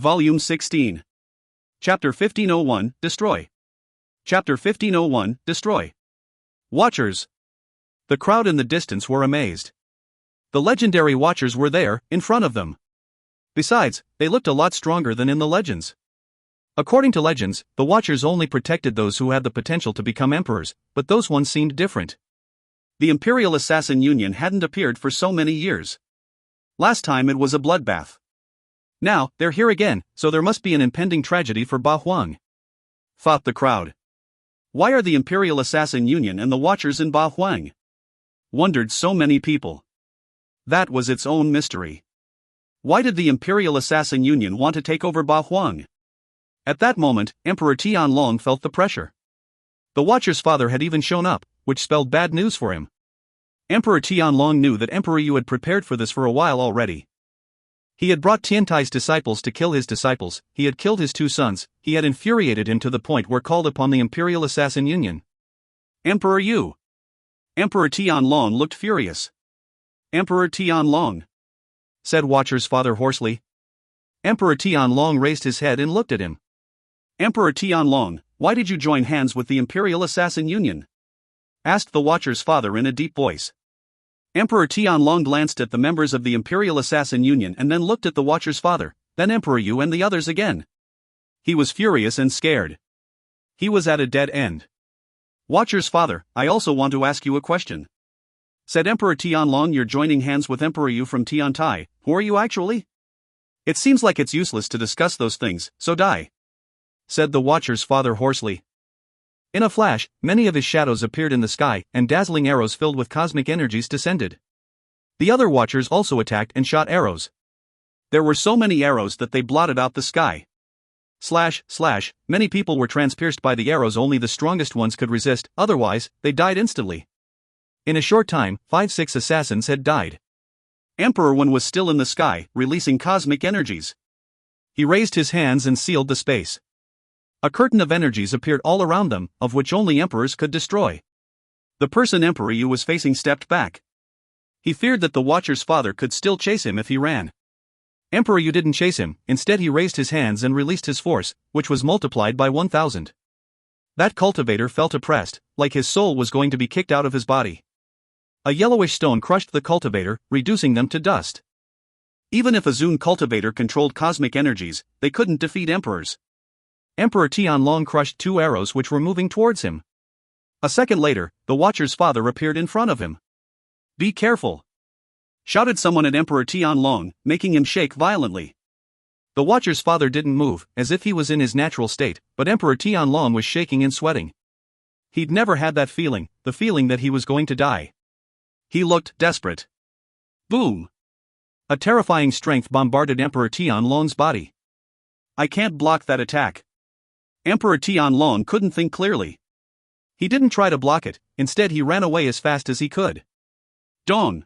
Volume 16. Chapter 1501, Destroy. Chapter 1501, Destroy. Watchers. The crowd in the distance were amazed. The legendary watchers were there, in front of them. Besides, they looked a lot stronger than in the legends. According to legends, the watchers only protected those who had the potential to become emperors, but those ones seemed different. The Imperial Assassin Union hadn't appeared for so many years. Last time it was a bloodbath. Now, they're here again, so there must be an impending tragedy for Ba Huang, thought the crowd. Why are the Imperial Assassin Union and the Watchers in Ba Huang? Wondered so many people. That was its own mystery. Why did the Imperial Assassin Union want to take over Ba Huang? At that moment, Emperor Tianlong felt the pressure. The Watcher's father had even shown up, which spelled bad news for him. Emperor Tianlong knew that Emperor Yu had prepared for this for a while already. He had brought Tiantai's disciples to kill his disciples, he had killed his two sons, he had infuriated him to the point where called upon the Imperial Assassin Union. Emperor Yu. Emperor Tianlong looked furious. Emperor Tianlong, said Watcher's father hoarsely. Emperor Tianlong raised his head and looked at him. Emperor Tianlong, why did you join hands with the Imperial Assassin Union? Asked the Watcher's father in a deep voice. Emperor Tianlong glanced at the members of the Imperial Assassin Union and then looked at the Watcher's father, then Emperor Yu and the others again. He was furious and scared. He was at a dead end. Watcher's father, I also want to ask you a question. Said Emperor Tianlong, you're joining hands with Emperor Yu from Tiantai, who are you actually? It seems like it's useless to discuss those things, so die. Said the Watcher's father hoarsely. In a flash, many of his shadows appeared in the sky, and dazzling arrows filled with cosmic energies descended. The other Watchers also attacked and shot arrows. There were so many arrows that they blotted out the sky. Slash, slash, many people were transpierced by the arrows, only the strongest ones could resist, otherwise, they died instantly. In a short time, 5-6 assassins had died. Emperor Wen was still in the sky, releasing cosmic energies. He raised his hands and sealed the space. A curtain of energies appeared all around them, of which only emperors could destroy. The person Emperor Yu was facing stepped back. He feared that the Watcher's father could still chase him if he ran. Emperor Yu didn't chase him, instead he raised his hands and released his force, which was multiplied by 1,000. That cultivator felt oppressed, like his soul was going to be kicked out of his body. A yellowish stone crushed the cultivator, reducing them to dust. Even if a Zun cultivator controlled cosmic energies, they couldn't defeat emperors. Emperor Tianlong crushed 2 arrows which were moving towards him. A second later, the Watcher's father appeared in front of him. Be careful! Shouted someone at Emperor Tianlong, making him shake violently. The Watcher's father didn't move, as if he was in his natural state, but Emperor Tianlong was shaking and sweating. He'd never had that feeling, the feeling that he was going to die. He looked desperate. Boom! A terrifying strength bombarded Emperor Tianlong's body. I can't block that attack. Emperor Tianlong couldn't think clearly. He didn't try to block it, instead he ran away as fast as he could. Dong!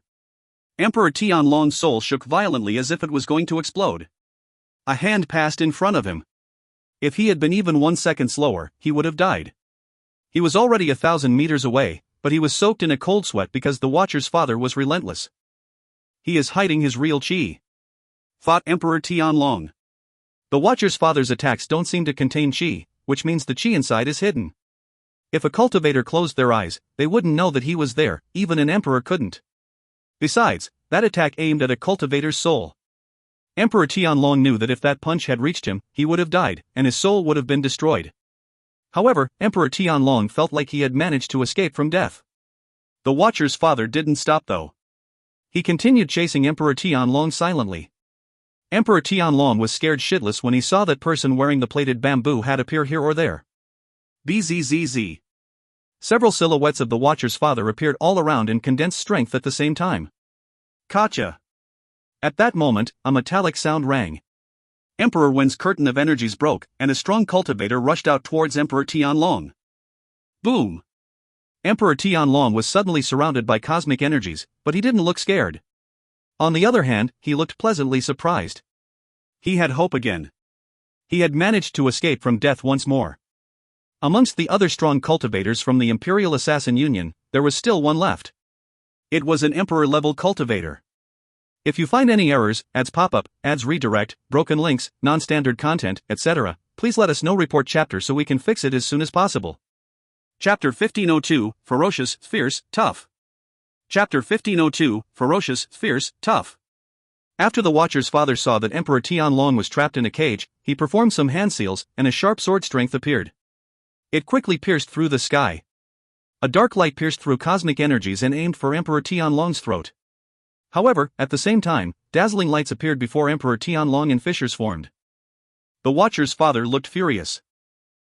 Emperor Tianlong's soul shook violently as if it was going to explode. A hand passed in front of him. If he had been even 1 second slower, he would have died. He was already 1,000 meters away, but he was soaked in a cold sweat because the Watcher's father was relentless. He is hiding his real chi, thought Emperor Tianlong. The Watcher's father's attacks don't seem to contain chi, which means the chi inside is hidden. If a cultivator closed their eyes, they wouldn't know that he was there, even an emperor couldn't. Besides, that attack aimed at a cultivator's soul. Emperor Tianlong knew that if that punch had reached him, he would have died, and his soul would have been destroyed. However, Emperor Tianlong felt like he had managed to escape from death. The Watcher's father didn't stop though. He continued chasing Emperor Tianlong silently. Emperor Tianlong was scared shitless when he saw that person wearing the plated bamboo hat appear here or there. Bzzz. Several silhouettes of the Watcher's father appeared all around in condensed strength at the same time. Gotcha! At that moment, a metallic sound rang. Emperor Wen's curtain of energies broke, and a strong cultivator rushed out towards Emperor Tianlong. Boom! Emperor Tianlong was suddenly surrounded by cosmic energies, but he didn't look scared. On the other hand, he looked pleasantly surprised. He had hope again. He had managed to escape from death once more. Amongst the other strong cultivators from the Imperial Assassin Union, there was still one left. It was an emperor-level cultivator. If you find any errors, ads pop-up, ads redirect, broken links, non-standard content, etc., please let us know. Report chapter so we can fix it as soon as possible. Chapter 1502, Ferocious, Fierce, Tough. Chapter 1502, Ferocious, Fierce, Tough. After the Watcher's father saw that Emperor Tianlong was trapped in a cage, he performed some hand seals, and a sharp sword strength appeared. It quickly pierced through the sky. A dark light pierced through cosmic energies and aimed for Emperor Tianlong's throat. However, at the same time, dazzling lights appeared before Emperor Tianlong and fissures formed. The Watcher's father looked furious.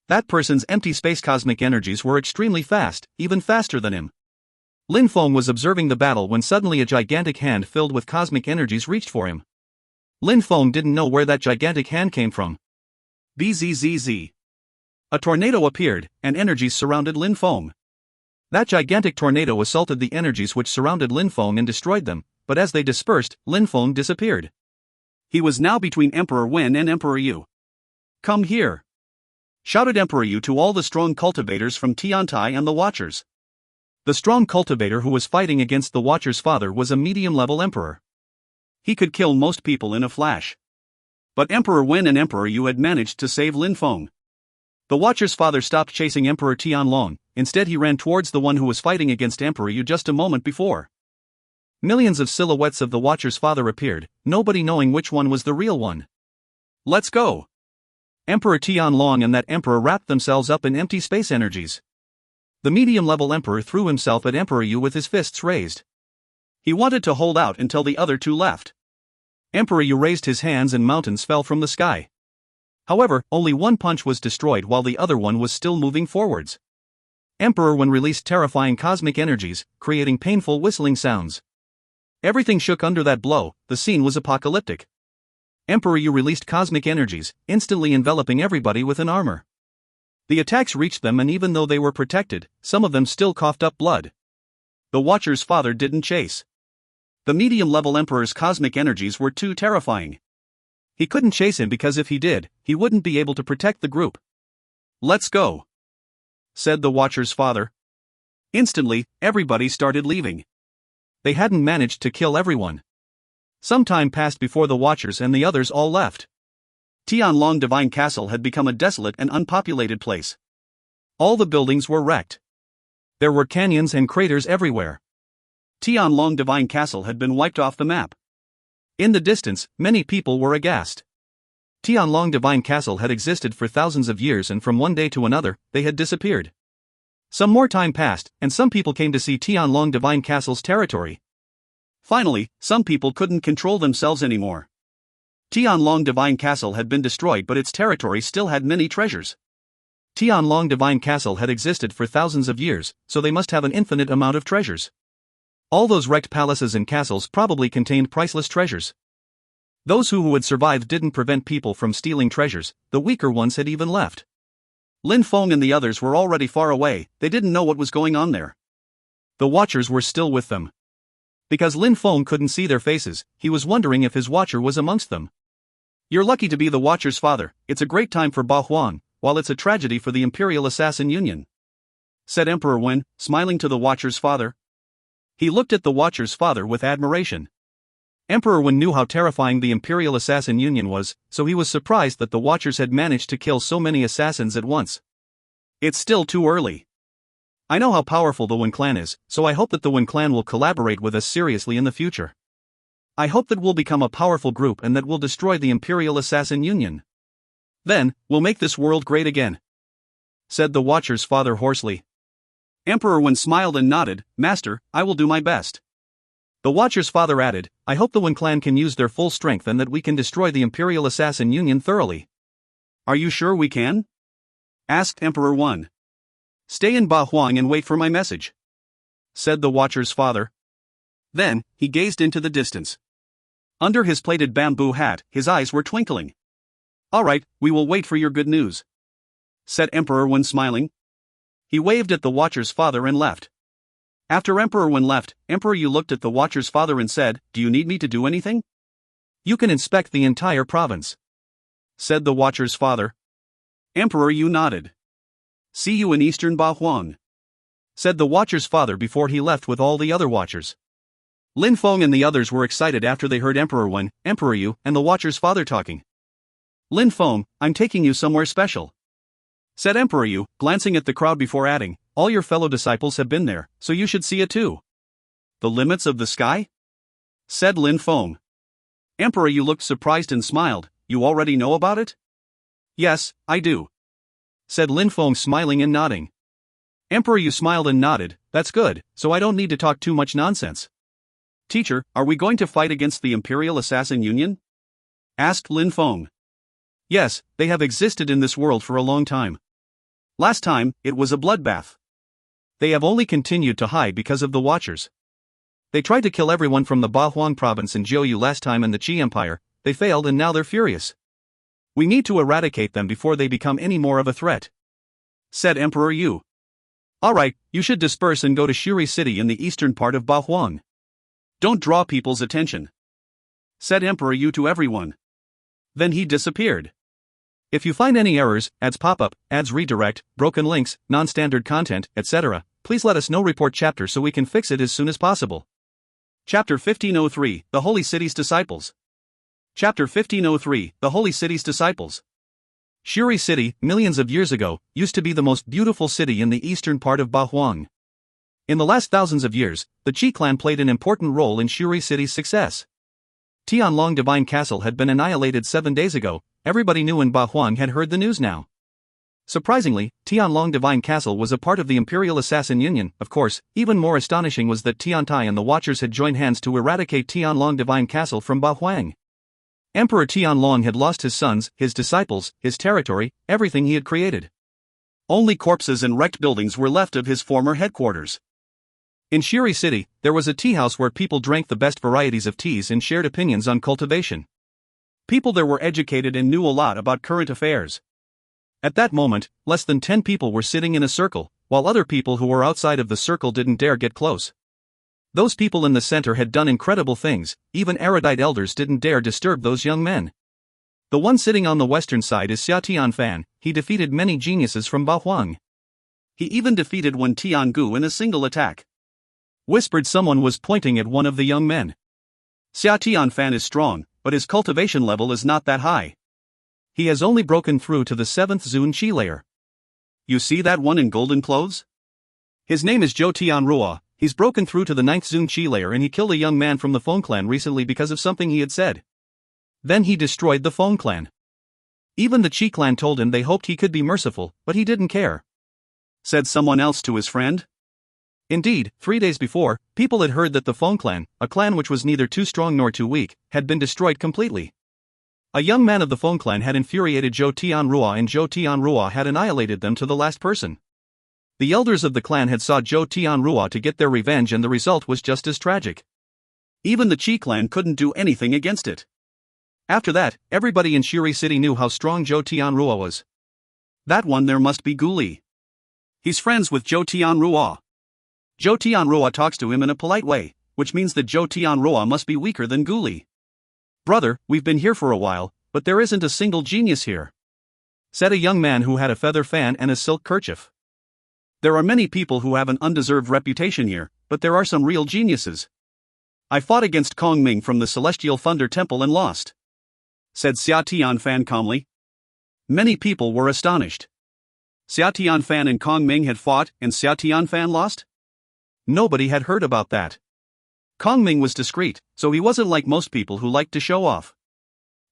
That person's empty space cosmic energies were extremely fast, even faster than him. Lin Feng was observing the battle when suddenly a gigantic hand filled with cosmic energies reached for him. Lin Feng didn't know where that gigantic hand came from. Bzzz. A tornado appeared, and energies surrounded Lin Feng. That gigantic tornado assaulted the energies which surrounded Lin Feng and destroyed them, but as they dispersed, Lin Feng disappeared. He was now between Emperor Wen and Emperor Yu. "Come here!" shouted Emperor Yu to all the strong cultivators from Tiantai and the Watchers. The strong cultivator who was fighting against the Watcher's father was a medium-level emperor. He could kill most people in a flash. But Emperor Wen and Emperor Yu had managed to save Lin Feng. The Watcher's father stopped chasing Emperor Tianlong, instead he ran towards the one who was fighting against Emperor Yu just a moment before. Millions of silhouettes of the Watcher's father appeared, nobody knowing which one was the real one. "Let's go!" Emperor Tianlong and that emperor wrapped themselves up in empty space energies. The medium-level emperor threw himself at Emperor Yu with his fists raised. He wanted to hold out until the other two left. Emperor Yu raised his hands and mountains fell from the sky. However, only one punch was destroyed while the other one was still moving forwards. Emperor Wen released terrifying cosmic energies, creating painful whistling sounds. Everything shook under that blow, the scene was apocalyptic. Emperor Yu released cosmic energies, instantly enveloping everybody with an armor. The attacks reached them, and even though they were protected, some of them still coughed up blood. The Watcher's father didn't chase. The medium-level emperor's cosmic energies were too terrifying. He couldn't chase him because if he did, he wouldn't be able to protect the group. "Let's go," said the Watcher's father. Instantly, everybody started leaving. They hadn't managed to kill everyone. Some time passed before the Watchers and the others all left. Tianlong Divine Castle had become a desolate and unpopulated place. All the buildings were wrecked. There were canyons and craters everywhere. Tianlong Divine Castle had been wiped off the map. In the distance, many people were aghast. Tianlong Divine Castle had existed for thousands of years, and from one day to another, they had disappeared. Some more time passed, and some people came to see Tianlong Divine Castle's territory. Finally, some people couldn't control themselves anymore. Tianlong Divine Castle had been destroyed, but its territory still had many treasures. Tianlong Divine Castle had existed for thousands of years, so they must have an infinite amount of treasures. All those wrecked palaces and castles probably contained priceless treasures. Those who had survived didn't prevent people from stealing treasures, the weaker ones had even left. Lin Feng and the others were already far away, they didn't know what was going on there. The Watchers were still with them. Because Lin Feng couldn't see their faces, he was wondering if his Watcher was amongst them. "You're lucky to be the Watcher's father, it's a great time for Ba Huang, while it's a tragedy for the Imperial Assassin Union," said Emperor Wen, smiling to the Watcher's father. He looked at the Watcher's father with admiration. Emperor Wen knew how terrifying the Imperial Assassin Union was, so he was surprised that the Watchers had managed to kill so many assassins at once. "It's still too early. I know how powerful the Wen clan is, so I hope that the Wen clan will collaborate with us seriously in the future. I hope that we'll become a powerful group and that we'll destroy the Imperial Assassin Union. Then, we'll make this world great again," said the Watcher's father hoarsely. Emperor Wen smiled and nodded, "Master, I will do my best." The Watcher's father added, "I hope the Wen clan can use their full strength and that we can destroy the Imperial Assassin Union thoroughly." "Are you sure we can?" asked Emperor Wen. "Stay in Ba Huang and wait for my message," said the Watcher's father. Then, he gazed into the distance. Under his plaited bamboo hat, his eyes were twinkling. "All right, we will wait for your good news," said Emperor Wen smiling. He waved at the Watcher's father and left. After Emperor Wen left, Emperor Yu looked at the Watcher's father and said, "Do you need me to do anything?" "You can inspect the entire province," said the Watcher's father. Emperor Yu nodded. "See you in Eastern Ba Huang," said the Watcher's father before he left with all the other Watchers. Lin Feng and the others were excited after they heard Emperor Wen, Emperor Yu, and the Watcher's father talking. Lin Feng, I'm taking you somewhere special, said Emperor Yu, glancing at the crowd before adding, all your fellow disciples have been there, so you should see it too. The limits of the sky? Said Lin Feng. Emperor Yu looked surprised and smiled, you already know about it? Yes, I do, said Lin Feng, smiling and nodding. Emperor Yu smiled and nodded, that's good, so I don't need to talk too much nonsense. Teacher, are we going to fight against the Imperial Assassin Union? Asked Lin Feng. Yes, they have existed in this world for a long time. Last time, it was a bloodbath. They have only continued to hide because of the Watchers. They tried to kill everyone from the Bahuang province in Jiuyu last time and the Qi Empire, they failed and now they're furious. We need to eradicate them before they become any more of a threat, said Emperor Yu. Alright, you should disperse and go to Shuri City in the eastern part of Bahuang. Don't draw people's attention, said Emperor Yu to everyone. Then he disappeared. If you find any errors, ads pop-up, ads redirect, broken links, non-standard content, etc., please let us know. Report chapter so we can fix it as soon as possible. Chapter 1503, The Holy City's Disciples. Chapter 1503, The Holy City's Disciples. Shuri City, millions of years ago, used to be the most beautiful city in the eastern part of Bahuang. In the last thousands of years, the Qi clan played an important role in Shuri City's success. Tianlong Divine Castle had been annihilated 7 days ago, everybody knew in Bahuang had heard the news now. Surprisingly, Tianlong Divine Castle was a part of the Imperial Assassin Union. Of course, even more astonishing was that Tiantai and the Watchers had joined hands to eradicate Tianlong Divine Castle from Bahuang. Emperor Tianlong had lost his sons, his disciples, his territory, everything he had created. Only corpses and wrecked buildings were left of his former headquarters. In Shuri City, there was a tea house where people drank the best varieties of teas and shared opinions on cultivation. People there were educated and knew a lot about current affairs. At that moment, less than 10 people were sitting in a circle, while other people who were outside of the circle didn't dare get close. Those people in the center had done incredible things, even erudite elders didn't dare disturb those young men. The one sitting on the western side is Xia Tianfan. He defeated many geniuses from Bahuang. He even defeated Wen Tiangu in a single attack. Whispered someone was pointing at one of the young men. Xia Tianfan is strong, but his cultivation level is not that high. He has only broken through to the 7th Zun Qi layer. You see that one in golden clothes? His name is Zhou Tianrua. He's broken through to the 9th Zun Qi layer and he killed a young man from the Feng clan recently because of something he had said. Then he destroyed the Feng clan. Even the Qi clan told him they hoped he could be merciful, but he didn't care. Said someone else to his friend. Indeed, 3 days before, people had heard that the Feng clan, a clan which was neither too strong nor too weak, had been destroyed completely. A young man of the Feng clan had infuriated Zhou Tianrua and Zhou Tianrua had annihilated them to the last person. The elders of the clan had sought Zhou Tianrua to get their revenge and the result was just as tragic. Even the Qi clan couldn't do anything against it. After that, everybody in Shuri City knew how strong Zhou Tianrua was. That one there must be Gu Li. He's friends with Zhou Tianrua. Zhou Tianrua talks to him in a polite way, which means that Zhou Tianrua must be weaker than Gu Li. Brother, we've been here for a while, but there isn't a single genius here, said a young man who had a feather fan and a silk kerchief. There are many people who have an undeserved reputation here, but there are some real geniuses. I fought against Kong Ming from the Celestial Thunder Temple and lost, said Xia Tianfan calmly. Many people were astonished. Xia Tianfan and Kong Ming had fought and Xia Tianfan lost? Nobody had heard about that. Kong Ming was discreet, so he wasn't like most people who liked to show off.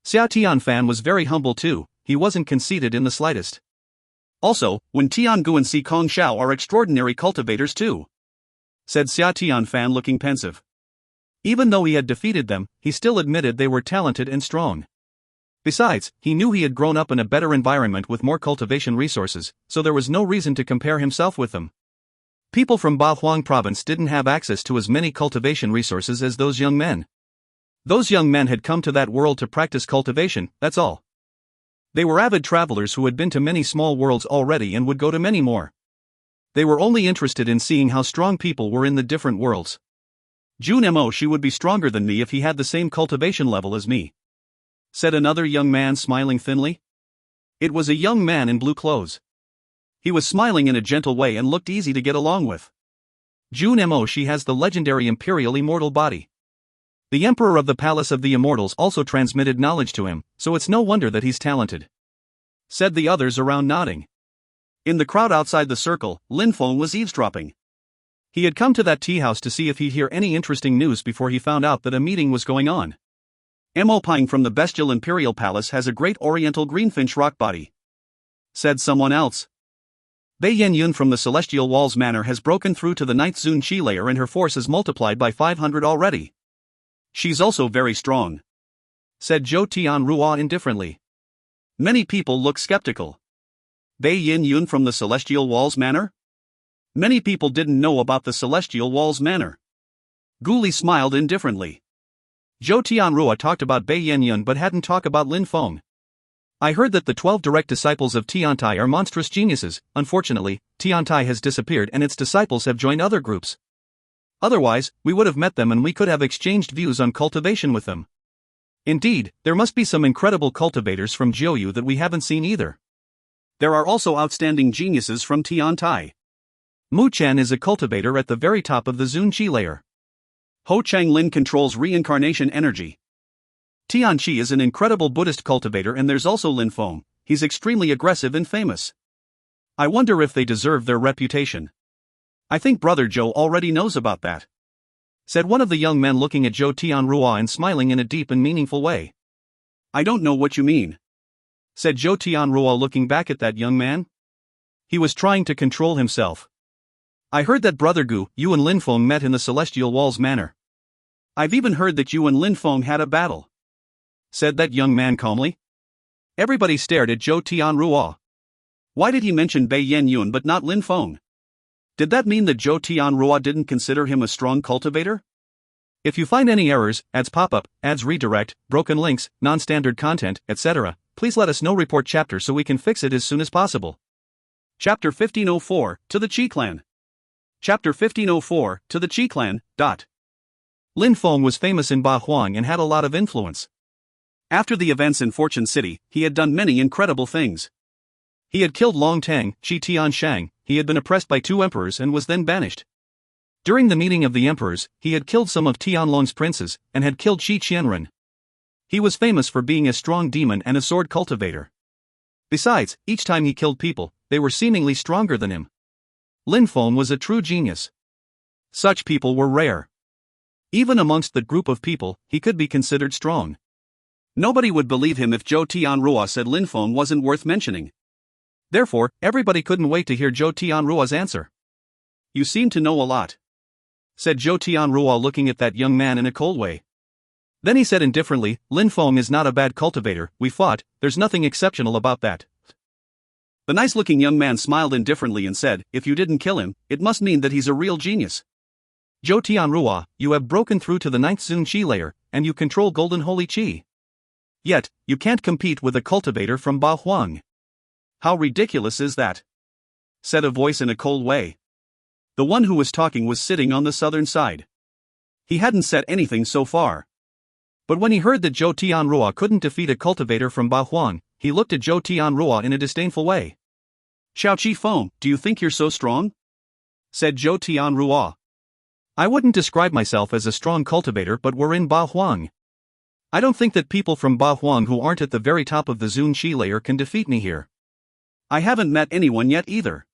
Xia Tianfan was very humble too, he wasn't conceited in the slightest. Also, Wen Tiangu and Si Kong Shao are extraordinary cultivators too, said Xia Tianfan looking pensive. Even though he had defeated them, he still admitted they were talented and strong. Besides, he knew he had grown up in a better environment with more cultivation resources, so there was no reason to compare himself with them. People from Bahuang province didn't have access to as many cultivation resources as those young men. Those young men had come to that world to practice cultivation, that's all. They were avid travelers who had been to many small worlds already and would go to many more. They were only interested in seeing how strong people were in the different worlds. Jun Mo, she would be stronger than me if he had the same cultivation level as me, said another young man smiling thinly. It was a young man in blue clothes. He was smiling in a gentle way and looked easy to get along with. Jun Mo, she has the legendary Imperial Immortal Body. The Emperor of the Palace of the Immortals also transmitted knowledge to him, so it's no wonder that he's talented," said the others around, nodding. In the crowd outside the circle, Lin Feng was eavesdropping. He had come to that tea house to see if he'd hear any interesting news before he found out that a meeting was going on. "Mo Ping from the bestial Imperial Palace has a great oriental greenfinch rock body," said someone else. "Bai Yun from the Celestial Walls Manor has broken through to the 9th Zun Qi layer and her force is multiplied by 500 already. She's also very strong," said Zhou Tianrua indifferently. Many people looked skeptical. Bai Yun from the Celestial Walls Manor? Many people didn't know about the Celestial Walls Manor. Gu Li smiled indifferently. Zhou Tianrua talked about Bai Yun but hadn't talked about Lin Feng. "I heard that the 12 direct disciples of Tiantai are monstrous geniuses. Unfortunately, Tiantai has disappeared and its disciples have joined other groups. Otherwise, we would have met them and we could have exchanged views on cultivation with them. Indeed, there must be some incredible cultivators from Jiuyu that we haven't seen either. There are also outstanding geniuses from Tiantai. Mu Chen is a cultivator at the very top of the Zun Qi layer. Ho Chang Lin controls reincarnation energy. Tian Qi is an incredible Buddhist cultivator and there's also Lin Feng, he's extremely aggressive and famous. I wonder if they deserve their reputation. I think Brother Zhou already knows about that," said one of the young men looking at Zhou Tianrua and smiling in a deep and meaningful way. "I don't know what you mean," said Zhou Tianrua looking back at that young man. He was trying to control himself. "I heard that Brother Gu, you and Lin Feng met in the Celestial Walls Manor. I've even heard that you and Lin Feng had a battle," said that young man calmly. Everybody stared at Zhou Tianrua. Why did he mention Bai Yun but not Lin Feng? Did that mean that Zhou Tianrua didn't consider him a strong cultivator? If you find any errors, ads pop up, ads redirect, broken links, non-standard content, etc., please let us know. Report chapter so we can fix it as soon as possible. Chapter 1504, to the Qi Clan. Chapter 1504, to the Qi Clan. Lin Feng was famous in Ba Huang and had a lot of influence. After the events in Fortune City, he had done many incredible things. He had killed Long Tang, Qi Tianshang, he had been oppressed by 2 emperors and was then banished. During the meeting of the emperors, he had killed some of Tianlong's princes, and had killed Qi Qianren. He was famous for being a strong demon and a sword cultivator. Besides, each time he killed people, they were seemingly stronger than him. Lin Feng was a true genius. Such people were rare. Even amongst the group of people, he could be considered strong. Nobody would believe him if Zhou Tianrua said Lin Feng wasn't worth mentioning. Therefore, everybody couldn't wait to hear Zhou Tianrua's answer. "You seem to know a lot," said Zhou Tianrua looking at that young man in a cold way. Then he said indifferently, "Lin Feng is not a bad cultivator, we fought, there's nothing exceptional about that." The nice-looking young man smiled indifferently and said, "If you didn't kill him, it must mean that he's a real genius. Zhou Tianrua, you have broken through to the 9th Zun Qi layer, and you control Golden Holy Qi. Yet, you can't compete with a cultivator from Ba Huang. How ridiculous is that?" said a voice in a cold way. The one who was talking was sitting on the southern side. He hadn't said anything so far. But when he heard that Zhou Tianrua couldn't defeat a cultivator from Ba Huang, he looked at Zhou Tianrua in a disdainful way. "Xiao Qi Feng, do you think you're so strong?" said Zhou Tianrua. "I wouldn't describe myself as a strong cultivator, but we're in Ba Huang. I don't think that people from Ba Huang who aren't at the very top of the Zun Qi layer can defeat me here." "I haven't met anyone yet either,"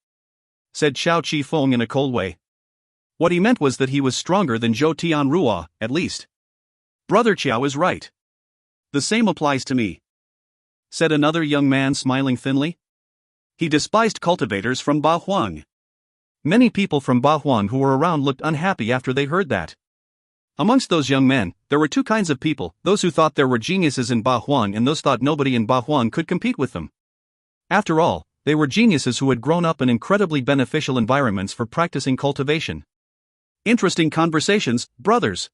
said Xiao Qi Feng in a cold way. What he meant was that he was stronger than Zhou Tianrua, at least. "Brother Qiao is right. The same applies to me," said another young man smiling thinly. He despised cultivators from Ba Huang. Many people from Ba Huang who were around looked unhappy after they heard that. Amongst those young men, there were 2 kinds of people, those who thought there were geniuses in Ba Huang and those thought nobody in Ba Huang could compete with them. After all, they were geniuses who had grown up in incredibly beneficial environments for practicing cultivation. "Interesting conversations, brothers,"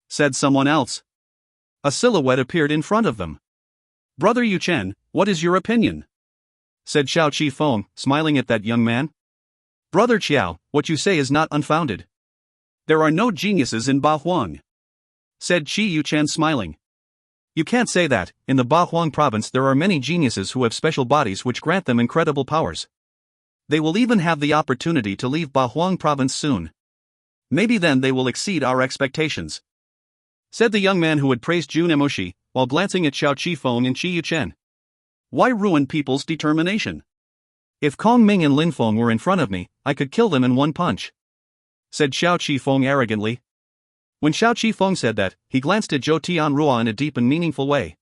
said someone else. A silhouette appeared in front of them. "Brother Yu Chen, what is your opinion?" said Xiao Qi Feng, smiling at that young man. "Brother Qiao, what you say is not unfounded. There are no geniuses in Ba Huang," said Qi Yuchen smiling. "You can't say that. In the Ba Huang province there are many geniuses who have special bodies which grant them incredible powers. They will even have the opportunity to leave Ba Huang province soon. Maybe then they will exceed our expectations," said the young man who had praised Jun Emoshi, while glancing at Xiao Qifeng and Qi Yuchen. Why ruin people's determination? If Kong Ming and Lin Feng were in front of me, I could kill them in one punch, said Xiao Qifeng arrogantly. When Xiao Qifeng said that, he glanced at Zhou Tianrua in a deep and meaningful way.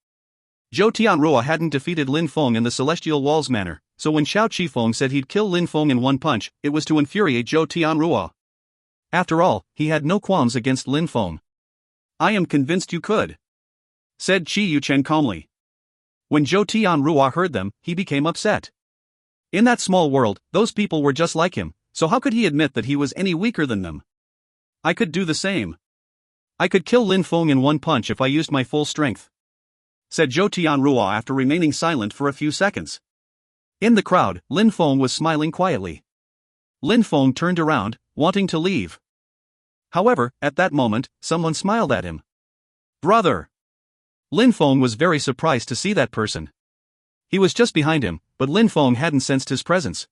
Zhou Tianrua hadn't defeated Lin Feng in the Celestial Walls manner, so when Xiao Qifeng said he'd kill Lin Feng in one punch, it was to infuriate Zhou Tianrua. After all, he had no qualms against Lin Feng. I am convinced you could, said Qi Yuchen calmly. When Zhou Tianrua heard them, he became upset. In that small world, those people were just like him, so how could he admit that he was any weaker than them? I could do the same. I could kill Lin Feng in one punch if I used my full strength, said Zhou Tianrua after remaining silent for a few seconds. In the crowd, Lin Feng was smiling quietly. Lin Feng turned around, wanting to leave. However, at that moment, someone smiled at him. Brother! Lin Feng was very surprised to see that person. He was just behind him, but Lin Feng hadn't sensed his presence.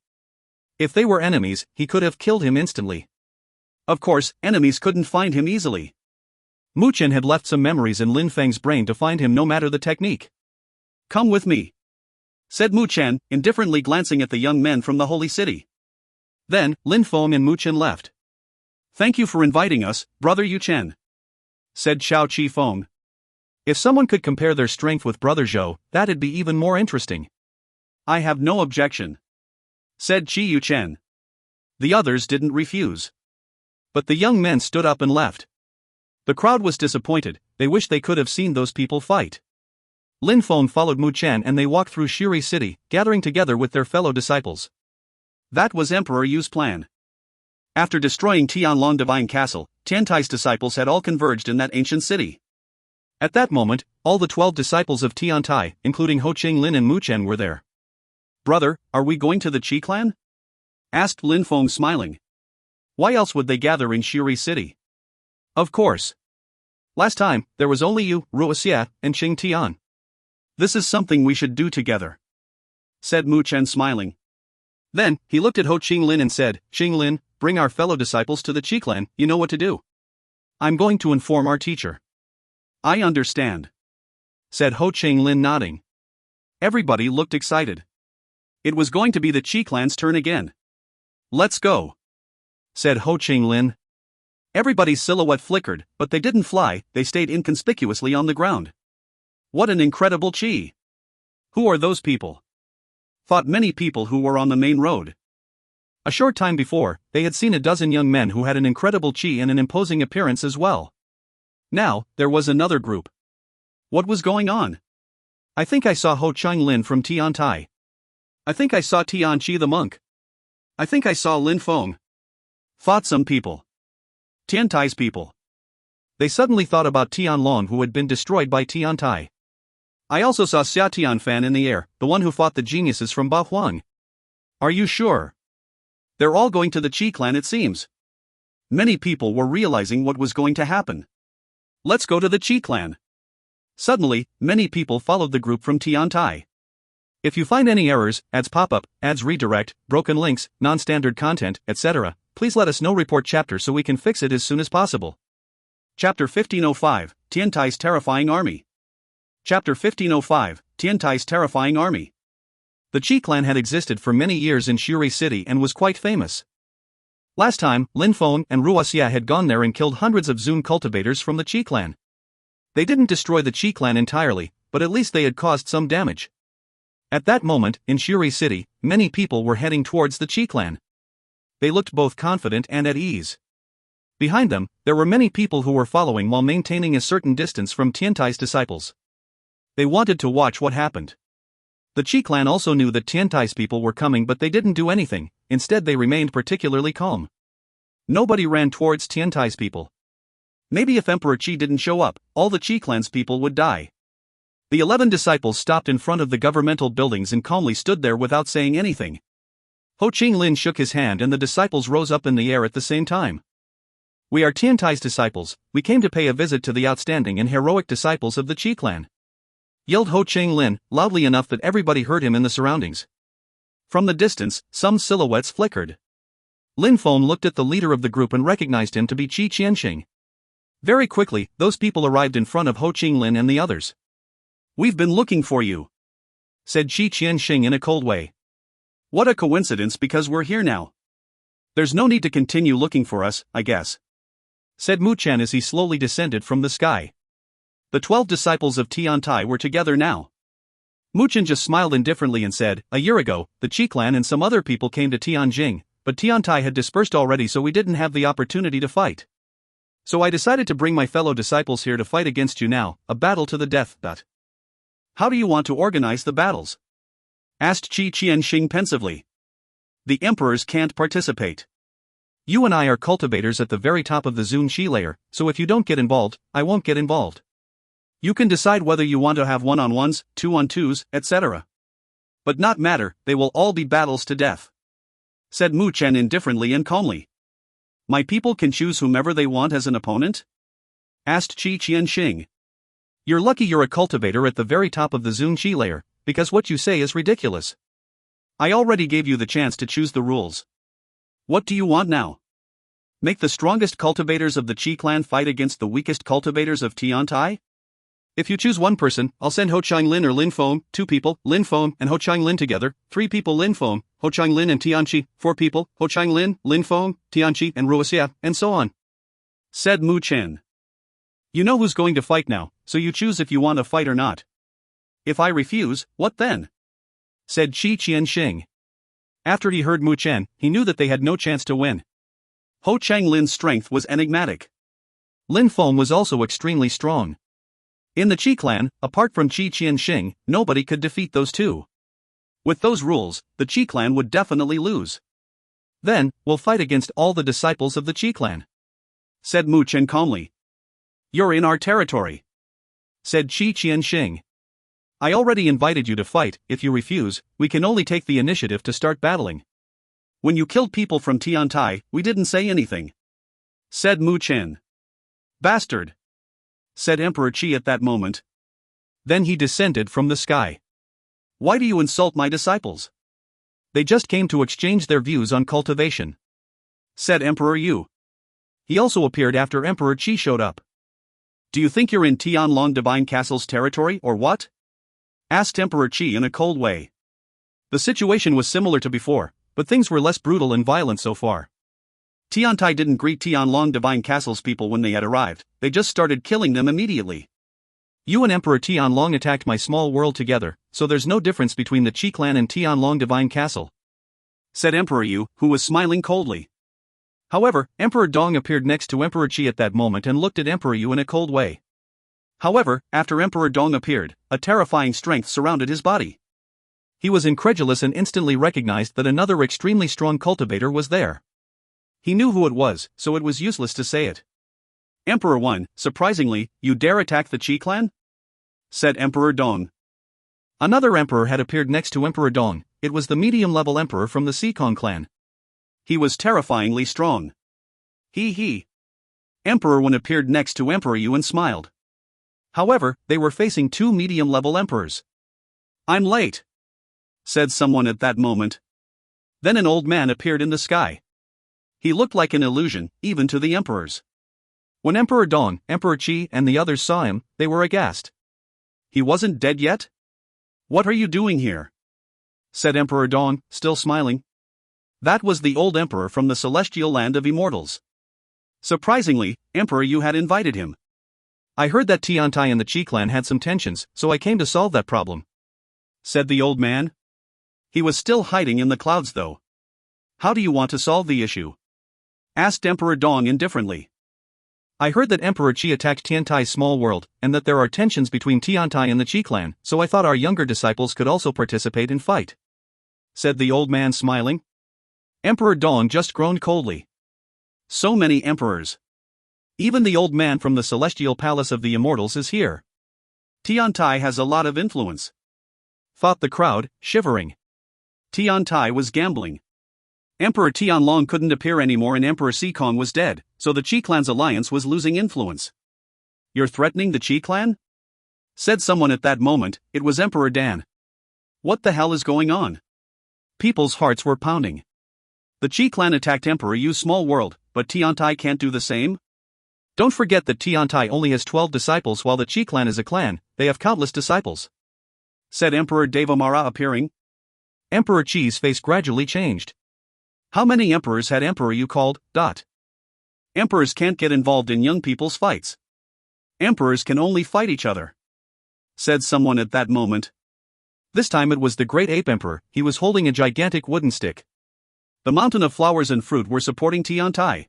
If they were enemies, he could have killed him instantly. Of course, enemies couldn't find him easily. Mu Chen had left some memories in Lin Feng's brain to find him no matter the technique. Come with me, said Mu Chen, indifferently glancing at the young men from the holy city. Then, Lin Feng and Mu Chen left. Thank you for inviting us, Brother Yu Chen, said Xiao Qifeng. If someone could compare their strength with Brother Zhou, that'd be even more interesting. I have no objection, said Qi Yuchen. The others didn't refuse. But the young men stood up and left. The crowd was disappointed, they wished they could have seen those people fight. Lin Feng followed Mu Chen and they walked through Shiri City, gathering together with their fellow disciples. That was Emperor Yu's plan. After destroying Tianlong Divine Castle, Tiantai's disciples had all converged in that ancient city. At that moment, all the 12 disciples of Tiantai, including Ho Qinglin and Mu Chen, were there. Brother, are we going to the Qi clan? Asked Lin Feng smiling. Why else would they gather in Shiri City? Of course. Last time, there was only you, Ruoxia, and Qing Tian. This is something we should do together, said Mu Chen smiling. Then, he looked at Ho Qinglin and said, Qinglin, bring our fellow disciples to the Qi clan, you know what to do. I'm going to inform our teacher. I understand, said Ho Qinglin nodding. Everybody looked excited. It was going to be the Qi clan's turn again. Let's go, said Ho Qinglin. Everybody's silhouette flickered, but they didn't fly, they stayed inconspicuously on the ground. What an incredible Qi! Who are those people? Thought many people who were on the main road. A short time before, they had seen a dozen young men who had an incredible Qi and an imposing appearance as well. Now, there was another group. What was going on? I think I saw Ho Qinglin from Tiantai. I think I saw Tian Qi the monk. I think I saw Lin Feng. Thought some people. Tiantai's people. They suddenly thought about Tianlong who had been destroyed by Tiantai. I also saw Xia Tianfan in the air, the one who fought the geniuses from Ba Huang. Are you sure? They're all going to the Qi clan it seems. Many people were realizing what was going to happen. Let's go to the Qi clan. Suddenly, many people followed the group from Tiantai. If you find any errors, ads pop up, ads redirect, broken links, non-standard content, etc., please let us know. Report chapter so we can fix it as soon as possible. Chapter 1505, Tiantai's Terrifying Army. Chapter 1505, Tiantai's Terrifying Army. The Qi clan had existed for many years in Shuri City and was quite famous. Last time, Lin Feng and Ruoxia had gone there and killed hundreds of Zun cultivators from the Qi clan. They didn't destroy the Qi clan entirely, but at least they had caused some damage. At that moment, in Shuri City, many people were heading towards the Qi clan. They looked both confident and at ease. Behind them, there were many people who were following while maintaining a certain distance from Tiantai's disciples. They wanted to watch what happened. The Qi clan also knew that Tiantai's people were coming, but they didn't do anything, instead they remained particularly calm. Nobody ran towards Tiantai's people. Maybe if Emperor Qi didn't show up, all the Qi clan's people would die. The 11 disciples stopped in front of the governmental buildings and calmly stood there without saying anything. Ho Qinglin shook his hand and the disciples rose up in the air at the same time. We are Tiantai's disciples, we came to pay a visit to the outstanding and heroic disciples of the Qi clan. Yelled Ho Qinglin, loudly enough that everybody heard him in the surroundings. From the distance, some silhouettes flickered. Lin Feng looked at the leader of the group and recognized him to be Qi Qianxing. Very quickly, those people arrived in front of Ho Qinglin and the others. "We've been looking for you," said Qi Qianxing in a cold way. "What a coincidence, because we're here now. There's no need to continue looking for us, I guess," said Mu Chen as he slowly descended from the sky. The 12 disciples of Tiantai were together now. Mu Chen just smiled indifferently and said, "A year ago, the Qi clan and some other people came to Tianjing, but Tiantai had dispersed already, so we didn't have the opportunity to fight. So I decided to bring my fellow disciples here to fight against you now, a battle to the death. But how do you want to organize the battles?" asked Qi Qianxing pensively. "The emperors can't participate. You and I are cultivators at the very top of the Zun Qi layer, so if you don't get involved, I won't get involved. You can decide whether you want to have one-on-ones, two-on-twos, etc. But not matter, they will all be battles to death," said Mu Chen indifferently and calmly. "My people can choose whomever they want as an opponent?" asked Qi Qianxing. "You're lucky you're a cultivator at the very top of the Zun Qi layer, because what you say is ridiculous. I already gave you the chance to choose the rules. What do you want now? Make the strongest cultivators of the Qi clan fight against the weakest cultivators of Tiantai? If you choose one person, I'll send Ho Qinglin or Lin Feng, 2 people, Lin Feng and Ho Qinglin together, 3 people Lin Feng, Ho Qinglin and Tianqi, 4 people, Ho Qinglin, Lin Feng, Tianqi and Ruoxia, and so on," said Mu Chen. "You know who's going to fight now, so you choose if you want to fight or not. If I refuse, what then?" said Qi Qianxing. After he heard Mu Chen, he knew that they had no chance to win. Ho Qinglin's strength was enigmatic. Lin Feng was also extremely strong. In the Qi clan, apart from Qi Qianxing, nobody could defeat those two. With those rules, the Qi clan would definitely lose. "Then, we'll fight against all the disciples of the Qi clan," said Mu Chen calmly. "You're in our territory," said Qi Qianxing. "I already invited you to fight. If you refuse, we can only take the initiative to start battling. When you killed people from Tiantai, we didn't say anything," said Mu Chen. "Bastard," said Emperor Qi at that moment. Then he descended from the sky. "Why do you insult my disciples? They just came to exchange their views on cultivation," said Emperor Yu. He also appeared after Emperor Qi showed up. "Do you think you're in Tianlong Divine Castle's territory or what?" asked Emperor Qi in a cold way. The situation was similar to before, but things were less brutal and violent so far. Tiantai didn't greet Tianlong Divine Castle's people when they had arrived, they just started killing them immediately. "You and Emperor Tianlong attacked my small world together, so there's no difference between the Qi clan and Tianlong Divine Castle," said Emperor Yu, who was smiling coldly. However, Emperor Dong appeared next to Emperor Qi at that moment and looked at Emperor Yu in a cold way. However, after Emperor Dong appeared, a terrifying strength surrounded his body. He was incredulous and instantly recognized that another extremely strong cultivator was there. He knew who it was, so it was useless to say it. "Emperor 1, surprisingly, you dare attack the Qi clan?" said Emperor Dong. Another emperor had appeared next to Emperor Dong. It was the medium-level emperor from the Sikong clan. He was terrifyingly strong. He. Emperor 1 appeared next to Emperor Yu and smiled. However, they were facing 2 medium-level emperors. "I'm late," said someone at that moment. Then an old man appeared in the sky. He looked like an illusion, even to the emperors. When Emperor Dong, Emperor Qi and the others saw him, they were aghast. "He wasn't dead yet? What are you doing here?" said Emperor Dong, still smiling. That was the old emperor from the celestial land of immortals. Surprisingly, Emperor Yu had invited him. "I heard that Tiantai and the Qi clan had some tensions, so I came to solve that problem," said the old man. He was still hiding in the clouds though. "How do you want to solve the issue?" asked Emperor Dong indifferently. "I heard that Emperor Qi attacked Tiantai's small world, and that there are tensions between Tiantai and the Qi clan, so I thought our younger disciples could also participate and fight," said the old man smiling. Emperor Dong just groaned coldly. So many emperors. Even the old man from the celestial palace of the immortals is here. Tiantai has a lot of influence, thought the crowd, shivering. Tiantai was gambling. Emperor Tianlong couldn't appear anymore and Emperor Sikong was dead, so the Qi clan's alliance was losing influence. "You're threatening the Qi clan?" said someone at that moment. It was Emperor Dan. "What the hell is going on?" People's hearts were pounding. The Qi clan attacked Emperor Yu's small world, but Tiantai can't do the same? Don't forget that Tiantai only has 12 disciples while the Qi clan is a clan, they have countless disciples," said Emperor Devamara appearing. Emperor Qi's face gradually changed. How many emperors had Emperor Yu called? Emperors can't get involved in young people's fights. Emperors can only fight each other, said someone at that moment. This time it was the Great Ape Emperor. He was holding a gigantic wooden stick. The mountain of flowers and fruit were supporting Tiantai.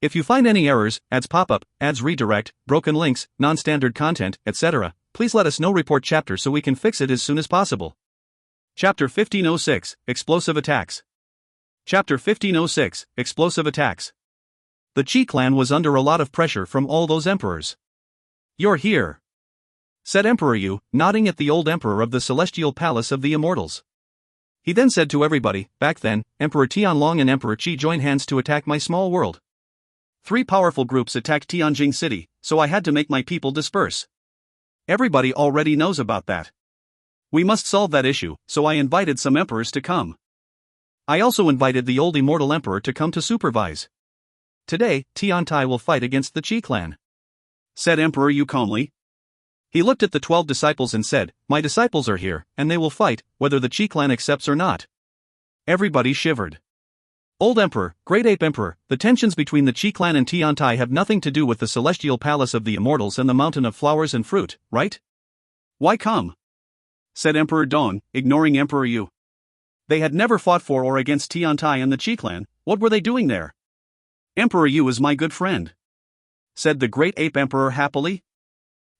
If you find any errors, ads pop up, ads redirect, broken links, non-standard content, etc., please let us know. Report chapter so we can fix it as soon as possible. Chapter 1506, Explosive Attacks. Chapter 1506, Explosive Attacks. The Qi clan was under a lot of pressure from all those emperors. "You're here," said Emperor Yu, nodding at the old emperor of the celestial palace of the immortals. He then said to everybody, "Back then, Emperor Tianlong and Emperor Qi joined hands to attack my small world. 3 powerful groups attacked Tianjing City, so I had to make my people disperse. Everybody already knows about that. We must solve that issue, so I invited some emperors to come. I also invited the old immortal emperor to come to supervise. Today, Tiantai will fight against the Qi clan," said Emperor Yu calmly. He looked at the 12 disciples and said, "My disciples are here, and they will fight, whether the Qi clan accepts or not." Everybody shivered. "Old Emperor, Great Ape Emperor, the tensions between the Qi clan and Tiantai have nothing to do with the celestial palace of the immortals and the mountain of flowers and fruit, right? Why come?" said Emperor Dong, ignoring Emperor Yu. They had never fought for or against Tiantai and the Qi clan. What were they doing there? "Emperor Yu is my good friend," said the Great Ape Emperor happily.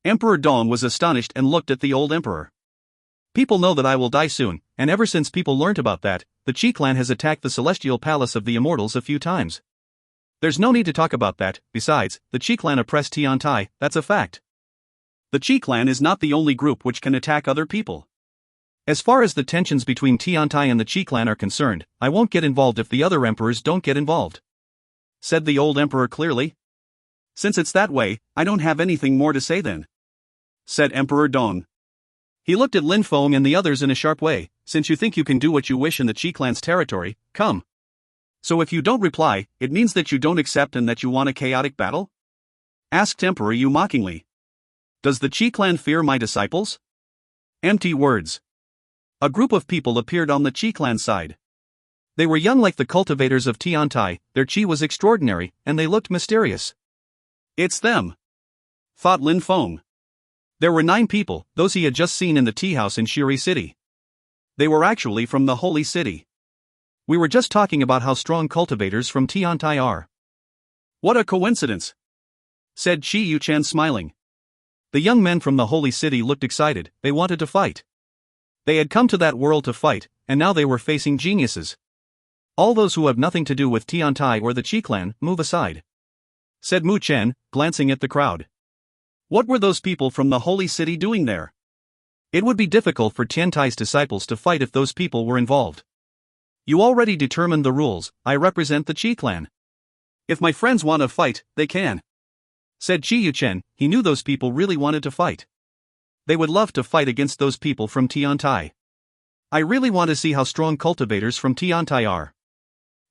Emperor Dong was astonished and looked at the old emperor. "People know that I will die soon, and ever since people learnt about that, the Qi clan has attacked the celestial palace of the immortals a few times. There's no need to talk about that. Besides, the Qi clan oppressed Tiantai, that's a fact. The Qi clan is not the only group which can attack other people. As far as the tensions between Tiantai and the Qi clan are concerned, I won't get involved if the other emperors don't get involved," said the old emperor clearly. "Since it's that way, I don't have anything more to say then," said Emperor Dong. He looked at Lin Feng and the others in a sharp way. "Since you think you can do what you wish in the Qi clan's territory, come. So if you don't reply, it means that you don't accept and that you want a chaotic battle?" asked Emperor Yu mockingly. "Does the Qi clan fear my disciples?" Empty words. A group of people appeared on the Qi clan side. They were young like the cultivators of Tiantai, their Qi was extraordinary, and they looked mysterious. "It's them," thought Lin Feng. There were 9 people, those he had just seen in the tea house in Shiri City. They were actually from the Holy City. "We were just talking about how strong cultivators from Tiantai are." "What a coincidence," said Qi Yuchen smiling. The young men from the Holy City looked excited. They wanted to fight. They had come to that world to fight, and now they were facing geniuses. "All those who have nothing to do with Tiantai or the Qi clan, move aside," said Mu Chen, glancing at the crowd. What were those people from the Holy City doing there? It would be difficult for Tiantai's disciples to fight if those people were involved. "You already determined the rules. I represent the Qi clan. If my friends want to fight, they can," said Qi Yuchen. He knew those people really wanted to fight. They would love to fight against those people from Tiantai. "I really want to see how strong cultivators from Tiantai are,"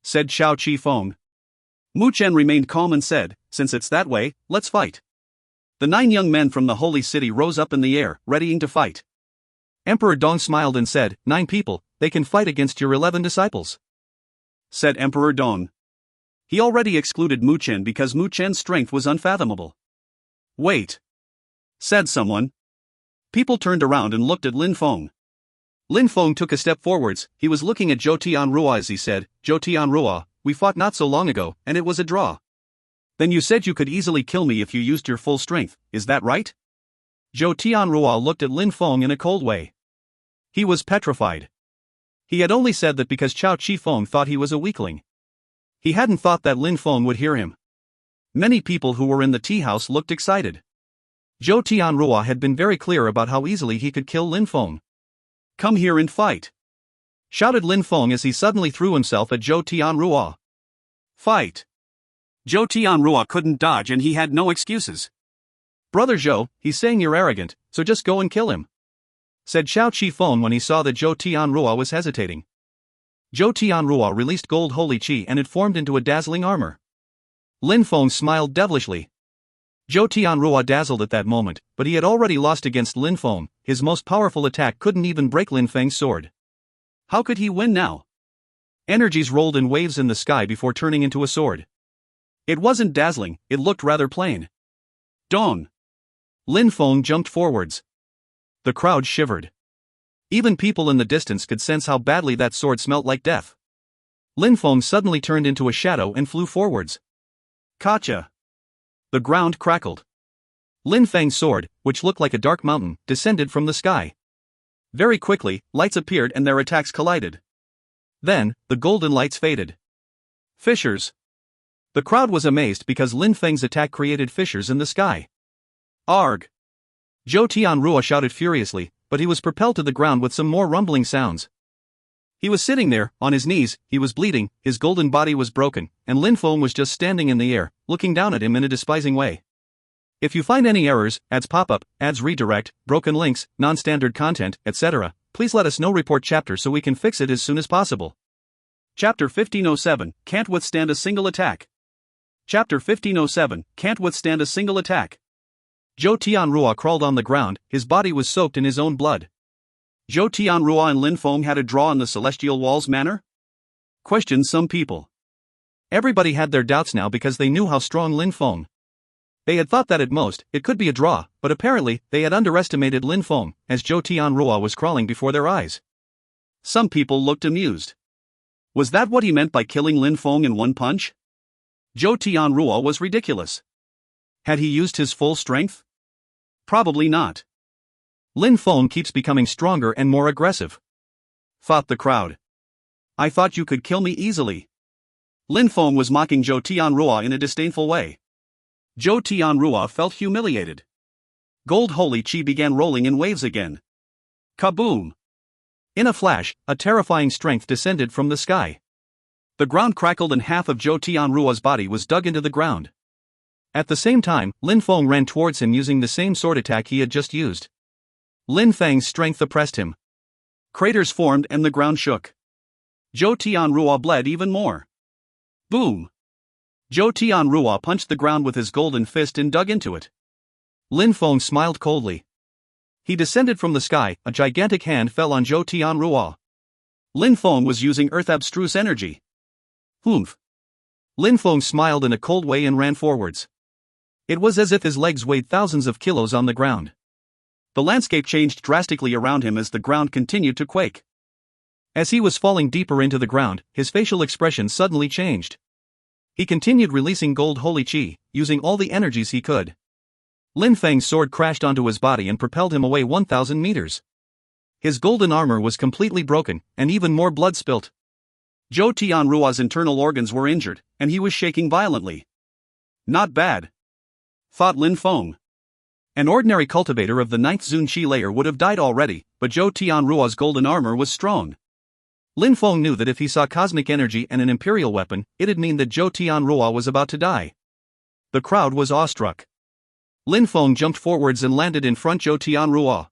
said Xiao Qi Feng. Mu Chen remained calm and said, "Since it's that way, let's fight." The 9 young men from the Holy City rose up in the air, readying to fight. Emperor Dong smiled and said, 9 people, they can fight against your 11 disciples," said Emperor Dong. He already excluded Mu Chen because Mu Chen's strength was unfathomable. "Wait," said someone. People turned around and looked at Lin Feng. Lin Feng took a step forwards. He was looking at Zhou Tianrua as he said, "Zhou Tianrua, we fought not so long ago, and it was a draw. Then you said you could easily kill me if you used your full strength, is that right?" Zhou Tianrua looked at Lin Feng in a cold way. He was petrified. He had only said that because Xiao Qi Feng thought he was a weakling. He hadn't thought that Lin Feng would hear him. Many people who were in the tea house looked excited. Zhou Tianrua had been very clear about how easily he could kill Lin Feng. "Come here and fight," shouted Lin Feng as he suddenly threw himself at Zhou Tianrua. "Fight!" Zhou Tianrua couldn't dodge and he had no excuses. "Brother Zhou, he's saying you're arrogant, so just go and kill him," said Xiao Qi Feng when he saw that Zhou Tianrua was hesitating. Zhou Tianrua released gold holy qi and it formed into a dazzling armor. Lin Feng smiled devilishly. Zhou Tianrua dazzled at that moment, but he had already lost against Lin Feng. His most powerful attack couldn't even break Lin Feng's sword. How could he win now? Energies rolled in waves in the sky before turning into a sword. It wasn't dazzling, it looked rather plain. Dong! Lin Feng jumped forwards. The crowd shivered. Even people in the distance could sense how badly that sword smelt like death. Lin Feng suddenly turned into a shadow and flew forwards. Gotcha! The ground crackled. Lin Feng's sword, which looked like a dark mountain, descended from the sky. Very quickly, lights appeared and their attacks collided. Then, the golden lights faded. Fissures. The crowd was amazed because Lin Feng's attack created fissures in the sky. Arg! Zhou Tianrua shouted furiously, but he was propelled to the ground with some more rumbling sounds. He was sitting there, on his knees, he was bleeding, his golden body was broken, and Lin Feng was just standing in the air, looking down at him in a despising way. If you find any errors, ads pop up, ads redirect, broken links, non-standard content, etc., please let us know. Report chapter so we can fix it as soon as possible. Chapter 1507, Can't Withstand a Single Attack. Chapter 1507, Can't Withstand a Single Attack. Zhou Tianrua crawled on the ground, his body was soaked in his own blood. Zhou Tianrua and Lin Feng had a draw on the Celestial Walls manor? Questioned some people. Everybody had their doubts now because they knew how strong Lin Feng. They had thought that at most, it could be a draw, but apparently, they had underestimated Lin Feng, as Zhou Tianrua was crawling before their eyes. Some people looked amused. Was that what he meant by killing Lin Feng in one punch? Zhou Tianrua was ridiculous. Had he used his full strength? Probably not. Lin Feng keeps becoming stronger and more aggressive. Thought the crowd. I thought you could kill me easily. Lin Feng was mocking Zhou Tianrua in a disdainful way. Zhou Tianrua felt humiliated. Gold holy chi began rolling in waves again. Kaboom! In a flash, a terrifying strength descended from the sky. The ground crackled and half of Zhou Tianrua's body was dug into the ground. At the same time, Lin Feng ran towards him using the same sword attack he had just used. Lin Feng's strength oppressed him. Craters formed and the ground shook. Zhou Tianrua bled even more. Boom! Zhou Tianrua punched the ground with his golden fist and dug into it. Lin Feng smiled coldly. He descended from the sky, a gigantic hand fell on Zhou Tianrua. Lin Feng was using earth abstruse energy. Humph! Lin Feng smiled in a cold way and ran forwards. It was as if his legs weighed thousands of kilos on the ground. The landscape changed drastically around him as the ground continued to quake. As he was falling deeper into the ground, his facial expression suddenly changed. He continued releasing gold holy chi, using all the energies he could. Lin Feng's sword crashed onto his body and propelled him away 1,000 meters. His golden armor was completely broken, and even more blood spilt. Zhou Tianrua's internal organs were injured, and he was shaking violently. Not bad, thought Lin Feng. An ordinary cultivator of the 9th Zun Qi layer would have died already, but Zhou Tianrua's golden armor was strong. Lin Feng knew that if he saw cosmic energy and an imperial weapon, it'd mean that Zhou Tianrua was about to die. The crowd was awestruck. Lin Feng jumped forwards and landed in front Zhou Tianrua.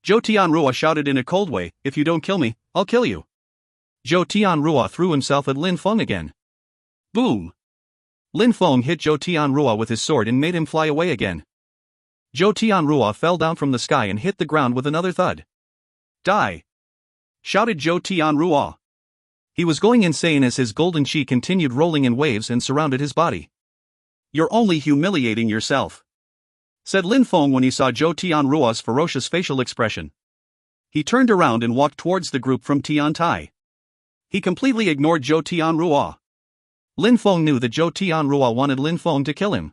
Zhou Tianrua shouted in a cold way, "If you don't kill me, I'll kill you." Zhou Tianrua threw himself at Lin Feng again. Boom! Lin Feng hit Zhou Tianrua with his sword and made him fly away again. Zhou Tianrua fell down from the sky and hit the ground with another thud. Die! Shouted Zhou Tianrua. He was going insane as his golden chi continued rolling in waves and surrounded his body. You're only humiliating yourself, said Lin Feng when he saw Zhou Tianrua's ferocious facial expression. He turned around and walked towards the group from Tiantai. He completely ignored Zhou Tianrua. Lin Feng knew that Zhou Tianrua wanted Lin Feng to kill him.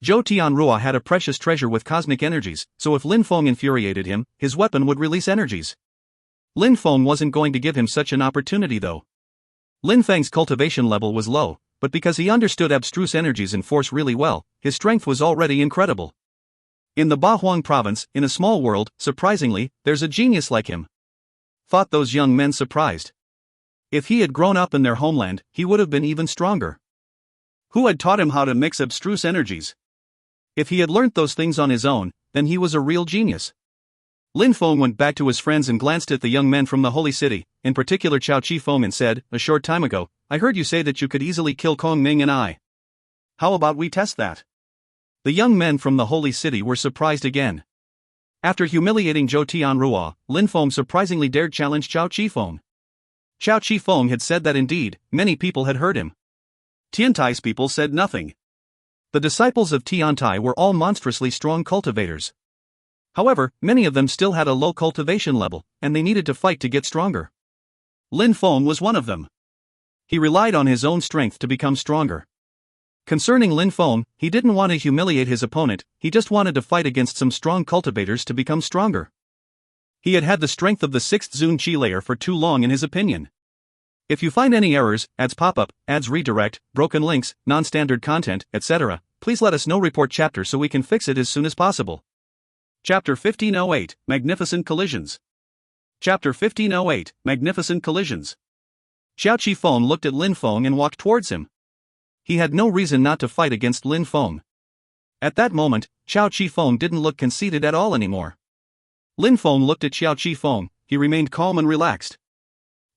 Zhou Tianrua had a precious treasure with cosmic energies, so if Lin Feng infuriated him, his weapon would release energies. Lin Feng wasn't going to give him such an opportunity though. Lin Feng's cultivation level was low, but because he understood abstruse energies and force really well, his strength was already incredible. In the Bahuang province, in a small world, surprisingly, there's a genius like him. Thought those young men surprised. If he had grown up in their homeland, he would have been even stronger. Who had taught him how to mix abstruse energies? If he had learnt those things on his own, then he was a real genius. Lin Feng went back to his friends and glanced at the young men from the holy city, in particular Chao Chi Feng, and said, "A short time ago, I heard you say that you could easily kill Kong Ming and I. How about we test that?" The young men from the holy city were surprised again. After humiliating Zhou Tianrua, Lin Feng surprisingly dared challenge Chao Qifeng. Chao Qifeng had said that indeed, many people had heard him. Tiantai's people said nothing. The disciples of Tiantai were all monstrously strong cultivators. However, many of them still had a low cultivation level, and they needed to fight to get stronger. Lin Feng was one of them. He relied on his own strength to become stronger. Concerning Lin Feng, he didn't want to humiliate his opponent, he just wanted to fight against some strong cultivators to become stronger. He had had the strength of the 6th Zun Qi layer for too long in his opinion. If you find any errors, ads pop-up, ads redirect, broken links, non-standard content, etc., please let us know. Report chapter so we can fix it as soon as possible. Chapter 1508, Magnificent Collisions. Chapter 1508, Magnificent Collisions. Chao Qifeng looked at Lin Feng and walked towards him. He had no reason not to fight against Lin Feng. At that moment, Chao Qifeng didn't look conceited at all anymore. Lin Feng looked at Chao Qifeng, he remained calm and relaxed.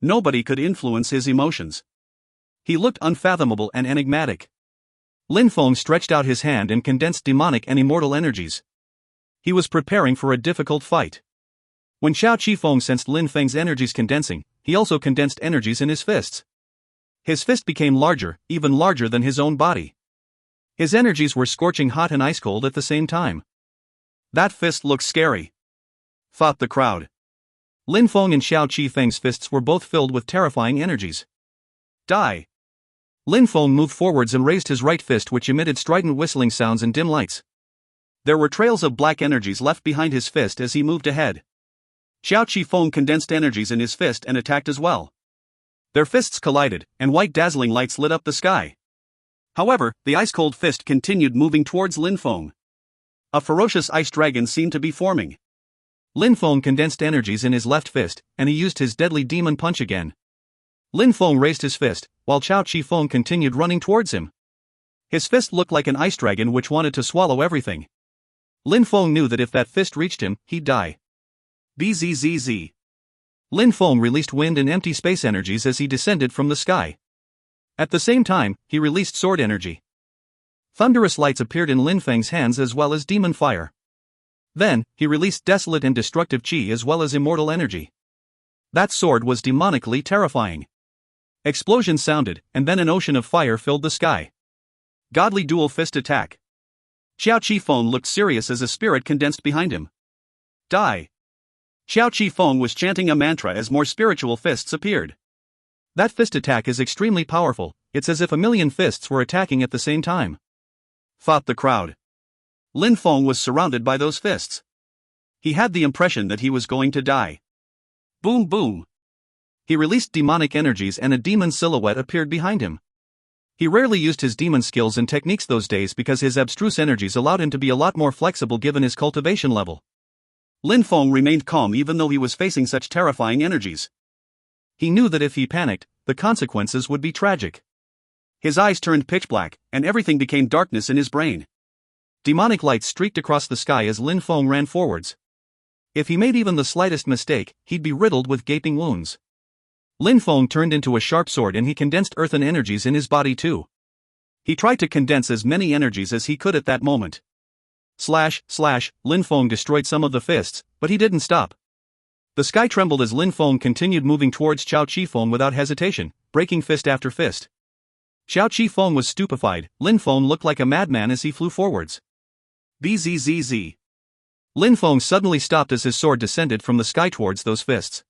Nobody could influence his emotions. He looked unfathomable and enigmatic. Lin Feng stretched out his hand and condensed demonic and immortal energies. He was preparing for a difficult fight. When Chao Qifeng sensed Lin Feng's energies condensing, he also condensed energies in his fists. His fist became larger, even larger than his own body. His energies were scorching hot and ice cold at the same time. That fist looked scary, thought the crowd. Lin Feng and Chao Qifeng's fists were both filled with terrifying energies. Die! Lin Feng moved forwards and raised his right fist, which emitted strident whistling sounds and dim lights. There were trails of black energies left behind his fist as he moved ahead. Chao Qifeng condensed energies in his fist and attacked as well. Their fists collided, and white dazzling lights lit up the sky. However, the ice-cold fist continued moving towards Lin Feng. A ferocious ice dragon seemed to be forming. Lin Feng condensed energies in his left fist, and he used his deadly demon punch again. Lin Feng raised his fist, while Chao Qifeng continued running towards him. His fist looked like an ice dragon which wanted to swallow everything. Lin Feng knew that if that fist reached him, he'd die. Bzzz. Lin Feng released wind and empty space energies as he descended from the sky. At the same time, he released sword energy. Thunderous lights appeared in Lin Feng's hands as well as demon fire. Then, he released desolate and destructive qi as well as immortal energy. That sword was demonically terrifying. Explosions sounded, and then an ocean of fire filled the sky. Godly dual fist attack. Chao Qifeng looked serious as a spirit condensed behind him. Die! Chao Qifeng was chanting a mantra as more spiritual fists appeared. That fist attack is extremely powerful, it's as if a million fists were attacking at the same time, thought the crowd. Lin Feng was surrounded by those fists. He had the impression that he was going to die. Boom boom. He released demonic energies and a demon silhouette appeared behind him. He rarely used his demon skills and techniques those days because his abstruse energies allowed him to be a lot more flexible given his cultivation level. Lin Feng remained calm even though he was facing such terrifying energies. He knew that if he panicked, the consequences would be tragic. His eyes turned pitch black, and everything became darkness in his brain. Demonic lights streaked across the sky as Lin Feng ran forwards. If he made even the slightest mistake, he'd be riddled with gaping wounds. Lin Feng turned into a sharp sword and he condensed earthen energies in his body too. He tried to condense as many energies as he could at that moment. Slash, Lin Feng destroyed some of the fists, but he didn't stop. The sky trembled as Lin Feng continued moving towards Chao Qifeng without hesitation, breaking fist after fist. Chao Qifeng was stupefied, Lin Feng looked like a madman as he flew forwards. Bzzz. Lin Feng suddenly stopped as his sword descended from the sky towards those fists.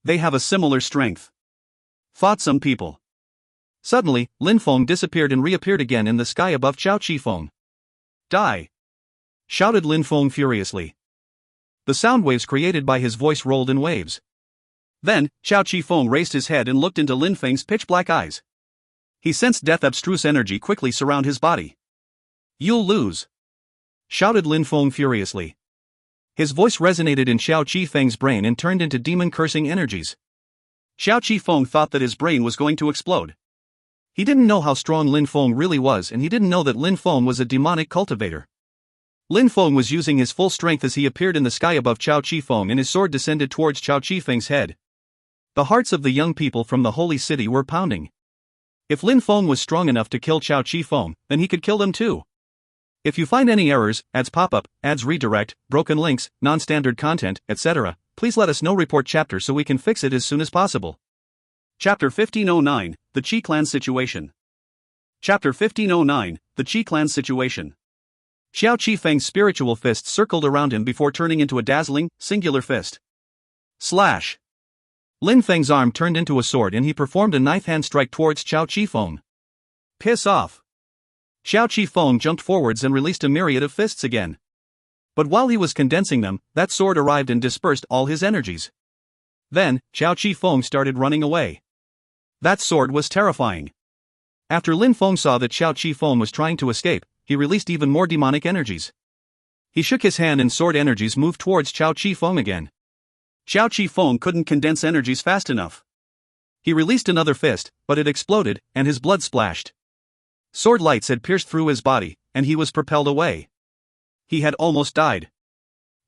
They have a similar strength, thought some people. Suddenly, Lin Feng disappeared and reappeared again in the sky above Chao Qifeng. Die! Shouted Lin Feng furiously. The sound waves created by his voice rolled in waves. Then, Chao Qifeng raised his head and looked into Lin Feng's pitch-black eyes. He sensed death abstruse energy quickly surround his body. You'll lose! Shouted Lin Feng furiously. His voice resonated in Chao Qifeng's brain and turned into demon-cursing energies. Chao Qifeng thought that his brain was going to explode. He didn't know how strong Lin Feng really was and he didn't know that Lin Feng was a demonic cultivator. Lin Feng was using his full strength as he appeared in the sky above Chao Qifeng and his sword descended towards Chao Qifeng's head. The hearts of the young people from the holy city were pounding. If Lin Feng was strong enough to kill Chao Qifeng, then he could kill them too. If you find any errors, ads pop-up, ads redirect, broken links, non-standard content, etc., please let us know. Report chapter so we can fix it as soon as possible. Chapter 1509, The Qi Clan Situation. Chapter 1509, The Qi Clan Situation. Xiao Qi Feng's spiritual fist circled around him before turning into a dazzling, singular fist. Slash! Lin Feng's arm turned into a sword and he performed a knife-hand strike towards Xiao Qi Feng. Piss off! Xiao Qi Feng jumped forwards and released a myriad of fists again. But while he was condensing them, that sword arrived and dispersed all his energies. Then, Xiao Qi Feng started running away. That sword was terrifying. After Lin Feng saw that Xiao Qi Feng was trying to escape, he released even more demonic energies. He shook his hand and sword energies moved towards Xiao Qi Feng again. Xiao Qi Feng couldn't condense energies fast enough. He released another fist, but it exploded, and his blood splashed. Sword lights had pierced through his body, and he was propelled away. He had almost died.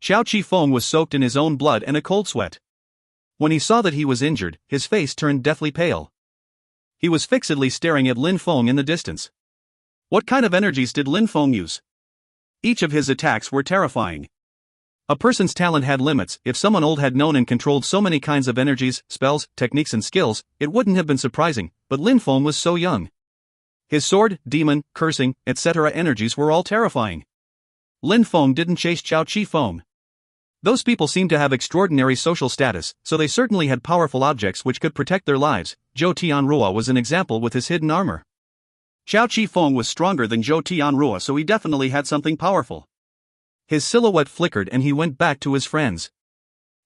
Xiao Qi Feng was soaked in his own blood and a cold sweat. When he saw that he was injured, his face turned deathly pale. He was fixedly staring at Lin Feng in the distance. What kind of energies did Lin Feng use? Each of his attacks were terrifying. A person's talent had limits. If someone old had known and controlled so many kinds of energies, spells, techniques and skills, it wouldn't have been surprising, but Lin Feng was so young. His sword, demon, cursing, etc. energies were all terrifying. Lin Feng didn't chase Xiao Qi Feng. Those people seemed to have extraordinary social status, so they certainly had powerful objects which could protect their lives. Zhou Tianrua was an example with his hidden armor. Xiao Qi Feng was stronger than Zhou Tianrua, so he definitely had something powerful. His silhouette flickered and he went back to his friends.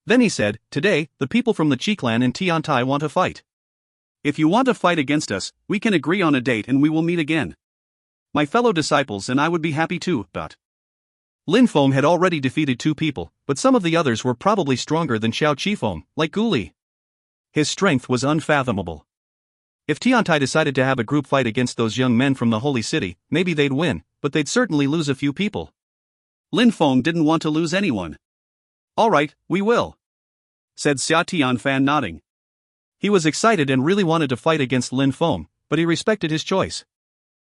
Then he said, "Today, the people from the Qi clan in Tiantai want to fight. If you want to fight against us, we can agree on a date and we will meet again. My fellow disciples and I would be happy too." Lin Feng had already defeated 2 people, but some of the others were probably stronger than Xiao Qi Feng, like Gu Li. His strength was unfathomable. If Tiantai decided to have a group fight against those young men from the Holy City, maybe they'd win, but they'd certainly lose a few people. Lin Feng didn't want to lose anyone. "Alright, we will," said Xia Tianfan, nodding. He was excited and really wanted to fight against Lin Feng, but he respected his choice.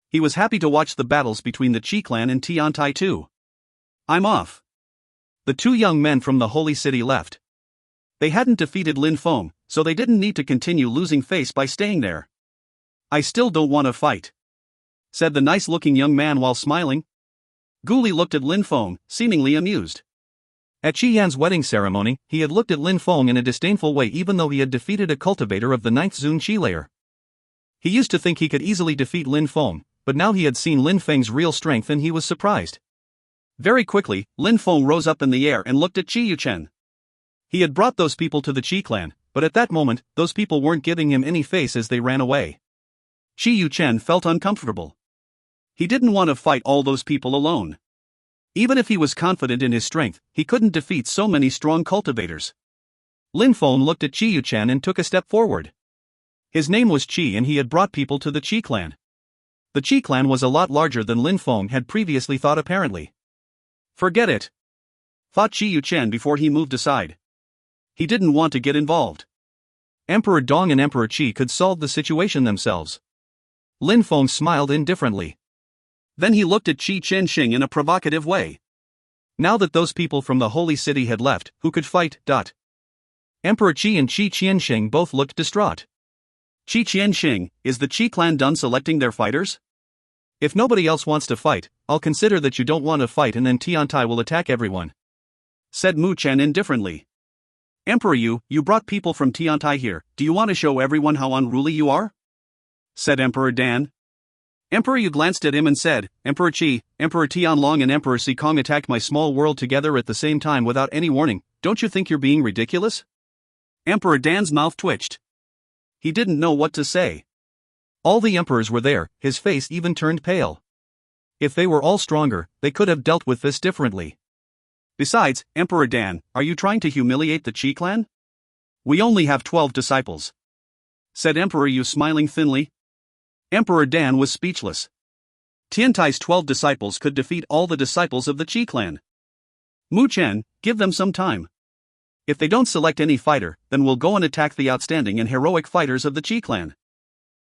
He was happy to watch the battles between the Qi clan and Tiantai too. "I'm off." The 2 young men from the Holy City left. They hadn't defeated Lin Feng, so they didn't need to continue losing face by staying there. "I still don't want to fight," said the nice-looking young man while smiling. Gu Li looked at Lin Feng, seemingly amused. At Qi Yan's wedding ceremony, he had looked at Lin Feng in a disdainful way even though he had defeated a cultivator of the 9th Zun Qi layer. He used to think he could easily defeat Lin Feng, but now he had seen Lin Feng's real strength and he was surprised. Very quickly, Lin Feng rose up in the air and looked at Qi Yuchen. He had brought those people to the Qi clan, but at that moment, those people weren't giving him any face as they ran away. Qi Yuchen felt uncomfortable. He didn't want to fight all those people alone. Even if he was confident in his strength, he couldn't defeat so many strong cultivators. Lin Feng looked at Qi Yuchen and took a step forward. His name was Qi and he had brought people to the Qi clan. The Qi clan was a lot larger than Lin Feng had previously thought apparently. "Forget it," thought Qi Yuchen before he moved aside. He didn't want to get involved. Emperor Dong and Emperor Qi could solve the situation themselves. Lin Feng smiled indifferently. Then he looked at Qi Qianxing in a provocative way. Now that those people from the Holy City had left, who could fight? Emperor Qi and Qi Qianxing both looked distraught. "Qi Qianxing, is the Qi clan done selecting their fighters? If nobody else wants to fight, I'll consider that you don't want to fight and then Tiantai will attack everyone," said Mu Chen indifferently. "Emperor you brought people from Tiantai here, do you want to show everyone how unruly you are?" said Emperor Dan. Emperor Yu glanced at him and said, "Emperor Qi, Emperor Tianlong and Emperor Sikong attacked my small world together at the same time without any warning, don't you think you're being ridiculous?" Emperor Dan's mouth twitched. He didn't know what to say. All the emperors were there, his face even turned pale. If they were all stronger, they could have dealt with this differently. "Besides, Emperor Dan, are you trying to humiliate the Qi clan? We only have 12 disciples," said Emperor Yu smiling thinly. Emperor Dan was speechless. Tiantai's 12 disciples could defeat all the disciples of the Qi clan. "Mu Chen, give them some time. If they don't select any fighter, then we'll go and attack the outstanding and heroic fighters of the Qi clan.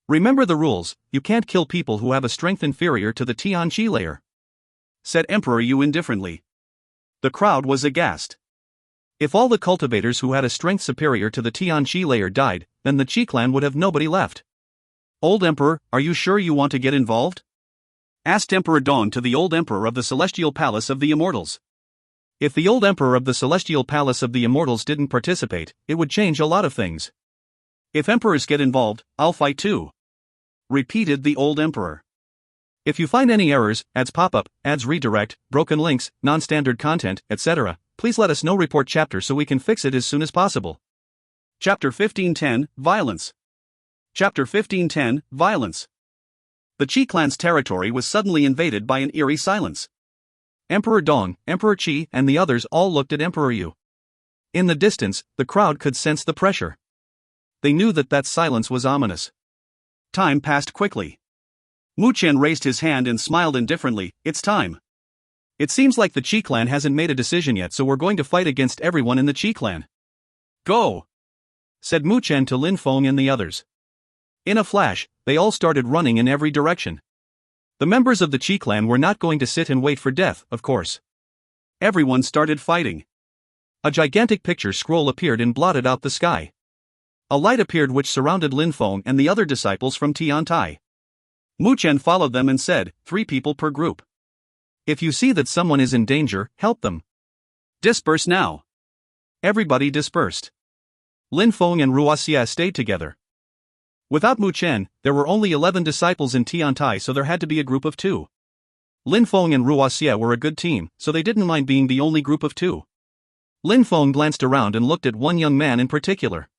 Remember the rules, you can't kill people who have a strength inferior to the Tian Qi layer." said Emperor Yu indifferently. The crowd was aghast. If all the cultivators who had a strength superior to the Tianqi layer died, then the Qi clan would have nobody left. Old Emperor, are you sure you want to get involved? Asked Emperor Dong to the old Emperor of the Celestial Palace of the Immortals. If the old Emperor of the Celestial Palace of the Immortals didn't participate, it would change a lot of things. If emperors get involved, I'll fight too. Repeated the old Emperor. If you find any errors, ads pop up, ads redirect, broken links, non-standard content, etc., please let us know. Report chapter so we can fix it as soon as possible. Chapter 1510, Violence. Chapter 1510, Violence. The Qi clan's territory was suddenly invaded by an eerie silence. Emperor Dong, Emperor Qi, and the others all looked at Emperor Yu. In the distance, the crowd could sense the pressure. They knew that silence was ominous. Time passed quickly. Mu Chen raised his hand and smiled indifferently. It's time. It seems like the Qi clan hasn't made a decision yet, so we're going to fight against everyone in the Qi clan. Go! Said Mu Chen to Lin Feng and the others. In a flash, they all started running in every direction. The members of the Qi clan were not going to sit and wait for death, of course. Everyone started fighting. A gigantic picture scroll appeared and blotted out the sky. A light appeared which surrounded Lin Feng and the other disciples from Tiantai. Mu Chen followed them and said, 3 people per group. If you see that someone is in danger, help them. Disperse now. Everybody dispersed. Lin Feng and Ruoxia stayed together. Without Mu Chen, there were only 11 disciples in Tiantai, so there had to be a group of 2. Lin Feng and Ruoxia were a good team, so they didn't mind being the only group of 2. Lin Feng glanced around and looked at one young man in particular.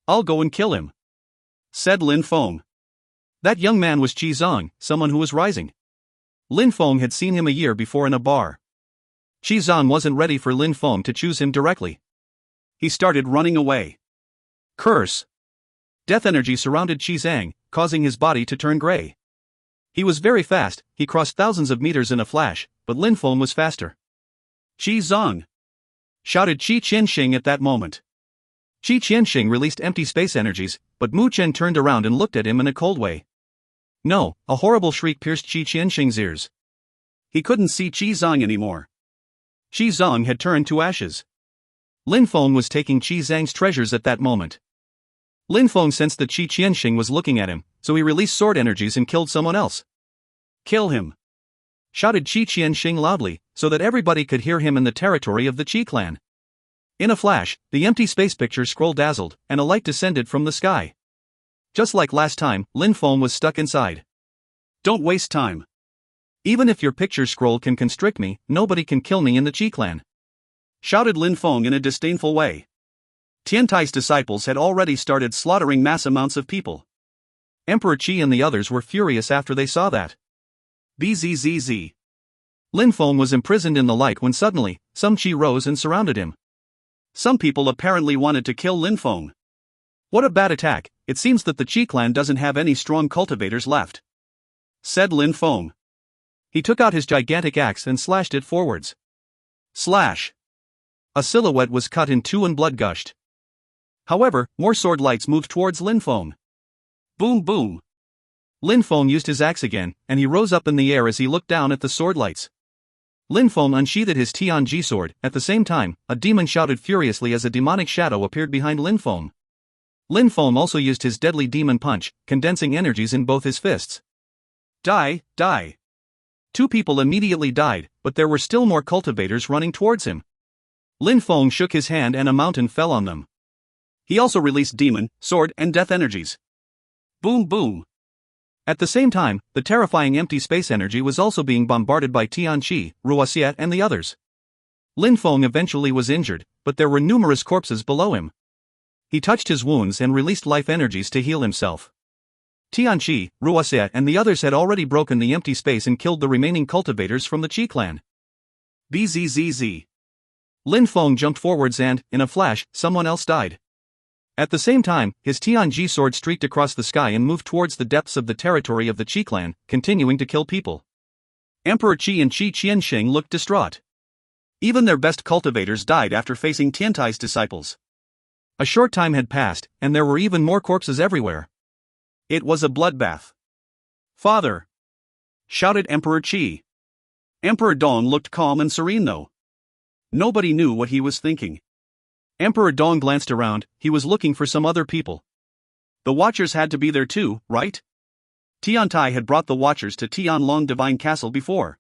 I'll go and kill him, said Lin Feng. That young man was Qi Zong, someone who was rising. Lin Feng had seen him a year before in a bar. Qi Zong wasn't ready for Lin Feng to choose him directly. He started running away. Curse! Death energy surrounded Qi Zong, causing his body to turn gray. He was very fast, he crossed thousands of meters in a flash, but Lin Feng was faster. Qi Zong! Shouted Qi Qianxing at that moment. Qi Qianxing released empty space energies, but Mu Chen turned around and looked at him in a cold way. No, a horrible shriek pierced Qi Qianxing's ears. He couldn't see Qi Zong anymore. Qi Zong had turned to ashes. Lin Feng was taking Qi Zhang's treasures at that moment. Lin Feng sensed that Qi Qianxing was looking at him, so he released sword energies and killed someone else. Kill him! Shouted Qi Qianxing loudly, so that everybody could hear him in the territory of the Qi clan. In a flash, the empty space picture scroll dazzled, and a light descended from the sky. Just like last time, Lin Feng was stuck inside. Don't waste time. Even if your picture scroll can constrict me, nobody can kill me in the Qi clan. Shouted Lin Feng in a disdainful way. Tiantai's disciples had already started slaughtering mass amounts of people. Emperor Qi and the others were furious after they saw that. Bzzz. Lin Feng was imprisoned in the light when suddenly, some Qi rose and surrounded him. Some people apparently wanted to kill Lin Feng. What a bad attack, it seems that the Qi clan doesn't have any strong cultivators left, said Lin Feng. He took out his gigantic axe and slashed it forwards. Slash! A silhouette was cut in 2 and blood gushed. However, more sword lights moved towards Lin Feng. Boom boom! Lin Feng used his axe again, and he rose up in the air as he looked down at the sword lights. Lin Feng unsheathed his Tianji sword. At the same time, a demon shouted furiously as a demonic shadow appeared behind Lin Feng. Lin Feng also used his deadly demon punch, condensing energies in both his fists. Die, die! 2 people immediately died, but there were still more cultivators running towards him. Lin Feng shook his hand and a mountain fell on them. He also released demon, sword, and death energies. Boom boom! At the same time, the terrifying empty space energy was also being bombarded by Tianqi, Ruoxia, and the others. Lin Feng eventually was injured, but there were numerous corpses below him. He touched his wounds and released life energies to heal himself. Tianqi, Ruoxia, and the others had already broken the empty space and killed the remaining cultivators from the Qi clan. Bzzz. Lin Feng jumped forwards and, in a flash, someone else died. At the same time, his Tianji sword streaked across the sky and moved towards the depths of the territory of the Qi clan, continuing to kill people. Emperor Qi and Qi Qianxing looked distraught. Even their best cultivators died after facing Tiantai's disciples. A short time had passed, and there were even more corpses everywhere. It was a bloodbath. Father! Shouted Emperor Qi. Emperor Dong looked calm and serene though. Nobody knew what he was thinking. Emperor Dong glanced around, he was looking for some other people. The Watchers had to be there too, right? Tiantai had brought the Watchers to Tianlong Divine Castle before.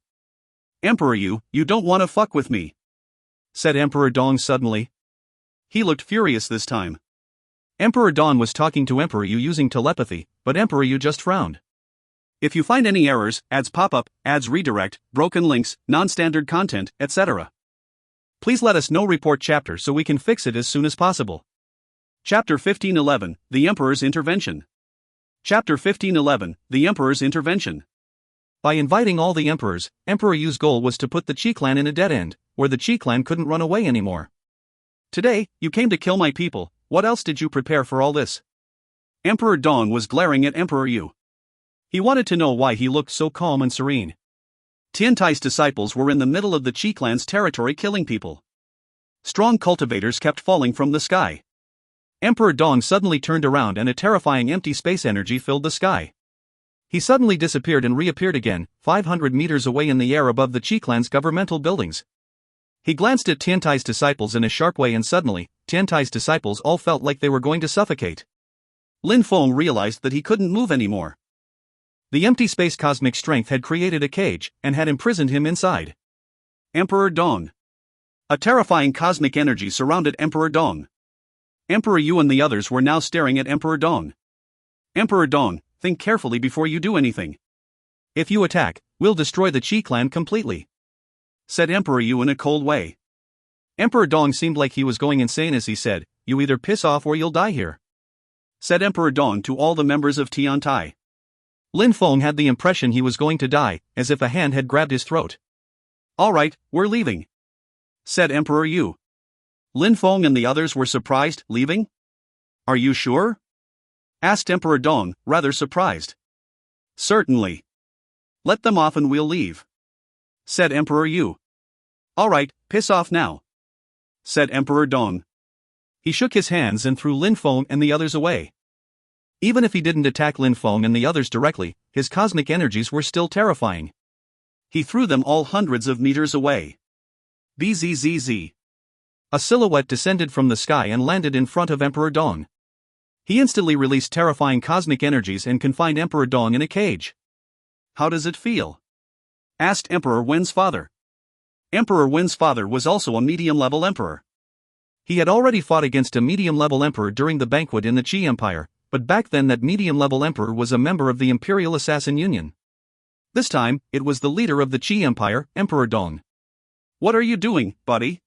Emperor you don't wanna fuck with me, said Emperor Dong suddenly. He looked furious this time. Emperor Dong was talking to Emperor Yu using telepathy, but Emperor Yu just frowned. If you find any errors, ads pop up, ads redirect, broken links, non-standard content, etc., please let us know. Report chapter so we can fix it as soon as possible. Chapter 1511, The Emperor's Intervention. Chapter 1511, The Emperor's Intervention. By inviting all the emperors, Emperor Yu's goal was to put the Qi clan in a dead end, where the Qi clan couldn't run away anymore. Today, you came to kill my people, what else did you prepare for all this? Emperor Dong was glaring at Emperor Yu. He wanted to know why he looked so calm and serene. Tiantai's disciples were in the middle of the Qi clan's territory killing people. Strong cultivators kept falling from the sky. Emperor Dong suddenly turned around and a terrifying empty space energy filled the sky. He suddenly disappeared and reappeared again, 500 meters away in the air above the Qi clan's governmental buildings. He glanced at Tiantai's disciples in a sharp way and suddenly, Tiantai's disciples all felt like they were going to suffocate. Lin Feng realized that he couldn't move anymore. The empty space cosmic strength had created a cage and had imprisoned him inside. Emperor Dong. A terrifying cosmic energy surrounded Emperor Dong. Emperor Yu and the others were now staring at Emperor Dong. Emperor Dong, think carefully before you do anything. If you attack, we'll destroy the Qi clan completely, said Emperor Yu in a cold way. Emperor Dong seemed like he was going insane as he said, you either piss off or you'll die here, said Emperor Dong to all the members of Tiantai. Lin Feng had the impression he was going to die, as if a hand had grabbed his throat. Alright, we're leaving, said Emperor Yu. Lin Feng and the others were surprised. Leaving? Are you sure? Asked Emperor Dong, rather surprised. Certainly. Let them off and we'll leave, said Emperor Yu. Alright, piss off now, said Emperor Dong. He shook his hands and threw Lin Feng and the others away. Even if he didn't attack Lin Feng and the others directly, his cosmic energies were still terrifying. He threw them all hundreds of meters away. Bzzz. A silhouette descended from the sky and landed in front of Emperor Dong. He instantly released terrifying cosmic energies and confined Emperor Dong in a cage. How does it feel? Asked Emperor Wen's father. Emperor Wen's father was also a medium-level emperor. He had already fought against a medium-level emperor during the banquet in the Qi Empire, but back then that medium-level emperor was a member of the Imperial Assassin Union. This time, it was the leader of the Qi Empire, Emperor Dong. What are you doing, buddy?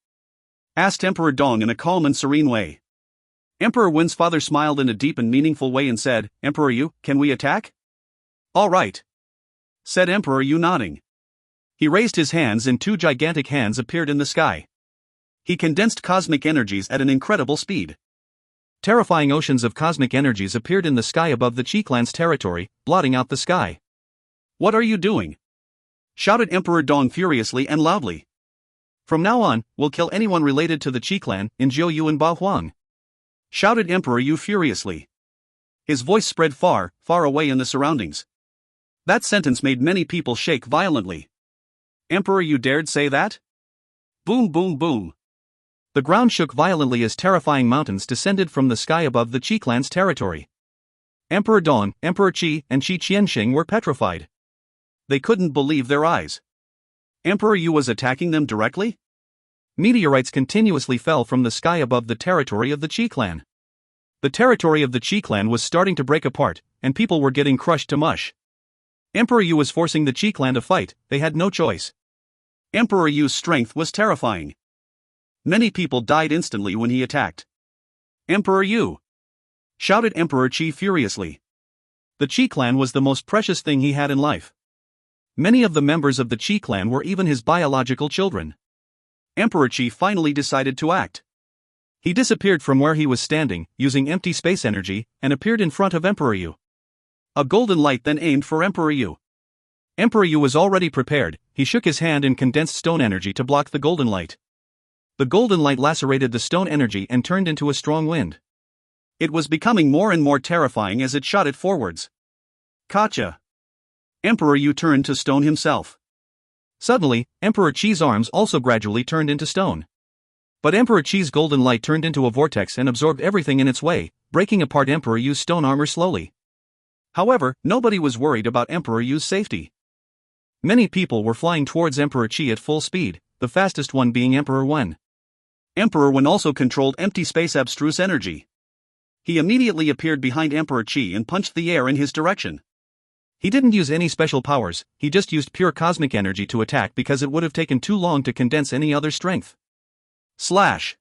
Asked Emperor Dong in a calm and serene way. Emperor Wen's father smiled in a deep and meaningful way and said, Emperor Yu, can we attack? All right, said Emperor Yu nodding. He raised his hands and two gigantic hands appeared in the sky. He condensed cosmic energies at an incredible speed. Terrifying oceans of cosmic energies appeared in the sky above the Qi clan's territory, blotting out the sky. What are you doing? Shouted Emperor Dong furiously and loudly. From now on, we'll kill anyone related to the Qi clan, in Jiuyu and Bao Huang. Shouted Emperor Yu furiously. His voice spread far, far away in the surroundings. That sentence made many people shake violently. Emperor Yu dared say that? Boom boom boom. The ground shook violently as terrifying mountains descended from the sky above the Qi clan's territory. Emperor Dong, Emperor Qi, and Qi Qiansheng were petrified. They couldn't believe their eyes. Emperor Yu was attacking them directly? Meteorites continuously fell from the sky above the territory of the Qi clan. The territory of the Qi clan was starting to break apart, and people were getting crushed to mush. Emperor Yu was forcing the Qi clan to fight, they had no choice. Emperor Yu's strength was terrifying. Many people died instantly when he attacked. Emperor Yu! Shouted Emperor Qi furiously. The Qi clan was the most precious thing he had in life. Many of the members of the Qi clan were even his biological children. Emperor Qi finally decided to act. He disappeared from where he was standing, using empty space energy, and appeared in front of Emperor Yu. A golden light then aimed for Emperor Yu. Emperor Yu was already prepared, he shook his hand and condensed stone energy to block the golden light. The golden light lacerated the stone energy and turned into a strong wind. It was becoming more and more terrifying as it shot it forwards. Gotcha! Emperor Yu turned to stone himself. Suddenly, Emperor Qi's arms also gradually turned into stone. But Emperor Qi's golden light turned into a vortex and absorbed everything in its way, breaking apart Emperor Yu's stone armor slowly. However, nobody was worried about Emperor Yu's safety. Many people were flying towards Emperor Qi at full speed, the fastest one being Emperor Wen. Emperor Wen also controlled empty space abstruse energy. He immediately appeared behind Emperor Qi and punched the air in his direction. He didn't use any special powers, he just used pure cosmic energy to attack because it would have taken too long to condense any other strength. Slash!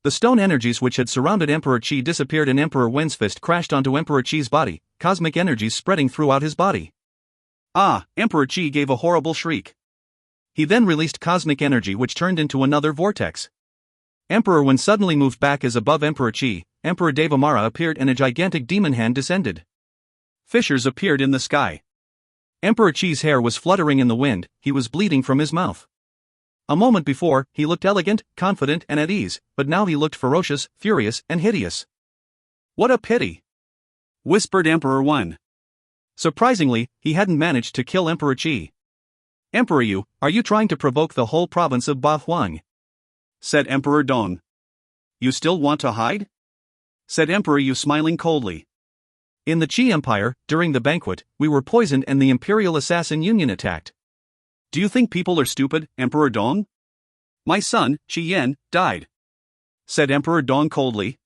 The stone energies which had surrounded Emperor Qi disappeared and Emperor Wen's fist crashed onto Emperor Qi's body, cosmic energies spreading throughout his body. Ah! Emperor Qi gave a horrible shriek. He then released cosmic energy which turned into another vortex. Emperor Wen suddenly moved back as above Emperor Qi, Emperor Devamara appeared and a gigantic demon hand descended. Fissures appeared in the sky. Emperor Qi's hair was fluttering in the wind, he was bleeding from his mouth. A moment before, he looked elegant, confident and at ease, but now he looked ferocious, furious and hideous. What a pity! Whispered Emperor Wen. Surprisingly, he hadn't managed to kill Emperor Qi. Emperor Yu, are you trying to provoke the whole province of Ba Huang? Said Emperor Dong. You still want to hide? Said Emperor Yu smiling coldly. In the Qi Empire, during the banquet, we were poisoned and the Imperial Assassin Union attacked. Do you think people are stupid, Emperor Dong? My son, Qi Yan, died. Said Emperor Dong coldly.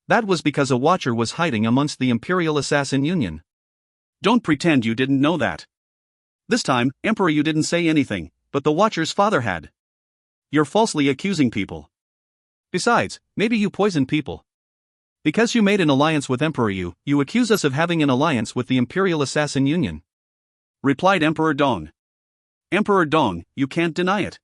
That was because a watcher was hiding amongst the Imperial Assassin Union. Don't pretend you didn't know that. This time, Emperor Yu didn't say anything, but the watcher's father had. You're falsely accusing people. Besides, maybe you poisoned people. Because you made an alliance with Emperor Yu, you accuse us of having an alliance with the Imperial Assassin Union. Replied Emperor Dong. Emperor Dong, you can't deny it.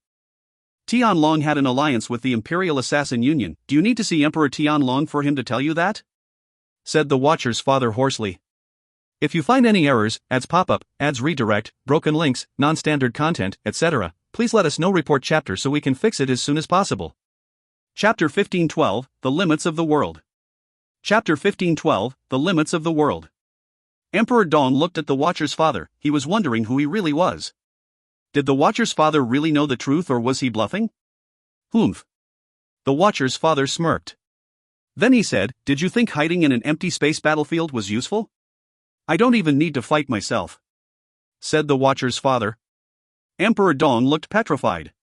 Tianlong had an alliance with the Imperial Assassin Union. Do you need to see Emperor Tianlong for him to tell you that? Said the watcher's father hoarsely. If you find any errors, ads pop up, ads redirect, broken links, non-standard content, etc., please let us know. Report chapter so we can fix it as soon as possible. Chapter 1512, The Limits of the World. Chapter 1512, The Limits of the World. Emperor Dong looked at the watcher's father, he was wondering who he really was. Did the watcher's father really know the truth or was he bluffing? Humph. The watcher's father smirked. Then he said, did you think hiding in an empty space battlefield was useful? I don't even need to fight myself. Said the watcher's father. Emperor Dong looked petrified.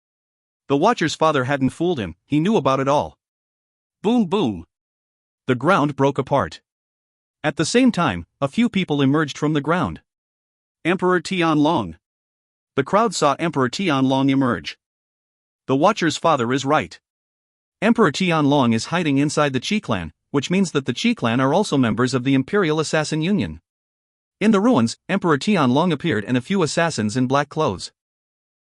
The watcher's father hadn't fooled him, he knew about it all. Boom boom. The ground broke apart. At the same time, a few people emerged from the ground. Emperor Tianlong. The crowd saw Emperor Tianlong emerge. The watcher's father is right. Emperor Tianlong is hiding inside the Qi clan, which means that the Qi clan are also members of the Imperial Assassin Union. In the ruins, Emperor Tianlong appeared and a few assassins in black clothes.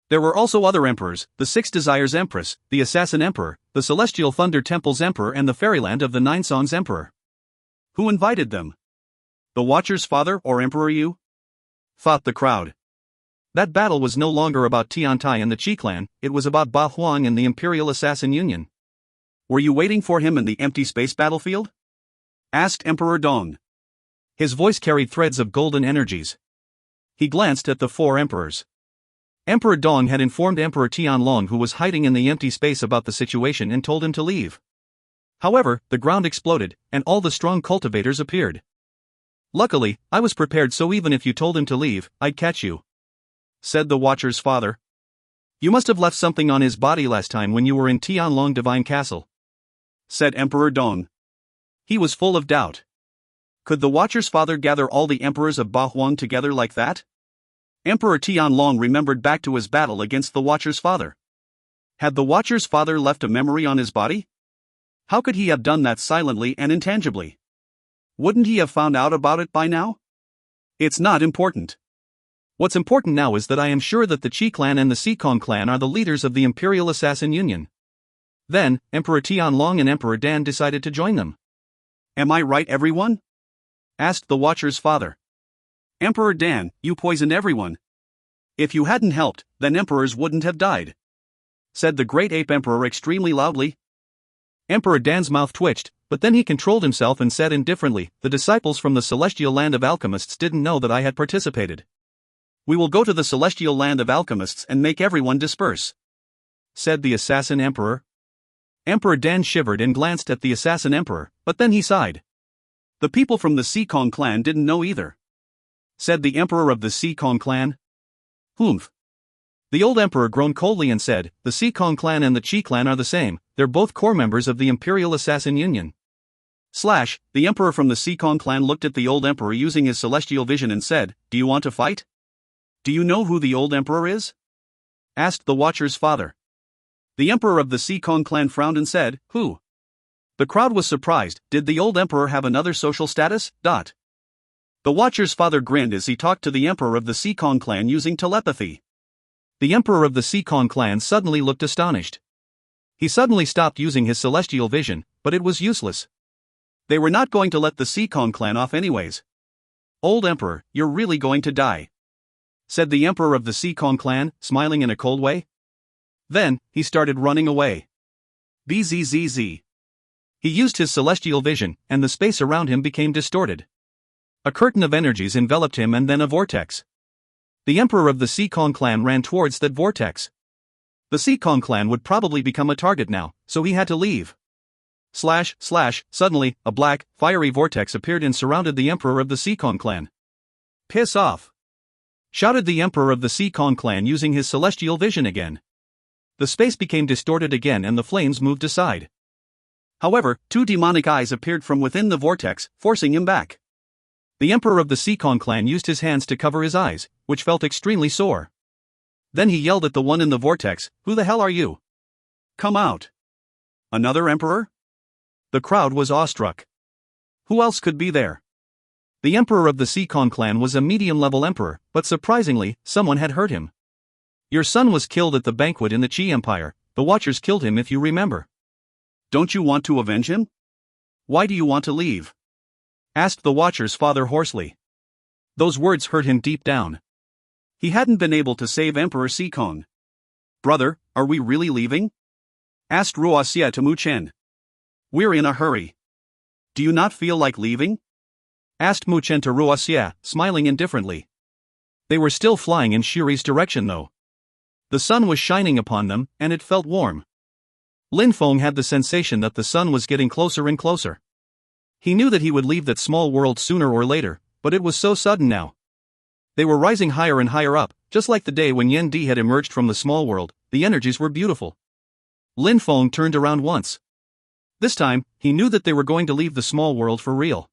There were also other emperors, the Six Desires Empress, the Assassin Emperor, the Celestial Thunder Temple's Emperor and the Fairyland of the Nine Songs Emperor. Who invited them? The watcher's father or Emperor Yu? Thought the crowd. That battle was no longer about Tiantai and the Qi clan, it was about Ba Huang and the Imperial Assassin Union. Were you waiting for him in the empty space battlefield? Asked Emperor Dong. His voice carried threads of golden energies. He glanced at the four emperors. Emperor Dong had informed Emperor Tianlong, who was hiding in the empty space, about the situation and told him to leave. However, the ground exploded, and all the strong cultivators appeared. Luckily, I was prepared, so even if you told him to leave, I'd catch you. Said the watcher's father. You must have left something on his body last time when you were in Tianlong Divine Castle. Said Emperor Dong. He was full of doubt. Could the watcher's father gather all the emperors of Ba Huang together like that? Emperor Tianlong remembered back to his battle against the watcher's father. Had the watcher's father left a memory on his body? How could he have done that silently and intangibly? Wouldn't he have found out about it by now? It's not important. What's important now is that I am sure that the Qi clan and the Sikong clan are the leaders of the Imperial Assassin Union. Then, Emperor Tianlong and Emperor Dan decided to join them. Am I right, everyone? Asked the watcher's father. Emperor Dan, you poisoned everyone. If you hadn't helped, then emperors wouldn't have died. Said the great ape emperor extremely loudly. Emperor Dan's mouth twitched, but then he controlled himself and said indifferently, the disciples from the celestial land of alchemists didn't know that I had participated. We will go to the celestial land of alchemists and make everyone disperse," said the assassin emperor. Emperor Dan shivered and glanced at the assassin emperor, but then he sighed. "The people from the Seekong clan didn't know either," said the emperor of the Seekong clan. "Humph." The old emperor groaned coldly and said, "The Seekong clan and the Qi clan are the same, they're both core members of the Imperial Assassin Union." The emperor from the Seekong clan looked at the old emperor using his celestial vision and said, "Do you want to fight?" "Do you know who the old emperor is?" asked the Watcher's father. The emperor of the Seekong clan frowned and said, "Who?" The crowd was surprised. Did the old emperor have another social status? The Watcher's father grinned as he talked to the emperor of the Seekong clan using telepathy. The emperor of the Seekong clan suddenly looked astonished. He suddenly stopped using his celestial vision, but it was useless. They were not going to let the Seekong clan off anyways. "Old emperor, you're really going to die," said the emperor of the Seekong clan, smiling in a cold way. Then, he started running away. Bzzz. He used his celestial vision, and the space around him became distorted. A curtain of energies enveloped him and then a vortex. The emperor of the Seekong clan ran towards that vortex. The Seekong clan would probably become a target now, so he had to leave. Suddenly, a black, fiery vortex appeared and surrounded the emperor of the Seekong clan. "Piss off!" shouted the emperor of the Seekong clan using his celestial vision again. The space became distorted again and the flames moved aside. However, two demonic eyes appeared from within the vortex, forcing him back. The emperor of the Seekong clan used his hands to cover his eyes, which felt extremely sore. Then he yelled at the one in the vortex, "Who the hell are you? Come out!" "Another emperor?" The crowd was awestruck. Who else could be there? The emperor of the Seekong clan was a medium-level emperor, but surprisingly, someone had hurt him. "Your son was killed at the banquet in the Qi Empire. The Watchers killed him if you remember. Don't you want to avenge him? Why do you want to leave?" asked the Watcher's father hoarsely. Those words hurt him deep down. He hadn't been able to save Emperor Seekong. "Brother, are we really leaving?" asked Ruo Xie to Mu Chen. "We're in a hurry. Do you not feel like leaving?" asked Mu Chen to Ruo Xie, smiling indifferently. They were still flying in Shuri's direction though. The sun was shining upon them, and it felt warm. Lin Feng had the sensation that the sun was getting closer and closer. He knew that he would leave that small world sooner or later, but it was so sudden now. They were rising higher and higher up, just like the day when Yen Di had emerged from the small world. The energies were beautiful. Lin Feng turned around once. This time, he knew that they were going to leave the small world for real.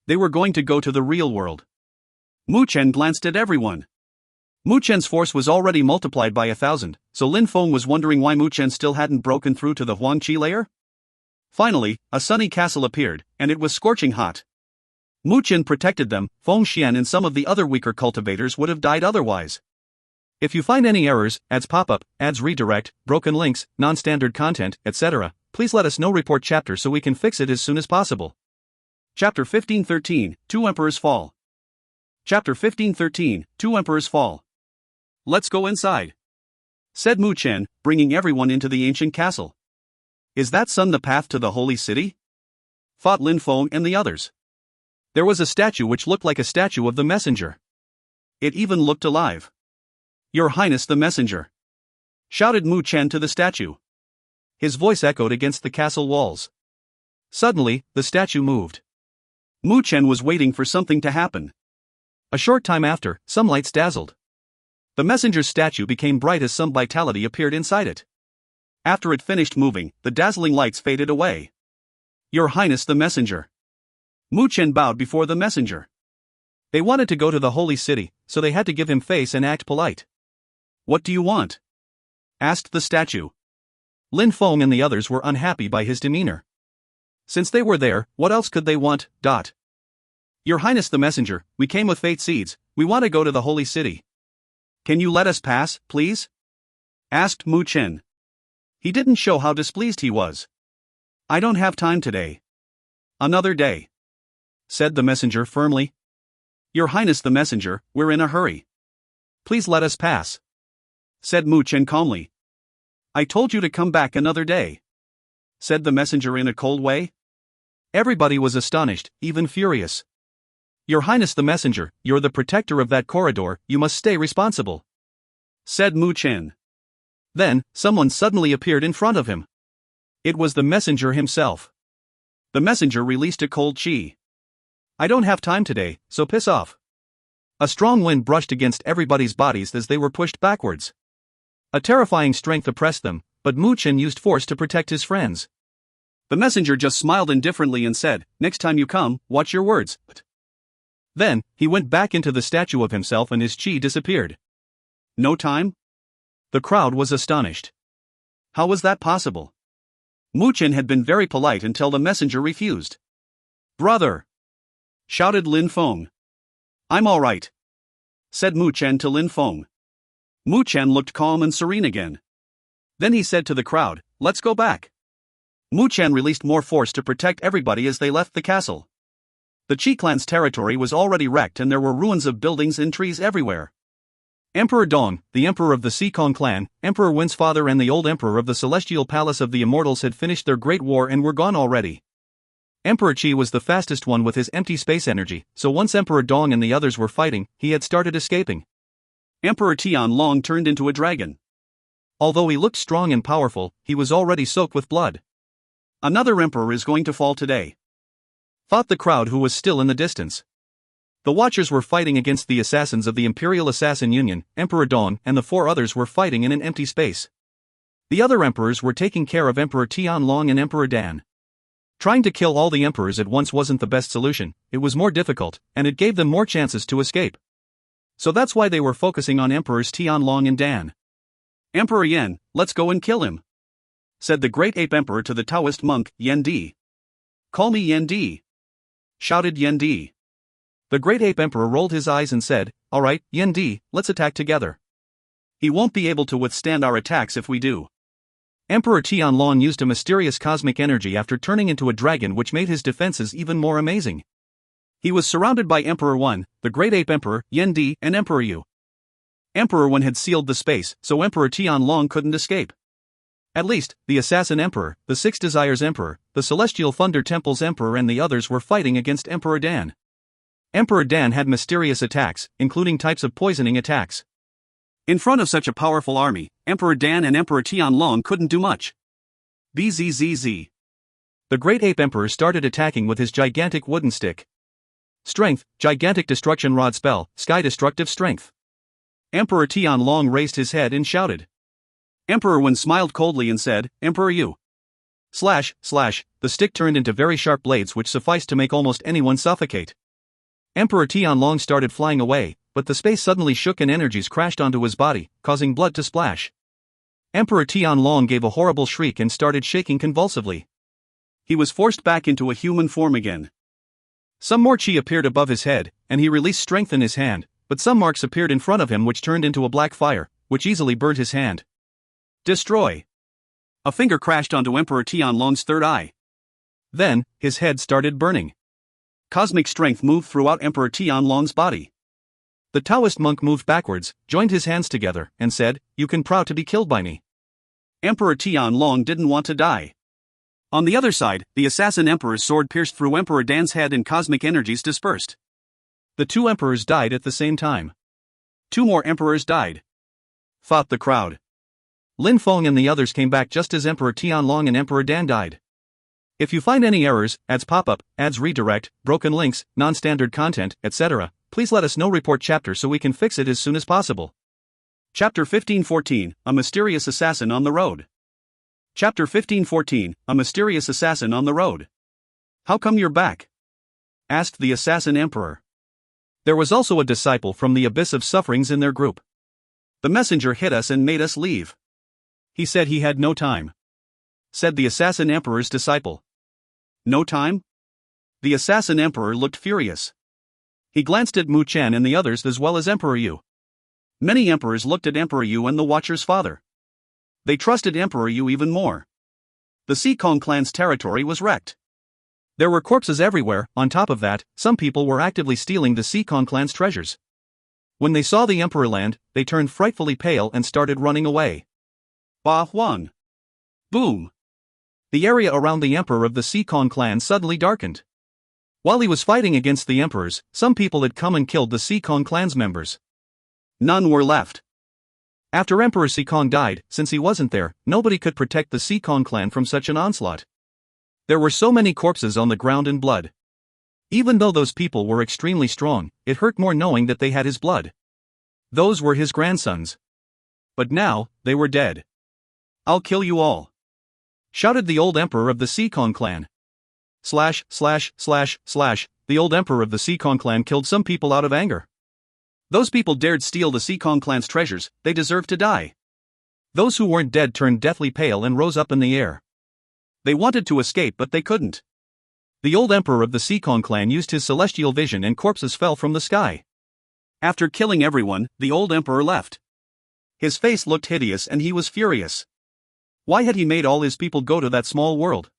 They were going to go to the real world. Mu Chen glanced at everyone. Mu Chen's force was already multiplied by 1,000, so Lin Feng was wondering why Mu Chen still hadn't broken through to the Huang Qi layer. Finally, a sunny castle appeared, and it was scorching hot. Mu Chen protected them. Feng Xian and some of the other weaker cultivators would have died otherwise. If you find any errors, ads pop up, ads redirect, broken links, non-standard content, etc., please let us know. Report chapter so we can fix it as soon as possible. Chapter 1513, Two Emperors Fall. Chapter 1513, Two Emperors Fall. "Let's go inside," said Mu Chen, bringing everyone into the ancient castle. "Is that sun the path to the holy city?" thought Lin Feng and the others. There was a statue which looked like a statue of the messenger. It even looked alive. "Your Highness the Messenger," shouted Mu Chen to the statue. His voice echoed against the castle walls. Suddenly, the statue moved. Mu Chen was waiting for something to happen. A short time after, some lights dazzled. The messenger's statue became bright as some vitality appeared inside it. After it finished moving, the dazzling lights faded away. "Your Highness the Messenger." Mu Chen bowed before the messenger. They wanted to go to the holy city, so they had to give him face and act polite. "What do you want?" asked the statue. Lin Feng and the others were unhappy by his demeanor. Since they were there, what else could they want? "Your Highness the Messenger, we came with fate seeds. We want to go to the holy city. Can you let us pass, please?" asked Mu Chen. He didn't show how displeased he was. "I don't have time today. Another day," said the messenger firmly. "Your Highness the Messenger, we're in a hurry. Please let us pass," said Mu Chen calmly. "I told you to come back another day," said the messenger in a cold way. Everybody was astonished, even furious. Your Highness the Messenger, you're the protector of that corridor, you must stay responsible," said Mu Chen. Then, someone suddenly appeared in front of him. It was the messenger himself. The messenger released a cold chi. "I don't have time today, so piss off." A strong wind brushed against everybody's bodies as they were pushed backwards. A terrifying strength oppressed them, but Mu Chen used force to protect his friends. The messenger just smiled indifferently and said, "Next time you come, watch your words." Then, he went back into the statue of himself and his chi disappeared. No time? The crowd was astonished. How was that possible? Mu Chen had been very polite until the messenger refused. "Brother!" shouted Lin Feng. "I'm all right," said Mu Chen to Lin Feng. Mu Chen looked calm and serene again. Then he said to the crowd, "Let's go back." Mu Chen released more force to protect everybody as they left the castle. The Qi clan's territory was already wrecked and there were ruins of buildings and trees everywhere. Emperor Dong, the emperor of the Xikong clan, Emperor Wen's father and the old emperor of the Celestial Palace of the Immortals had finished their great war and were gone already. Emperor Qi was the fastest one with his empty space energy, so once Emperor Dong and the others were fighting, he had started escaping. Emperor Tianlong turned into a dragon. Although he looked strong and powerful, he was already soaked with blood. "Another emperor is going to fall today," thought the crowd who was still in the distance. The Watchers were fighting against the assassins of the Imperial Assassin Union. Emperor Dong and the 4 others were fighting in an empty space. The other emperors were taking care of Emperor Tianlong and Emperor Dan. Trying to kill all the emperors at once wasn't the best solution, it was more difficult, and it gave them more chances to escape. So that's why they were focusing on Emperors Tianlong and Dan. "Emperor Yan, let's go and kill him," said the great ape emperor to the Taoist monk, Yan Di. "Call me Yan Di," shouted Yan Di. The great ape emperor rolled his eyes and said, "All right, Yan Di, let's attack together. He won't be able to withstand our attacks if we do." Emperor Tianlong used a mysterious cosmic energy after turning into a dragon, which made his defenses even more amazing. He was surrounded by Emperor Wen, the great ape emperor, Yan Di, and Emperor Yu. Emperor Wen had sealed the space, so Emperor Tianlong couldn't escape. At least, the Assassin Emperor, the Six Desires Emperor, the Celestial Thunder Temple's Emperor and the others were fighting against Emperor Dan. Emperor Dan had mysterious attacks, including types of poisoning attacks. In front of such a powerful army, Emperor Dan and Emperor Tianlong couldn't do much. Bzzz. The great ape emperor started attacking with his gigantic wooden stick. Strength, gigantic destruction rod spell, sky destructive strength. Emperor Tianlong raised his head and shouted. Emperor Wen smiled coldly and said, "Emperor Yu." Slash, the stick turned into very sharp blades which sufficed to make almost anyone suffocate. Emperor Tianlong started flying away, but the space suddenly shook and energies crashed onto his body, causing blood to splash. Emperor Tianlong gave a horrible shriek and started shaking convulsively. He was forced back into a human form again. Some more chi appeared above his head, and he released strength in his hand, but some marks appeared in front of him which turned into a black fire, which easily burnt his hand. Destroy. A finger crashed onto Emperor Tianlong's third eye. Then, his head started burning. Cosmic strength moved throughout Emperor Tianlong's body. The Taoist monk moved backwards, joined his hands together, and said, "You can proud to be killed by me." Emperor Tianlong didn't want to die. On the other side, the Assassin Emperor's sword pierced through Emperor Dan's head and cosmic energies dispersed. The 2 emperors died at the same time. 2 more emperors died, thought the crowd. Lin Feng and the others came back just as Emperor Tianlong and Emperor Dan died. If you find any errors, ads pop up, ads redirect, broken links, non-standard content, etc., please let us know. Report chapter so we can fix it as soon as possible. Chapter 1514, A Mysterious Assassin on the Road. Chapter 1514, A Mysterious Assassin on the Road. "How come you're back?" asked the Assassin Emperor. There was also a disciple from the Abyss of Sufferings in their group. "The messenger hit us and made us leave. He said he had no time," said the Assassin Emperor's disciple. "No time?" The Assassin Emperor looked furious. He glanced at Mu Chen and the others as well as Emperor Yu. Many emperors looked at Emperor Yu and the Watcher's father. They trusted Emperor Yu even more. The Xikong clan's territory was wrecked. There were corpses everywhere. On top of that, some people were actively stealing the Xikong clan's treasures. When they saw the Emperor land, they turned frightfully pale and started running away. Ba Huang. Boom. The area around the Emperor of the Xikong clan suddenly darkened. While he was fighting against the emperors, some people had come and killed the Sikong clan's members. None were left. After Emperor Sikong died, since he wasn't there, nobody could protect the Sikong clan from such an onslaught. There were so many corpses on the ground and blood. Even though those people were extremely strong, it hurt more knowing that they had his blood. Those were his grandsons. But now, they were dead. "I'll kill you all," shouted the old emperor of the Sikong clan. The old emperor of the Sikong clan killed some people out of anger. Those people dared steal the Sikong clan's treasures, they deserved to die. Those who weren't dead turned deathly pale and rose up in the air. They wanted to escape but they couldn't. The old emperor of the Sikong clan used his celestial vision and corpses fell from the sky. After killing everyone, the old emperor left. His face looked hideous and he was furious. Why had he made all his people go to that small world?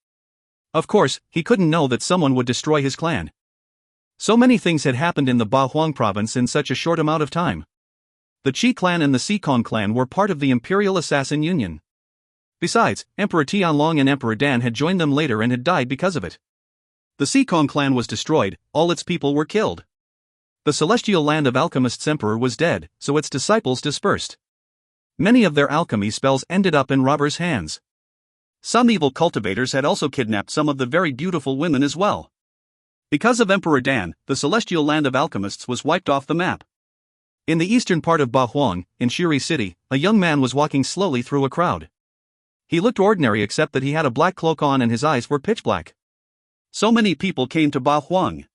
Of course, he couldn't know that someone would destroy his clan. So many things had happened in the Bahuang province in such a short amount of time. The Qi clan and the Sikong clan were part of the Imperial Assassin Union. Besides, Emperor Tianlong and Emperor Dan had joined them later and had died because of it. The Sikong clan was destroyed, all its people were killed. The celestial land of alchemists' emperor was dead, so its disciples dispersed. Many of their alchemy spells ended up in robbers' hands. Some evil cultivators had also kidnapped some of the very beautiful women as well. Because of Emperor Dan, the celestial land of alchemists was wiped off the map. In the eastern part of Bahuang, in Shiri City, a young man was walking slowly through a crowd. He looked ordinary except that he had a black cloak on and his eyes were pitch black. So many people came to Bahuang,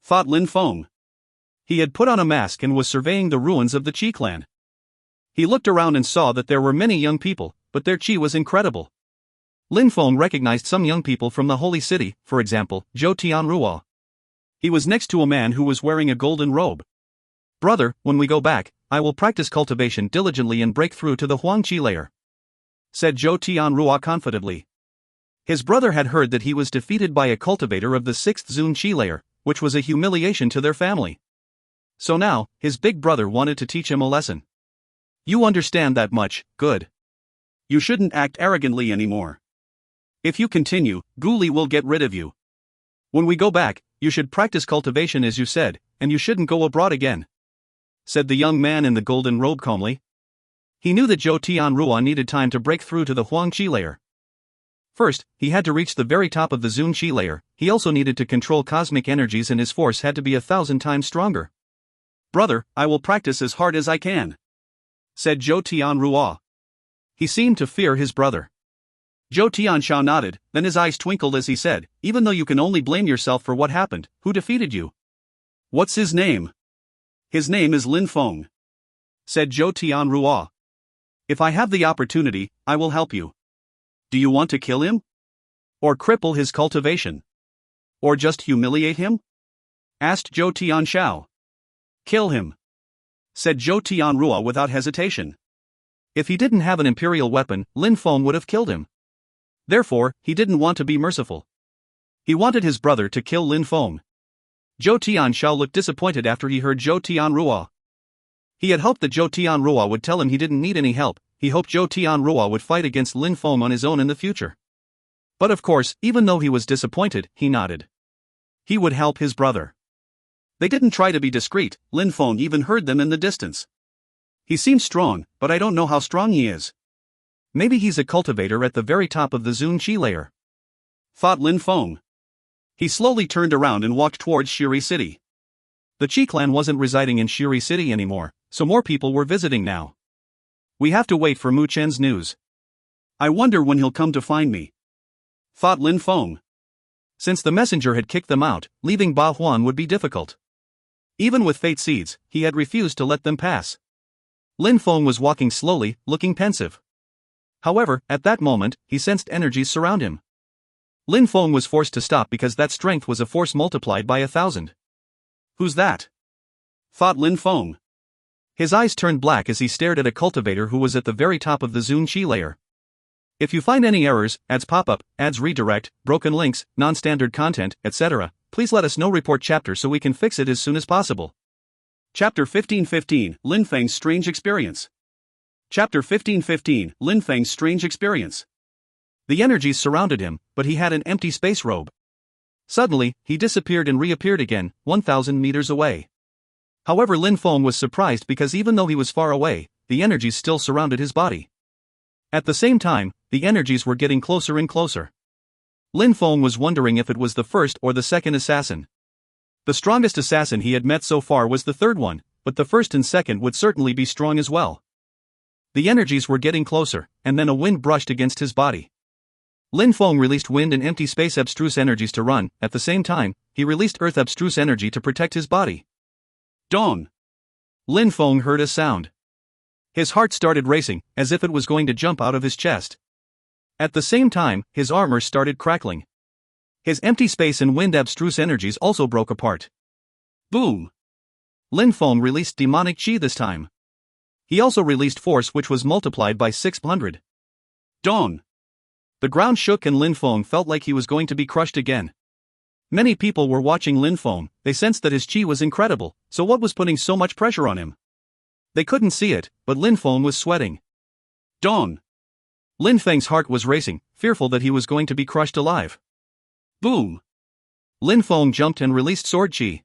thought Lin Feng. He had put on a mask and was surveying the ruins of the Qi clan. He looked around and saw that there were many young people, but their Qi was incredible. Lin Feng recognized some young people from the holy city, for example, Zhou Tianrua. He was next to a man who was wearing a golden robe. "Brother, when we go back, I will practice cultivation diligently and break through to the Huang Qi layer," said Zhou Tianrua confidently. His brother had heard that he was defeated by a cultivator of the 6th Zun Qi layer, which was a humiliation to their family. So now, his big brother wanted to teach him a lesson. "You understand that much, good. You shouldn't act arrogantly anymore. If you continue, Guli will get rid of you. When we go back, you should practice cultivation as you said, and you shouldn't go abroad again," said the young man in the golden robe calmly. He knew that Zhou Tianrua needed time to break through to the Huang Qi layer. First, he had to reach the very top of the Zun Qi layer. He also needed to control cosmic energies and his force had to be 1,000 times stronger. "Brother, I will practice as hard as I can," said Zhou Tianrua. He seemed to fear his brother. Zhou Tianshao nodded, then his eyes twinkled as he said, "Even though you can only blame yourself for what happened, who defeated you?" "What's his name?" "His name is Lin Feng," said Zhou Tianrua. "If I have the opportunity, I will help you. Do you want to kill him? Or cripple his cultivation? Or just humiliate him?" asked Zhou Tianshao. "Kill him," said Zhou Tianrua without hesitation. If he didn't have an imperial weapon, Lin Feng would have killed him. Therefore, he didn't want to be merciful. He wanted his brother to kill Lin Feng. Zhou Tianshao looked disappointed after he heard Zhou Tianrua. He had hoped that Zhou Tianrua would tell him he didn't need any help. He hoped Zhou Tianrua would fight against Lin Feng on his own in the future. But of course, even though he was disappointed, he nodded. He would help his brother. They didn't try to be discreet, Lin Feng even heard them in the distance. "He seems strong, but I don't know how strong he is. Maybe he's a cultivator at the very top of the Zun Qi layer," thought Lin Feng. He slowly turned around and walked towards Shiri City. The Qi clan wasn't residing in Shiri City anymore, so more people were visiting now. "We have to wait for Mu Chen's news. I wonder when he'll come to find me," thought Lin Feng. Since the messenger had kicked them out, leaving Bahuan would be difficult. Even with fate seeds, he had refused to let them pass. Lin Feng was walking slowly, looking pensive. However, at that moment, he sensed energies surround him. Lin Feng was forced to stop because that strength was a force multiplied by 1,000. "Who's that?" thought Lin Feng. His eyes turned black as he stared at a cultivator who was at the very top of the Zun Qi layer. If you find any errors, ads pop-up, ads redirect, broken links, non-standard content, etc., please let us know. Report chapter so we can fix it as soon as possible. Chapter 15:15, Lin Feng's Strange Experience. Chapter 15:15, Lin Feng's Strange Experience. The energies surrounded him, but he had an empty space robe. Suddenly, he disappeared and reappeared again, 1,000 meters away. However, Lin Feng was surprised because even though he was far away, the energies still surrounded his body. At the same time, the energies were getting closer and closer. Lin Feng was wondering if it was the first or the second assassin. The strongest assassin he had met so far was the third one, but the first and second would certainly be strong as well. The energies were getting closer, and then a wind brushed against his body. Lin Feng released wind and empty space abstruse energies to run. At the same time, he released earth abstruse energy to protect his body. Dawn! Lin Feng heard a sound. His heart started racing, as if it was going to jump out of his chest. At the same time, his armor started crackling. His empty space and wind abstruse energies also broke apart. Boom! Lin Feng released demonic chi this time. He also released force, which was multiplied by 600. Dawn! The ground shook and Lin Feng felt like he was going to be crushed again. Many people were watching Lin Feng. They sensed that his chi was incredible, so what was putting so much pressure on him? They couldn't see it, but Lin Feng was sweating. Dawn! Lin Feng's heart was racing, fearful that he was going to be crushed alive. Boom! Lin Feng jumped and released sword chi.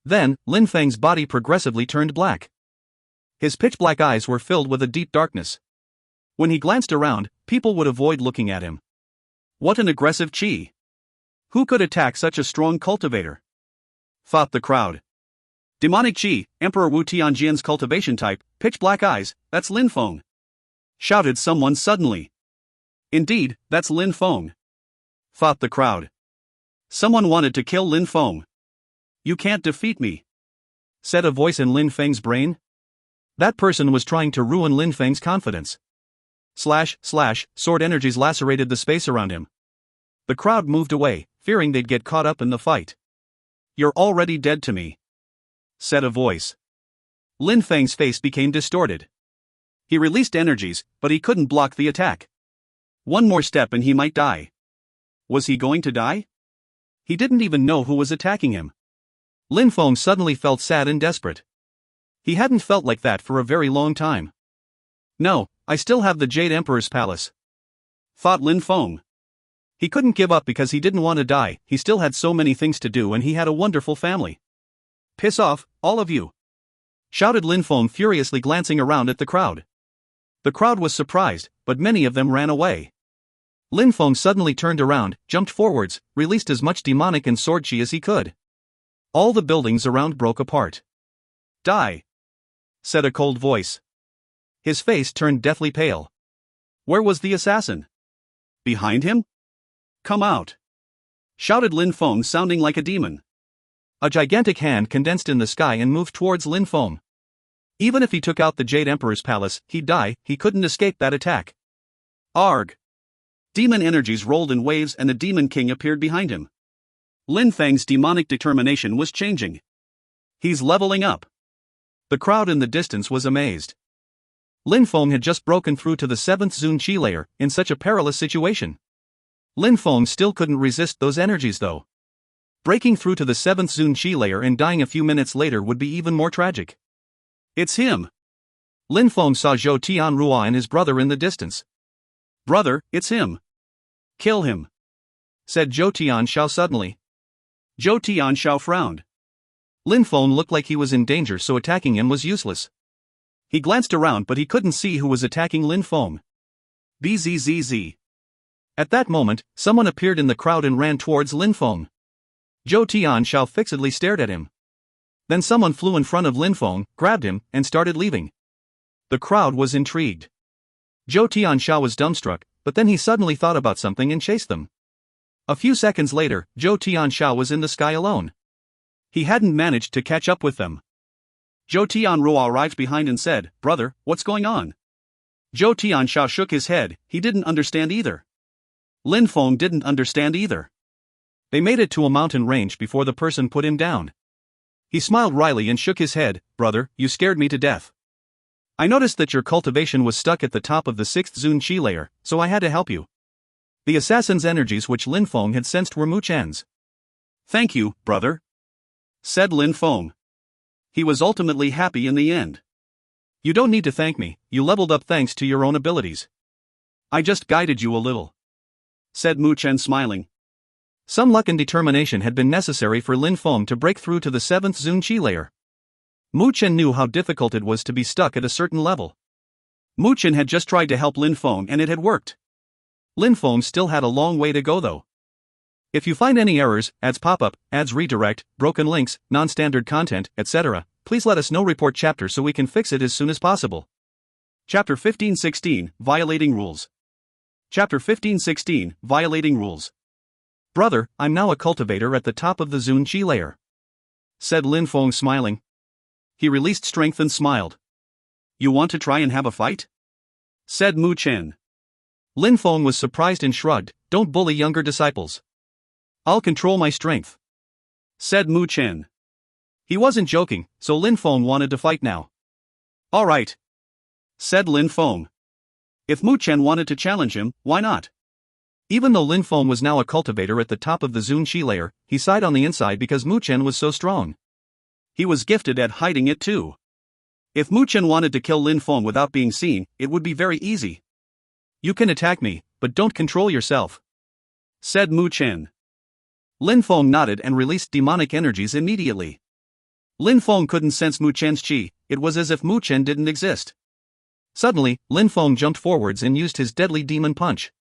Then, Lin Feng's body progressively turned black. His pitch-black eyes were filled with a deep darkness. When he glanced around, people would avoid looking at him. What an aggressive chi! Who could attack such a strong cultivator? Thought the crowd. Demonic chi, Emperor Wu Tianjian's cultivation type, pitch-black eyes, that's Lin Feng. Shouted someone suddenly. Indeed, that's Lin Feng. Thought the crowd. Someone wanted to kill Lin Feng. You can't defeat me, said a voice in Lin Feng's brain. That person was trying to ruin Lin Feng's confidence. Slash, sword energies lacerated the space around him. The crowd moved away, fearing they'd get caught up in the fight. You're already dead to me, said a voice. Lin Feng's face became distorted. He released energies, but he couldn't block the attack. One more step and he might die. Was he going to die? He didn't even know who was attacking him. Lin Feng suddenly felt sad and desperate. He hadn't felt like that for a very long time. No, I still have the Jade Emperor's palace, thought Lin Feng. He couldn't give up because he didn't want to die. He still had so many things to do and he had a wonderful family. Piss off, all of you, shouted Lin Feng, furiously glancing around at the crowd. The crowd was surprised, but many of them ran away. Lin Feng suddenly turned around, jumped forwards, released as much demonic and sword chi as he could. All the buildings around broke apart. Die, said a cold voice. His face turned deathly pale. Where was the assassin? Behind him? Come out, shouted Lin Feng, sounding like a demon. A gigantic hand condensed in the sky and moved towards Lin Feng. Even if he took out the Jade Emperor's palace, he'd die. He couldn't escape that attack. Arg! Demon energies rolled in waves and the Demon King appeared behind him. Lin Feng's demonic determination was changing. He's leveling up. The crowd in the distance was amazed. Lin Feng had just broken through to the 7th Zun Qi layer, in such a perilous situation. Lin Feng still couldn't resist those energies though. Breaking through to the 7th Zun Qi layer and dying a few minutes later would be even more tragic. It's him! Lin Feng saw Zhou Tianrua and his brother in the distance. Brother, it's him! Kill him, said Zhou Tianxiao suddenly. Zhou Tianxiao frowned. Lin Feng looked like he was in danger, so attacking him was useless. He glanced around but he couldn't see who was attacking Lin Feng. Bzzz. At that moment, someone appeared in the crowd and ran towards Lin Feng. Zhou Tianxiao fixedly stared at him. Then someone flew in front of Lin Feng, grabbed him, and started leaving. The crowd was intrigued. Zhou Tianxiao was dumbstruck, but then he suddenly thought about something and chased them. A few seconds later, Zhou Tianxiao was in the sky alone. He hadn't managed to catch up with them. Zhou Tianrua arrived behind and said, "Brother, what's going on?" Zhou Tianxiao shook his head. He didn't understand either. Lin Feng didn't understand either. They made it to a mountain range before the person put him down. He smiled wryly and shook his head. "Brother, you scared me to death. I noticed that your cultivation was stuck at the top of the 6th Zun Qi layer, so I had to help you." The assassin's energies which Lin Feng had sensed were Mu Chen's. "Thank you, brother," said Lin Feng. He was ultimately happy in the end. "You don't need to thank me, you leveled up thanks to your own abilities. I just guided you a little," said Mu Chen, smiling. Some luck and determination had been necessary for Lin Feng to break through to the 7th Zun Qi layer. Mu Chen knew how difficult it was to be stuck at a certain level. Mu Chen had just tried to help Lin Feng and it had worked. Lin Feng still had a long way to go though. If you find any errors, ads pop-up, ads redirect, broken links, non-standard content, etc., please let us know. Report chapter so we can fix it as soon as possible. Chapter 15:16, Violating Rules. Chapter 15:16, Violating Rules. Brother, I'm now a cultivator at the top of the Zun Qi layer, said Lin Feng smiling. He released strength and smiled. You want to try and have a fight? Said Mu Chen. Lin Feng was surprised and shrugged. Don't bully younger disciples. I'll control my strength, said Mu Chen. He wasn't joking, so Lin Feng wanted to fight now. All right, said Lin Feng. If Mu Chen wanted to challenge him, why not? Even though Lin Feng was now a cultivator at the top of the Zun Qi layer, he sighed on the inside because Mu Chen was so strong. He was gifted at hiding it too. If Mu Chen wanted to kill Lin Feng without being seen, it would be very easy. You can attack me, but don't control yourself, said Mu Chen. Lin Feng nodded and released demonic energies immediately. Lin Feng couldn't sense Mu Chen's qi, it was as if Mu Chen didn't exist. Suddenly, Lin Feng jumped forwards and used his deadly demon punch.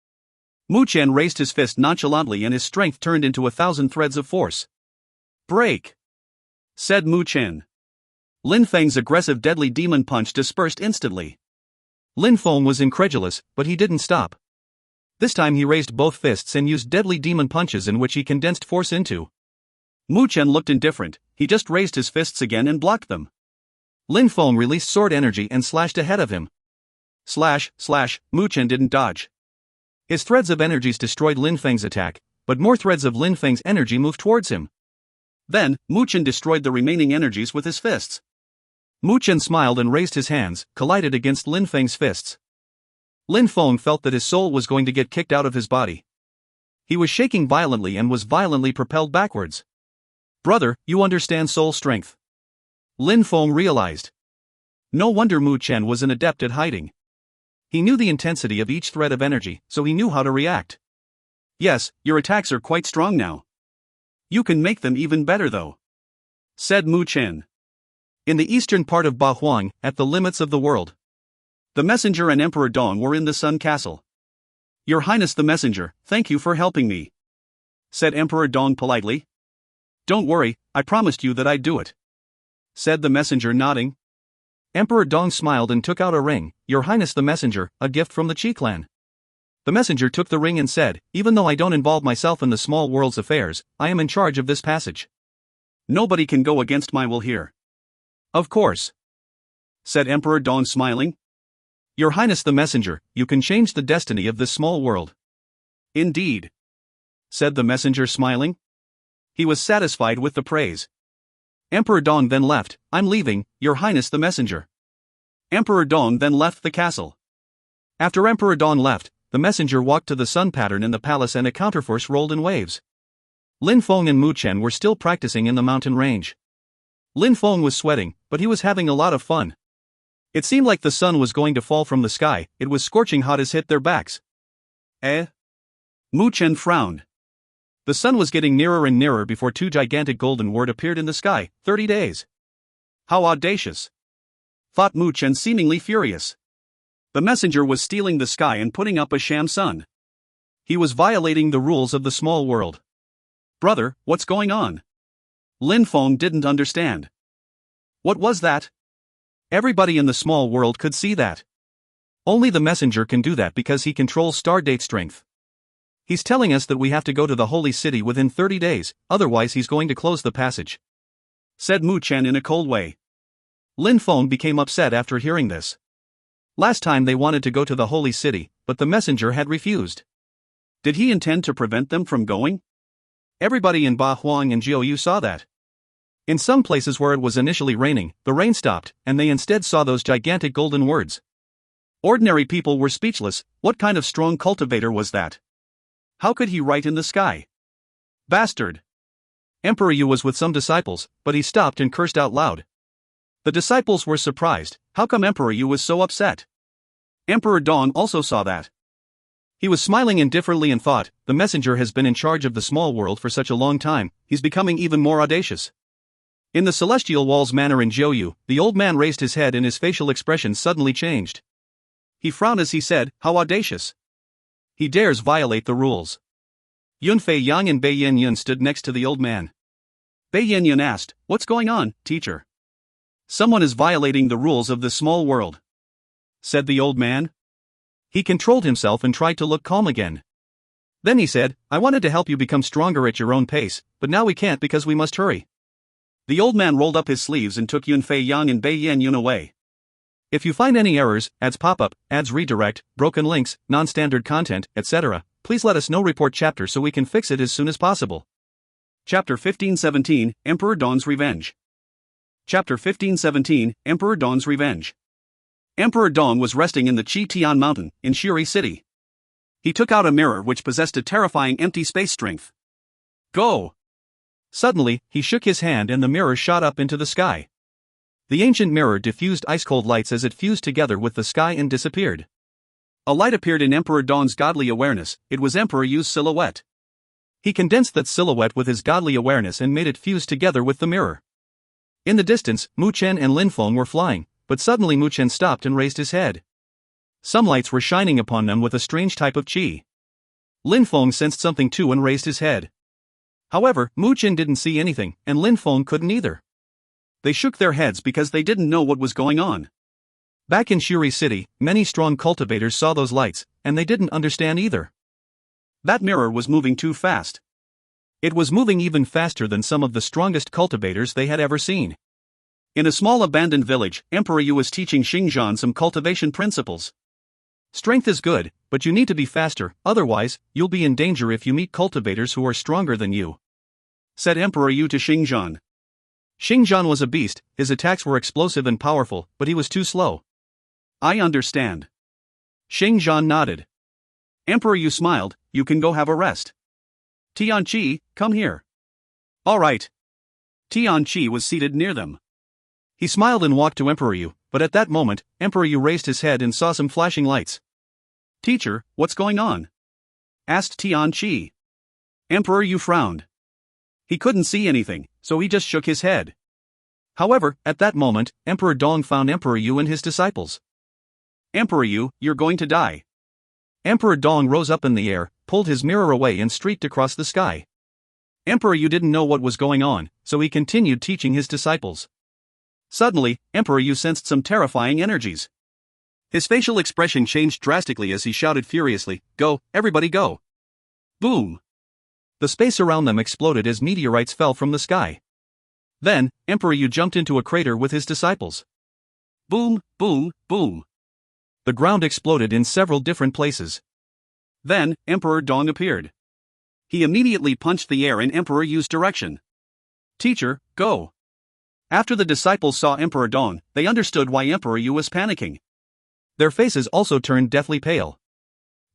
Mu Chen raised his fist nonchalantly and his strength turned into 1,000 threads of force. Break, said Mu Chen. Lin Feng's aggressive deadly demon punch dispersed instantly. Lin Feng was incredulous, but he didn't stop. This time he raised both fists and used deadly demon punches in which he condensed force into. Mu Chen looked indifferent, he just raised his fists again and blocked them. Lin Feng released sword energy and slashed ahead of him. Slash, slash, Mu Chen didn't dodge. His threads of energies destroyed Lin Feng's attack, but more threads of Lin Feng's energy moved towards him. Then, Mu Chen destroyed the remaining energies with his fists. Mu Chen smiled and raised his hands, collided against Lin Feng's fists. Lin Feng felt that his soul was going to get kicked out of his body. He was shaking violently and was violently propelled backwards. Brother, you understand soul strength, Lin Feng realized. No wonder Mu Chen was an adept at hiding. He knew the intensity of each thread of energy, so he knew how to react. Yes, your attacks are quite strong now. You can make them even better though, said Mu Chen. In the eastern part of Ba Huang, at the limits of the world, the messenger and Emperor Dong were in the Sun Castle. Your Highness the Messenger, thank you for helping me, said Emperor Dong politely. Don't worry, I promised you that I'd do it, said the messenger nodding. Emperor Dong smiled and took out a ring. Your Highness the Messenger, a gift from the Qi clan. The messenger took the ring and said, even though I don't involve myself in the small world's affairs, I am in charge of this passage. Nobody can go against my will here. Of course, said Emperor Dong smiling. Your Highness the Messenger, you can change the destiny of this small world. Indeed, said the messenger smiling. He was satisfied with the praise. Emperor Dong then left. I'm leaving, Your Highness the Messenger. Emperor Dong then left the castle. After Emperor Dong left, the messenger walked to the sun pattern in the palace and a counterforce rolled in waves. Lin Feng and Mu Chen were still practicing in the mountain range. Lin Feng was sweating, but he was having a lot of fun. It seemed like the sun was going to fall from the sky, it was scorching hot as hit their backs. Mu Chen frowned. The sun was getting nearer and nearer before two gigantic golden words appeared in the sky. 30 days. How audacious, thought Mu Chen, seemingly furious. The messenger was stealing the sky and putting up a sham sun. He was violating the rules of the small world. Brother, what's going on? Lin Feng didn't understand. What was that? Everybody in the small world could see that. Only the messenger can do that because he controls Stardate strength. He's telling us that we have to go to the holy city within 30 days, otherwise he's going to close the passage, said Mu Chen in a cold way. Lin Feng became upset after hearing this. Last time they wanted to go to the holy city, but the messenger had refused. Did he intend to prevent them from going? Everybody in Ba Huang and Jiuyu saw that. In some places where it was initially raining, the rain stopped, and they instead saw those gigantic golden words. Ordinary people were speechless. What kind of strong cultivator was that? How could he write in the sky? Bastard! Emperor Yu was with some disciples, but he stopped and cursed out loud. The disciples were surprised. How come Emperor Yu was so upset? Emperor Dong also saw that. He was smiling indifferently and thought, the messenger has been in charge of the small world for such a long time, he's becoming even more audacious. In the celestial wall's manor in Jiuyu, the old man raised his head and his facial expression suddenly changed. He frowned as he said, how audacious. He dares violate the rules. Yunfei Yang and Bei Yin stood next to the old man. Bei Yin asked, what's going on, teacher? Someone is violating the rules of this small world, said the old man. He controlled himself and tried to look calm again. Then he said, I wanted to help you become stronger at your own pace, but now we can't because we must hurry. The old man rolled up his sleeves and took Yunfei Yang and Bei Yin away. If you find any errors, ads pop-up, ads redirect, broken links, non-standard content, etc., please let us know. Report chapter so we can fix it as soon as possible. Chapter 1517, Emperor Dong's Revenge. Chapter 1517, Emperor Dong's Revenge. Emperor Dong was resting in the Qitian mountain, in Shuri City. He took out a mirror which possessed a terrifying empty space strength. Go! Suddenly, he shook his hand and the mirror shot up into the sky. The ancient mirror diffused ice-cold lights as it fused together with the sky and disappeared. A light appeared in Emperor Dong's godly awareness. It was Emperor Yu's silhouette. He condensed that silhouette with his godly awareness and made it fuse together with the mirror. In the distance, Mu Chen and Lin Feng were flying, but suddenly Mu Chen stopped and raised his head. Some lights were shining upon them with a strange type of qi. Lin Feng sensed something too and raised his head. However, Mu Chen didn't see anything, and Lin Feng couldn't either. They shook their heads because they didn't know what was going on. Back in Shuri City, many strong cultivators saw those lights, and they didn't understand either. That mirror was moving too fast. It was moving even faster than some of the strongest cultivators they had ever seen. In a small abandoned village, Emperor Yu was teaching Xingzhan some cultivation principles. Strength is good, but you need to be faster, otherwise, you'll be in danger if you meet cultivators who are stronger than you, said Emperor Yu to Xingzhan. Xingzhan was a beast, his attacks were explosive and powerful, but he was too slow. I understand. Xingzhan nodded. Emperor Yu smiled, you can go have a rest. Tianqi, come here. All right. Tianqi was seated near them. He smiled and walked to Emperor Yu, but at that moment, Emperor Yu raised his head and saw some flashing lights. Teacher, what's going on? Asked Tianqi. Emperor Yu frowned. He couldn't see anything, so he just shook his head. However, at that moment, Emperor Dong found Emperor Yu and his disciples. Emperor Yu, you're going to die. Emperor Dong rose up in the air, pulled his mirror away and streaked across the sky. Emperor Yu didn't know what was going on, so he continued teaching his disciples. Suddenly, Emperor Yu sensed some terrifying energies. His facial expression changed drastically as he shouted furiously, Go, everybody go! Boom! The space around them exploded as meteorites fell from the sky. Then, Emperor Yu jumped into a crater with his disciples. Boom, boom, boom. The ground exploded in several different places. Then, Emperor Dong appeared. He immediately punched the air in Emperor Yu's direction. Teacher, go! After the disciples saw Emperor Dong, they understood why Emperor Yu was panicking. Their faces also turned deathly pale.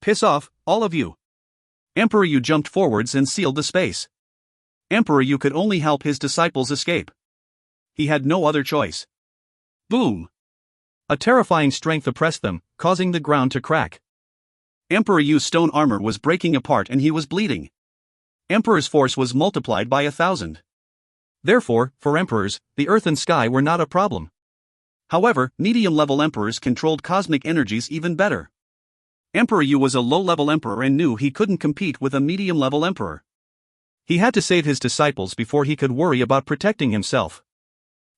Piss off, all of you! Emperor Yu jumped forwards and sealed the space. Emperor Yu could only help his disciples escape. He had no other choice. Boom! A terrifying strength oppressed them, causing the ground to crack. Emperor Yu's stone armor was breaking apart and he was bleeding. Emperor's force was multiplied by 1,000. Therefore, for emperors, the earth and sky were not a problem. However, medium-level emperors controlled cosmic energies even better. Emperor Yu was a low-level emperor and knew he couldn't compete with a medium-level emperor. He had to save his disciples before he could worry about protecting himself.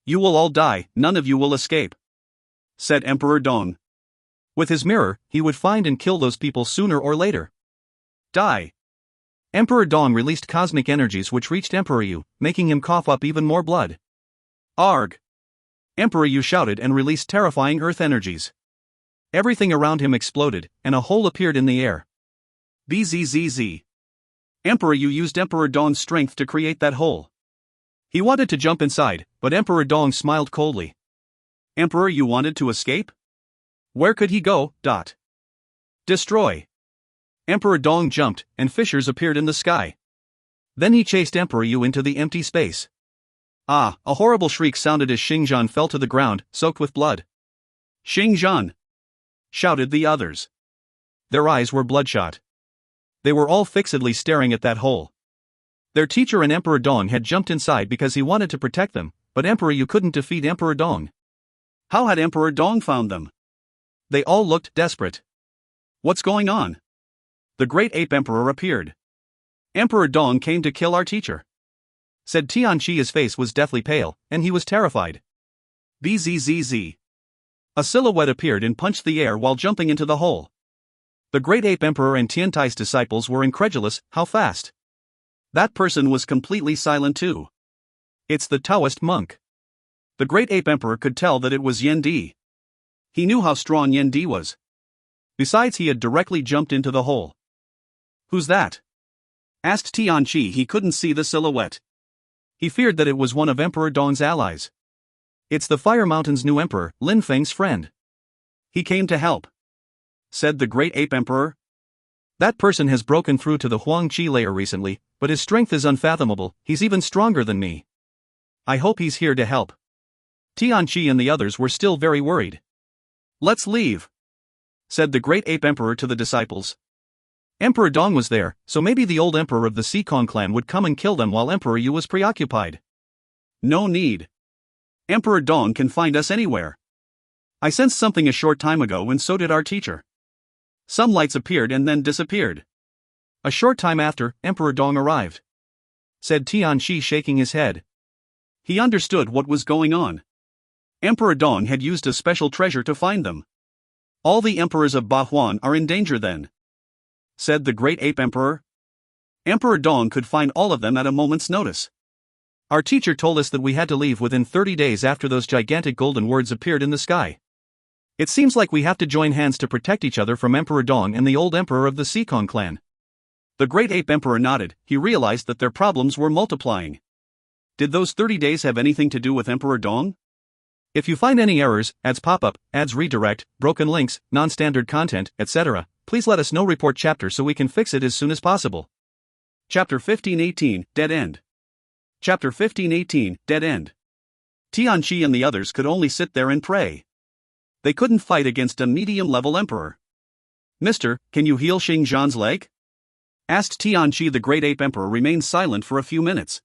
You will all die, none of you will escape, said Emperor Dong. With his mirror, he would find and kill those people sooner or later. Die! Emperor Dong released cosmic energies which reached Emperor Yu, making him cough up even more blood. Arg! Emperor Yu shouted and released terrifying earth energies. Everything around him exploded, and a hole appeared in the air. Bzzz. Emperor Yu used Emperor Dong's strength to create that hole. He wanted to jump inside, but Emperor Dong smiled coldly. Emperor Yu wanted to escape? Where could he go? Destroy. Emperor Dong jumped, and fissures appeared in the sky. Then he chased Emperor Yu into the empty space. Ah! A horrible shriek sounded as Xingzhan fell to the ground, soaked with blood. Xingzhan! Shouted the others. Their eyes were bloodshot. They were all fixedly staring at that hole. Their teacher and Emperor Dong had jumped inside because he wanted to protect them, but Emperor Yu couldn't defeat Emperor Dong. How had Emperor Dong found them? They all looked desperate. What's going on? The Great Ape Emperor appeared. Emperor Dong came to kill our teacher, said Tianqi. His face was deathly pale, and he was terrified. Bzzz. A silhouette appeared and punched the air while jumping into the hole. The Great Ape Emperor and Tiantai's disciples were incredulous. How fast? That person was completely silent too. It's the Taoist monk. The Great Ape Emperor could tell that it was Yen Di. He knew how strong Yen Di was. Besides, he had directly jumped into the hole. Who's that? Asked Tianqi. He couldn't see the silhouette. He feared that it was one of Emperor Dong's allies. It's the Fire Mountain's new emperor, Lin Feng's friend. He came to help, said the Great Ape Emperor. That person has broken through to the Huang Qi layer recently, but his strength is unfathomable. He's even stronger than me. I hope he's here to help. Tianqi and the others were still very worried. Let's leave, said the Great Ape Emperor to the disciples. Emperor Dong was there, so maybe the old emperor of the Sikong clan would come and kill them while Emperor Yu was preoccupied. No need. Emperor Dong can find us anywhere. I sensed something a short time ago, and so did our teacher. Some lights appeared and then disappeared. A short time after, Emperor Dong arrived, said Tianqi, shaking his head. He understood what was going on. Emperor Dong had used a special treasure to find them. All the emperors of Bahuan are in danger then, said the Great Ape Emperor. Emperor Dong could find all of them at a moment's notice. Our teacher told us that we had to leave within 30 days after those gigantic golden words appeared in the sky. It seems like we have to join hands to protect each other from Emperor Dong and the old emperor of the Sikong clan. The Great Ape Emperor nodded. He realized that their problems were multiplying. Did those 30 days have anything to do with Emperor Dong? If you find any errors, ads pop up, ads redirect, broken links, non-standard content, etc., please let us know. Report chapter so we can fix it as soon as possible. Chapter 1518, Dead End. Chapter 1518, Dead End. Tianqi and the others could only sit there and pray. They couldn't fight against a medium-level emperor. Mister, can you heal Xingzhan's leg? Asked Tianqi. The Great Ape Emperor remained silent for a few minutes.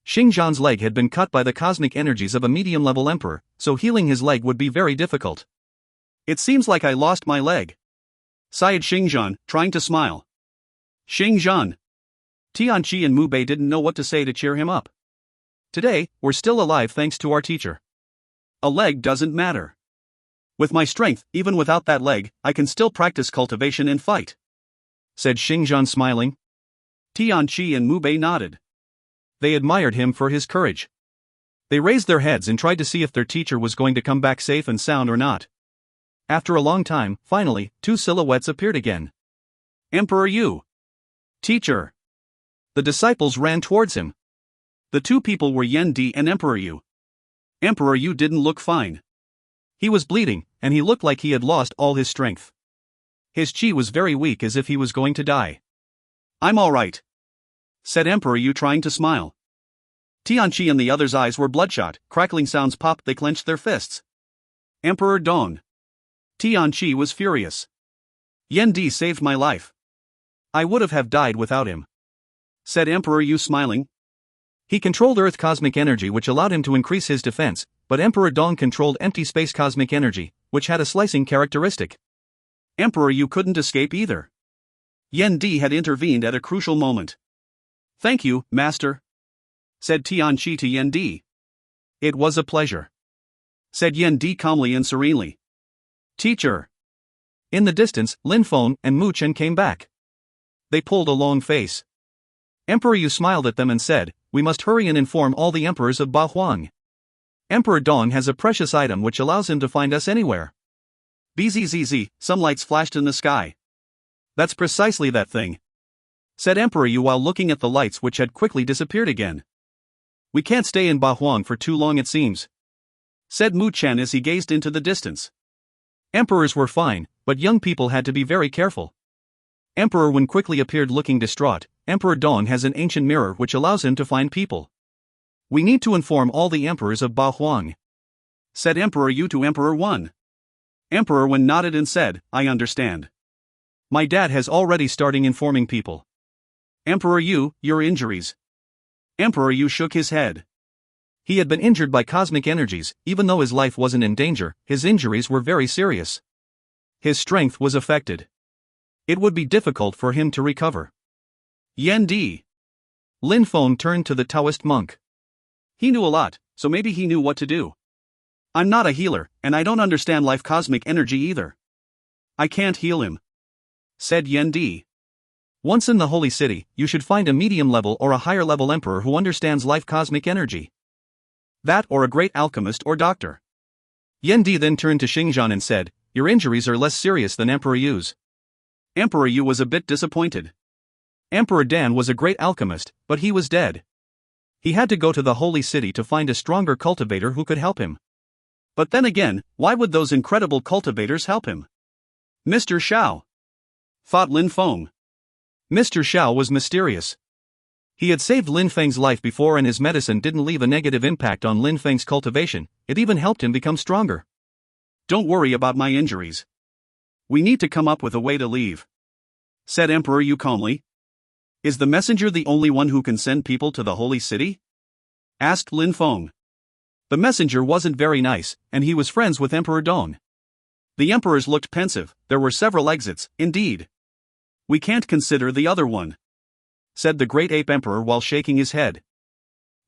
Xingzhan's leg had been cut by the cosmic energies of a medium-level emperor, so healing his leg would be very difficult. It seems like I lost my leg, sighed Xingzhan, trying to smile. Xingzhan. Tianqi and Mu Bei didn't know what to say to cheer him up. Today, we're still alive thanks to our teacher. A leg doesn't matter. With my strength, even without that leg, I can still practice cultivation and fight, said Xingzhan, smiling. Tianqi and Mu Bei nodded. They admired him for his courage. They raised their heads and tried to see if their teacher was going to come back safe and sound or not. After a long time, finally, two silhouettes appeared again. Emperor Yu. Teacher. The disciples ran towards him. The two people were Yen Di and Emperor Yu. Emperor Yu didn't look fine. He was bleeding, and he looked like he had lost all his strength. His chi was very weak, as if he was going to die. I'm all right, said Emperor Yu, trying to smile. Tianqi and the others' eyes were bloodshot. Crackling sounds popped. They clenched their fists. Emperor Dong. Tianqi was furious. Yen Di saved my life. I would have died without him, said Emperor Yu, smiling. He controlled Earth cosmic energy, which allowed him to increase his defense, but Emperor Dong controlled empty space cosmic energy, which had a slicing characteristic. Emperor Yu couldn't escape either. Yen Di had intervened at a crucial moment. Thank you, Master, said Tianqi to Yen Di. It was a pleasure, said Yen Di calmly and serenely. Teacher. In the distance, Lin Feng and Mu Chen came back. They pulled a long face. Emperor Yu smiled at them and said, "We must hurry and inform all the emperors of Bahuang. Emperor Dong has a precious item which allows him to find us anywhere." Bzzz, some lights flashed in the sky. That's precisely that thing, said Emperor Yu while looking at the lights, which had quickly disappeared again. We can't stay in Bahuang for too long, it seems, said Mu Chen as he gazed into the distance. Emperors were fine, but young people had to be very careful. Emperor Wen quickly appeared looking distraught. Emperor Dong has an ancient mirror which allows him to find people. We need to inform all the emperors of Bahuang, said Emperor Yu to Emperor Wen. Emperor Wen nodded and said, I understand. My dad has already starting informing people. Emperor Yu, your injuries. Emperor Yu shook his head. He had been injured by cosmic energies. Even though his life wasn't in danger, his injuries were very serious. His strength was affected. It would be difficult for him to recover. Yan Di. Lin Feng turned to the Taoist monk. He knew a lot, so maybe he knew what to do. I'm not a healer, and I don't understand life cosmic energy either. I can't heal him, said Yan Di. Once in the holy city, you should find a medium level or a higher level emperor who understands life cosmic energy. That or a great alchemist or doctor. Yan Di then turned to Xingzhan and said, your injuries are less serious than Emperor Yu's. Emperor Yu was a bit disappointed. Emperor Dan was a great alchemist, but he was dead. He had to go to the holy city to find a stronger cultivator who could help him. But then again, why would those incredible cultivators help him? Mr. Xiao, thought Lin Feng. Mr. Xiao was mysterious. He had saved Lin Feng's life before, and his medicine didn't leave a negative impact on Lin Feng's cultivation, it even helped him become stronger. Don't worry about my injuries. We need to come up with a way to leave, said Emperor Yu calmly. Is the messenger the only one who can send people to the holy city? Asked Lin Feng. The messenger wasn't very nice, and he was friends with Emperor Dong. The emperors looked pensive. There were several exits, indeed. We can't consider the other one, said the great ape emperor while shaking his head.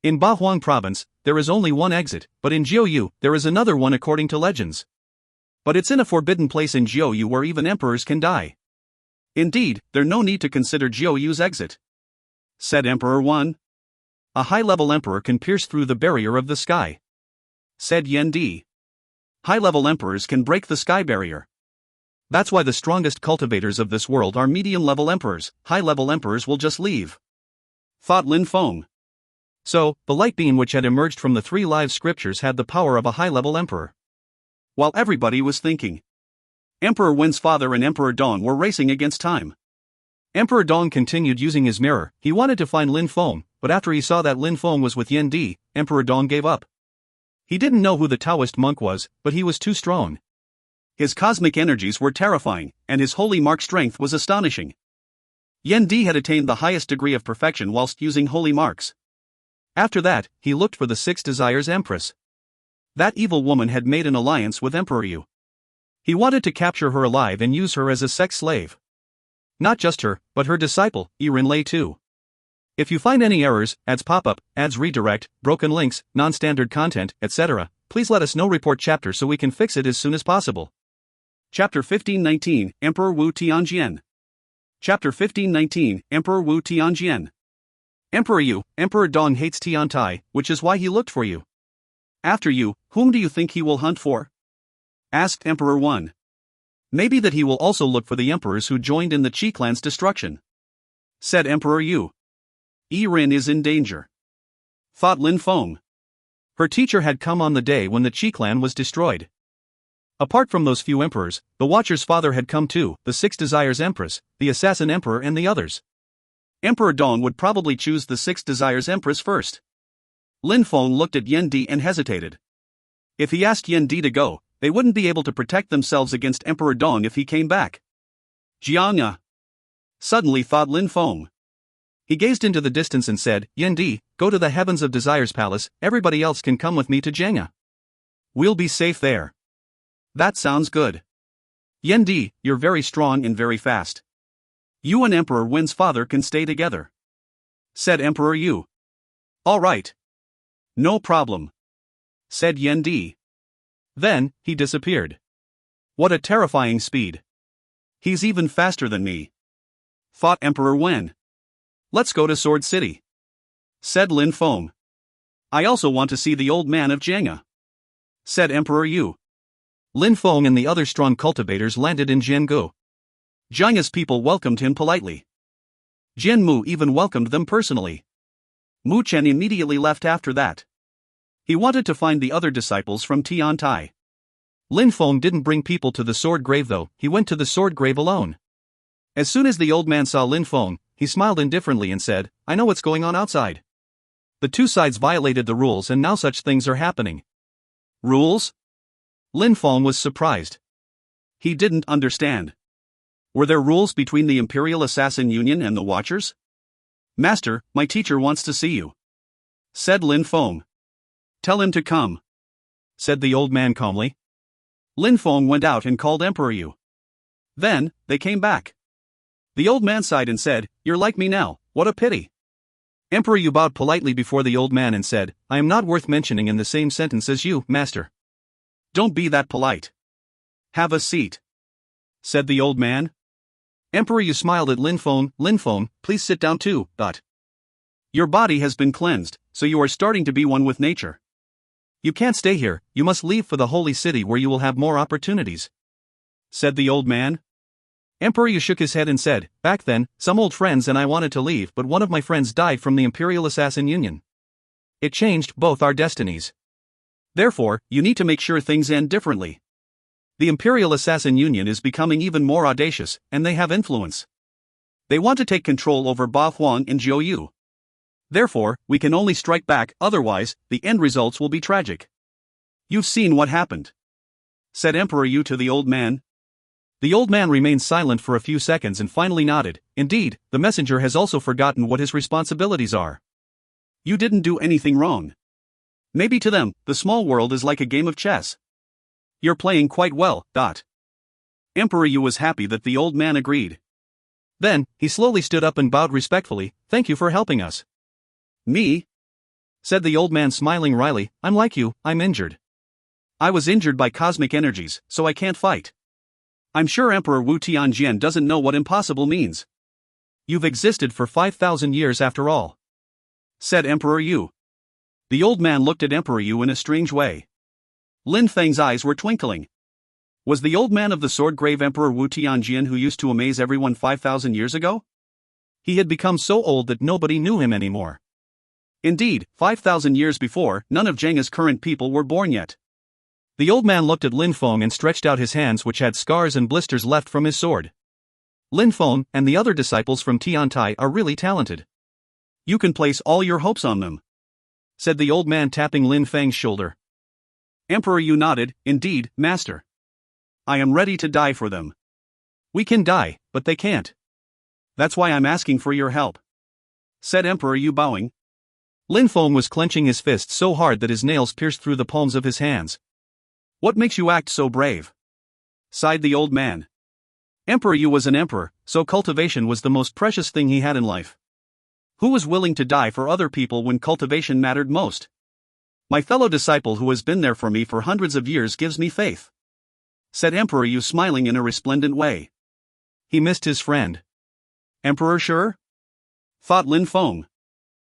In Bahuang province, there is only one exit, but in Jiuyu, there is another one according to legends. But it's in a forbidden place in Jiuyu where even emperors can die. Indeed, there's no need to consider Jiuyu's exit, said Emperor Wan. A high-level emperor can pierce through the barrier of the sky, said Yan Di. High-level emperors can break the sky barrier. That's why the strongest cultivators of this world are medium-level emperors. High-level emperors will just leave, thought Lin Feng. So, the light being which had emerged from the three live scriptures had the power of a high-level emperor. While everybody was thinking, Emperor Wen's father and Emperor Dong were racing against time. Emperor Dong continued using his mirror. He wanted to find Lin Feng, but after he saw that Lin Feng was with Yan Di, Emperor Dong gave up. He didn't know who the Taoist monk was, but he was too strong. His cosmic energies were terrifying, and his holy mark strength was astonishing. Yan Di had attained the highest degree of perfection whilst using holy marks. After that, he looked for the Six Desires Empress. That evil woman had made an alliance with Emperor Yu. He wanted to capture her alive and use her as a sex slave. Not just her, but her disciple, Yiren Lei too. If you find any errors, ads pop-up, ads redirect, broken links, non-standard content, etc., please let us know. Report chapter so we can fix it as soon as possible. Chapter 1519, Emperor Wu Tianjian. Chapter 1519, Emperor Wu Tianjian. Emperor Yu, Emperor Dong hates Tiantai, which is why he looked for you. After you, whom do you think he will hunt for? Asked Emperor Wan. Maybe that he will also look for the emperors who joined in the Qi clan's destruction, said Emperor Yu. Yiren is in danger, thought Lin Feng. Her teacher had come on the day when the Qi clan was destroyed. Apart from those few emperors, the Watcher's father had come too, the Six Desires Empress, the Assassin Emperor and the others. Emperor Dong would probably choose the Six Desires Empress first. Lin Feng looked at Yan Di and hesitated. If he asked Yan Di to go, they wouldn't be able to protect themselves against Emperor Dong if he came back. Jiangya, suddenly thought Lin Feng. He gazed into the distance and said, Yan Di, go to the Heavens of Desire's palace, everybody else can come with me to Jiangya. We'll be safe there. That sounds good. Yan Di, you're very strong and very fast. You and Emperor Wen's father can stay together, said Emperor Yu. All right. No problem, said Yan Di. Then, he disappeared. What a terrifying speed. He's even faster than me, thought Emperor Wen. Let's go to Sword City, said Lin Feng. I also want to see the old man of Jiangya, said Emperor Yu. Lin Feng and the other strong cultivators landed in Jiangu. Jiangya's people welcomed him politely. Jian Mu even welcomed them personally. Mu Chen immediately left after that. He wanted to find the other disciples from Tiantai. Lin Feng didn't bring people to the sword grave though, he went to the sword grave alone. As soon as the old man saw Lin Feng, he smiled indifferently and said, I know what's going on outside. The two sides violated the rules and now such things are happening. Rules? Lin Feng was surprised. He didn't understand. Were there rules between the Imperial Assassin Union and the Watchers? Master, my teacher wants to see you, said Lin Feng. Tell him to come, said the old man calmly. Lin Feng went out and called Emperor Yu. Then, they came back. The old man sighed and said, "You're like me now, what a pity." Emperor Yu bowed politely before the old man and said, "I am not worth mentioning in the same sentence as you, master." "Don't be that polite. Have a seat," said the old man. Emperor Yu smiled at Lin Feng. "Lin Feng, please sit down too, but your body has been cleansed, so you are starting to be one with nature. You can't stay here, you must leave for the holy city where you will have more opportunities," said the old man. Emperor Yu shook his head and said, "Back then, some old friends and I wanted to leave, but one of my friends died from the Imperial Assassin Union. It changed both our destinies. Therefore, you need to make sure things end differently. The Imperial Assassin Union is becoming even more audacious, and they have influence. They want to take control over Ba Huang and Jiu Yu. Therefore, we can only strike back, otherwise, the end results will be tragic. You've seen what happened," said Emperor Yu to the old man. The old man remained silent for a few seconds and finally nodded. "Indeed, the messenger has also forgotten what his responsibilities are. You didn't do anything wrong. Maybe to them, the small world is like a game of chess. You're playing quite well. Emperor Yu was happy that the old man agreed. Then, he slowly stood up and bowed respectfully. "Thank you for helping us." "Me?" said the old man smiling wryly. "I'm like you, I'm injured. I was injured by cosmic energies, so I can't fight. I'm sure Emperor Wu Tianjian doesn't know what impossible means." "You've existed for 5,000 years after all," said Emperor Yu. The old man looked at Emperor Yu in a strange way. Lin Feng's eyes were twinkling. Was the old man of the sword-grave Emperor Wu Tianjian who used to amaze everyone 5,000 years ago? He had become so old that nobody knew him anymore. Indeed, 5,000 years before, none of Zheng's current people were born yet. The old man looked at Lin Feng and stretched out his hands, which had scars and blisters left from his sword. "Lin Feng and the other disciples from Tiantai are really talented. You can place all your hopes on them," said the old man, tapping Lin Feng's shoulder. Emperor Yu nodded. "Indeed, master. I am ready to die for them." "We can die, but they can't. That's why I'm asking for your help," said Emperor Yu, bowing. Lin Feng was clenching his fists so hard that his nails pierced through the palms of his hands. "What makes you act so brave?" sighed the old man. Emperor Yu was an emperor, so cultivation was the most precious thing he had in life. Who was willing to die for other people when cultivation mattered most? "My fellow disciple who has been there for me for hundreds of years gives me faith," said Emperor Yu, smiling in a resplendent way. He missed his friend. "Emperor sure?" thought Lin Feng.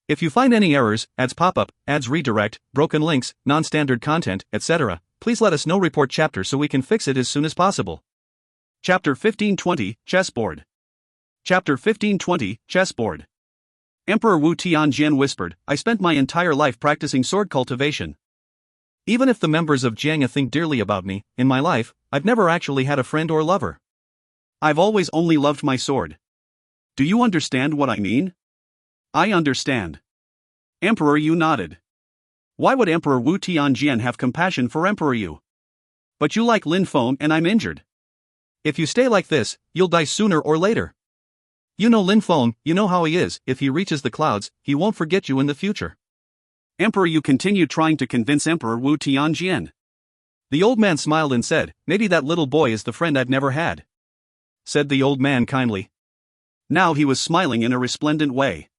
If you find any errors, ads pop-up, ads redirect, broken links, non-standard content, etc., please let us know. Report chapter so we can fix it as soon as possible. Chapter 1520, Chessboard. Chapter 1520, Chessboard. Emperor Wu Tianjian whispered, "I spent my entire life practicing sword cultivation. Even if the members of Jiang think dearly about me, in my life, I've never actually had a friend or lover. I've always only loved my sword. Do you understand what I mean?" "I understand." Emperor Yu nodded. Why would Emperor Wu Tianjian have compassion for Emperor Yu? "But you like Lin Feng and I'm injured. If you stay like this, you'll die sooner or later. You know Lin Feng, you know how he is. If he reaches the clouds, he won't forget you in the future." Emperor Yu continued trying to convince Emperor Wu Tianjian. The old man smiled and said, "Maybe that little boy is the friend I've never had," said the old man kindly. Now he was smiling in a resplendent way.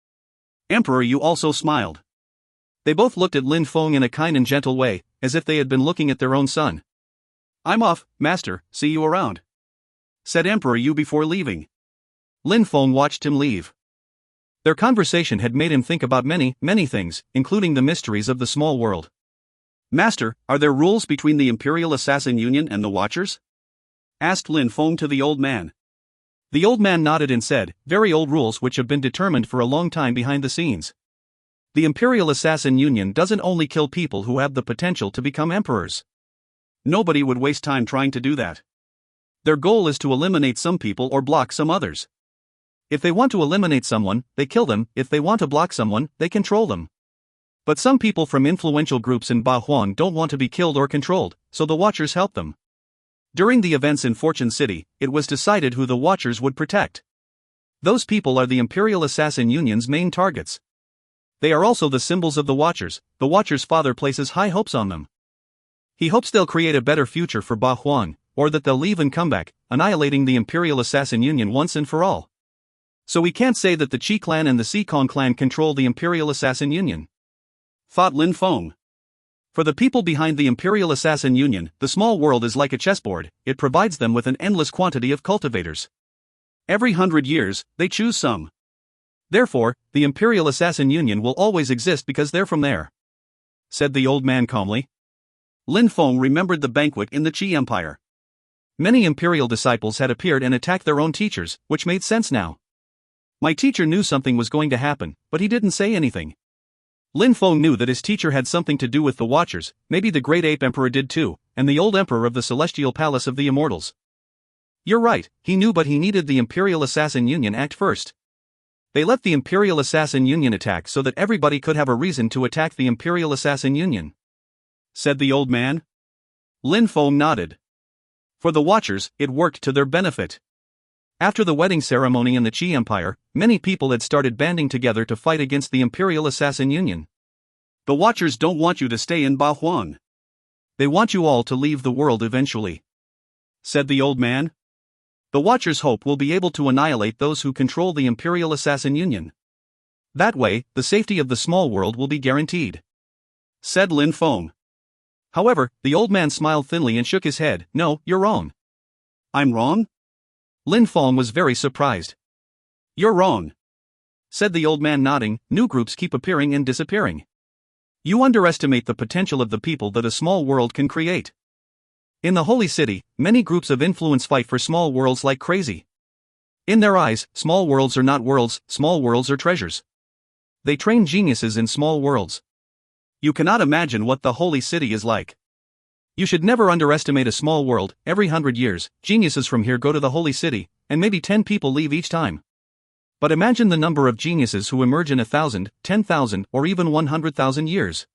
Emperor Yu also smiled. They both looked at Lin Feng in a kind and gentle way, as if they had been looking at their own son. "I'm off, master, see you around," said Emperor Yu before leaving. Lin Feng watched him leave. Their conversation had made him think about many, many things, including the mysteries of the small world. "Master, are there rules between the Imperial Assassin Union and the Watchers?" asked Lin Feng to the old man. The old man nodded and said, "Very old rules which have been determined for a long time behind the scenes. The Imperial Assassin Union doesn't only kill people who have the potential to become emperors. Nobody would waste time trying to do that. Their goal is to eliminate some people or block some others. If they want to eliminate someone, they kill them. If they want to block someone, they control them. But some people from influential groups in Ba Huang don't want to be killed or controlled, so the Watchers help them. During the events in Fortune City, it was decided who the Watchers would protect. Those people are the Imperial Assassin Union's main targets. They are also the symbols of the Watchers. The Watchers' father places high hopes on them. He hopes they'll create a better future for Ba Huang, or that they'll leave and come back, annihilating the Imperial Assassin Union once and for all. So we can't say that the Qi clan and the Sikong clan control the Imperial Assassin Union, thought Lin Feng. For the people behind the Imperial Assassin Union, the small world is like a chessboard. It provides them with an endless quantity of cultivators. Every 100 years, they choose some. Therefore, the Imperial Assassin Union will always exist because they're from there, said the old man calmly. Lin Feng remembered the banquet in the Qi Empire. Many Imperial disciples had appeared and attacked their own teachers, which made sense now. My teacher knew something was going to happen, but he didn't say anything. Lin Feng knew that his teacher had something to do with the Watchers, maybe the Great Ape Emperor did too, and the old Emperor of the Celestial Palace of the Immortals. You're right, he knew, but he needed the Imperial Assassin Union act first. They let the Imperial Assassin Union attack so that everybody could have a reason to attack the Imperial Assassin Union, said the old man. Lin Feng nodded. For the Watchers, it worked to their benefit. After the wedding ceremony in the Qi Empire, many people had started banding together to fight against the Imperial Assassin Union. The Watchers don't want you to stay in Ba Huang. They want you all to leave the world eventually, said the old man. The Watchers hope we'll be able to annihilate those who control the Imperial Assassin Union. That way, the safety of the small world will be guaranteed, said Lin Feng. However, the old man smiled thinly and shook his head. No, you're wrong. I'm wrong? Lin Feng was very surprised. You're wrong, said the old man, nodding. New groups keep appearing and disappearing. You underestimate the potential of the people that a small world can create. In the Holy City, many groups of influence fight for small worlds like crazy. In their eyes, small worlds are not worlds, small worlds are treasures. They train geniuses in small worlds. You cannot imagine what the Holy City is like. You should never underestimate a small world. Every 100 years, geniuses from here go to the Holy City, and maybe 10 people leave each time. But imagine the number of geniuses who emerge in 1,000, 10,000, or even 100,000 years.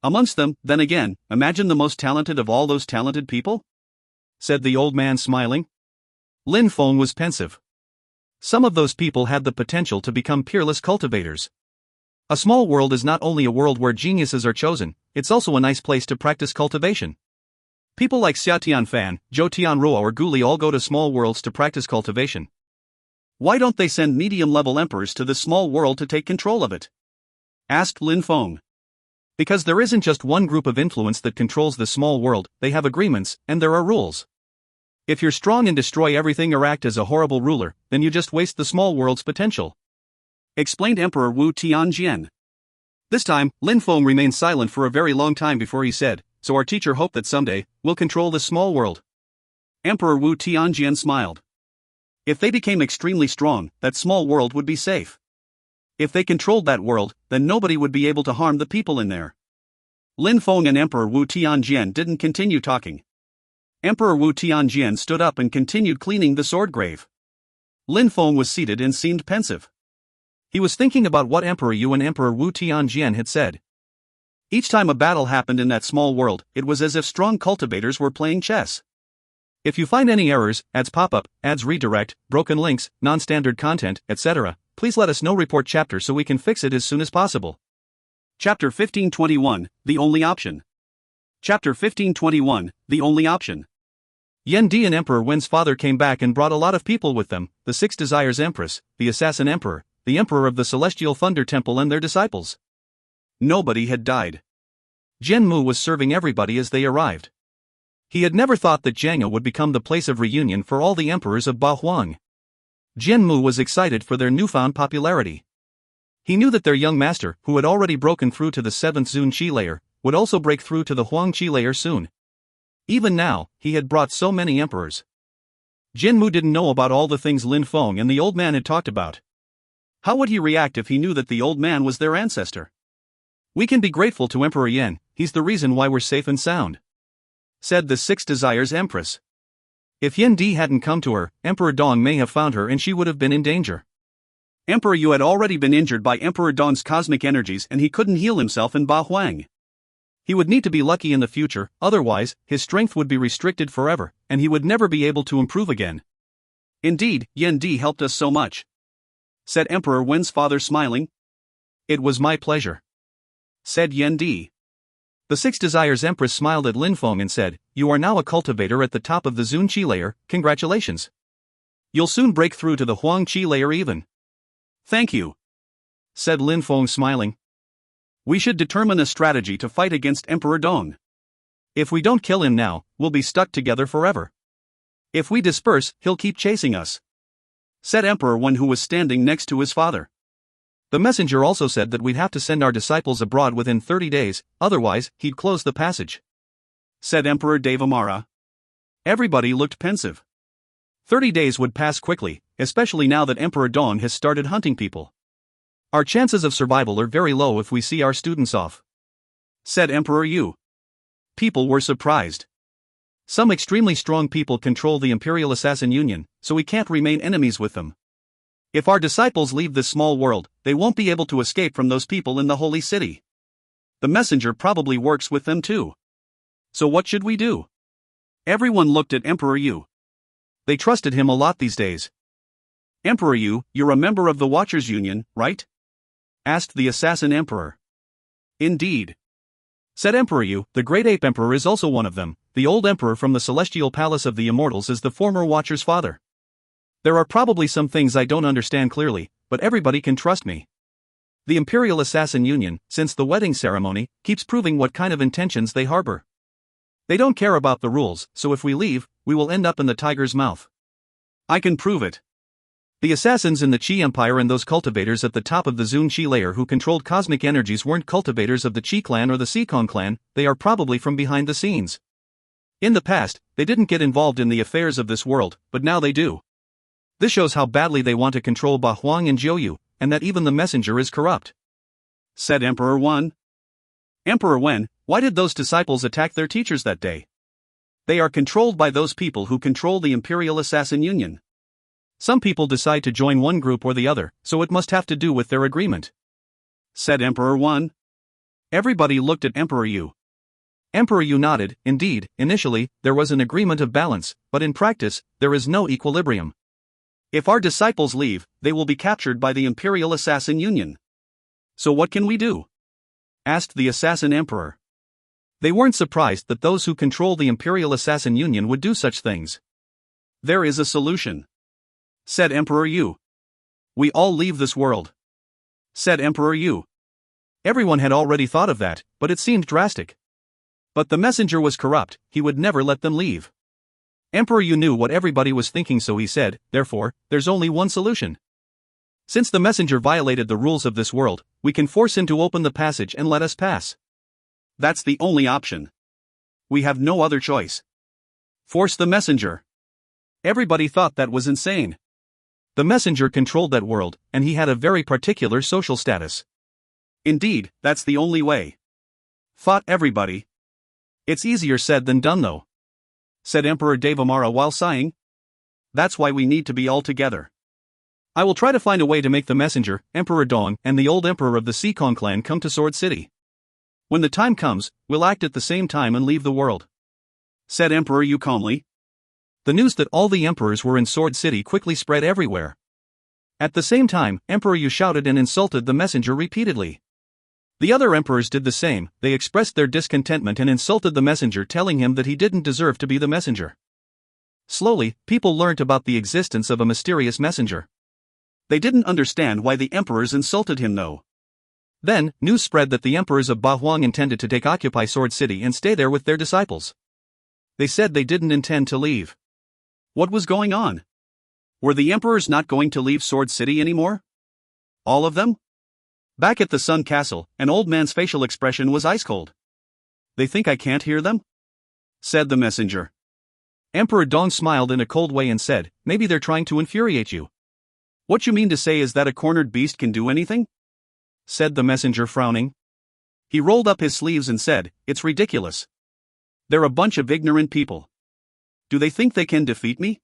Amongst them, then again, imagine the most talented of all those talented people? Said the old man, smiling. Lin Feng was pensive. Some of those people had the potential to become peerless cultivators. A small world is not only a world where geniuses are chosen, it's also a nice place to practice cultivation. People like Xia Tianfan, Zhou Tianruo or Guli all go to small worlds to practice cultivation. Why don't they send medium-level emperors to this small world to take control of it? Asked Lin Feng. Because there isn't just one group of influence that controls the small world, they have agreements, and there are rules. If you're strong and destroy everything or act as a horrible ruler, then you just waste the small world's potential, explained Emperor Wu Tianjian. This time, Lin Feng remained silent for a very long time before he said, so our teacher hoped that someday, we'll control this small world. Emperor Wu Tianjian smiled. If they became extremely strong, that small world would be safe. If they controlled that world, then nobody would be able to harm the people in there. Lin Feng and Emperor Wu Tianjian didn't continue talking. Emperor Wu Tianjian stood up and continued cleaning the sword grave. Lin Feng was seated and seemed pensive. He was thinking about what Emperor Yu and Emperor Wu Tianjian had said. Each time a battle happened in that small world, it was as if strong cultivators were playing chess. If you find any errors, ads pop up, ads redirect, broken links, non-standard content, etc., please let us know. Report chapter so we can fix it as soon as possible. Chapter 1521, The Only Option. Chapter 1521, The Only Option. Yan Di and Emperor Wen's father came back and brought a lot of people with them, the Six Desires Empress, the Assassin Emperor, the Emperor of the Celestial Thunder Temple and their disciples. Nobody had died. Jian Mu was serving everybody as they arrived. He had never thought that Jianghe would become the place of reunion for all the emperors of Ba Huang. Jian Mu was excited for their newfound popularity. He knew that their young master, who had already broken through to the 7th Zun Qi layer, would also break through to the Huang Qi layer soon. Even now, he had brought so many emperors. Jian Mu didn't know about all the things Lin Feng and the old man had talked about. How would he react if he knew that the old man was their ancestor? We can be grateful to Emperor Yan, he's the reason why we're safe and sound, said the Six Desires Empress. If Yan Di hadn't come to her, Emperor Dong may have found her and she would have been in danger. Emperor Yu had already been injured by Emperor Dong's cosmic energies and he couldn't heal himself in Ba Huang. He would need to be lucky in the future, otherwise, his strength would be restricted forever, and he would never be able to improve again. Indeed, Yen Di helped us so much, said Emperor Wen's father smiling. It was my pleasure, said Yen Di. The Six Desires Empress smiled at Lin Feng and said, You are now a cultivator at the top of the Zun Qi layer, congratulations. You'll soon break through to the Huang Qi layer even. Thank you, said Lin Feng smiling. We should determine a strategy to fight against Emperor Dong. If we don't kill him now, we'll be stuck together forever. If we disperse, he'll keep chasing us, said Emperor Wen, who was standing next to his father. The messenger also said that we'd have to send our disciples abroad within 30 days, otherwise, he'd close the passage, said Emperor Devamara. Everybody looked pensive. 30 days would pass quickly, especially now that Emperor Dong has started hunting people. Our chances of survival are very low if we see our students off, said Emperor Yu. People were surprised. Some extremely strong people control the Imperial Assassin Union, so we can't remain enemies with them. If our disciples leave this small world, they won't be able to escape from those people in the holy city. The messenger probably works with them too. So what should we do? Everyone looked at Emperor Yu. They trusted him a lot these days. Emperor Yu, you're a member of the Watchers Union, right? Asked the Assassin Emperor. Indeed, said Emperor Yu. The Great Ape Emperor is also one of them. The old emperor from the Celestial Palace of the Immortals is the former Watcher's father. There are probably some things I don't understand clearly, but everybody can trust me. The Imperial Assassin Union, since the wedding ceremony, keeps proving what kind of intentions they harbor. They don't care about the rules, so if we leave, we will end up in the tiger's mouth. I can prove it. The assassins in the Qi Empire and those cultivators at the top of the Zun Qi layer who controlled cosmic energies weren't cultivators of the Qi clan or the Sikong clan, they are probably from behind the scenes. In the past, they didn't get involved in the affairs of this world, but now they do. This shows how badly they want to control Ba Huang and Jiuyu, and that even the messenger is corrupt, said Emperor Wen. Emperor Wen, why did those disciples attack their teachers that day? They are controlled by those people who control the Imperial Assassin Union. Some people decide to join one group or the other, so it must have to do with their agreement, said Emperor Wen. Everybody looked at Emperor Yu. Emperor Yu nodded. Indeed, initially, there was an agreement of balance, but in practice, there is no equilibrium. If our disciples leave, they will be captured by the Imperial Assassin Union. So what can we do? Asked the Assassin Emperor. They weren't surprised that those who control the Imperial Assassin Union would do such things. There is a solution, said Emperor Yu. We all leave this world, said Emperor Yu. Everyone had already thought of that, but it seemed drastic. But the messenger was corrupt, he would never let them leave. Emperor Yu knew what everybody was thinking, so he said, therefore, there's only one solution. Since the messenger violated the rules of this world, we can force him to open the passage and let us pass. That's the only option. We have no other choice. Force the messenger. Everybody thought that was insane. The messenger controlled that world, and he had a very particular social status. Indeed, that's the only way, thought everybody. It's easier said than done though, said Emperor Devamara while sighing. That's why we need to be all together. I will try to find a way to make the messenger, Emperor Dong, and the old emperor of the Sikong clan come to Sword City. When the time comes, we'll act at the same time and leave the world, said Emperor Yu calmly. The news that all the emperors were in Sword City quickly spread everywhere. At the same time, Emperor Yu shouted and insulted the messenger repeatedly. The other emperors did the same. They expressed their discontentment and insulted the messenger, telling him that he didn't deserve to be the messenger. Slowly, people learnt about the existence of a mysterious messenger. They didn't understand why the emperors insulted him though. Then, news spread that the emperors of Ba Huang intended to occupy Sword City and stay there with their disciples. They said they didn't intend to leave. What was going on? Were the emperors not going to leave Sword City anymore? All of them? Back at the Sun Castle, an old man's facial expression was ice cold. They think I can't hear them? Said the messenger. Emperor Dong smiled in a cold way and said, maybe they're trying to infuriate you. What you mean to say is that a cornered beast can do anything? Said the messenger frowning. He rolled up his sleeves and said, it's ridiculous. They're a bunch of ignorant people. Do they think they can defeat me?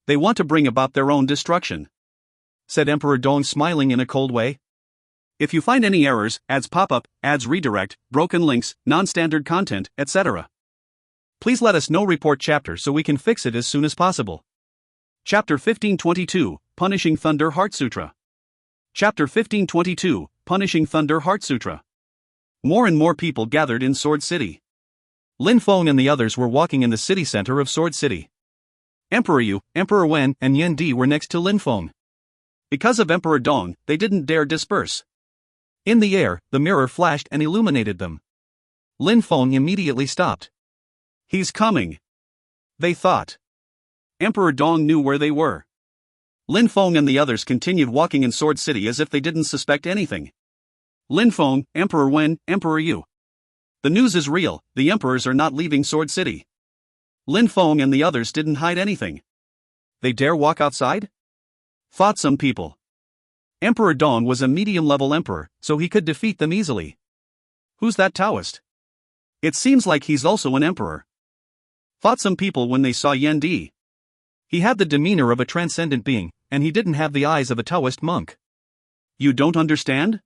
They want to bring about their own destruction, said Emperor Dong smiling in a cold way. If you find any errors, ads pop up, ads redirect, broken links, non-standard content, etc., please let us know. Report chapter so we can fix it as soon as possible. Chapter 1522, Punishing Thunder Heart Sutra. Chapter 1522, Punishing Thunder Heart Sutra. More and more people gathered in Sword City. Lin Feng and the others were walking in the city center of Sword City. Emperor Yu, Emperor Wen, and Yan Di were next to Lin Feng. Because of Emperor Dong, they didn't dare disperse. In the air, the mirror flashed and illuminated them. Lin Feng immediately stopped. He's coming, they thought. Emperor Dong knew where they were. Lin Feng and the others continued walking in Sword City as if they didn't suspect anything. Lin Feng, Emperor Wen, Emperor Yu. The news is real, the emperors are not leaving Sword City. Lin Feng and the others didn't hide anything. They dare walk outside? Thought some people. Emperor Dong was a medium-level emperor, so he could defeat them easily. Who's that Taoist? It seems like he's also an emperor. Thought some people when they saw Yan Di. He had the demeanor of a transcendent being, and he didn't have the eyes of a Taoist monk. You don't understand?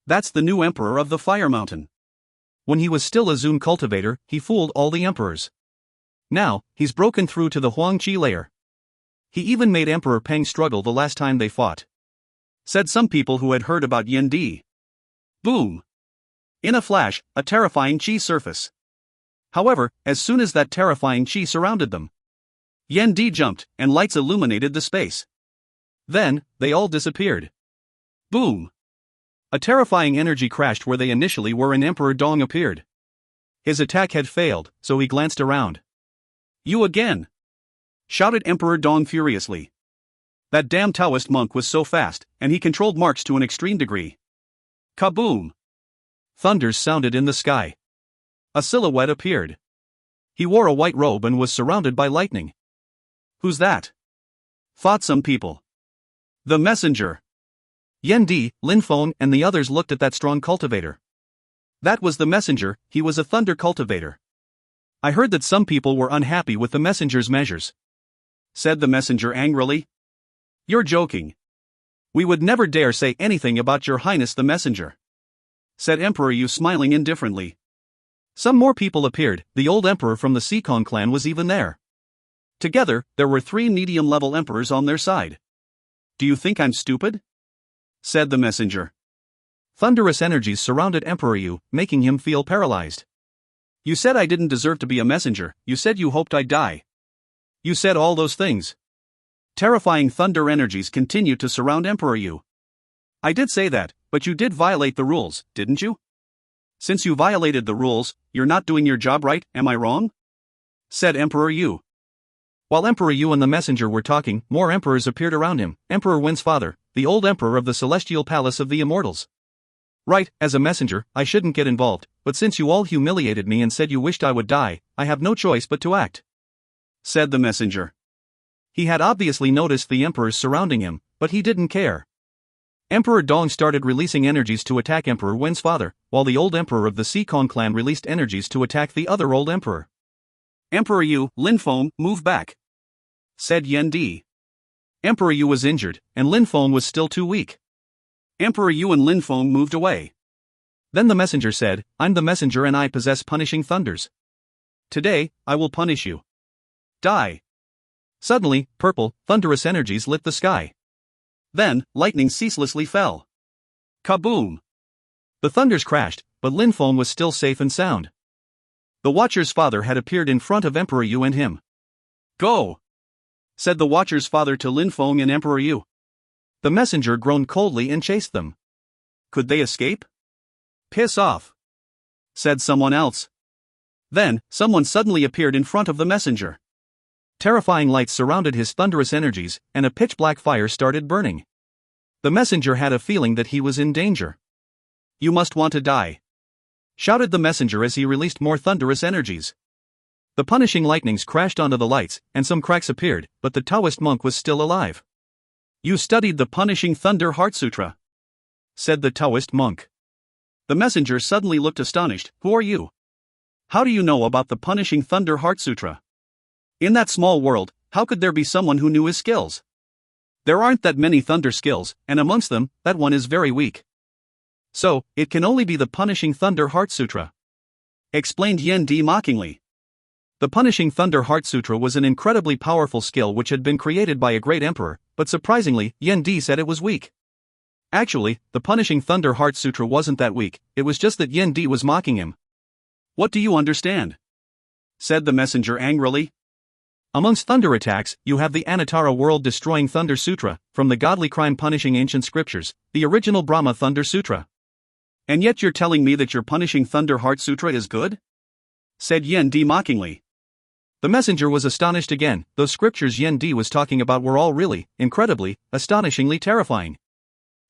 That's the new emperor of the Fire Mountain. When he was still a Zun cultivator, he fooled all the emperors. Now, he's broken through to the Huangqi layer. He even made Emperor Peng struggle the last time they fought. Said some people who had heard about Yan Di. Boom! In a flash, a terrifying qi surface. However, as soon as that terrifying qi surrounded them, Yan Di jumped, and lights illuminated the space. Then, they all disappeared. Boom! A terrifying energy crashed where they initially were and Emperor Dong appeared. His attack had failed, so he glanced around. You again! Shouted Emperor Dong furiously. That damn Taoist monk was so fast, and he controlled marks to an extreme degree. Kaboom! Thunders sounded in the sky. A silhouette appeared. He wore a white robe and was surrounded by lightning. Who's that? Thought some people. The messenger. Yan Di, Lin Feng, and the others looked at that strong cultivator. That was the messenger, he was a thunder cultivator. I heard that some people were unhappy with the messenger's measures. Said the messenger angrily. You're joking. We would never dare say anything about your highness the messenger. Said Emperor Yu smiling indifferently. Some more people appeared, the old emperor from the Sikong clan was even there. Together, there were 3 medium-level emperors on their side. Do you think I'm stupid? Said the messenger. Thunderous energies surrounded Emperor Yu, making him feel paralyzed. You said I didn't deserve to be a messenger, you said you hoped I'd die. You said all those things. Terrifying thunder energies continued to surround Emperor Yu. I did say that, but you did violate the rules, didn't you? Since you violated the rules, you're not doing your job right, am I wrong? Said Emperor Yu. While Emperor Yu and the messenger were talking, more emperors appeared around him. Emperor Wen's father, the old emperor of the Celestial Palace of the Immortals. Right, as a messenger, I shouldn't get involved, but since you all humiliated me and said you wished I would die, I have no choice but to act. Said the messenger. He had obviously noticed the emperors surrounding him, but he didn't care. Emperor Dong started releasing energies to attack Emperor Wen's father, while the old emperor of the Sikong clan released energies to attack the other old emperor. Emperor Yu, Lin Feng, move back. Said Yan Di. Emperor Yu was injured, and Lin Feng was still too weak. Emperor Yu and Lin Feng moved away. Then the messenger said, I'm the messenger and I possess punishing thunders. Today, I will punish you. Die. Suddenly, purple, thunderous energies lit the sky. Then, lightning ceaselessly fell. Kaboom! The thunders crashed, but Lin Feng was still safe and sound. The Watcher's father had appeared in front of Emperor Yu and him. Go! Said the Watcher's father to Lin Feng and Emperor Yu. The messenger groaned coldly and chased them. Could they escape? Piss off! Said someone else. Then, someone suddenly appeared in front of the messenger. Terrifying lights surrounded his thunderous energies, and a pitch-black fire started burning. The messenger had a feeling that he was in danger. You must want to die, shouted the messenger as he released more thunderous energies. The punishing lightnings crashed onto the lights, and some cracks appeared, but the Taoist monk was still alive. You studied the Punishing Thunder Heart Sutra, said the Taoist monk. The messenger suddenly looked astonished. Who are you? How do you know about the Punishing Thunder Heart Sutra? In that small world, how could there be someone who knew his skills? There aren't that many thunder skills, and amongst them, that one is very weak. So, it can only be the Punishing Thunder Heart Sutra," explained Yen Di mockingly. The Punishing Thunder Heart Sutra was an incredibly powerful skill which had been created by a great emperor, but surprisingly, Yen Di said it was weak. Actually, the Punishing Thunder Heart Sutra wasn't that weak, it was just that Yen Di was mocking him. "What do you understand?" said the messenger angrily. "Amongst thunder attacks, you have the Anatara world-destroying Thunder Sutra, from the godly crime-punishing ancient scriptures, the original Brahma Thunder Sutra. And yet you're telling me that your Punishing Thunder Heart Sutra is good?" said Yen Di mockingly. The messenger was astonished again. Those scriptures Yen Di was talking about were all really, incredibly, astonishingly terrifying.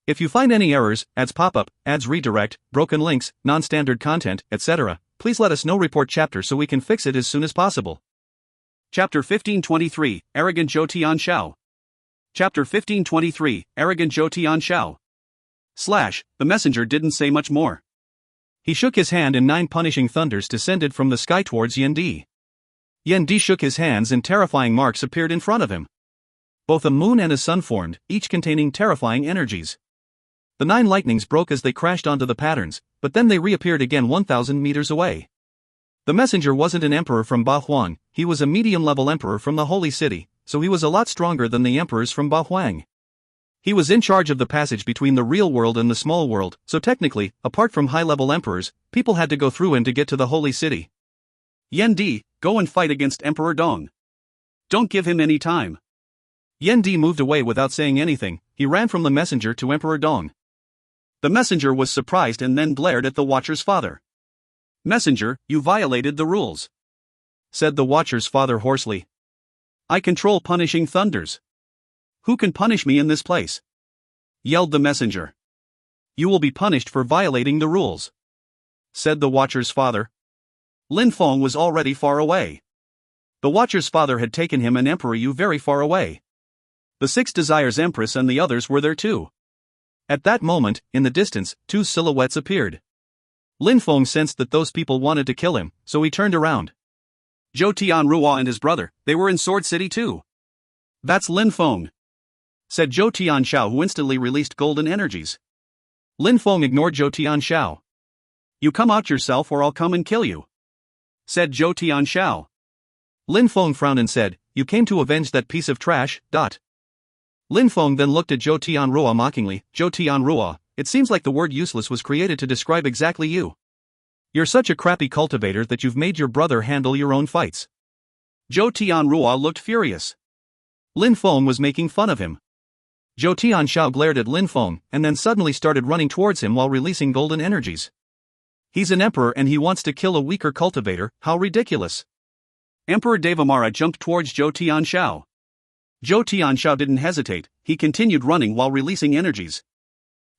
If you find any errors, ads pop up, ads redirect, broken links, non-standard content, etc., please let us know. Report chapter so we can fix it as soon as possible. Chapter 1523, Arrogant Zhou Tian Shao. Chapter 1523, Arrogant Zhou Tian Shao. The messenger didn't say much more. He shook his hand and 9 punishing thunders descended from the sky towards Yen Di. Yen Di shook his hands and terrifying marks appeared in front of him. Both a moon and a sun formed, each containing terrifying energies. The 9 lightnings broke as they crashed onto the patterns, but then they reappeared again 1,000 meters away. The messenger wasn't an emperor from Ba Huang, he was a medium-level emperor from the Holy City, so he was a lot stronger than the emperors from Ba Huang. He was in charge of the passage between the real world and the small world, so technically, apart from high-level emperors, people had to go through him to get to the Holy City. "Yen Di, go and fight against Emperor Dong. Don't give him any time." Yen Di moved away without saying anything. He ran from the messenger to Emperor Dong. The messenger was surprised and then glared at the Watcher's father. "Messenger, you violated the rules," said the Watcher's father hoarsely. "I control punishing thunders. Who can punish me in this place?" yelled the messenger. "You will be punished for violating the rules," said the Watcher's father. Lin Feng was already far away. The Watcher's father had taken him and Emperor Yu very far away. The 6 Desires Empress and the others were there too. At that moment, in the distance, 2 silhouettes appeared. Lin Feng sensed that those people wanted to kill him, so he turned around. Zhou Tianrua and his brother, they were in Sword City too. "That's Lin Feng," said Zhou Tianshao, who instantly released golden energies. Lin Feng ignored Zhou Tianshao. "You come out yourself or I'll come and kill you," said Zhou Tianshao. Lin Feng frowned and said, "You came to avenge that piece of trash, dot." Lin Feng then looked at Zhou Tianrua mockingly. "Zhou Tianrua, it seems like the word useless was created to describe exactly you. You're such a crappy cultivator that you've made your brother handle your own fights." Zhou Tianrua looked furious. Lin Feng was making fun of him. Zhou Tianshao glared at Lin Feng and then suddenly started running towards him while releasing golden energies. He's an emperor and he wants to kill a weaker cultivator, how ridiculous. Emperor Devamara jumped towards Zhou Tianshao. Zhou Tianshao didn't hesitate, he continued running while releasing energies.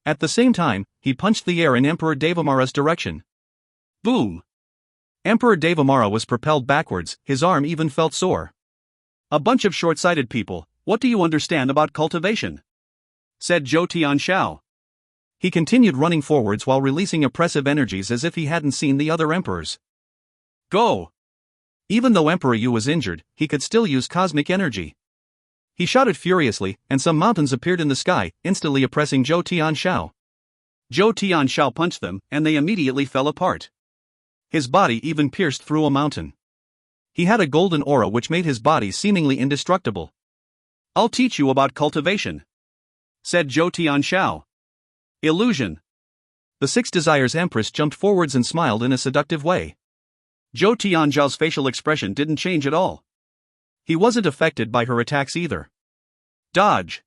At the same time, he punched the air in Emperor Devamara's direction. Boom! Emperor Devamara was propelled backwards, his arm even felt sore. "A bunch of short-sighted people, what do you understand about cultivation?" said Zhou Tianshao. He continued running forwards while releasing oppressive energies as if he hadn't seen the other emperors. "Go!" Even though Emperor Yu was injured, he could still use cosmic energy. He shouted furiously, and some mountains appeared in the sky, instantly oppressing Zhou Tianshao. Zhou Tianshao punched them, and they immediately fell apart. His body even pierced through a mountain. He had a golden aura which made his body seemingly indestructible. "I'll teach you about cultivation," said Zhou Tianshao. "Illusion." The 6 Desires Empress jumped forwards and smiled in a seductive way. Zhou Tianzhao's facial expression didn't change at all. He wasn't affected by her attacks either. Dodge!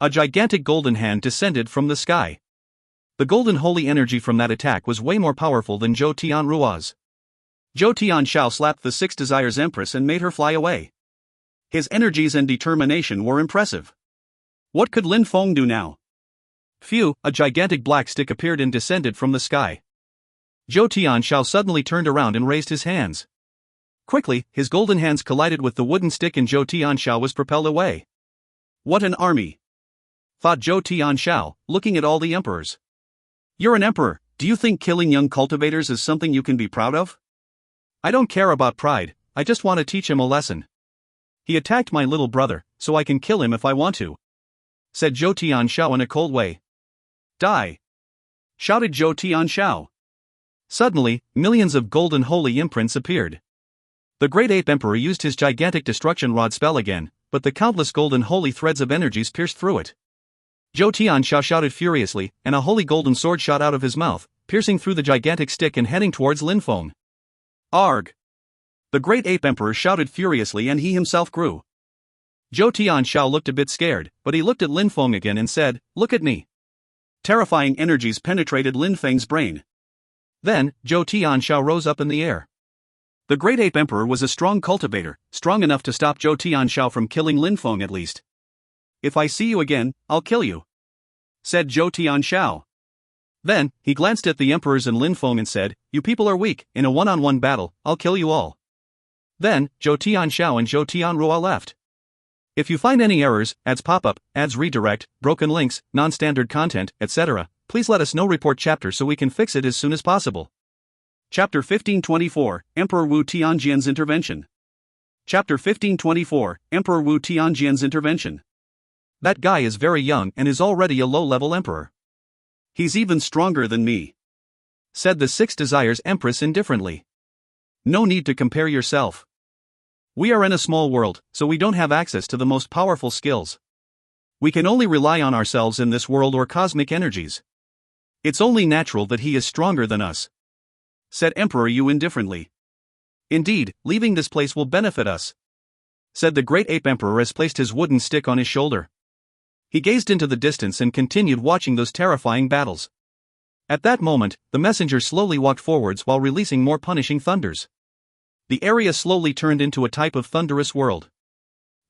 A gigantic golden hand descended from the sky. The golden holy energy from that attack was way more powerful than Zhou Tianrua's. Zhou Tianshao slapped the 6 Desires Empress and made her fly away. His energies and determination were impressive. What could Lin Feng do now? Phew, a gigantic black stick appeared and descended from the sky. Zhou Tianshao suddenly turned around and raised his hands. Quickly, his golden hands collided with the wooden stick and Zhou Tianshao was propelled away. "What an army!" thought Zhou Tianshao, looking at all the emperors. "You're an emperor, do you think killing young cultivators is something you can be proud of?" "I don't care about pride, I just want to teach him a lesson. He attacked my little brother, so I can kill him if I want to," said Zhou Tianshao in a cold way. "Die!" shouted Zhou Tianxiao. Suddenly, millions of golden holy imprints appeared. The great ape emperor used his gigantic destruction rod spell again, but the countless golden holy threads of energies pierced through it. Zhou Tianxiao shouted furiously, and a holy golden sword shot out of his mouth, piercing through the gigantic stick and heading towards Lin Feng. Arg! The great ape emperor shouted furiously and he himself grew. Zhou Tianxiao looked a bit scared, but he looked at Lin Feng again and said, "Look at me." Terrifying energies penetrated Lin Feng's brain. Then, Zhou Tianxiao rose up in the air. The great ape emperor was a strong cultivator, strong enough to stop Zhou Tianxiao from killing Lin Feng at least. "If I see you again, I'll kill you," said Zhou Tianxiao. Then, he glanced at the emperors and Lin Feng and said, "You people are weak, in a one-on-one battle, I'll kill you all." Then, Zhou Tianxiao and Zhou Tianrua left. If you find any errors, ads pop up, ads redirect, broken links, non-standard content, etc., please let us know. Report chapter so we can fix it as soon as possible. Chapter 1524, Emperor Wu Tianjian's Intervention. Chapter 1524, Emperor Wu Tianjian's Intervention. That guy is very young and is already a low-level emperor. He's even stronger than me, said the Six Desires Empress indifferently. No need to compare yourself. We are in a small world, so we don't have access to the most powerful skills. We can only rely on ourselves in this world or cosmic energies. It's only natural that he is stronger than us, said Emperor Yu indifferently. Indeed, leaving this place will benefit us, said the great ape emperor as placed his wooden stick on his shoulder. He gazed into the distance and continued watching those terrifying battles. At that moment, the messenger slowly walked forwards while releasing more punishing thunders. The area slowly turned into a type of thunderous world.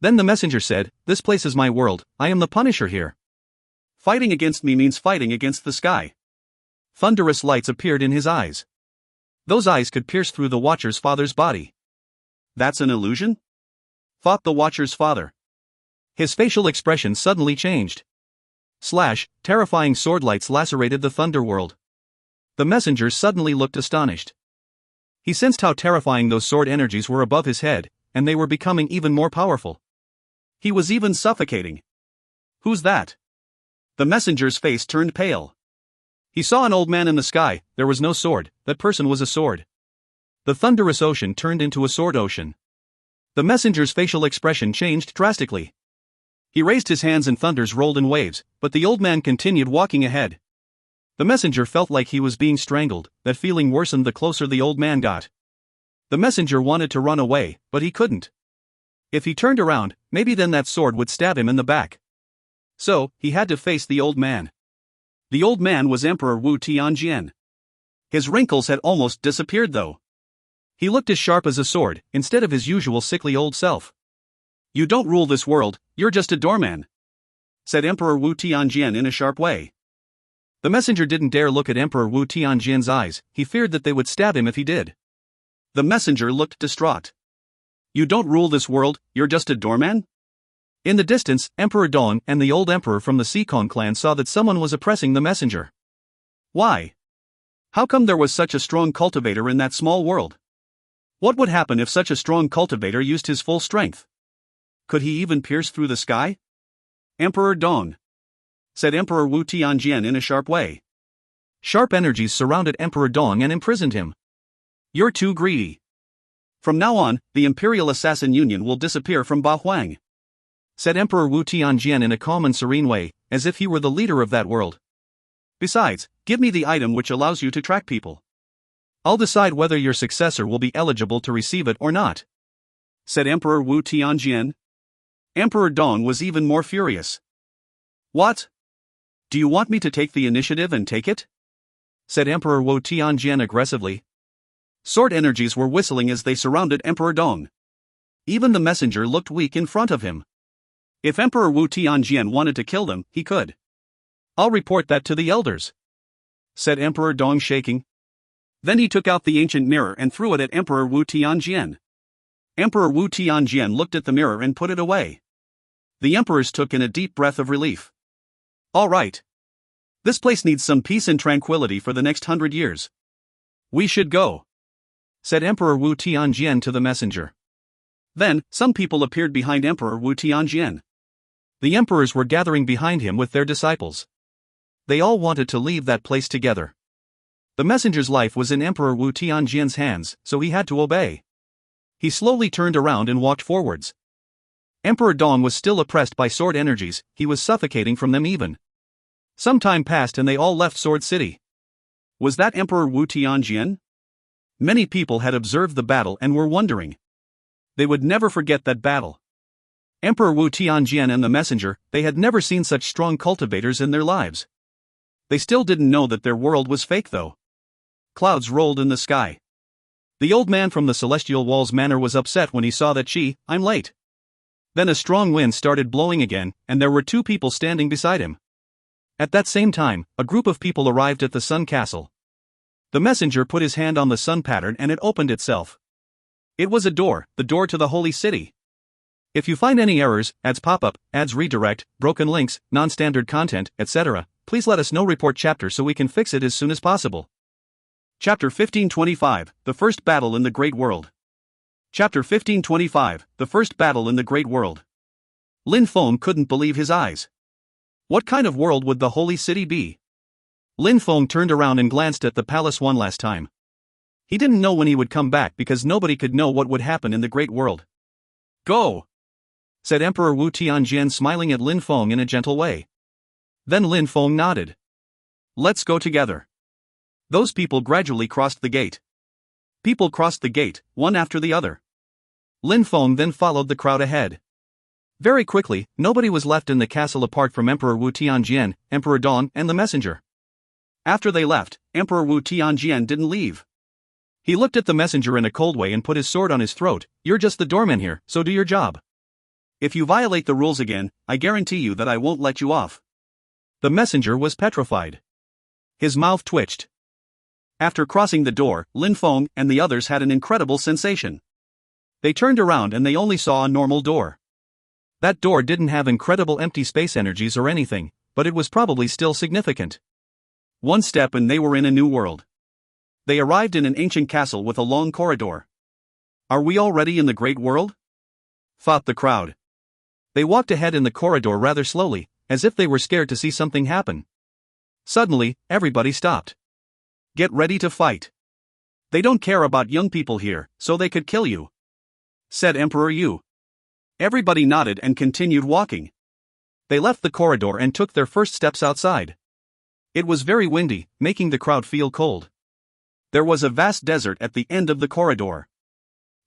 Then the messenger said, "This place is my world, I am the Punisher here. Fighting against me means fighting against the sky." Thunderous lights appeared in his eyes. Those eyes could pierce through the Watcher's father's body. "That's an illusion?" thought the Watcher's father. His facial expression suddenly changed. Terrifying sword lights lacerated the thunder world. The messenger suddenly looked astonished. He sensed how terrifying those sword energies were above his head, and they were becoming even more powerful. He was even suffocating. "Who's that?" The messenger's face turned pale. He saw an old man in the sky. There was no sword, that person was a sword. The thunderous ocean turned into a sword ocean. The messenger's facial expression changed drastically. He raised his hands and thunders rolled in waves, but the old man continued walking ahead. The messenger felt like he was being strangled. That feeling worsened the closer the old man got. The messenger wanted to run away, but he couldn't. If he turned around, maybe then that sword would stab him in the back. So, he had to face the old man. The old man was Emperor Wu Tianjian. His wrinkles had almost disappeared though. He looked as sharp as a sword, instead of his usual sickly old self. "You don't rule this world, you're just a doorman," said Emperor Wu Tianjian in a sharp way. The messenger didn't dare look at Emperor Wu Tianjian's eyes, he feared that they would stab him if he did. The messenger looked distraught. "You don't rule this world, you're just a doorman?" In the distance, Emperor Dong and the old emperor from the Sikong clan saw that someone was oppressing the messenger. Why? How come there was such a strong cultivator in that small world? What would happen if such a strong cultivator used his full strength? Could he even pierce through the sky? "Emperor Dong," said Emperor Wu Tianjian in a sharp way. Sharp energies surrounded Emperor Dong and imprisoned him. "You're too greedy. From now on, the Imperial Assassin Union will disappear from Ba Huang," said Emperor Wu Tianjian in a calm and serene way, as if he were the leader of that world. "Besides, give me the item which allows you to track people. I'll decide whether your successor will be eligible to receive it or not," said Emperor Wu Tianjian. Emperor Dong was even more furious. "What? Do you want me to take the initiative and take it?" said Emperor Wu Tianjian aggressively. Sword energies were whistling as they surrounded Emperor Dong. Even the messenger looked weak in front of him. If Emperor Wu Tianjian wanted to kill them, he could. "I'll report that to the elders," said Emperor Dong shaking. Then he took out the ancient mirror and threw it at Emperor Wu Tianjian. Emperor Wu Tianjian looked at the mirror and put it away. The emperors took in a deep breath of relief. "All right. This place needs some peace and tranquility for the next 100 years. We should go," said Emperor Wu Tianjian to the messenger. Then, some people appeared behind Emperor Wu Tianjian. The emperors were gathering behind him with their disciples. they all wanted to leave that place together. The messenger's life was in Emperor Wu Tianjian's hands, so he had to obey. He slowly turned around and walked forwards. Emperor Dong was still oppressed by sword energies, he was suffocating from them even. Some time passed and they all left Sword City. Was that Emperor Wu Tianjian? Many people had observed the battle and were wondering. They would never forget that battle. Emperor Wu Tianjian and the messenger, they had never seen such strong cultivators in their lives. They still didn't know that their world was fake though. Clouds rolled in the sky. The old man from the Celestial Walls Manor was upset when he saw that I'm late. Then a strong wind started blowing again, and there were two people standing beside him. At that same time, a group of people arrived at the Sun Castle. The messenger put his hand on the sun pattern and it opened itself. It was a door, the door to the Holy City. If you find any errors, ads pop up, ads redirect, broken links, non-standard content, etc., please let us know. Report chapter so we can fix it as soon as possible. Chapter 1525, The First Battle in the Great World. Chapter 1525, The First Battle in the Great World. Lin Feng couldn't believe his eyes. What kind of world would the Holy City be? Lin Feng turned around and glanced at the palace one last time. He didn't know when he would come back because nobody could know what would happen in the Great World. Go! Said Emperor Wu Tianjian, smiling at Lin Feng in a gentle way. Then Lin Feng nodded. Let's go together. Those people gradually crossed the gate. People crossed the gate, one after the other. Lin Feng then followed the crowd ahead. Very quickly, nobody was left in the castle apart from Emperor Wu Tianjian, Emperor Dong, and the messenger. After they left, Emperor Wu Tianjian didn't leave. He looked at the messenger in a cold way and put his sword on his throat. You're just the doorman here, so do your job. If you violate the rules again, I guarantee you that I won't let you off. The messenger was petrified. His mouth twitched. After crossing the door, Lin Feng and the others had an incredible sensation. They turned around and they only saw a normal door. That door didn't have incredible empty space energies or anything, but it was probably still significant. One step and they were in a new world. They arrived in an ancient castle with a long corridor. Are we already in the Great World? Thought the crowd. They walked ahead in the corridor rather slowly, as if they were scared to see something happen. Suddenly, everybody stopped. Get ready to fight. They don't care about young people here, so they could kill you, said Emperor Yu. Everybody nodded and continued walking. They left the corridor and took their first steps outside. It was very windy, making the crowd feel cold. There was a vast desert at the end of the corridor.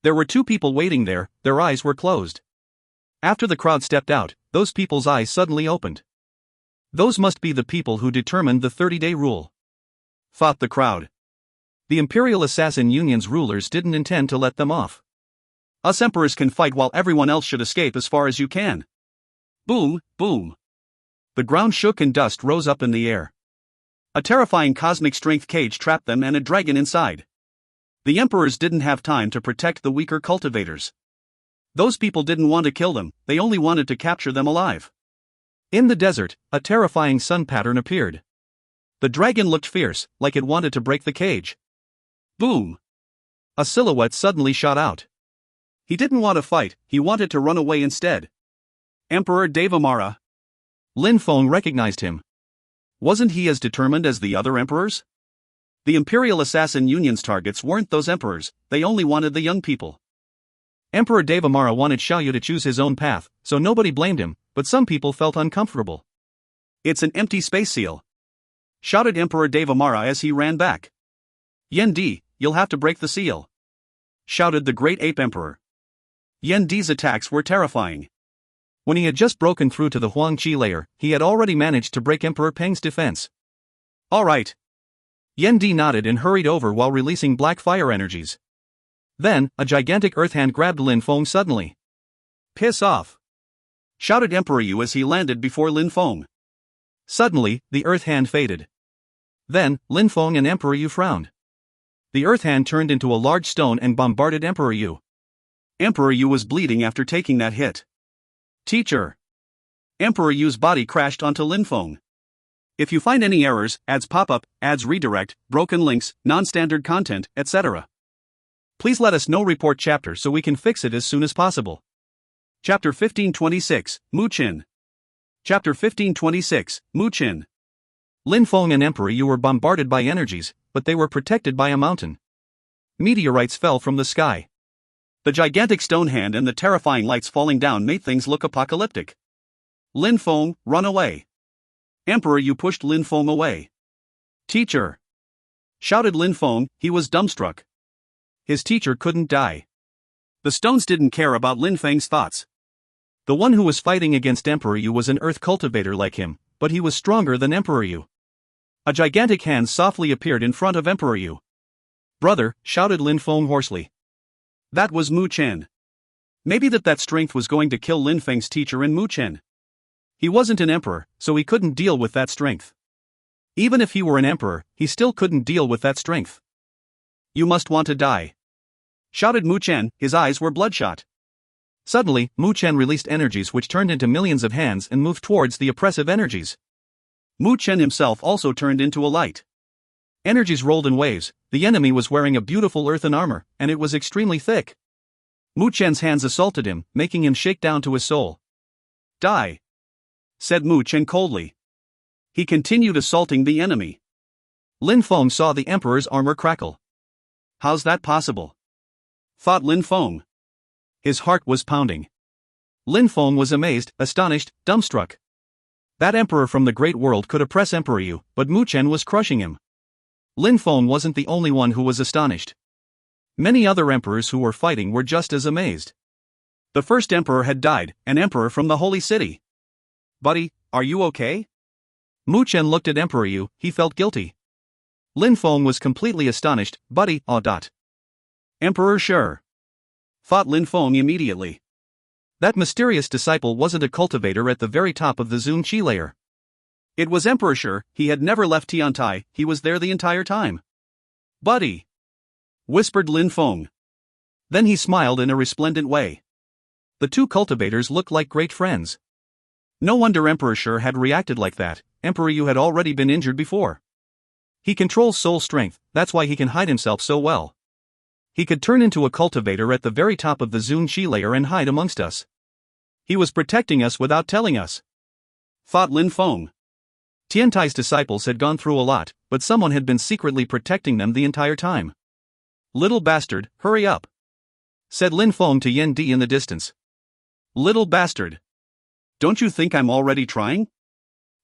There were two people waiting there, their eyes were closed. After the crowd stepped out, those people's eyes suddenly opened. Those must be the people who determined the 30-day rule, thought the crowd. The Imperial Assassin Union's rulers didn't intend to let them off. Us emperors can fight while everyone else should escape as far as you can. Boom, boom. The ground shook and dust rose up in the air. A terrifying cosmic strength cage trapped them and a dragon inside. The emperors didn't have time to protect the weaker cultivators. Those people didn't want to kill them, they only wanted to capture them alive. In the desert, a terrifying sun pattern appeared. The dragon looked fierce, like it wanted to break the cage. Boom! A silhouette suddenly shot out. He didn't want to fight, he wanted to run away instead. Emperor Devamara. Lin Feng recognized him. Wasn't he as determined as the other emperors? The Imperial Assassin Union's targets weren't those emperors, they only wanted the young people. Emperor Devamara wanted Xiaoyu to choose his own path, so nobody blamed him, but some people felt uncomfortable. It's an empty space seal, shouted Emperor Devamara as he ran back. Yen Di, you'll have to break the seal, shouted the Great Ape Emperor. Yen Di's attacks were terrifying. When he had just broken through to the Huangqi layer, he had already managed to break Emperor Peng's defense. All right. Yen Di nodded and hurried over while releasing black fire energies. Then, a gigantic earth hand grabbed Lin Feng suddenly. Piss off! Shouted Emperor Yu as he landed before Lin Feng. Suddenly, the earth hand faded. Then, Lin Feng and Emperor Yu frowned. The earth hand turned into a large stone and bombarded Emperor Yu. Emperor Yu was bleeding after taking that hit. Teacher! Emperor Yu's body crashed onto Lin Feng. If you find any errors, ads pop up, ads redirect, broken links, non-standard content, etc., please let us know. Report chapter so we can fix it as soon as possible. Chapter 1526, Mu Qin. Chapter 1526, Mu Qin. Lin Feng and Emperor Yu were bombarded by energies, but they were protected by a mountain. Meteorites fell from the sky. The gigantic stone hand and the terrifying lights falling down made things look apocalyptic. Lin Feng, run away. Emperor Yu pushed Lin Feng away. Teacher! Shouted Lin Feng, he was dumbstruck. His teacher couldn't die. The stones didn't care about Lin Feng's thoughts. The one who was fighting against Emperor Yu was an earth cultivator like him, but he was stronger than Emperor Yu. A gigantic hand softly appeared in front of Emperor Yu. Brother, shouted Lin Feng hoarsely. That was Mu Chen. Maybe that strength was going to kill Lin Feng's teacher and Mu Chen. He wasn't an emperor, so he couldn't deal with that strength. Even if he were an emperor, he still couldn't deal with that strength. You must want to die. Shouted Mu Chen, his eyes were bloodshot. Suddenly, Mu Chen released energies which turned into millions of hands and moved towards the oppressive energies. Mu Chen himself also turned into a light. Energies rolled in waves. The enemy was wearing a beautiful earthen armor, and it was extremely thick. Mu Chen's hands assaulted him, making him shake down to his soul. Die! Said Mu Chen coldly. He continued assaulting the enemy. Lin Feng saw the emperor's armor crackle. How's that possible? Thought Lin Feng. His heart was pounding. Lin Feng was amazed, astonished, dumbstruck. That emperor from the great world could oppress Emperor Yu, but Mu Chen was crushing him. Lin Feng wasn't the only one who was astonished. Many other emperors who were fighting were just as amazed. The first emperor had died, an emperor from the holy city. Buddy, are you okay? Mu Chen looked at Emperor Yu, he felt guilty. Lin Feng was completely astonished, buddy, Emperor sure. Thought Lin Feng immediately. That mysterious disciple wasn't a cultivator at the very top of the Zun Qi layer. It was Emperor Sure, he had never left Tiantai, he was there the entire time. Buddy! Whispered Lin Feng. Then he smiled in a resplendent way. The two cultivators looked like great friends. No wonder Emperor Sure had reacted like that, Emperor Yu had already been injured before. He controls soul strength, that's why he can hide himself so well. He could turn into a cultivator at the very top of the Zun Qi layer and hide amongst us. He was protecting us without telling us. Thought Lin Feng. Tiantai's disciples had gone through a lot, but someone had been secretly protecting them the entire time. Little bastard, hurry up. Said Lin Feng to Yan Di in the distance. Little bastard. Don't you think I'm already trying?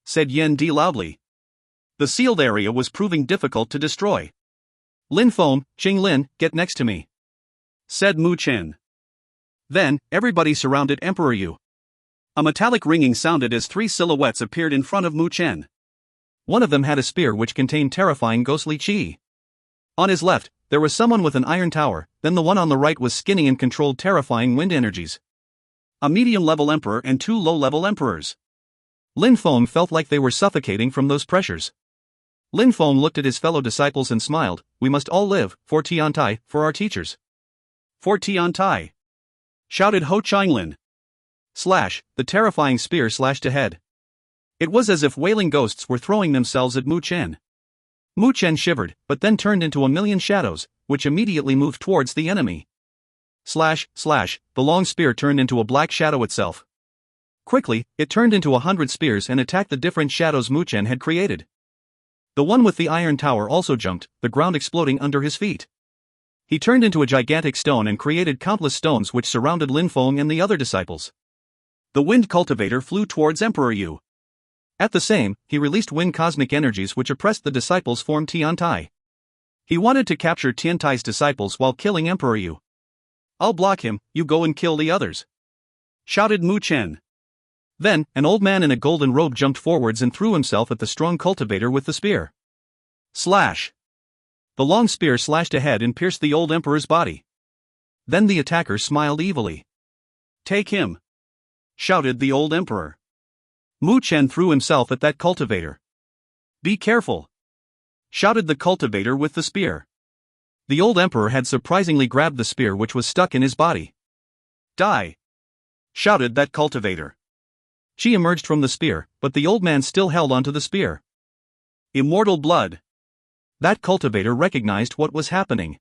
Said Yan Di loudly. The sealed area was proving difficult to destroy. Lin Feng, Qing Lin, get next to me. Said Mu Chen. Then, everybody surrounded Emperor Yu. A metallic ringing sounded as three silhouettes appeared in front of Mu Chen. One of them had a spear which contained terrifying ghostly qi. On his left, there was someone with an iron tower, then the one on the right was skinny and controlled terrifying wind energies. A medium-level emperor and two low-level emperors. Lin Feng felt like they were suffocating from those pressures. Lin Feng looked at his fellow disciples and smiled, we must all live, for Tiantai, for our teachers. For Tiantai! Shouted Ho Qinglin. Slash, the terrifying spear slashed ahead. It was as if wailing ghosts were throwing themselves at Mu Chen. Mu Chen shivered, but then turned into a million shadows, which immediately moved towards the enemy. Slash, slash, the long spear turned into a black shadow itself. Quickly, it turned into 100 spears and attacked the different shadows Mu Chen had created. The one with the iron tower also jumped, the ground exploding under his feet. He turned into a gigantic stone and created countless stones which surrounded Lin Feng and the other disciples. The wind cultivator flew towards Emperor Yu. At the same, he released wind cosmic energies which oppressed the disciples formed Tiantai. He wanted to capture Tiantai's disciples while killing Emperor Yu. I'll block him, you go and kill the others. Shouted Mu Chen. Then, an old man in a golden robe jumped forwards and threw himself at the strong cultivator with the spear. Slash! The long spear slashed ahead and pierced the old emperor's body. Then the attacker smiled evilly. Take him! Shouted the old emperor. Mu Chen threw himself at that cultivator. Be careful! Shouted the cultivator with the spear. The old emperor had surprisingly grabbed the spear which was stuck in his body. Die! Shouted that cultivator. She emerged from the spear, but the old man still held onto the spear. Immortal blood! That cultivator recognized what was happening.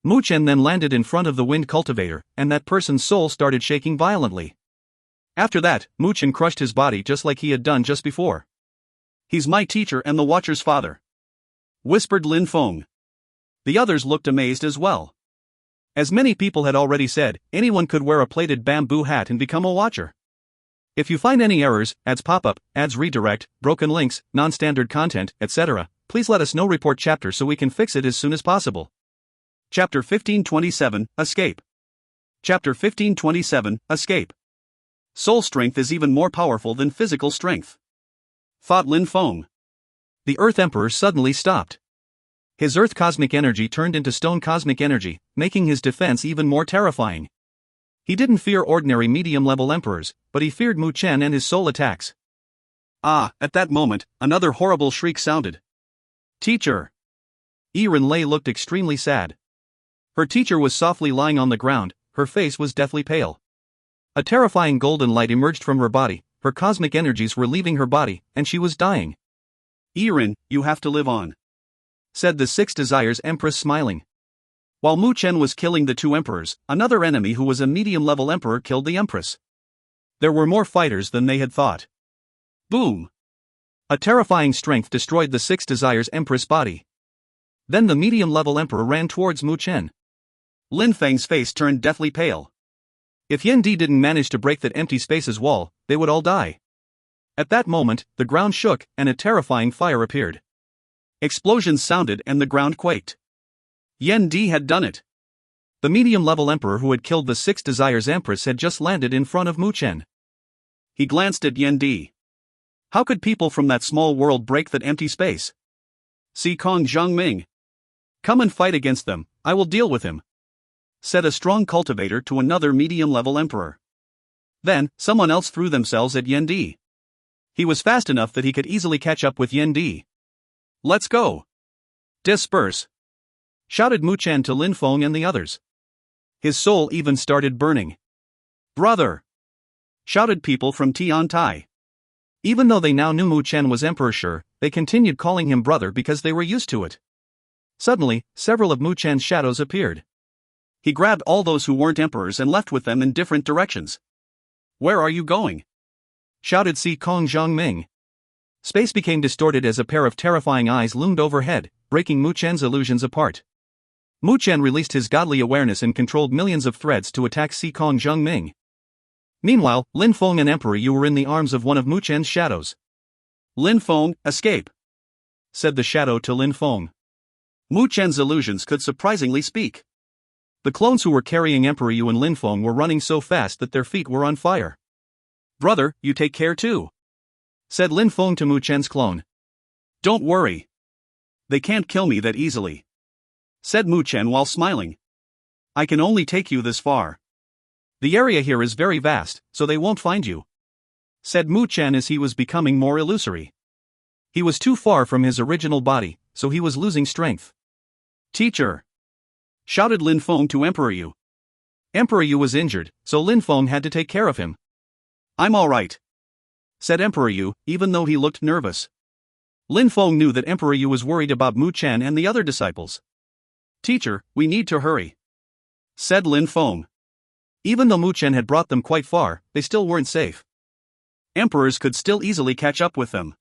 Mu Chen then landed in front of the wind cultivator, and that person's soul started shaking violently. After that, Mu Chen crushed his body just like he had done just before. He's my teacher and the Watcher's father," whispered Lin Feng. The others looked amazed as well. As many people had already said, anyone could wear a plated bamboo hat and become a Watcher. If you find any errors, ads pop up, ads redirect, broken links, non-standard content, etc., please let us know. Report chapter so we can fix it as soon as possible. Chapter 1527, Escape. Chapter 1527, Escape. Soul strength is even more powerful than physical strength, thought Lin Feng. The Earth Emperor suddenly stopped. His Earth cosmic energy turned into stone cosmic energy, making his defense even more terrifying. He didn't fear ordinary medium-level emperors, but he feared Mu Chen and his soul attacks. At that moment, another horrible shriek sounded. "Teacher!" Yiren Lei looked extremely sad. Her teacher was softly lying on the ground, her face was deathly pale. A terrifying golden light emerged from her body, her cosmic energies were leaving her body, and she was dying. "Yiren, you have to live on," said the Six Desires Empress, smiling. While Mu Chen was killing the two emperors, another enemy who was a medium-level emperor killed the empress. There were more fighters than they had thought. Boom! A terrifying strength destroyed the Six Desires Empress' body. Then the medium-level emperor ran towards Mu Chen. Lin Feng's face turned deathly pale. If Yan Di didn't manage to break that empty space's wall, they would all die. At that moment, the ground shook, and a terrifying fire appeared. Explosions sounded and the ground quaked. Yan Di had done it. The medium-level emperor who had killed the Six Desires Empress had just landed in front of Mu Chen. He glanced at Yan Di. How could people from that small world break that empty space? "Si Kong Zhongming. Come and fight against them, I will deal with him," said a strong cultivator to another medium-level emperor. Then, someone else threw themselves at Yan Di. He was fast enough that he could easily catch up with Yan Di. "Let's go! Disperse!" shouted Mu Chen to Lin Feng and the others. His soul even started burning. "Brother!" shouted people from Tian Tai. Even though they now knew Mu Chen was Emperor Shi, they continued calling him brother because they were used to it. Suddenly, several of Mu Chen's shadows appeared. He grabbed all those who weren't emperors and left with them in different directions. "Where are you going?" shouted Si Kong Zhongming. Space became distorted as a pair of terrifying eyes loomed overhead, breaking Mu Chen's illusions apart. Mu Chen released his godly awareness and controlled millions of threads to attack Si Kong Zhongming. Meanwhile, Lin Feng and Emperor Yu were in the arms of one of Mu Chen's shadows. "Lin Feng, escape," said the shadow to Lin Feng. Mu Chen's illusions could surprisingly speak. The clones who were carrying Emperor Yu and Lin Feng were running so fast that their feet were on fire. "Brother, you take care too," said Lin Feng to Mu Chen's clone. "Don't worry. They can't kill me that easily," said Mu Chen while smiling. "I can only take you this far. The area here is very vast, so they won't find you," said Mu Chen as he was becoming more illusory. He was too far from his original body, so he was losing strength. "Teacher!" shouted Lin Feng to Emperor Yu. Emperor Yu was injured, so Lin Feng had to take care of him. "I'm alright," said Emperor Yu, even though he looked nervous. Lin Feng knew that Emperor Yu was worried about Mu Chen and the other disciples. "Teacher, we need to hurry," said Lin Feng. Even though Mu Chen had brought them quite far, they still weren't safe. Emperors could still easily catch up with them.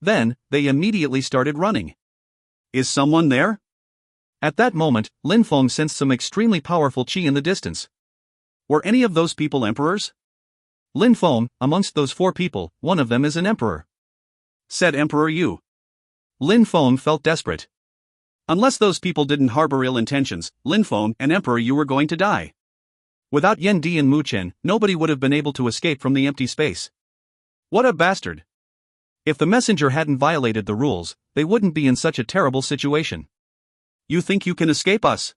Then, they immediately started running. "Is someone there?" At that moment, Lin Feng sensed some extremely powerful qi in the distance. Were any of those people emperors? "Lin Feng, amongst those 4 people, one of them is an emperor," said Emperor Yu. Lin Feng felt desperate. Unless those people didn't harbor ill intentions, Lin Feng and Emperor Yu were going to die. Without Yan Di and Mu Chen, nobody would have been able to escape from the empty space. What a bastard! If the messenger hadn't violated the rules, they wouldn't be in such a terrible situation. "You think you can escape us?"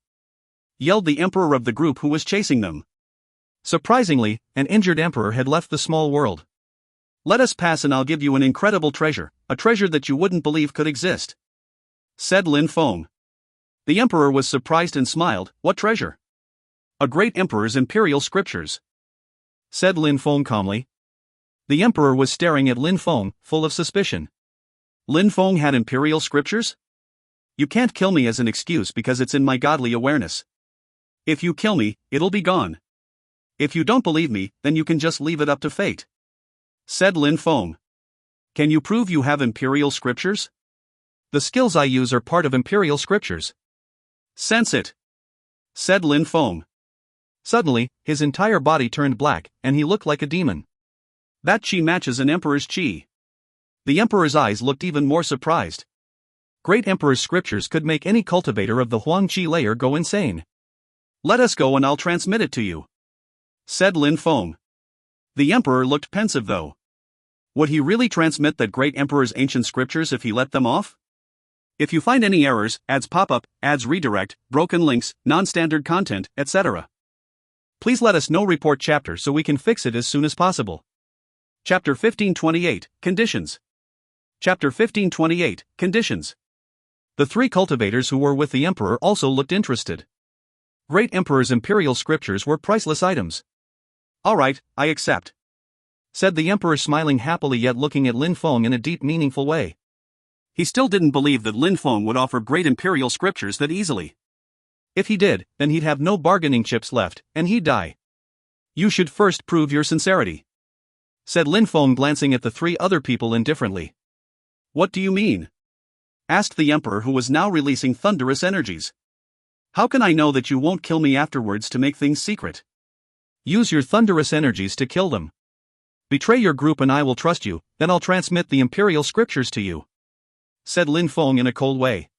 yelled the emperor of the group who was chasing them. Surprisingly, an injured emperor had left the small world. "Let us pass and I'll give you an incredible treasure, a treasure that you wouldn't believe could exist," said Lin Feng. The emperor was surprised and smiled. "What treasure?" "A great emperor's imperial scriptures," said Lin Feng calmly. The emperor was staring at Lin Feng, full of suspicion. Lin Feng had imperial scriptures? "You can't kill me as an excuse because it's in my godly awareness. If you kill me, it'll be gone. If you don't believe me, then you can just leave it up to fate," said Lin Feng. Can you prove you have imperial scriptures? The skills I use are part of imperial scriptures. Sense it, said Lin Feng. Suddenly, his entire body turned black, and he looked like a demon. That chi matches an emperor's chi. The emperor's eyes looked even more surprised. Great emperor's scriptures could make any cultivator of the Huang Chi layer go insane. Let us go and I'll transmit it to you, said Lin Feng. The emperor looked pensive though. Would he really transmit that great emperor's ancient scriptures if he let them off? If you find any errors, ads pop up, ads redirect, broken links, non-standard content, etc., please let us know. Report chapter so we can fix it as soon as possible. Chapter 1528, Conditions. Chapter 1528, Conditions. The three cultivators who were with the emperor also looked interested. Great emperor's imperial scriptures were priceless items. All right, I accept, said the emperor, smiling happily yet looking at Lin Feng in a deep, meaningful way. He still didn't believe that Lin Feng would offer great imperial scriptures that easily. If he did, then he'd have no bargaining chips left, and he'd die. You should first prove your sincerity, said Lin Feng, glancing at the three other people indifferently. What do you mean? Asked the emperor, who was now releasing thunderous energies. How can I know that you won't kill me afterwards to make things secret? Use your thunderous energies to kill them. Betray your group and I will trust you, then I'll transmit the imperial scriptures to you, said Lin Feng in a cold way.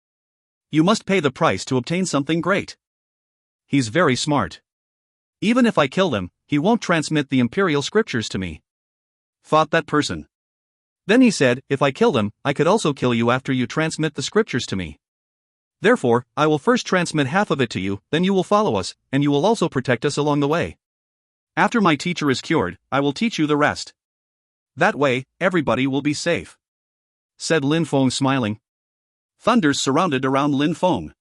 You must pay the price to obtain something great. He's very smart. Even if I kill them, he won't transmit the imperial scriptures to me, thought that person. Then he said, if I kill them, I could also kill you after you transmit the scriptures to me. Therefore, I will first transmit half of it to you, then you will follow us, and you will also protect us along the way. After my teacher is cured, I will teach you the rest. That way, everybody will be safe, said Lin Feng, smiling. Thunders surrounded around Lin Feng.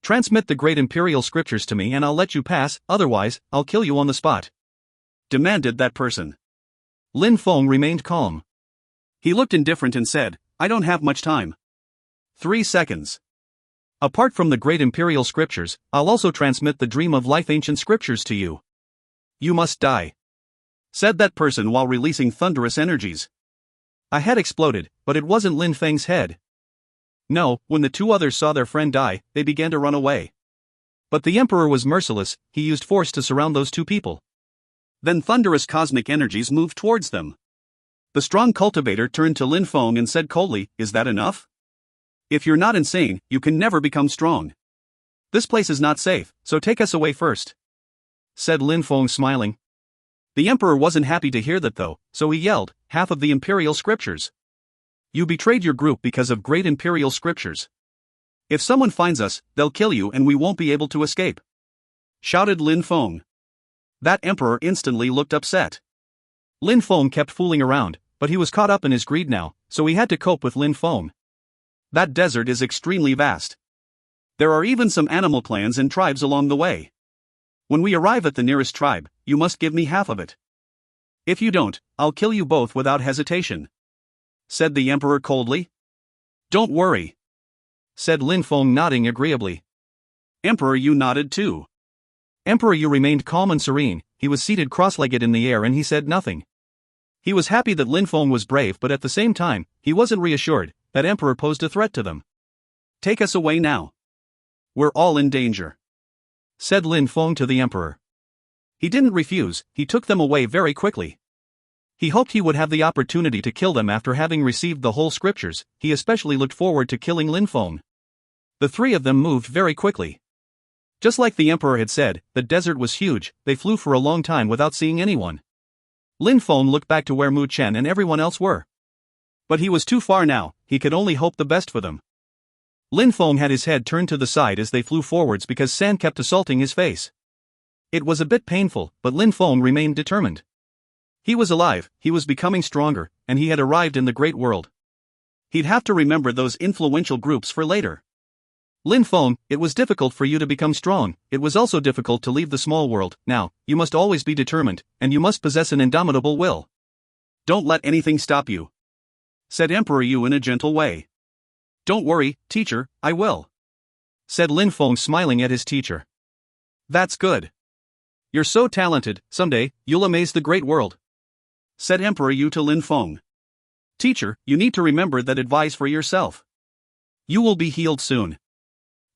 Transmit the great imperial scriptures to me and I'll let you pass, otherwise, I'll kill you on the spot, demanded that person. Lin Feng remained calm. He looked indifferent and said, I don't have much time. 3 seconds. Apart from the great imperial scriptures, I'll also transmit the dream of life ancient scriptures to you. You must die, said that person while releasing thunderous energies. A head exploded, but it wasn't Lin Feng's head. No, when the two others saw their friend die, they began to run away. But the emperor was merciless, he used force to surround those two people. Then thunderous cosmic energies moved towards them. The strong cultivator turned to Lin Feng and said coldly, is that enough? If you're not insane, you can never become strong. This place is not safe, so take us away first, said Lin Feng, smiling. The emperor wasn't happy to hear that though, so he yelled, half of the imperial scriptures. You betrayed your group because of great imperial scriptures. If someone finds us, they'll kill you and we won't be able to escape, shouted Lin Feng. That emperor instantly looked upset. Lin Feng kept fooling around, but he was caught up in his greed now, so he had to cope with Lin Feng. That desert is extremely vast. There are even some animal clans and tribes along the way. When we arrive at the nearest tribe, you must give me half of it. If you don't, I'll kill you both without hesitation, said the emperor coldly. Don't worry, said Lin Feng, nodding agreeably. Emperor Yu nodded too. Emperor Yu remained calm and serene, he was seated cross-legged in the air and he said nothing. He was happy that Lin Feng was brave, but at the same time, he wasn't reassured that Emperor posed a threat to them. Take us away now. We're all in danger, said Lin Feng to the emperor. He didn't refuse, he took them away very quickly. He hoped he would have the opportunity to kill them after having received the whole scriptures, he especially looked forward to killing Lin Feng. The three of them moved very quickly. Just like the emperor had said, the desert was huge, they flew for a long time without seeing anyone. Lin Feng looked back to where Mu Chen and everyone else were. But he was too far now, he could only hope the best for them. Lin Feng had his head turned to the side as they flew forwards because sand kept assaulting his face. It was a bit painful, but Lin Feng remained determined. He was alive, he was becoming stronger, and he had arrived in the great world. He'd have to remember those influential groups for later. Lin Feng, it was difficult for you to become strong, it was also difficult to leave the small world, now, you must always be determined, and you must possess an indomitable will. Don't let anything stop you, said Emperor Yu in a gentle way. Don't worry, teacher, I will, said Lin Feng, smiling at his teacher. That's good. You're so talented, someday, you'll amaze the great world, said Emperor Yu to Lin Feng. Teacher, you need to remember that advice for yourself. You will be healed soon,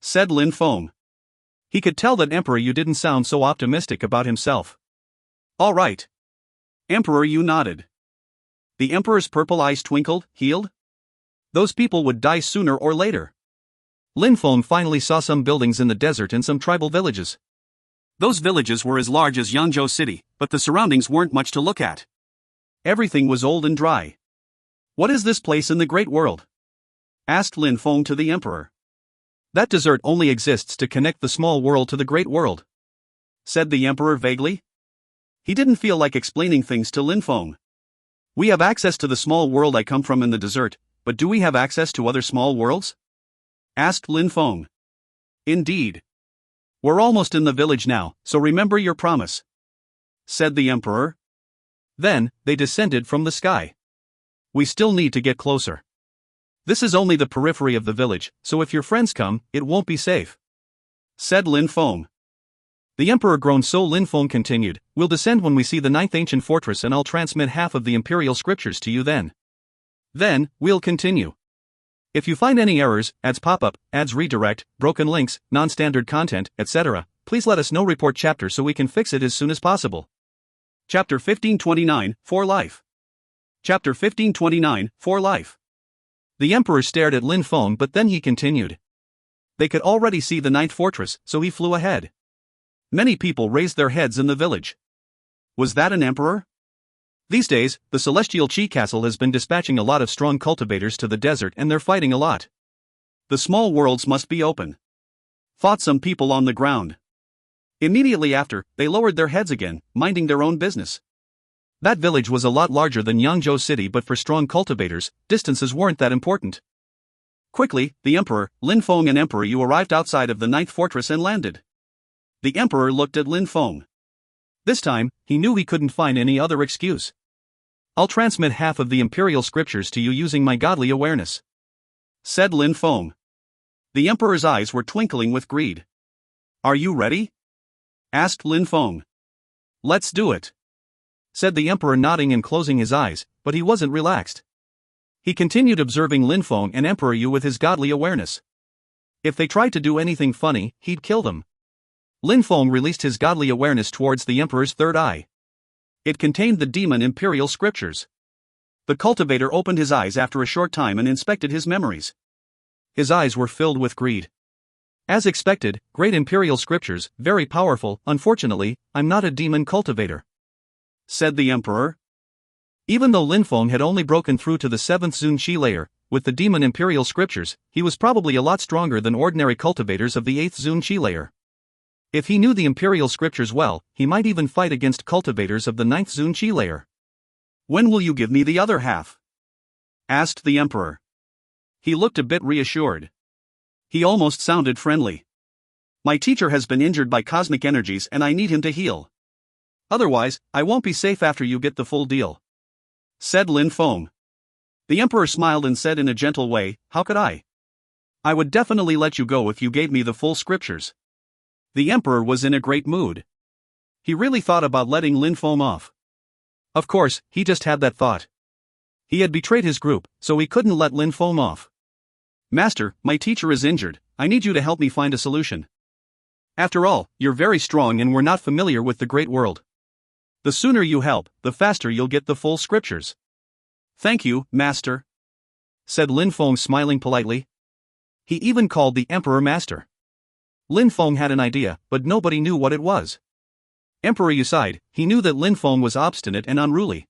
said Lin Feng. He could tell that Emperor Yu didn't sound so optimistic about himself. All right. Emperor Yu nodded. The Emperor's purple eyes twinkled. Healed? Those people would die sooner or later. Lin Feng finally saw some buildings in the desert and some tribal villages. Those villages were as large as Yangzhou City, but the surroundings weren't much to look at. Everything was old and dry. What is this place in the Great World? Asked Lin Feng to the Emperor. That desert only exists to connect the small world to the Great World, said the Emperor vaguely. He didn't feel like explaining things to Lin Feng. We have access to the small world I come from in the desert, but do we have access to other small worlds? Asked Lin Feng. Indeed. We're almost in the village now, so remember your promise, said the Emperor. Then, they descended from the sky. We still need to get closer. This is only the periphery of the village, so if your friends come, it won't be safe, said Lin Feng. The Emperor groaned, so Lin Feng continued, We'll descend when we see the 9th ancient fortress and I'll transmit half of the imperial scriptures to you then. Then, we'll continue. If you find any errors, ads pop up, ads redirect, broken links, non-standard content, etc., please let us know. Report chapter so we can fix it as soon as possible. Chapter 1529, For Life. Chapter 1529, For Life. The Emperor stared at Lin Feng, but then he continued. They could already see the 9th fortress, so he flew ahead. Many people raised their heads in the village. Was that an emperor? These days, the Celestial Chi Castle has been dispatching a lot of strong cultivators to the desert and they're fighting a lot. The small worlds must be open. Fought some people on the ground. Immediately after, they lowered their heads again, minding their own business. That village was a lot larger than Yangzhou City, but for strong cultivators, distances weren't that important. Quickly, the Emperor, Lin Feng and Emperor Yu arrived outside of the 9th fortress and landed. The Emperor looked at Lin Feng. This time, he knew he couldn't find any other excuse. I'll transmit half of the imperial scriptures to you using my godly awareness, said Lin Feng. The Emperor's eyes were twinkling with greed. Are you ready? Asked Lin Feng. Let's do it, said the Emperor, nodding and closing his eyes, but he wasn't relaxed. He continued observing Lin Feng and Emperor Yu with his godly awareness. If they tried to do anything funny, he'd kill them. Lin Feng released his godly awareness towards the Emperor's third eye. It contained the demon imperial scriptures. The cultivator opened his eyes after a short time and inspected his memories. His eyes were filled with greed. As expected, great imperial scriptures, very powerful. Unfortunately, I'm not a demon cultivator, said the Emperor. Even though Lin Feng had only broken through to the 7th Zun Qi layer, with the demon imperial scriptures, he was probably a lot stronger than ordinary cultivators of the 8th Zun Qi layer. If he knew the imperial scriptures well, he might even fight against cultivators of the 9th Zun Qi layer. When will you give me the other half? Asked the Emperor. He looked a bit reassured. He almost sounded friendly. My teacher has been injured by cosmic energies and I need him to heal. Otherwise, I won't be safe after you get the full deal, said Lin Feng. The Emperor smiled and said in a gentle way, How could I? I would definitely let you go if you gave me the full scriptures. The Emperor was in a great mood. He really thought about letting Lin Feng off. Of course, he just had that thought. He had betrayed his group, so he couldn't let Lin Feng off. Master, my teacher is injured. I need you to help me find a solution. After all, you're very strong and we're not familiar with the great world. The sooner you help, the faster you'll get the full scriptures. Thank you, Master, said Lin Feng, smiling politely. He even called the Emperor Master. Lin Feng had an idea, but nobody knew what it was. Emperor Yu sighed. He knew that Lin Feng was obstinate and unruly.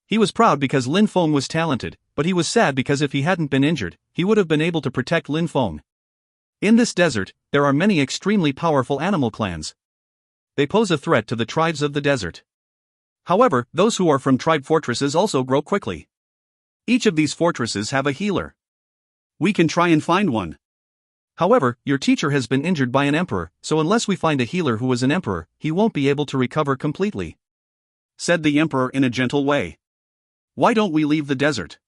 He was proud because Lin Feng was talented, but he was sad because if he hadn't been injured, he would have been able to protect Lin Feng. In this desert, there are many extremely powerful animal clans. They pose a threat to the tribes of the desert. However, those who are from tribe fortresses also grow quickly. Each of these fortresses have a healer. We can try and find one. However, your teacher has been injured by an emperor, so unless we find a healer who is an emperor, he won't be able to recover completely, said the Emperor in a gentle way. Why don't we leave the desert?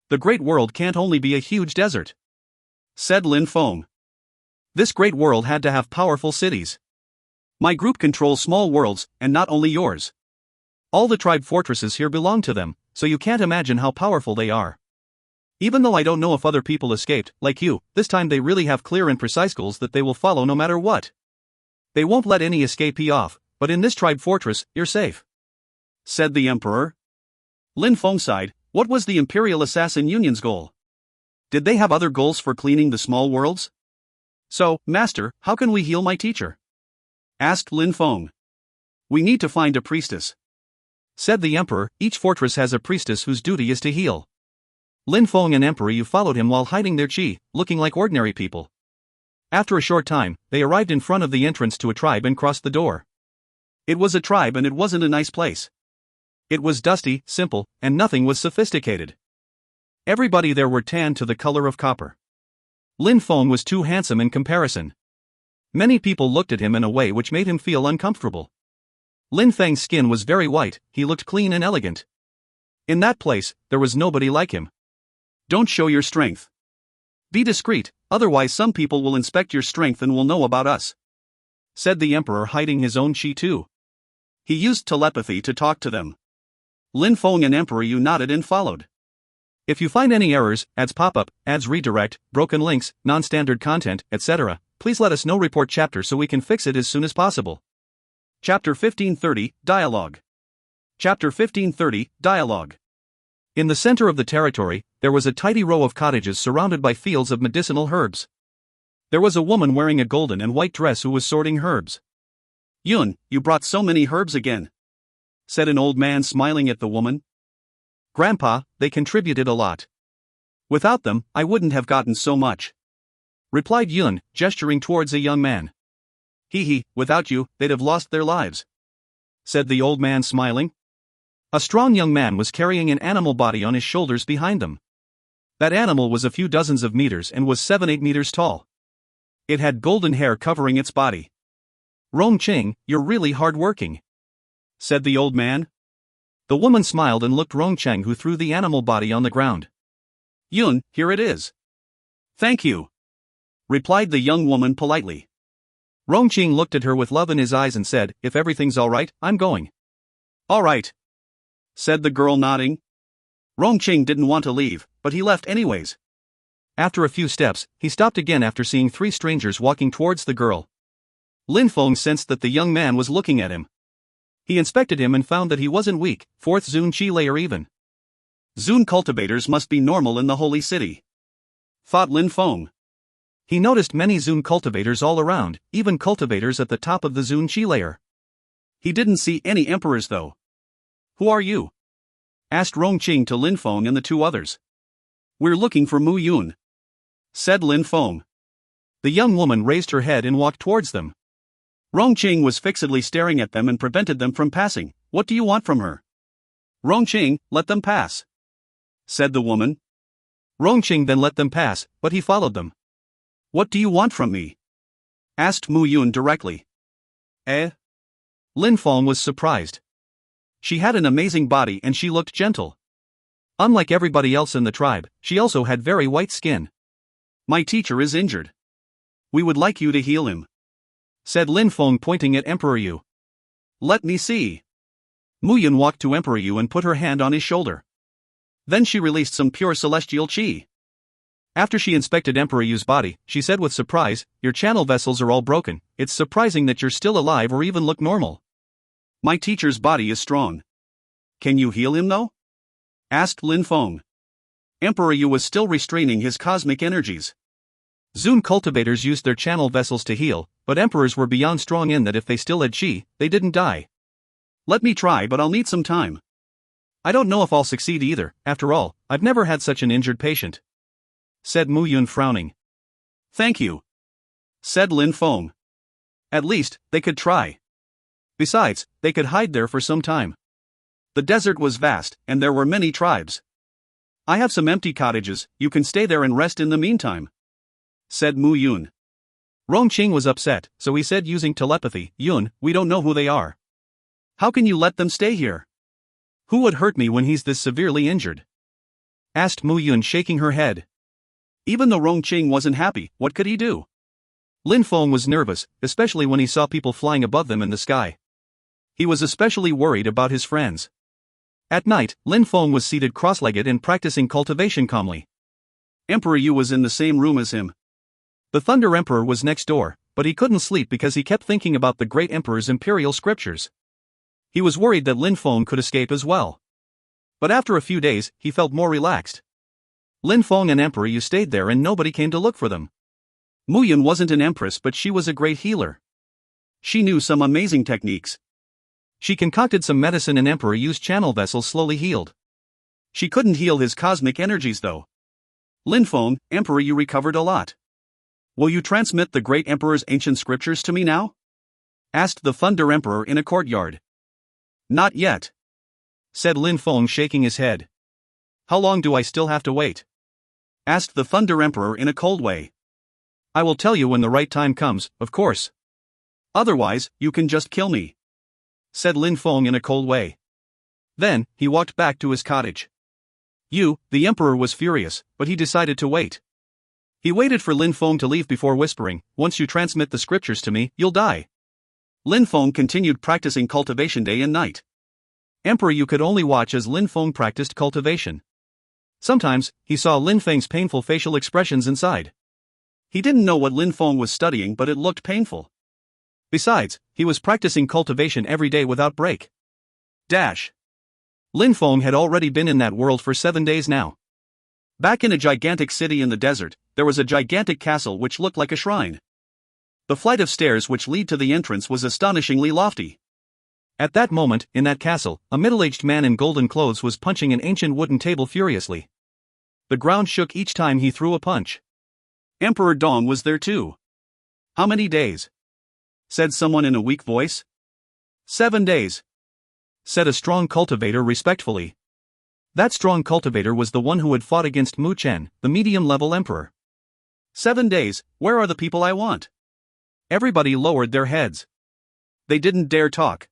The great world can't only be a huge desert, said Lin Feng. This great world had to have powerful cities. My group controls small worlds, and not only yours. All the tribe fortresses here belong to them, so you can't imagine how powerful they are. Even though I don't know if other people escaped, like you, this time they really have clear and precise goals that they will follow no matter what. They won't let any escapee off, but in this tribe fortress, you're safe," said the emperor. Lin Feng sighed. What was the Imperial Assassin Union's goal? Did they have other goals for cleaning the small worlds? "So, master, how can we heal my teacher?" asked Lin Feng. "We need to find a priestess," said the emperor. Each fortress has a priestess whose duty is to heal. Lin Feng and Emperor Yu followed him while hiding their qi, looking like ordinary people. After a short time, they arrived in front of the entrance to a tribe and crossed the door. It was a tribe and it wasn't a nice place. It was dusty, simple, and nothing was sophisticated. Everybody there were tanned to the color of copper. Lin Feng was too handsome in comparison. Many people looked at him in a way which made him feel uncomfortable. Lin Feng's skin was very white, he looked clean and elegant. In that place, there was nobody like him. "Don't show your strength. Be discreet, otherwise some people will inspect your strength and will know about us," said the emperor, hiding his own qi too. He used telepathy to talk to them. Lin Feng and Emperor Yu nodded and followed. If you find any errors, ads pop up, ads redirect, broken links, non-standard content, etc., please let us know. Report chapter so we can fix it as soon as possible. Chapter 1530, Dialogue. Chapter 1530, Dialogue. In the center of the territory, there was a tidy row of cottages surrounded by fields of medicinal herbs. There was a woman wearing a golden and white dress who was sorting herbs. "Yun, you brought so many herbs again," said an old man smiling at the woman. "Grandpa, they contributed a lot. Without them, I wouldn't have gotten so much," replied Yun, gesturing towards a young man. "Hee, without you, they'd have lost their lives," said the old man smiling. A strong young man was carrying an animal body on his shoulders behind them. That animal was a few dozens of meters and was 7-8 meters tall. It had golden hair covering its body. "Rongqing, you're really hard-working," said the old man. The woman smiled and looked Rongqing, who threw the animal body on the ground. "Yun, here it is." "Thank you," replied the young woman politely. Rongqing looked at her with love in his eyes and said, "If everything's all right, I'm going." "All right," said the girl, nodding. Rongqing didn't want to leave, but he left anyways. After a few steps, he stopped again after seeing 3 strangers walking towards the girl. Lin Feng sensed that the young man was looking at him. He inspected him and found that he wasn't weak, 4th Zun Qi layer even. Zun cultivators must be normal in the holy city, thought Lin Feng. He noticed many Zun cultivators all around, even cultivators at the top of the Zun Qi layer. He didn't see any emperors though. "Who are you?" asked Rongqing to Lin Feng and the 2 others. "We're looking for Mu Yun," said Lin Feng. The young woman raised her head and walked towards them. Rongqing was fixedly staring at them and prevented them from passing. "What do you want from her?" "Rongqing, let them pass," said the woman. Rongqing then let them pass, but he followed them. "What do you want from me?" asked Mu Yun directly. Lin Feng was surprised. She had an amazing body and she looked gentle. Unlike everybody else in the tribe, she also had very white skin. "My teacher is injured. We would like you to heal him," said Lin Feng, pointing at Emperor Yu. "Let me see." Mu Yun walked to Emperor Yu and put her hand on his shoulder. Then she released some pure celestial qi. After she inspected Emperor Yu's body, she said with surprise, "Your channel vessels are all broken. It's surprising that you're still alive or even look normal." "My teacher's body is strong. Can you heal him though?" asked Lin Feng. Emperor Yu was still restraining his cosmic energies. Zun cultivators used their channel vessels to heal, but emperors were beyond strong in that if they still had qi, they didn't die. "Let me try, but I'll need some time. I don't know if I'll succeed either, after all, I've never had such an injured patient," said Mu Yun, frowning. "Thank you," said Lin Feng. At least, they could try. Besides, they could hide there for some time. The desert was vast, and there were many tribes. "I have some empty cottages, you can stay there and rest in the meantime," said Mu Yun. Rongqing was upset, so he said using telepathy, "Yun, we don't know who they are. How can you let them stay here? Who would hurt me when he's this severely injured?" asked Mu Yun, shaking her head. Even though Rongqing wasn't happy, what could he do? Lin Feng was nervous, especially when he saw people flying above them in the sky. He was especially worried about his friends. At night, Lin Feng was seated cross-legged and practicing cultivation calmly. Emperor Yu was in the same room as him. The Thunder Emperor was next door, but he couldn't sleep because he kept thinking about the great emperor's imperial scriptures. He was worried that Lin Feng could escape as well. But after a few days, he felt more relaxed. Lin Feng and Emperor Yu stayed there and nobody came to look for them. Mu Yun wasn't an empress, but she was a great healer. She knew some amazing techniques. She concocted some medicine and Emperor Yu's channel vessels slowly healed. She couldn't heal his cosmic energies though. Lin Feng, Emperor Yu recovered a lot. Will you transmit the great emperor's ancient scriptures to me now? Asked the Thunder Emperor in a courtyard. Not yet, said Lin Feng, shaking his head. How long do I still have to wait? Asked the Thunder Emperor in a cold way. I will tell you when the right time comes, of course. Otherwise, you can just kill me, said Lin Feng in a cold way. Then, he walked back to his cottage. The emperor was furious, but he decided to wait. He waited for Lin Feng to leave before whispering, once you transmit the scriptures to me, you'll die. Lin Feng continued practicing cultivation day and night. Emperor Yu could only watch as Lin Feng practiced cultivation. Sometimes, he saw Lin Feng's painful facial expressions inside. He didn't know what Lin Feng was studying, but it looked painful. Besides, he was practicing cultivation every day without break. Lin Feng had already been in that world for 7 days now. Back in a gigantic city in the desert, there was a gigantic castle which looked like a shrine. The flight of stairs which lead to the entrance was astonishingly lofty. At that moment, in that castle, a middle-aged man in golden clothes was punching an ancient wooden table furiously. The ground shook each time he threw a punch. Emperor Dong was there too. How many days? Said someone in a weak voice. 7 days, said a strong cultivator respectfully. That strong cultivator was the one who had fought against Mu Chen, the medium-level emperor. 7 days, where are the people I want? Everybody lowered their heads. They didn't dare talk.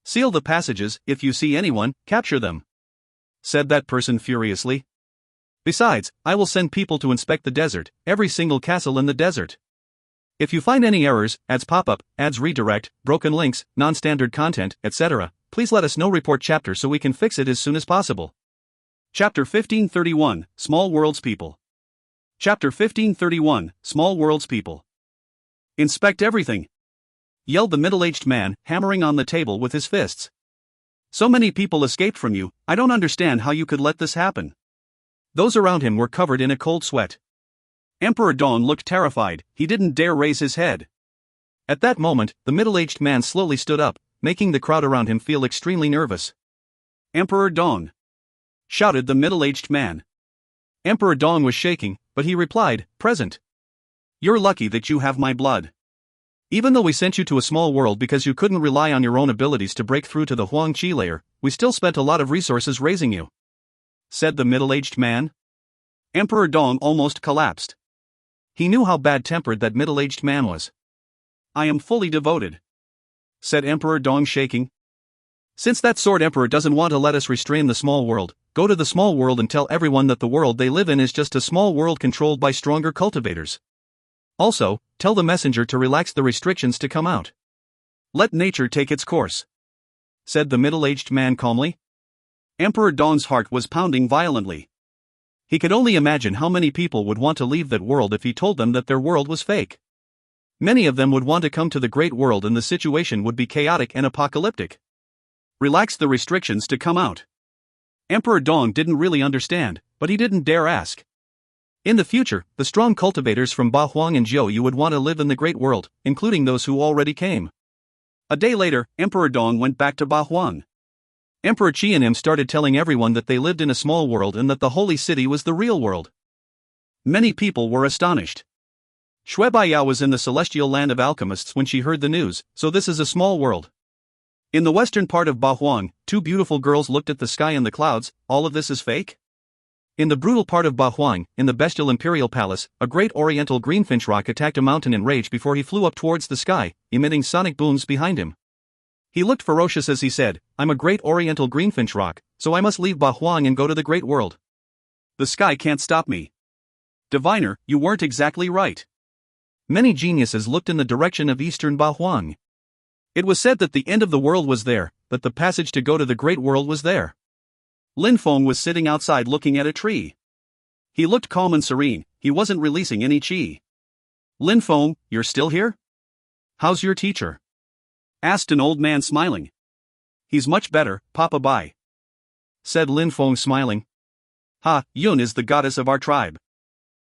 Seal the passages, if you see anyone, capture them, said that person furiously. Besides, I will send people to inspect the desert, every single castle in the desert. If you find any errors, ads pop up, ads redirect, broken links, non-standard content, etc., please let us know. Report chapter so we can fix it as soon as possible. Chapter 1531, Small Worlds People. Chapter 1531, Small Worlds People. Inspect everything, yelled the middle-aged man, hammering on the table with his fists. So many people escaped from you, I don't understand how you could let this happen. Those around him were covered in a cold sweat. Emperor Dong looked terrified, he didn't dare raise his head. At that moment, the middle-aged man slowly stood up, making the crowd around him feel extremely nervous. Emperor Dong, shouted the middle-aged man. Emperor Dong was shaking, but he replied, present. You're lucky that you have my blood. Even though we sent you to a small world because you couldn't rely on your own abilities to break through to the Huang Qi layer, we still spent a lot of resources raising you, said the middle-aged man. Emperor Dong almost collapsed. He knew how bad-tempered that middle-aged man was. I am fully devoted, said Emperor Dong, shaking. Since that sword emperor doesn't want to let us restrain the small world, go to the small world and tell everyone that the world they live in is just a small world controlled by stronger cultivators. Also, tell the messenger to relax the restrictions to come out. Let nature take its course, said the middle-aged man calmly. Emperor Dong's heart was pounding violently. He could only imagine how many people would want to leave that world if he told them that their world was fake. Many of them would want to come to the great world and the situation would be chaotic and apocalyptic. Relax the restrictions to come out. Emperor Dong didn't really understand, but he didn't dare ask. In the future, the strong cultivators from Ba Huang and Zhou Yu would want to live in the great world, including those who already came. A day later, Emperor Dong went back to Ba Huang. Emperor Qi and him started telling everyone that they lived in a small world and that the holy city was the real world. Many people were astonished. Shui Baiyao was in the celestial land of alchemists when she heard the news, so this is a small world. In the western part of Ba Huang, 2 beautiful girls looked at the sky and the clouds. All of this is fake? In the brutal part of Ba Huang, in the bestial imperial palace, a great oriental greenfinch rock attacked a mountain in rage before he flew up towards the sky, emitting sonic booms behind him. He looked ferocious as he said, I'm a great oriental greenfinch rock, so I must leave Ba Huang and go to the great world. The sky can't stop me. Diviner, you weren't exactly right. Many geniuses looked in the direction of eastern Ba Huang. It was said that the end of the world was there, but the passage to go to the great world was there. Lin Feng was sitting outside looking at a tree. He looked calm and serene, he wasn't releasing any qi. Lin Feng, you're still here? How's your teacher? Asked an old man smiling. He's much better, Papa Bai. Said Lin Feng smiling. Ha, Yun is the goddess of our tribe.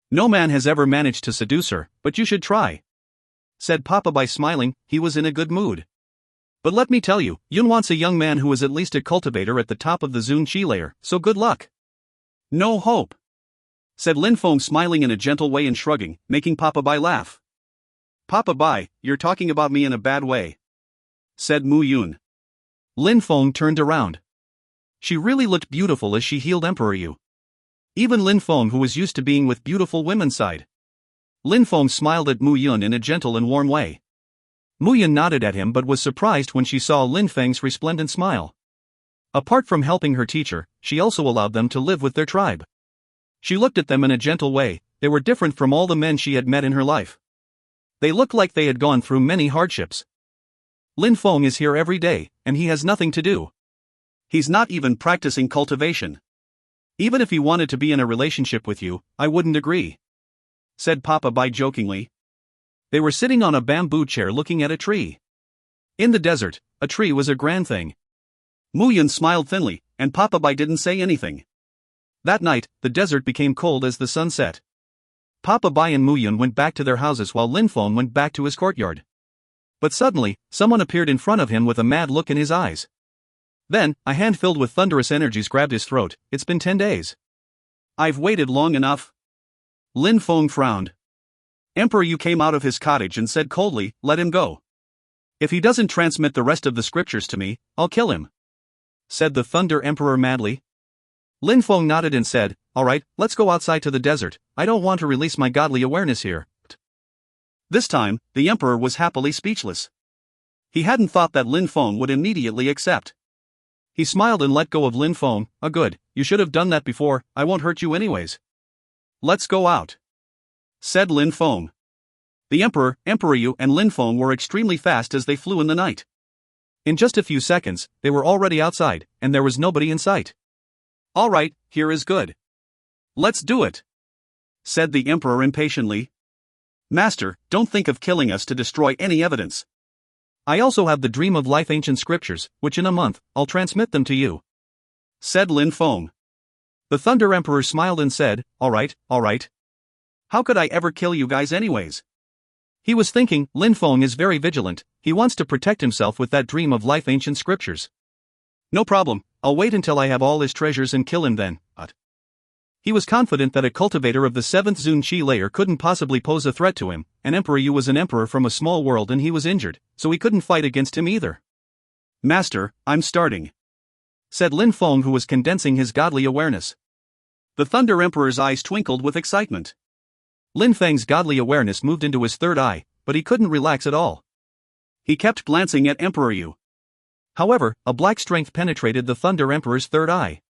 No man has ever managed to seduce her, but you should try. Said Papa Bai smiling, he was in a good mood. But let me tell you, Yun wants a young man who is at least a cultivator at the top of the Zun Qi layer, so good luck. No hope. Said Lin Feng smiling in a gentle way and shrugging, making Papa Bai laugh. Papa Bai, you're talking about me in a bad way. Said Mu Yun. Lin Feng turned around. She really looked beautiful as she healed Emperor Yu. Even Lin Feng, who was used to being with beautiful women, sighed. Lin Feng smiled at Mu Yun in a gentle and warm way. Mu Yun nodded at him but was surprised when she saw Lin Feng's resplendent smile. Apart from helping her teacher, she also allowed them to live with their tribe. She looked at them in a gentle way, they were different from all the men she had met in her life. They looked like they had gone through many hardships. Lin Feng is here every day, and he has nothing to do. He's not even practicing cultivation. Even if he wanted to be in a relationship with you, I wouldn't agree. Said Papa Bai jokingly. They were sitting on a bamboo chair looking at a tree. In the desert, a tree was a grand thing. Mu Yun smiled thinly, and Papa Bai didn't say anything. That night, the desert became cold as the sun set. Papa Bai and Mu Yun went back to their houses while Lin Feng went back to his courtyard. But suddenly, someone appeared in front of him with a mad look in his eyes. Then, a hand filled with thunderous energies grabbed his throat. It's been 10 days. I've waited long enough. Lin Feng frowned. Emperor Yu came out of his cottage and said coldly, let him go. If he doesn't transmit the rest of the scriptures to me, I'll kill him. Said the Thunder Emperor madly. Lin Feng nodded and said, alright, let's go outside to the desert, I don't want to release my godly awareness here. This time, the Emperor was happily speechless. He hadn't thought that Lin Feng would immediately accept. He smiled and let go of Lin Feng. Good, you should have done that before, I won't hurt you anyways. Let's go out. Said Lin Feng. The Emperor, Emperor Yu and Lin Feng were extremely fast as they flew in the night. In just a few seconds, they were already outside, and there was nobody in sight. Alright, here is good. Let's do it. Said the Emperor impatiently. Master, don't think of killing us to destroy any evidence. I also have the Dream of Life ancient scriptures, which in a month, I'll transmit them to you. Said Lin Feng. The Thunder Emperor smiled and said, alright. How could I ever kill you guys anyways? He was thinking, Lin Feng is very vigilant, he wants to protect himself with that Dream of Life ancient scriptures. No problem, I'll wait until I have all his treasures and kill him then. He was confident that a cultivator of the 7th Zun Qi layer couldn't possibly pose a threat to him, and Emperor Yu was an emperor from a small world and he was injured, so he couldn't fight against him either. Master, I'm starting. Said Lin Feng, who was condensing his godly awareness. The Thunder Emperor's eyes twinkled with excitement. Lin Feng's godly awareness moved into his third eye, but he couldn't relax at all. He kept glancing at Emperor Yu. However, a black strength penetrated the Thunder Emperor's third eye.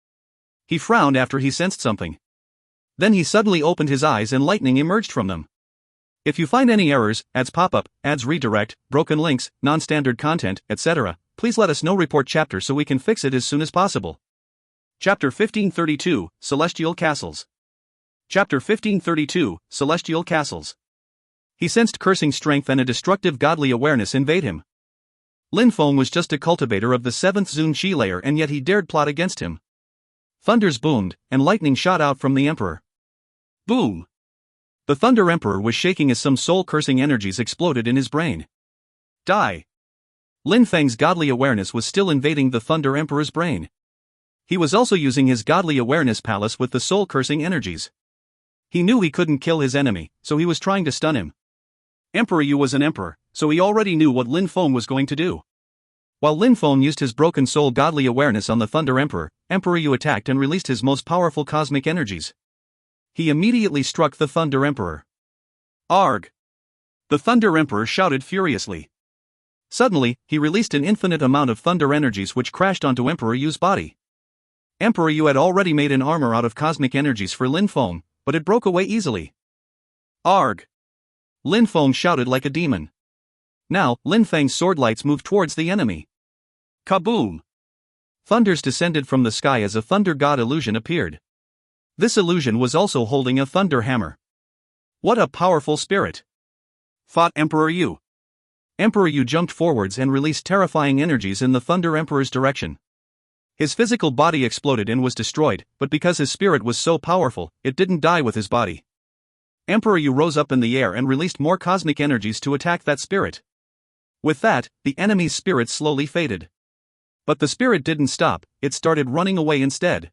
He frowned after he sensed something. Then he suddenly opened his eyes and lightning emerged from them. If you find any errors, ads pop-up, ads redirect, broken links, non-standard content, etc., please let us know. Report chapter so we can fix it as soon as possible. Chapter 1532, Celestial Castles. Chapter 1532, Celestial Castles. He sensed cursing strength and a destructive godly awareness invade him. Lin Feng was just a cultivator of the 7th Zun Qi layer and yet he dared plot against him. Thunders boomed, and lightning shot out from the Emperor. Boom! The Thunder Emperor was shaking as some soul-cursing energies exploded in his brain. Die! Lin Feng's godly awareness was still invading the Thunder Emperor's brain. He was also using his godly awareness palace with the soul-cursing energies. He knew he couldn't kill his enemy, so he was trying to stun him. Emperor Yu was an emperor, so he already knew what Lin Feng was going to do. While Lin Feng used his broken soul godly awareness on the Thunder Emperor, Emperor Yu attacked and released his most powerful cosmic energies. He immediately struck the Thunder Emperor. Arg! The Thunder Emperor shouted furiously. Suddenly, he released an infinite amount of thunder energies which crashed onto Emperor Yu's body. Emperor Yu had already made an armor out of cosmic energies for Lin Feng, but it broke away easily. Arg! Lin Feng shouted like a demon. Now, Lin Feng's sword lights moved towards the enemy. Kaboom! Thunders descended from the sky as a thunder god illusion appeared. This illusion was also holding a thunder hammer. What a powerful spirit! Thought Emperor Yu. Emperor Yu jumped forwards and released terrifying energies in the Thunder Emperor's direction. His physical body exploded and was destroyed, but because his spirit was so powerful, it didn't die with his body. Emperor Yu rose up in the air and released more cosmic energies to attack that spirit. With that, the enemy's spirit slowly faded. But the spirit didn't stop, it started running away instead.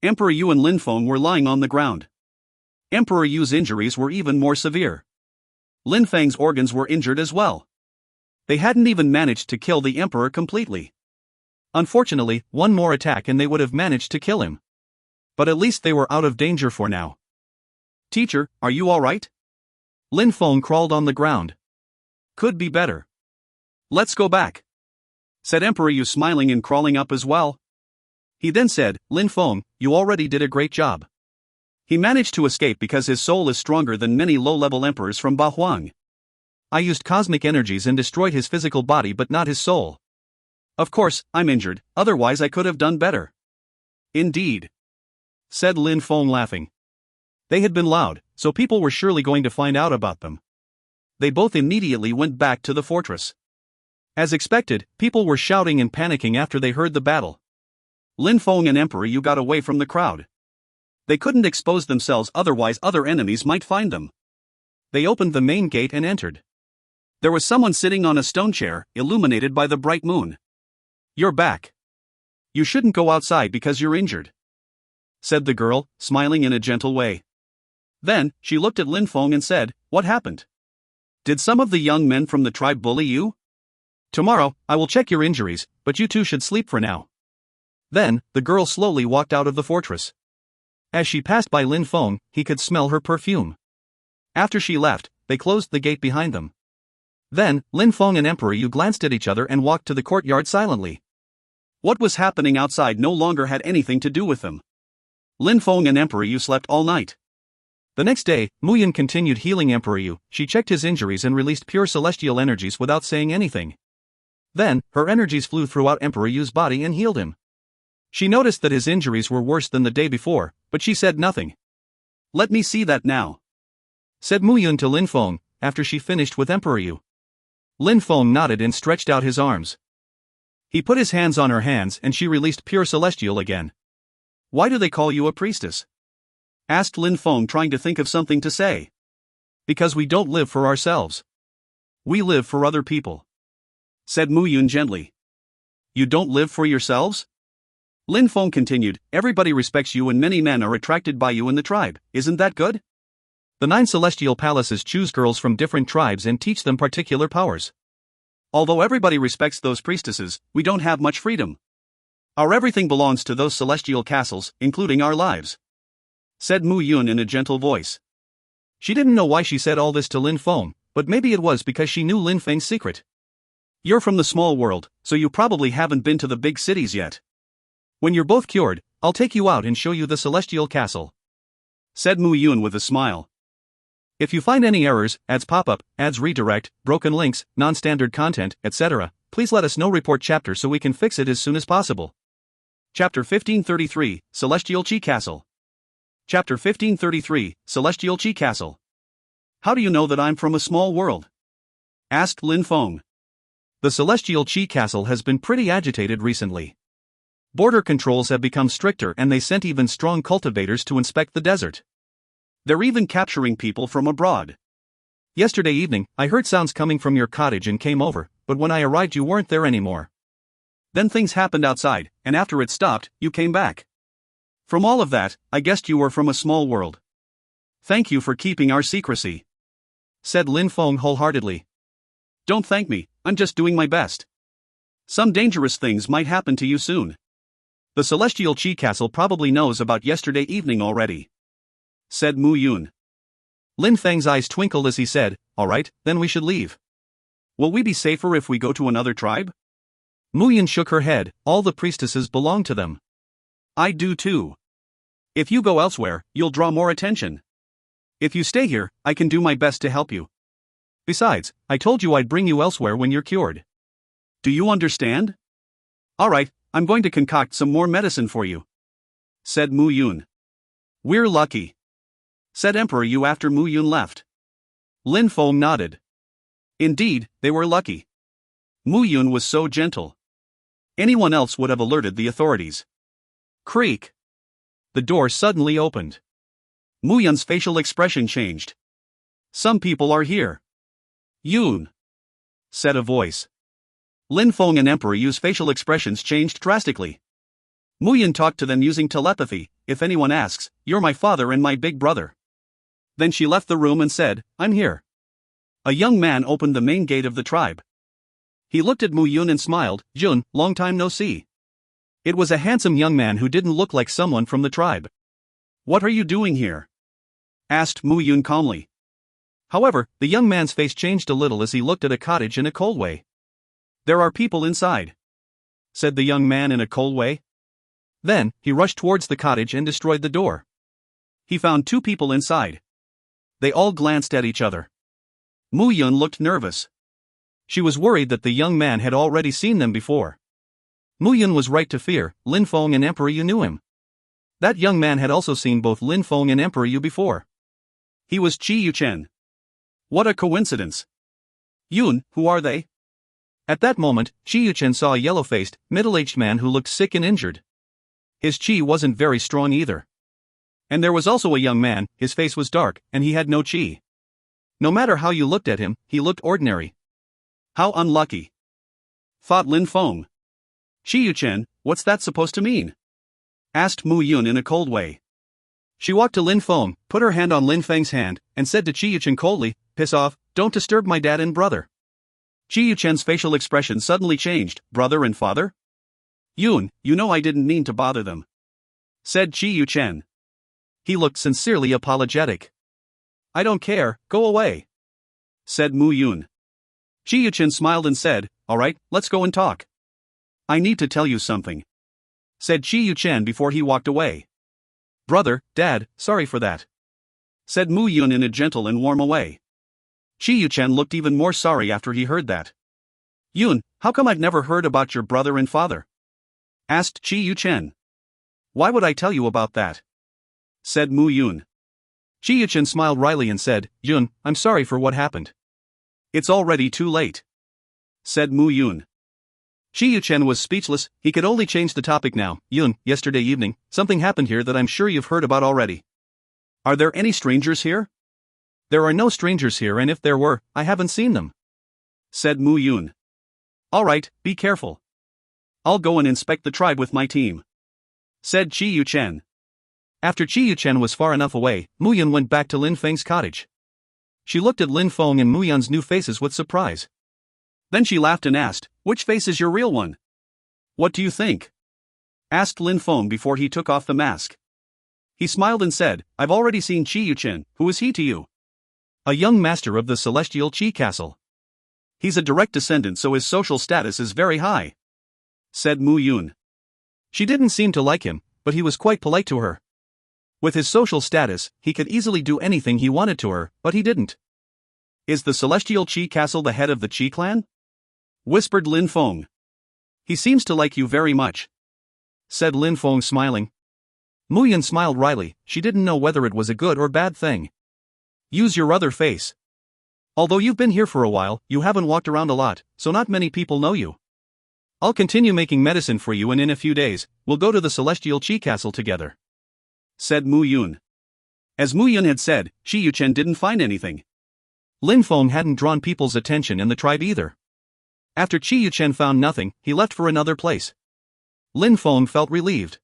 Emperor Yu and Lin Feng were lying on the ground. Emperor Yu's injuries were even more severe. Lin Feng's organs were injured as well. They hadn't even managed to kill the emperor completely. Unfortunately, one more attack and they would have managed to kill him. But at least they were out of danger for now. Teacher, are you alright? Lin Feng crawled on the ground. Could be better. Let's go back, said Emperor Yu, smiling and crawling up as well. He then said, Lin Feng, you already did a great job. He managed to escape because his soul is stronger than many low-level emperors from Ba Huang. I used cosmic energies and destroyed his physical body but not his soul. Of course, I'm injured, otherwise I could have done better. Indeed, said Lin Feng, laughing. They had been loud, so people were surely going to find out about them. They both immediately went back to the fortress. As expected, people were shouting and panicking after they heard the battle. Lin Feng and Emperor Yu got away from the crowd. They couldn't expose themselves, otherwise other enemies might find them. They opened the main gate and entered. There was someone sitting on a stone chair, illuminated by the bright moon. You're back. You shouldn't go outside because you're injured, said the girl, smiling in a gentle way. Then, she looked at Lin Feng and said, What happened? Did some of the young men from the tribe bully you? Tomorrow, I will check your injuries, but you two should sleep for now. Then, the girl slowly walked out of the fortress. As she passed by Lin Feng, he could smell her perfume. After she left, they closed the gate behind them. Then, Lin Feng and Emperor Yu glanced at each other and walked to the courtyard silently. What was happening outside no longer had anything to do with them. Lin Feng and Emperor Yu slept all night. The next day, Mu Yun continued healing Emperor Yu. She checked his injuries and released pure celestial energies without saying anything. Then, her energies flew throughout Emperor Yu's body and healed him. She noticed that his injuries were worse than the day before, but she said nothing. Let me see that now, said Mu Yun to Lin Feng, after she finished with Emperor Yu. Lin Feng nodded and stretched out his arms. He put his hands on her hands and she released pure celestial again. Why do they call you a priestess? Asked Lin Feng, trying to think of something to say. Because we don't live for ourselves. We live for other people, said Mu Yun gently. You don't live for yourselves? Lin Feng continued, everybody respects you and many men are attracted by you in the tribe, isn't that good? The 9 celestial palaces choose girls from different tribes and teach them particular powers. Although everybody respects those priestesses, we don't have much freedom. Our everything belongs to those celestial castles, including our lives, said Mu Yun in a gentle voice. She didn't know why she said all this to Lin Feng, but maybe it was because she knew Lin Feng's secret. You're from the small world, so you probably haven't been to the big cities yet. When you're both cured, I'll take you out and show you the celestial castle, said Mu Yun with a smile. If you find any errors, ads pop up, ads redirect, broken links, non-standard content, etc., please let us know. Report chapter so we can fix it as soon as possible. Chapter 1533, Celestial Chi Castle. Chapter 1533, Celestial Chi Castle. How do you know that I'm from a small world? Asked Lin Feng. The Celestial Chi Castle has been pretty agitated recently. Border controls have become stricter and they sent even strong cultivators to inspect the desert. They're even capturing people from abroad. Yesterday evening, I heard sounds coming from your cottage and came over, but when I arrived you weren't there anymore. Then things happened outside, and after it stopped, you came back. From all of that, I guessed you were from a small world. Thank you for keeping our secrecy, said Lin Feng wholeheartedly. Don't thank me, I'm just doing my best. Some dangerous things might happen to you soon. The Celestial Chi Castle probably knows about yesterday evening already, said Mu Yun. Lin Feng's eyes twinkled as he said, Alright, then we should leave. Will we be safer if we go to another tribe? Mu Yun shook her head, all the priestesses belong to them. I do too. If you go elsewhere, you'll draw more attention. If you stay here, I can do my best to help you. Besides, I told you I'd bring you elsewhere when you're cured. Do you understand? Alright, I'm going to concoct some more medicine for you, said Mu Yun. We're lucky, said Emperor Yu after Mu Yun left. Lin Feng nodded. Indeed, they were lucky. Mu Yun was so gentle. Anyone else would have alerted the authorities. Creak. The door suddenly opened. Mu Yun's facial expression changed. Some people are here. Yun, said a voice. Lin Feng and Emperor Yu's facial expressions changed drastically. Mu Yun talked to them using telepathy. If anyone asks, you're my father and my big brother. Then she left the room and said, I'm here. A young man opened the main gate of the tribe. He looked at Mu Yun and smiled. Jun, long time no see. It was a handsome young man who didn't look like someone from the tribe. What are you doing here? Asked Mu Yun calmly. However, the young man's face changed a little as he looked at a cottage in a cold way. There are people inside, said the young man in a cold way. Then, he rushed towards the cottage and destroyed the door. He found two people inside. They all glanced at each other. Mu Yun looked nervous. She was worried that the young man had already seen them before. Mu Yun was right to fear. Lin Feng and Emperor Yu knew him. That young man had also seen both Lin Feng and Emperor Yu before. He was Qi Yuchen. What a coincidence. Yun, who are they? At that moment, Qi Yuchen saw a yellow-faced, middle-aged man who looked sick and injured. His qi wasn't very strong either. And there was also a young man, his face was dark, and he had no qi. No matter how you looked at him, he looked ordinary. How unlucky, thought Lin Feng. Qi Yuchen, what's that supposed to mean? Asked Mu Yun in a cold way. She walked to Lin Feng, put her hand on Lin Feng's hand, and said to Qi Yuchen coldly, piss off, don't disturb my dad and brother. Qi Yuchen's facial expression suddenly changed. Brother and father? Yun, you know I didn't mean to bother them, said Qi Yuchen. He looked sincerely apologetic. I don't care, go away, said Mu Yun. Qi Yuchen smiled and said, alright, let's go and talk. I need to tell you something, said Qi Yuchen before he walked away. Brother, Dad, sorry for that, said Mu Yun in a gentle and warm way. Qi Yuchen looked even more sorry after he heard that. Yun, how come I've never heard about your brother and father? Asked Qi Yuchen. Why would I tell you about that? Said Mu Yun. Qi Yuchen smiled wryly and said, Yun, I'm sorry for what happened. It's already too late, said Mu Yun. Qi Yuchen was speechless. He could only change the topic now. Yun, yesterday evening, something happened here that I'm sure you've heard about already. Are there any strangers here? There are no strangers here, and if there were, I haven't seen them, said Mu Yun. Alright, be careful. I'll go and inspect the tribe with my team, said Qi Yuchen. After Qi Yuchen was far enough away, Mu Yun went back to Lin Feng's cottage. She looked at Lin Feng and Mu Yun's new faces with surprise. Then she laughed and asked, which face is your real one? What do you think? Asked Lin Feng before he took off the mask. He smiled and said, I've already seen Qi Yuchen. Who is he to you? A young master of the celestial Qi castle. He's a direct descendant, so his social status is very high, said Mu Yun. She didn't seem to like him, but he was quite polite to her. With his social status, he could easily do anything he wanted to her, but he didn't. Is the celestial Qi castle the head of the Qi clan? Whispered Lin Feng. He seems to like you very much, said Lin Feng smiling. Mu Yun smiled wryly. She didn't know whether it was a good or bad thing. Use your other face. Although you've been here for a while, you haven't walked around a lot, so not many people know you. I'll continue making medicine for you, and in a few days, we'll go to the celestial Qi castle together, said Mu Yun. As Mu Yun had said, Qi Yuchen didn't find anything. Lin Feng hadn't drawn people's attention in the tribe either. After Qi Yuchen found nothing, he left for another place. Lin Feng felt relieved.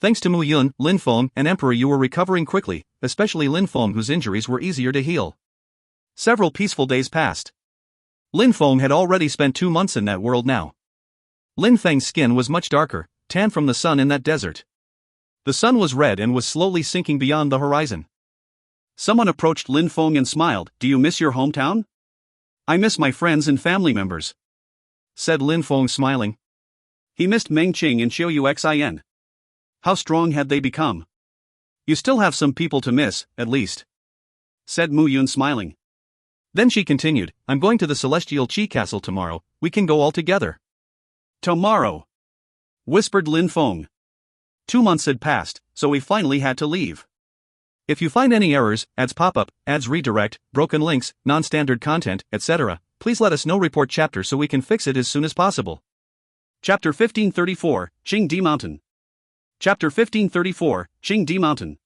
Thanks to Mu Yun, Lin Feng and Emperor Yu were recovering quickly, especially Lin Feng, whose injuries were easier to heal. Several peaceful days passed. Lin Feng had already spent 2 months in that world now. Lin Feng's skin was much darker, tan from the sun in that desert. The sun was red and was slowly sinking beyond the horizon. Someone approached Lin Feng and smiled. Do you miss your hometown? I miss my friends and family members, said Lin Feng smiling. He missed Meng Qing and Xiao Yuxin. How strong had they become? You still have some people to miss, at least, said Mu Yun smiling. Then she continued, I'm going to the celestial Qi castle tomorrow, we can go all together. Tomorrow? whispered Lin Feng. 2 months had passed, so we finally had to leave. If you find any errors, ads pop up, ads redirect, broken links, non-standard content, etc., please let us know. Report chapter so we can fix it as soon as possible. Chapter 1534, Qingdi Mountain. Chapter 1534, Qingdi Mountain.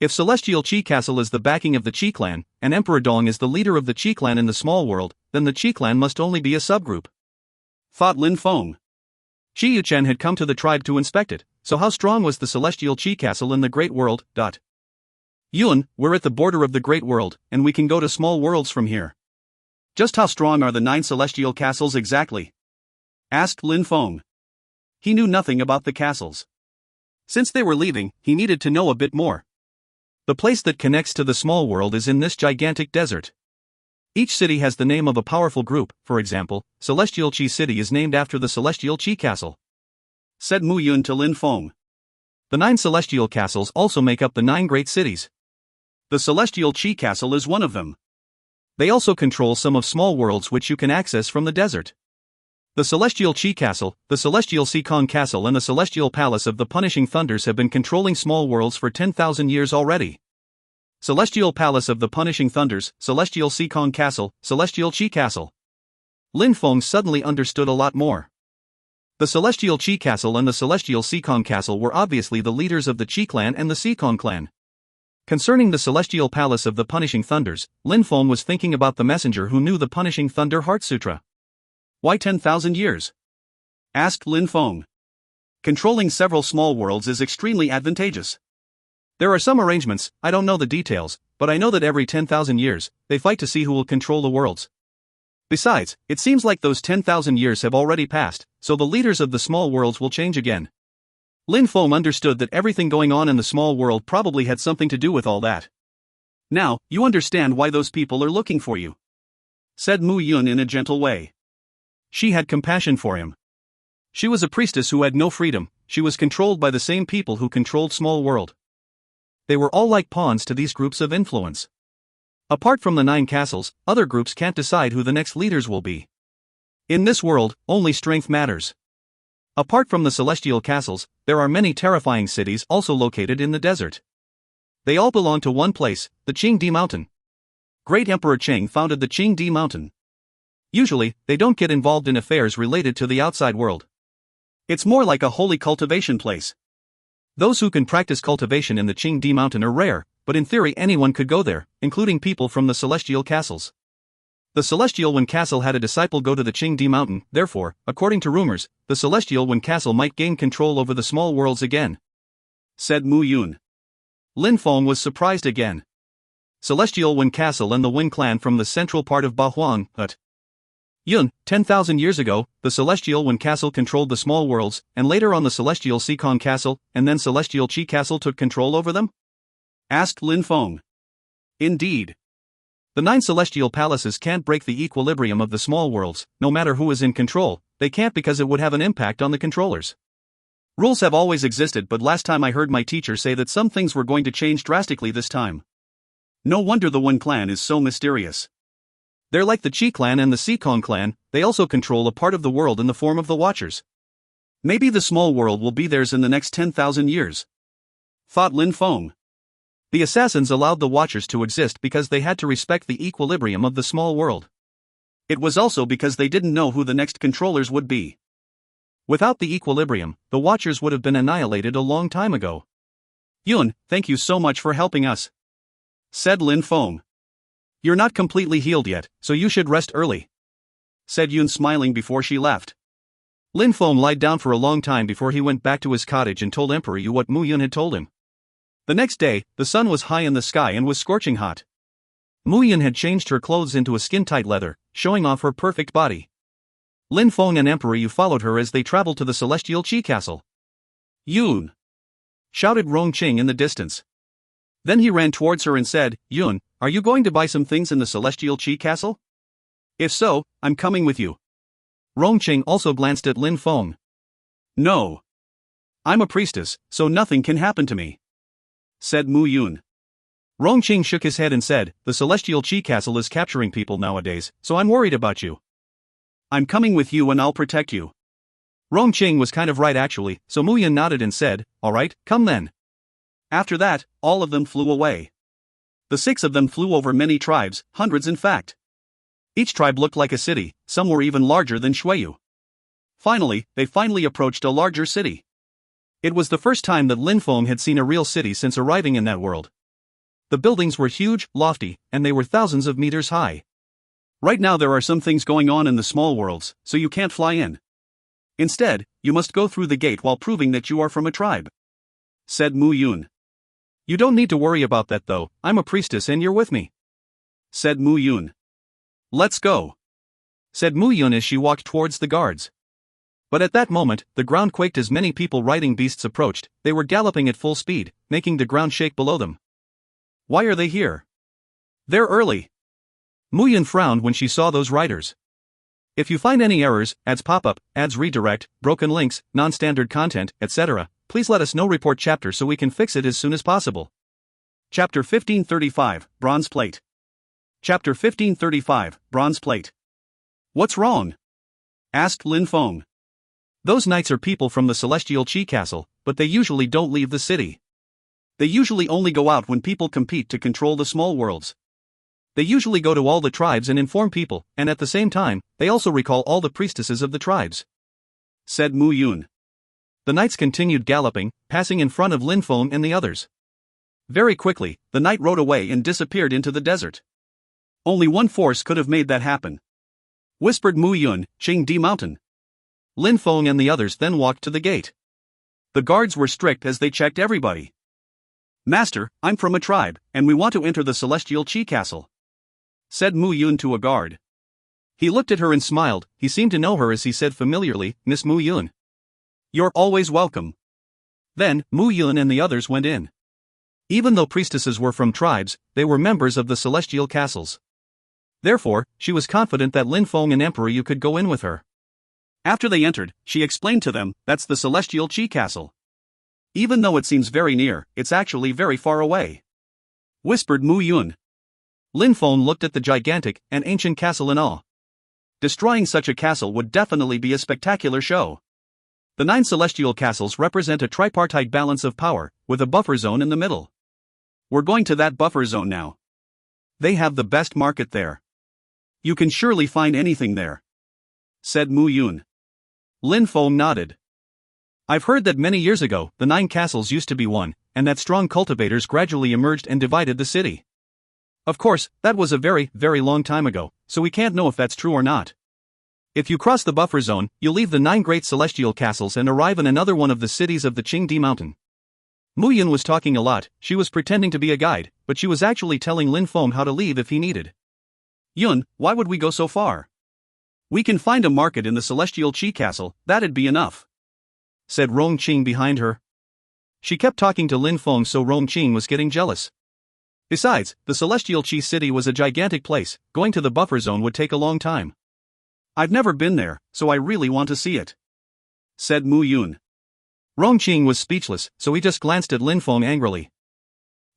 If Celestial Qi Castle is the backing of the Qi clan, and Emperor Dong is the leader of the Qi clan in the small world, then the Qi clan must only be a subgroup, thought Lin Feng. Qi Yuchen had come to the tribe to inspect it, so how strong was the Celestial Qi Castle in the Great World? Yun, we're at the border of the Great World, and we can go to small worlds from here. Just how strong are the 9 celestial castles exactly? Asked Lin Feng. He knew nothing about the castles. Since they were leaving, he needed to know a bit more. The place that connects to the small world is in this gigantic desert. Each city has the name of a powerful group. For example, Celestial Qi City is named after the Celestial Qi Castle, said Mu Yun to Lin Feng. The 9 celestial castles also make up the 9 great cities. The Celestial Qi Castle is one of them. They also control some of small worlds which you can access from the desert. The Celestial Qi Castle, the Celestial Sikong Castle and the Celestial Palace of the Punishing Thunders have been controlling small worlds for 10,000 years already. Celestial Palace of the Punishing Thunders, Celestial Sikong Castle, Celestial Qi Castle. Lin Feng suddenly understood a lot more. The Celestial Qi Castle and the Celestial Sikong Castle were obviously the leaders of the Qi clan and the Sikong clan. Concerning the Celestial Palace of the Punishing Thunders, Lin Feng was thinking about the messenger who knew the Punishing Thunder Heart Sutra. Why 10,000 years? Asked Lin Feng. Controlling several small worlds is extremely advantageous. There are some arrangements, I don't know the details, but I know that every 10,000 years, they fight to see who will control the worlds. Besides, it seems like those 10,000 years have already passed, so the leaders of the small worlds will change again. Lin Feng understood that everything going on in the small world probably had something to do with all that. Now, you understand why those people are looking for you, said Mu Yun in a gentle way. She had compassion for him. She was a priestess who had no freedom. She was controlled by the same people who controlled small world. They were all like pawns to these groups of influence. Apart from the 9 castles, other groups can't decide who the next leaders will be. In this world, only strength matters. Apart from the celestial castles, there are many terrifying cities also located in the desert. They all belong to one place, the Qingdi Mountain. Great Emperor Qing founded the Qingdi Mountain. Usually, they don't get involved in affairs related to the outside world. It's more like a holy cultivation place. Those who can practice cultivation in the Qingdi Mountain are rare, but in theory anyone could go there, including people from the celestial castles. The Celestial Wen Castle had a disciple go to the Qingdi Mountain, therefore, according to rumors, the Celestial Wen Castle might gain control over the small worlds again, said Mu Yun. Lin Feng was surprised again. Celestial Wen Castle and the Wen clan from the central part of Bahuang, but Yun, 10,000 years ago, the Celestial Wen Castle controlled the small worlds, and later on the Celestial Sikong Castle, and then Celestial Qi Castle took control over them? Asked Lin Feng. Indeed. The 9 celestial palaces can't break the equilibrium of the small worlds, no matter who is in control. They can't because it would have an impact on the controllers. Rules have always existed, but last time I heard my teacher say that some things were going to change drastically this time. No wonder the Wen clan is so mysterious. They're like the Qi clan and the Sikong clan, they also control a part of the world in the form of the Watchers. Maybe the small world will be theirs in the next 10,000 years, thought Lin Feng. The assassins allowed the Watchers to exist because they had to respect the equilibrium of the small world. It was also because they didn't know who the next controllers would be. Without the equilibrium, the Watchers would have been annihilated a long time ago. Yun, thank you so much for helping us, said Lin Feng. You're not completely healed yet, so you should rest early, said Yun smiling before she left. Lin Feng lied down for a long time before he went back to his cottage and told Emperor Yu what Mu Yun had told him. The next day, the sun was high in the sky and was scorching hot. Mu Yun had changed her clothes into a skin-tight leather, showing off her perfect body. Lin Feng and Emperor Yu followed her as they traveled to the Celestial Qi Castle. Yun! Shouted Rongqing in the distance. Then he ran towards her and said, Yun, are you going to buy some things in the Celestial Qi Castle? If so, I'm coming with you. Rongqing also glanced at Lin Feng. No. I'm a priestess, so nothing can happen to me, said Mu Yun. Rongqing shook his head and said, the Celestial Qi Castle is capturing people nowadays, so I'm worried about you. I'm coming with you and I'll protect you. Rongqing was kind of right actually, so Mu Yun nodded and said, "Alright, come then." After that, all of them flew away. The 6 of them flew over many tribes, hundreds in fact. Each tribe looked like a city, some were even larger than Shuiyu. Finally, they approached a larger city. It was the first time that Lin Feng had seen a real city since arriving in that world. The buildings were huge, lofty, and they were thousands of meters high. Right now there are some things going on in the small worlds, so you can't fly in. Instead, you must go through the gate while proving that you are from a tribe," said Mu Yun. "You don't need to worry about that though, I'm a priestess and you're with me," said Mu Yun. "Let's go," said Mu Yun as she walked towards the guards. But at that moment, the ground quaked as many people riding beasts approached. They were galloping at full speed, making the ground shake below them. "Why are they here? They're early." Mu Yun frowned when she saw those riders. If you find any errors, ads pop up, ads redirect, broken links, non-standard content, etc., please let us know. Report chapter so we can fix it as soon as possible. Chapter 1535, Bronze Plate. Chapter 1535, Bronze Plate. "What's wrong?" asked Lin Feng. "Those knights are people from the Celestial Qi Castle, but they usually don't leave the city. They usually only go out when people compete to control the small worlds. They usually go to all the tribes and inform people, and at the same time, they also recall all the priestesses of the tribes," said Mu Yun. The knights continued galloping, passing in front of Lin Feng and the others. Very quickly, the knight rode away and disappeared into the desert. "Only one force could have made that happen," whispered Mu Yun, "Qing Di Mountain." Lin Feng and the others then walked to the gate. The guards were strict as they checked everybody. "Master, I'm from a tribe, and we want to enter the Celestial Qi Castle," said Mu Yun to a guard. He looked at her and smiled. He seemed to know her as he said familiarly, "Miss Mu Yun. You're always welcome." Then, Mu Yun and the others went in. Even though priestesses were from tribes, they were members of the celestial castles. Therefore, she was confident that Lin Feng and Emperor Yu could go in with her. After they entered, she explained to them, "That's the Celestial Qi Castle. Even though it seems very near, it's actually very far away," whispered Mu Yun. Lin Feng looked at the gigantic and ancient castle in awe. Destroying such a castle would definitely be a spectacular show. The 9 celestial castles represent a tripartite balance of power, with a buffer zone in the middle. "We're going to that buffer zone now. They have the best market there. You can surely find anything there," said Mu Yun. Lin Feng nodded. "I've heard that many years ago, the 9 castles used to be one, and that strong cultivators gradually emerged and divided the city. Of course, that was a very, very long time ago, so we can't know if that's true or not. If you cross the buffer zone, you'll leave the 9 great celestial castles and arrive in another one of the cities of the Qingdi Mountain." Mu Yun was talking a lot. She was pretending to be a guide, but she was actually telling Lin Feng how to leave if he needed. "Yun, why would we go so far? We can find a market in the Celestial Qi Castle, that'd be enough," said Rongqing behind her. She kept talking to Lin Feng, so Rongqing was getting jealous. Besides, the Celestial Qi City was a gigantic place. Going to the buffer zone would take a long time. "I've never been there, so I really want to see it," said Mu Yun. Rongqing was speechless, so he just glanced at Lin Feng angrily.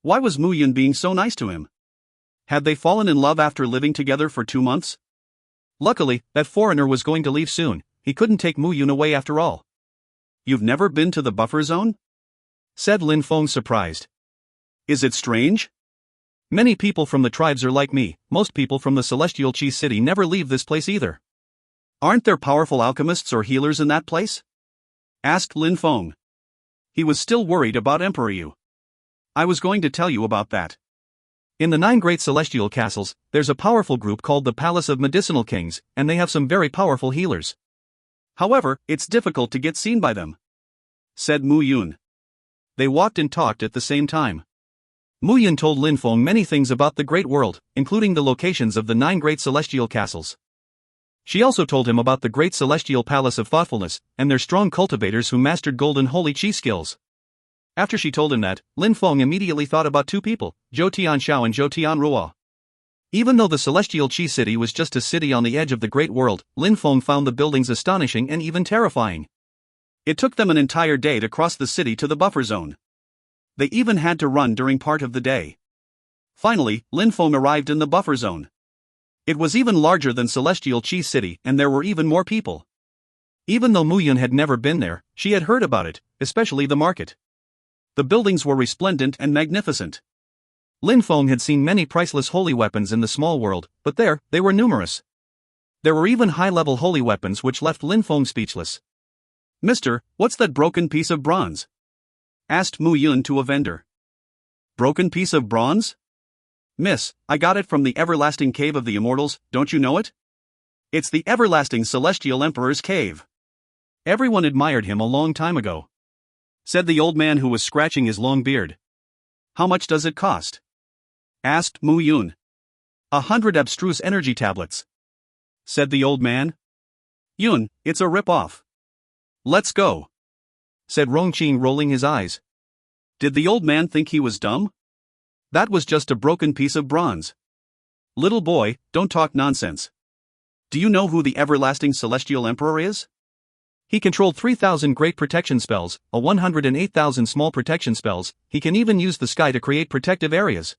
Why was Mu Yun being so nice to him? Had they fallen in love after living together for 2 months? Luckily, that foreigner was going to leave soon. He couldn't take Mu Yun away after all. "You've never been to the buffer zone?" said Lin Feng, surprised. "Is it strange?" "Many people from the tribes are like me. Most people from the Celestial Qi City never leave this place either." "Aren't there powerful alchemists or healers in that place?" asked Lin Feng. He was still worried about Emperor Yu. "I was going to tell you about that. In the 9 great celestial castles, there's a powerful group called the Palace of Medicinal Kings, and they have some very powerful healers. However, it's difficult to get seen by them," said Mu Yun. They walked and talked at the same time. Mu Yun told Lin Feng many things about the great world, including the locations of the 9 great celestial castles. She also told him about the great celestial palace of thoughtfulness, and their strong cultivators who mastered golden holy qi skills. After she told him that, Lin Feng immediately thought about 2 people, Zhou Tianxiao and Zhou Tianruo. Even though the Celestial Qi City was just a city on the edge of the great world, Lin Feng found the buildings astonishing and even terrifying. It took them an entire day to cross the city to the buffer zone. They even had to run during part of the day. Finally, Lin Feng arrived in the buffer zone. It was even larger than Celestial Qi City, and there were even more people. Even though Mu Yun had never been there, she had heard about it, especially the market. The buildings were resplendent and magnificent. Lin Feng had seen many priceless holy weapons in the small world, but there, they were numerous. There were even high-level holy weapons which left Lin Feng speechless. "Mister, what's that broken piece of bronze?" asked Mu Yun to a vendor. "Broken piece of bronze? Miss, I got it from the everlasting cave of the immortals, don't you know it? It's the everlasting celestial emperor's cave. Everyone admired him a long time ago," said the old man who was scratching his long beard. "How much does it cost?" asked Mu Yun. 100 abstruse energy tablets," said the old man. "Yun, it's a rip-off." "Let's go," said Rongqing, rolling his eyes. Did the old man think he was dumb? That was just a broken piece of bronze. "Little boy, don't talk nonsense. Do you know who the everlasting celestial emperor is? He controlled 3,000 great protection spells, 108,000 small protection spells, he can even use the sky to create protective areas,"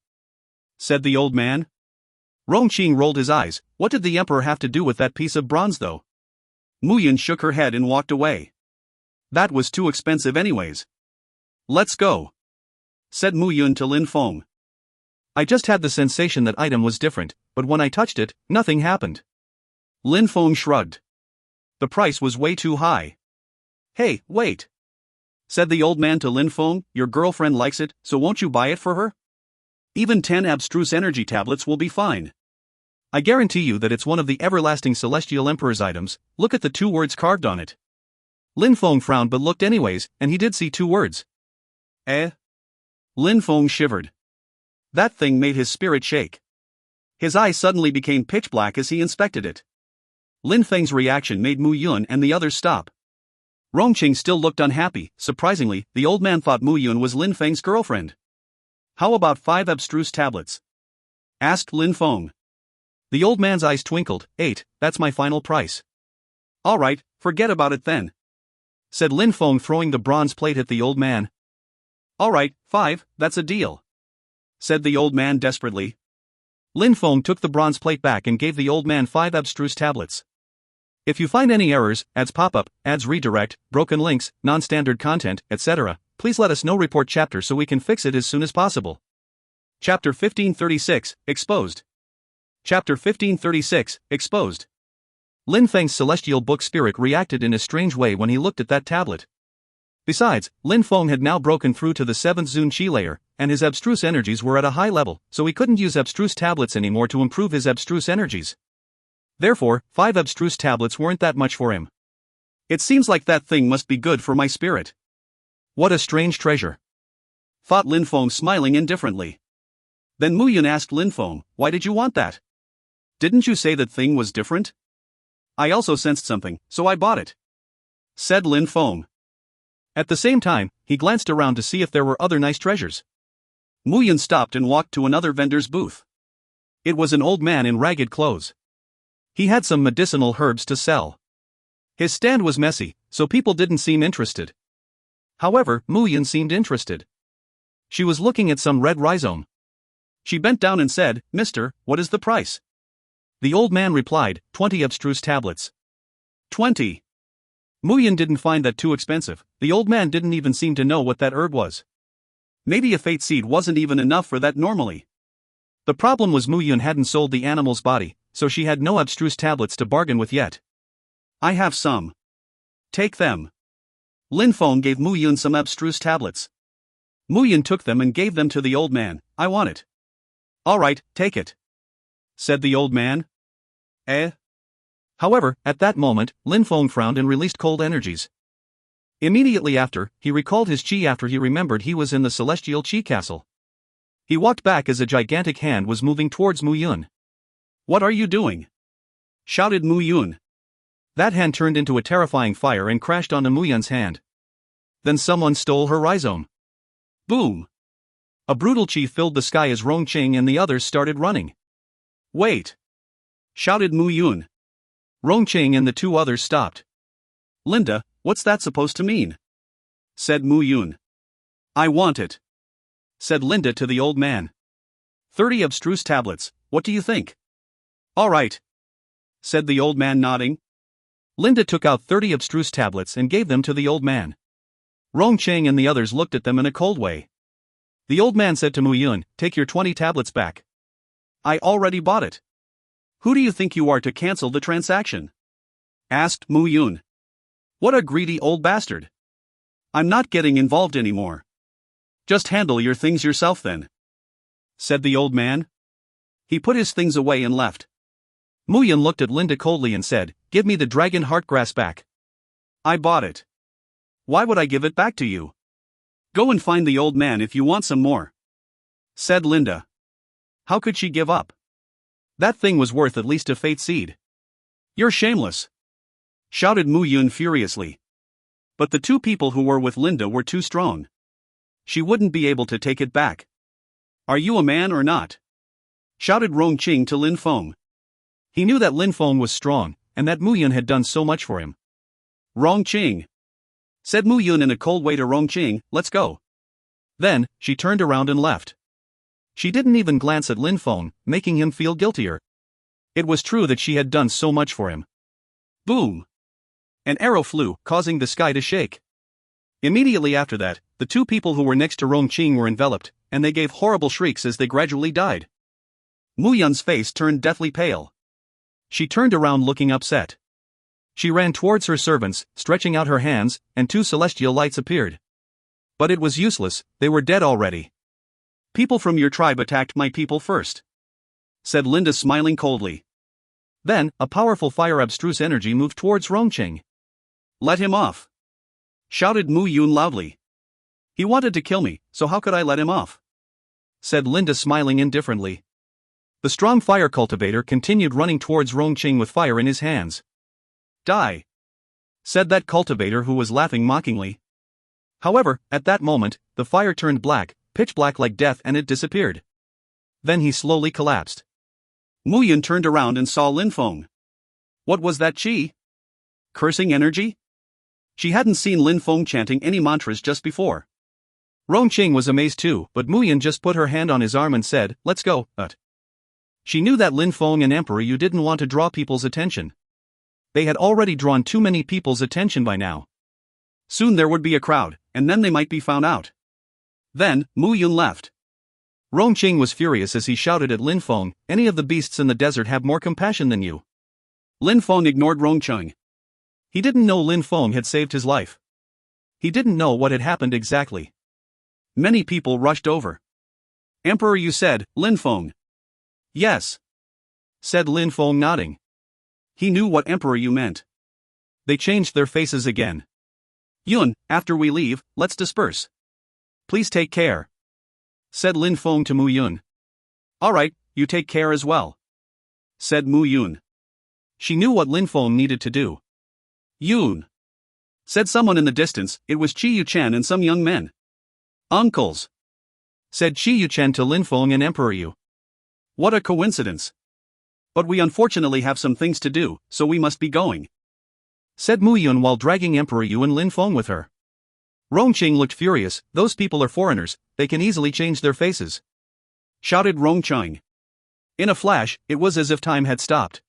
said the old man. Rongqing rolled his eyes. What did the emperor have to do with that piece of bronze though? Mu Yun shook her head and walked away. That was too expensive anyways. "Let's go," said Mu Yun to Lin Feng. "I just had the sensation that item was different, but when I touched it, nothing happened." Lin Feng shrugged. The price was way too high. "Hey, wait," said the old man to Lin Feng, "your girlfriend likes it, so won't you buy it for her? Even 10 abstruse energy tablets will be fine. I guarantee you that it's one of the everlasting celestial emperor's items. Look at the 2 words carved on it." Lin Feng frowned but looked anyways, and he did see 2 words. "Eh?" Lin Feng shivered. That thing made his spirit shake. His eyes suddenly became pitch black as he inspected it. Lin Feng's reaction made Mu Yun and the others stop. Rongqing still looked unhappy. Surprisingly, the old man thought Mu Yun was Lin Feng's girlfriend. "How about 5 abstruse tablets?" asked Lin Feng. The old man's eyes twinkled. 8, that's my final price." "Alright, forget about it then," said Lin Feng, throwing the bronze plate at the old man. "Alright, 5, that's a deal," said the old man desperately. Lin Feng took the bronze plate back and gave the old man 5 abstruse tablets. If you find any errors, ads pop-up, ads redirect, broken links, non-standard content, etc., please let us know. Report chapter so we can fix it as soon as possible. Chapter 1536, Exposed. Chapter 1536, Exposed. Lin Feng's celestial book spirit reacted in a strange way when he looked at that tablet. Besides, Lin Feng had now broken through to the 7th Zun Qi layer, and his abstruse energies were at a high level, so he couldn't use abstruse tablets anymore to improve his abstruse energies. Therefore, 5 abstruse tablets weren't that much for him. It seems like that thing must be good for my spirit. What a strange treasure, thought Lin Feng, smiling indifferently. Then Mu Yun asked Lin Feng, "Why did you want that? Didn't you say that thing was different?" "I also sensed something, so I bought it," said Lin Feng. At the same time, he glanced around to see if there were other nice treasures. Mu Yun stopped and walked to another vendor's booth. It was an old man in ragged clothes. He had some medicinal herbs to sell. His stand was messy, so people didn't seem interested. However, Mu Yun seemed interested. She was looking at some red rhizome. She bent down and said, "Mister, what is the price?" The old man replied, 20 abstruse tablets. 20. Mu Yun didn't find that too expensive. The old man didn't even seem to know what that herb was. Maybe a fate seed wasn't even enough for that normally. The problem was Mu Yun hadn't sold the animal's body, so she had no abstruse tablets to bargain with yet. "I have some. Take them." Lin Feng gave Mu Yun some abstruse tablets. Mu Yun took them and gave them to the old man. "I want it." "Alright, take it," said the old man. "Eh?" However, at that moment, Lin Feng frowned and released cold energies. Immediately after, he recalled his qi after he remembered he was in the celestial qi castle. He walked back as a gigantic hand was moving towards Mu Yun. "What are you doing?" shouted Mu Yun. That hand turned into a terrifying fire and crashed onto Mu Yun's hand. Then someone stole her rhizome. Boom! A brutal qi filled the sky as Rongqing and the others started running. "Wait!" shouted Mu Yun. Rongqing and the 2 others stopped. "Linda, what's that supposed to mean?" said Mu Yun. "I want it," said Linda to the old man. 30 abstruse tablets, what do you think? "All right," said the old man, nodding. Linda took out 30 abstruse tablets and gave them to the old man. Rongqing and the others looked at them in a cold way. The old man said to Mu Yun, "Take your 20 tablets back. I already bought it." "Who do you think you are to cancel the transaction?" asked Mu Yun. "What a greedy old bastard. I'm not getting involved anymore." "Just handle your things yourself then," said the old man. He put his things away and left. Mu Yun looked at Linda coldly and said, "Give me the dragon heart grass back. I bought it. Why would I give it back to you? Go and find the old man if you want some more," said Linda. How could she give up? That thing was worth at least a fate seed. "You're shameless," shouted Mu Yun furiously. But the two people who were with Linda were too strong. She wouldn't be able to take it back. "Are you a man or not?" shouted Rongqing to Lin Feng. He knew that Lin Feng was strong, and that Mu Yun had done so much for him. "Rongqing," said Mu Yun in a cold way to Rongqing, "let's go." Then, she turned around and left. She didn't even glance at Lin Feng, making him feel guiltier. It was true that she had done so much for him. Boom! An arrow flew, causing the sky to shake. Immediately after that, the two people who were next to Rongqing were enveloped, and they gave horrible shrieks as they gradually died. Mu Yun's face turned deathly pale. She turned around looking upset. She ran towards her servants, stretching out her hands, and 2 celestial lights appeared. But it was useless, they were dead already. "People from your tribe attacked my people first," said Linda, smiling coldly. Then, a powerful fire abstruse energy moved towards Rongqing. "Let him off!" shouted Mu Yun loudly. "He wanted to kill me, so how could I let him off?" said Linda, smiling indifferently. The strong fire cultivator continued running towards Rongqing with fire in his hands. "Die!" said that cultivator who was laughing mockingly. However, at that moment, the fire turned black, pitch black like death, and it disappeared. Then he slowly collapsed. Mu Yun turned around and saw Lin Feng. What was that chi? Cursing energy? She hadn't seen Lin Feng chanting any mantras just before. Rongqing was amazed too, but Mu Yun just put her hand on his arm and said, "Let's go." She knew that Lin Feng and Emperor Yu didn't want to draw people's attention. They had already drawn too many people's attention by now. Soon there would be a crowd, and then they might be found out. Then, Mu Yun left. Rongqing was furious as he shouted at Lin Feng, "Any of the beasts in the desert have more compassion than you." Lin Feng ignored Rongqing. He didn't know Lin Feng had saved his life. He didn't know what had happened exactly. Many people rushed over. "Emperor Yu said, Lin Feng." "Yes," said Lin Feng, nodding. He knew what Emperor Yu meant. They changed their faces again. "Yun, after we leave, let's disperse. Please take care," said Lin Feng to Mu Yun. "Alright, you take care as well," said Mu Yun. She knew what Lin Feng needed to do. "Yun," said someone in the distance. It was Chi Yu Chen and some young men. "Uncles," said Chi Yu Chen to Lin Feng and Emperor Yu. "What a coincidence. But we unfortunately have some things to do, so we must be going," said Mu Yun while dragging Emperor Yu and Lin Feng with her. Rongqing looked furious. "Those people are foreigners, they can easily change their faces," shouted Rongqing. In a flash, it was as if time had stopped.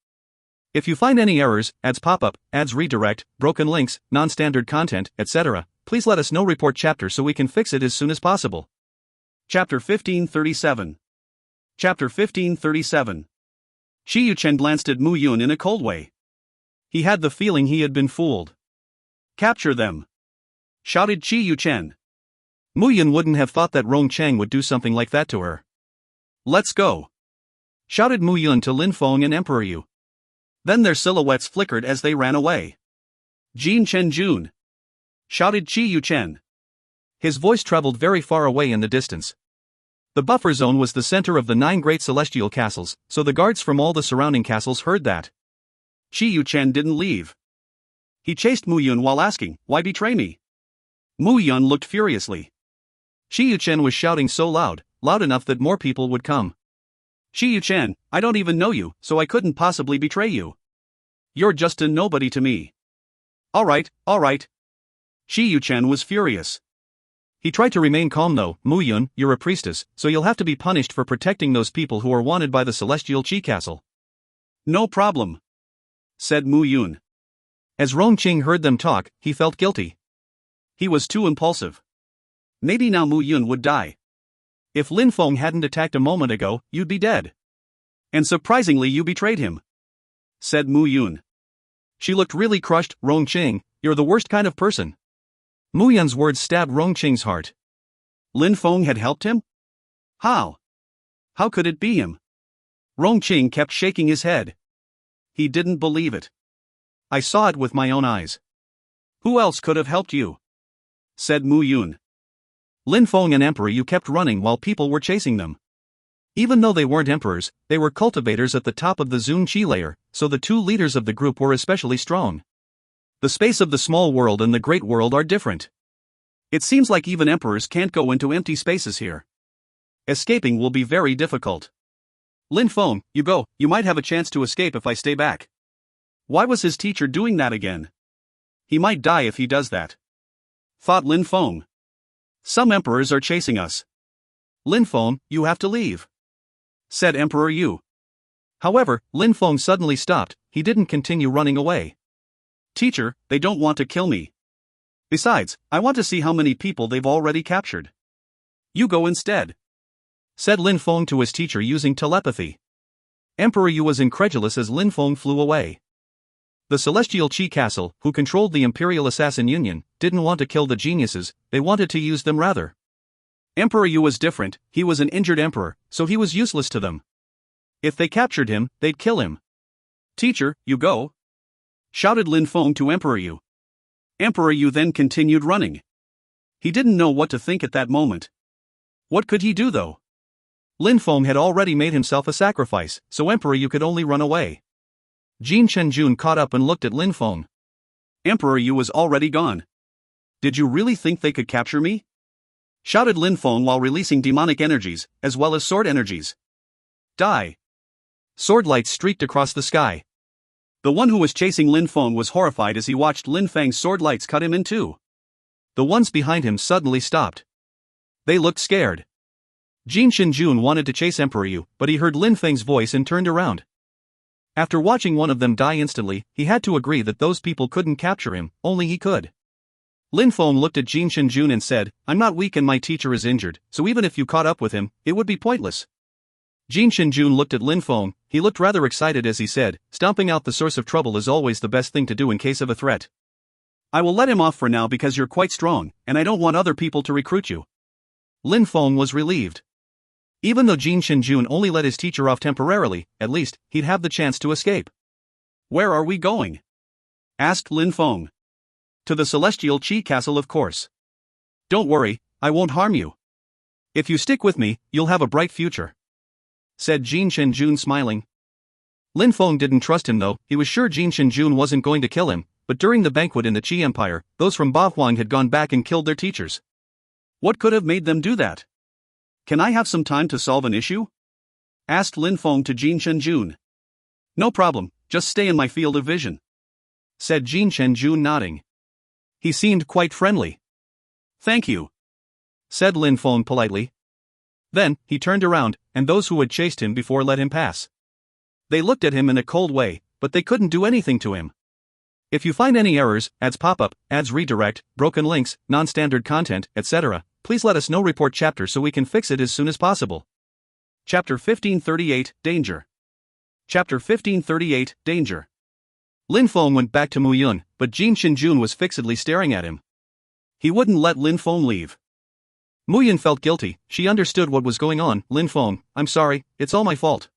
If you find any errors, ads pop up, ads redirect, broken links, non-standard content, etc., please let us know. Report chapter so we can fix it as soon as possible. Chapter 1537. Chapter 1537. Chi Yu Chen glanced at Mu Yun in a cold way. He had the feeling he had been fooled. "Capture them!" shouted Chi Yu Chen. Mu Yun wouldn't have thought that Rongqing would do something like that to her. "Let's go!" shouted Mu Yun to Lin Feng and Emperor Yu. Then their silhouettes flickered as they ran away. "Jin Chen Jun!" shouted Chi Yu Chen. His voice traveled very far away in the distance. The buffer zone was the center of the 9 great celestial castles, so the guards from all the surrounding castles heard that. Chi Yu Chen didn't leave. He chased Mu Yun while asking, "Why betray me?" Mu Yun looked furiously. Chi Yu Chen was shouting so loud enough that more people would come. "Chi Yu Chen, I don't even know you, so I couldn't possibly betray you. You're just a nobody to me." Alright. Chi Yu Chen was furious. He tried to remain calm though. "Mu Yun, you're a priestess, so you'll have to be punished for protecting those people who are wanted by the Celestial Chi Castle." "No problem," said Mu Yun. As Rongqing heard them talk, he felt guilty. He was too impulsive. Maybe now Mu Yun would die. If Lin Feng hadn't attacked a moment ago, you'd be dead. And surprisingly you betrayed him, said Mu Yun. She looked really crushed. Rongqing, you're the worst kind of person. Mu Yun's words stabbed Rongqing's heart. Lin Feng had helped him? How? How could it be him? Rongqing kept shaking his head. He didn't believe it. I saw it with my own eyes. Who else could have helped you? Said Mu Yun. Lin Feng and Emperor Yu kept running while people were chasing them. Even though they weren't emperors, they were cultivators at the top of the Zun Qi layer, so the two leaders of the group were especially strong. The space of the small world and the great world are different. It seems like even emperors can't go into empty spaces here. Escaping will be very difficult. Lin Feng, you go, you might have a chance to escape if I stay back. Why was his teacher doing that again? He might die if he does that, thought Lin Feng. Some emperors are chasing us. Lin Feng, you have to leave, said Emperor Yu. However, Lin Feng suddenly stopped. He didn't continue running away. Teacher, they don't want to kill me. Besides, I want to see how many people they've already captured. You go instead, said Lin Feng to his teacher using telepathy. Emperor Yu was incredulous as Lin Feng flew away. The Celestial Qi Castle, who controlled the Imperial Assassin Union, didn't want to kill the geniuses, they wanted to use them rather. Emperor Yu was different, he was an injured emperor, so he was useless to them. If they captured him, they'd kill him. Teacher, you go, shouted Lin Feng to Emperor Yu. Emperor Yu then continued running. He didn't know what to think at that moment. What could he do though? Lin Feng had already made himself a sacrifice, so Emperor Yu could only run away. Jin Chenjun caught up and looked at Lin Feng. Emperor Yu was already gone. Did you really think they could capture me? Shouted Lin Feng while releasing demonic energies, as well as sword energies. Die! Sword lights streaked across the sky. The one who was chasing Lin Feng was horrified as he watched Lin Feng's sword lights cut him in two. The ones behind him suddenly stopped. They looked scared. Jin Chenjun wanted to chase Emperor Yu, but he heard Lin Feng's voice and turned around. After watching one of them die instantly, he had to agree that those people couldn't capture him, only he could. Lin Feng looked at Jin Chenjun and said, I'm not weak and my teacher is injured, so even if you caught up with him, it would be pointless. Jin Chenjun looked at Lin Feng. He looked rather excited as he said, stomping out the source of trouble is always the best thing to do in case of a threat. I will let him off for now because you're quite strong, and I don't want other people to recruit you. Lin Feng was relieved. Even though Jin Chenjun only let his teacher off temporarily, at least, he'd have the chance to escape. Where are we going? Asked Lin Feng. To the Celestial Qi Castle, of course. Don't worry, I won't harm you. If you stick with me, you'll have a bright future, said Jin Chenjun smiling. Lin Feng didn't trust him though. He was sure Jin Chenjun wasn't going to kill him, but during the banquet in the Qi Empire, those from Ba Huang had gone back and killed their teachers. What could have made them do that? Can I have some time to solve an issue? Asked Lin Feng to Jin Chenjun. No problem, just stay in my field of vision, said Jin Chenjun nodding. He seemed quite friendly. Thank you, said Lin Feng politely. Then, he turned around, and those who had chased him before let him pass. They looked at him in a cold way, but they couldn't do anything to him. If you find any errors, ads pop-up, ads redirect, broken links, non-standard content, etc., please let us know. Report chapter so we can fix it as soon as possible. Chapter 1538, Danger. Chapter 1538, Danger. Lin Feng went back to Mu Yun, but Jin Chenjun was fixedly staring at him. He wouldn't let Lin Feng leave. Mu Yun felt guilty. She understood what was going on. Lin Feng, I'm sorry, it's all my fault.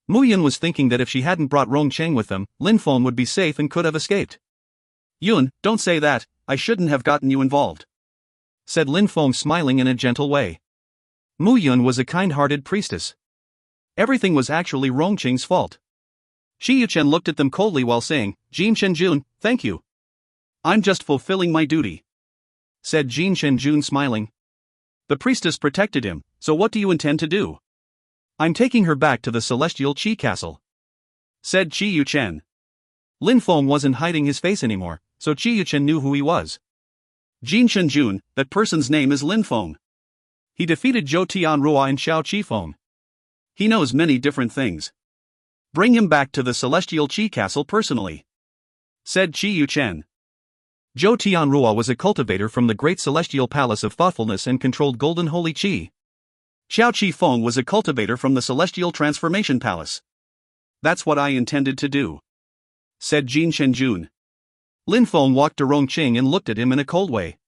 Mu Yun was thinking that if she hadn't brought Rongqing with them, Lin Feng would be safe and could have escaped. Yun, don't say that, I shouldn't have gotten you involved, said Lin Feng smiling in a gentle way. Mu Yun was a kind-hearted priestess. Everything was actually Rongqing's fault. Shi Yuchen looked at them coldly while saying, Jin Chenjun, thank you. I'm just fulfilling my duty, said Jin Chenjun smiling. The priestess protected him, so what do you intend to do? I'm taking her back to the Celestial Qi Castle, said Shi Yuchen. Lin Feng wasn't hiding his face anymore, so Shi Yuchen knew who he was. Jin Chenjun, that person's name is Lin Feng. He defeated Zhou Tianrua and Xiao Qifeng. He knows many different things. Bring him back to the Celestial Qi Castle personally. said Qi Yuchen. Zhou Tianrua was a cultivator from the Great Celestial Palace of Thoughtfulness and controlled Golden Holy Qi. Xiao Qi Feng was a cultivator from the Celestial Transformation Palace. That's what I intended to do, said Jin Shenjun. Lin Feng walked to Rongqing and looked at him in a cold way.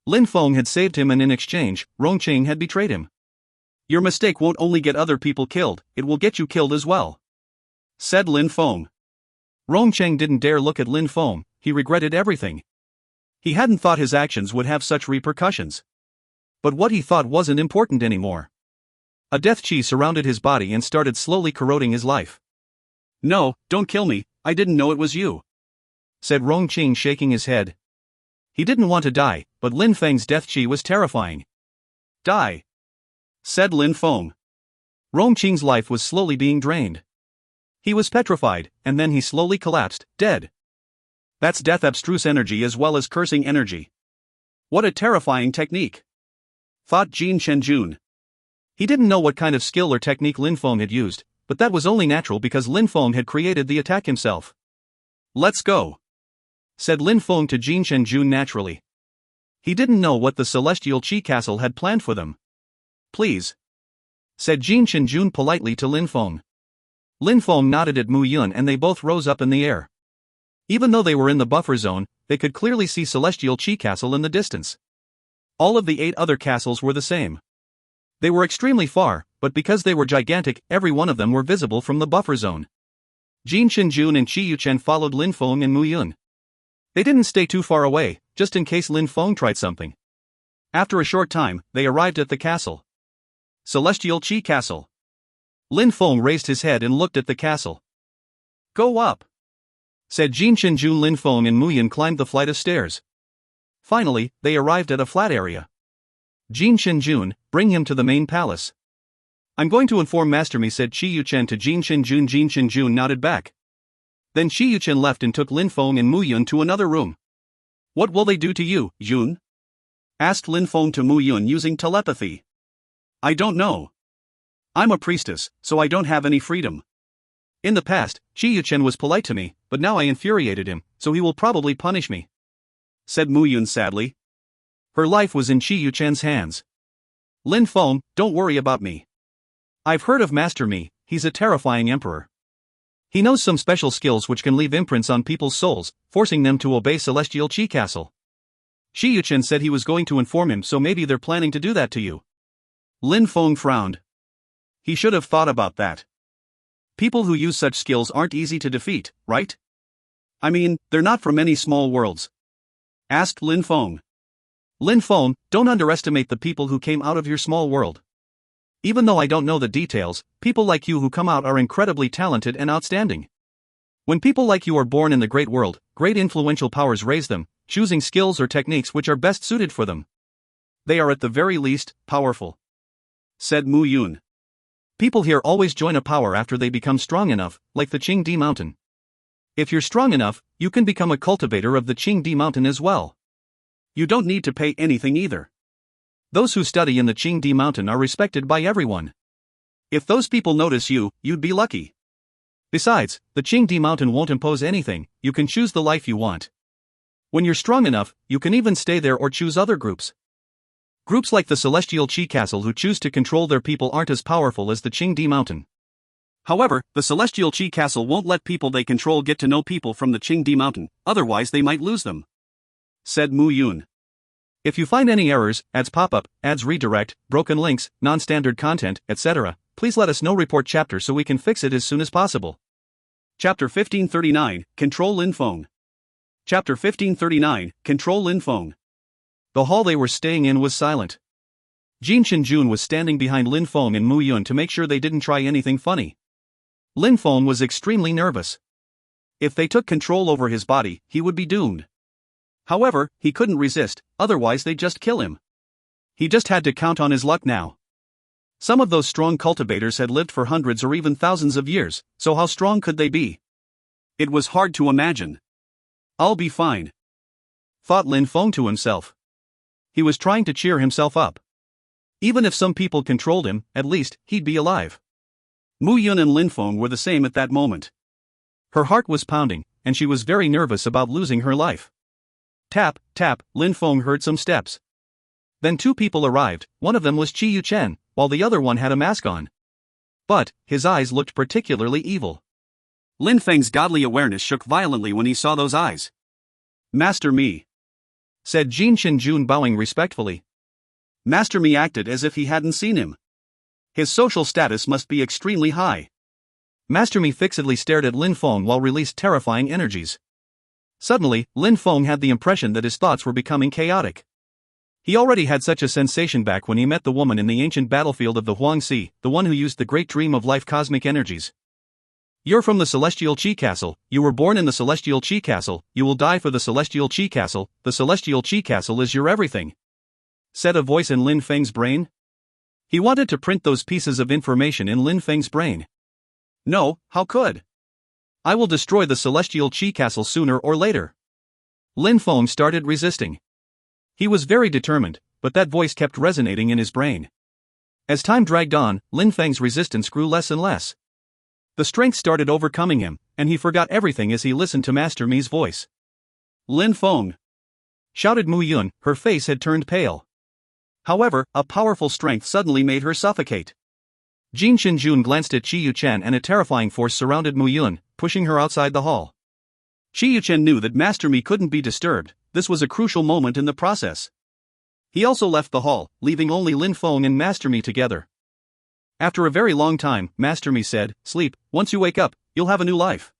Lin Feng had saved him, and in exchange, Rongqing had betrayed him. Your mistake won't only get other people killed, it will get you killed as well, said Lin Feng. Rongqing didn't dare look at Lin Feng. He regretted everything. He hadn't thought his actions would have such repercussions. But what he thought wasn't important anymore. A death chi surrounded his body and started slowly corroding his life. No, don't kill me, I didn't know it was you, said Rongqing, shaking his head. He didn't want to die, but Lin Feng's death chi was terrifying. Die, said Lin Feng. Rongqing's life was slowly being drained. He was petrified, and then he slowly collapsed, dead. That's death abstruse energy as well as cursing energy. What a terrifying technique, thought Jin Shenjun. He didn't know what kind of skill or technique Lin Feng had used, but that was only natural because Lin Feng had created the attack himself. Let's go, said Lin Feng to Jin Shenjun naturally. He didn't know what the Celestial Qi Castle had planned for them. Please, said Jin Shenjun politely to Lin Feng. Lin Feng nodded at Mu Yun and they both rose up in the air. Even though they were in the buffer zone, they could clearly see Celestial Qi Castle in the distance. All of the 8 other castles were the same. They were extremely far, but because they were gigantic, every one of them were visible from the buffer zone. Jin Shenjun and Qi Yuchen followed Lin Feng and Mu Yun. They didn't stay too far away, just in case Lin Feng tried something. After a short time, they arrived at the castle. Celestial Qi Castle. Lin Feng raised his head and looked at the castle. Go up, said Jin Shenjun. Lin Feng and Mu Yun climbed the flight of stairs. Finally, they arrived at a flat area. Jin Shenjun, bring him to the main palace. I'm going to inform Master Mi, said Qi Yuchen to Jin Shenjun. Jin Shenjun nodded back. Then Qi Yuchen left and took Lin Feng and Mu Yun to another room. What will they do to you, Yun? Asked Lin Feng to Mu Yun using telepathy. I don't know. I'm a priestess, so I don't have any freedom. In the past, Qi Yuchen was polite to me, but now I infuriated him, so he will probably punish me, said Mu Yun sadly. Her life was in Qi Yuchen's hands. Lin Feng, don't worry about me. I've heard of Master Mi, he's a terrifying emperor. He knows some special skills which can leave imprints on people's souls, forcing them to obey Celestial Qi Castle. Qi Yuchen said he was going to inform him, so maybe they're planning to do that to you. Lin Feng frowned. He should have thought about that. People who use such skills aren't easy to defeat, right? I mean, they're not from any small worlds. Asked Lin Feng. Lin Feng, don't underestimate the people who came out of your small world. Even though I don't know the details, people like you who come out are incredibly talented and outstanding. When people like you are born in the great world, great influential powers raise them, choosing skills or techniques which are best suited for them. They are at the very least, powerful, said Mu Yun. People here always join a power after they become strong enough, like the Qingdi Mountain. If you're strong enough, you can become a cultivator of the Qingdi Mountain as well. You don't need to pay anything either. Those who study in the Qingdi Mountain are respected by everyone. If those people notice you, you'd be lucky. Besides, the Qingdi Mountain won't impose anything, you can choose the life you want. When you're strong enough, you can even stay there or choose other groups. Groups like the Celestial Qi Castle who choose to control their people aren't as powerful as the Qingdi Mountain. However, the Celestial Qi Castle won't let people they control get to know people from the Qingdi Mountain, otherwise they might lose them, said Mu Yun. If you find any errors, ads pop up, ads redirect, broken links, non-standard content, etc., please let us know. Report chapter so we can fix it as soon as possible. Chapter 1539, Control Lin Feng. Chapter 1539, Control Lin Feng. The hall they were staying in was silent. Jin Shenjun was standing behind Lin Feng and Mu Yun to make sure they didn't try anything funny. Lin Feng was extremely nervous. If they took control over his body, he would be doomed. However, he couldn't resist, otherwise they'd just kill him. He just had to count on his luck now. Some of those strong cultivators had lived for hundreds or even thousands of years, so how strong could they be? It was hard to imagine. I'll be fine, thought Lin Feng to himself. He was trying to cheer himself up. Even if some people controlled him, at least, he'd be alive. Mu Yun and Lin Feng were the same at that moment. Her heart was pounding, and she was very nervous about losing her life. Tap, tap, Lin Feng heard some steps. Then two people arrived, one of them was Qi Yuchen, while the other one had a mask on. But, his eyes looked particularly evil. Lin Feng's godly awareness shook violently when he saw those eyes. "Master Mi," said Jin Shinjun, bowing respectfully. Master Mi acted as if he hadn't seen him. His social status must be extremely high. Master Mi fixedly stared at Lin Feng while released terrifying energies. Suddenly, Lin Feng had the impression that his thoughts were becoming chaotic. He already had such a sensation back when he met the woman in the ancient battlefield of the Huangxi, the one who used the great dream of life cosmic energies. "You're from the Celestial Qi Castle, you were born in the Celestial Qi Castle, you will die for the Celestial Qi Castle, the Celestial Qi Castle is your everything," said a voice in Lin Feng's brain. He wanted to print those pieces of information in Lin Feng's brain. No, how could? I will destroy the Celestial Qi Castle sooner or later. Lin Feng started resisting. He was very determined, but that voice kept resonating in his brain. As time dragged on, Lin Feng's resistance grew less and less. The strength started overcoming him, and he forgot everything as he listened to Master Mi's voice. "Lin Feng!" shouted Mu Yun, her face had turned pale. However, a powerful strength suddenly made her suffocate. Jin Shinjun glanced at Qi Yuchen and a terrifying force surrounded Mu Yun, pushing her outside the hall. Qi Yuchen knew that Master Mi couldn't be disturbed. This was a crucial moment in the process. He also left the hall, leaving only Lin Feng and Master Mi together. After a very long time, Master Mi said, "Sleep, once you wake up, you'll have a new life."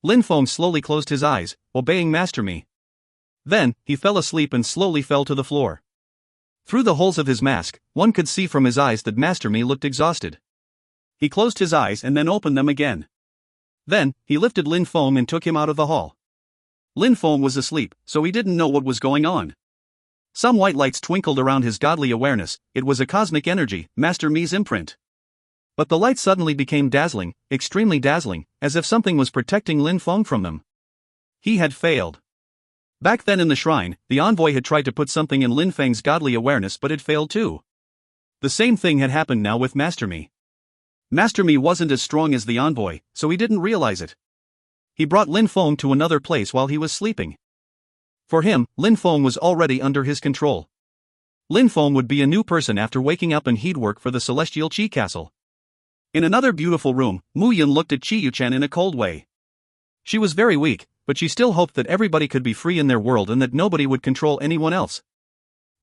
Lin Feng slowly closed his eyes, obeying Master Mi. Then, he fell asleep and slowly fell to the floor. Through the holes of his mask, one could see from his eyes that Master Mi looked exhausted. He closed his eyes and then opened them again. Then, he lifted Lin Feng and took him out of the hall. Lin Feng was asleep, so he didn't know what was going on. Some white lights twinkled around his godly awareness. It was a cosmic energy, Master Mi's imprint. But the lights suddenly became dazzling, extremely dazzling, as if something was protecting Lin Feng from them. He had failed. Back then in the shrine, the envoy had tried to put something in Lin Feng's godly awareness, but it failed too. The same thing had happened now with Master Mi. Master Mi wasn't as strong as the envoy, so he didn't realize it. He brought Lin Feng to another place while he was sleeping. For him, Lin Feng was already under his control. Lin Feng would be a new person after waking up, and he'd work for the Celestial Qi Castle. In another beautiful room, Mu Yun looked at Qi Yuchen in a cold way. She was very weak, but she still hoped that everybody could be free in their world and that nobody would control anyone else.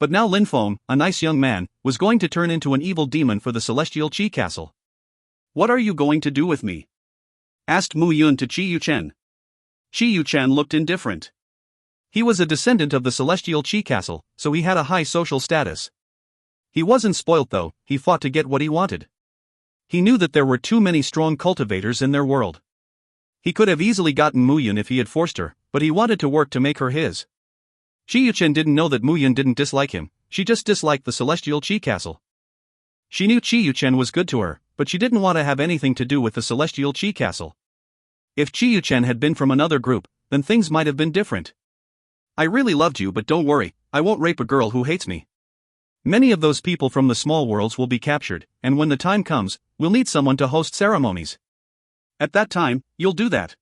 But now Lin Feng, a nice young man, was going to turn into an evil demon for the Celestial Qi Castle. "What are you going to do with me?" asked Mu Yun to Qi Yuchen. Qi Yuchen looked indifferent. He was a descendant of the Celestial Qi Castle, so he had a high social status. He wasn't spoilt though, he fought to get what he wanted. He knew that there were too many strong cultivators in their world. He could have easily gotten Mu Yun if he had forced her, but he wanted to work to make her his. Qi Yuchen didn't know that Mu Yun didn't dislike him, she just disliked the Celestial Qi Castle. She knew Qi Yuchen was good to her, but she didn't want to have anything to do with the Celestial Qi Castle. If Qi Yuchen had been from another group, then things might have been different. "I really loved you, but don't worry, I won't rape a girl who hates me. Many of those people from the small worlds will be captured, and when the time comes, we'll need someone to host ceremonies. At that time, you'll do that,"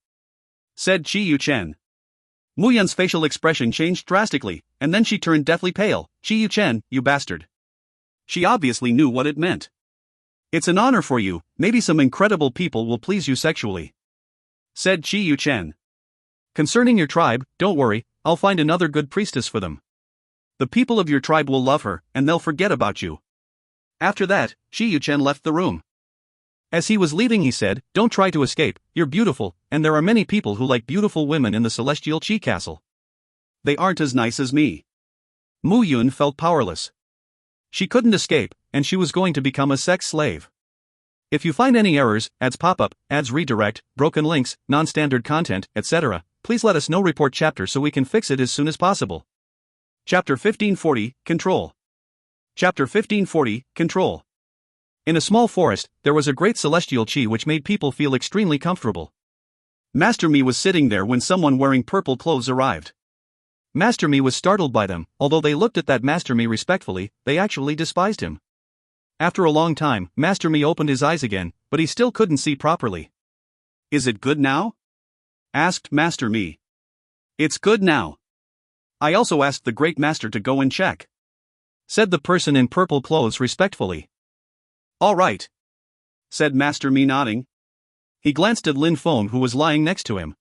said Qi Yuchen. Mu Yun's facial expression changed drastically, and then she turned deathly pale. "Qi Yuchen, you bastard." She obviously knew what it meant. "It's an honor for you, maybe some incredible people will please you sexually," said Qi Yuchen. "Concerning your tribe, don't worry, I'll find another good priestess for them. The people of your tribe will love her, and they'll forget about you." After that, Qi Yuchen left the room. As he was leaving he said, "Don't try to escape, you're beautiful, and there are many people who like beautiful women in the Celestial Qi Castle. They aren't as nice as me." Mu Yun felt powerless. She couldn't escape, and she was going to become a sex slave. If you find any errors, ads pop up, ads redirect, broken links, non-standard content, etc., please let us know. Report chapter so we can fix it as soon as possible. Chapter 1540, Control. Chapter 1540, Control. In a small forest, there was a great celestial qi which made people feel extremely comfortable. Master Mi was sitting there when someone wearing purple clothes arrived. Master Mi was startled by them. Although they looked at that Master Mi respectfully, they actually despised him. After a long time, Master Mi opened his eyes again, but he still couldn't see properly. "Is it good now?" asked Master Mi. It's good now. I also asked the Great Master to go and check, said the person in purple clothes respectfully. All right, said Master Mi, nodding. He glanced at Lin Feng, who was lying next to him.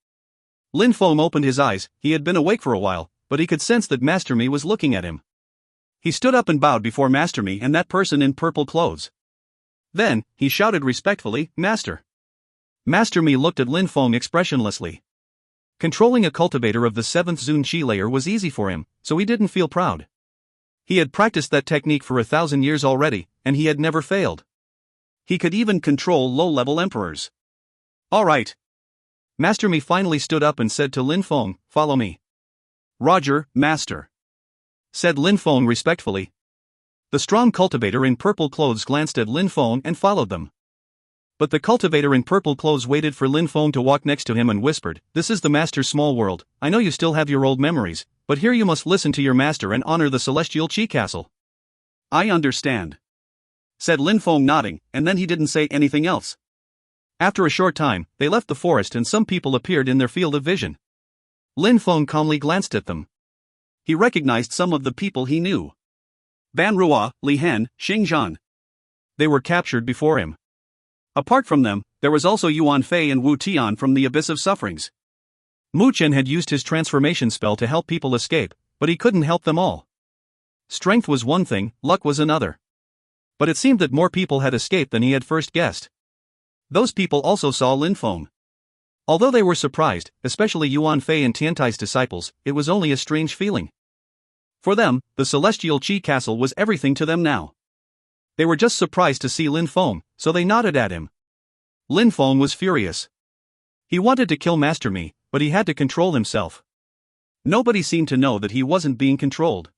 Lin Feng opened his eyes. He had been awake for a while, but he could sense that Master Mi was looking at him. He stood up and bowed before Master Mi and that person in purple clothes. Then, he shouted respectfully, Master. Master Mi looked at Lin Feng expressionlessly. Controlling a cultivator of the 7th Zun Qi layer was easy for him, so he didn't feel proud. He had practiced that technique for 1,000 years already, and he had never failed. He could even control low-level emperors. All right. Master Mi finally stood up and said to Lin Feng, follow me. Roger, Master, said Lin Feng respectfully. The strong cultivator in purple clothes glanced at Lin Feng and followed them. But the cultivator in purple clothes waited for Lin Feng to walk next to him and whispered, this is the Master's small world. I know you still have your old memories, but here you must listen to your master and honor the celestial Qi castle. I understand, said Lin Feng, nodding, and then he didn't say anything else. After a short time, they left the forest and some people appeared in their field of vision. Lin Feng calmly glanced at them. He recognized some of the people he knew. Ban Ruo, Li Hen, Xing Zhan. They were captured before him. Apart from them, there was also Yuan Fei and Wu Tian from the Abyss of Sufferings. Mu Chen had used his transformation spell to help people escape, but he couldn't help them all. Strength was one thing, luck was another. But it seemed that more people had escaped than he had first guessed. Those people also saw Lin Feng. Although they were surprised, especially Yuan Fei and Tiantai's disciples, it was only a strange feeling. For them, the celestial Qi castle was everything to them now. They were just surprised to see Lin Feng, so they nodded at him. Lin Feng was furious. He wanted to kill Master Mi, but he had to control himself. Nobody seemed to know that he wasn't being controlled.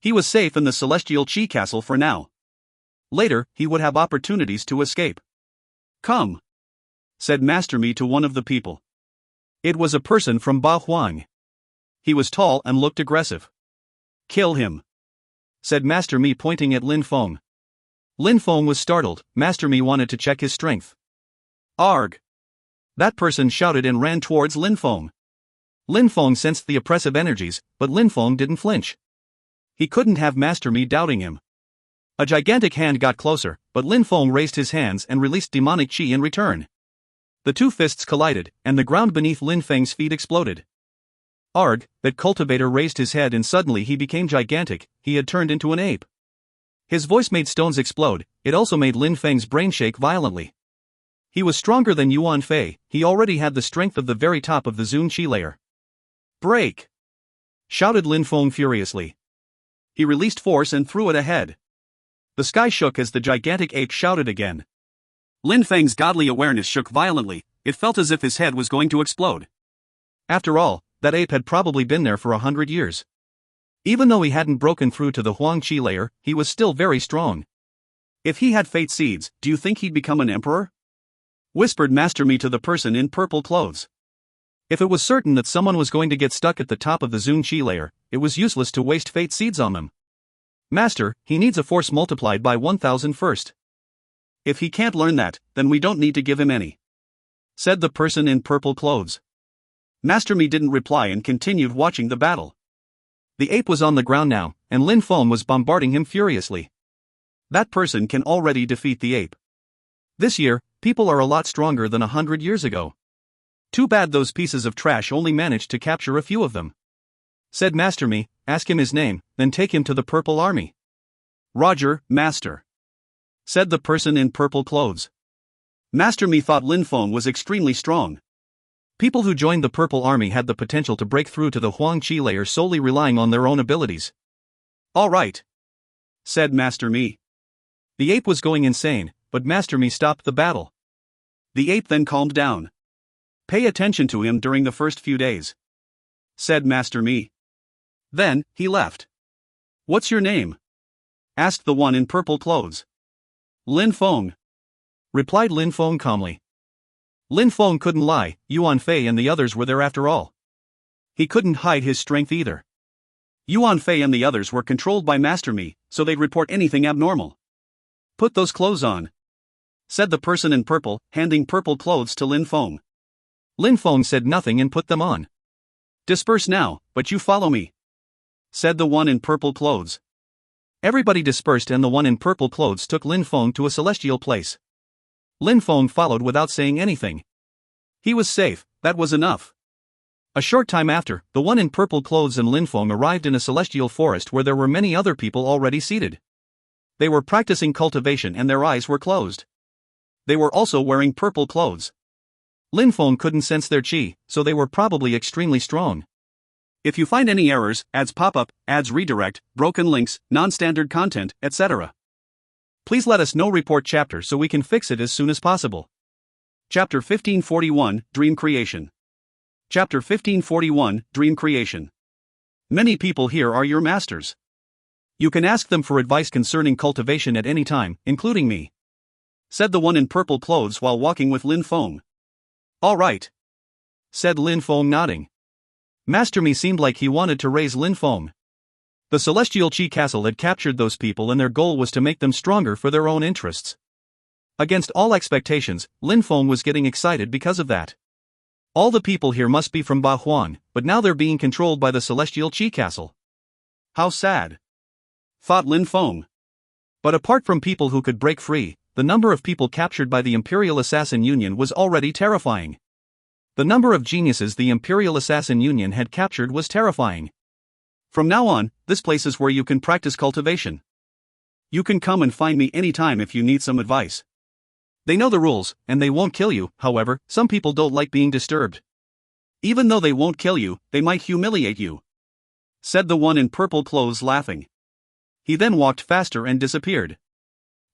He was safe in the celestial Qi castle for now. Later, he would have opportunities to escape. Come, said Master Mi to one of the people. It was a person from Ba Huang. He was tall and looked aggressive. Kill him, said Master Mi, pointing at Lin Feng. Lin Feng was startled. Master Mi wanted to check his strength. Arg! That person shouted and ran towards Lin Feng. Lin Feng sensed the oppressive energies, but Lin Feng didn't flinch. He couldn't have Master Mi doubting him. A gigantic hand got closer, but Lin Feng raised his hands and released demonic qi in return. The two fists collided, and the ground beneath Lin Feng's feet exploded. Arg! That cultivator raised his head and suddenly he became gigantic. He had turned into an ape. His voice made stones explode. It also made Lin Feng's brain shake violently. He was stronger than Yuan Fei. He already had the strength of the very top of the Zun Qi layer. Break! Shouted Lin Feng furiously. He released force and threw it ahead. The sky shook as the gigantic ape shouted again. Lin Feng's godly awareness shook violently. It felt as if his head was going to explode. After all, that ape had probably been there for 100 years. Even though he hadn't broken through to the Huang Qi layer, he was still very strong. If he had fate seeds, do you think he'd become an emperor? Whispered Master Mi to the person in purple clothes. If it was certain that someone was going to get stuck at the top of the Zun Qi layer, it was useless to waste fate seeds on them. Master, he needs a force multiplied by 1,000 first. If he can't learn that, then we don't need to give him any, said the person in purple clothes. Master Mi didn't reply and continued watching the battle. The ape was on the ground now, and Lin Feng was bombarding him furiously. That person can already defeat the ape. This year, people are a lot stronger than 100 years ago. Too bad those pieces of trash only managed to capture a few of them, said Master Mi. Ask him his name, then take him to the Purple Army. Roger, Master, said the person in purple clothes. Master Mi thought Lin Feng was extremely strong. People who joined the Purple Army had the potential to break through to the Huang Qi layer solely relying on their own abilities. All right, said Master Mi. The ape was going insane, but Master Mi stopped the battle. The ape then calmed down. Pay attention to him during the first few days, said Master Mi. Then, he left. What's your name? Asked the one in purple clothes. Lin Feng, replied Lin Feng calmly. Lin Feng couldn't lie. Yuan Fei and the others were there after all. He couldn't hide his strength either. Yuan Fei and the others were controlled by Master Mi, so they'd report anything abnormal. Put those clothes on, said the person in purple, handing purple clothes to Lin Feng. Lin Feng said nothing and put them on. Disperse now, but you follow me, said the one in purple clothes. Everybody dispersed and the one in purple clothes took Lin Feng to a celestial place. Lin Feng followed without saying anything. He was safe, that was enough. A short time after, the one in purple clothes and Lin Feng arrived in a celestial forest where there were many other people already seated. They were practicing cultivation and their eyes were closed. They were also wearing purple clothes. Lin Feng couldn't sense their qi, so they were probably extremely strong. If you find any errors, ads pop up, ads redirect, broken links, non-standard content, etc., please let us know. Report chapter so we can fix it as soon as possible. Chapter 1541, Dream Creation. Chapter 1541, Dream Creation. Many people here are your masters. You can ask them for advice concerning cultivation at any time, including me, said the one in purple clothes while walking with Lin Feng. All right, said Lin Feng, nodding. Master Mi seemed like he wanted to raise Lin Feng. The Celestial Qi Castle had captured those people and their goal was to make them stronger for their own interests. Against all expectations, Lin Feng was getting excited because of that. All the people here must be from Ba Huan, but now they're being controlled by the Celestial Qi Castle. How sad, thought Lin Feng. But apart from people who could break free, the number of people captured by the Imperial Assassin Union was already terrifying. The number of geniuses the Imperial Assassin Union had captured was terrifying. From now on, this place is where you can practice cultivation. You can come and find me anytime if you need some advice. They know the rules, and they won't kill you. However, some people don't like being disturbed. Even though they won't kill you, they might humiliate you, said the one in purple clothes, laughing. He then walked faster and disappeared.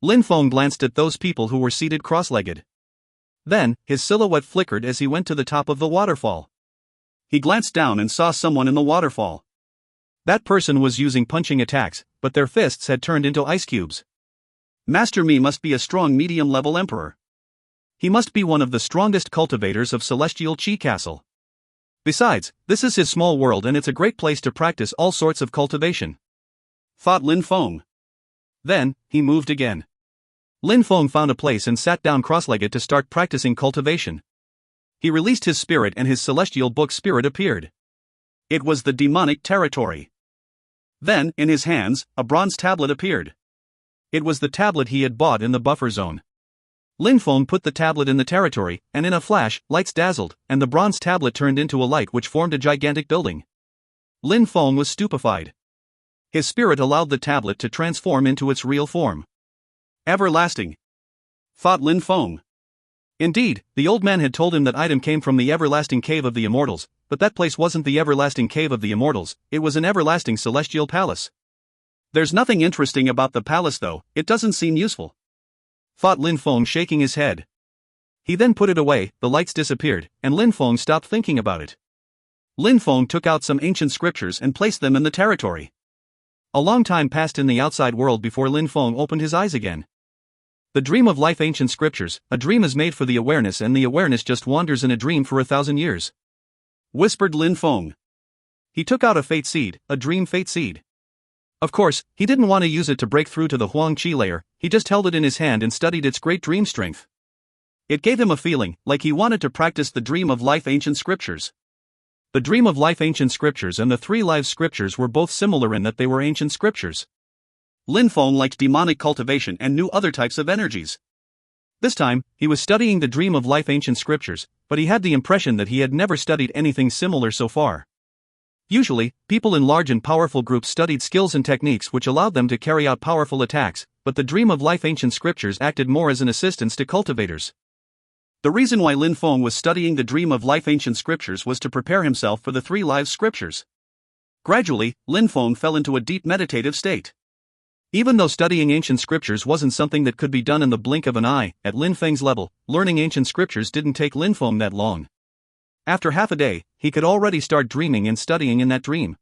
Lin Feng glanced at those people who were seated cross-legged. Then, his silhouette flickered as he went to the top of the waterfall. He glanced down and saw someone in the waterfall. That person was using punching attacks, but their fists had turned into ice cubes. Master Mi must be a strong medium-level emperor. He must be one of the strongest cultivators of Celestial Qi Castle. Besides, this is his small world and it's a great place to practice all sorts of cultivation, thought Lin Feng. Then, he moved again. Lin Feng found a place and sat down cross-legged to start practicing cultivation. He released his spirit and his celestial book spirit appeared. It was the demonic territory. Then, in his hands, a bronze tablet appeared. It was the tablet he had bought in the buffer zone. Lin Feng put the tablet in the territory, and in a flash, lights dazzled, and the bronze tablet turned into a light which formed a gigantic building. Lin Feng was stupefied. His spirit allowed the tablet to transform into its real form. Everlasting, thought Lin Feng. Indeed, the old man had told him that item came from the everlasting cave of the immortals, but that place wasn't the everlasting cave of the immortals, it was an everlasting celestial palace. There's nothing interesting about the palace though, it doesn't seem useful, thought Lin Feng, shaking his head. He then put it away, the lights disappeared, and Lin Feng stopped thinking about it. Lin Feng took out some ancient scriptures and placed them in the territory. A long time passed in the outside world before Lin Feng opened his eyes again. The dream of life, ancient scriptures. A dream is made for the awareness and the awareness just wanders in a dream for 1,000 years, whispered Lin Feng. He took out a fate seed, a dream fate seed. Of course, he didn't want to use it to break through to the Huang Qi layer, he just held it in his hand and studied its great dream strength. It gave him a feeling, like he wanted to practice the dream of life, ancient scriptures. The dream of life, ancient scriptures and the 3 lives scriptures were both similar in that they were ancient scriptures. Lin Feng liked demonic cultivation and knew other types of energies. This time, he was studying the dream of life, ancient scriptures, but he had the impression that he had never studied anything similar so far. Usually, people in large and powerful groups studied skills and techniques which allowed them to carry out powerful attacks, but the dream of life, ancient scriptures acted more as an assistance to cultivators. The reason why Lin Feng was studying the dream of life, ancient scriptures was to prepare himself for the 3 lives scriptures. Gradually, Lin Feng fell into a deep meditative state. Even though studying ancient scriptures wasn't something that could be done in the blink of an eye, at Lin Feng's level, learning ancient scriptures didn't take Lin Feng that long. After half a day, he could already start dreaming and studying in that dream.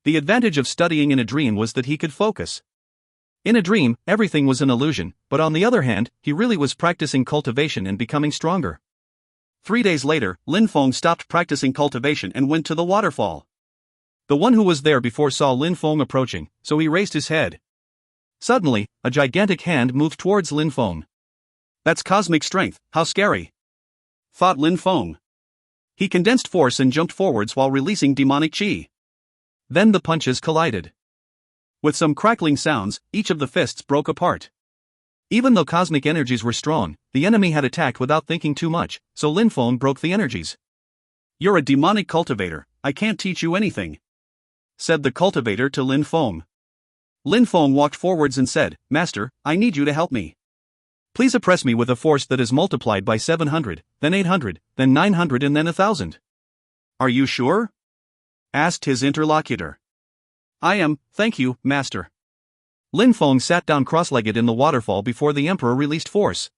The advantage of studying in a dream was that he could focus. In a dream, everything was an illusion, but on the other hand, he really was practicing cultivation and becoming stronger. 3 days later, Lin Feng stopped practicing cultivation and went to the waterfall. The one who was there before saw Lin Feng approaching, so he raised his head. Suddenly, a gigantic hand moved towards Lin Feng. That's cosmic strength, how scary, thought Lin Feng. He condensed force and jumped forwards while releasing demonic chi. Then the punches collided. With some crackling sounds, each of the fists broke apart. Even though cosmic energies were strong, the enemy had attacked without thinking too much, so Lin Feng broke the energies. "You're a demonic cultivator, I can't teach you anything," said the cultivator to Lin Feng. Lin Feng walked forwards and said, "Master, I need you to help me. Please oppress me with a force that is multiplied by 700, then 800, then 900 and then 1,000. "Are you sure?" asked his interlocutor. "I am, thank you, master." Lin Feng sat down cross-legged in the waterfall before the emperor released force.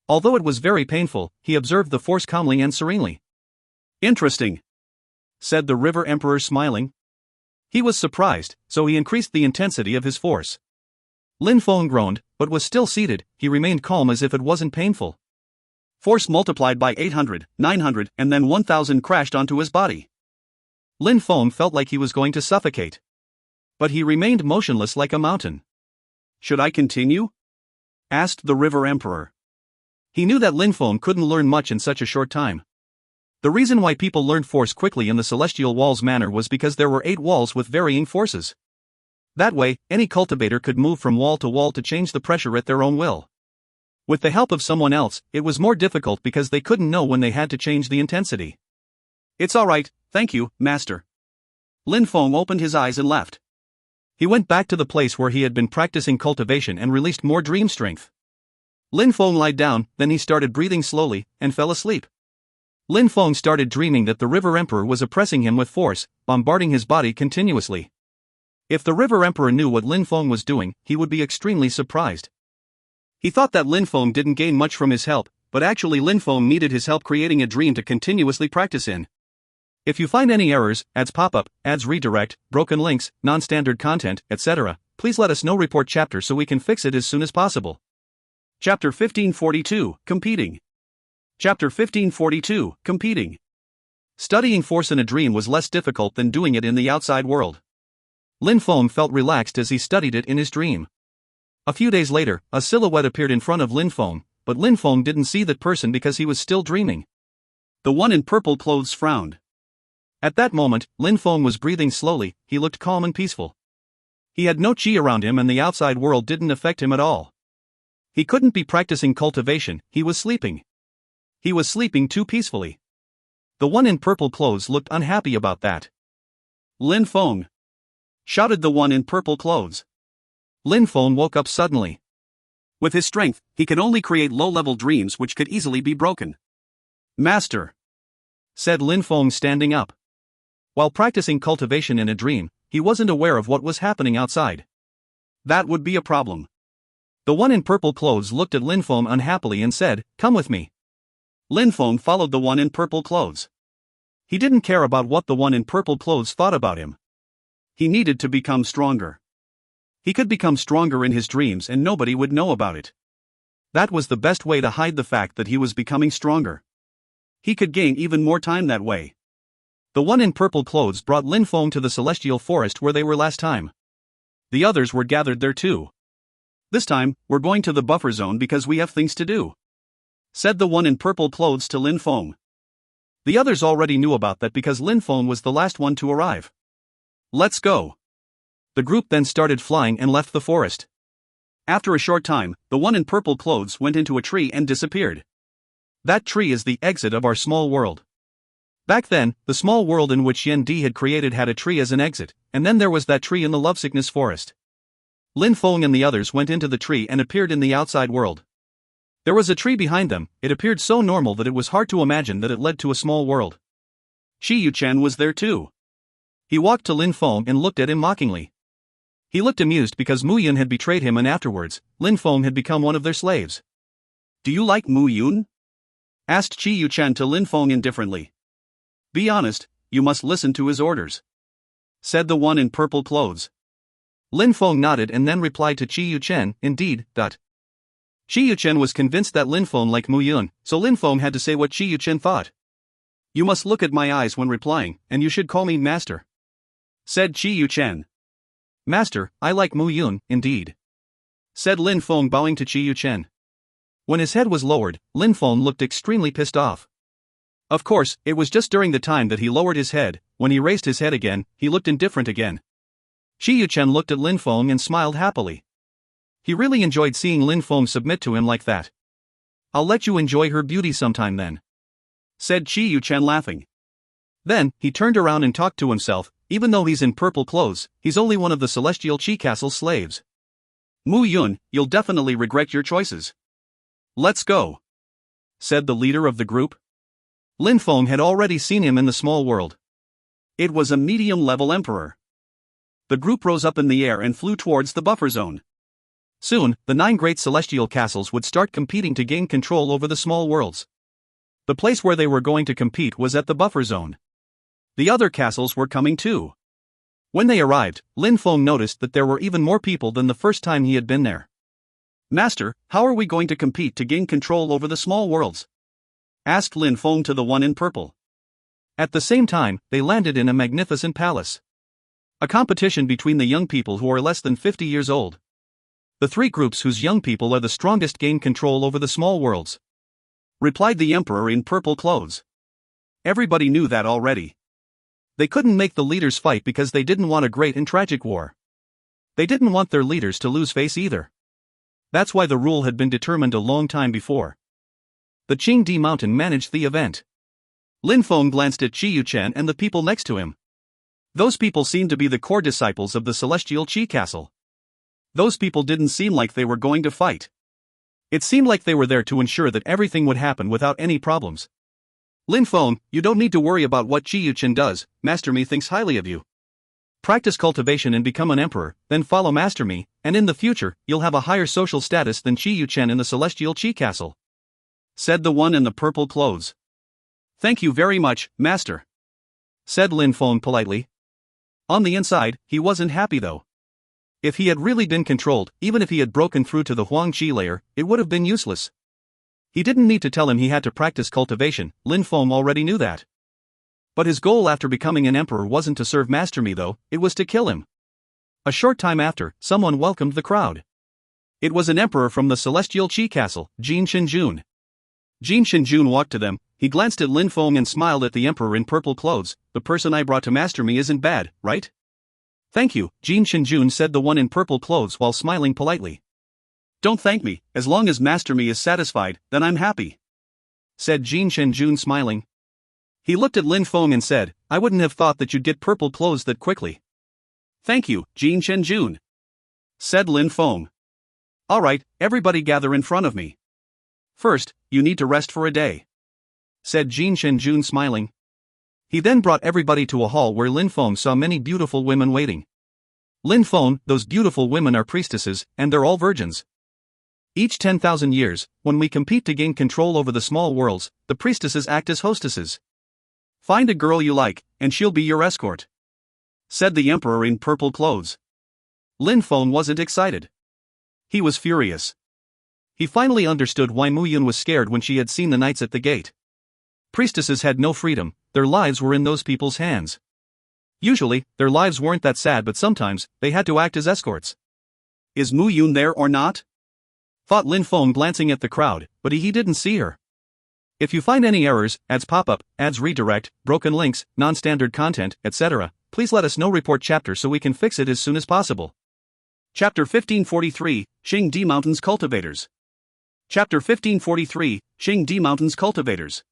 Although it was very painful, he observed the force calmly and serenely. "Interesting," said the river emperor smiling. He was surprised, so he increased the intensity of his force. Lin Feng groaned, but was still seated. He remained calm as if it wasn't painful. Force multiplied by 800, 900 and then 1,000 crashed onto his body. Lin Feng felt like he was going to suffocate. But he remained motionless like a mountain. "Should I continue?" asked the river emperor. He knew that Lin Feng couldn't learn much in such a short time. The reason why people learned force quickly in the celestial walls manner was because there were 8 walls with varying forces. That way, any cultivator could move from wall to change the pressure at their own will. With the help of someone else, it was more difficult because they couldn't know when they had to change the intensity. "It's alright, thank you, master." Lin Feng opened his eyes and left. He went back to the place where he had been practicing cultivation and released more dream strength. Lin Feng lied down, then he started breathing slowly, and fell asleep. Lin Feng started dreaming that the river emperor was oppressing him with force, bombarding his body continuously. If the river emperor knew what Lin Feng was doing, he would be extremely surprised. He thought that Lin Feng didn't gain much from his help, but actually Lin Feng needed his help creating a dream to continuously practice in. If you find any errors, ads pop up, ads redirect, broken links, non-standard content, etc., please let us know. Report chapter so we can fix it as soon as possible. Chapter 1542, Competing. Chapter 1542, Competing. Studying force in a dream was less difficult than doing it in the outside world. Lin Feng felt relaxed as he studied it in his dream. A few days later, a silhouette appeared in front of Lin Feng, but Lin Feng didn't see that person because he was still dreaming. The one in purple clothes frowned. At that moment, Lin Feng was breathing slowly. He looked calm and peaceful. He had no chi around him and the outside world didn't affect him at all. He couldn't be practicing cultivation, he was sleeping. He was sleeping too peacefully. The one in purple clothes looked unhappy about that. "Lin Feng!" shouted the one in purple clothes. Lin Feng woke up suddenly. With his strength, he could only create low-level dreams which could easily be broken. "Master," said Lin Feng standing up. While practicing cultivation in a dream, he wasn't aware of what was happening outside. That would be a problem. The one in purple clothes looked at Lin Feng unhappily and said, "Come with me." Lin Feng followed the one in purple clothes. He didn't care about what the one in purple clothes thought about him. He needed to become stronger. He could become stronger in his dreams and nobody would know about it. That was the best way to hide the fact that he was becoming stronger. He could gain even more time that way. The one in purple clothes brought Lin Feng to the celestial forest where they were last time. The others were gathered there too. "This time, we're going to the buffer zone because we have things to do," said the one in purple clothes to Lin Feng. The others already knew about that because Lin Feng was the last one to arrive. "Let's go." The group then started flying and left the forest. After a short time, the one in purple clothes went into a tree and disappeared. That tree is the exit of our small world. Back then, the small world in which Yen Di had created had a tree as an exit, and then there was that tree in the lovesickness forest. Lin Feng and the others went into the tree and appeared in the outside world. There was a tree behind them. It appeared so normal that it was hard to imagine that it led to a small world. Chi Yu-chen was there too. He walked to Lin Feng and looked at him mockingly. He looked amused because Mu Yun had betrayed him and afterwards, Lin Feng had become one of their slaves. "Do you like Mu Yun?" asked Chi Yu-chen to Lin Feng indifferently. "Be honest, you must listen to his orders," said the one in purple clothes. Lin Feng nodded and then replied to Chi Yu-chen, "Indeed." Chi Yu-chen was convinced that Lin Feng liked Mu Yun, so Lin Feng had to say what Chi Yu-chen thought. "You must look at my eyes when replying, and you should call me master," said Chi Yu-chen. "Master, I like Mu Yun, indeed," said Lin Feng bowing to Chi Yu-chen. When his head was lowered, Lin Feng looked extremely pissed off. Of course, it was just during the time that he lowered his head. When he raised his head again, he looked indifferent again. Qi Yuchen looked at Lin Feng and smiled happily. He really enjoyed seeing Lin Feng submit to him like that. "I'll let you enjoy her beauty sometime then," said Qi Yuchen laughing. Then, he turned around and talked to himself. Even though he's in purple clothes, he's only one of the Celestial Qi Castle's slaves. "Mu Yun, you'll definitely regret your choices. Let's go," said the leader of the group. Lin Feng had already seen him in the small world. It was a medium-level emperor. The group rose up in the air and flew towards the buffer zone. Soon, the 9 great celestial castles would start competing to gain control over the small worlds. The place where they were going to compete was at the buffer zone. The other castles were coming too. When they arrived, Lin Feng noticed that there were even more people than the first time he had been there. "Master, how are we going to compete to gain control over the small worlds?" asked Lin Feng to the one in purple. At the same time, they landed in a magnificent palace. A competition between the young people who are less than 50 years old. The 3 groups whose young people are the strongest gain control over the small worlds, replied the emperor in purple clothes. Everybody knew that already. They couldn't make the leaders fight because they didn't want a great and tragic war. They didn't want their leaders to lose face either. That's why the rule had been determined a long time before. The Qingdi Mountain managed the event. Lin Feng glanced at Qi Yuchen and the people next to him. Those people seemed to be the core disciples of the Celestial Qi Castle. Those people didn't seem like they were going to fight. It seemed like they were there to ensure that everything would happen without any problems. "Lin Feng, you don't need to worry about what Qi Yuchen does. Master Mi thinks highly of you. Practice cultivation and become an emperor, then follow Master Mi, and in the future, you'll have a higher social status than Qi Yuchen in the Celestial Qi Castle," said the one in the purple clothes. "Thank you very much, Master," said Lin Feng politely. On the inside, he wasn't happy though. If he had really been controlled, even if he had broken through to the Huang Qi layer, it would have been useless. He didn't need to tell him he had to practice cultivation. Lin Feng already knew that. But his goal after becoming an emperor wasn't to serve Master Mi though, it was to kill him. A short time after, someone welcomed the crowd. It was an emperor from the Celestial Qi Castle, Jin Shenjun. Jin Shenjun walked to them. He glanced at Lin Feng and smiled at the emperor in purple clothes. "The person I brought to Master Mi isn't bad, right?" "Thank you," Jin Shenjun said, the one in purple clothes, while smiling politely. "Don't thank me. As long as Master Mi is satisfied, then I'm happy," said Jin Shenjun, smiling. He looked at Lin Feng and said, "I wouldn't have thought that you'd get purple clothes that quickly." "Thank you, Jin Shenjun," said Lin Feng. "Alright, everybody gather in front of me. First, you need to rest for a day," said Jin Shenjun, smiling. He then brought everybody to a hall where Lin Feng saw many beautiful women waiting. "Lin Feng, those beautiful women are priestesses, and they're all virgins. Each 10,000 years, when we compete to gain control over the small worlds, the priestesses act as hostesses. Find a girl you like, and she'll be your escort," said the emperor in purple clothes. Lin Feng wasn't excited. He was furious. He finally understood why Mu Yun was scared when she had seen the knights at the gate. Priestesses had no freedom, their lives were in those people's hands. Usually, their lives weren't that sad, but sometimes, they had to act as escorts. "Is Mu Yun there or not?" thought Lin Feng, glancing at the crowd, but he didn't see her. If you find any errors, ads pop up, ads redirect, broken links, non-standard content, etc., please let us know. Report chapter so we can fix it as soon as possible. Chapter 1543, Qingdi Mountains Cultivators. Chapter 1543, Qingdi Mountains Cultivators.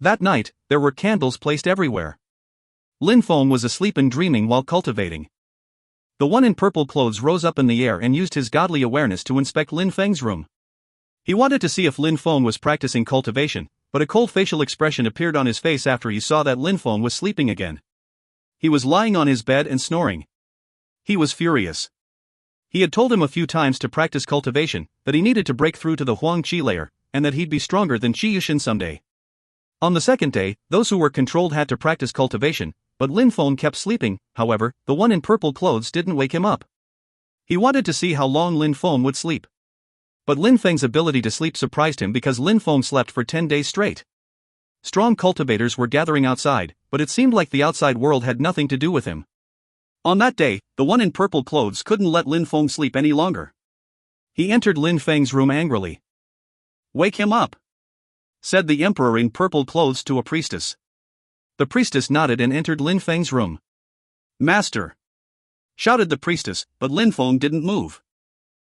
That night, there were candles placed everywhere. Lin Feng was asleep and dreaming while cultivating. The one in purple clothes rose up in the air and used his godly awareness to inspect Lin Feng's room. He wanted to see if Lin Feng was practicing cultivation, but a cold facial expression appeared on his face after he saw that Lin Feng was sleeping again. He was lying on his bed and snoring. He was furious. He had told him a few times to practice cultivation, that he needed to break through to the Huang Qi layer, and that he'd be stronger than Qi Yushin someday. On the second day, those who were controlled had to practice cultivation, but Lin Feng kept sleeping. However, the one in purple clothes didn't wake him up. He wanted to see how long Lin Feng would sleep. But Lin Feng's ability to sleep surprised him because Lin Feng slept for 10 days straight. Strong cultivators were gathering outside, but it seemed like the outside world had nothing to do with him. On that day, the one in purple clothes couldn't let Lin Feng sleep any longer. He entered Lin Feng's room angrily. "Wake him up," said the emperor in purple clothes to a priestess. The priestess nodded and entered Lin Feng's room. "Master!" shouted the priestess, but Lin Feng didn't move.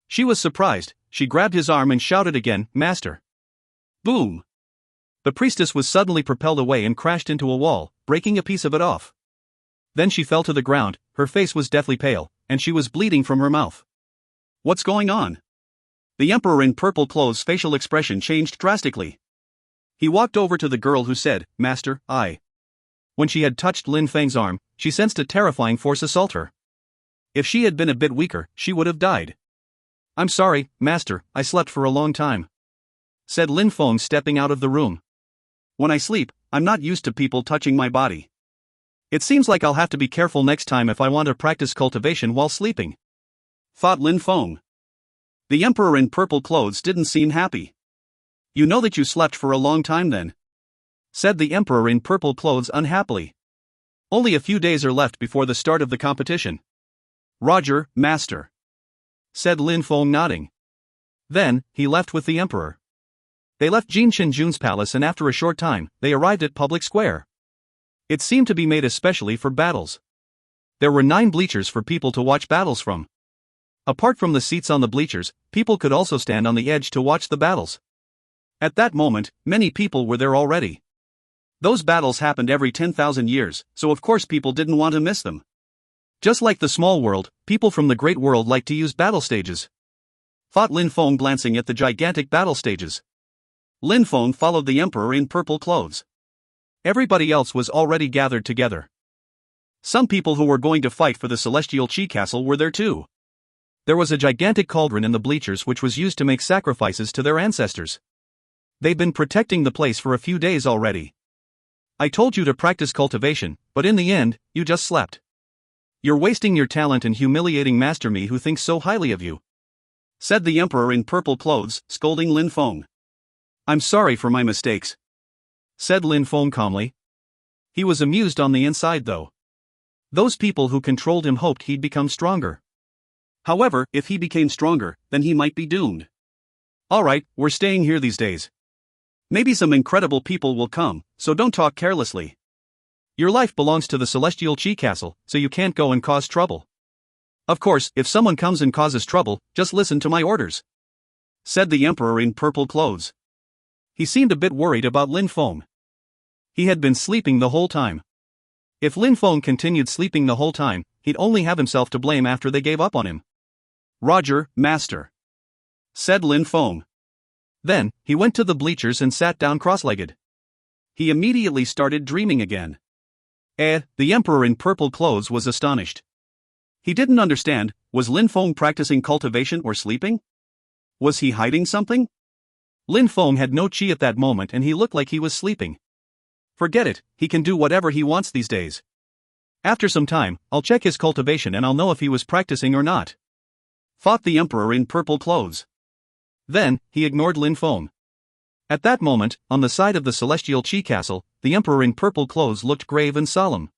She was surprised. She grabbed his arm and shouted again, "Master!" Boom! The priestess was suddenly propelled away and crashed into a wall, breaking a piece of it off. Then she fell to the ground, her face was deathly pale, and she was bleeding from her mouth. What's going on? The emperor in purple clothes' facial expression changed drastically. He walked over to the girl who said, "Master, I." When she had touched Lin Feng's arm, she sensed a terrifying force assault her. If she had been a bit weaker, she would have died. "I'm sorry, Master, I slept for a long time," said Lin Feng, stepping out of the room. "When I sleep, I'm not used to people touching my body. It seems like I'll have to be careful next time if I want to practice cultivation while sleeping," thought Lin Feng. The emperor in purple clothes didn't seem happy. "You know that you slept for a long time then?" said the emperor in purple clothes unhappily. "Only a few days are left before the start of the competition." "Roger, Master," said Lin Feng, nodding. Then, he left with the emperor. They left Jin Shenjun's palace, and after a short time, they arrived at Public Square. It seemed to be made especially for battles. There were 9 bleachers for people to watch battles from. Apart from the seats on the bleachers, people could also stand on the edge to watch the battles. At that moment, many people were there already. Those battles happened every 10,000 years, so of course people didn't want to miss them. Just like the small world, people from the great world like to use battle stages, thought Lin Feng, glancing at the gigantic battle stages. Lin Feng followed the emperor in purple clothes. Everybody else was already gathered together. Some people who were going to fight for the celestial Qi castle were there too. There was a gigantic cauldron in the bleachers which was used to make sacrifices to their ancestors. They've been protecting the place for a few days already. "I told you to practice cultivation, but in the end, you just slept. You're wasting your talent and humiliating Master Me, who thinks so highly of you," said the emperor in purple clothes, scolding Lin Feng. "I'm sorry for my mistakes," said Lin Feng calmly. He was amused on the inside though. Those people who controlled him hoped he'd become stronger. However, if he became stronger, then he might be doomed. "Alright, we're staying here these days. Maybe some incredible people will come, so don't talk carelessly. Your life belongs to the celestial Qi castle, so you can't go and cause trouble. Of course, if someone comes and causes trouble, just listen to my orders," said the emperor in purple clothes. He seemed a bit worried about Lin Feng. He had been sleeping the whole time. If Lin Feng continued sleeping the whole time, he'd only have himself to blame after they gave up on him. "Roger, Master," said Lin Feng. Then, he went to the bleachers and sat down cross-legged. He immediately started dreaming again. The emperor in purple clothes was astonished. He didn't understand, was Lin Feng practicing cultivation or sleeping? Was he hiding something? Lin Feng had no qi at that moment and he looked like he was sleeping. Forget it, he can do whatever he wants these days. After some time, I'll check his cultivation and I'll know if he was practicing or not, thought the emperor in purple clothes. Then, he ignored Lin Feng. At that moment, on the side of the celestial Qi castle, the emperor in purple clothes looked grave and solemn.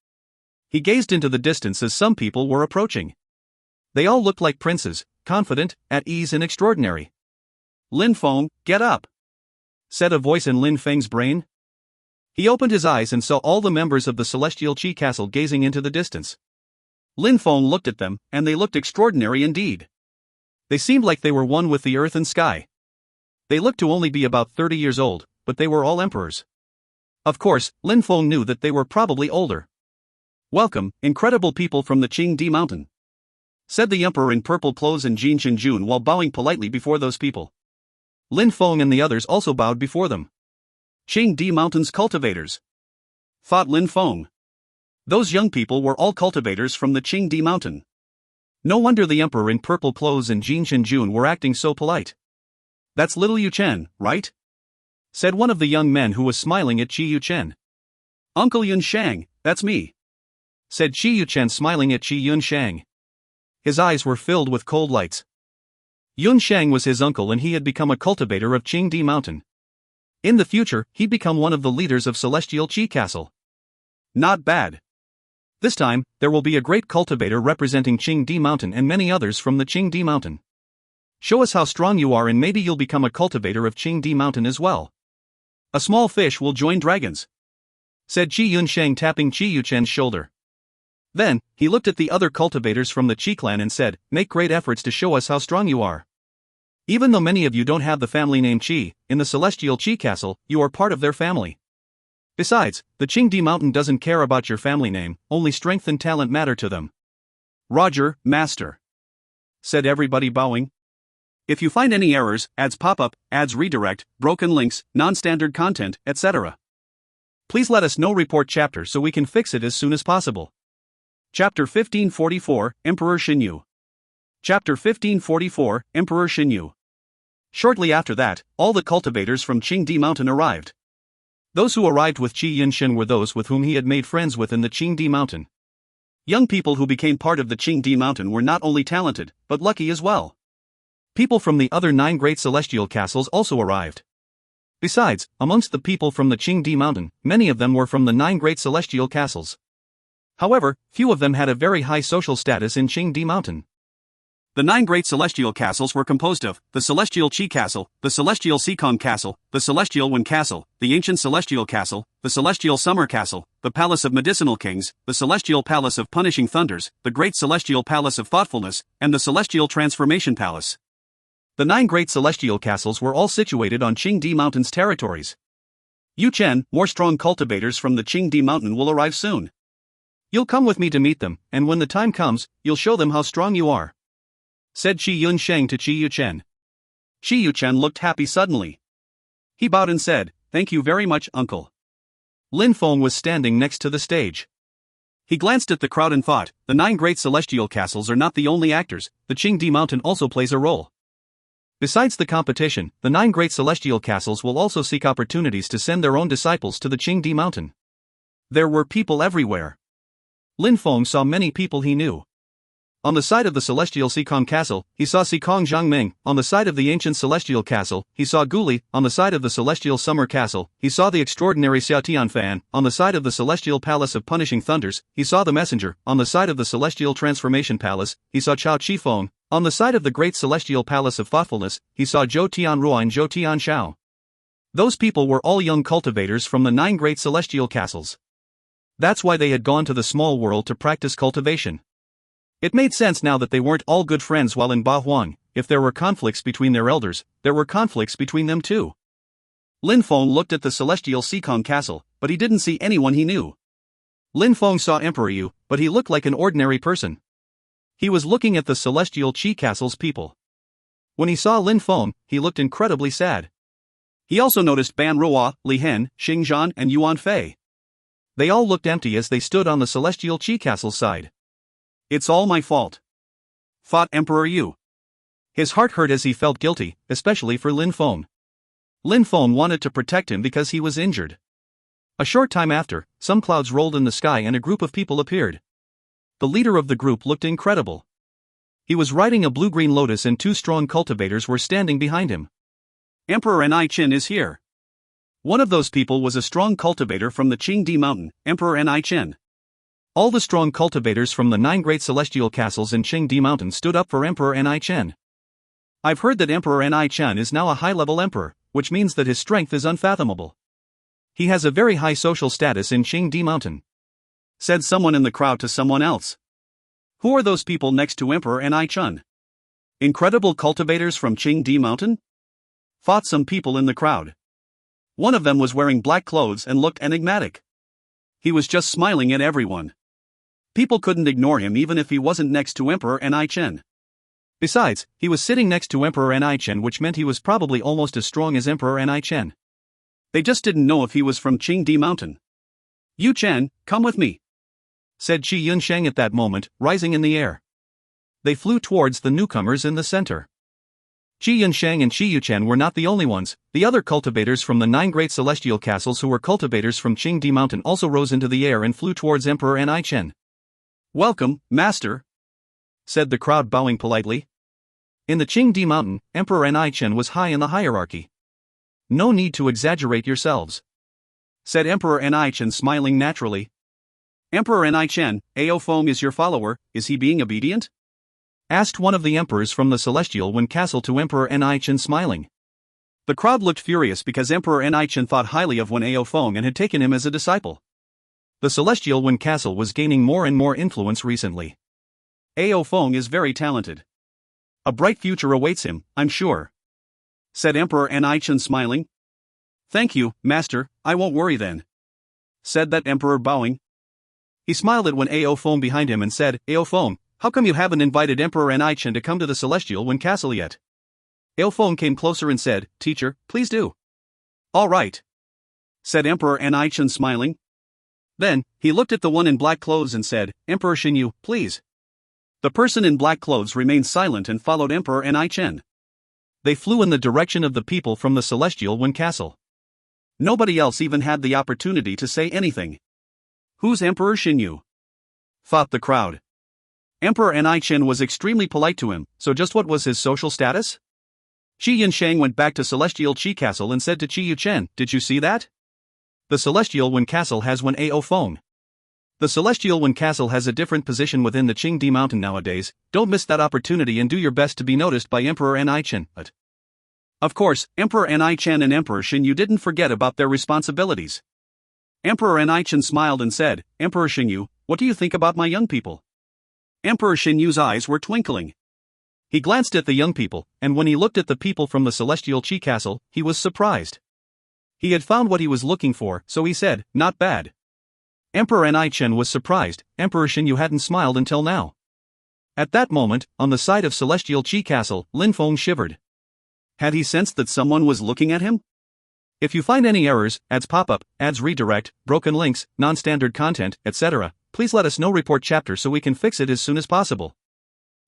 He gazed into the distance as some people were approaching. They all looked like princes, confident, at ease and extraordinary. "Lin Feng, get up," said a voice in Lin Feng's brain. He opened his eyes and saw all the members of the celestial Qi castle gazing into the distance. Lin Feng looked at them, and they looked extraordinary indeed. They seemed like they were one with the earth and sky. They looked to only be about 30 years old, but they were all emperors. Of course, Lin Feng knew that they were probably older. "Welcome, incredible people from the Qingdi mountain," said the emperor in purple clothes and Jin Shenjun while bowing politely before those people. Lin Feng and the others also bowed before them. "Qingdi mountain's cultivators," thought Lin Feng. Those young people were all cultivators from the Qingdi mountain. No wonder the emperor in purple clothes and Jin Shenjun were acting so polite. "That's little Yu Chen, right?" said one of the young men who was smiling at Qi Yu Chen. "Uncle Yun Shang, that's me," said Qi Yu Chen, smiling at Qi Yun Shang. His eyes were filled with cold lights. Yun Shang was his uncle and he had become a cultivator of Qingdi mountain. In the future, he'd become one of the leaders of Celestial Qi Castle. Not bad. This time, there will be a great cultivator representing Qingdi mountain and many others from the Qingdi mountain. Show us how strong you are and maybe you'll become a cultivator of Qingdi mountain as well. A small fish will join dragons, said Qi Yunsheng, tapping Qi Yuchen's shoulder. Then, he looked at the other cultivators from the Qi clan and said, make great efforts to show us how strong you are. Even though many of you don't have the family name Qi, in the Celestial Qi Castle, you are part of their family. Besides, the Qingdi Mountain doesn't care about your family name, only strength and talent matter to them. Roger, Master, said everybody, bowing. If you find any errors, ads pop up, ads redirect, broken links, non-standard content, etc., please let us know. Report chapter so we can fix it as soon as possible. Chapter 1544, Emperor Xinyu. Chapter 1544, Emperor Xinyu. Shortly after that, all the cultivators from Qingdi Mountain arrived. Those who arrived with Qi Yunshen were those with whom he had made friends within the Qingdi Mountain. Young people who became part of the Qingdi Mountain were not only talented, but lucky as well. People from the other 9 great celestial castles also arrived. Besides, amongst the people from the Qingdi Mountain, many of them were from the 9 great celestial castles. However, few of them had a very high social status in Qingdi Mountain. The 9 great celestial castles were composed of the Celestial Qi Castle, the Celestial Sikong Castle, the Celestial Wen Castle, the Ancient Celestial Castle, the Celestial Summer Castle, the Palace of Medicinal Kings, the Celestial Palace of Punishing Thunders, the Great Celestial Palace of Thoughtfulness, and the Celestial Transformation Palace. The 9 great celestial castles were all situated on Qingdi Mountain's territories. Yu Chen, more strong cultivators from the Qingdi Mountain will arrive soon. You'll come with me to meet them, and when the time comes, you'll show them how strong you are, said Qi Yunsheng to Qi Yuchen. Qi Yuchen looked happy suddenly. He bowed and said, thank you very much, uncle. Lin Feng was standing next to the stage. He glanced at the crowd and thought, the 9 great celestial castles are not the only actors, the Qingdi Mountain also plays a role. Besides the competition, the 9 great celestial castles will also seek opportunities to send their own disciples to the Qingdi Mountain. There were people everywhere. Lin Feng saw many people he knew. On the side of the Celestial Sikong Castle, he saw Sikong Zhangming. On the side of the Ancient Celestial Castle, he saw Guli. On the side of the Celestial Summer Castle, he saw the extraordinary Xiao Tianfan. On the side of the Celestial Palace of Punishing Thunders, he saw the Messenger. On the side of the Celestial Transformation Palace, he saw Chao Qifeng. On the side of the Great Celestial Palace of Thoughtfulness, he saw Zhou Tianruo and Zhou Tianshao. Those people were all young cultivators from the 9 great celestial castles. That's why they had gone to the small world to practice cultivation. It made sense now that they weren't all good friends while in Ba Huang. If there were conflicts between their elders, there were conflicts between them too. Lin Feng looked at the Celestial Sikong Castle, but he didn't see anyone he knew. Lin Feng saw Emperor Yu, but he looked like an ordinary person. He was looking at the Celestial Qi Castle's people. When he saw Lin Feng, he looked incredibly sad. He also noticed Ban Ruo, Li Hen, Xing Zhan and Yuan Fei. They all looked empty as they stood on the Celestial Qi Castle's side. It's all my fault, thought Emperor Yu. His heart hurt as he felt guilty, especially for Lin Feng. Lin Feng wanted to protect him because he was injured. A short time after, some clouds rolled in the sky and a group of people appeared. The leader of the group looked incredible. He was riding a blue-green lotus and 2 strong cultivators were standing behind him. Emperor Ni Qin is here. One of those people was a strong cultivator from the Qingdi Mountain, Emperor Ni Qin. All the strong cultivators from the 9 great celestial castles in Qingdi Mountain stood up for Emperor Ni Qin. I've heard that Emperor Ni Qin is now a high-level emperor, which means that his strength is unfathomable. He has a very high social status in Qingdi Mountain, said someone in the crowd to someone else. Who are those people next to Emperor Ni Qin? Incredible cultivators from Qingdi Mountain? Thought some people in the crowd. One of them was wearing black clothes and looked enigmatic. He was just smiling at everyone. People couldn't ignore him even if he wasn't next to Emperor Ni Qin. Besides, he was sitting next to Emperor Ni Qin, which meant he was probably almost as strong as Emperor Ni Qin. They just didn't know if he was from Qingdi Mountain. Yu Chen, come with me, said Qi Yunsheng at that moment, rising in the air. They flew towards the newcomers in the center. Qi Yunsheng and Qi Yuchen were not the only ones. The other cultivators from the 9 great celestial castles who were cultivators from Qingdi Mountain also rose into the air and flew towards Emperor Ni Qin. Welcome, Master, said the crowd, bowing politely. In the Qingdi Mountain, Emperor Ni Qin was high in the hierarchy. No need to exaggerate yourselves, said Emperor Ni Qin, smiling naturally. Emperor Ni Qin, Ao Feng is your follower, is he being obedient? Asked one of the emperors from the Celestial Wen Castle to Emperor Ni Qin, smiling. The crowd looked furious because Emperor Anichen thought highly of Feng and had taken him as a disciple. The Celestial Wind Castle was gaining more and more influence recently. Feng is very talented. A bright future awaits him, I'm sure, said Emperor Anichen smiling. Thank you, Master, I won't worry then, said that Emperor bowing. He smiled at Feng behind him and said, Feng, how come you haven't invited Emperor Anichen to come to the Celestial Wind Castle yet? Feng came closer and said, Teacher, please do. All right, said Emperor Anichen smiling. Then, he looked at the one in black clothes and said, Emperor Xinyu, please. The person in black clothes remained silent and followed Emperor Anichen. They flew in the direction of the people from the Celestial Wind Castle. Nobody else even had the opportunity to say anything. Who's Emperor Xinyu? Thought the crowd. Emperor Anichen was extremely polite to him, so just what was his social status? Qi Yinsheng went back to Celestial Qi Castle and said to Qi Yuchen, did you see that? The Celestial Wind Castle has one Feng. The Celestial Wind Castle has a different position within the Qingdi Mountain nowadays, don't miss that opportunity and do your best to be noticed by Emperor Anichen. Of course, Emperor Anichen and Emperor Xinyu didn't forget about their responsibilities. Emperor Anichen smiled and said, Emperor Xinyu, what do you think about my young people? Emperor Xinyu's eyes were twinkling. He glanced at the young people, and when he looked at the people from the Celestial Qi Castle, he was surprised. He had found what he was looking for, so he said, not bad. Emperor Anichen was surprised, Emperor Xinyu hadn't smiled until now. At that moment, on the side of Celestial Qi Castle, Lin Feng shivered. Had he sensed that someone was looking at him? If you find any errors, ads pop up, ads redirect, broken links, non-standard content, etc., please let us know. Report chapter so we can fix it as soon as possible.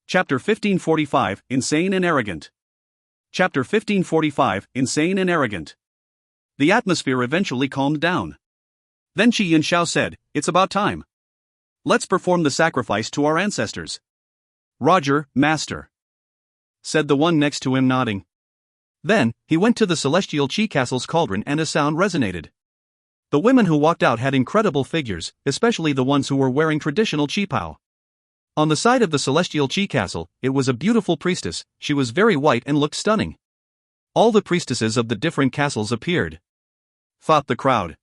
Chapter 1545, Insane and Arrogant. Chapter 1545, Insane and Arrogant. The atmosphere eventually calmed down. Then Qi Yinshao said, it's about time. Let's perform the sacrifice to our ancestors. Roger, Master, said the one next to him, nodding. Then, he went to the Celestial Qi Castle's cauldron and a sound resonated. The women who walked out had incredible figures, especially the ones who were wearing traditional qipao. On the side of the Celestial Qi Castle, it was a beautiful priestess, she was very white and looked stunning. All the priestesses of the different castles appeared. Thought the crowd.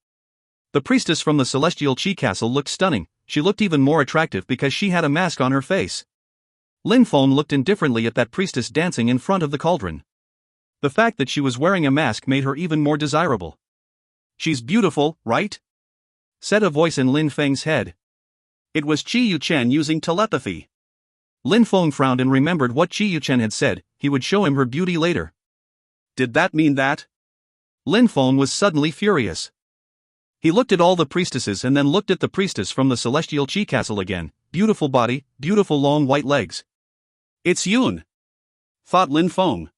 The priestess from the Celestial Qi Castle looked stunning, she looked even more attractive because she had a mask on her face. Lin Feng looked indifferently at that priestess dancing in front of the cauldron. The fact that she was wearing a mask made her even more desirable. She's beautiful, right? Said a voice in Lin Feng's head. It was Qi Yuchen using telepathy. Lin Feng frowned and remembered what Qi Yuchen had said, he would show him her beauty later. Did that mean that? Lin Feng was suddenly furious. He looked at all the priestesses and then looked at the priestess from the Celestial Qi Castle again, beautiful body, beautiful long white legs. It's Yun, thought Lin Feng.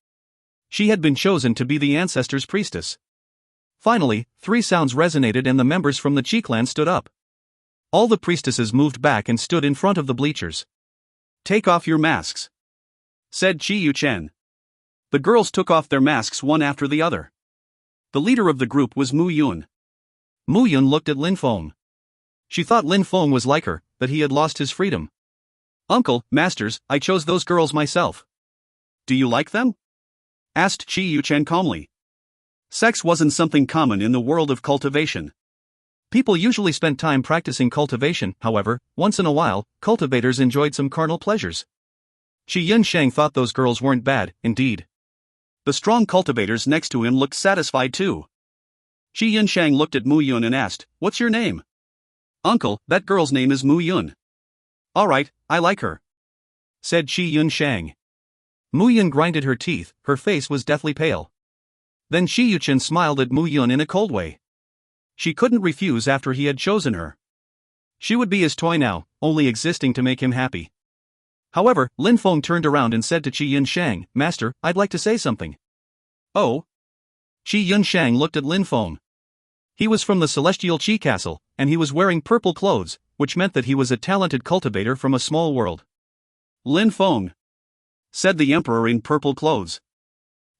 She had been chosen to be the ancestors' priestess. Finally, 3 sounds resonated and the members from the Qi clan stood up. All the priestesses moved back and stood in front of the bleachers. Take off your masks, said Qi Yuchen. The girls took off their masks one after the other. The leader of the group was Mu Yun. Mu Yun looked at Lin Feng. She thought Lin Feng was like her, that he had lost his freedom. Uncle, masters, I chose those girls myself. Do you like them? Asked Qi Yuchen calmly. Sex wasn't something common in the world of cultivation. People usually spent time practicing cultivation, however, once in a while, cultivators enjoyed some carnal pleasures. Qi Yinsheng thought those girls weren't bad, indeed. The strong cultivators next to him looked satisfied too. Qi Yinsheng looked at Mu Yun and asked, what's your name? Uncle, that girl's name is Mu Yun. Alright, I like her, said Qi Yinsheng. Mu Yun grinded her teeth, her face was deathly pale. Then Qi Yuchen smiled at Mu Yun in a cold way. She couldn't refuse after he had chosen her. She would be his toy now, only existing to make him happy. However, Lin Feng turned around and said to Qi Yinsheng, Master, I'd like to say something. Oh? Qi Yinsheng looked at Lin Feng. He was from the Celestial Qi Castle, and he was wearing purple clothes, which meant that he was a talented cultivator from a small world. Lin Feng, said the emperor in purple clothes.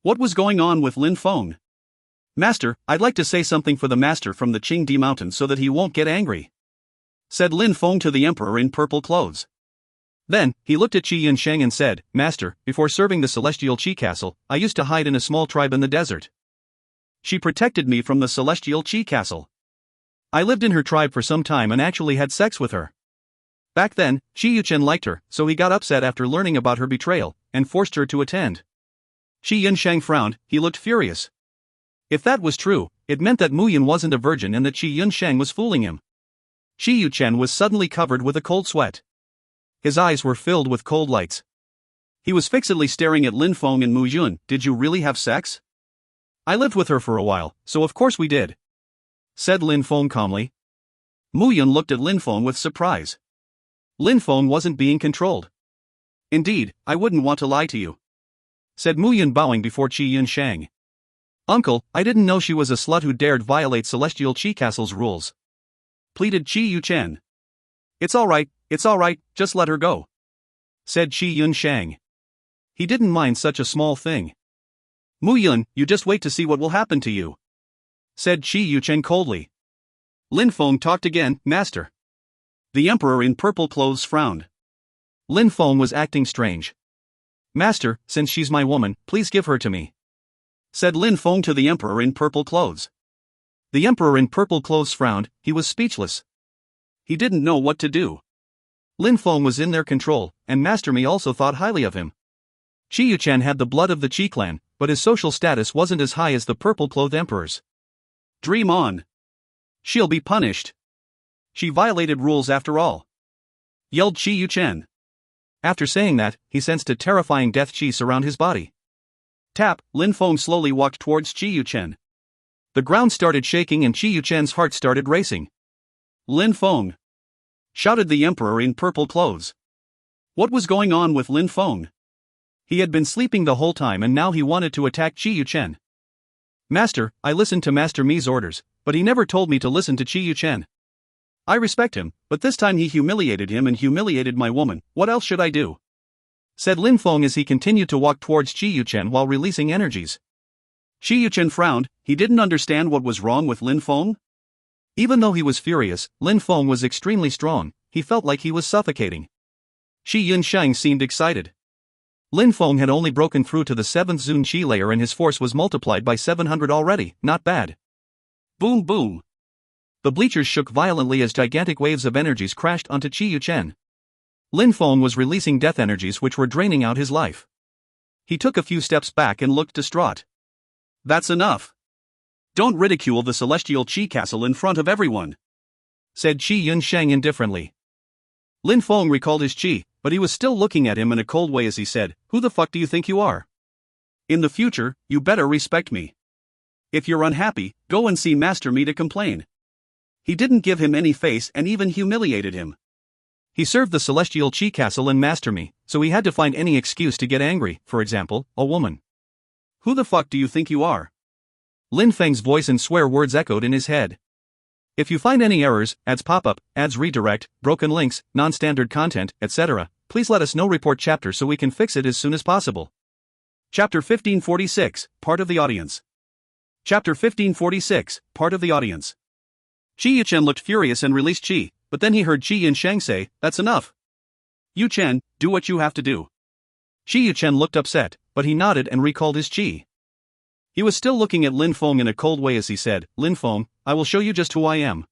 What was going on with Lin Feng? Master, I'd like to say something for the master from the Qingdi Mountain so that he won't get angry, said Lin Feng to the emperor in purple clothes. Then, he looked at Qi Yinsheng and said, Master, before serving the Celestial Qi Castle, I used to hide in a small tribe in the desert. She protected me from the celestial Chi castle. I lived in her tribe for some time and actually had sex with her. Back then, Chi Yuchen liked her, so he got upset after learning about her betrayal, and forced her to attend. Qi Yunshang frowned, he looked furious. If that was true, it meant that Mu Yun wasn't a virgin and that Qi Yunshang was fooling him. Qi Yuchen was suddenly covered with a cold sweat. His eyes were filled with cold lights. He was fixedly staring at Lin Feng and Mu Yun. Did you really have sex? I lived with her for a while, so of course we did, said Lin Feng calmly. Mu Yun looked at Lin Feng with surprise. Lin Feng wasn't being controlled. Indeed, I wouldn't want to lie to you, said Mu Yun bowing before Qi Yunshang. Uncle, I didn't know she was a slut who dared violate Celestial Qi Castle's rules, pleaded Qi Yuchen. It's alright, just let her go, said Qi Yunshang. He didn't mind such a small thing. Mu Yun, you just wait to see what will happen to you, said Qi Yuchen coldly. Lin Feng talked again, Master. The Emperor in purple clothes frowned. Lin Feng was acting strange. Master, since she's my woman, please give her to me, said Lin Feng to the Emperor in purple clothes. The Emperor in purple clothes frowned, he was speechless. He didn't know what to do. Lin Feng was in their control, and Master Mi also thought highly of him. Qi Yuchen had the blood of the Qi clan, but his social status wasn't as high as the purple-clothed emperor's. Dream on. She'll be punished. She violated rules after all, yelled Qi Yuchen. After saying that, he sensed a terrifying death chi surround his body. Tap, Lin Feng slowly walked towards Qi Yuchen. The ground started shaking and Qi Yuchen's heart started racing. Lin Feng! Shouted the Emperor in purple clothes. What was going on with Lin Feng? He had been sleeping the whole time and now he wanted to attack Qi Yuchen. Master, I listened to Master Mi's orders, but he never told me to listen to Qi Yuchen. I respect him, but this time he humiliated him and humiliated my woman. What else should I do? Said Lin Feng as he continued to walk towards Qi Yuchen while releasing energies. Qi Yuchen frowned, he didn't understand what was wrong with Lin Feng. Even though he was furious, Lin Feng was extremely strong, he felt like he was suffocating. Qi Yunshang seemed excited. Lin Feng had only broken through to the 7th Zun Qi layer and his force was multiplied by 700 already, not bad. Boom boom. The bleachers shook violently as gigantic waves of energies crashed onto Qi Yuchen. Lin Feng was releasing death energies which were draining out his life. He took a few steps back and looked distraught. That's enough. Don't ridicule the Celestial Qi Castle in front of everyone, said Qi Yunshang indifferently. Lin Feng recalled his Qi, but he was still looking at him in a cold way as he said, Who the fuck do you think you are? In the future, you better respect me. If you're unhappy, go and see Master Mi to complain. He didn't give him any face and even humiliated him. He served the Celestial Qi Castle and Master Mi, so he had to find any excuse to get angry, for example, a woman. Who the fuck do you think you are? Lin Feng's voice and swear words echoed in his head. If you find any errors, ads pop-up, ads redirect, broken links, non-standard content, etc., please let us know. Report chapter so we can fix it as soon as possible. Chapter 1546, Part of the Audience. Chapter 1546, Part of the Audience. Qi Yuchen looked furious and released Qi, but then he heard Qi Yunshang say, That's enough. Yuchen, do what you have to do. Qi Yuchen looked upset, but he nodded and recalled his Qi. He was still looking at Lin Feng in a cold way as he said, Lin Feng, I will show you just who I am.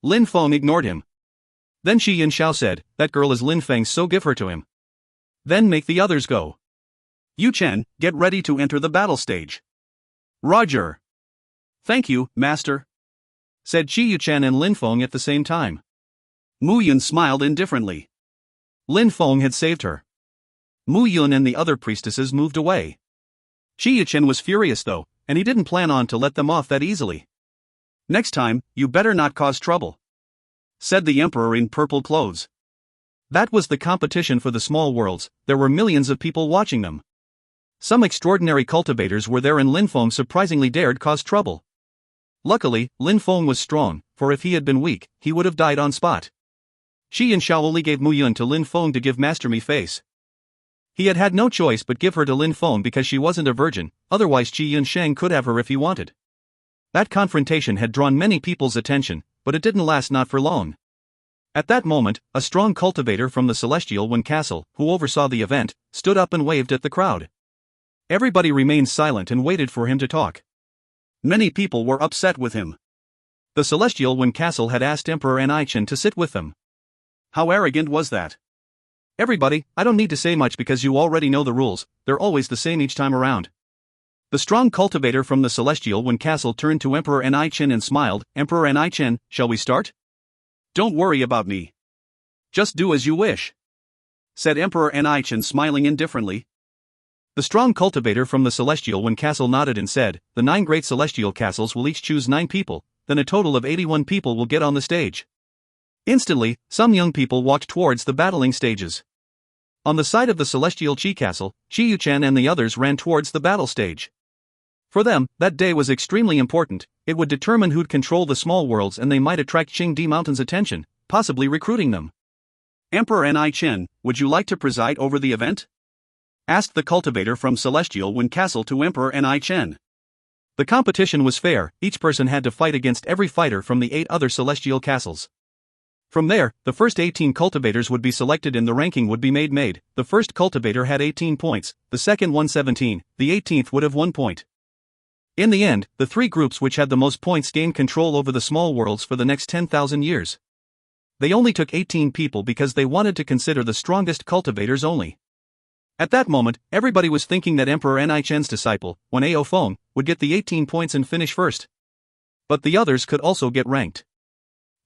Lin Feng ignored him. Then Qi Yunshao said, That girl is Lin Feng, so give her to him. Then make the others go. Yuchen, get ready to enter the battle stage. Roger. Thank you, Master, said Qi Yuchen and Lin Feng at the same time. Mu Yun smiled indifferently. Lin Feng had saved her. Mu Yun and the other priestesses moved away. Qi Yuchen was furious though, and he didn't plan on to let them off that easily. Next time, you better not cause trouble, said the Emperor in purple clothes. That was the competition for the small worlds, there were millions of people watching them. Some extraordinary cultivators were there and Lin Feng surprisingly dared cause trouble. Luckily, Lin Feng was strong, for if he had been weak, he would have died on spot. Qi Yunshao only gave Mu Yun to Lin Feng to give Master Mi face. He had had no choice but give her to Lin Feng because she wasn't a virgin, otherwise Qi Yunshang could have her if he wanted. That confrontation had drawn many people's attention, but it didn't last not for long. At that moment, a strong cultivator from the Celestial One Castle, who oversaw the event, stood up and waved at the crowd. Everybody remained silent and waited for him to talk. Many people were upset with him. The Celestial Wind Castle had asked Emperor Anichen to sit with them. How arrogant was that? Everybody, I don't need to say much because you already know the rules, they're always the same each time around. The strong cultivator from the Celestial Wind Castle turned to Emperor Anichen and smiled. Emperor Anichen, shall we start? Don't worry about me. Just do as you wish, said Emperor Anichen, smiling indifferently. The strong cultivator from the Celestial Wind Castle nodded and said, the 9 great celestial castles will each choose 9 people, then a total of 81 people will get on the stage. Instantly, some young people walked towards the battling stages. On the side of the Celestial Chi Castle, Chi Yuchen and the others ran towards the battle stage. For them, that day was extremely important. It would determine who'd control the small worlds, and they might attract Qingdi Mountain's attention, possibly recruiting them. Emperor Anichen, would you like to preside over the event? Asked the cultivator from Celestial Wind Castle to Emperor Anichen. The competition was fair, each person had to fight against every fighter from the 8 other celestial castles. From there, the first 18 cultivators would be selected and the ranking would be made. The first cultivator had 18 points, the second one 17, the 18th would have 1 point. In the end, the 3 groups which had the most points gained control over the small worlds for the next 10,000 years. They only took 18 people because they wanted to consider the strongest cultivators only. At that moment, everybody was thinking that Emperor Anichen's disciple, Feng, would get the 18 points and finish first. But the others could also get ranked.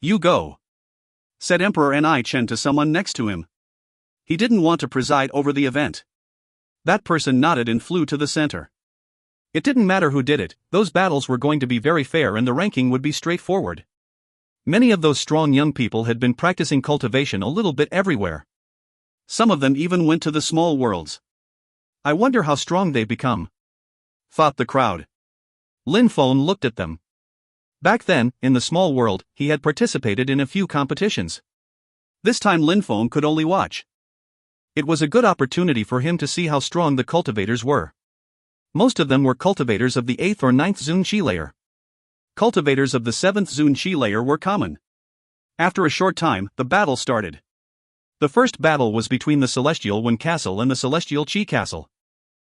You go, said Emperor Anichen to someone next to him. He didn't want to preside over the event. That person nodded and flew to the center. It didn't matter who did it, those battles were going to be very fair and the ranking would be straightforward. Many of those strong young people had been practicing cultivation a little bit everywhere. Some of them even went to the small worlds. I wonder how strong they've become, thought the crowd. Lin Feng looked at them. Back then, in the small world, he had participated in a few competitions. This time Lin Feng could only watch. It was a good opportunity for him to see how strong the cultivators were. Most of them were cultivators of the 8th or 9th Zun Qi layer. Cultivators of the 7th Zun Qi layer were common. After a short time, the battle started. The first battle was between the Celestial Wind Castle and the Celestial Qi Castle.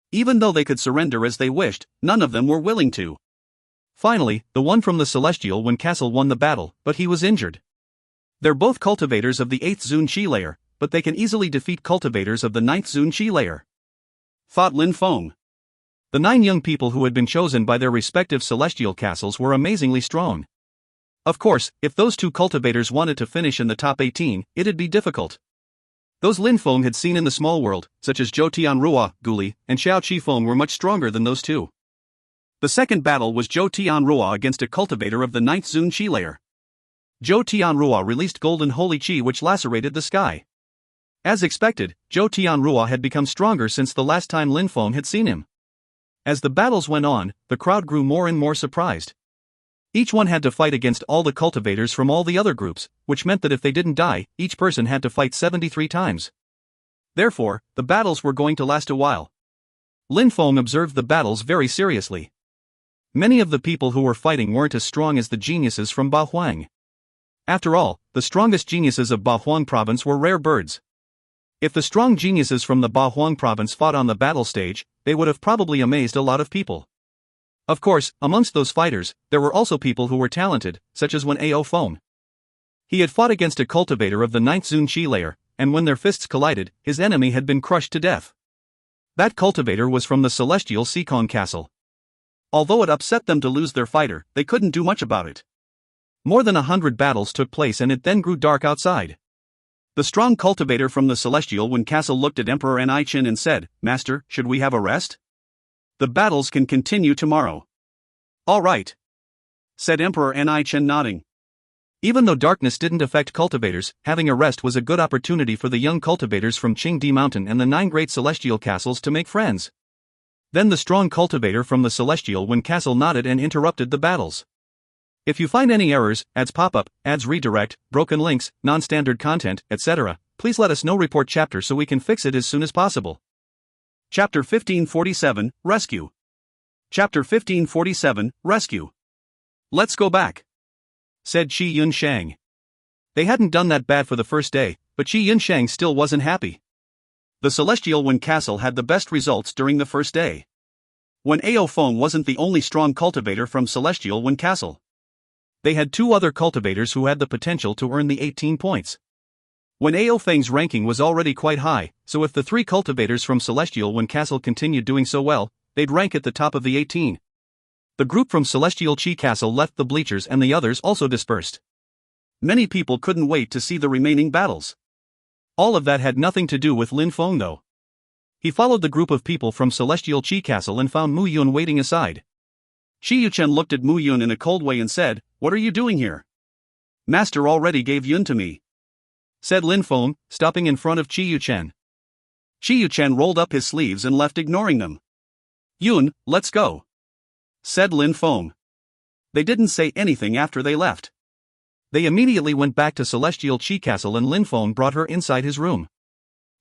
Even though they could surrender as they wished, none of them were willing to. Finally, the one from the Celestial Wind Castle won the battle, but he was injured. They're both cultivators of the 8th Zun Qi layer, but they can easily defeat cultivators of the 9th Zun Qi layer, thought Lin Feng. The 9 young people who had been chosen by their respective celestial castles were amazingly strong. Of course, if those 2 cultivators wanted to finish in the top 18, it'd be difficult. Those Lin Feng had seen in the small world, such as Zhou Tianrua, Guli, and Xiao Qifeng, were much stronger than those 2. The second battle was Zhou Tianrua against a cultivator of the 9th Zun Qi layer. Zhou Tianrua released golden holy qi which lacerated the sky. As expected, Zhou Tianrua had become stronger since the last time Lin Feng had seen him. As the battles went on, the crowd grew more and more surprised. Each one had to fight against all the cultivators from all the other groups, which meant that if they didn't die, each person had to fight 73 times. Therefore, the battles were going to last a while. Lin Feng observed the battles very seriously. Many of the people who were fighting weren't as strong as the geniuses from Bahuang. After all, the strongest geniuses of Bahuang province were rare birds. If the strong geniuses from the Bahuang province fought on the battle stage, they would have probably amazed a lot of people. Of course, amongst those fighters, there were also people who were talented, such as Feng. He had fought against a cultivator of the 9th Zun Qi layer, and when their fists collided, his enemy had been crushed to death. That cultivator was from the Celestial Sikong Castle. Although it upset them to lose their fighter, they couldn't do much about it. More than 100 battles took place and it then grew dark outside. The strong cultivator from the Celestial Wind Castle looked at Emperor Anichen and said, Master, should we have a rest? The battles can continue tomorrow. All right, said Emperor Anichen, nodding. Even though darkness didn't affect cultivators, having a rest was a good opportunity for the young cultivators from Qingdi Mountain and the 9 great celestial castles to make friends. Then the strong cultivator from the Celestial Wind Castle nodded and interrupted the battles. If you find any errors, ads pop up, ads redirect, broken links, non-standard content, etc., please let us know. Report chapter so we can fix it as soon as possible. Chapter 1547, Rescue. Chapter 1547, Rescue. Let's go back, said Qi Yunshang. They hadn't done that bad for the first day, but Qi Yunshang still wasn't happy. The Celestial Wind Castle had the best results during the first day. When Feng wasn't the only strong cultivator from Celestial Wind Castle. They had two other cultivators who had the potential to earn the 18 points. When Feng's ranking was already quite high, so if the three cultivators from Celestial Wind Castle continued doing so well, they'd rank at the top of the 18. The group from Celestial Chi Castle left the bleachers and the others also dispersed. Many people couldn't wait to see the remaining battles. All of that had nothing to do with Lin Feng though. He followed the group of people from Celestial Chi Castle and found Mu Yun waiting aside. Shi Yuchen looked at Mu Yun in a cold way and said, "What are you doing here?" "Master already gave Yun to me," said Lin Feng, stopping in front of Chi Yuchen. Chi Yuchen rolled up his sleeves and left ignoring them. "Yun, let's go," said Lin Feng. They didn't say anything after they left. They immediately went back to Celestial Chi Castle and Lin Feng brought her inside his room.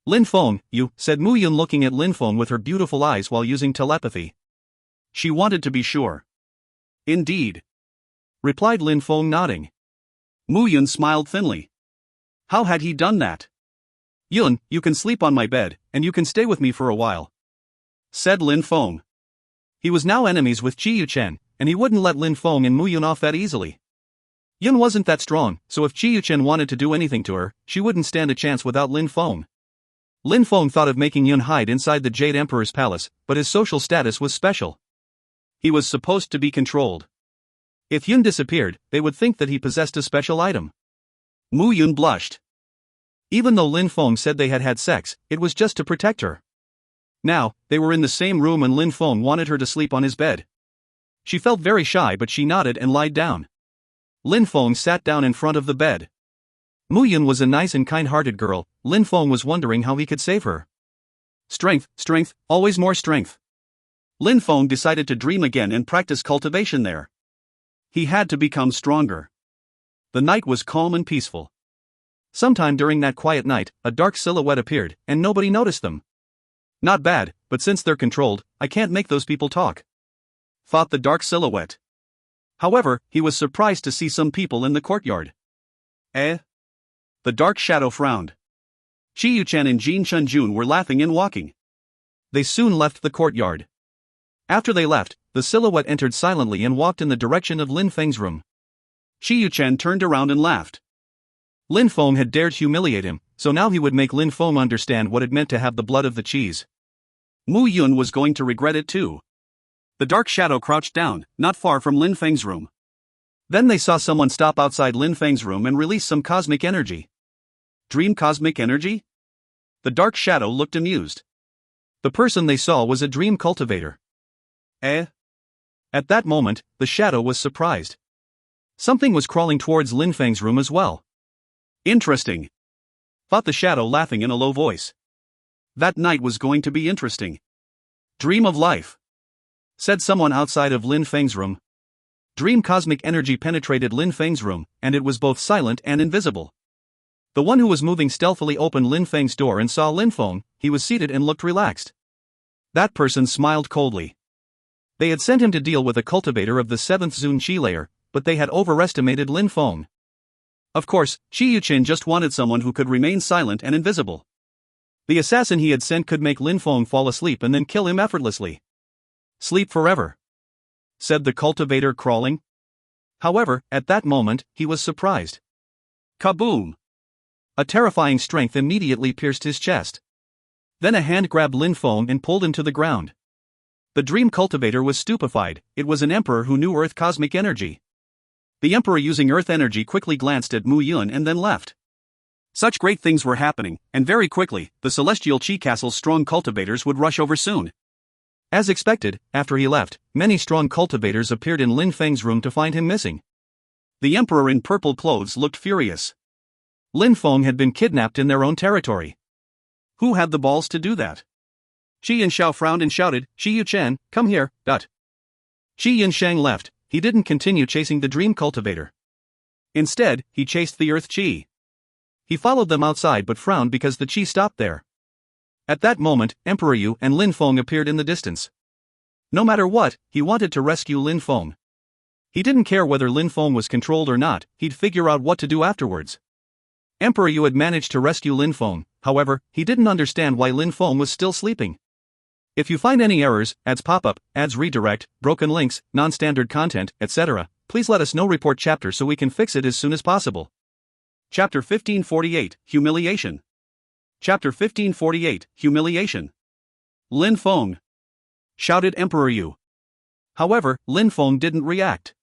"Lin Feng, you," said Mu Yun looking at Lin Feng with her beautiful eyes while using telepathy. She wanted to be sure. "Indeed," replied Lin Feng nodding. Mu Yun smiled thinly. How had he done that? "Yun, you can sleep on my bed, and you can stay with me for a while," said Lin Feng. He was now enemies with Chi Yuchen, and he wouldn't let Lin Feng and Mu Yun off that easily. Yun wasn't that strong, so if Chi Yuchen wanted to do anything to her, she wouldn't stand a chance without Lin Feng. Lin Feng thought of making Yun hide inside the Jade Emperor's palace, but his social status was special. He was supposed to be controlled. If Yun disappeared, they would think that he possessed a special item. Mu Yun blushed. Even though Lin Feng said they had had sex, it was just to protect her. Now, they were in the same room and Lin Feng wanted her to sleep on his bed. She felt very shy but she nodded and lied down. Lin Feng sat down in front of the bed. Mu Yun was a nice and kind-hearted girl. Lin Feng was wondering how he could save her. Strength, strength, always more strength. Lin Feng decided to dream again and practice cultivation there. He had to become stronger. The night was calm and peaceful. Sometime during that quiet night, a dark silhouette appeared, and nobody noticed them. Not bad, but since they're controlled, I can't make those people talk, thought the dark silhouette. However, he was surprised to see some people in the courtyard. Eh? The dark shadow frowned. Chi Yuchen and Jin Chunjun were laughing and walking. They soon left the courtyard. After they left, the silhouette entered silently and walked in the direction of Lin Feng's room. Chi Yuchen turned around and laughed. Lin Feng had dared humiliate him, so now he would make Lin Feng understand what it meant to have the blood of the cheese. Mu Yun was going to regret it too. The dark shadow crouched down, not far from Lin Feng's room. Then they saw someone stop outside Lin Feng's room and release some cosmic energy. Dream cosmic energy? The dark shadow looked amused. The person they saw was a dream cultivator. Eh? At that moment, the shadow was surprised. Something was crawling towards Lin Feng's room as well. Interesting, thought the shadow laughing in a low voice. That night was going to be interesting. Dream of life, said someone outside of Lin Feng's room. Dream cosmic energy penetrated Lin Feng's room, and it was both silent and invisible. The one who was moving stealthily opened Lin Feng's door and saw Lin Feng. He was seated and looked relaxed. That person smiled coldly. They had sent him to deal with a cultivator of the 7th Zun Qi layer, but they had overestimated Lin Feng. Of course, Chi Yuchen just wanted someone who could remain silent and invisible. The assassin he had sent could make Lin Feng fall asleep and then kill him effortlessly. Sleep forever, said the cultivator, crawling. However, at that moment, he was surprised. Kaboom! A terrifying strength immediately pierced his chest. Then a hand grabbed Lin Feng and pulled him to the ground. The dream cultivator was stupefied. It was an emperor who knew earth cosmic energy. The emperor, using earth energy, quickly glanced at Mu Yun and then left. Such great things were happening, and very quickly, the Celestial Chi Castle's strong cultivators would rush over soon. As expected, after he left, many strong cultivators appeared in Lin Feng's room to find him missing. The emperor in purple clothes looked furious. Lin Feng had been kidnapped in their own territory. Who had the balls to do that? Qi Yanshao frowned and shouted, "Shi Yuchen, come here." Qi Yanshang left. He didn't continue chasing the dream cultivator. Instead, he chased the earth Qi. He followed them outside but frowned because the Qi stopped there. At that moment, Emperor Yu and Lin Feng appeared in the distance. No matter what, he wanted to rescue Lin Feng. He didn't care whether Lin Feng was controlled or not, he'd figure out what to do afterwards. Emperor Yu had managed to rescue Lin Feng, however, he didn't understand why Lin Feng was still sleeping. If you find any errors, ads pop up, ads redirect, broken links, non-standard content, etc., please let us know. Report chapter so we can fix it as soon as possible. Chapter 1548, Humiliation. Chapter 1548, Humiliation. Lin Feng, shouted Emperor Yu. However, Lin Feng didn't react.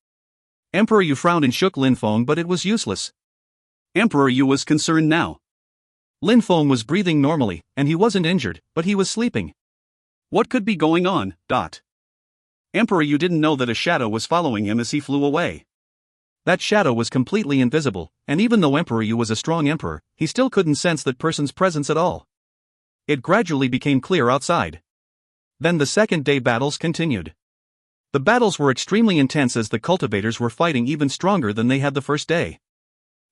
Emperor Yu frowned and shook Lin Feng, but it was useless. Emperor Yu was concerned now. Lin Feng was breathing normally, and he wasn't injured, but he was sleeping. What could be going on? Emperor Yu didn't know that a shadow was following him as he flew away. That shadow was completely invisible, and even though Emperor Yu was a strong emperor, he still couldn't sense that person's presence at all. It gradually became clear outside. Then the second day battles continued. The battles were extremely intense as the cultivators were fighting even stronger than they had the first day.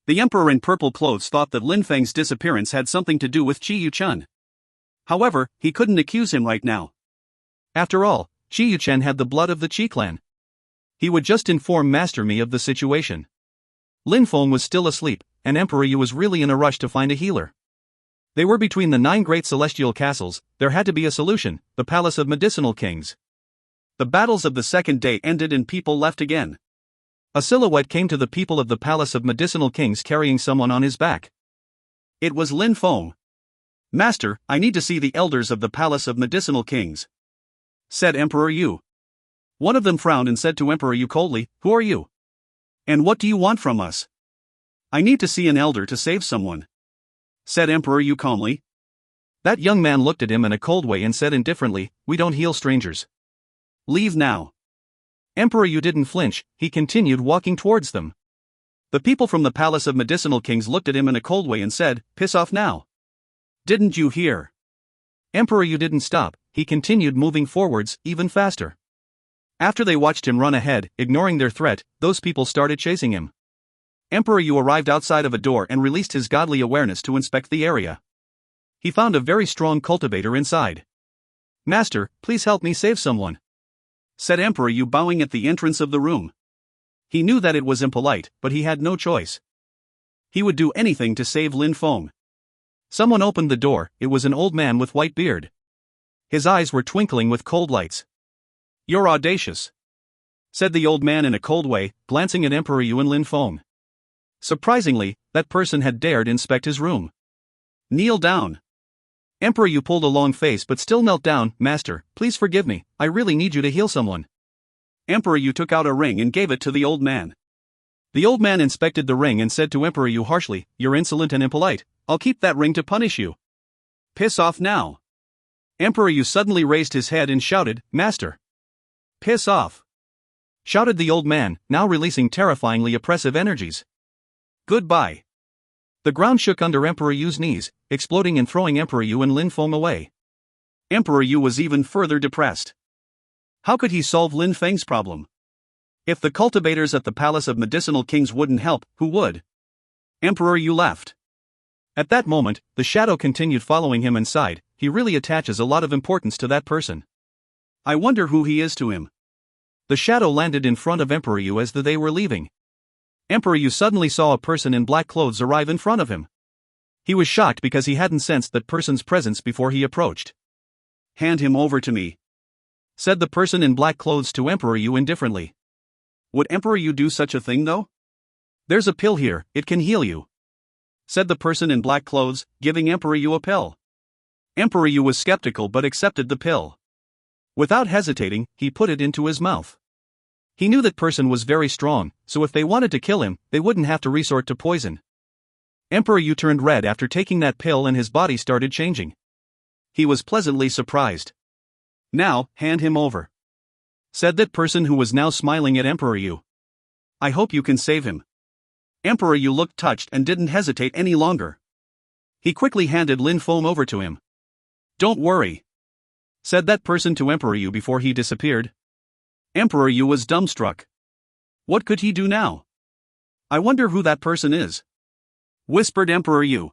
The emperor in purple clothes thought that Lin Feng's disappearance had something to do with Qi Yuchen. However, he couldn't accuse him right now. After all, Qi Yuchen had the blood of the Qi clan. He would just inform Master Mi of the situation. Lin Feng was still asleep, and Emperor Yu was really in a rush to find a healer. They were between the 9 great celestial castles. There had to be a solution: the Palace of Medicinal Kings. The battles of the second day ended and people left again. A silhouette came to the people of the Palace of Medicinal Kings carrying someone on his back. It was Lin Feng. "Master, I need to see the elders of the Palace of Medicinal Kings," said Emperor Yu. One of them frowned and said to Emperor Yu coldly, "Who are you? And what do you want from us?" "I need to see an elder to save someone," said Emperor Yu calmly. That young man looked at him in a cold way and said indifferently, "We don't heal strangers. Leave now." Emperor Yu didn't flinch, he continued walking towards them. The people from the Palace of Medicinal Kings looked at him in a cold way and said, "Piss off now. Didn't you hear?" Emperor Yu didn't stop, he continued moving forwards, even faster. After they watched him run ahead, ignoring their threat, those people started chasing him. Emperor Yu arrived outside of a door and released his godly awareness to inspect the area. He found a very strong cultivator inside. "Master, please help me save someone," said Emperor Yu, bowing at the entrance of the room. He knew that it was impolite, but he had no choice. He would do anything to save Lin Feng. Someone opened the door. It was an old man with white beard. His eyes were twinkling with cold lights. "You're audacious," said the old man in a cold way, glancing at Emperor Yu and Lin Feng. Surprisingly, that person had dared inspect his room. "Kneel down." Emperor Yu pulled a long face but still knelt down. "Master, please forgive me, I really need you to heal someone." Emperor Yu took out a ring and gave it to the old man. The old man inspected the ring and said to Emperor Yu harshly, "You're insolent and impolite. I'll keep that ring to punish you. Piss off now." Emperor Yu suddenly raised his head and shouted, "Master!" "Piss off!" shouted the old man, now releasing terrifyingly oppressive energies. "Goodbye." The ground shook under Emperor Yu's knees, exploding and throwing Emperor Yu and Lin Feng away. Emperor Yu was even further depressed. How could he solve Lin Feng's problem? If the cultivators at the Palace of Medicinal Kings wouldn't help, who would? Emperor Yu left. At that moment, the shadow continued following him inside. He really attaches a lot of importance to that person. I wonder who he is to him. The shadow landed in front of Emperor Yu as they were leaving. Emperor Yu suddenly saw a person in black clothes arrive in front of him. He was shocked because he hadn't sensed that person's presence before he approached. "Hand him over to me," said the person in black clothes to Emperor Yu indifferently. Would Emperor Yu do such a thing though? "There's a pill here, it can heal you," said the person in black clothes, giving Emperor Yu a pill. Emperor Yu was skeptical but accepted the pill. Without hesitating, he put it into his mouth. He knew that person was very strong, so if they wanted to kill him, they wouldn't have to resort to poison. Emperor Yu turned red after taking that pill and his body started changing. He was pleasantly surprised. "Now, hand him over," said that person who was now smiling at Emperor Yu. "I hope you can save him." Emperor Yu looked touched and didn't hesitate any longer. He quickly handed Lin Feng over to him. "Don't worry," said that person to Emperor Yu before he disappeared. Emperor Yu was dumbstruck. What could he do now? "I wonder who that person is," whispered Emperor Yu.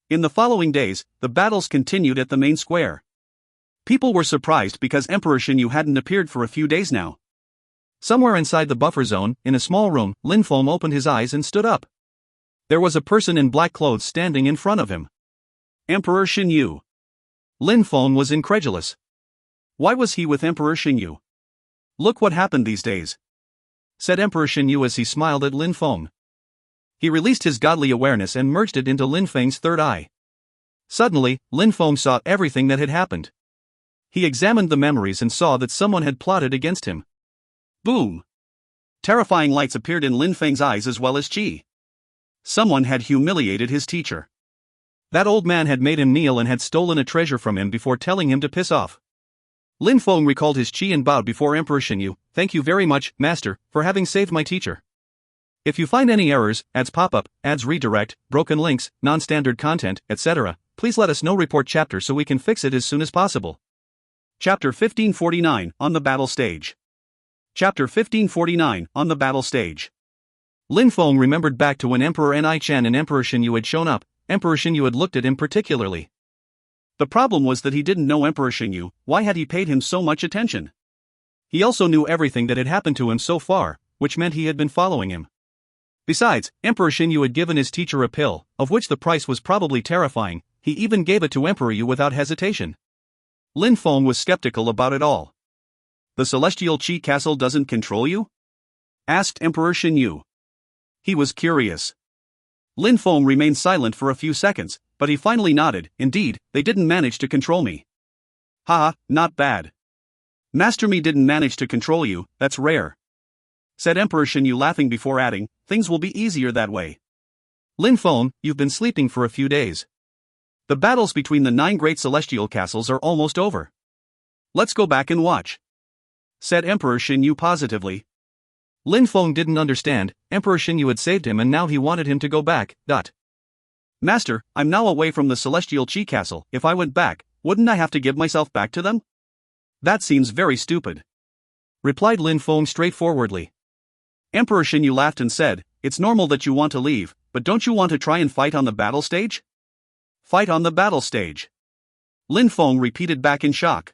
In the following days, the battles continued at the main square. People were surprised because Emperor Shen Yu hadn't appeared for a few days now. Somewhere inside the buffer zone, in a small room, Lin Feng opened his eyes and stood up. There was a person in black clothes standing in front of him. Emperor Shen Yu. Lin Feng was incredulous. Why was he with Emperor Xingyu? Look what happened these days, said Emperor Xingyu as he smiled at Lin Feng. He released his godly awareness and merged it into Lin Feng's third eye. Suddenly, Lin Feng saw everything that had happened. He examined the memories and saw that someone had plotted against him. Boom! Terrifying lights appeared in Lin Feng's eyes as well as qi. Someone had humiliated his teacher. That old man had made him kneel and had stolen a treasure from him before telling him to piss off. Lin Feng recalled his qi and bowed before Emperor Xingyu. Thank you very much, Master, for having saved my teacher. If you find any errors, ads pop up, ads redirect, broken links, non-standard content, etc., please let us know. Report chapter so we can fix it as soon as possible. Chapter 1549, On the Battle Stage. Chapter 1549, On the Battle Stage. Lin Feng remembered back to when Emperor Ni Chen and Emperor Xingyu had shown up. Emperor Xingyu had looked at him particularly. The problem was that he didn't know Emperor Xingyu. Why had he paid him so much attention? He also knew everything that had happened to him so far, which meant he had been following him. Besides, Emperor Xingyu had given his teacher a pill, of which the price was probably terrifying. He even gave it to Emperor Yu without hesitation. Lin Feng was skeptical about it all. The Celestial Qi Castle doesn't control you? Asked Emperor Xingyu. He was curious. Lin Feng remained silent for a few seconds, but he finally nodded. Indeed, they didn't manage to control me. Haha, not bad. Master Me didn't manage to control you, that's rare, said Emperor Xingyu laughing before adding, things will be easier that way. Lin Feng, you've been sleeping for a few days. The battles between the 9 great celestial castles are almost over. Let's go back and watch, said Emperor Xingyu positively. Lin Feng didn't understand. Emperor Xingyu had saved him and now he wanted him to go back. Master, I'm now away from the Celestial Qi Castle. If I went back, wouldn't I have to give myself back to them? That seems very stupid, replied Lin Feng straightforwardly. Emperor Xingyu laughed and said, it's normal that you want to leave, but don't you want to try and fight on the battle stage? Fight on the battle stage. Lin Feng repeated back in shock.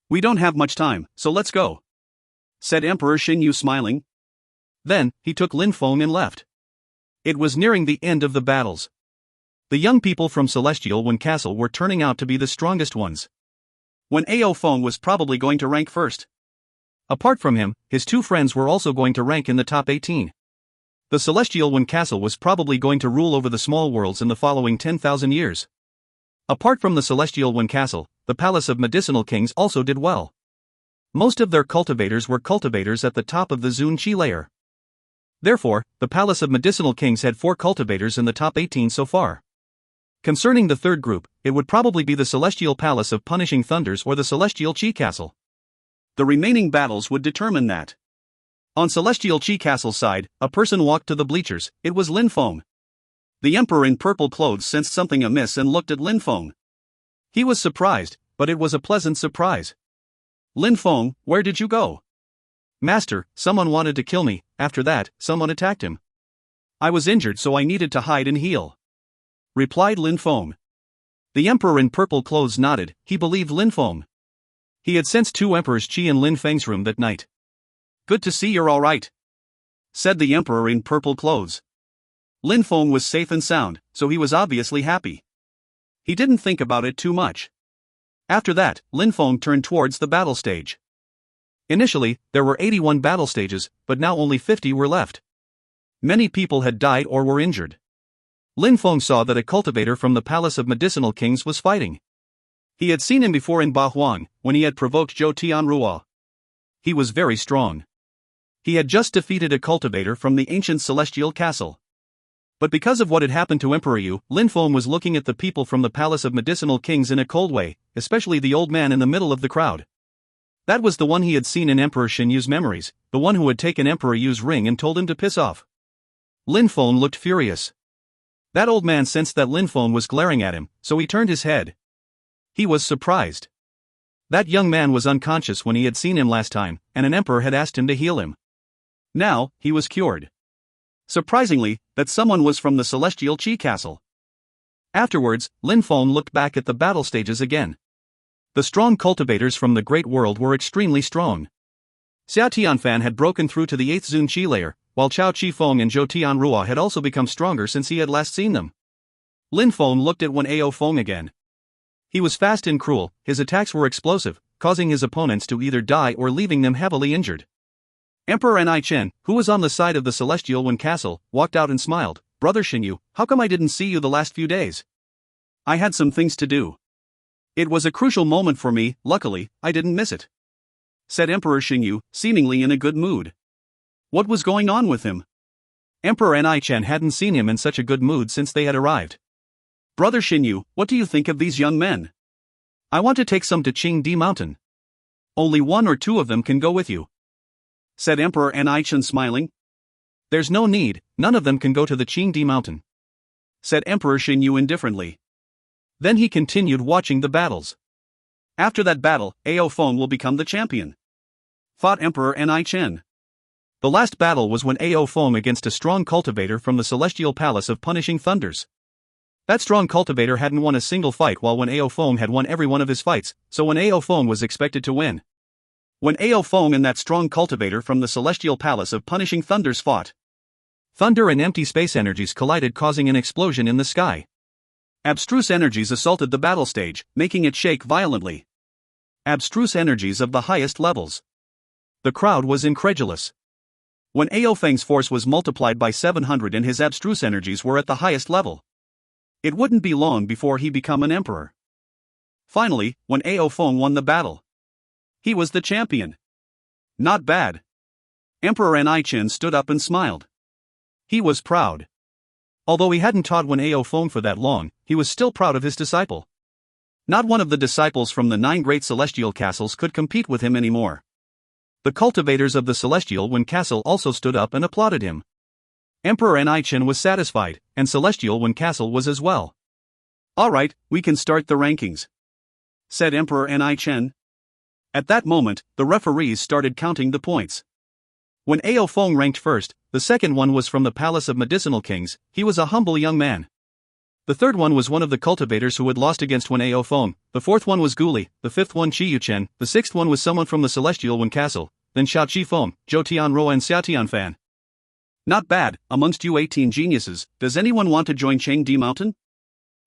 We don't have much time, so let's go, said Emperor Xingyu smiling. Then, he took Lin Feng and left. It was nearing the end of the battles. The young people from Celestial Wen Castle were turning out to be the strongest ones. When Ao Feng was probably going to rank first. Apart from him, his 2 friends were also going to rank in the top 18. The Celestial Wen Castle was probably going to rule over the small worlds in the following 10,000 years. Apart from the Celestial Wen Castle, the Palace of Medicinal Kings also did well. Most of their cultivators were cultivators at the top of the Zun Qi layer. Therefore, the Palace of Medicinal Kings had 4 cultivators in the top 18 so far. Concerning the third group, it would probably be the Celestial Palace of Punishing Thunders or the Celestial Qi Castle. The remaining battles would determine that. On Celestial Qi Castle's side, a person walked to the bleachers. It was Lin Feng. The Emperor in purple clothes sensed something amiss and looked at Lin Feng. He was surprised, but it was a pleasant surprise. Lin Feng, where did you go? Master, someone wanted to kill me. After that, someone attacked him. I was injured so I needed to hide and heal, replied Lin Feng. The Emperor in purple clothes nodded. He believed Lin Feng. He had sensed 2 emperors Qi in Lin Feng's room that night. Good to see you're alright, said the Emperor in purple clothes. Lin Feng was safe and sound, so he was obviously happy. He didn't think about it too much. After that, Lin Feng turned towards the battle stage. Initially, there were 81 battle stages, but now only 50 were left. Many people had died or were injured. Lin Feng saw that a cultivator from the Palace of Medicinal Kings was fighting. He had seen him before in Ba Huang, when he had provoked Zhou Tianrua. He was very strong. He had just defeated a cultivator from the ancient celestial castle. But because of what had happened to Emperor Yu, Lin Feng was looking at the people from the Palace of Medicinal Kings in a cold way, especially the old man in the middle of the crowd. That was the one he had seen in Emperor Xinyu's memories, the one who had taken Emperor Yu's ring and told him to piss off. Lin Feng looked furious. That old man sensed that Lin Feng was glaring at him, so he turned his head. He was surprised. That young man was unconscious when he had seen him last time, and an emperor had asked him to heal him. Now, he was cured. Surprisingly, that someone was from the Celestial Qi Castle. Afterwards, Lin Feng looked back at the battle stages again. The strong cultivators from the Great World were extremely strong. Xia Tianfan had broken through to the 8th Zun Qi layer, while Chao Qifeng and Zhou Tianrua had also become stronger since he had last seen them. Lin Feng looked at Wen Ao Feng again. He was fast and cruel, his attacks were explosive, causing his opponents to either die or leaving them heavily injured. Emperor Ni Chen, who was on the side of the Celestial Wen Castle, walked out and smiled. Brother Xinyu, how come I didn't see you the last few days? I had some things to do. It was a crucial moment for me, luckily, I didn't miss it, said Emperor Xinyu, seemingly in a good mood. What was going on with him? Emperor Ni Chen hadn't seen him in such a good mood since they had arrived. Brother Xinyu, what do you think of these young men? I want to take some to Qingdi Mountain. Only one or two of them can go with you, said Emperor Ni Chen smiling. There's no need, none of them can go to the Qingdi Mountain, said Emperor Xinyu indifferently. Then he continued watching the battles. After that battle, Ao Feng will become the champion, fought Emperor Ni Chen. The last battle was when Ao Feng against a strong cultivator from the Celestial Palace of Punishing Thunders. That strong cultivator hadn't won a single fight while when Ao Feng had won every one of his fights, so when Ao Feng was expected to win. When Ao Feng and that strong cultivator from the Celestial Palace of Punishing Thunders fought, thunder and empty space energies collided, causing an explosion in the sky. Abstruse energies assaulted the battle stage, making it shake violently. Abstruse energies of the highest levels. The crowd was incredulous. When Ao Feng's force was multiplied by 700 and his abstruse energies were at the highest level, it wouldn't be long before he become an emperor. Finally, when Ao Feng won the battle, he was the champion. Not bad. Emperor Ni Chen stood up and smiled. He was proud. Although he hadn't taught Wen Ao Feng for that long, he was still proud of his disciple. Not one of the disciples from the 9 great celestial castles could compete with him anymore. The cultivators of the Celestial Wen Castle also stood up and applauded him. Emperor Ni Chen was satisfied, and Celestial Wen Castle was as well. Alright, we can start the rankings, said Emperor Ni Chen. At that moment, the referees started counting the points. When Ao Feng ranked first, the second one was from the Palace of Medicinal Kings. He was a humble young man. The third one was one of the cultivators who had lost against Wen Ao Feng, the fourth one was Guli, the fifth one Qi Yuchen, the sixth one was someone from the Celestial Wen Castle, then Xiao Qi Feng, Zhou Tianruo and Xia Tianfan. Not bad, amongst you 18 geniuses, does anyone want to join Qingdi Mountain?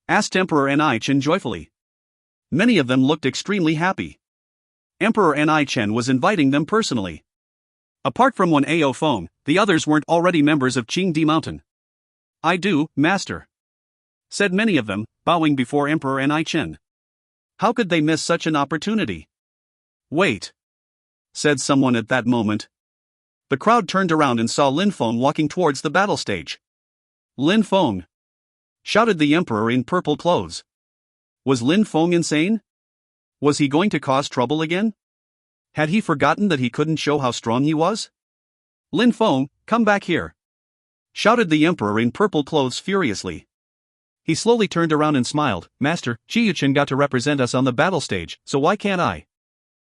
Asked Emperor Ni Chen joyfully. Many of them looked extremely happy. Emperor Ni Chen was inviting them personally. Apart from Wen Ao Feng, the others weren't already members of Qingdi Mountain. I do, master, said many of them, bowing before Emperor Ni Chen. How could they miss such an opportunity? Wait, said someone at that moment. The crowd turned around and saw Lin Feng walking towards the battle stage. Lin Feng, shouted the emperor in purple clothes. Was Lin Feng insane? Was he going to cause trouble again? Had he forgotten that he couldn't show how strong he was? Lin Feng, come back here, shouted the emperor in purple clothes furiously. He slowly turned around and smiled. Master, Qi Yuchen got to represent us on the battle stage, so why can't I?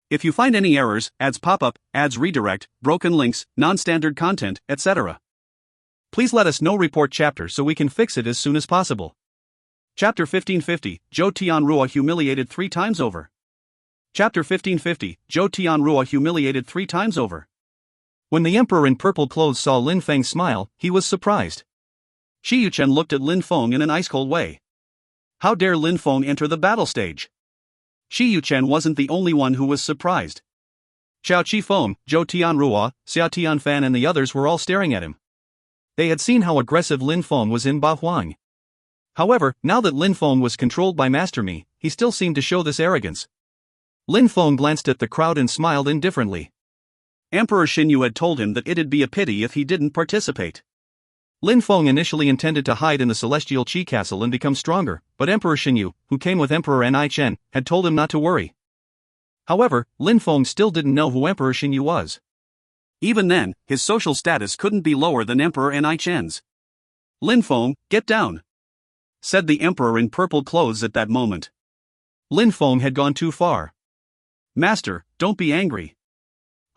If you find any errors, ads pop up, ads redirect, broken links, non-standard content, etc., please let us know. Report chapter so we can fix it as soon as possible. Chapter 1550, Zhou Tianruo humiliated 3 times over. Chapter 1550, Zhou Tianruo humiliated 3 times over. When the emperor in purple clothes saw Lin Feng smile, he was surprised. Qi Yuchen looked at Lin Feng in an ice-cold way. How dare Lin Feng enter the battle stage? Qi Yuchen wasn't the only one who was surprised. Xiao Qi Feng, Zhou Tianruo, Xia Tianfan and the others were all staring at him. They had seen how aggressive Lin Feng was in Ba Huang. However, now that Lin Feng was controlled by Master Mi, he still seemed to show this arrogance. Lin Feng glanced at the crowd and smiled indifferently. Emperor Xinyu had told him that it'd be a pity if he didn't participate. Lin Feng initially intended to hide in the Celestial Qi Castle and become stronger, but Emperor Xinyu, who came with Emperor Ni Chen, had told him not to worry. However, Lin Feng still didn't know who Emperor Xinyu was. Even then, his social status couldn't be lower than Emperor Ni Chen's. Lin Feng, get down, said the emperor in purple clothes at that moment. Lin Feng had gone too far. Master, don't be angry.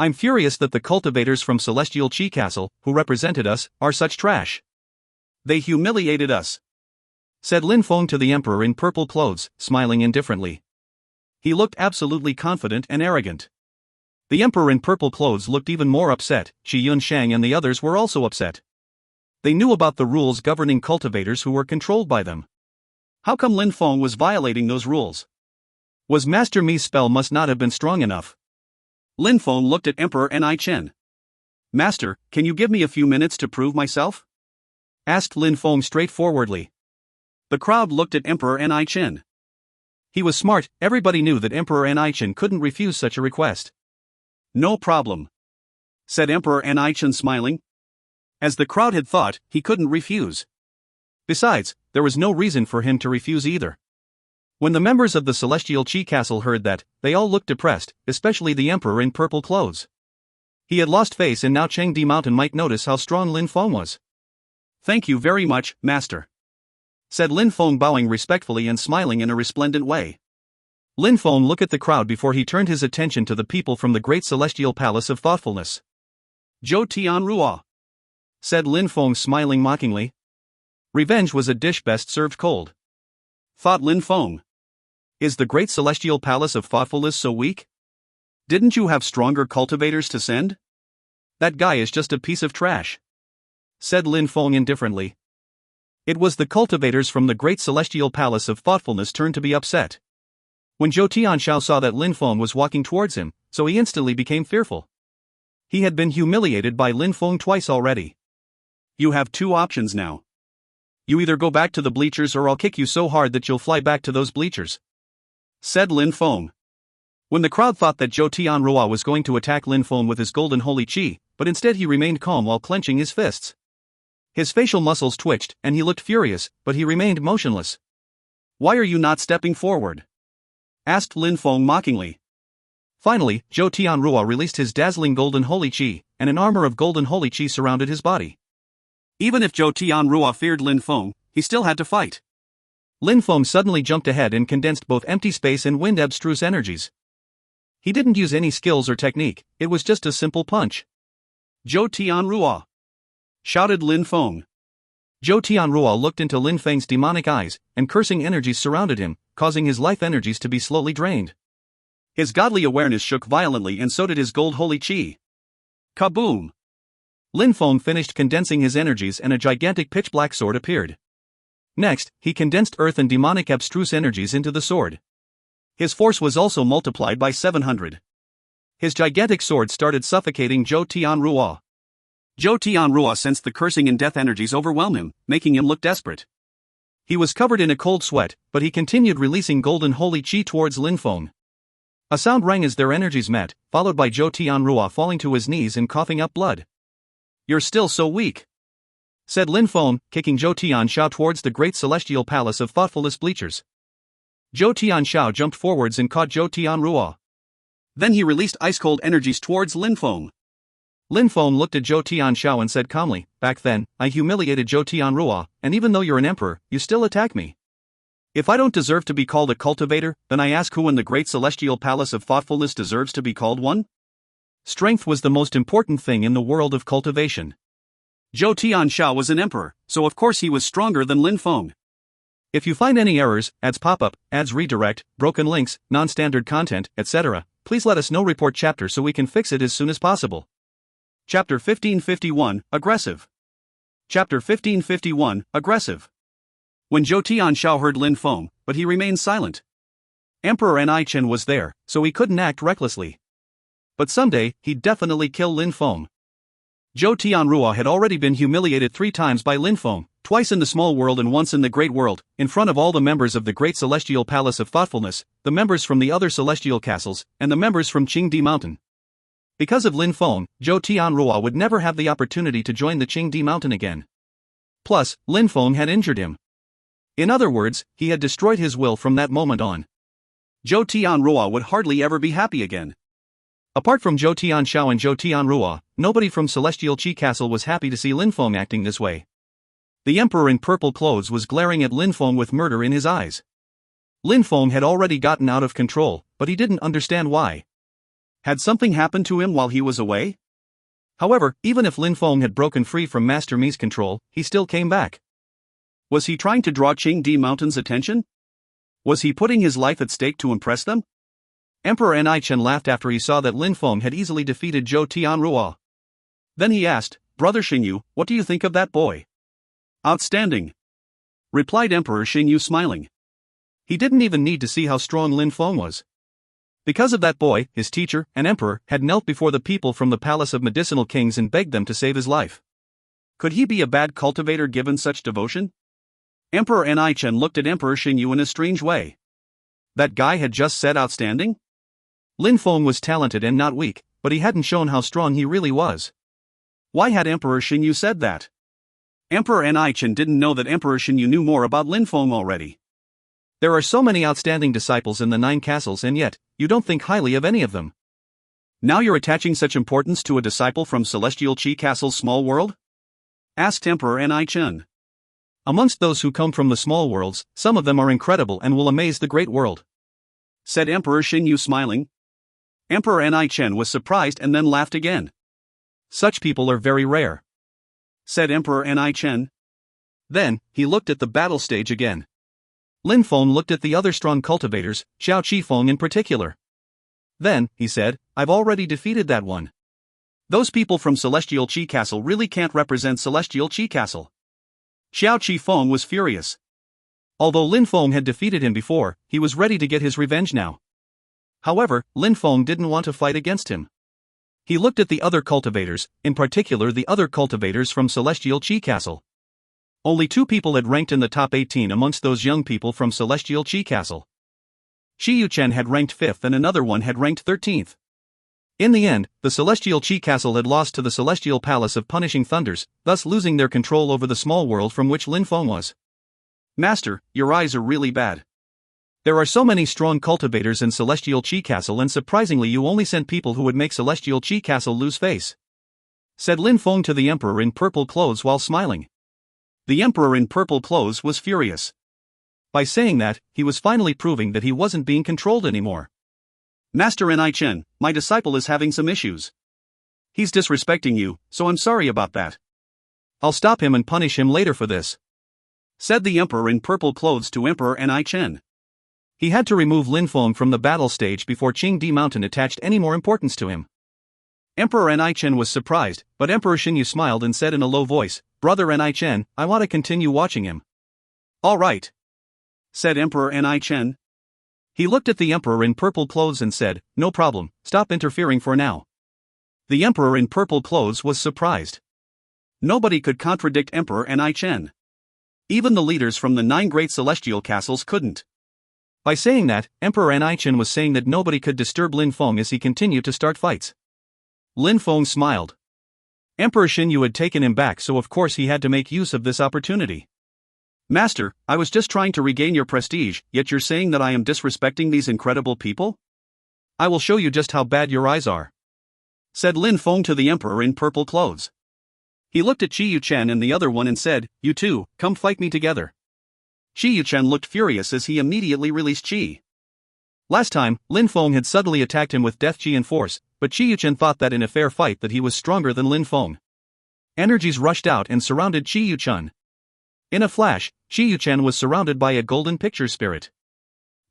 I'm furious that the cultivators from Celestial Qi Castle, who represented us, are such trash. They humiliated us, said Lin Feng to the emperor in purple clothes, smiling indifferently. He looked absolutely confident and arrogant. The emperor in purple clothes looked even more upset. Qi Yunshang and the others were also upset. They knew about the rules governing cultivators who were controlled by them. How come Lin Feng was violating those rules? Was Master Mi's spell must not have been strong enough. Lin Feng looked at Emperor Ni Chen. Master, can you give me a few minutes to prove myself? Asked Lin Feng straightforwardly. The crowd looked at Emperor Ni Chen. He was smart, everybody knew that Emperor Ni Chen couldn't refuse such a request. No problem, said Emperor Ni Chen smiling. As the crowd had thought, he couldn't refuse. Besides, there was no reason for him to refuse either. When the members of the Celestial Qi Castle heard that, they all looked depressed, especially the Emperor in purple clothes. He had lost face and now Chengdi Mountain might notice how strong Lin Feng was. Thank you very much, Master, said Lin Feng bowing respectfully and smiling in a resplendent way. Lin Feng looked at the crowd before he turned his attention to the people from the Great Celestial Palace of Thoughtfulness. Zhou Tian Ruo, said Lin Feng smiling mockingly. Revenge was a dish best served cold, thought Lin Feng. Is the Great Celestial Palace of Thoughtfulness so weak? Didn't you have stronger cultivators to send? That guy is just a piece of trash, said Lin Feng indifferently. It was the cultivators from the Great Celestial Palace of Thoughtfulness turned to be upset. When Zhou Tianxiao saw that Lin Feng was walking towards him, so he instantly became fearful. He had been humiliated by Lin Feng twice already. You have two options now. You either go back to the bleachers or I'll kick you so hard that you'll fly back to those bleachers, said Lin Feng. When the crowd thought that Zhou Tianruo was going to attack Lin Feng with his golden holy qi, but instead he remained calm while clenching his fists. His facial muscles twitched and he looked furious, but he remained motionless. Why are you not stepping forward? Asked Lin Feng mockingly. Finally, Zhou Tianruo released his dazzling golden holy qi, and an armor of golden holy qi surrounded his body. Even if Zhou Tianruo feared Lin Feng, he still had to fight. Lin Feng suddenly jumped ahead and condensed both empty space and wind abstruse energies. He didn't use any skills or technique, it was just a simple punch. Zhou Tianruo, shouted Lin Feng. Zhou Tianruo looked into Lin Feng's demonic eyes, and cursing energies surrounded him, causing his life energies to be slowly drained. His godly awareness shook violently and so did his gold holy qi. Kaboom! Lin Feng finished condensing his energies and a gigantic pitch-black sword appeared. Next, he condensed earth and demonic abstruse energies into the sword. His force was also multiplied by 700. His gigantic sword started suffocating Zhou Tianruo. Zhou Tianruo sensed the cursing and death energies overwhelm him, making him look desperate. He was covered in a cold sweat, but he continued releasing golden holy qi towards Lin Feng. A sound rang as their energies met, followed by Zhou Tianruo falling to his knees and coughing up blood. You're still so weak, said Lin Feng, kicking Zhou Tianxiao towards the Great Celestial Palace of Thoughtfulness bleachers. Zhou Tianxiao jumped forwards and caught Zhou Tianruo. Then he released ice-cold energies towards Lin Feng. Lin Feng looked at Zhou Tianxiao and said calmly, back then, I humiliated Zhou Tianruo, and even though you're an emperor, you still attack me. If I don't deserve to be called a cultivator, then I ask who in the Great Celestial Palace of Thoughtfulness deserves to be called one? Strength was the most important thing in the world of cultivation. Zhou Tianxiao was an emperor, so of course he was stronger than Lin Feng. If you find any errors, ads pop up, ads redirect, broken links, non-standard content, etc., please let us know. Report chapter so we can fix it as soon as possible. Chapter 1551, Aggressive. Chapter 1551, Aggressive. When Zhou Tianxiao heard Lin Feng, but he remained silent. Emperor Ni Chen was there, so he couldn't act recklessly. But someday, he'd definitely kill Lin Feng. Zhou Tianruo had already been humiliated 3 times by Lin Feng, twice in the small world and once in the great world, in front of all the members of the Great Celestial Palace of Thoughtfulness, the members from the other celestial castles, and the members from Qingdi Mountain. Because of Lin Feng, Zhou Tianruo would never have the opportunity to join the Qingdi Mountain again. Plus, Lin Feng had injured him. In other words, he had destroyed his will from that moment on. Zhou Tianruo would hardly ever be happy again. Apart from Zhou Tianxiao and Zhou Tianruo, nobody from Celestial Qi Castle was happy to see Lin Feng acting this way. The emperor in purple clothes was glaring at Lin Feng with murder in his eyes. Lin Feng had already gotten out of control, but he didn't understand why. Had something happened to him while he was away? However, even if Lin Feng had broken free from Master Mi's control, he still came back. Was he trying to draw Qingdi Mountain's attention? Was he putting his life at stake to impress them? Emperor Ni Chen laughed after he saw that Lin Feng had easily defeated Zhou Tianruo. Then he asked, Brother Xingyu, what do you think of that boy? Outstanding, replied Emperor Xingyu smiling. He didn't even need to see how strong Lin Feng was. Because of that boy, his teacher, and emperor, had knelt before the people from the palace of medicinal kings and begged them to save his life. Could he be a bad cultivator given such devotion? Emperor Ni-Chen looked at Emperor Xingyu in a strange way. That guy had just said outstanding? Lin Feng was talented and not weak, but he hadn't shown how strong he really was. Why had Emperor Xingyu said that? Emperor Ni-Chen didn't know that Emperor Xingyu knew more about Lin Feng already. There are so many outstanding disciples in the 9 castles and yet, you don't think highly of any of them. Now you're attaching such importance to a disciple from Celestial Qi Castle's small world? Asked Emperor Ni-Chen. Amongst those who come from the small worlds, some of them are incredible and will amaze the great world. Said Emperor Xingyu smiling. Emperor Ni-Chen was surprised and then laughed again. Such people are very rare. Said Emperor Ni-Chen. Then, he looked at the battle stage again. Lin Feng looked at the other strong cultivators, Xiao Qifeng in particular. Then, he said, I've already defeated that one. Those people from Celestial Qi Castle really can't represent Celestial Qi Castle. Xiao Qifeng was furious. Although Lin Feng had defeated him before, he was ready to get his revenge now. However, Lin Feng didn't want to fight against him. He looked at the other cultivators, in particular the other cultivators from Celestial Qi Castle. Only 2 people had ranked in the top 18 amongst those young people from Celestial Qi Castle. Qi Yuchen had ranked 5th and another one had ranked 13th. In the end, the Celestial Qi Castle had lost to the Celestial Palace of Punishing Thunders, thus losing their control over the small world from which Lin Feng was. Master, your eyes are really bad. There are so many strong cultivators in Celestial Qi Castle and surprisingly you only sent people who would make Celestial Qi Castle lose face. Said Lin Feng to the Emperor in purple clothes while smiling. The Emperor in purple clothes was furious. By saying that, he was finally proving that he wasn't being controlled anymore. Master Ni-Chen, my disciple is having some issues. He's disrespecting you, so I'm sorry about that. I'll stop him and punish him later for this. Said the Emperor in purple clothes to Emperor Ni-Chen. He had to remove Lin Feng from the battle stage before Qingdi Mountain attached any more importance to him. Emperor Ni-Chen was surprised, but Emperor Xingyu smiled and said in a low voice, Brother Ni-Chen, I want to continue watching him. All right. Said Emperor Ni-Chen. He looked at the Emperor in purple clothes and said, No problem, stop interfering for now. The Emperor in purple clothes was surprised. Nobody could contradict Emperor Ni-Chen. Even the leaders from the 9 great celestial castles couldn't. By saying that, Emperor Ni-Chen was saying that nobody could disturb Lin Feng as he continued to start fights. Lin Feng smiled. Emperor Xingyu had taken him back, so of course he had to make use of this opportunity. Master, I was just trying to regain your prestige, yet you're saying that I am disrespecting these incredible people? I will show you just how bad your eyes are. Said Lin Feng to the Emperor in purple clothes. He looked at Qi Yuchen and the other one and said, You two, come fight me together. Qi Yuchen looked furious as he immediately released Qi. Last time, Lin Feng had suddenly attacked him with death Qi and force, but Qi Yuchen thought that in a fair fight that he was stronger than Lin Feng. Energies rushed out and surrounded Qi Yuchen. In a flash, Qi Yuchen was surrounded by a golden picture spirit.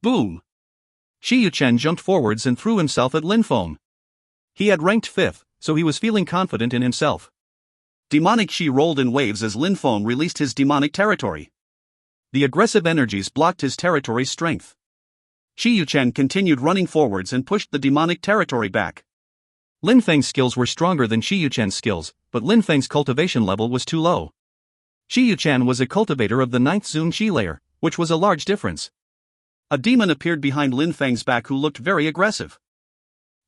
Boom! Qi Yuchen jumped forwards and threw himself at Lin Feng. He had ranked 5th, so he was feeling confident in himself. Demonic Qi rolled in waves as Lin Feng released his demonic territory. The aggressive energies blocked his territory's strength. Qi Yuchen continued running forwards and pushed the demonic territory back. Lin Feng's skills were stronger than Qi Yuchen's skills, but Lin Feng's cultivation level was too low. Qi Yuchen was a cultivator of the 9th Zun Qi layer, which was a large difference. A demon appeared behind Lin Feng's back who looked very aggressive.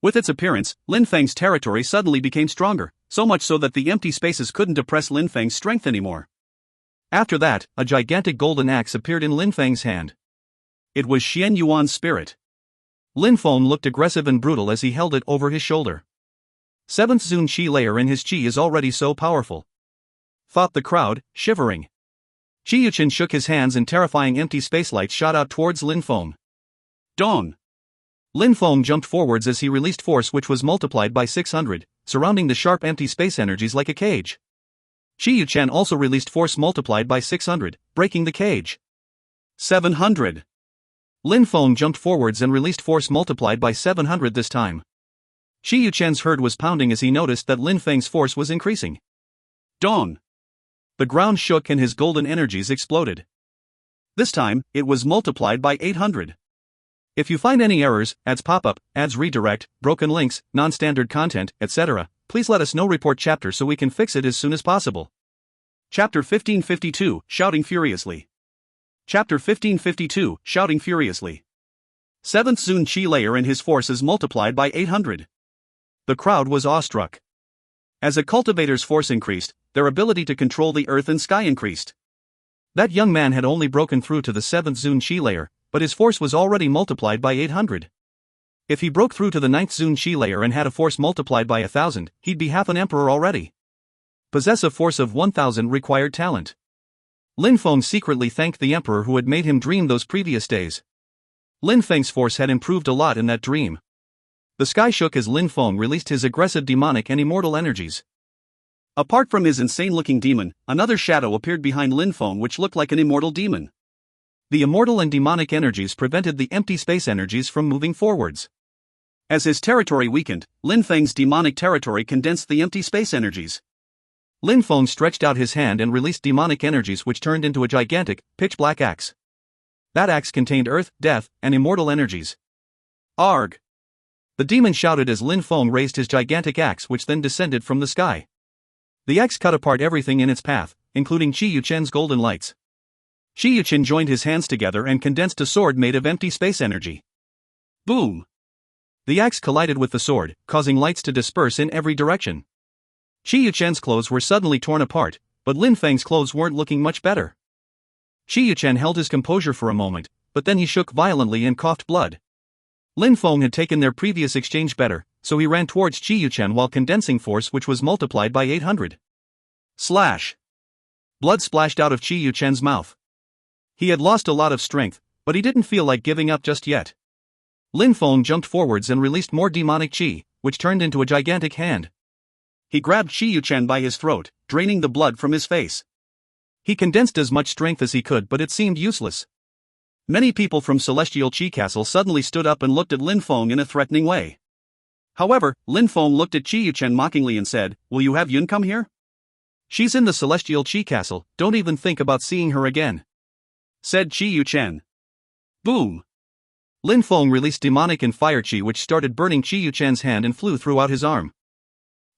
With its appearance, Lin Feng's territory suddenly became stronger, so much so that the empty spaces couldn't oppress Lin Feng's strength anymore. After that, a gigantic golden axe appeared in Lin Feng's hand. It was Xian Yuan's spirit. Lin Feng looked aggressive and brutal as he held it over his shoulder. 7th Zun Qi layer in his Qi is already so powerful. Thought the crowd, shivering. Qi Yuchen shook his hands and terrifying empty space lights shot out towards Lin Feng. Dawn! Lin Feng jumped forwards as he released force which was multiplied by 600, surrounding the sharp empty space energies like a cage. Qi Yuchen also released force multiplied by 600, breaking the cage. 700! Lin Feng jumped forwards and released force multiplied by 700 this time. Qi Yuchen's heart was pounding as he noticed that Lin Feng's force was increasing. Dawn! The ground shook and his golden energies exploded. This time, it was multiplied by 800. If you find any errors, ads pop up, ads redirect, broken links, non-standard content, etc., please let us know. Report chapter so we can fix it as soon as possible. Chapter 1552, Shouting Furiously. Chapter 1552, Shouting Furiously. 7th Zun Qi layer and his forces multiplied by 800. The crowd was awestruck. As a cultivator's force increased, their ability to control the earth and sky increased. That young man had only broken through to the 7th Zun Qi layer, but his force was already multiplied by 800. If he broke through to the 9th Zun Qi layer and had a force multiplied by 1,000, he'd be half an emperor already. Possess a force of 1,000 required talent. Lin Feng secretly thanked the emperor who had made him dream those previous days. Lin Feng's force had improved a lot in that dream. The sky shook as Lin Feng released his aggressive demonic and immortal energies. Apart from his insane-looking demon, another shadow appeared behind Lin Feng which looked like an immortal demon. The immortal and demonic energies prevented the empty space energies from moving forwards. As his territory weakened, Lin Feng's demonic territory condensed the empty space energies. Lin Feng stretched out his hand and released demonic energies which turned into a gigantic, pitch-black axe. That axe contained earth, death, and immortal energies. Arg! The demon shouted as Lin Feng raised his gigantic axe which then descended from the sky. The axe cut apart everything in its path, including Qi Yuchen's golden lights. Qi Yuchen joined his hands together and condensed a sword made of empty space energy. Boom! The axe collided with the sword, causing lights to disperse in every direction. Qi Yuchen's clothes were suddenly torn apart, but Lin Feng's clothes weren't looking much better. Qi Yuchen held his composure for a moment, but then he shook violently and coughed blood. Lin Feng had taken their previous exchange better, so he ran towards Qi Yuchen while condensing force which was multiplied by 800. Slash! Blood splashed out of Qi Yuchen's mouth. He had lost a lot of strength, but he didn't feel like giving up just yet. Lin Feng jumped forwards and released more demonic qi, which turned into a gigantic hand. He grabbed Qi Yuchen by his throat, draining the blood from his face. He condensed as much strength as he could, but it seemed useless. Many people from Celestial Qi Castle suddenly stood up and looked at Lin Feng in a threatening way. However, Lin Feng looked at Qi Yuchen mockingly and said, "Will you have Yun come here? She's in the Celestial Qi Castle, don't even think about seeing her again," said Qi Yuchen. Boom! Lin Feng released demonic and fire qi which started burning Qi Yuchen's hand and flew throughout his arm.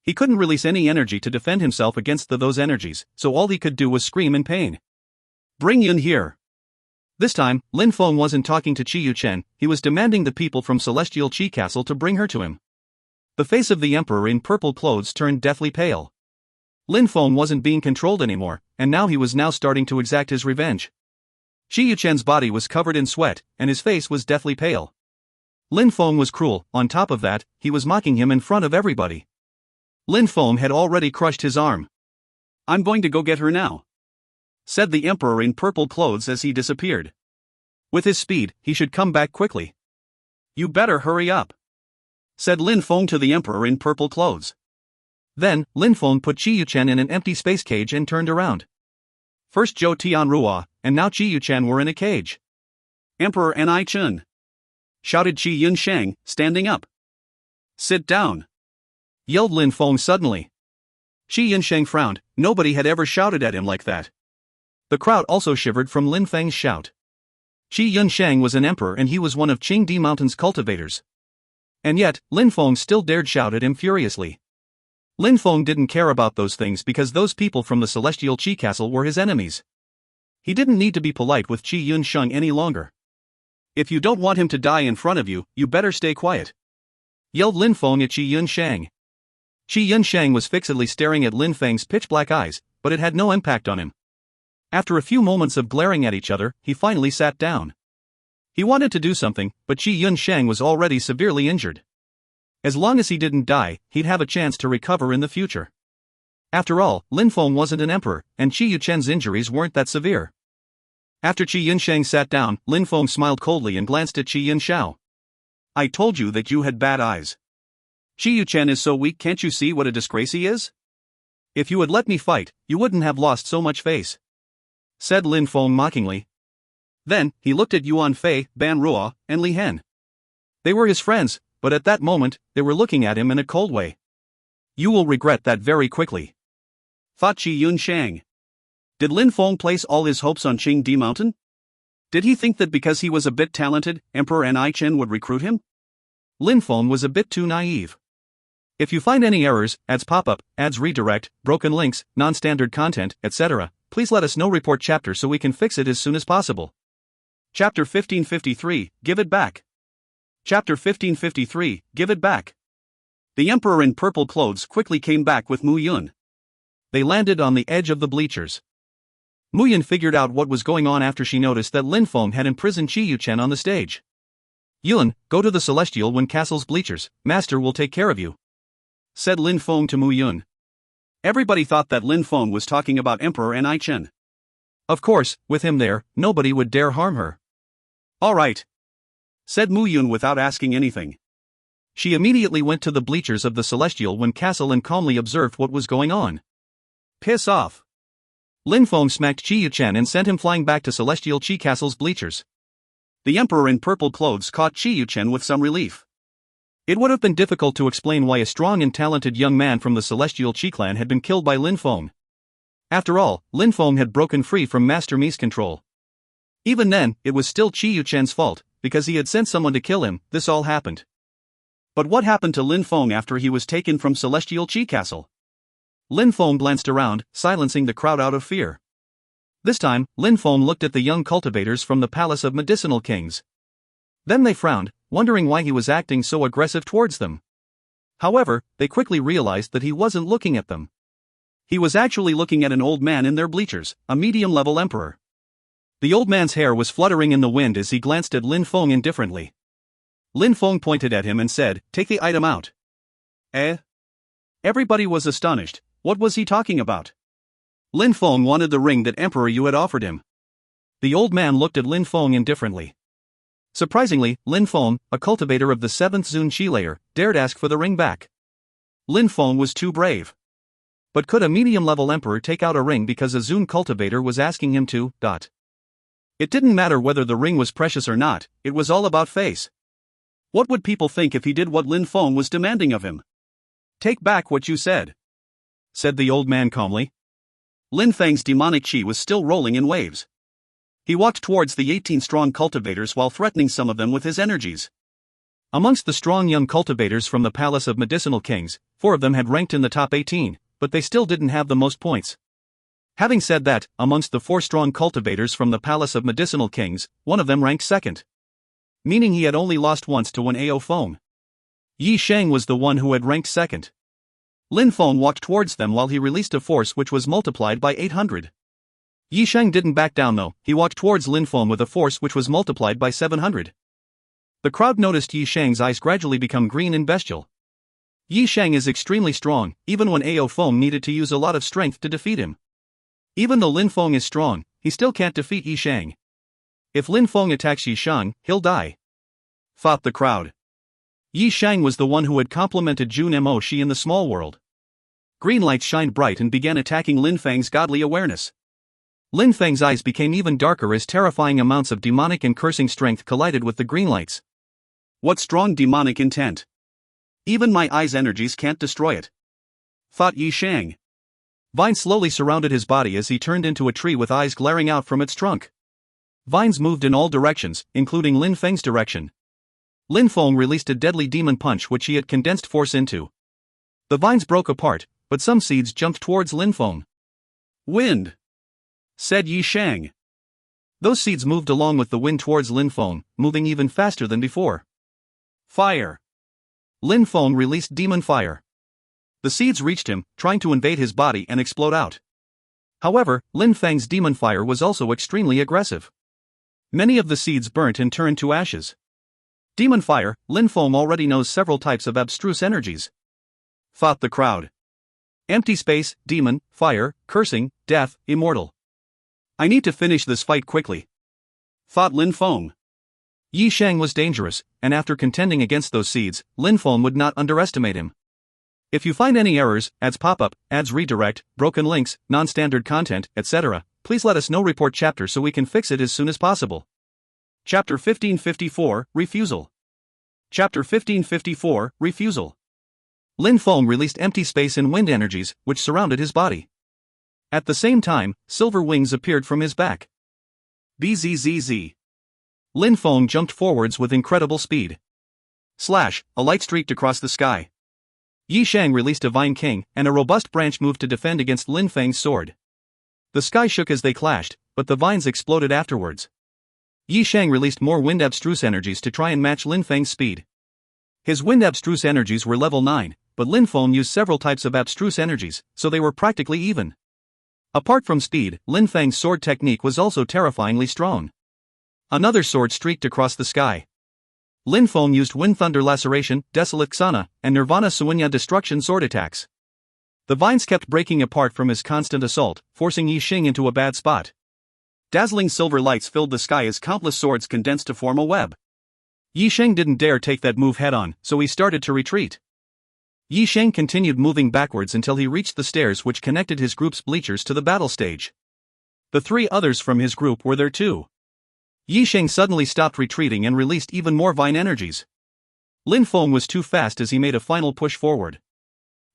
He couldn't release any energy to defend himself against those energies, so all he could do was scream in pain. "Bring Yun here." This time, Lin Feng wasn't talking to Qi Yuchen, he was demanding the people from Celestial Qi Castle to bring her to him. The face of the emperor in purple clothes turned deathly pale. Lin Feng wasn't being controlled anymore, and now he was starting to exact his revenge. Qi Yuchen's body was covered in sweat, and his face was deathly pale. Lin Feng was cruel, on top of that, he was mocking him in front of everybody. Lin Feng had already crushed his arm. "I'm going to go get her now," said the emperor in purple clothes as he disappeared. With his speed, he should come back quickly. "You better hurry up," said Lin Feng to the emperor in purple clothes. Then, Lin Feng put Qi Yuchen in an empty space cage and turned around. First Zhou Tianrua, and now Qi Yuchen were in a cage. "Emperor Ni Chun," shouted Qi Yunsheng, standing up. "Sit down," yelled Lin Feng suddenly. Qi Yunsheng frowned, nobody had ever shouted at him like that. The crowd also shivered from Lin Feng's shout. Qi Yunsheng was an emperor and he was one of Qingdi Mountain's cultivators. And yet, Lin Feng still dared shout at him furiously. Lin Feng didn't care about those things because those people from the Celestial Qi Castle were his enemies. He didn't need to be polite with Qi Yunsheng any longer. "If you don't want him to die in front of you, you better stay quiet," yelled Lin Feng at Qi Yunsheng. Qi Yunsheng was fixedly staring at Lin Feng's pitch-black eyes, but it had no impact on him. After a few moments of glaring at each other, he finally sat down. He wanted to do something, but Qi Yunsheng was already severely injured. As long as he didn't die, he'd have a chance to recover in the future. After all, Lin Feng wasn't an emperor, and Qi Yuchen's injuries weren't that severe. After Qi Yunsheng sat down, Lin Feng smiled coldly and glanced at Qi Yunshao. "I told you that you had bad eyes. Qi Yuchen is so weak, can't you see what a disgrace he is? If you had let me fight, you wouldn't have lost so much face," said Lin Feng mockingly. Then, he looked at Yuan Fei, Ban Ruo, and Li Hen. They were his friends, but at that moment, they were looking at him in a cold way. "You will regret that very quickly," thought Qi Yunsheng. Did Lin Feng place all his hopes on Qingdi Mountain? Did he think that because he was a bit talented, Emperor Ni Chen would recruit him? Lin Feng was a bit too naive. If you find any errors, ads pop up, ads redirect, broken links, non-standard content, etc., please let us know. Report chapter so we can fix it as soon as possible. Chapter 1553, Give It Back. Chapter 1553, Give It Back. The Emperor in purple clothes quickly came back with Mu Yun. They landed on the edge of the bleachers. Mu Yun figured out what was going on after she noticed that Lin Feng had imprisoned Qi Yuchen on the stage. Yun, go to the Celestial Wind Castle's bleachers, Master will take care of you, said Lin Feng to Mu Yun. Everybody thought that Lin Feng was talking about Emperor Ni Chen. Of course, with him there, nobody would dare harm her. All right, said Mu Yun without asking anything. She immediately went to the bleachers of the Celestial Wind Castle and calmly observed what was going on. Piss off. Lin Feng smacked Qi Yuchen and sent him flying back to Celestial Qi Castle's bleachers. The Emperor in purple clothes caught Qi Yuchen with some relief. It would have been difficult to explain why a strong and talented young man from the Celestial Qi clan had been killed by Lin Feng. After all, Lin Feng had broken free from Master Mi's control. Even then, it was still Qi Yuchen's fault, because he had sent someone to kill him. This all happened. But what happened to Lin Feng after he was taken from Celestial Qi Castle? Lin Feng glanced around, silencing the crowd out of fear. This time, Lin Feng looked at the young cultivators from the Palace of Medicinal Kings. Then they frowned, wondering why he was acting so aggressive towards them. However, they quickly realized that he wasn't looking at them. He was actually looking at an old man in their bleachers, a medium-level emperor. The old man's hair was fluttering in the wind as he glanced at Lin Feng indifferently. Lin Feng pointed at him and said, "Take the item out." Eh? Everybody was astonished. What was he talking about? Lin Feng wanted the ring that Emperor Yu had offered him. The old man looked at Lin Feng indifferently. Surprisingly, Lin Feng, a cultivator of the 7th Zun Qi layer, dared ask for the ring back. Lin Feng was too brave. But could a medium-level emperor take out a ring because a Zun cultivator was asking him to? It didn't matter whether the ring was precious or not, it was all about face. What would people think if he did what Lin Feng was demanding of him? Take back what you said, said the old man calmly. Lin Feng's demonic qi was still rolling in waves. He walked towards the 18 strong cultivators while threatening some of them with his energies. Amongst the strong young cultivators from the Palace of Medicinal Kings, 4 of them had ranked in the top 18, but they still didn't have the most points. Having said that, amongst the 4 strong cultivators from the Palace of Medicinal Kings, 1 of them ranked second. Meaning he had only lost once to one Ao Feng. Yi Sheng was the one who had ranked second. Lin Feng walked towards them while he released a force which was multiplied by 800. Yi Sheng didn't back down though, he walked towards Lin Feng with a force which was multiplied by 700. The crowd noticed Yi Sheng's eyes gradually become green and bestial. Yi Sheng is extremely strong, even when Ao Feng needed to use a lot of strength to defeat him. Even though Lin Feng is strong, he still can't defeat Yi Sheng. If Lin Feng attacks Yi Sheng, he'll die, thought the crowd. Yi Sheng was the one who had complimented Jun Mo Shi in the small world. Green lights shined bright and began attacking Lin Feng's godly awareness. Lin Feng's eyes became even darker as terrifying amounts of demonic and cursing strength collided with the green lights. What strong demonic intent! Even my eye's energies can't destroy it, thought Yi Sheng. Vines slowly surrounded his body as he turned into a tree with eyes glaring out from its trunk. Vines moved in all directions, including Lin Feng's direction. Lin Feng released a deadly demon punch which he had condensed force into. The vines broke apart, but some seeds jumped towards Lin Feng. Wind, said Yi Sheng. Those seeds moved along with the wind towards Lin Feng, moving even faster than before. Fire. Lin Feng released demon fire. The seeds reached him, trying to invade his body and explode out. However, Lin Feng's demon fire was also extremely aggressive. Many of the seeds burnt and turned to ashes. Demon fire, Lin Feng already knows several types of abstruse energies, thought the crowd. Empty space, demon, fire, cursing, death, immortal. I need to finish this fight quickly, thought Lin Feng. Yi Sheng was dangerous, and after contending against those seeds, Lin Feng would not underestimate him. If you find any errors, ads pop up, ads redirect, broken links, non-standard content, etc., please let us know. Report chapter so we can fix it as soon as possible. Chapter 1554, Refusal. Chapter 1554, Refusal. Lin Feng released empty space and wind energies, which surrounded his body. At the same time, silver wings appeared from his back. Bzzz. Lin Feng jumped forwards with incredible speed. Slash, a light streaked across the sky. Yi Shang released a Vine King, and a robust branch moved to defend against Lin Feng's sword. The sky shook as they clashed, but the vines exploded afterwards. Yi Shang released more wind abstruse energies to try and match Lin Feng's speed. His wind abstruse energies were level 9, but Lin Feng used several types of abstruse energies, so they were practically even. Apart from speed, Lin Feng's sword technique was also terrifyingly strong. Another sword streaked across the sky. Lin Feng used Wind Thunder Laceration, Desolate Xana, and Nirvana Suinya Destruction sword attacks. The vines kept breaking apart from his constant assault, forcing Yi Xing into a bad spot. Dazzling silver lights filled the sky as countless swords condensed to form a web. Yi Xing didn't dare take that move head-on, so he started to retreat. Yi Xing continued moving backwards until he reached the stairs which connected his group's bleachers to the battle stage. The 3 others from his group were there too. Yi Xing suddenly stopped retreating and released even more vine energies. Lin Feng was too fast as he made a final push forward.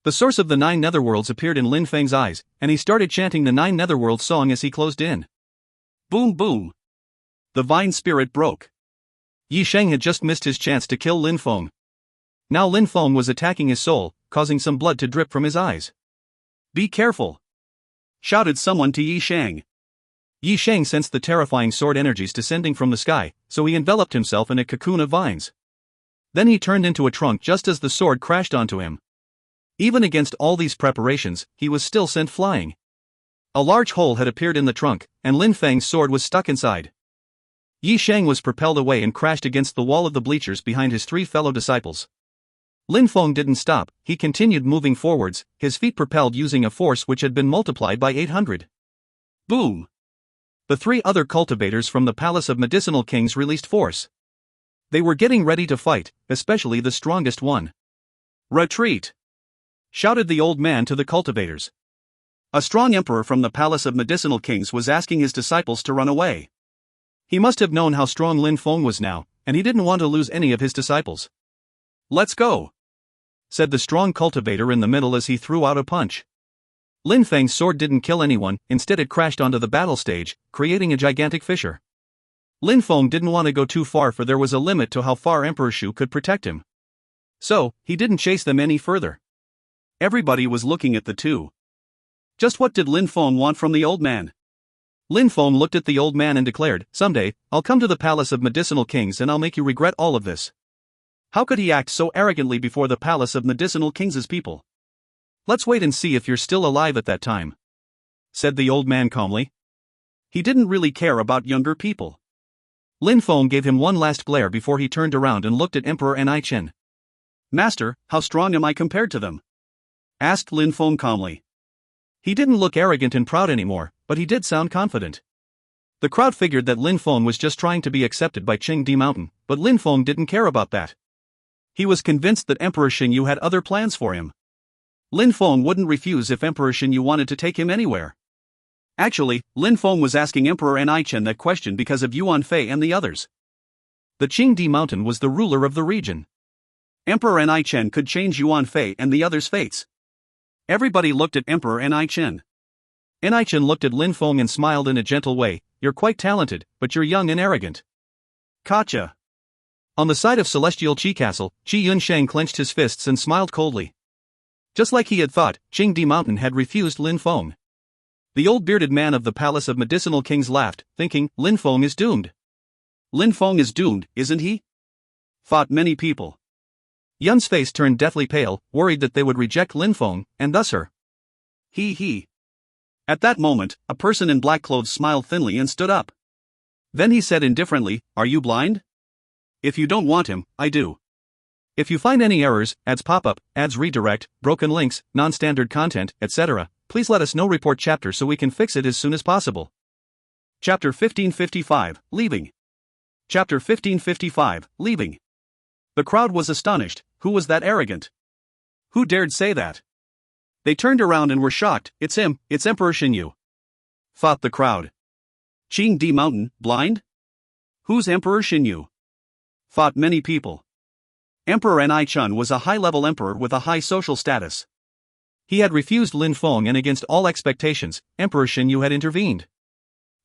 The source of the 9 netherworlds appeared in Lin Feng's eyes, and he started chanting the 9 netherworlds song as he closed in. Boom boom! The vine spirit broke. Yi Sheng had just missed his chance to kill Lin Feng. Now Lin Feng was attacking his soul, causing some blood to drip from his eyes. Be careful! Shouted someone to Yi Sheng. Yi Sheng sensed the terrifying sword energies descending from the sky, so he enveloped himself in a cocoon of vines. Then he turned into a trunk just as the sword crashed onto him. Even against all these preparations, he was still sent flying. A large hole had appeared in the trunk, and Lin Feng's sword was stuck inside. Yi Sheng was propelled away and crashed against the wall of the bleachers behind his 3 fellow disciples. Lin Feng didn't stop, he continued moving forwards, his feet propelled using a force which had been multiplied by 800. Boom! The 3 other cultivators from the Palace of Medicinal Kings released force. They were getting ready to fight, especially the strongest one. Retreat! Shouted the old man to the cultivators. A strong emperor from the Palace of Medicinal Kings was asking his disciples to run away. He must have known how strong Lin Feng was now, and he didn't want to lose any of his disciples. Let's go! Said the strong cultivator in the middle as he threw out a punch. Lin Feng's sword didn't kill anyone, instead it crashed onto the battle stage, creating a gigantic fissure. Lin Feng didn't want to go too far, for there was a limit to how far Emperor Shu could protect him. So, he didn't chase them any further. Everybody was looking at the two. Just what did Lin Feng want from the old man? Lin Feng looked at the old man and declared, "Someday, I'll come to the Palace of Medicinal Kings and I'll make you regret all of this." How could he act so arrogantly before the Palace of Medicinal Kings' people? Let's wait and see if you're still alive at that time, said the old man calmly. He didn't really care about younger people. Lin Feng gave him one last glare before he turned around and looked at Emperor An Chen. "Master, how strong am I compared to them?" asked Lin Feng calmly. He didn't look arrogant and proud anymore, but he did sound confident. The crowd figured that Lin Feng was just trying to be accepted by Qingdi Mountain, but Lin Feng didn't care about that. He was convinced that Emperor Xingyu had other plans for him. Lin Feng wouldn't refuse if Emperor Xingyu wanted to take him anywhere. Actually, Lin Feng was asking Emperor An Chen that question because of Yuan Fei and the others. The Qingdi Mountain was the ruler of the region. Emperor An Chen could change Yuan Fei and the others' fates. Everybody looked at Emperor An Chen. An Chen looked at Lin Feng and smiled in a gentle way. "You're quite talented, but you're young and arrogant." Gotcha. On the side of Celestial Qi Castle, Qi Yunsheng clenched his fists and smiled coldly. Just like he had thought, Qingdi Mountain had refused Lin Feng. The old bearded man of the Palace of Medicinal Kings laughed, thinking, Lin Feng is doomed. Lin Feng is doomed, isn't he? Thought many people. Yun's face turned deathly pale, worried that they would reject Lin Feng, and thus her. He. At that moment, a person in black clothes smiled thinly and stood up. Then he said indifferently, "Are you blind? If you don't want him, I do. If you find any errors, ads pop-up, ads redirect, broken links, non-standard content, etc., please let us know. Report chapter so we can fix it as soon as possible." Chapter 1555, Leaving. Chapter 1555, Leaving. The crowd was astonished. Who was that arrogant? Who dared say that? They turned around and were shocked. "It's him, it's Emperor Xingyu," thought the crowd. Qingdi Mountain, blind? Who's Emperor Xingyu? Thought many people. Emperor An Chen was a high-level emperor with a high social status. He had refused Lin Feng, and against all expectations, Emperor Xingyu had intervened.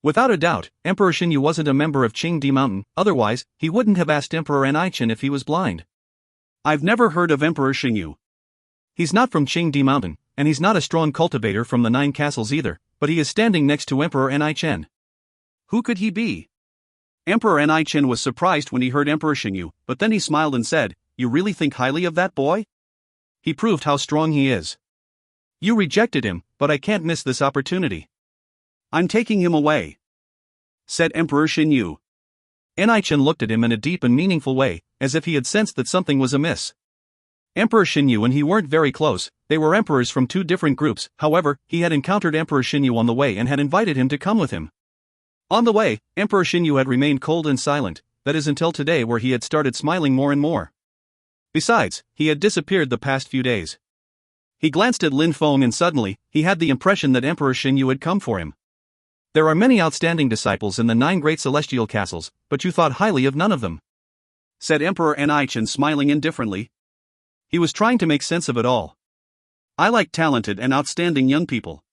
Without a doubt, Emperor Xinyu wasn't a member of Qingdi Mountain, otherwise, he wouldn't have asked Emperor Anaichen if he was blind. I've never heard of Emperor Xinyu. He's not from Qingdi Mountain, and he's not a strong cultivator from the 9 castles either, but he is standing next to Emperor Anaichen. Who could he be? Emperor Anaichen was surprised when he heard Emperor Xinyu, but then he smiled and said, "You really think highly of that boy? He proved how strong he is. You rejected him, but I can't miss this opportunity. I'm taking him away," said Emperor Xinyu. Anaichen looked at him in a deep and meaningful way, as if he had sensed that something was amiss. Emperor Xinyu and he weren't very close, they were emperors from 2 different groups, however, he had encountered Emperor Xinyu on the way and had invited him to come with him. On the way, Emperor Xinyu had remained cold and silent, that is until today where he had started smiling more and more. Besides, he had disappeared the past few days. He glanced at Lin Feng and suddenly, he had the impression that Emperor Xinyu had come for him. There are many outstanding disciples in the 9 great celestial castles, but you thought highly of none of them, said Emperor Anaichen smiling indifferently. He was trying to make sense of it all. I like talented and outstanding young people,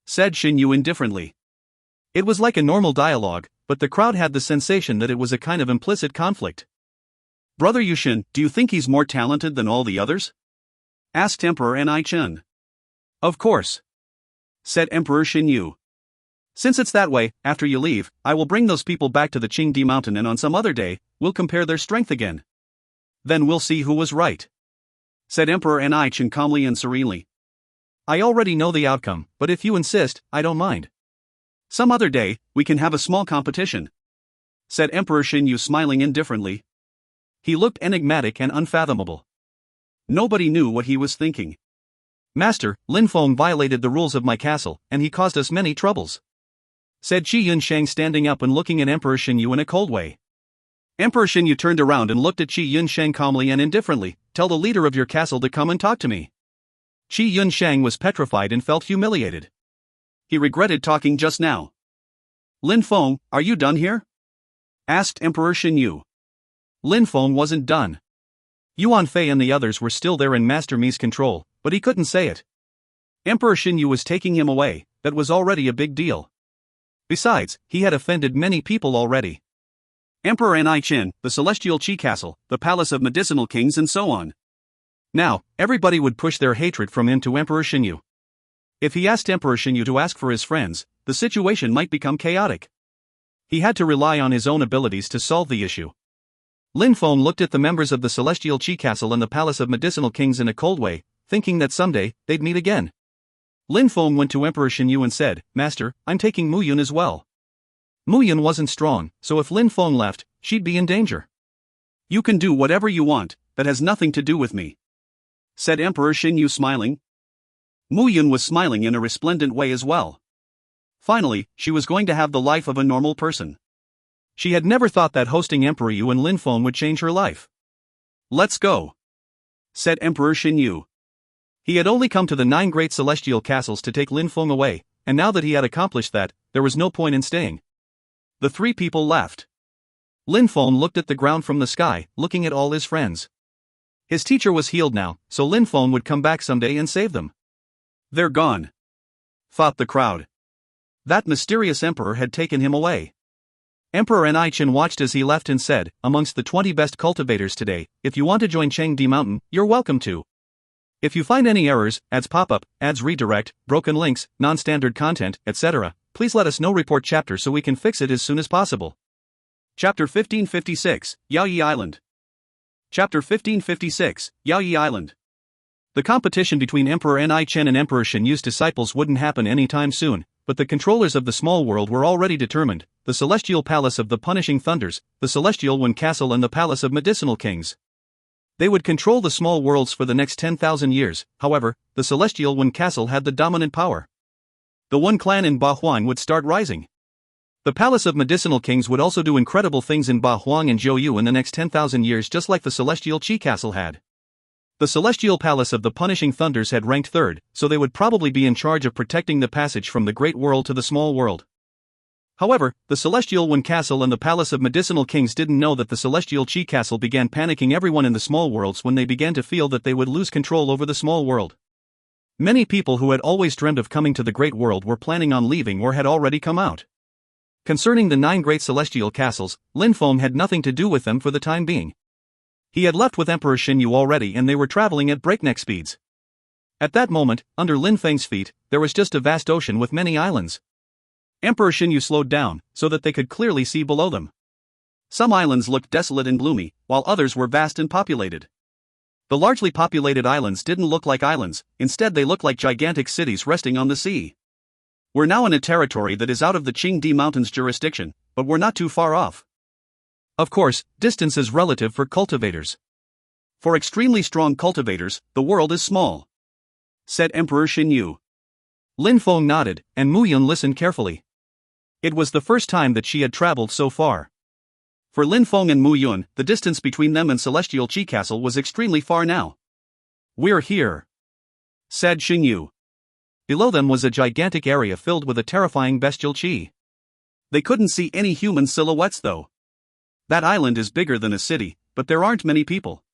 said Xinyu indifferently. It was like a normal dialogue, but the crowd had the sensation that it was a kind of implicit conflict. Brother Yushin, do you think he's more talented than all the others? Asked Emperor Anaichen. Of course, said Emperor Xinyu. Since it's that way, after you leave, I will bring those people back to the Qingdi Mountain and on some other day, we'll compare their strength again. Then we'll see who was right, said Emperor Anaichen calmly and serenely. I already know the outcome, but if you insist, I don't mind. Some other day, we can have a small competition, said Emperor Xinyu smiling indifferently. He looked enigmatic and unfathomable. Nobody knew what he was thinking. Master, Lin Feng violated the rules of my castle, and he caused us many troubles, said Qi Yunsheng standing up and looking at Emperor Xinyu in a cold way. Emperor Xinyu turned around and looked at Qi Yunsheng calmly and indifferently. Tell the leader of your castle to come and talk to me. Qi Yunsheng was petrified and felt humiliated. He regretted talking just now. Lin Feng, are you done here? Asked Emperor Xinyu. Lin Feng wasn't done. Yuan Fei and the others were still there in Master Mi's control, but he couldn't say it. Emperor Xinyu was taking him away, that was already a big deal. Besides, he had offended many people already. Emperor Anaichen, the Celestial Qi Castle, the Palace of Medicinal Kings and so on. Now, everybody would push their hatred from him to Emperor Xinyu. If he asked Emperor Xinyu to ask for his friends, the situation might become chaotic. He had to rely on his own abilities to solve the issue. Lin Feng looked at the members of the Celestial Qi Castle and the Palace of Medicinal Kings in a cold way, thinking that someday, they'd meet again. Lin Feng went to Emperor Xinyu and said, Master, I'm taking Mu Yun as well. Mu Yun wasn't strong, so if Lin Feng left, she'd be in danger. You can do whatever you want, that has nothing to do with me, said Emperor Xinyu smiling. Mu Yun was smiling in a resplendent way as well. Finally, she was going to have the life of a normal person. She had never thought that hosting Emperor Yu and Lin Feng would change her life. Let's go, said Emperor Xinyu. He had only come to the 9 great celestial castles to take Lin Feng away, and now that he had accomplished that, there was no point in staying. The 3 people left. Lin Feng looked at the ground from the sky, looking at all his friends. His teacher was healed now, so Lin Feng would come back someday and save them. They're gone, thought the crowd. That mysterious emperor had taken him away. Emperor Anaichen watched as he left and said, amongst the 20 best cultivators today, if you want to join Qingdi Mountain, you're welcome to. If you find any errors, ads pop-up, ads redirect, broken links, non-standard content, etc., please let us know. Report chapter so we can fix it as soon as possible. Chapter 1556, Yaoyi Island. Chapter 1556, Yaoyi Island. The competition between Emperor Anaichen and Emperor Xinyu's disciples wouldn't happen anytime soon, but the controllers of the small world were already determined, the Celestial Palace of the Punishing Thunders, the Celestial Wind Castle and the Palace of Medicinal Kings. They would control the small worlds for the next 10,000 years, however, the Celestial Wind Castle had the dominant power. The One clan in Bahuang would start rising. The Palace of Medicinal Kings would also do incredible things in Bahuang and Zhouyu in the next 10,000 years, just like the Celestial Qi Castle had. The Celestial Palace of the Punishing Thunders had ranked 3rd, so they would probably be in charge of protecting the passage from the Great World to the Small World. However, the Celestial Wind Castle and the Palace of Medicinal Kings didn't know that the Celestial Qi Castle began panicking everyone in the Small Worlds when they began to feel that they would lose control over the Small World. Many people who had always dreamed of coming to the Great World were planning on leaving or had already come out. Concerning the 9 great celestial castles, Lin Feng had nothing to do with them for the time being. He had left with Emperor Xinyu already and they were traveling at breakneck speeds. At that moment, under Lin Feng's feet, there was just a vast ocean with many islands. Emperor Xinyu slowed down, so that they could clearly see below them. Some islands looked desolate and gloomy, while others were vast and populated. The largely populated islands didn't look like islands, instead they looked like gigantic cities resting on the sea. We're now in a territory that is out of the Qingdi Mountains jurisdiction, but we're not too far off. Of course, distance is relative for cultivators. For extremely strong cultivators, the world is small, said Emperor Xinyu. Lin Feng nodded, and Mu Yun listened carefully. It was the first time that she had traveled so far. For Lin Feng and Mu Yun, the distance between them and Celestial Qi Castle was extremely far now. We're here, said Xinyu. Below them was a gigantic area filled with a terrifying bestial qi. They couldn't see any human silhouettes though. That island is bigger than a city, but there aren't many people,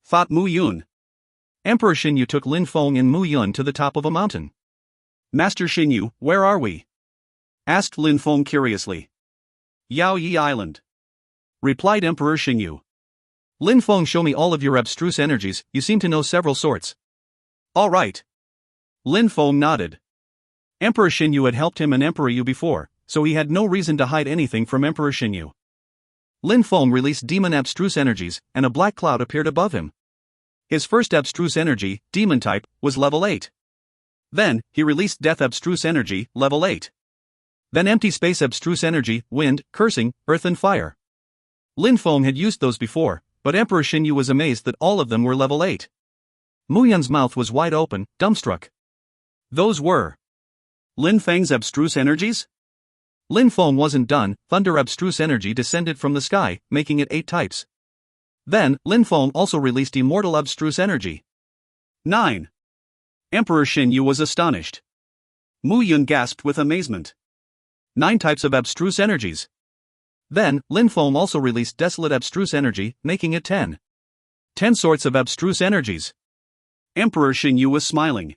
thought Mu Yun. Emperor Xinyu took Lin Feng and Mu Yun to the top of a mountain. Master Xinyu, where are we? Asked Lin Feng curiously. Yao Yi Island, replied Emperor Xinyu. Lin Feng, show me all of your abstruse energies, you seem to know several sorts. All right. Lin Feng nodded. Emperor Xinyu had helped him and Emperor Yu before, so he had no reason to hide anything from Emperor Xinyu. Lin Feng released demon abstruse energies, and a black cloud appeared above him. His first abstruse energy, demon type, was level 8. Then, he released death abstruse energy, level 8. Then empty space abstruse energy, wind, cursing, earth and fire. Lin Feng had used those before, but Emperor Xinyu was amazed that all of them were level 8. Mu Yun's mouth was wide open, dumbstruck. Those were Lin Feng's abstruse energies? Lin Feng wasn't done. Thunder abstruse energy descended from the sky, making it 8 types. Then, Lin Feng also released immortal abstruse energy. 9. Emperor Xinyu was astonished. Mu Yun gasped with amazement. 9 types of abstruse energies. Then, Lin Feng also released desolate abstruse energy, making it 10. 10 sorts of abstruse energies. Emperor Xinyu was smiling.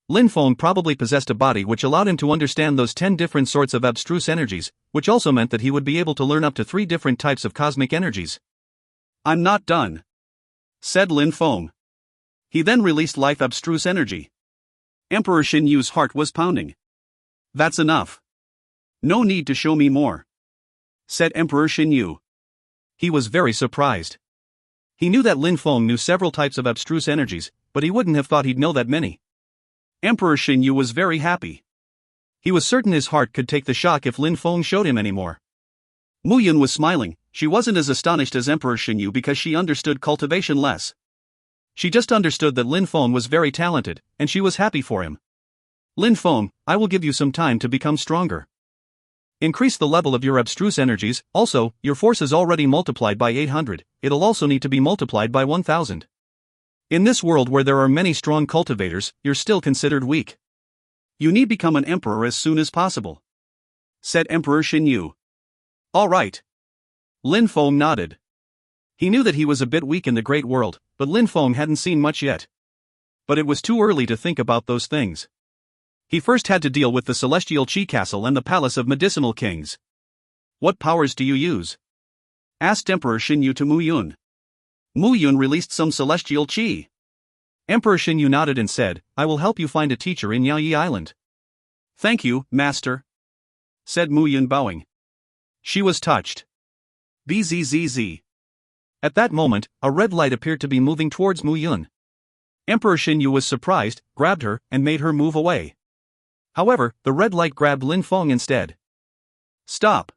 Lin Feng probably possessed a body which allowed him to understand those 10 different sorts of abstruse energies, which also meant that he would be able to learn up to 3 different types of cosmic energies. I'm not done, said Lin Feng. He then released life abstruse energy. Emperor Xinyu's heart was pounding. That's enough. No need to show me more, said Emperor Xinyu. He was very surprised. He knew that Lin Feng knew several types of abstruse energies, but he wouldn't have thought he'd know that many. Emperor Xinyu was very happy. He was certain his heart could take the shock if Lin Feng showed him any more. Mu Yun was smiling. She wasn't as astonished as Emperor Xinyu because she understood cultivation less. She just understood that Lin Feng was very talented, and she was happy for him. Lin Feng, I will give you some time to become stronger. Increase the level of your abstruse energies. Also, your force is already multiplied by 800, it'll also need to be multiplied by 1000. In this world where there are many strong cultivators, you're still considered weak. You need become an emperor as soon as possible, said Emperor Xinyu. All right. Lin Feng nodded. He knew that he was a bit weak in the great world, but Lin Feng hadn't seen much yet. But it was too early to think about those things. He first had to deal with the Celestial Qi Castle and the Palace of Medicinal Kings. What powers do you use? Asked Emperor Xinyu to Mu Yun. Mu Yun released some celestial qi. Emperor Xinyu nodded and said, I will help you find a teacher in Yao Yi Island. Thank you, master, said Mu Yun bowing. She was touched. Bzzz. At that moment, a red light appeared to be moving towards Mu Yun. Emperor Xinyu was surprised, grabbed her, and made her move away. However, the red light grabbed Lin Feng instead. Stop!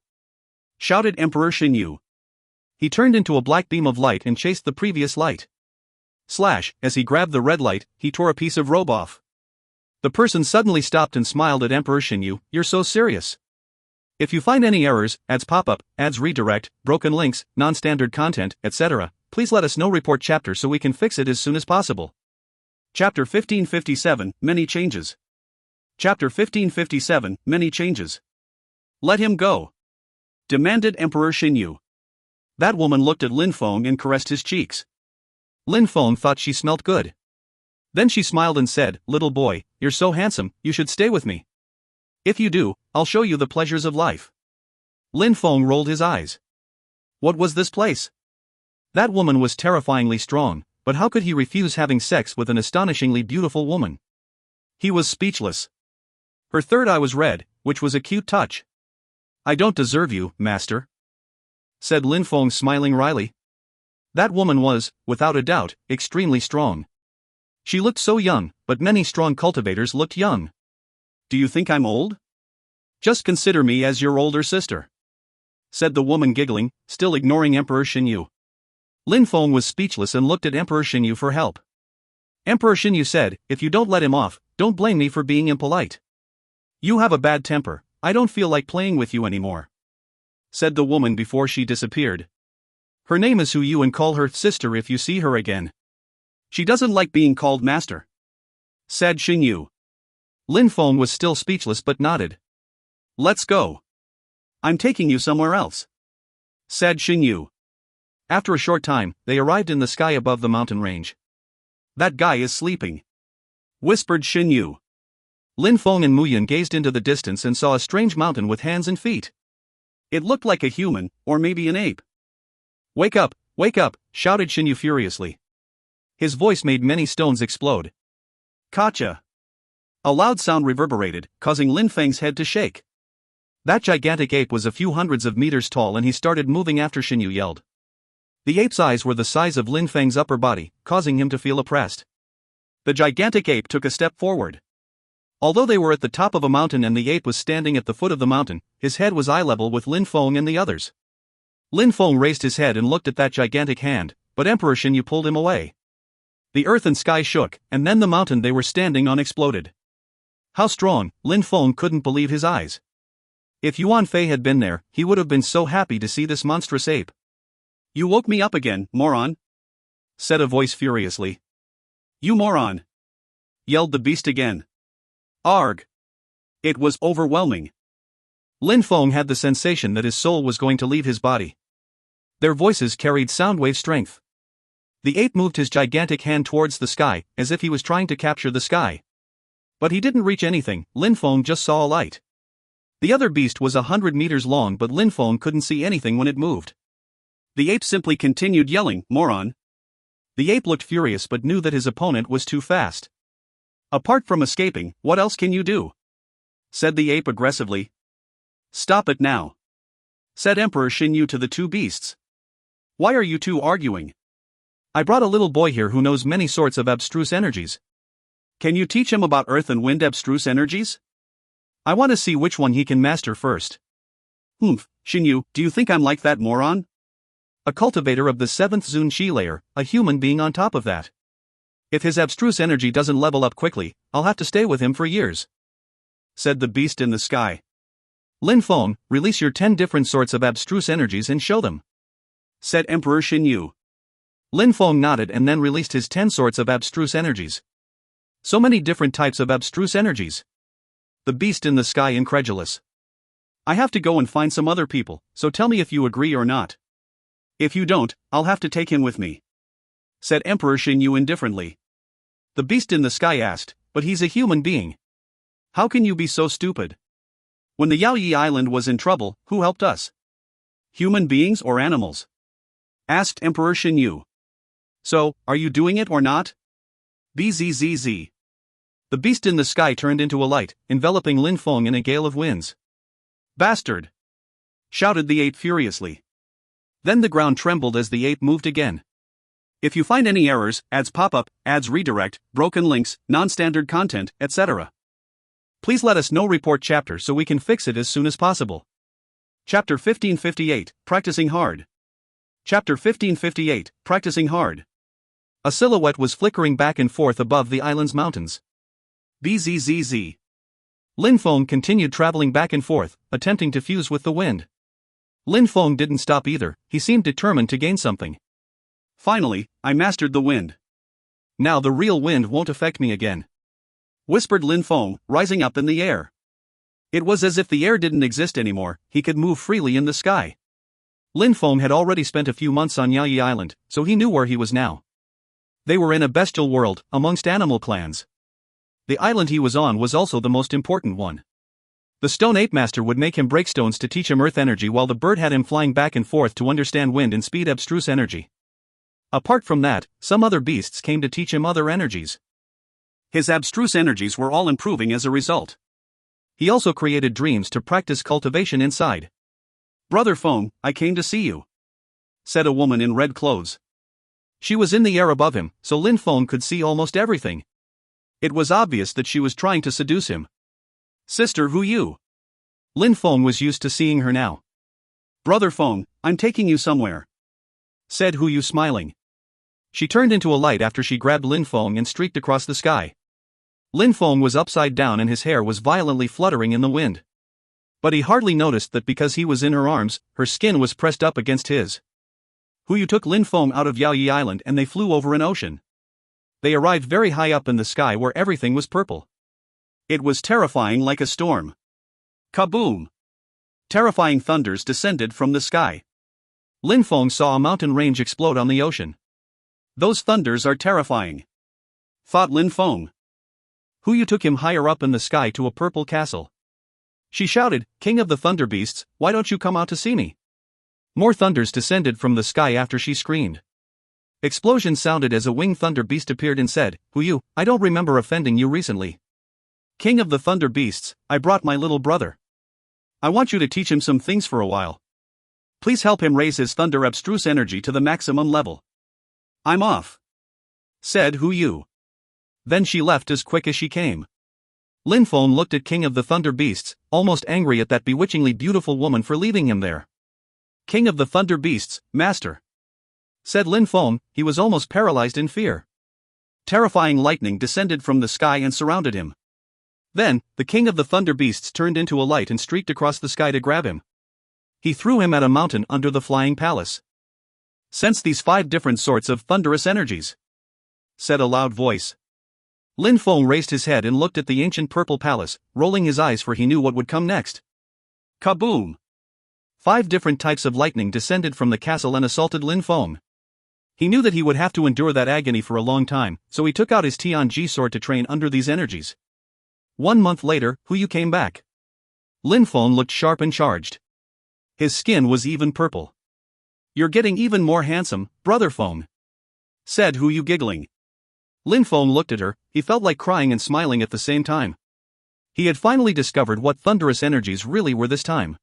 Shouted Emperor Xinyu. He turned into a black beam of light and chased the previous light. Slash, as he grabbed the red light, he tore a piece of robe off. The person suddenly stopped and smiled at Emperor Xinyu. You're so serious. If you find any errors, ads pop up, ads redirect, broken links, non-standard content, etc., please let us know. Report chapter so we can fix it as soon as possible. Chapter 1557, Many Changes. Chapter 1557, Many Changes. Let him go, demanded Emperor Xinyu. That woman looked at Lin Feng and caressed his cheeks. Lin Feng thought she smelt good. Then she smiled and said, Little boy, you're so handsome, you should stay with me. If you do, I'll show you the pleasures of life. Lin Feng rolled his eyes. What was this place? That woman was terrifyingly strong, but how could he refuse having sex with an astonishingly beautiful woman? He was speechless. Her third eye was red, which was a cute touch. I don't deserve you, master, said Lin Feng, smiling wryly. That woman was, without a doubt, extremely strong. She looked so young, but many strong cultivators looked young. Do you think I'm old? Just consider me as your older sister, said the woman, giggling, still ignoring Emperor Xinyu. Lin Feng was speechless and looked at Emperor Xinyu for help. Emperor Xinyu said, if you don't let him off, don't blame me for being impolite. You have a bad temper, I don't feel like playing with you anymore, said the woman before she disappeared. Her name is Hu Yu, and call her sister if you see her again. She doesn't like being called master, said Xinyu. Lin Feng was still speechless but nodded. Let's go. I'm taking you somewhere else, said Xinyu. After a short time, they arrived in the sky above the mountain range. That guy is sleeping, whispered Xinyu. Lin Feng and Muyan gazed into the distance and saw a strange mountain with hands and feet. It looked like a human, or maybe an ape. Wake up, shouted Xinyu furiously. His voice made many stones explode. Kacha! A loud sound reverberated, causing Lin Feng's head to shake. That gigantic ape was a few hundreds of meters tall, and he started moving after Xinyu yelled. The ape's eyes were the size of Lin Feng's upper body, causing him to feel oppressed. The gigantic ape took a step forward. Although they were at the top of a mountain and the ape was standing at the foot of the mountain, his head was eye level with Lin Feng and the others. Lin Feng raised his head and looked at that gigantic hand, but Emperor Xinyu pulled him away. The earth and sky shook, and then the mountain they were standing on exploded. How strong, Lin Feng couldn't believe his eyes. If Yuan Fei had been there, he would have been so happy to see this monstrous ape. You woke me up again, moron, said a voice furiously. You moron, yelled the beast again. Arg! It was overwhelming. Lin Feng had the sensation that his soul was going to leave his body. Their voices carried soundwave strength. The ape moved his gigantic hand towards the sky, as if he was trying to capture the sky. But he didn't reach anything. Lin Feng just saw a light. The other beast was 100 meters long, but Lin Feng couldn't see anything when it moved. The ape simply continued yelling, moron. The ape looked furious but knew that his opponent was too fast. Apart from escaping, what else can you do? Said the ape aggressively. Stop it now, said Emperor Xinyu to the two beasts. Why are you two arguing? I brought a little boy here who knows many sorts of abstruse energies. Can you teach him about earth and wind abstruse energies? I want to see which one he can master first. Xinyu, do you think I'm like that moron? A cultivator of the 7th Zun Shi layer, a human being on top of that. If his abstruse energy doesn't level up quickly, I'll have to stay with him for years, said the beast in the sky. Lin Feng, release your 10 different sorts of abstruse energies and show them, said Emperor Xinyu. Lin Feng nodded and then released his 10 sorts of abstruse energies. So many different types of abstruse energies. The beast in the sky incredulous. I have to go and find some other people, so tell me if you agree or not. If you don't, I'll have to take him with me, said Emperor Xinyu indifferently. The beast in the sky asked, but he's a human being. How can you be so stupid? When the Yaoyi Island was in trouble, who helped us? Human beings or animals? Asked Emperor Xinyu. So, are you doing it or not? Bzzz. The beast in the sky turned into a light, enveloping Lin Feng in a gale of winds. Bastard! Shouted the ape furiously. Then the ground trembled as the ape moved again. If you find any errors, ads pop up, ads redirect, broken links, non-standard content, etc., please let us know. Report chapter so we can fix it as soon as possible. Chapter 1558, Practicing Hard. Chapter 1558, Practicing Hard. A silhouette was flickering back and forth above the island's mountains. Bzzz. Lin Feng continued traveling back and forth, attempting to fuse with the wind. Lin Feng didn't stop either, he seemed determined to gain something. Finally, I mastered the wind. Now the real wind won't affect me again, whispered Lin Feng, rising up in the air. It was as if the air didn't exist anymore, he could move freely in the sky. Lin Feng had already spent a few months on Yaoyi Island, so he knew where he was now. They were in a bestial world, amongst animal clans. The island he was on was also the most important one. The Stone Ape Master would make him break stones to teach him earth energy, while the bird had him flying back and forth to understand wind and speed abstruse energy. Apart from that, some other beasts came to teach him other energies. His abstruse energies were all improving as a result. He also created dreams to practice cultivation inside. "Brother Feng, I came to see you," said a woman in red clothes. She was in the air above him, so Lin Feng could see almost everything. It was obvious that she was trying to seduce him. "Sister Hu Yu." Lin Feng was used to seeing her now. "Brother Feng, I'm taking you somewhere," said Hu Yu smiling. She turned into a light after she grabbed Lin Feng and streaked across the sky. Lin Feng was upside down and his hair was violently fluttering in the wind. But he hardly noticed that because he was in her arms, her skin was pressed up against his. Hu Yu took Lin Feng out of Yaoyi Island and they flew over an ocean. They arrived very high up in the sky where everything was purple. It was terrifying, like a storm. Kaboom! Terrifying thunders descended from the sky. Lin Feng saw a mountain range explode on the ocean. "Those thunders are terrifying," thought Lin Feng. Hu Yu took him higher up in the sky to a purple castle. She shouted, "King of the Thunder Beasts, why don't you come out to see me?" More thunders descended from the sky after she screamed. Explosions sounded as a winged thunder beast appeared and said, "Hu Yu, I don't remember offending you recently. King of the Thunder Beasts, I brought my little brother. I want you to teach him some things for a while. Please help him raise his thunder abstruse energy to the maximum level." "I'm off," said Hu Yu. Then she left as quick as she came. Lin Feng looked at King of the Thunder Beasts, almost angry at that bewitchingly beautiful woman for leaving him there. "King of the Thunder Beasts, Master," said Lin Feng. He was almost paralyzed in fear. Terrifying lightning descended from the sky and surrounded him. Then, the King of the Thunder Beasts turned into a light and streaked across the sky to grab him. He threw him at a mountain under the flying palace. "Sense these 5 different sorts of thunderous energies," said a loud voice. Lin Feng raised his head and looked at the ancient purple palace, rolling his eyes, for he knew what would come next. Kaboom! 5 different types of lightning descended from the castle and assaulted Lin Feng. He knew that he would have to endure that agony for a long time, so he took out his Tianji sword to train under these energies. 1 month later, Hu Yu came back. Lin Feng looked sharp and charged. His skin was even purple. "You're getting even more handsome, Brother Feng," said Hu Yu giggling. Lin Feng looked at her. He felt like crying and smiling at the same time. He had finally discovered what thunderous energies really were this time.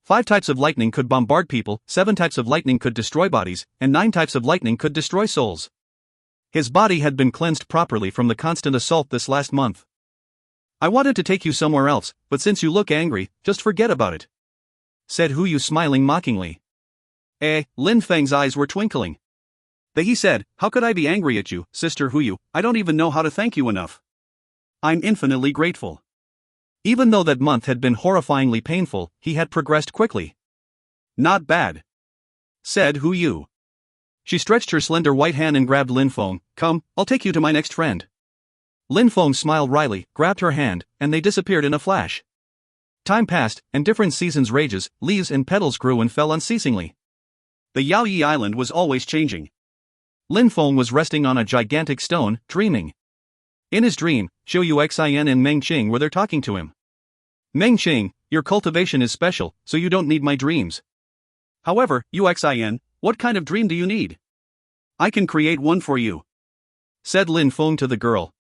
5 types of lightning could bombard people, 7 types of lightning could destroy bodies, and 9 types of lightning could destroy souls. His body had been cleansed properly from the constant assault this last month. "I wanted to take you somewhere else, but since you look angry, just forget about it," said Hu Yu smiling mockingly. Lin Feng's eyes were twinkling. He said, "How could I be angry at you, Sister Hu Yu? I don't even know how to thank you enough. I'm infinitely grateful." Even though that month had been horrifyingly painful, he had progressed quickly. "Not bad," said Hu Yu. She stretched her slender white hand and grabbed Lin Feng. "Come, I'll take you to my next friend." Lin Feng smiled wryly, grabbed her hand, and they disappeared in a flash. Time passed, and different seasons' rages, leaves and petals grew and fell unceasingly. The Yaoyi Island was always changing. Lin Feng was resting on a gigantic stone, dreaming. In his dream, Xiu Yuxian and Meng Qing were there talking to him. "Meng Qing, your cultivation is special, so you don't need my dreams. However, Yuxian, what kind of dream do you need? I can create one for you," said Lin Feng to the girl.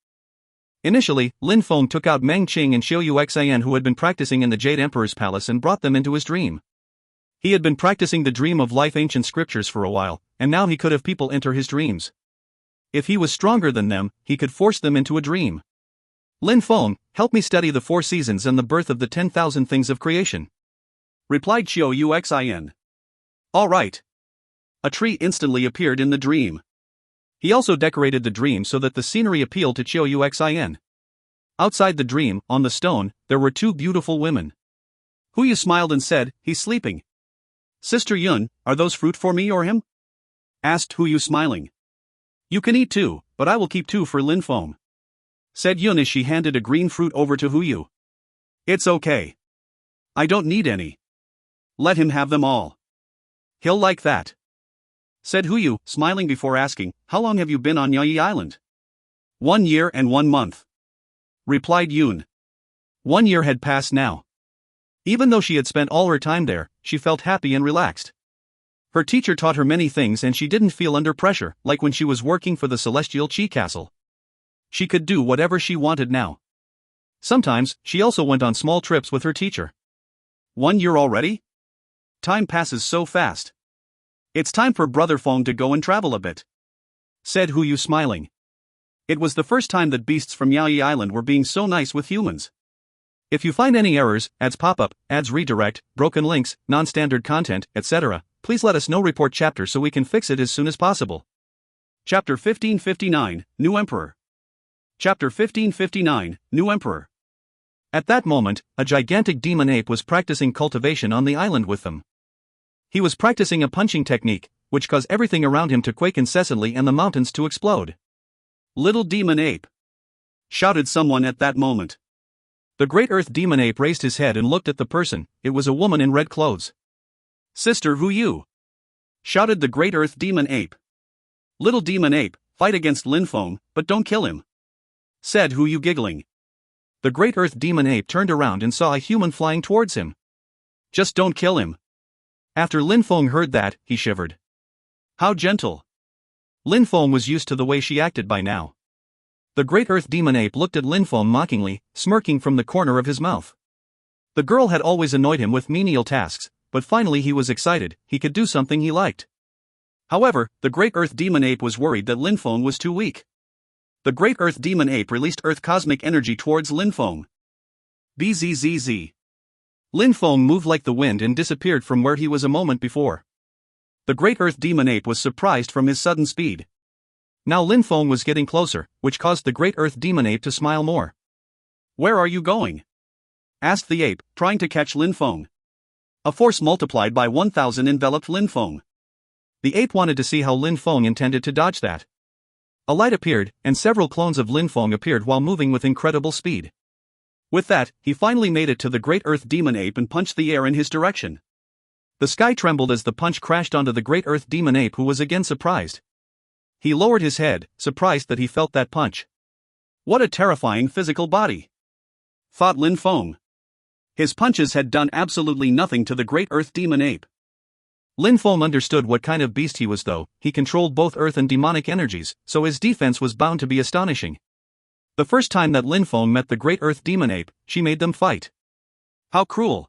Initially, Lin Feng took out Meng Qing and Xiu Yuxian, who had been practicing in the Jade Emperor's palace, and brought them into his dream. He had been practicing the Dream of Life ancient scriptures for a while, and now he could have people enter his dreams. If he was stronger than them, he could force them into a dream. "Lin Feng, help me study the 4 seasons and the birth of the 10,000 things of creation," replied Xiu Yuxian. "All right." A tree instantly appeared in the dream. He also decorated the dream so that the scenery appealed to Xiu Yuxian. Outside the dream, on the stone, there were 2 beautiful women. Hu Yu smiled and said, "He's sleeping." "Sister Yun, are those fruit for me or him?" asked Hu Yu smiling. "You can eat 2, but I will keep 2 for Lin Feng," said Yun as she handed a green fruit over to Hu Yu. "It's okay. I don't need any. Let him have them all. He'll like that," said Hu Yu, smiling before asking, "How long have you been on Yaoyi Island?" 1 year and 1 month, replied Yun. 1 year had passed now. Even though she had spent all her time there, she felt happy and relaxed. Her teacher taught her many things and she didn't feel under pressure, like when she was working for the Celestial Chi Castle. She could do whatever she wanted now. Sometimes, she also went on small trips with her teacher. 1 year already? Time passes so fast. It's time for Brother Feng to go and travel a bit, said Huyu smiling. It was the first time that beasts from Yaoyi Island were being so nice with humans. If you find any errors, ads pop up, ads redirect, broken links, non-standard content, etc., please let us know. Report chapter so we can fix it as soon as possible. Chapter 1559, New Emperor. Chapter 1559, New Emperor. At that moment, a gigantic demon ape was practicing cultivation on the island with them. He was practicing a punching technique, which caused everything around him to quake incessantly and the mountains to explode. Little demon ape! Shouted someone at that moment. The great earth demon ape raised his head and looked at the person. It was a woman in red clothes. Sister Huyu! Shouted the great earth demon ape. Little demon ape, fight against Lin Feng, but don't kill him, said Huyu giggling. The great earth demon ape turned around and saw a human flying towards him. Just don't kill him. After Lin Feng heard that, he shivered. How gentle. Lin Feng was used to the way she acted by now. The great earth demon ape looked at Lin Feng mockingly, smirking from the corner of his mouth. The girl had always annoyed him with menial tasks, but finally he was excited, he could do something he liked. However, the great earth demon ape was worried that Lin Feng was too weak. The great earth demon ape released earth cosmic energy towards Lin Feng. Bzzz. Lin Feng moved like the wind and disappeared from where he was a moment before. The great earth demon ape was surprised from his sudden speed. Now Lin Feng was getting closer, which caused the great earth demon ape to smile more. Where are you going? Asked the ape, trying to catch Lin Feng. A force multiplied by 1000 enveloped Lin Feng. The ape wanted to see how Lin Feng intended to dodge that. A light appeared, and several clones of Lin Feng appeared while moving with incredible speed. With that, he finally made it to the great earth demon ape and punched the air in his direction. The sky trembled as the punch crashed onto the great earth demon ape, who was again surprised. He lowered his head, surprised that he felt that punch. What a terrifying physical body, thought Lin Feng. His punches had done absolutely nothing to the great earth demon ape. Lin Feng understood what kind of beast he was though. He controlled both earth and demonic energies, so his defense was bound to be astonishing. The first time that Lin Feng met the great earth demon ape, she made them fight. How cruel.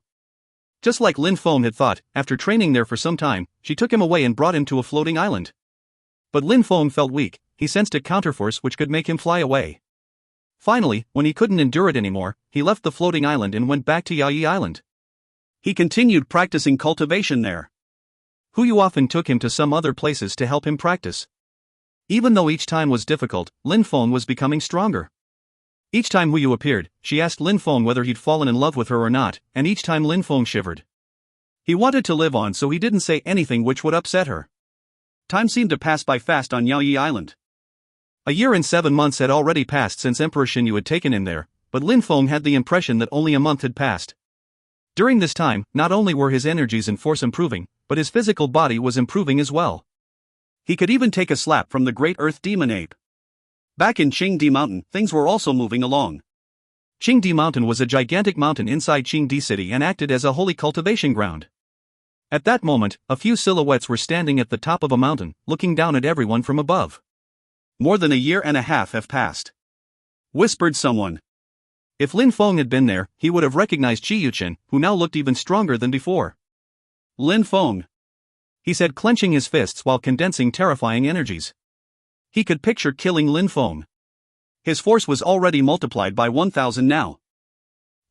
Just like Lin Feng had thought, after training there for some time, she took him away and brought him to a floating island. But Lin Feng felt weak, he sensed a counterforce which could make him fly away. Finally, when he couldn't endure it anymore, he left the floating island and went back to Yaoyi Island. He continued practicing cultivation there. Huyu often took him to some other places to help him practice. Even though each time was difficult, Lin Feng was becoming stronger. Each time Huyu appeared, she asked Lin Feng whether he'd fallen in love with her or not, and each time Lin Feng shivered. He wanted to live on, so he didn't say anything which would upset her. Time seemed to pass by fast on Yaoyi Island. A year and 7 months had already passed since Emperor Xinyu had taken him there, but Lin Feng had the impression that only a month had passed. During this time, not only were his energies and force improving, but his physical body was improving as well. He could even take a slap from the great earth demon ape. Back in Qingdi Mountain, things were also moving along. Qingdi Mountain was a gigantic mountain inside Qingdi City and acted as a holy cultivation ground. At that moment, a few silhouettes were standing at the top of a mountain, looking down at everyone from above. More than a year and a half have passed, whispered someone. If Lin Feng had been there, he would have recognized Chi Yuchen, who now looked even stronger than before. Lin Feng, he said, clenching his fists while condensing terrifying energies. He could picture killing Lin Feng. His force was already multiplied by 1000 now.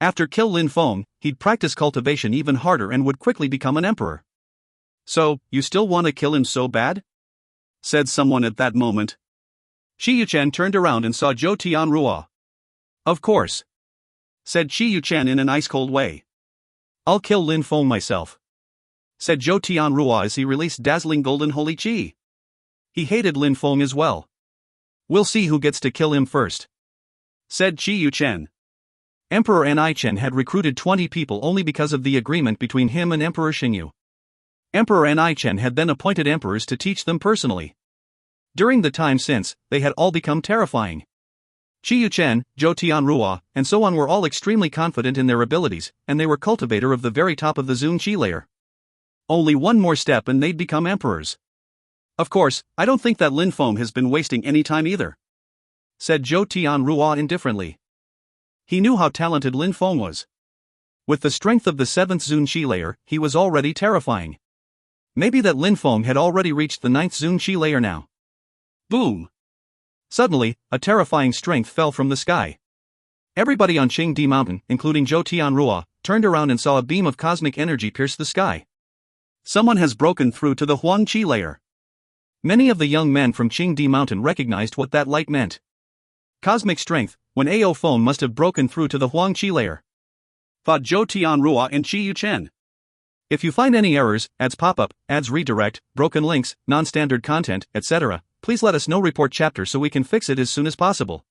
After kill Lin Feng, he'd practice cultivation even harder and would quickly become an emperor. So, you still want to kill him so bad? Said someone at that moment. Shi Yuchen turned around and saw Zhou Tianrua. Of course, said Shi Yuchen in an ice-cold way. I'll kill Lin Feng myself, said Zhou Tianrua as he released dazzling golden holy chi. He hated Lin Feng as well. We'll see who gets to kill him first, said Chi Yuchen. Emperor Anaichen had recruited 20 people only because of the agreement between him and Emperor Xingyu. Emperor Anaichen had then appointed emperors to teach them personally. During the time since, they had all become terrifying. Qiyu Chen, Zhou Tianrua, and so on were all extremely confident in their abilities, and they were cultivator of the very top of the Zun Qi layer. Only one more step and they'd become emperors. Of course, I don't think that Lin Feng has been wasting any time either, said Zhou Tianrua indifferently. He knew how talented Lin Feng was. With the strength of the 7th Zun Qi layer, he was already terrifying. Maybe that Lin Feng had already reached the 9th Zun Qi layer now. Boom! Suddenly, a terrifying strength fell from the sky. Everybody on Qingdi Mountain, including Zhou Tianrua, turned around and saw a beam of cosmic energy pierce the sky. Someone has broken through to the Huang Qi layer. Many of the young men from Qingdi Mountain recognized what that light meant. Cosmic strength, when Ao Feng must have broken through to the Huang Qi layer, thought Zhou Tianrua and Qiyu Chen. If you find any errors, ads pop-up, ads redirect, broken links, non-standard content, etc., please let us know. Report chapter so we can fix it as soon as possible.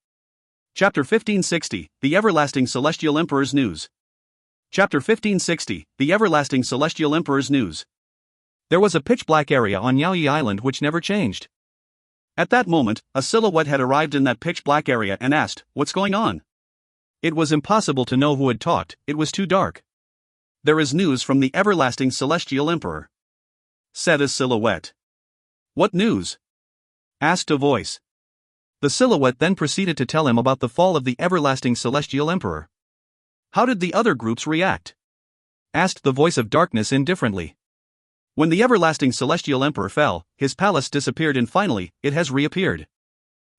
Chapter 1560, The Everlasting Celestial Emperor's News. Chapter 1560, The Everlasting Celestial Emperor's News. There was a pitch-black area on Yaoyi Island which never changed. At that moment, a silhouette had arrived in that pitch-black area and asked, "What's going on?" It was impossible to know who had talked, it was too dark. "There is news from the Everlasting Celestial Emperor," said a silhouette. "What news?" asked a voice. The silhouette then proceeded to tell him about the fall of the Everlasting Celestial Emperor. "How did the other groups react?" asked the voice of darkness indifferently. "When the Everlasting Celestial Emperor fell, his palace disappeared and finally, it has reappeared.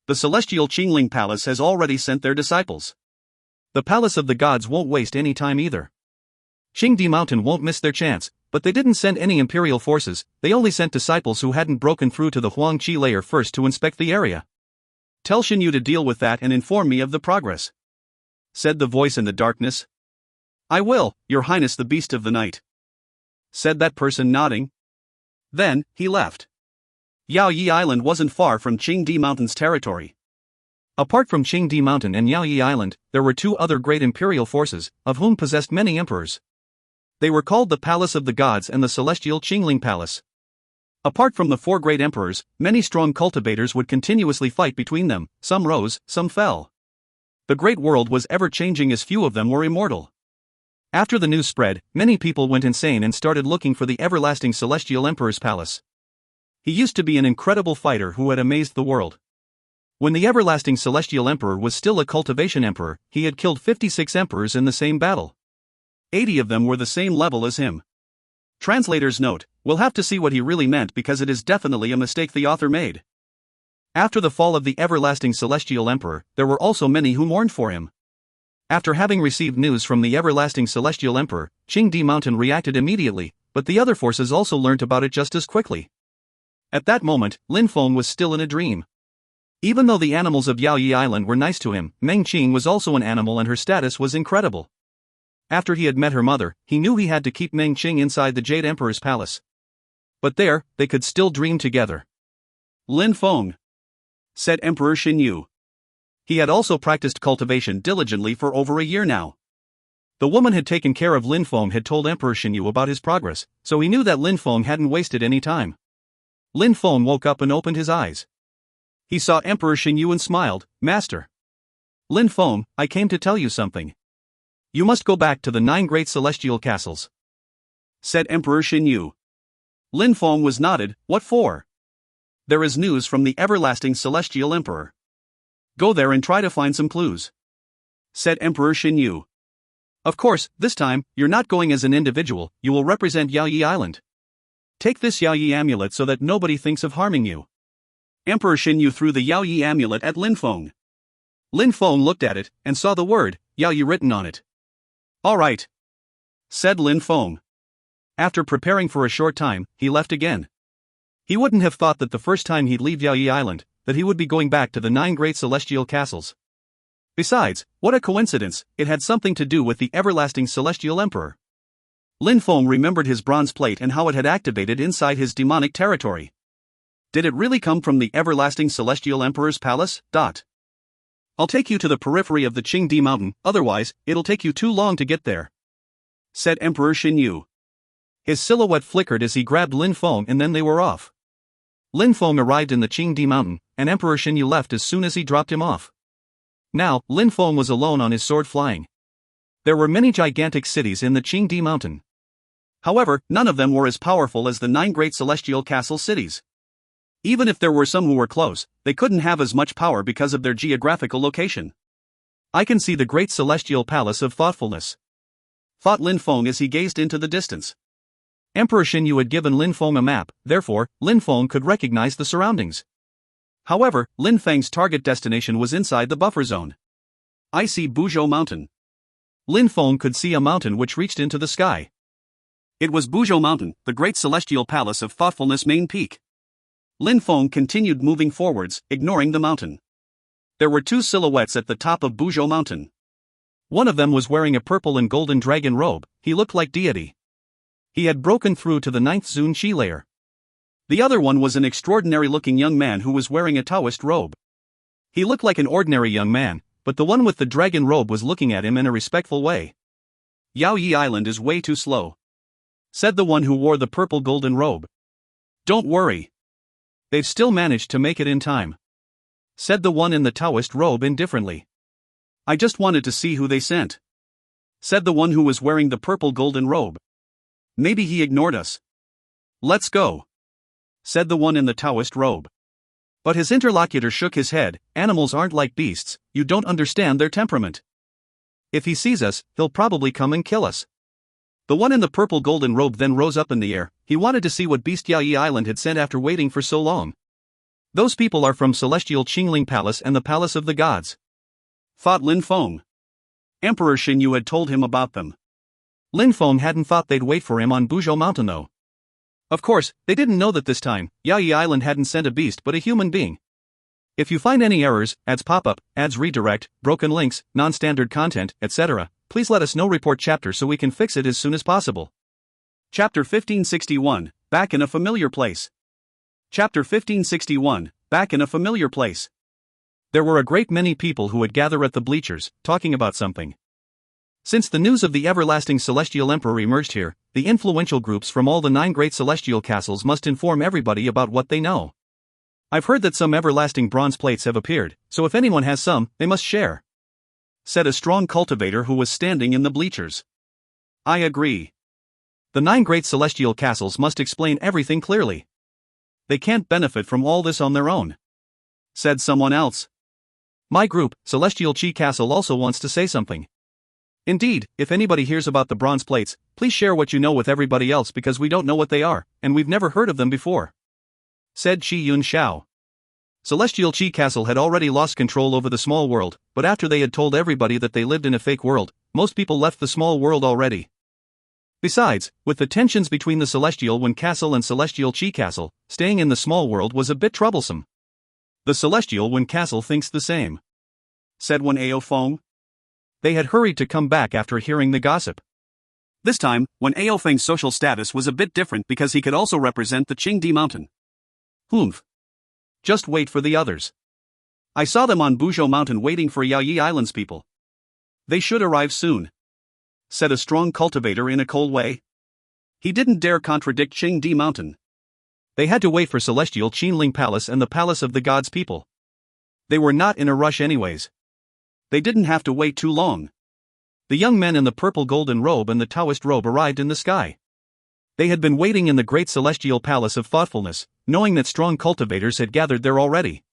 The Celestial Qingling Palace has already sent their disciples. The Palace of the Gods won't waste any time either. Qingdi Mountain won't miss their chance, but they didn't send any imperial forces, they only sent disciples who hadn't broken through to the Huang Qi layer first to inspect the area. Tell Xinyu to deal with that and inform me of the progress," said the voice in the darkness. "I will, Your Highness the Beast of the Night," said that person nodding. Then, he left. Yaoyi Island wasn't far from Qingdi Mountain's territory. Apart from Qingdi Mountain and Yaoyi Island, there were 2 other great imperial forces, of whom possessed many emperors. They were called the Palace of the Gods and the Celestial Qingling Palace. Apart from the 4 great emperors, many strong cultivators would continuously fight between them, some rose, some fell. The great world was ever-changing as few of them were immortal. After the news spread, many people went insane and started looking for the Everlasting Celestial Emperor's palace. He used to be an incredible fighter who had amazed the world. When the Everlasting Celestial Emperor was still a cultivation emperor, he had killed 56 emperors in the same battle. 80 of them were the same level as him. Translator's note: we'll have to see what he really meant because it is definitely a mistake the author made. After the fall of the Everlasting Celestial Emperor, there were also many who mourned for him. After having received news from the Everlasting Celestial Emperor, Qingdi Mountain reacted immediately, but the other forces also learnt about it just as quickly. At that moment, Lin Feng was still in a dream. Even though the animals of Yaoyi Island were nice to him, Meng Qing was also an animal and her status was incredible. After he had met her mother, he knew he had to keep Meng Qing inside the Jade Emperor's palace. But there, they could still dream together. "Lin Feng," said Emperor Xinyu. He had also practiced cultivation diligently for over a year now. The woman had taken care of Lin Feng had told Emperor Xinyu about his progress, so he knew that Lin Feng hadn't wasted any time. Lin Feng woke up and opened his eyes. He saw Emperor Xinyu and smiled. "Master." "Lin Feng, I came to tell you something. You must go back to the 9 great celestial castles," said Emperor Xinyu. Lin Feng was nodded. "What for?" "There is news from the Everlasting Celestial Emperor. Go there and try to find some clues," said Emperor Xinyu. "Of course, this time, you're not going as an individual, you will represent Yaoyi Island. Take this Yaoyi amulet so that nobody thinks of harming you." Emperor Xinyu threw the Yaoyi amulet at Lin Feng. Lin Feng looked at it, and saw the word, Yaoyi written on it. "All right," said Lin Feng. After preparing for a short time, he left again. He wouldn't have thought that the first time he'd leave Yaoyi Island, that he would be going back to the 9 great celestial castles. Besides, what a coincidence, it had something to do with the Everlasting Celestial Emperor. Lin Feng remembered his bronze plate and how it had activated inside his demonic territory. Did it really come from the Everlasting Celestial Emperor's palace? "I'll take you to the periphery of the Qingdi Mountain, otherwise, it'll take you too long to get there," said Emperor Xinyu. His silhouette flickered as he grabbed Lin Feng and then they were off. Lin Feng arrived in the Qingdi Mountain, and Emperor Xinyu left as soon as he dropped him off. Now, Lin Feng was alone on his sword flying. There were many gigantic cities in the Qingdi mountain. However, none of them were as powerful as the 9 great celestial castle cities. Even if there were some who were close, they couldn't have as much power because of their geographical location. I can see the great celestial palace of thoughtfulness, thought Lin Feng as he gazed into the distance. Emperor Xinyu had given Lin Feng a map, therefore, Lin Feng could recognize the surroundings. However, Lin Feng's target destination was inside the buffer zone. I see Buzhou Mountain. Lin Feng could see a mountain which reached into the sky. It was Buzhou Mountain, the great celestial palace of thoughtfulness main peak. Lin Feng continued moving forwards, ignoring the mountain. There were 2 silhouettes at the top of Buzhou Mountain. One of them was wearing a purple and golden dragon robe. He looked like deity. He had broken through to the 9th Zun Qi layer. The other one was an extraordinary-looking young man who was wearing a Taoist robe. He looked like an ordinary young man, but the one with the dragon robe was looking at him in a respectful way. Yaoyi Island is way too slow, said the one who wore the purple golden robe. Don't worry. They've still managed to make it in time, said the one in the Taoist robe indifferently. I just wanted to see who they sent, said the one who was wearing the purple golden robe. Maybe he ignored us. Let's go, said the one in the Taoist robe. But his interlocutor shook his head. Animals aren't like beasts, you don't understand their temperament. If he sees us, he'll probably come and kill us. The one in the purple golden robe then rose up in the air. He wanted to see what beast Yaoyi Island had sent after waiting for so long. Those people are from Celestial Qingling Palace and the Palace of the Gods, thought Lin Feng. Emperor Xinyu had told him about them. Lin Feng hadn't thought they'd wait for him on Buzhou Mountain though. Of course, they didn't know that this time, Yaoyi Island hadn't sent a beast but a human being. If you find any errors, ads pop up, ads redirect, broken links, non-standard content, etc., please let us know. Report chapter so we can fix it as soon as possible. Chapter 1561, Back in a Familiar Place. Chapter 1561, Back in a Familiar Place. There were a great many people who would gather at the bleachers, talking about something. Since the news of the everlasting celestial emperor emerged here, the influential groups from all the 9 great celestial castles must inform everybody about what they know. I've heard that some everlasting bronze plates have appeared, so if anyone has some, they must share, said a strong cultivator who was standing in the bleachers. I agree. The 9 great celestial castles must explain everything clearly. They can't benefit from all this on their own, said someone else. My group, Celestial Qi Castle, also wants to say something. Indeed, if anybody hears about the bronze plates, please share what you know with everybody else because we don't know what they are, and we've never heard of them before, said Qi Yun Xiao. Celestial Qi Castle had already lost control over the small world, but after they had told everybody that they lived in a fake world, most people left the small world already. Besides, with the tensions between the Celestial Wen Castle and Celestial Qi Castle, staying in the small world was a bit troublesome. The Celestial Wen Castle thinks the same, said Wen Ao Feng. They had hurried to come back after hearing the gossip. This time, Wen Ao Feng's social status was a bit different because he could also represent the Qingdi Mountain. Humph. Just wait for the others. I saw them on Buzhou Mountain waiting for Yaoyi Island's people. They should arrive soon, said a strong cultivator in a cold way. He didn't dare contradict Qingdi Mountain. They had to wait for Celestial Qingling Palace and the Palace of the Gods people. They were not in a rush anyways. They didn't have to wait too long. The young men in the purple golden robe and the Taoist robe arrived in the sky. They had been waiting in the great celestial palace of thoughtfulness, knowing that strong cultivators had gathered there already.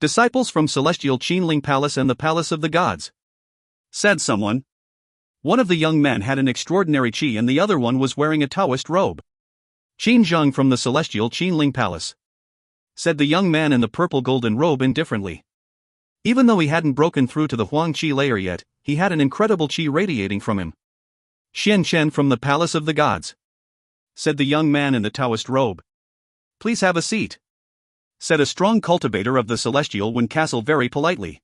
Disciples from Celestial Qingling Palace and the Palace of the Gods, said someone. One of the young men had an extraordinary qi and the other one was wearing a Taoist robe. Qin Zheng from the Celestial Qingling Palace, said the young man in the purple golden robe indifferently. Even though he hadn't broken through to the Huang Qi layer yet, he had an incredible qi radiating from him. Xian Chen from the Palace of the Gods, said the young man in the Taoist robe. Please have a seat, said a strong cultivator of the Celestial Wen Castle very politely.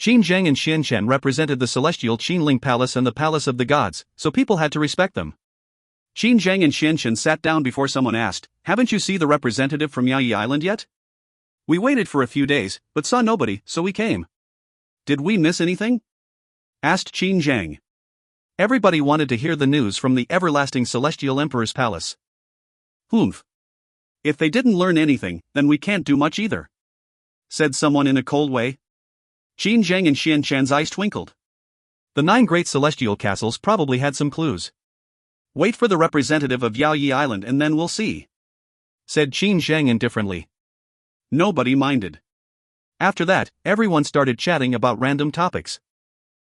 Qin Zheng and Xian Chen represented the Celestial Qingling Palace and the Palace of the Gods, so people had to respect them. Qin Zheng and Xian Chen sat down before someone asked, "Haven't you seen the representative from Yaoyi Island yet?" "We waited for a few days, but saw nobody, so we came." "Did we miss anything?" asked Qin Zheng. Everybody wanted to hear the news from the everlasting Celestial Emperor's palace. "Humph. If they didn't learn anything, then we can't do much either," said someone in a cold way. Qin Zheng and Xian Chan's eyes twinkled. The 9 great celestial castles probably had some clues. Wait for the representative of Yaoyi Island and then we'll see, said Qin Zheng indifferently. Nobody minded. After that, everyone started chatting about random topics.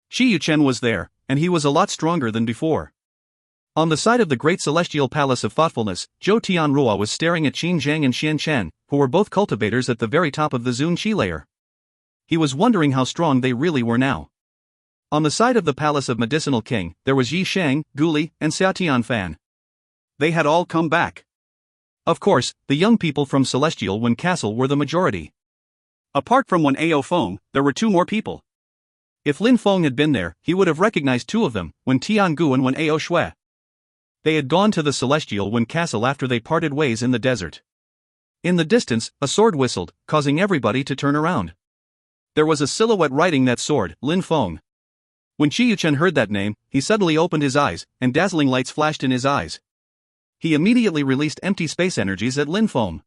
Shi Yuchen was there, and he was a lot stronger than before. On the side of the great celestial palace of thoughtfulness, Zhou Tianrua was staring at Qin Zheng and Xian Chen, who were both cultivators at the very top of the Zun Qi layer. He was wondering how strong they really were now. On the side of the palace of Medicinal King, there was Yi Shang, Guli, and Xiao Fan. They had all come back. Of course, the young people from Celestial Wen Castle were the majority. Apart from Wen Ao Feng, there were 2 more people. If Lin Feng had been there, he would have recognized 2 of them, Wen Tiangu and Wen Ao Shui. They had gone to the Celestial Wen Castle after they parted ways in the desert. In the distance, a sword whistled, causing everybody to turn around. There was a silhouette riding that sword, Lin Feng. When Shi Yuchen heard that name, he suddenly opened his eyes, and dazzling lights flashed in his eyes. He immediately released empty space energies at Lin Feng.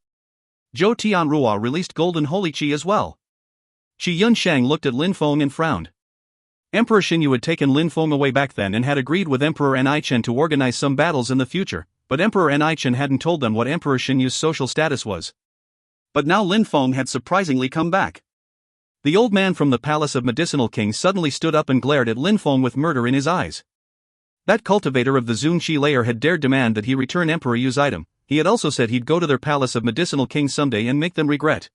Zhou Tianrua released golden holy qi as well. Qi Yunshang looked at Lin Feng and frowned. Emperor Xinyu had taken Lin Feng away back then and had agreed with Emperor Nichen to organize some battles in the future, but Emperor Nichen hadn't told them what Emperor Xinyu's social status was. But now Lin Feng had surprisingly come back. The old man from the palace of Medicinal King suddenly stood up and glared at Lin Feng with murder in his eyes. That cultivator of the Zun Qi layer had dared demand that he return Emperor Yu's item. He had also said he'd go to their palace of Medicinal King someday and make them regret.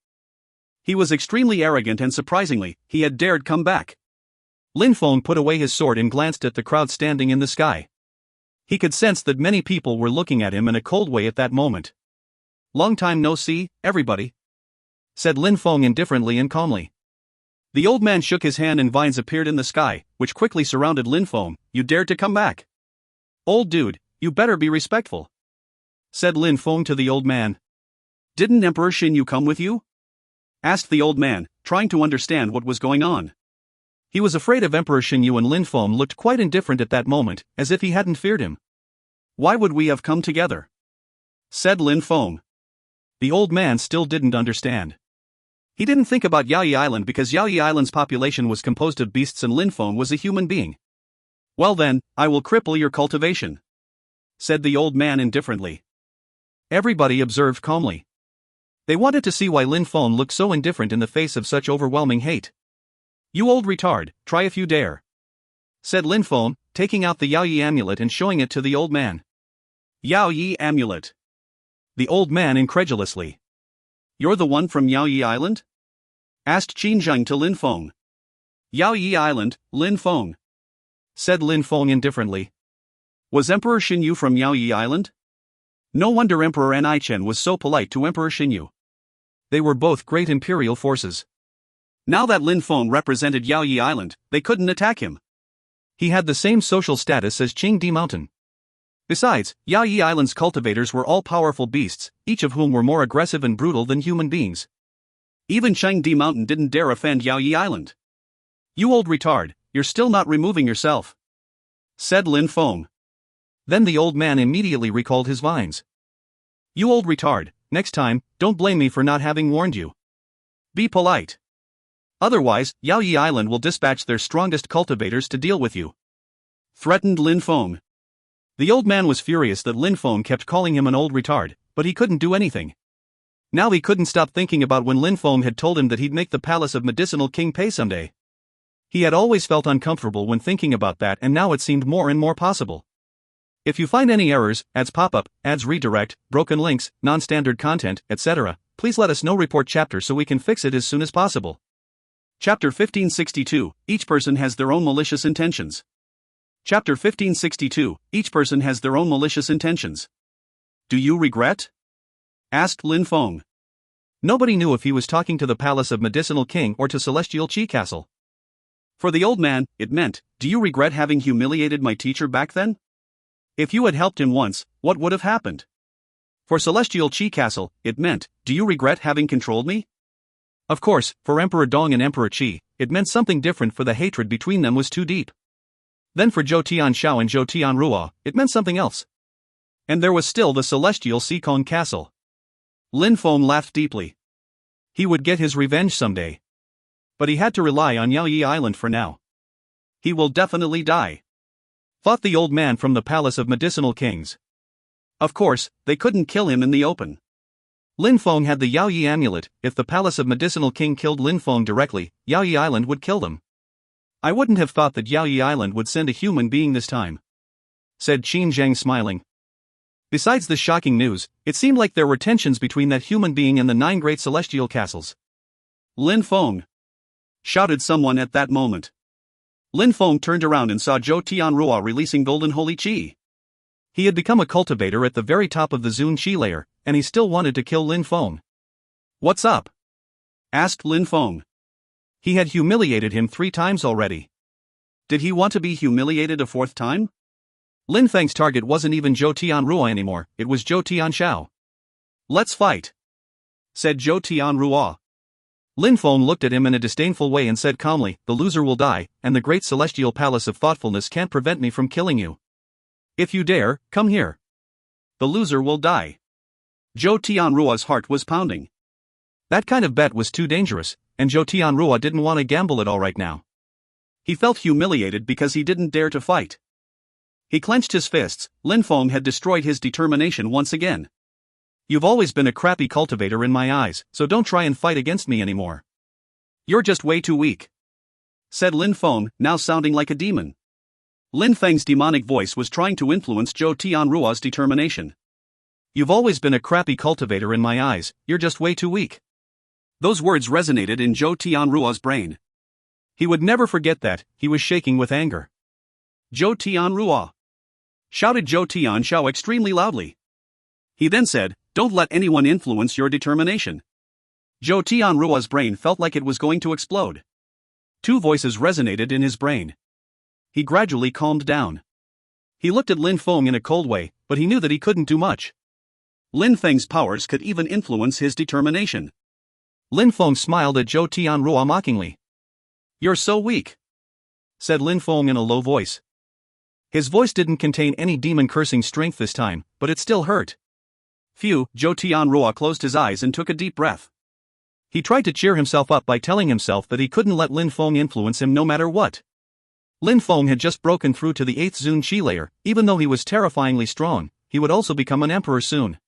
He was extremely arrogant and surprisingly, he had dared come back. Lin Feng put away his sword and glanced at the crowd standing in the sky. He could sense that many people were looking at him in a cold way at that moment. Long time no see, everybody, said Lin Feng indifferently and calmly. The old man shook his hand and vines appeared in the sky, which quickly surrounded Lin Feng. You dared to come back? Old dude, you better be respectful, said Lin Feng to the old man. Didn't Emperor Xinyu come with you? Asked the old man, trying to understand what was going on. He was afraid of Emperor Xinyu and Lin Feng looked quite indifferent at that moment, as if he hadn't feared him. Why would we have come together? Said Lin Feng. The old man still didn't understand. He didn't think about Yaoyi Island because Yaoyi Island's population was composed of beasts and Lin Feng was a human being. Well then, I will cripple your cultivation, said the old man indifferently. Everybody observed calmly. They wanted to see why Lin Feng looked so indifferent in the face of such overwhelming hate. You old retard, try if you dare, said Lin Feng, taking out the Yaoyi amulet and showing it to the old man. Yaoyi amulet. The old man incredulously. You're the one from Yaoyi Island? Asked Qin Zheng to Lin Feng. Yaoyi Island, Lin Feng, said Lin Feng indifferently. Was Emperor Xinyu from Yaoyi Island? No wonder Emperor Nichen was so polite to Emperor Xinyu. They were both great imperial forces. Now that Lin Feng represented Yaoyi Island, they couldn't attack him. He had the same social status as Qingdi Mountain. Besides, Yaoyi Island's cultivators were all powerful beasts, each of whom were more aggressive and brutal than human beings. Even Changdi Mountain didn't dare offend Yaoyi Island. You old retard, you're still not removing yourself, said Lin Feng. Then the old man immediately recalled his vines. You old retard, next time, don't blame me for not having warned you. Be polite. Otherwise, Yaoyi Island will dispatch their strongest cultivators to deal with you, threatened Lin Feng. The old man was furious that Lin Feng kept calling him an old retard, but he couldn't do anything. Now he couldn't stop thinking about when Lin Feng had told him that he'd make the palace of Medicinal King pay someday. He had always felt uncomfortable when thinking about that and now it seemed more and more possible. If you find any errors, ads pop up, ads redirect, broken links, non-standard content, etc., please let us know. Report chapter so we can fix it as soon as possible. Chapter 1562, Each person has their own malicious intentions. Chapter 1562, Each person has their own malicious intentions. Do you regret? Asked Lin Feng. Nobody knew if he was talking to the palace of Medicinal King or to Celestial Qi Castle. For the old man, it meant, do you regret having humiliated my teacher back then? If you had helped him once, what would have happened? For Celestial Qi Castle, it meant, do you regret having controlled me? Of course, for Emperor Dong and Emperor Qi, it meant something different, for the hatred between them was too deep. Then for Zhou Tianshao and Zhou Tianrua, it meant something else. And there was still the Celestial Xikong Castle. Lin Feng laughed deeply. He would get his revenge someday. But he had to rely on Yaoyi Island for now. He will definitely die, thought the old man from the Palace of Medicinal Kings. Of course, they couldn't kill him in the open. Lin Feng had the Yaoyi amulet. If the Palace of Medicinal King killed Lin Feng directly, Yaoyi Island would kill them. I wouldn't have thought that Yaoyi Island would send a human being this time, said Qin Zheng smiling. Besides the shocking news, it seemed like there were tensions between that human being and the 9 great celestial castles. Lin Feng! Shouted someone at that moment. Lin Feng turned around and saw Zhou Tianrua releasing golden holy qi. He had become a cultivator at the very top of the Zun Qi layer, and he still wanted to kill Lin Feng. What's up? Asked Lin Feng. He had humiliated him 3 times already. Did he want to be humiliated a 4th time? Lin Feng's target wasn't even Zhou Tianrua anymore, it was Zhou Tianxiao. Let's fight, said Zhou Tianrua. Lin Feng looked at him in a disdainful way and said calmly, the loser will die, and the great celestial palace of thoughtfulness can't prevent me from killing you. If you dare, come here. The loser will die. Zhou Tianrua's heart was pounding. That kind of bet was too dangerous, and Zhou Tianrua didn't want to gamble it all right now. He felt humiliated because he didn't dare to fight. He clenched his fists. Lin Feng had destroyed his determination once again. You've always been a crappy cultivator in my eyes, so don't try and fight against me anymore. You're just way too weak, said Lin Feng, now sounding like a demon. Lin Feng's demonic voice was trying to influence Zhou Tianrua's determination. You've always been a crappy cultivator in my eyes, you're just way too weak. Those words resonated in Zhou Tianrua's brain. He would never forget that. He was shaking with anger. Zhou Tianrua! Shouted Zhou Tianxiao extremely loudly. He then said, don't let anyone influence your determination. Zhou Tianrua's brain felt like it was going to explode. 2 voices resonated in his brain. He gradually calmed down. He looked at Lin Feng in a cold way, but he knew that he couldn't do much. Lin Feng's powers could even influence his determination. Lin Feng smiled at Zhou Tianrua mockingly. You're so weak, said Lin Feng in a low voice. His voice didn't contain any demon-cursing strength this time, but it still hurt. Phew, Zhou Tianrua closed his eyes and took a deep breath. He tried to cheer himself up by telling himself that he couldn't let Lin Feng influence him no matter what. Lin Feng had just broken through to the 8th Zun Qi layer. Even though he was terrifyingly strong, he would also become an emperor soon.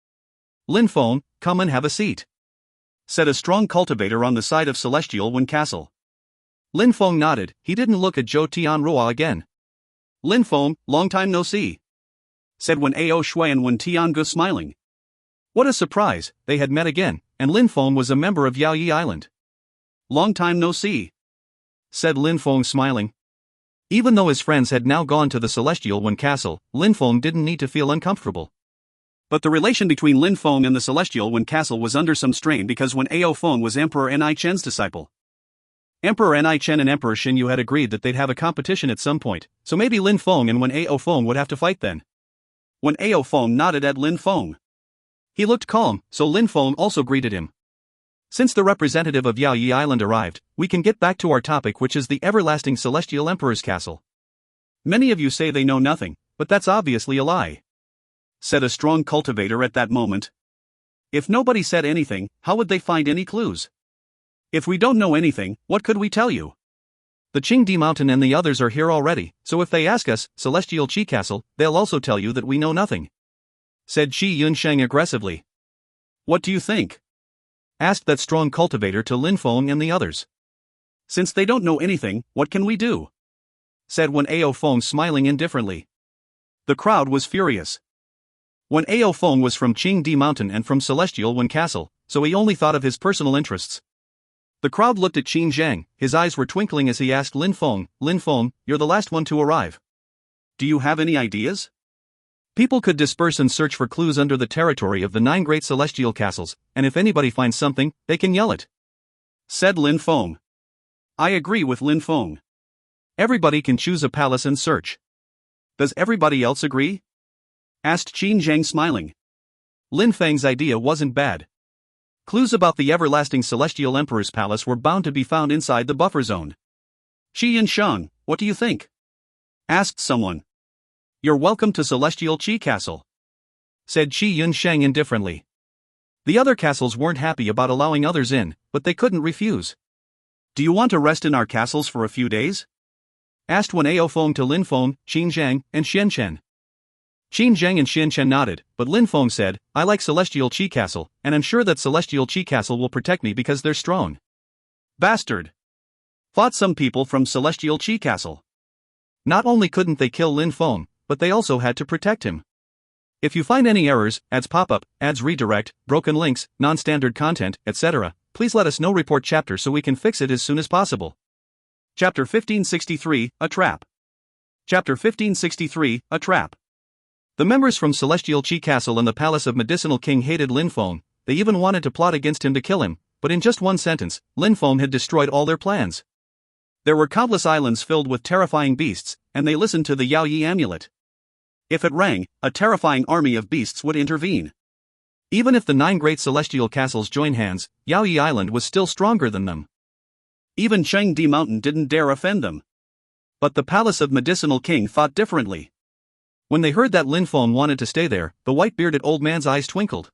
Lin Feng, come and have a seat, said a strong cultivator on the side of Celestial Wen Castle. Lin Feng nodded. He didn't look at Zhou Tianrua again. Lin Feng, long time no see, said Wen Ao Shui and Wen Tiangu smiling. What a surprise, they had met again, and Lin Feng was a member of Yaoyi Island. Long time no see, said Lin Feng smiling. Even though his friends had now gone to the Celestial Wen Castle, Lin Feng didn't need to feel uncomfortable. But the relation between Lin Feng and the Celestial Wen Castle was under some strain because Wen Ao Feng was Emperor Ni Chen's disciple. Emperor Ni Chen and Emperor Xin Yu had agreed that they'd have a competition at some point, so maybe Lin Feng and Wen Ao Feng would have to fight then. Wen Ao Feng nodded at Lin Feng. He looked calm, so Lin Feng also greeted him. Since the representative of Yaoyi Island arrived, we can get back to our topic, which is the everlasting Celestial Emperor's castle. Many of you say they know nothing, but that's obviously a lie, said a strong cultivator at that moment. If nobody said anything, how would they find any clues? If we don't know anything, what could we tell you? The Qingdi Mountain and the others are here already, so if they ask us, Celestial Qi Castle, they'll also tell you that we know nothing, said Qi Yunsheng aggressively. What do you think? Asked that strong cultivator to Lin Feng and the others. Since they don't know anything, what can we do? Said Wen Ao Feng smiling indifferently. The crowd was furious. Wen Ao Feng was from Qingdi Mountain and from Celestial Wen Castle, so he only thought of his personal interests. The crowd looked at Qin Zhang. His eyes were twinkling as he asked Lin Feng, you're the last one to arrive. Do you have any ideas? People could disperse and search for clues under the territory of the 9 great celestial castles, and if anybody finds something, they can yell it, said Lin Feng. I agree with Lin Feng. Everybody can choose a palace and search. Does everybody else agree? Asked Qin Zhang smiling. Lin Feng's idea wasn't bad. Clues about the everlasting Celestial Emperor's palace were bound to be found inside the buffer zone. Qi Yinsheng, what do you think? Asked someone. You're welcome to Celestial Qi Castle, said Qi Yunsheng indifferently. The other castles weren't happy about allowing others in, but they couldn't refuse. Do you want to rest in our castles for a few days? Asked Wan Ao Feng to Lin Feng, Qin Zhang, and Xian Chen. Qin Zhang and Xian Chen nodded, but Lin Feng said, I like Celestial Qi Castle, and I'm sure that Celestial Qi Castle will protect me because they're strong. Bastard! Fought some people from Celestial Qi Castle. Not only couldn't they kill Lin Feng, but they also had to protect him. If you find any errors, ads pop up, ads redirect, broken links, non-standard content, etc., please let us know. Report chapter so we can fix it as soon as possible. Chapter 1563, A Trap. Chapter 1563, A Trap. The members from Celestial Qi Castle and the Palace of Medicinal King hated Lin Feng. They even wanted to plot against him to kill him, but in just one sentence, Lin Feng had destroyed all their plans. There were countless islands filled with terrifying beasts, and they listened to the Yao Yi amulet. If it rang, a terrifying army of beasts would intervene. Even if the 9 great celestial castles joined hands, Yao Yi Island was still stronger than them. Even Cheng Di Mountain didn't dare offend them. But the Palace of Medicinal King thought differently. When they heard that Lin Feng wanted to stay there, the white-bearded old man's eyes twinkled.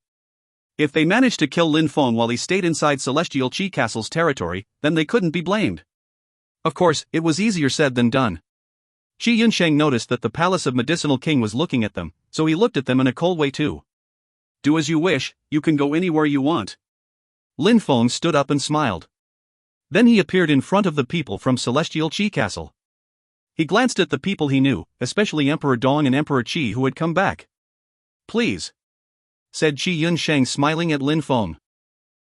If they managed to kill Lin Feng while he stayed inside Celestial Qi Castle's territory, then they couldn't be blamed. Of course, it was easier said than done. Qi Yunsheng noticed that the Palace of Medicinal King was looking at them, so he looked at them in a cold way too. Do as you wish, you can go anywhere you want. Lin Feng stood up and smiled. Then he appeared in front of the people from Celestial Qi Castle. He glanced at the people he knew, especially Emperor Dong and Emperor Qi who had come back. Please, said Qi Yunsheng smiling at Lin Feng.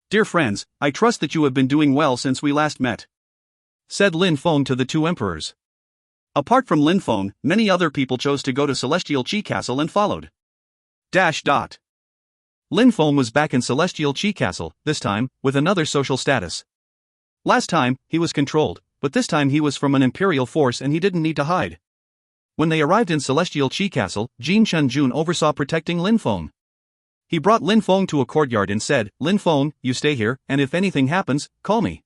Dear friends, I trust that you have been doing well since we last met, said Lin Feng to the 2 emperors. Apart from Lin Feng, many other people chose to go to Celestial Qi Castle and followed. Lin Feng was back in Celestial Qi Castle, this time, with another social status. Last time, he was controlled, but this time he was from an imperial force and he didn't need to hide. When they arrived in Celestial Qi Castle, Jin Chunjun oversaw protecting Lin Feng. He brought Lin Feng to a courtyard and said, Lin Feng, you stay here, and if anything happens, call me.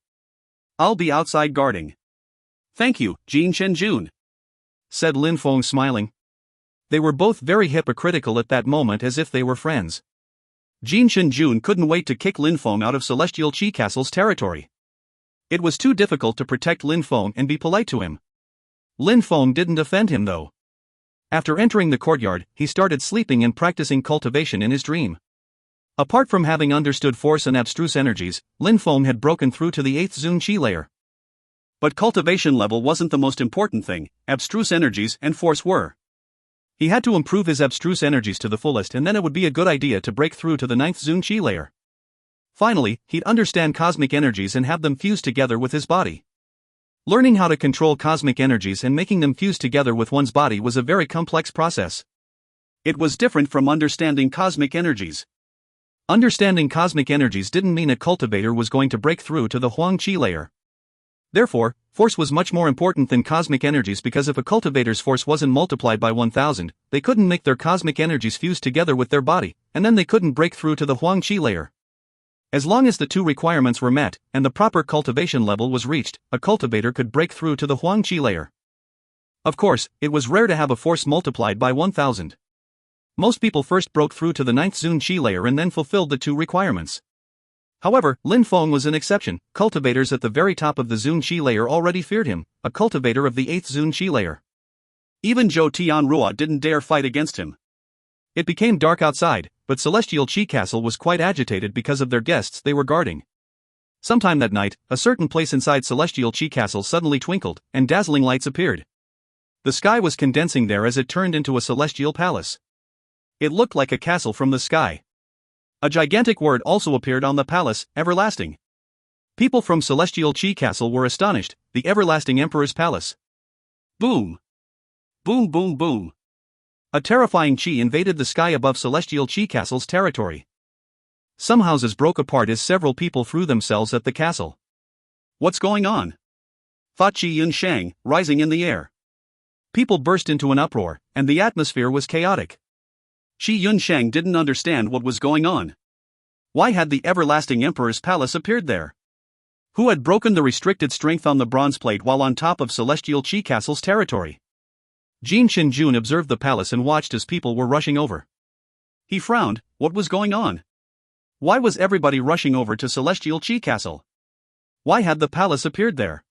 I'll be outside guarding. Thank you, Jin Chunjun, said Lin Feng smiling. They were both very hypocritical at that moment as if they were friends. Jin Chunjun couldn't wait to kick Lin Feng out of Celestial Qi Castle's territory. It was too difficult to protect Lin Feng and be polite to him. Lin Feng didn't offend him though. After entering the courtyard, he started sleeping and practicing cultivation in his dream. Apart from having understood force and abstruse energies, Lin Feng had broken through to the 8th Zun Qi layer. But cultivation level wasn't the most important thing, abstruse energies and force were. He had to improve his abstruse energies to the fullest and then it would be a good idea to break through to the 9th Zun Qi layer. Finally, he'd understand cosmic energies and have them fuse together with his body. Learning how to control cosmic energies and making them fuse together with one's body was a very complex process. It was different from understanding cosmic energies. Understanding cosmic energies didn't mean a cultivator was going to break through to the Huang Qi layer. Therefore, force was much more important than cosmic energies because if a cultivator's force wasn't multiplied by 1000, they couldn't make their cosmic energies fuse together with their body, and then they couldn't break through to the Huang Qi layer. As long as the 2 requirements were met, and the proper cultivation level was reached, a cultivator could break through to the Huang Qi layer. Of course, it was rare to have a force multiplied by 1000. Most people first broke through to the 9th Zun Qi layer and then fulfilled the 2 requirements. However, Lin Feng was an exception. Cultivators at the very top of the Zun Qi layer already feared him, a cultivator of the 8th Zun Qi layer. Even Zhou Tianrua didn't dare fight against him. It became dark outside, but Celestial Qi Castle was quite agitated because of their guests they were guarding. Sometime that night, a certain place inside Celestial Qi Castle suddenly twinkled, and dazzling lights appeared. The sky was condensing there as it turned into a celestial palace. It looked like a castle from the sky. A gigantic word also appeared on the palace, Everlasting. People from Celestial Qi Castle were astonished, the Everlasting Emperor's Palace. Boom! Boom boom boom! A terrifying Qi invaded the sky above Celestial Qi Castle's territory. Some houses broke apart as several people threw themselves at the castle. What's going on? Thought Qi Yunsheng, rising in the air. People burst into an uproar, and the atmosphere was chaotic. Qi Yunsheng didn't understand what was going on. Why had the Everlasting Emperor's Palace appeared there? Who had broken the restricted strength on the bronze plate while on top of Celestial Qi Castle's territory? Jin Shinjun observed the palace and watched as people were rushing over. He frowned. What was going on? Why was everybody rushing over to Celestial Qi Castle? Why had the palace appeared there?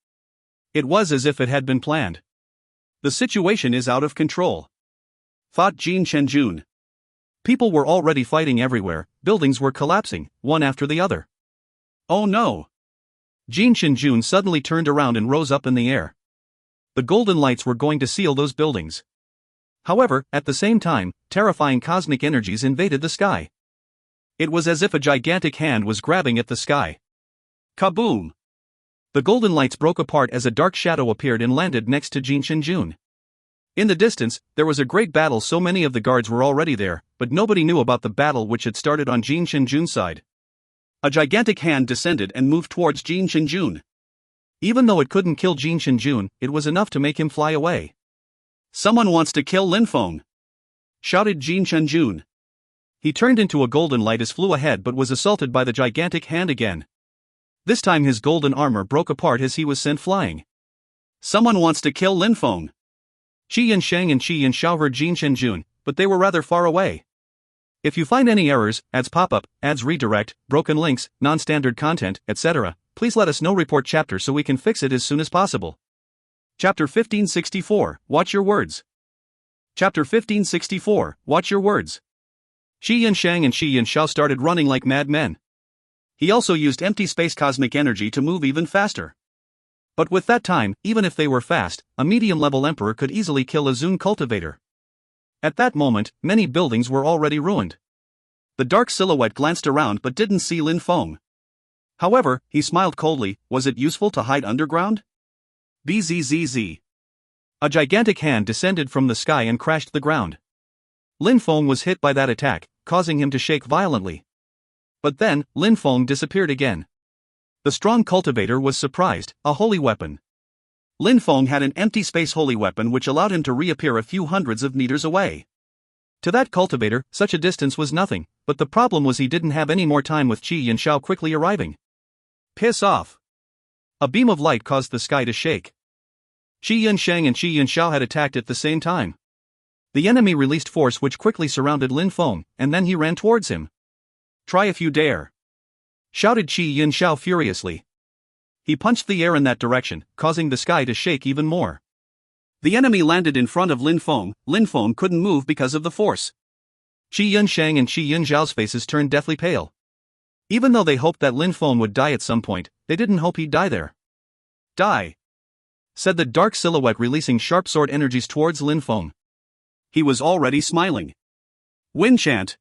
It was as if it had been planned. The situation is out of control, thought Jin Chenjun. People were already fighting everywhere, buildings were collapsing, one after the other. Oh no! Jin Chenjun suddenly turned around and rose up in the air. The golden lights were going to seal those buildings. However, at the same time, terrifying cosmic energies invaded the sky. It was as if a gigantic hand was grabbing at the sky. Kaboom! The golden lights broke apart as a dark shadow appeared and landed next to Jin Chenjun. In the distance, there was a great battle. So many of the guards were already there, but nobody knew about the battle which had started on Jin Chenjun's side. A gigantic hand descended and moved towards Jin Chenjun. Even though it couldn't kill Jin Chenjun, it was enough to make him fly away. Someone wants to kill Lin Feng! Shouted Jin Chenjun. He turned into a golden light as flew ahead but was assaulted by the gigantic hand again. This time his golden armor broke apart as he was sent flying. Someone wants to kill Lin Feng! Qi Yansheng and Qi Yanxiao heard Jin Chenjun, but they were rather far away. If you find any errors, ads pop up, ads redirect, broken links, non-standard content, etc., please let us know. Report chapter so we can fix it as soon as possible. Chapter 1564, Watch Your Words. Chapter 1564, Watch Your Words. Qi Yansheng and Qi Yanxiao started running like mad men. He also used empty space cosmic energy to move even faster. But with that time, even if they were fast, a medium-level emperor could easily kill a Zun cultivator. At that moment, many buildings were already ruined. The dark silhouette glanced around but didn't see Lin Feng. However, he smiled coldly. Was it useful to hide underground? Bzzz. A gigantic hand descended from the sky and crashed the ground. Lin Feng was hit by that attack, causing him to shake violently. But then, Lin Feng disappeared again. The strong cultivator was surprised. A holy weapon. Lin Feng had an empty space holy weapon which allowed him to reappear a few hundreds of meters away. To that cultivator, such a distance was nothing, but the problem was he didn't have any more time with Qi Yanxiao quickly arriving. Piss off! A beam of light caused the sky to shake. Qi Yansheng and Qi Yanxiao had attacked at the same time. The enemy released force which quickly surrounded Lin Feng, and then he ran towards him. Try if you dare! Shouted Qi Yanxiao furiously. He punched the air in that direction, causing the sky to shake even more. The enemy landed in front of Lin Feng. Lin Feng couldn't move because of the force. Qi Yansheng and Qi Yanxiao's faces turned deathly pale. Even though they hoped that Lin Feng would die at some point, they didn't hope he'd die there. Die! Said the dark silhouette, releasing sharp sword energies towards Lin Feng. He was already smiling. Wind chant!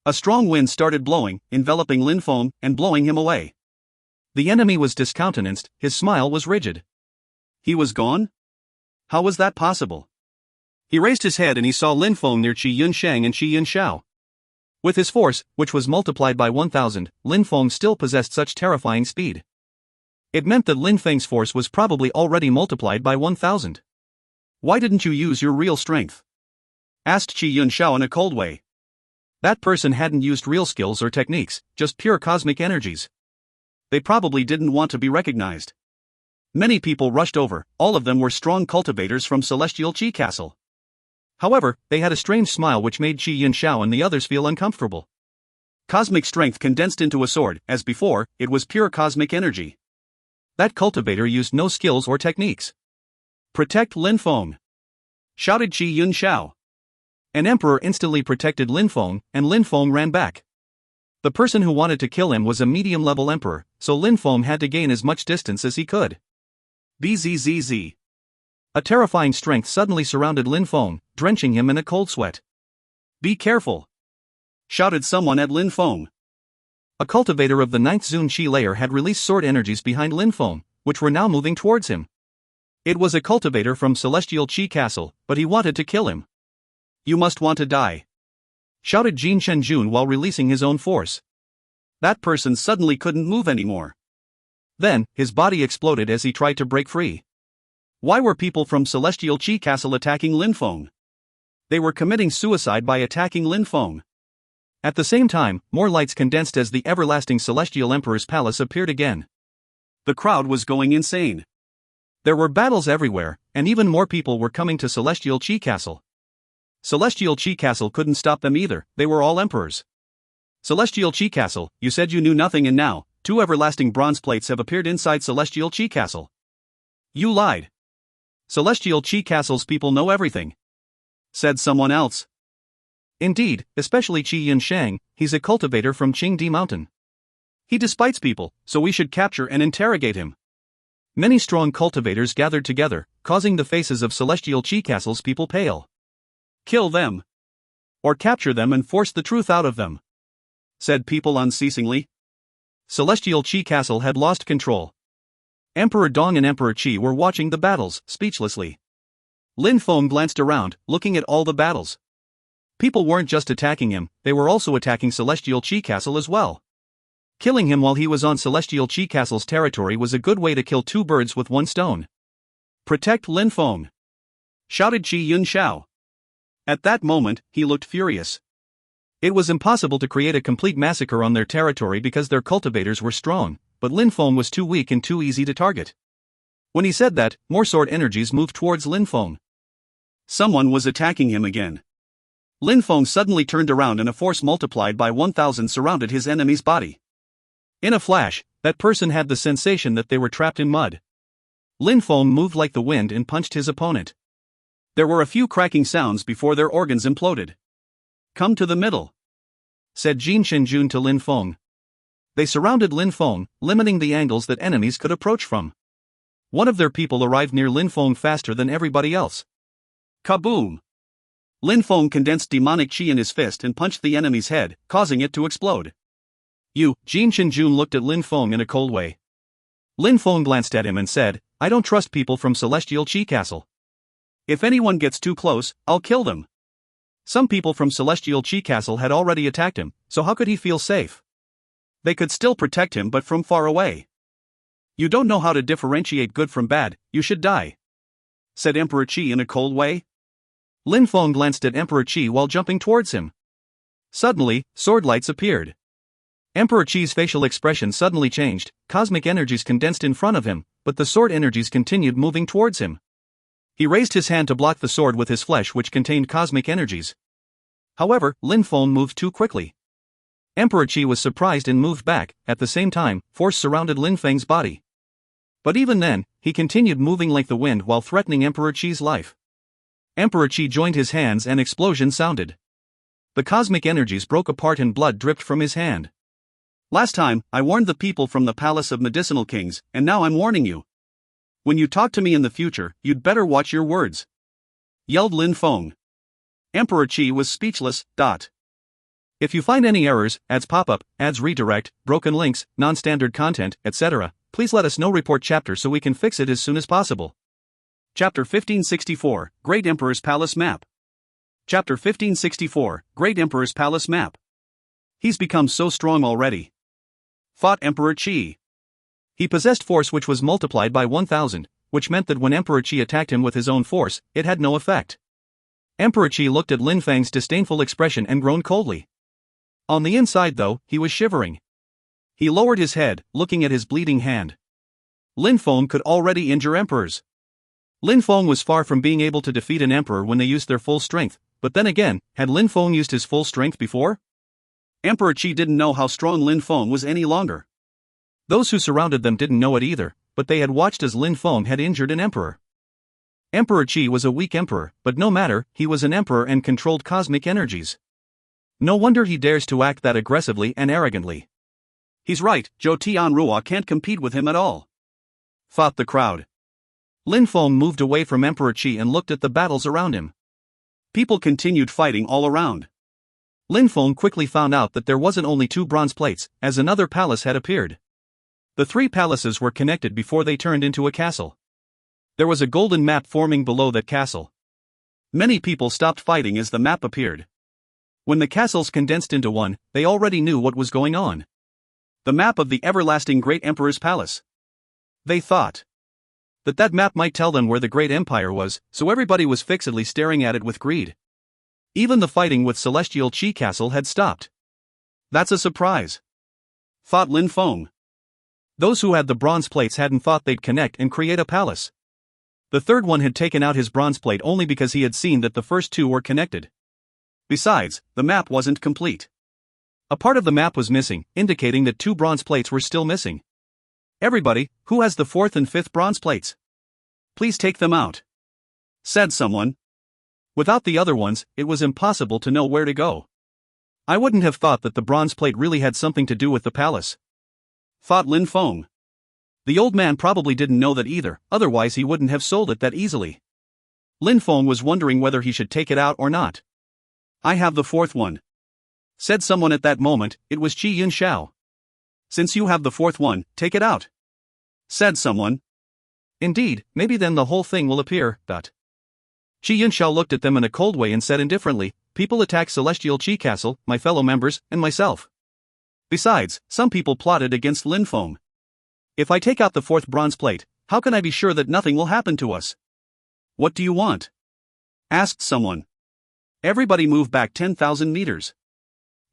A strong wind started blowing, enveloping Lin Feng and blowing him away. The enemy was discountenanced, his smile was rigid. He was gone? How was that possible? He raised his head and he saw Lin Feng near Qi Yansheng and Qi Yanxiao. With his force, which was multiplied by 1,000, Lin Feng still possessed such terrifying speed. It meant that Lin Feng's force was probably already multiplied by 1,000. Why didn't you use your real strength? Asked Qi Yanxiao in a cold way. That person hadn't used real skills or techniques, just pure cosmic energies. They probably didn't want to be recognized. Many people rushed over, all of them were strong cultivators from Celestial Qi Castle. However, they had a strange smile which made Qi Yanxiao and the others feel uncomfortable. Cosmic strength condensed into a sword. As before, it was pure cosmic energy. That cultivator used no skills or techniques. Protect Lin Feng! Shouted Qi Yanxiao. An emperor instantly protected Lin Feng, and Lin Feng ran back. The person who wanted to kill him was a medium-level emperor, so Lin Feng had to gain as much distance as he could. Bzzz. A terrifying strength suddenly surrounded Lin Feng, drenching him in a cold sweat. Be careful! Shouted someone at Lin Feng. A cultivator of the 9th Zun Qi layer had released sword energies behind Lin Feng, which were now moving towards him. It was a cultivator from Celestial Qi Castle, but he wanted to kill him. You must want to die! Shouted Jin Chenjun while releasing his own force. That person suddenly couldn't move anymore. Then, his body exploded as he tried to break free. Why were people from Celestial Qi Castle attacking Lin Feng? They were committing suicide by attacking Lin Feng. At the same time, more lights condensed as the everlasting Celestial Emperor's palace appeared again. The crowd was going insane. There were battles everywhere, and even more people were coming to Celestial Qi Castle. Celestial Qi Castle couldn't stop them either, they were all emperors. Celestial Qi Castle, you said you knew nothing and now, 2 everlasting bronze plates have appeared inside Celestial Chi Castle. You lied. Celestial Chi Castle's people know everything, said someone else. Indeed, especially Qi Yun Shang, he's a cultivator from Qingdi Mountain. He despites people, so we should capture and interrogate him. Many strong cultivators gathered together, causing the faces of Celestial Chi Castle's people pale. Kill them. Or capture them and force the truth out of them, said people unceasingly. Celestial Chi Castle had lost control. Emperor Dong and Emperor Qi were watching the battles, speechlessly. Lin Feng glanced around, looking at all the battles. People weren't just attacking him, they were also attacking Celestial Chi Castle as well. Killing him while he was on Celestial Chi Castle's territory was a good way to kill 2 birds with 1 stone. Protect Lin Feng, shouted Qi Yun Shao. At that moment, he looked furious. It was impossible to create a complete massacre on their territory because their cultivators were strong, but Lin Feng was too weak and too easy to target. When he said that, more sword energies moved towards Lin Feng. Someone was attacking him again. Lin Feng suddenly turned around and a force multiplied by 1,000 surrounded his enemy's body. In a flash, that person had the sensation that they were trapped in mud. Lin Feng moved like the wind and punched his opponent. There were a few cracking sounds before their organs imploded. Come to the middle, said Jin Shenjun to Lin Feng. They surrounded Lin Feng, limiting the angles that enemies could approach from. One of their people arrived near Lin Feng faster than everybody else. Kaboom! Lin Feng condensed demonic chi in his fist and punched the enemy's head, causing it to explode. Jin Shenjun looked at Lin Feng in a cold way. Lin Feng glanced at him and said, I don't trust people from Celestial Chi Castle. If anyone gets too close, I'll kill them. Some people from Celestial Chi Castle had already attacked him, so how could he feel safe? They could still protect him but from far away. You don't know how to differentiate good from bad, you should die, said Emperor Qi in a cold way. Lin Feng glanced at Emperor Qi while jumping towards him. Suddenly, sword lights appeared. Emperor Qi's facial expression suddenly changed, cosmic energies condensed in front of him, but the sword energies continued moving towards him. He raised his hand to block the sword with his flesh which contained cosmic energies. However, Lin Feng moved too quickly. Emperor Qi was surprised and moved back. At the same time, force surrounded Lin Feng's body. But even then, he continued moving like the wind while threatening Emperor Qi's life. Emperor Qi joined his hands and explosion sounded. The cosmic energies broke apart and blood dripped from his hand. Last time, I warned the people from the Palace of Medicinal Kings, and now I'm warning you. When you talk to me in the future, you'd better watch your words, yelled Lin Feng. Emperor Qi was speechless. If you find any errors, ads pop up, ads redirect, broken links, non-standard content, etc., please let us know. Report chapter so we can fix it as soon as possible. Chapter 1564, Great Emperor's Palace Map. Chapter 1564, Great Emperor's Palace Map. He's become so strong already, thought Emperor Qi. He possessed force which was multiplied by 1,000, which meant that when Emperor Qi attacked him with his own force, it had no effect. Emperor Qi looked at Lin Feng's disdainful expression and groaned coldly. On the inside though, he was shivering. He lowered his head, looking at his bleeding hand. Lin Feng could already injure emperors. Lin Feng was far from being able to defeat an emperor when they used their full strength, but then again, had Lin Feng used his full strength before? Emperor Qi didn't know how strong Lin Feng was any longer. Those who surrounded them didn't know it either, but they had watched as Lin Feng had injured an emperor. Emperor Qi was a weak emperor, but no matter, he was an emperor and controlled cosmic energies. No wonder he dares to act that aggressively and arrogantly. He's right, Zhou Tianrua can't compete with him at all, thought the crowd. Lin Feng moved away from Emperor Qi and looked at the battles around him. People continued fighting all around. Lin Feng quickly found out that there wasn't only 2 bronze plates, as another palace had appeared. The 3 palaces were connected before they turned into a castle. There was a golden map forming below that castle. Many people stopped fighting as the map appeared. When the castles condensed into one, they already knew what was going on. The map of the everlasting Great Emperor's Palace. They thought that map might tell them where the Great Empire was, so everybody was fixedly staring at it with greed. Even the fighting with Celestial Chi Castle had stopped. That's a surprise, thought Lin Feng. Those who had the bronze plates hadn't thought they'd connect and create a palace. The third one had taken out his bronze plate only because he had seen that the first 2 were connected. Besides, the map wasn't complete. A part of the map was missing, indicating that 2 bronze plates were still missing. "Everybody, who has the 4th and 5th bronze plates? Please take them out," said someone. Without the other ones, it was impossible to know where to go. "I wouldn't have thought that the bronze plate really had something to do with the palace," thought Lin Feng. The old man probably didn't know that either, otherwise he wouldn't have sold it that easily. Lin Feng was wondering whether he should take it out or not. "I have the 4th one," said someone at that moment. It was Qi Yunxiao. "Since you have the 4th one, take it out," said someone. "Indeed, maybe then the whole thing will appear." Qi Yunxiao looked at them in a cold way and said indifferently, "People attack Celestial Qi Castle, my fellow members, and myself. Besides, some people plotted against Lin Feng. If I take out the 4th bronze plate, how can I be sure that nothing will happen to us?" "What do you want?" asked someone. "Everybody move back 10,000 meters.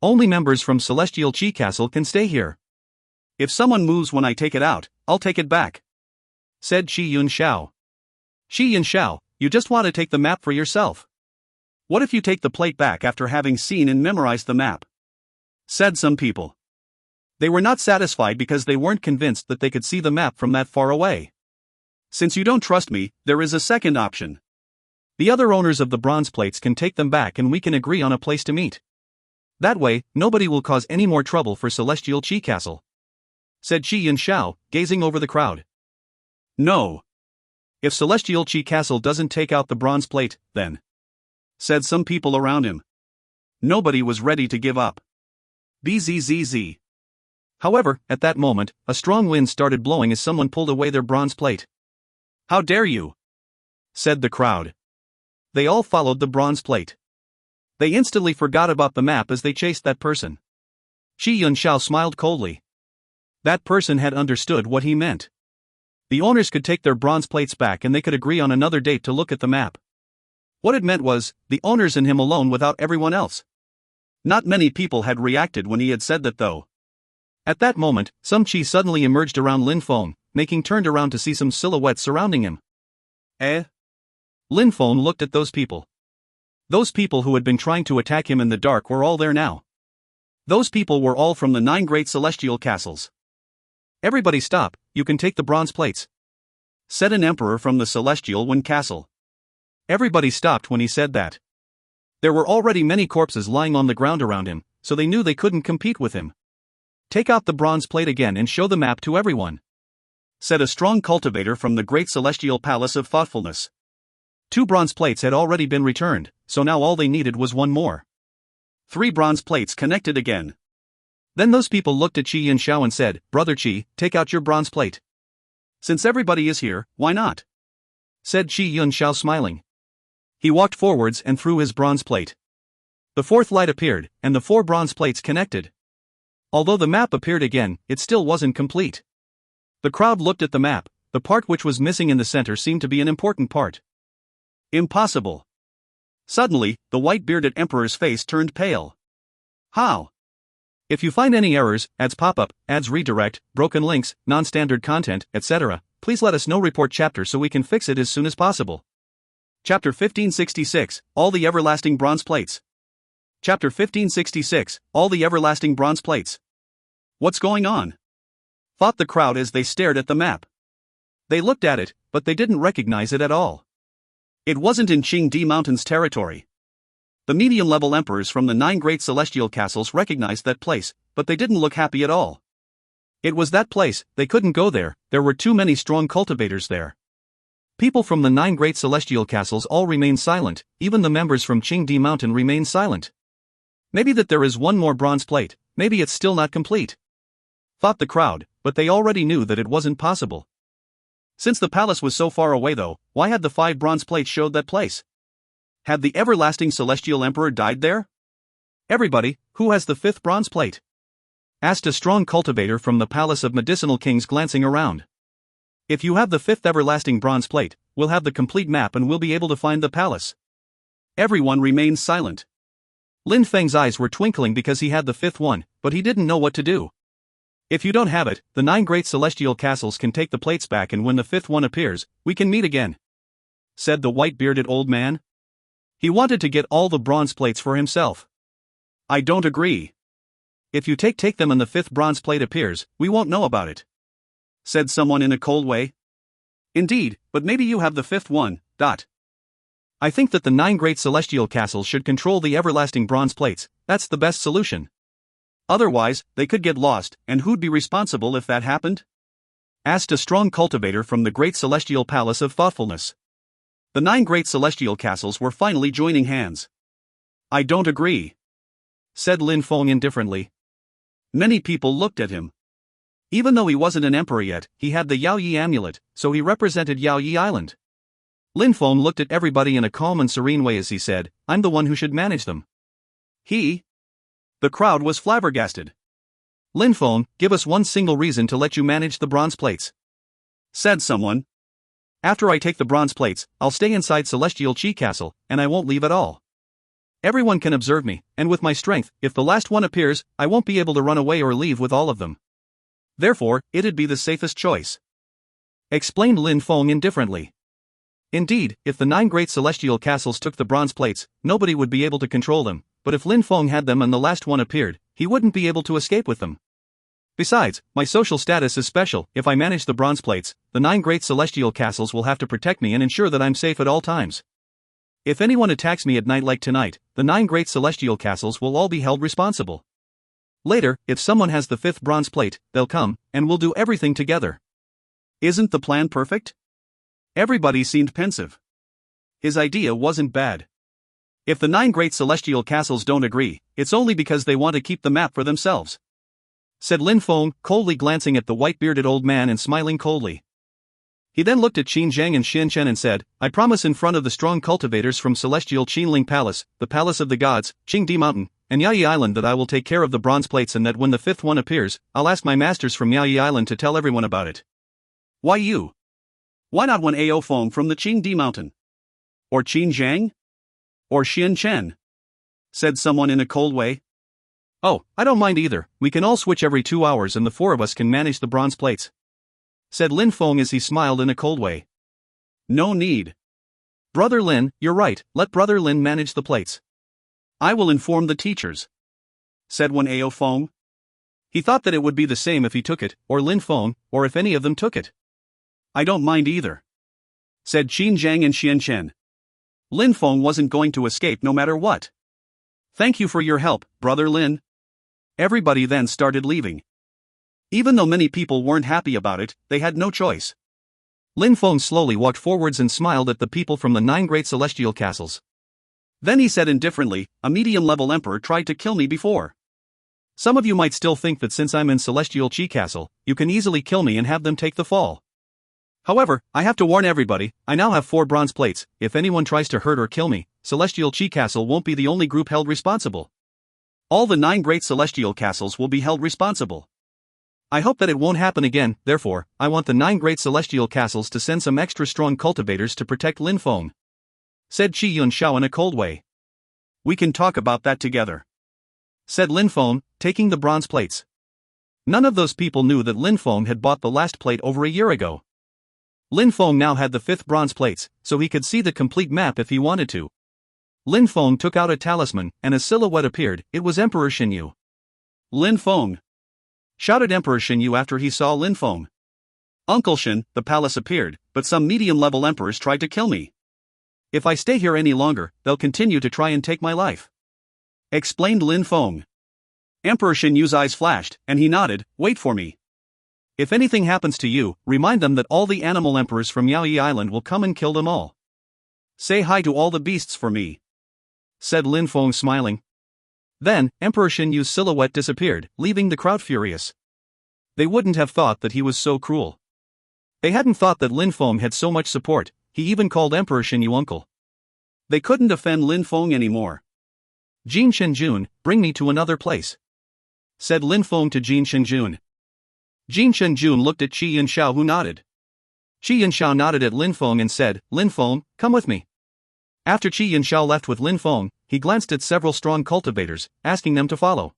Only members from Celestial Qi Castle can stay here. If someone moves when I take it out, I'll take it back," said Qi Yunxiao. "Qi Yunxiao, you just want to take the map for yourself. What if you take the plate back after having seen and memorized the map?" said some people. They were not satisfied because they weren't convinced that they could see the map from that far away. "Since you don't trust me, there is a second option. The other owners of the bronze plates can take them back and we can agree on a place to meet. That way, nobody will cause any more trouble for Celestial Qi Castle," said Qi Yunxiao, gazing over the crowd. "No. If Celestial Qi Castle doesn't take out the bronze plate, then," said some people around him. Nobody was ready to give up. Bzzz. However, at that moment, a strong wind started blowing as someone pulled away their bronze plate. "How dare you?" said the crowd. They all followed the bronze plate. They instantly forgot about the map as they chased that person. Qi Yunxiao smiled coldly. That person had understood what he meant. The owners could take their bronze plates back and they could agree on another date to look at the map. What it meant was, the owners and him alone without everyone else. Not many people had reacted when he had said that though. At that moment, some Qi suddenly emerged around Lin Feng, making turned around to see some silhouettes surrounding him. "Eh?" Lin Feng looked at those people. Those people who had been trying to attack him in the dark were all there now. Those people were all from the 9 great celestial castles. "Everybody stop, you can take the bronze plates," said an emperor from the Celestial Wind Castle. Everybody stopped when he said that. There were already many corpses lying on the ground around him, so they knew they couldn't compete with him. "Take out the bronze plate again and show the map to everyone," said a strong cultivator from the Great Celestial Palace of Thoughtfulness. 2 bronze plates had already been returned, so now all they needed was 1 more. 3 bronze plates connected again. Then those people looked at Qi Yunxiao and said, "Brother Qi, take out your bronze plate." "Since everybody is here, why not?" said Qi Yunxiao smiling. He walked forwards and threw his bronze plate. The 4th light appeared, and the 4 bronze plates connected. Although the map appeared again, it still wasn't complete. The crowd looked at the map. The part which was missing in the center seemed to be an important part. "Impossible." Suddenly, the white-bearded emperor's face turned pale. "How?" If you find any errors, ads pop up, ads redirect, broken links, non-standard content, etc., please let us know. Report chapter so we can fix it as soon as possible. Chapter 1566, All the Everlasting Bronze Plates. Chapter 1566, All the Everlasting Bronze Plates. "What's going on?" thought the crowd as they stared at the map. They looked at it, but they didn't recognize it at all. It wasn't in Qingdi Mountains territory. The medium-level emperors from the 9 great celestial castles recognized that place, but they didn't look happy at all. It was that place, they couldn't go there were too many strong cultivators there. People from the 9 great celestial castles all remained silent, even the members from Qingdi Mountain remained silent. Maybe that there is 1 more bronze plate, maybe it's still not complete, thought the crowd, but they already knew that it wasn't possible. Since the palace was so far away though, why had the 5 bronze plates showed that place? Had the everlasting celestial emperor died there? "Everybody, who has the 5th bronze plate?" asked a strong cultivator from the palace of medicinal kings, glancing around. "If you have the 5th everlasting bronze plate, we'll have the complete map and we'll be able to find the palace." Everyone remained silent. Lin Feng's eyes were twinkling because he had the 5th one, but he didn't know what to do. "If you don't have it, the 9 great celestial castles can take the plates back, and when the 5th one appears, we can meet again," said the white-bearded old man. He wanted to get all the bronze plates for himself. "I don't agree," If you take them and the fifth bronze plate appears, we won't know about it," said someone in a cold way. "Indeed, but maybe you have the fifth one, dot. I think that the 9 great celestial castles should control the everlasting bronze plates. That's the best solution. Otherwise, they could get lost, and who'd be responsible if that happened?" asked a strong cultivator from the great celestial palace of thoughtfulness. The 9 great celestial castles were finally joining hands. "I don't agree," said Lin Feng indifferently. Many people looked at him. Even though he wasn't an emperor yet, he had the Yao Yi amulet, so he represented Yao Yi Island. Lin Feng looked at everybody in a calm and serene way as he said, "I'm the one who should manage them." The crowd was flabbergasted. "Lin Feng, give us one single reason to let you manage the bronze plates," said someone. "After I take the bronze plates, I'll stay inside Celestial Chi Castle, and I won't leave at all. Everyone can observe me, and with my strength, if the last one appears, I won't be able to run away or leave with all of them. Therefore, it'd be the safest choice," explained Lin Feng indifferently. Indeed, if the 9 great celestial castles took the bronze plates, nobody would be able to control them, but if Lin Feng had them and the last one appeared, he wouldn't be able to escape with them. Besides, my social status is special. If I manage the bronze plates, the 9 great celestial castles will have to protect me and ensure that I'm safe at all times. If anyone attacks me at night like tonight, the 9 great celestial castles will all be held responsible. Later, if someone has the 5th bronze plate, they'll come, and we'll do everything together. Isn't the plan perfect? Everybody seemed pensive. His idea wasn't bad. If the 9 great celestial castles don't agree, it's only because they want to keep the map for themselves, said Lin Feng, coldly glancing at the white-bearded old man and smiling coldly. He then looked at Qin Zheng and Xian Chen and said, "I promise in front of the strong cultivators from Celestial Qinling Palace, the Palace of the Gods, Qingdi Mountain, and Yaoyi Island that I will take care of the bronze plates and that when the 5th one appears, I'll ask my masters from Yaoyi Island to tell everyone about it." "Why you? Why not one Ao Feng from the Qingdi Mountain? Or Qin Zhang? Or Xian Chen?" said someone in a cold way. "Oh, I don't mind either. We can all switch every 2 hours and the 4 of us can manage the bronze plates," said Lin Feng as he smiled in a cold way. "No need. Brother Lin, you're right, let Brother Lin manage the plates. I will inform the teachers," said one Ao Feng. He thought that it would be the same if he took it, or Lin Feng, or if any of them took it. "I don't mind either," said Qin Zhang and Xian Chen. Lin Feng wasn't going to escape no matter what. "Thank you for your help, Brother Lin." Everybody then started leaving. Even though many people weren't happy about it, they had no choice. Lin Feng slowly walked forwards and smiled at the people from the 9 great celestial castles. Then he said indifferently, "A medium-level emperor tried to kill me before. Some of you might still think that since I'm in Celestial Chi Castle, you can easily kill me and have them take the fall. However, I have to warn everybody, I now have 4 bronze plates. If anyone tries to hurt or kill me, Celestial Chi Castle won't be the only group held responsible. All the 9 great celestial castles will be held responsible. I hope that it won't happen again. Therefore, I want the 9 great celestial castles to send some extra strong cultivators to protect Lin Feng," said Qi Yunxiao in a cold way. "We can talk about that together," said Lin Feng, taking the bronze plates. None of those people knew that Lin Feng had bought the last plate over a year ago. Lin Feng now had the 5th bronze plates, so he could see the complete map if he wanted to. Lin Feng took out a talisman, and a silhouette appeared. It was Emperor Xinyu. "Lin Feng!" shouted Emperor Xinyu after he saw Lin Feng. "Uncle Xin, the palace appeared, but some medium-level emperors tried to kill me. If I stay here any longer, they'll continue to try and take my life," explained Lin Feng. Emperor Xinyu's eyes flashed, and he nodded, "Wait for me. If anything happens to you, remind them that all the animal emperors from Yaoyi Island will come and kill them all. Say hi to all the beasts for me," said Lin Feng smiling. Then, Emperor Xinyu's silhouette disappeared, leaving the crowd furious. They wouldn't have thought that he was so cruel. They hadn't thought that Lin Feng had so much support. He even called Emperor Xinyu uncle. They couldn't offend Lin Feng anymore. "Jin Shenjun, bring me to another place," said Lin Feng to Jin Shenjun. Jin Shenjun looked at Qi Yunxiao who nodded. Qi Yunxiao nodded at Lin Feng and said, "Lin Feng, come with me." After Qi Yunxiao left with Lin Feng, he glanced at several strong cultivators, asking them to follow.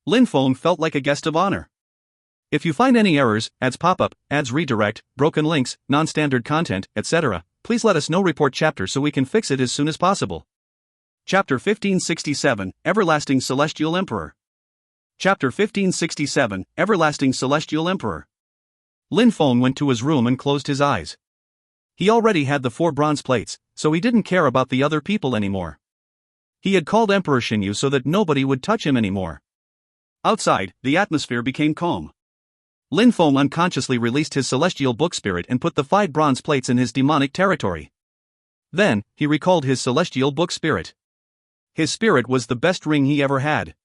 Lin Feng felt like a guest of honor. If you find any errors, ads pop up, ads redirect, broken links, non-standard content, etc., please let us know. Report chapter so we can fix it as soon as possible. Chapter 1567, Everlasting Celestial Emperor. Chapter 1567, Everlasting Celestial Emperor. Lin Feng went to his room and closed his eyes. He already had the 4 bronze plates, so he didn't care about the other people anymore. He had called Emperor Xinyu so that nobody would touch him anymore. Outside, the atmosphere became calm. Lin Feng unconsciously released his celestial book spirit and put the 5 bronze plates in his demonic territory. Then, he recalled his celestial book spirit. His spirit was the best ring he ever had.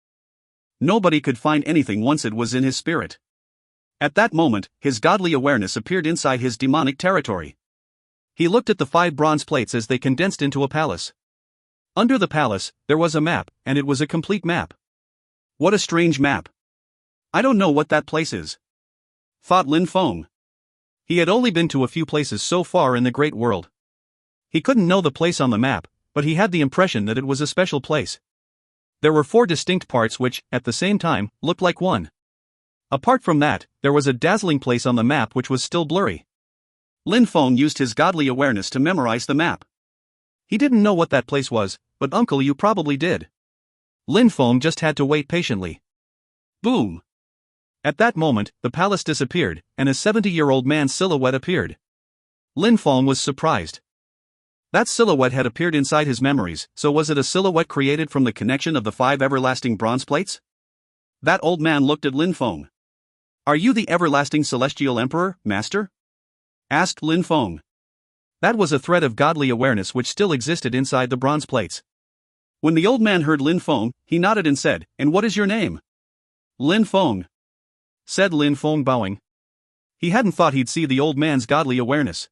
Nobody could find anything once it was in his spirit. At that moment, his godly awareness appeared inside his demonic territory. He looked at the 5 bronze plates as they condensed into a palace. Under the palace, there was a map, and it was a complete map. What a strange map. I don't know what that place is, thought Lin Feng. He had only been to a few places so far in the great world. He couldn't know the place on the map, but he had the impression that it was a special place. There were 4 distinct parts which, at the same time, looked like one. Apart from that, there was a dazzling place on the map which was still blurry. Lin Feng used his godly awareness to memorize the map. He didn't know what that place was, but Uncle, you probably did. Lin Feng just had to wait patiently. Boom! At that moment, the palace disappeared, and a 70-year-old man's silhouette appeared. Lin Feng was surprised. That silhouette had appeared inside his memories, so was it a silhouette created from the connection of the 5 everlasting bronze plates? That old man looked at Lin Feng. Are you the everlasting celestial emperor, master? Asked Lin Feng. That was a thread of godly awareness which still existed inside the bronze plates. When the old man heard Lin Feng, he nodded and said, "And what is your name?" Lin Feng, said Lin Feng, bowing. He hadn't thought he'd see the old man's godly awareness.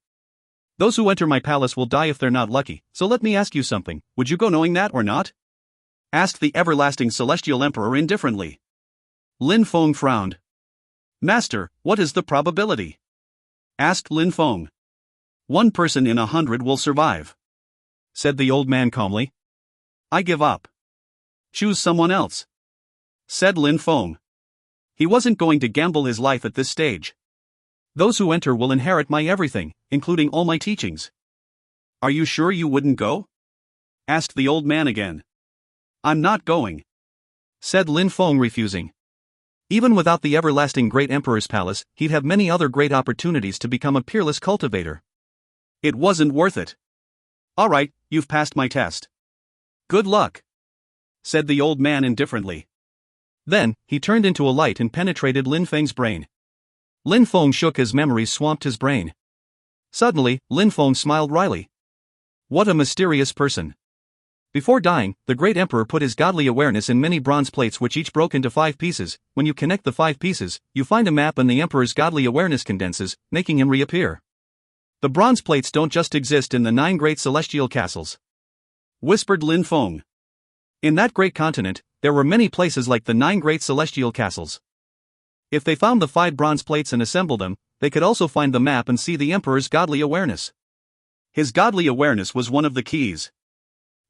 Those who enter my palace will die if they're not lucky, so let me ask you something, would you go knowing that or not? Asked the everlasting celestial emperor indifferently. Lin Feng frowned. Master, what is the probability? Asked Lin Feng. 1 person in 100 will survive, said the old man calmly. I give up. Choose someone else, said Lin Feng. He wasn't going to gamble his life at this stage. Those who enter will inherit my everything, including all my teachings. Are you sure you wouldn't go? Asked the old man again. I'm not going, said Lin Feng, refusing. Even without the everlasting great emperor's palace, he'd have many other great opportunities to become a peerless cultivator. It wasn't worth it. All right, you've passed my test. Good luck, said the old man indifferently. Then, he turned into a light and penetrated Lin Feng's brain. Lin Feng shook as memories swamped his brain. Suddenly, Lin Feng smiled wryly. What a mysterious person. Before dying, the great emperor put his godly awareness in many bronze plates which each broke into 5 pieces. When you connect the 5 pieces, you find a map and the emperor's godly awareness condenses, making him reappear. The bronze plates don't just exist in the 9 great celestial castles, whispered Lin Feng. In that great continent, there were many places like the 9 great celestial castles. If they found the 5 bronze plates and assembled them, they could also find the map and see the emperor's godly awareness. His godly awareness was one of the keys.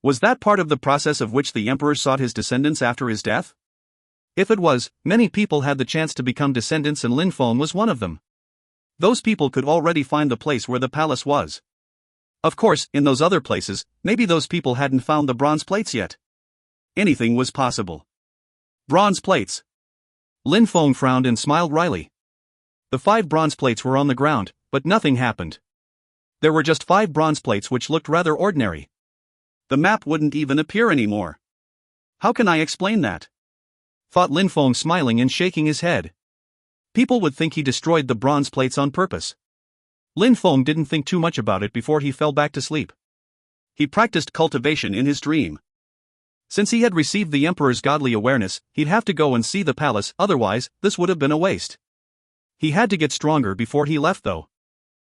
Was that part of the process of which the emperor sought his descendants after his death? If it was, many people had the chance to become descendants and Lin Feng was one of them. Those people could already find the place where the palace was. Of course, in those other places, maybe those people hadn't found the bronze plates yet. Anything was possible. Bronze plates. Lin Feng frowned and smiled wryly. The 5 bronze plates were on the ground, but nothing happened. There were just 5 bronze plates which looked rather ordinary. The map wouldn't even appear anymore. How can I explain that? Thought Lin Feng, smiling and shaking his head. People would think he destroyed the bronze plates on purpose. Lin Feng didn't think too much about it before he fell back to sleep. He practiced cultivation in his dream. Since he had received the emperor's godly awareness, he'd have to go and see the palace, otherwise, this would have been a waste. He had to get stronger before he left though.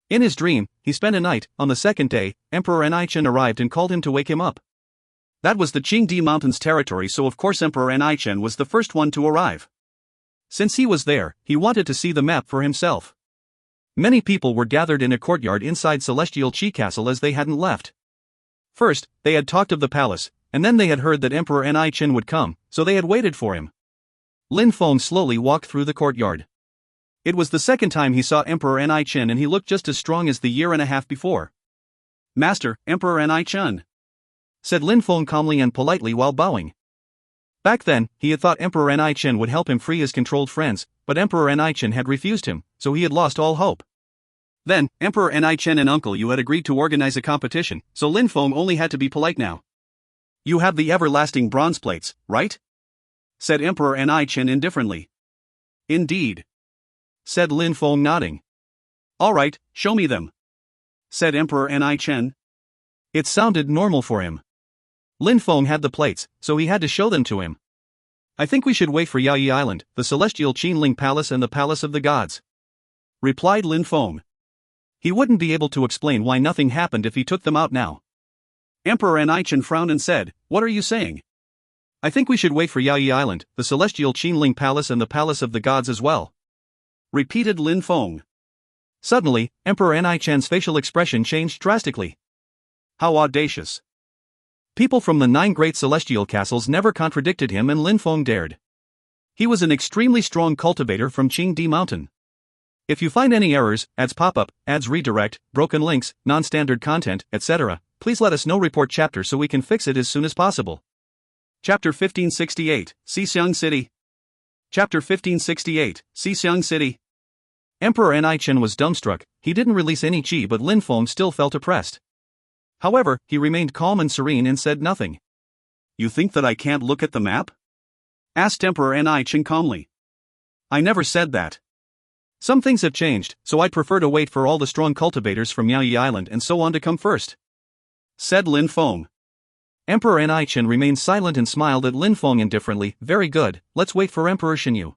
In his dream, he spent a night. On the 2nd day, Emperor Ni-Chen arrived and called him to wake him up. That was the Qingdi Mountains territory, so of course Emperor Ni-Chen was the first one to arrive. Since he was there, he wanted to see the map for himself. Many people were gathered in a courtyard inside Celestial Qi Castle as they hadn't left. First, they had talked of the palace, and then they had heard that Emperor Ni-Chen would come, so they had waited for him. Lin Feng slowly walked through the courtyard. It was the 2nd time he saw Emperor Ni-Chen and he looked just as strong as the year and a half before. Master, Emperor Ni-Chen, said Lin Feng calmly and politely while bowing. Back then, he had thought Emperor Ni Chen would help him free his controlled friends, but Emperor Ni Chen had refused him, so he had lost all hope. Then, Emperor Ni Chen and Uncle Yu had agreed to organize a competition, so Lin Feng only had to be polite now. You have the everlasting bronze plates, right? Said Emperor Ni Chen indifferently. Indeed. Said Lin Feng nodding. Alright, show me them. Said Emperor Ni Chen. It sounded normal for him. Lin Feng had the plates, so he had to show them to him. I think we should wait for Yayi Island, the Celestial Qinling Palace and the Palace of the Gods. Replied Lin Feng. He wouldn't be able to explain why nothing happened if he took them out now. Emperor Ni Chen frowned and said, What are you saying? I think we should wait for Yayi Island, the Celestial Qinling Palace and the Palace of the Gods as well. Repeated Lin Feng. Suddenly, Emperor Ni Chen's facial expression changed drastically. How audacious. People from the 9 great celestial castles never contradicted him, and Lin Feng dared. He was an extremely strong cultivator from Qingdi Mountain. If you find any errors, ads pop up, ads redirect, broken links, non-standard content, etc., please let us know. Report chapter so we can fix it as soon as possible. Chapter 1568, Xixiang City. Chapter 1568, Xixiang City. Emperor Ni Chen was dumbstruck. He didn't release any qi, but Lin Feng still felt oppressed. However, he remained calm and serene and said nothing. You think that I can't look at the map? Asked Emperor Ni Chen calmly. I never said that. Some things have changed, so I'd prefer to wait for all the strong cultivators from Yayi Island and so on to come first. Said Lin Feng. Emperor Ni Chen remained silent and smiled at Lin Feng indifferently. Very good, let's wait for Emperor Xinyu.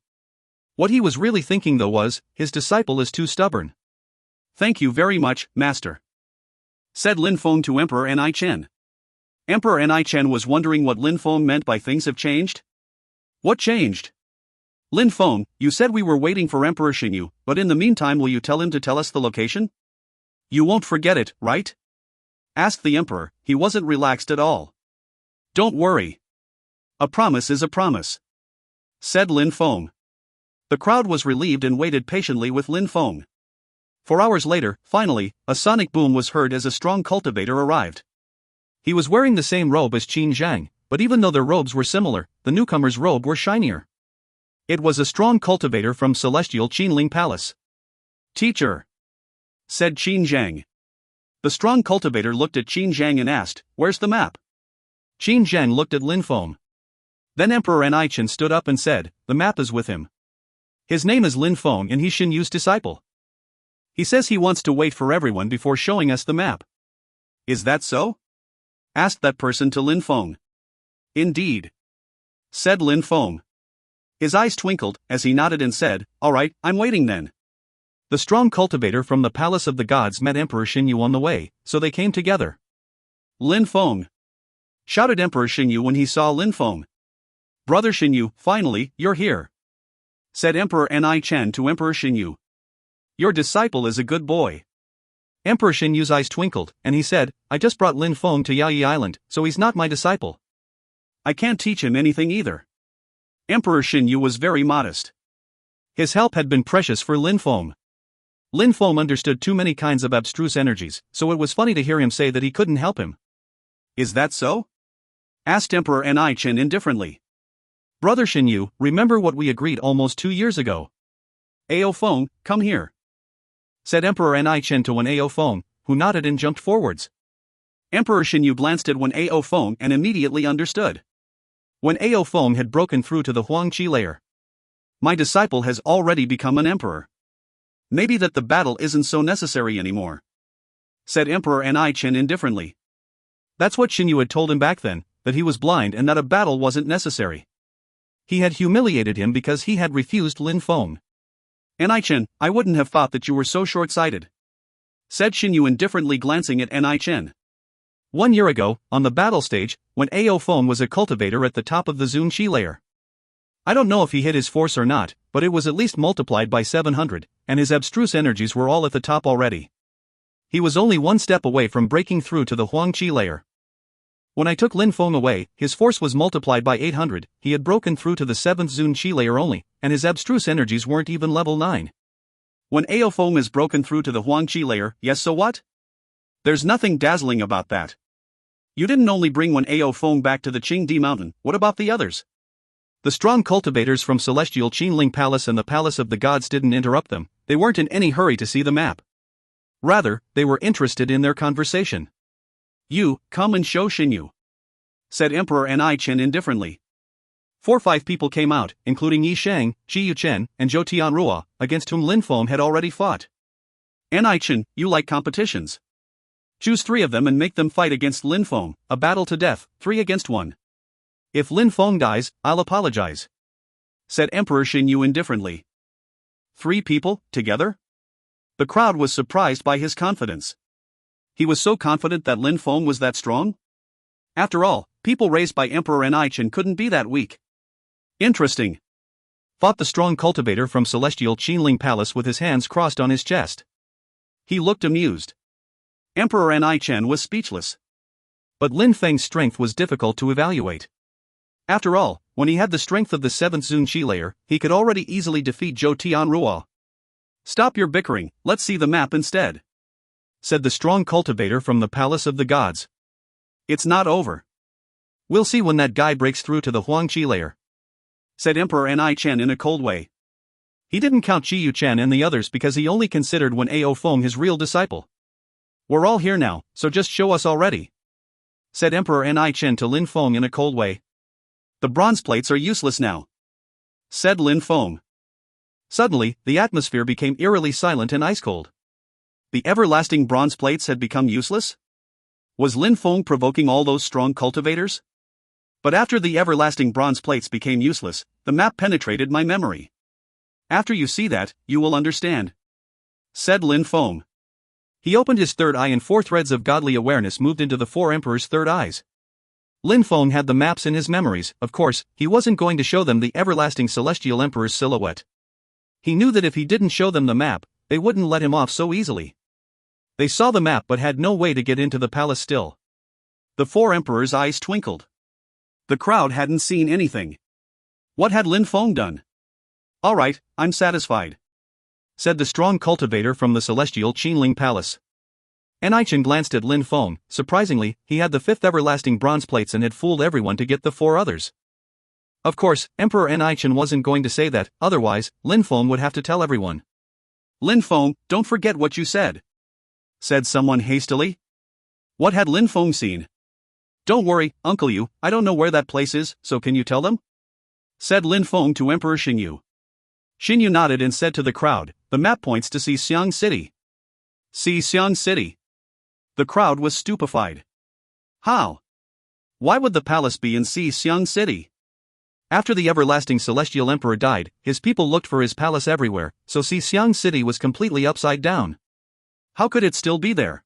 What he was really thinking though was, his disciple is too stubborn. Thank you very much, Master. Said Lin Feng to Emperor Ni Chen. Emperor Ni Chen was wondering what Lin Feng meant by things have changed. What changed? Lin Feng, you said we were waiting for Emperor Xinyu, but in the meantime will you tell him to tell us the location? You won't forget it, right? Asked the Emperor. He wasn't relaxed at all. Don't worry. A promise is a promise. Said Lin Feng. The crowd was relieved and waited patiently with Lin Feng. 4 hours later, finally, a sonic boom was heard as a strong cultivator arrived. He was wearing the same robe as Qin Zhang, but even though their robes were similar, the newcomer's robe were shinier. It was a strong cultivator from Celestial Qinling Palace. Teacher, said Qin Zhang. The strong cultivator looked at Qin Zhang and asked, Where's the map? Qin Zhang looked at Lin Feng. Then Emperor Ni Chen stood up and said, The map is with him. His name is Lin Feng and he's Xinyu's disciple. He says he wants to wait for everyone before showing us the map. Is that so? Asked that person to Lin Feng. Indeed. Said Lin Feng. His eyes twinkled as he nodded and said, Alright, I'm waiting then. The strong cultivator from the Palace of the Gods met Emperor Xinyu on the way, so they came together. Lin Feng! Shouted Emperor Xinyu when he saw Lin Feng. Brother Xinyu, finally, you're here. Said Emperor Ni Chen to Emperor Xinyu. Your disciple is a good boy. Emperor Xinyu's eyes twinkled, and he said, I just brought Lin Feng to Yayi Island, so he's not my disciple. I can't teach him anything either. Emperor Xinyu was very modest. His help had been precious for Lin Feng. Lin Feng understood too many kinds of abstruse energies, so it was funny to hear him say that he couldn't help him. Is that so? Asked Emperor Ni Chen indifferently. Brother Xinyu, remember what we agreed almost 2 years ago. Ao Feng, come here. Said Emperor Ni Chen to Wen Ao Feng, who nodded and jumped forwards. Emperor Xinyu glanced at Wen Ao Feng and immediately understood. Wen Ao Feng had broken through to the Huang Qi layer. My disciple has already become an emperor. Maybe that the battle isn't so necessary anymore. Said Emperor Ni Chen indifferently. That's what Xinyu had told him back then, that he was blind and that a battle wasn't necessary. He had humiliated him because he had refused Lin Feng. Ni Chen, I wouldn't have thought that you were so short-sighted. Said Xinyu indifferently glancing at Ni Chen. 1 year ago, on the battle stage, when Ao Feng was a cultivator at the top of the Zun Qi layer. I don't know if he hit his force or not, but it was at least multiplied by 700, and his abstruse energies were all at the top already. He was only 1 step away from breaking through to the Huang Qi layer. When I took Lin Feng away, his force was multiplied by 800, he had broken through to the 7th Zun Qi layer only, and his abstruse energies weren't even level 9. When Ao Feng is broken through to the Huang Qi layer, yes, so what? There's nothing dazzling about that. You didn't only bring Wen Ao Feng back to the Qingdi Mountain, what about the others? The strong cultivators from Celestial Qinling Palace and the Palace of the Gods didn't interrupt them. They weren't in any hurry to see the map. Rather, they were interested in their conversation. "You, come and show Xinyu," said Emperor Anaichen indifferently. 4 or 5 people came out, including Yi Shang, Ji Yuchen, and Zhou Tianrua, against whom Lin Feng had already fought. "Anaichen, you like competitions. Choose 3 of them and make them fight against Lin Feng, a battle to death, 3 against 1. If Lin Feng dies, I'll apologize," said Emperor Xinyu indifferently. 3 people, together? The crowd was surprised by his confidence. He was so confident that Lin Feng was that strong? After all, people raised by Emperor Anaichen couldn't be that weak. "Interesting," thought the strong cultivator from Celestial Qinling Palace with his hands crossed on his chest. He looked amused. Emperor Anaichen was speechless. But Lin Feng's strength was difficult to evaluate. After all, when he had the strength of the 7th Zunqi layer, he could already easily defeat Zhou Tianrua. "Stop your bickering, let's see the map instead," said the strong cultivator from the Palace of the Gods. "It's not over. We'll see when that guy breaks through to the Huangqi layer," said Emperor Anaichen in a cold way. He didn't count Ji Yuchen and the others because he only considered Wen Ao Feng his real disciple. "We're all here now, so just show us already," said Emperor Anaichen to Lin Feng in a cold way. "The bronze plates are useless now," said Lin Feng. Suddenly, the atmosphere became eerily silent and ice-cold. The everlasting bronze plates had become useless? Was Lin Feng provoking all those strong cultivators? But after the everlasting bronze plates became useless, the map penetrated my memory. "After you see that, you will understand," said Lin Feng. He opened his third eye and 4 threads of godly awareness moved into the 4 emperors' third eyes. Lin Feng had the maps in his memories. Of course, he wasn't going to show them the everlasting celestial emperor's silhouette. He knew that if he didn't show them the map, they wouldn't let him off so easily. They saw the map but had no way to get into the palace still. The 4 emperors' eyes twinkled. The crowd hadn't seen anything. What had Lin Feng done? "All right, I'm satisfied," said the strong cultivator from the Celestial Qinling Palace. Anaichen glanced at Lin Feng. Surprisingly, he had the 5th everlasting bronze plates and had fooled everyone to get the 4 others. Of course, Emperor Anaichen wasn't going to say that, otherwise, Lin Feng would have to tell everyone. "Lin Feng, don't forget what you said," said someone hastily. What had Lin Feng seen? "Don't worry, Uncle Yu, I don't know where that place is, so can you tell them?" said Lin Feng to Emperor Xinyu. Xinyu nodded and said to the crowd, "The map points to Xixiang City." Xixiang City. The crowd was stupefied. How? Why would the palace be in Xixiang City? After the everlasting celestial emperor died, his people looked for his palace everywhere, so Xixiang City was completely upside down. How could it still be there?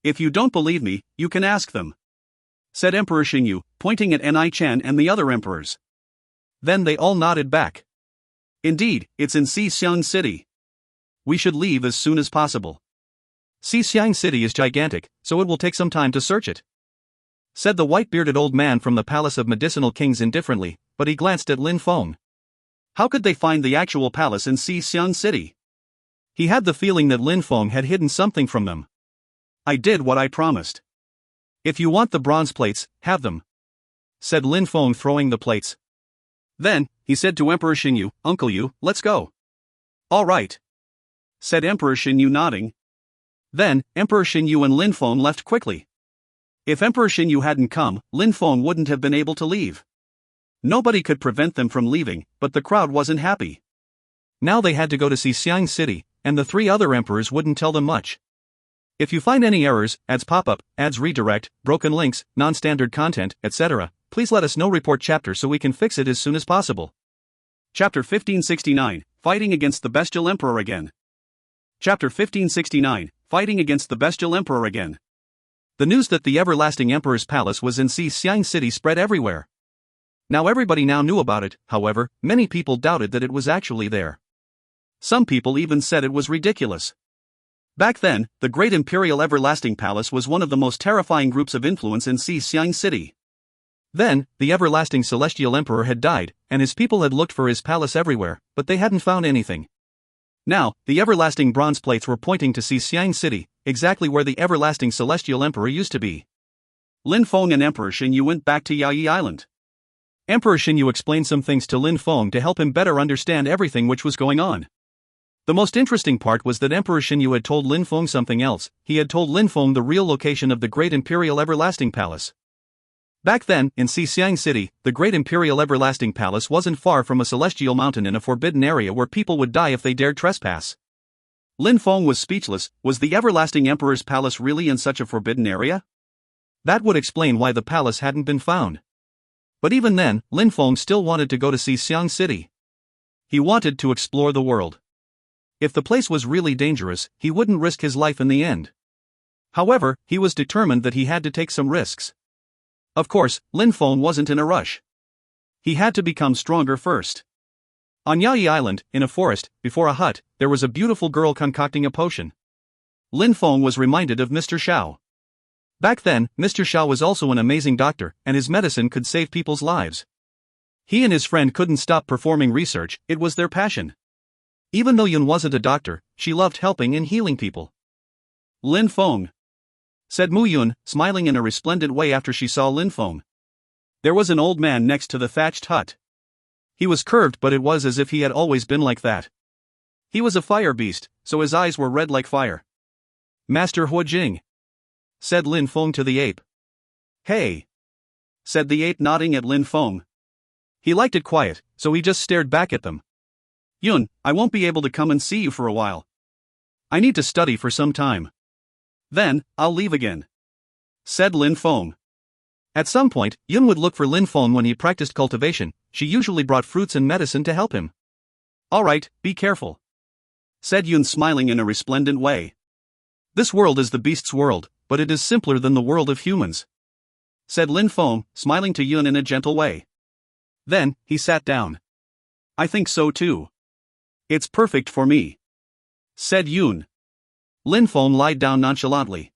"If you don't believe me, you can ask them," said Emperor Xinyu, pointing at Anaichen and the other emperors. Then they all nodded back. "Indeed, it's in Xixiang City. We should leave as soon as possible. Xixiang City is gigantic, so it will take some time to search it," said the white-bearded old man from the Palace of Medicinal Kings indifferently, but he glanced at Lin Feng. How could they find the actual palace in Xixiang City? He had the feeling that Lin Feng had hidden something from them. "I did what I promised. If you want the bronze plates, have them," said Lin Feng, throwing the plates. Then, he said to Emperor Xinyu, "Uncle Yu, let's go." "All right," said Emperor Xinyu, nodding. Then, Emperor Xinyu and Lin Feng left quickly. If Emperor Xinyu hadn't come, Lin Feng wouldn't have been able to leave. Nobody could prevent them from leaving, but the crowd wasn't happy. Now they had to go to Xixiang City, and the 3 other emperors wouldn't tell them much. If you find any errors, ads pop up, ads redirect, broken links, non-standard content, etc., please let us know. Report chapter so we can fix it as soon as possible. Chapter 1569, Fighting Against the Bestial Emperor Again. Chapter 1569, Fighting Against the Bestial Emperor Again. The news that the everlasting emperor's palace was in Xixiang City spread everywhere. Now everybody now knew about it. However, many people doubted that it was actually there. Some people even said it was ridiculous. Back then, the great imperial everlasting palace was one of the most terrifying groups of influence in Xixiang City. Then, the everlasting celestial emperor had died, and his people had looked for his palace everywhere, but they hadn't found anything. Now, the everlasting bronze plates were pointing to Xixiang City, exactly where the everlasting celestial emperor used to be. Lin Feng and Emperor Xinyu went back to Yayi Island. Emperor Xinyu explained some things to Lin Feng to help him better understand everything which was going on. The most interesting part was that Emperor Xinyu had told Lin Feng something else. He had told Lin Feng the real location of the Great Imperial Everlasting Palace. Back then, in Xixiang City, the Great Imperial Everlasting Palace wasn't far from a celestial mountain in a forbidden area where people would die if they dared trespass. Lin Feng was speechless. Was the Everlasting Emperor's palace really in such a forbidden area? That would explain why the palace hadn't been found. But even then, Lin Feng still wanted to go to Xixiang City. He wanted to explore the world. If the place was really dangerous, he wouldn't risk his life in the end. However, he was determined that he had to take some risks. Of course, Lin Feng wasn't in a rush. He had to become stronger first. On Yayi Island, in a forest, before a hut, there was a beautiful girl concocting a potion. Lin Feng was reminded of Mr. Xiao. Back then, Mr. Xiao was also an amazing doctor, and his medicine could save people's lives. He and his friend couldn't stop performing research, it was their passion. Even though Yun wasn't a doctor, she loved helping and healing people. Lin Feng, said Mu Yun, smiling in a resplendent way after she saw Lin Feng. There was an old man next to the thatched hut. He was curved, but it was as if he had always been like that. He was a fire beast, so his eyes were red like fire. Master Hua Jing, said Lin Feng to the ape. Hey, said the ape, nodding at Lin Feng. He liked it quiet, so he just stared back at them. Yun, I won't be able to come and see you for a while. I need to study for some time. Then, I'll leave again, said Lin Feng. At some point, Yun would look for Lin Feng when he practiced cultivation. She usually brought fruits and medicine to help him. Alright, be careful, said Yun, smiling in a resplendent way. This world is the beast's world, but it is simpler than the world of humans, said Lin Feng, smiling to Yun in a gentle way. Then, he sat down. I think so too. It's perfect for me, said Yun. Lin Feng lied down nonchalantly.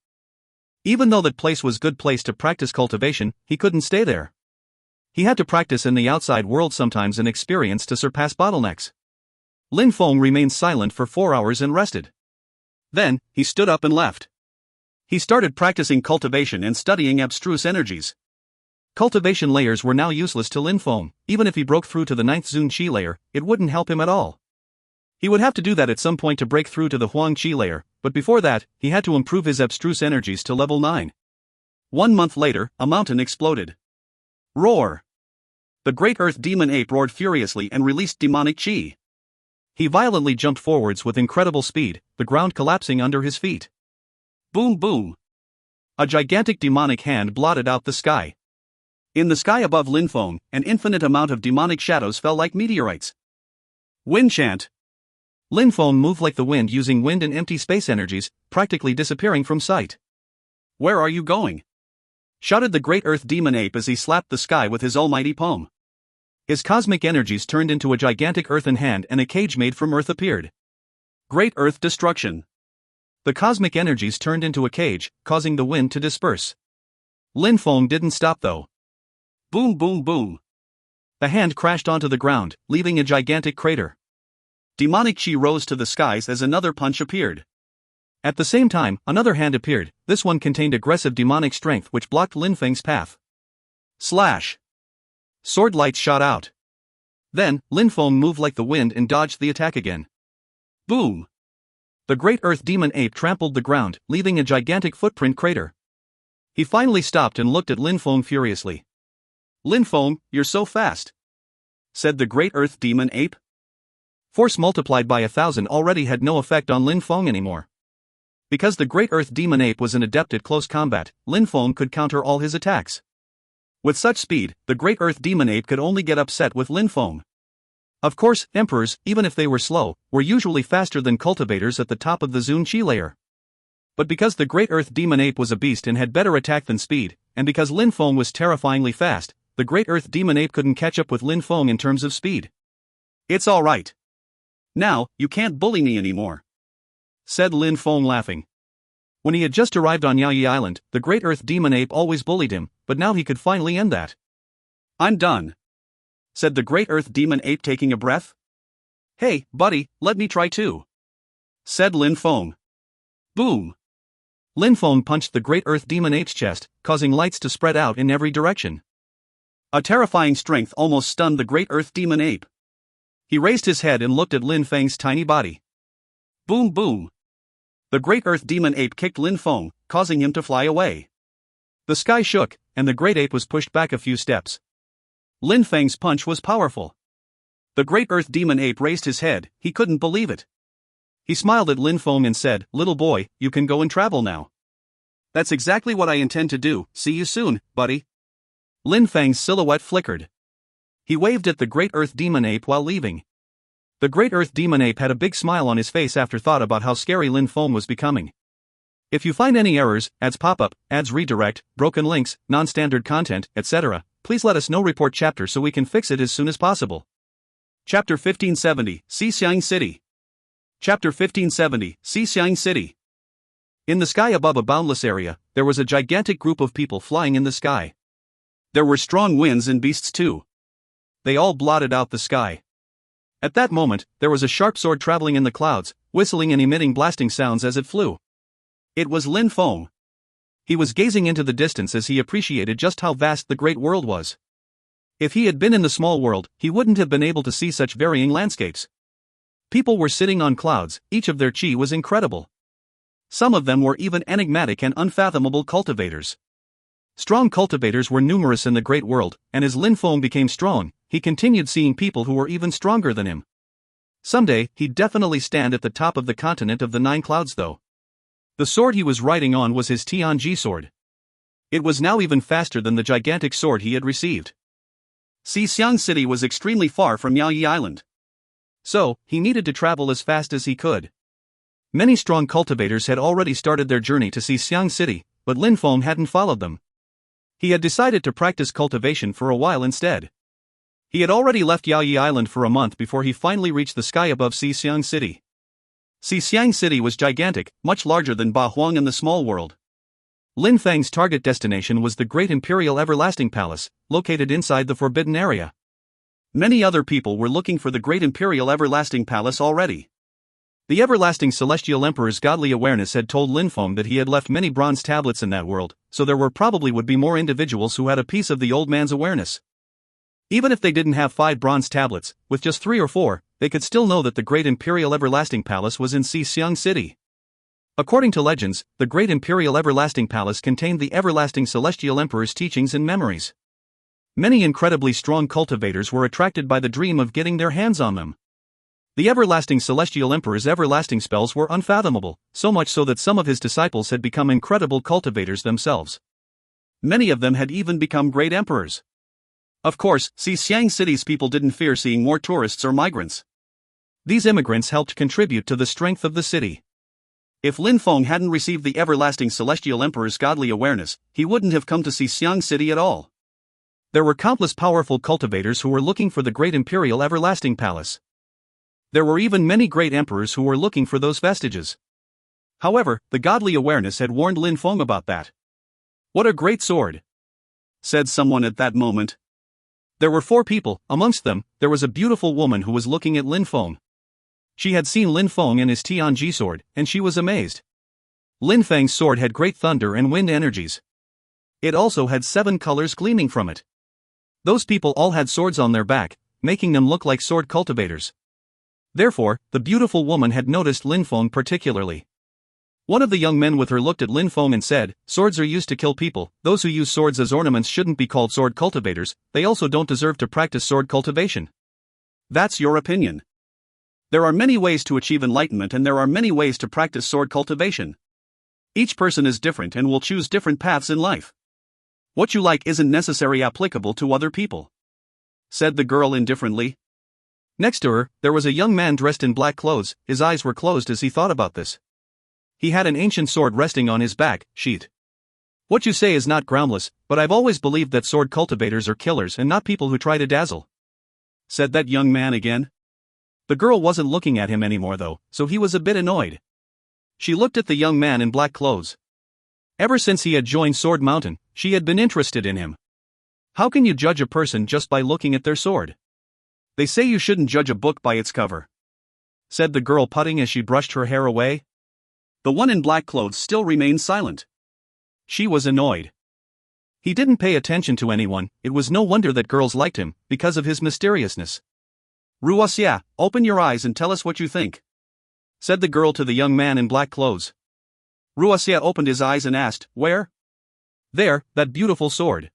Even though that place was a good place to practice cultivation, he couldn't stay there. He had to practice in the outside world sometimes and experience to surpass bottlenecks. Lin Feng remained silent for 4 hours and rested. Then, he stood up and left. He started practicing cultivation and studying abstruse energies. Cultivation layers were now useless to Lin Feng. Even if he broke through to the 9th Zun Qi layer, it wouldn't help him at all. He would have to do that at some point to break through to the Huang Qi layer, but before that, he had to improve his abstruse energies to level 9. 1 month later, a mountain exploded. Roar! The great earth demon ape roared furiously and released demonic qi. He violently jumped forwards with incredible speed, the ground collapsing under his feet. Boom boom! A gigantic demonic hand blotted out the sky. In the sky above Lin Feng, an infinite amount of demonic shadows fell like meteorites. Wind chant! Lin Feng moved like the wind using wind and empty space energies, practically disappearing from sight. Where are you going? Shouted the great earth demon ape as he slapped the sky with his almighty palm. His cosmic energies turned into a gigantic earthen hand and a cage made from earth appeared. Great earth destruction. The cosmic energies turned into a cage, causing the wind to disperse. Lin Feng didn't stop though. Boom boom boom. The hand crashed onto the ground, leaving a gigantic crater. Demonic qi rose to the skies as another punch appeared. At the same time, another hand appeared. This one contained aggressive demonic strength which blocked Lin Feng's path. Slash! Sword lights shot out. Then, Lin Feng moved like the wind and dodged the attack again. Boom! The great earth demon ape trampled the ground, leaving a gigantic footprint crater. He finally stopped and looked at Lin Feng furiously. Lin Feng, you're so fast, said the great earth demon ape. Force multiplied by 1,000 already had no effect on Lin Feng anymore. Because the great earth demon ape was an adept at close combat, Lin Feng could counter all his attacks. With such speed, the great earth demon ape could only get upset with Lin Feng. Of course, emperors, even if they were slow, were usually faster than cultivators at the top of the Zun Qi layer. But because the great earth demon ape was a beast and had better attack than speed, and because Lin Feng was terrifyingly fast, the great earth demon ape couldn't catch up with Lin Feng in terms of speed. It's alright. Now, you can't bully me anymore, said Lin Feng laughing. When he had just arrived on Yayi Island, the great earth demon ape always bullied him, but now he could finally end that. I'm done, said the great earth demon ape, taking a breath. Hey, buddy, let me try too, said Lin Feng. Boom! Lin Feng punched the great earth demon ape's chest, causing lights to spread out in every direction. A terrifying strength almost stunned the great earth demon ape. He raised his head and looked at Lin Feng's tiny body. Boom boom! The great earth demon ape kicked Lin Feng, causing him to fly away. The sky shook, and the great ape was pushed back a few steps. Lin Feng's punch was powerful. The great earth demon ape raised his head, he couldn't believe it. He smiled at Lin Feng and said, "Little boy, you can go and travel now." "That's exactly what I intend to do, see you soon, buddy." Lin Feng's silhouette flickered. He waved at the great earth demon ape while leaving. The great earth demon ape had a big smile on his face after thought about how scary Lin Feng was becoming. If you find any errors, ads pop up, ads redirect, broken links, non-standard content, etc., please let us know. Report chapter so we can fix it as soon as possible. Chapter 1570, Xixiang City. Chapter 1570, Xixiang City. In the sky above a boundless area, there was a gigantic group of people flying in the sky. There were strong winds and beasts too. They all blotted out the sky. At that moment, there was a sharp sword traveling in the clouds, whistling and emitting blasting sounds as it flew. It was Lin Feng. He was gazing into the distance as he appreciated just how vast the great world was. If he had been in the small world, he wouldn't have been able to see such varying landscapes. People were sitting on clouds, each of their chi was incredible. Some of them were even enigmatic and unfathomable cultivators. Strong cultivators were numerous in the great world, and as Lin Feng became strong, he continued seeing people who were even stronger than him. Someday, he'd definitely stand at the top of the continent of the nine clouds though. The sword he was riding on was his Tianji sword. It was now even faster than the gigantic sword he had received. Xixiang City was extremely far from Yaoyi Island. So, he needed to travel as fast as he could. Many strong cultivators had already started their journey to Xixiang City, but Lin Feng hadn't followed them. He had decided to practice cultivation for a while instead. He had already left Yaoyi Island for a month before he finally reached the sky above Xixiang City. Xixiang City was gigantic, much larger than Ba Huang and the small world. Lin Feng's target destination was the Great Imperial Everlasting Palace, located inside the Forbidden Area. Many other people were looking for the Great Imperial Everlasting Palace already. The Everlasting Celestial Emperor's godly awareness had told Lin Feng that he had left many bronze tablets in that world, so there would be more individuals who had a piece of the old man's awareness. Even if they didn't have 5 bronze tablets, with just 3 or 4, they could still know that the Great Imperial Everlasting Palace was in Xixiang City. According to legends, the Great Imperial Everlasting Palace contained the Everlasting Celestial Emperor's teachings and memories. Many incredibly strong cultivators were attracted by the dream of getting their hands on them. The Everlasting Celestial Emperor's everlasting spells were unfathomable, so much so that some of his disciples had become incredible cultivators themselves. Many of them had even become great emperors. Of course, Xixiang City's people didn't fear seeing more tourists or migrants. These immigrants helped contribute to the strength of the city. If Lin Feng hadn't received the Everlasting Celestial Emperor's godly awareness, he wouldn't have come to Xixiang City at all. There were countless powerful cultivators who were looking for the Great Imperial Everlasting Palace. There were even many great emperors who were looking for those vestiges. However, the godly awareness had warned Lin Feng about that. "What a great sword!" said someone at that moment. There were 4 people, amongst them, there was a beautiful woman who was looking at Lin Feng. She had seen Lin Feng and his Tianji sword, and she was amazed. Lin Feng's sword had great thunder and wind energies. It also had 7 colors gleaming from it. Those people all had swords on their back, making them look like sword cultivators. Therefore, the beautiful woman had noticed Lin Feng particularly. One of the young men with her looked at Lin Feng and said, "Swords are used to kill people, those who use swords as ornaments shouldn't be called sword cultivators, they also don't deserve to practice sword cultivation." That's your opinion. There are many ways to achieve enlightenment and there are many ways to practice sword cultivation. Each person is different and will choose different paths in life. What you like isn't necessarily applicable to other people," said the girl indifferently. Next to her, there was a young man dressed in black clothes, his eyes were closed as he thought about this. He had an ancient sword resting on his back, sheath. "What you say is not groundless, but I've always believed that sword cultivators are killers and not people who try to dazzle," said that young man again. The girl wasn't looking at him anymore though, so he was a bit annoyed. She looked at the young man in black clothes. Ever since he had joined Sword Mountain, she had been interested in him. How can you judge a person just by looking at their sword? "They say you shouldn't judge a book by its cover," said the girl putting as she brushed her hair away. The one in black clothes still remained silent. She was annoyed. He didn't pay attention to anyone. It was no wonder that girls liked him, because of his mysteriousness. Ruoxia, open your eyes and tell us what you think, said the girl to the young man in black clothes. Ruoxia opened his eyes and asked, Where? There, that beautiful sword,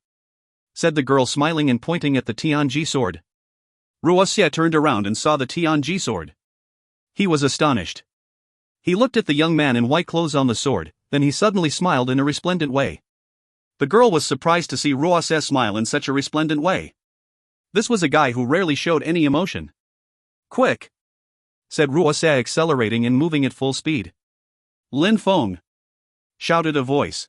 said the girl, smiling and pointing at the Tianji sword. Ruoxia turned around and saw the Tianji sword. He was astonished. He looked at the young man in white clothes on the sword, then he suddenly smiled in a resplendent way. The girl was surprised to see Ruoxia smile in such a resplendent way. This was a guy who rarely showed any emotion. Quick, said Ruoxia, accelerating and moving at full speed. Lin Feng, shouted a voice.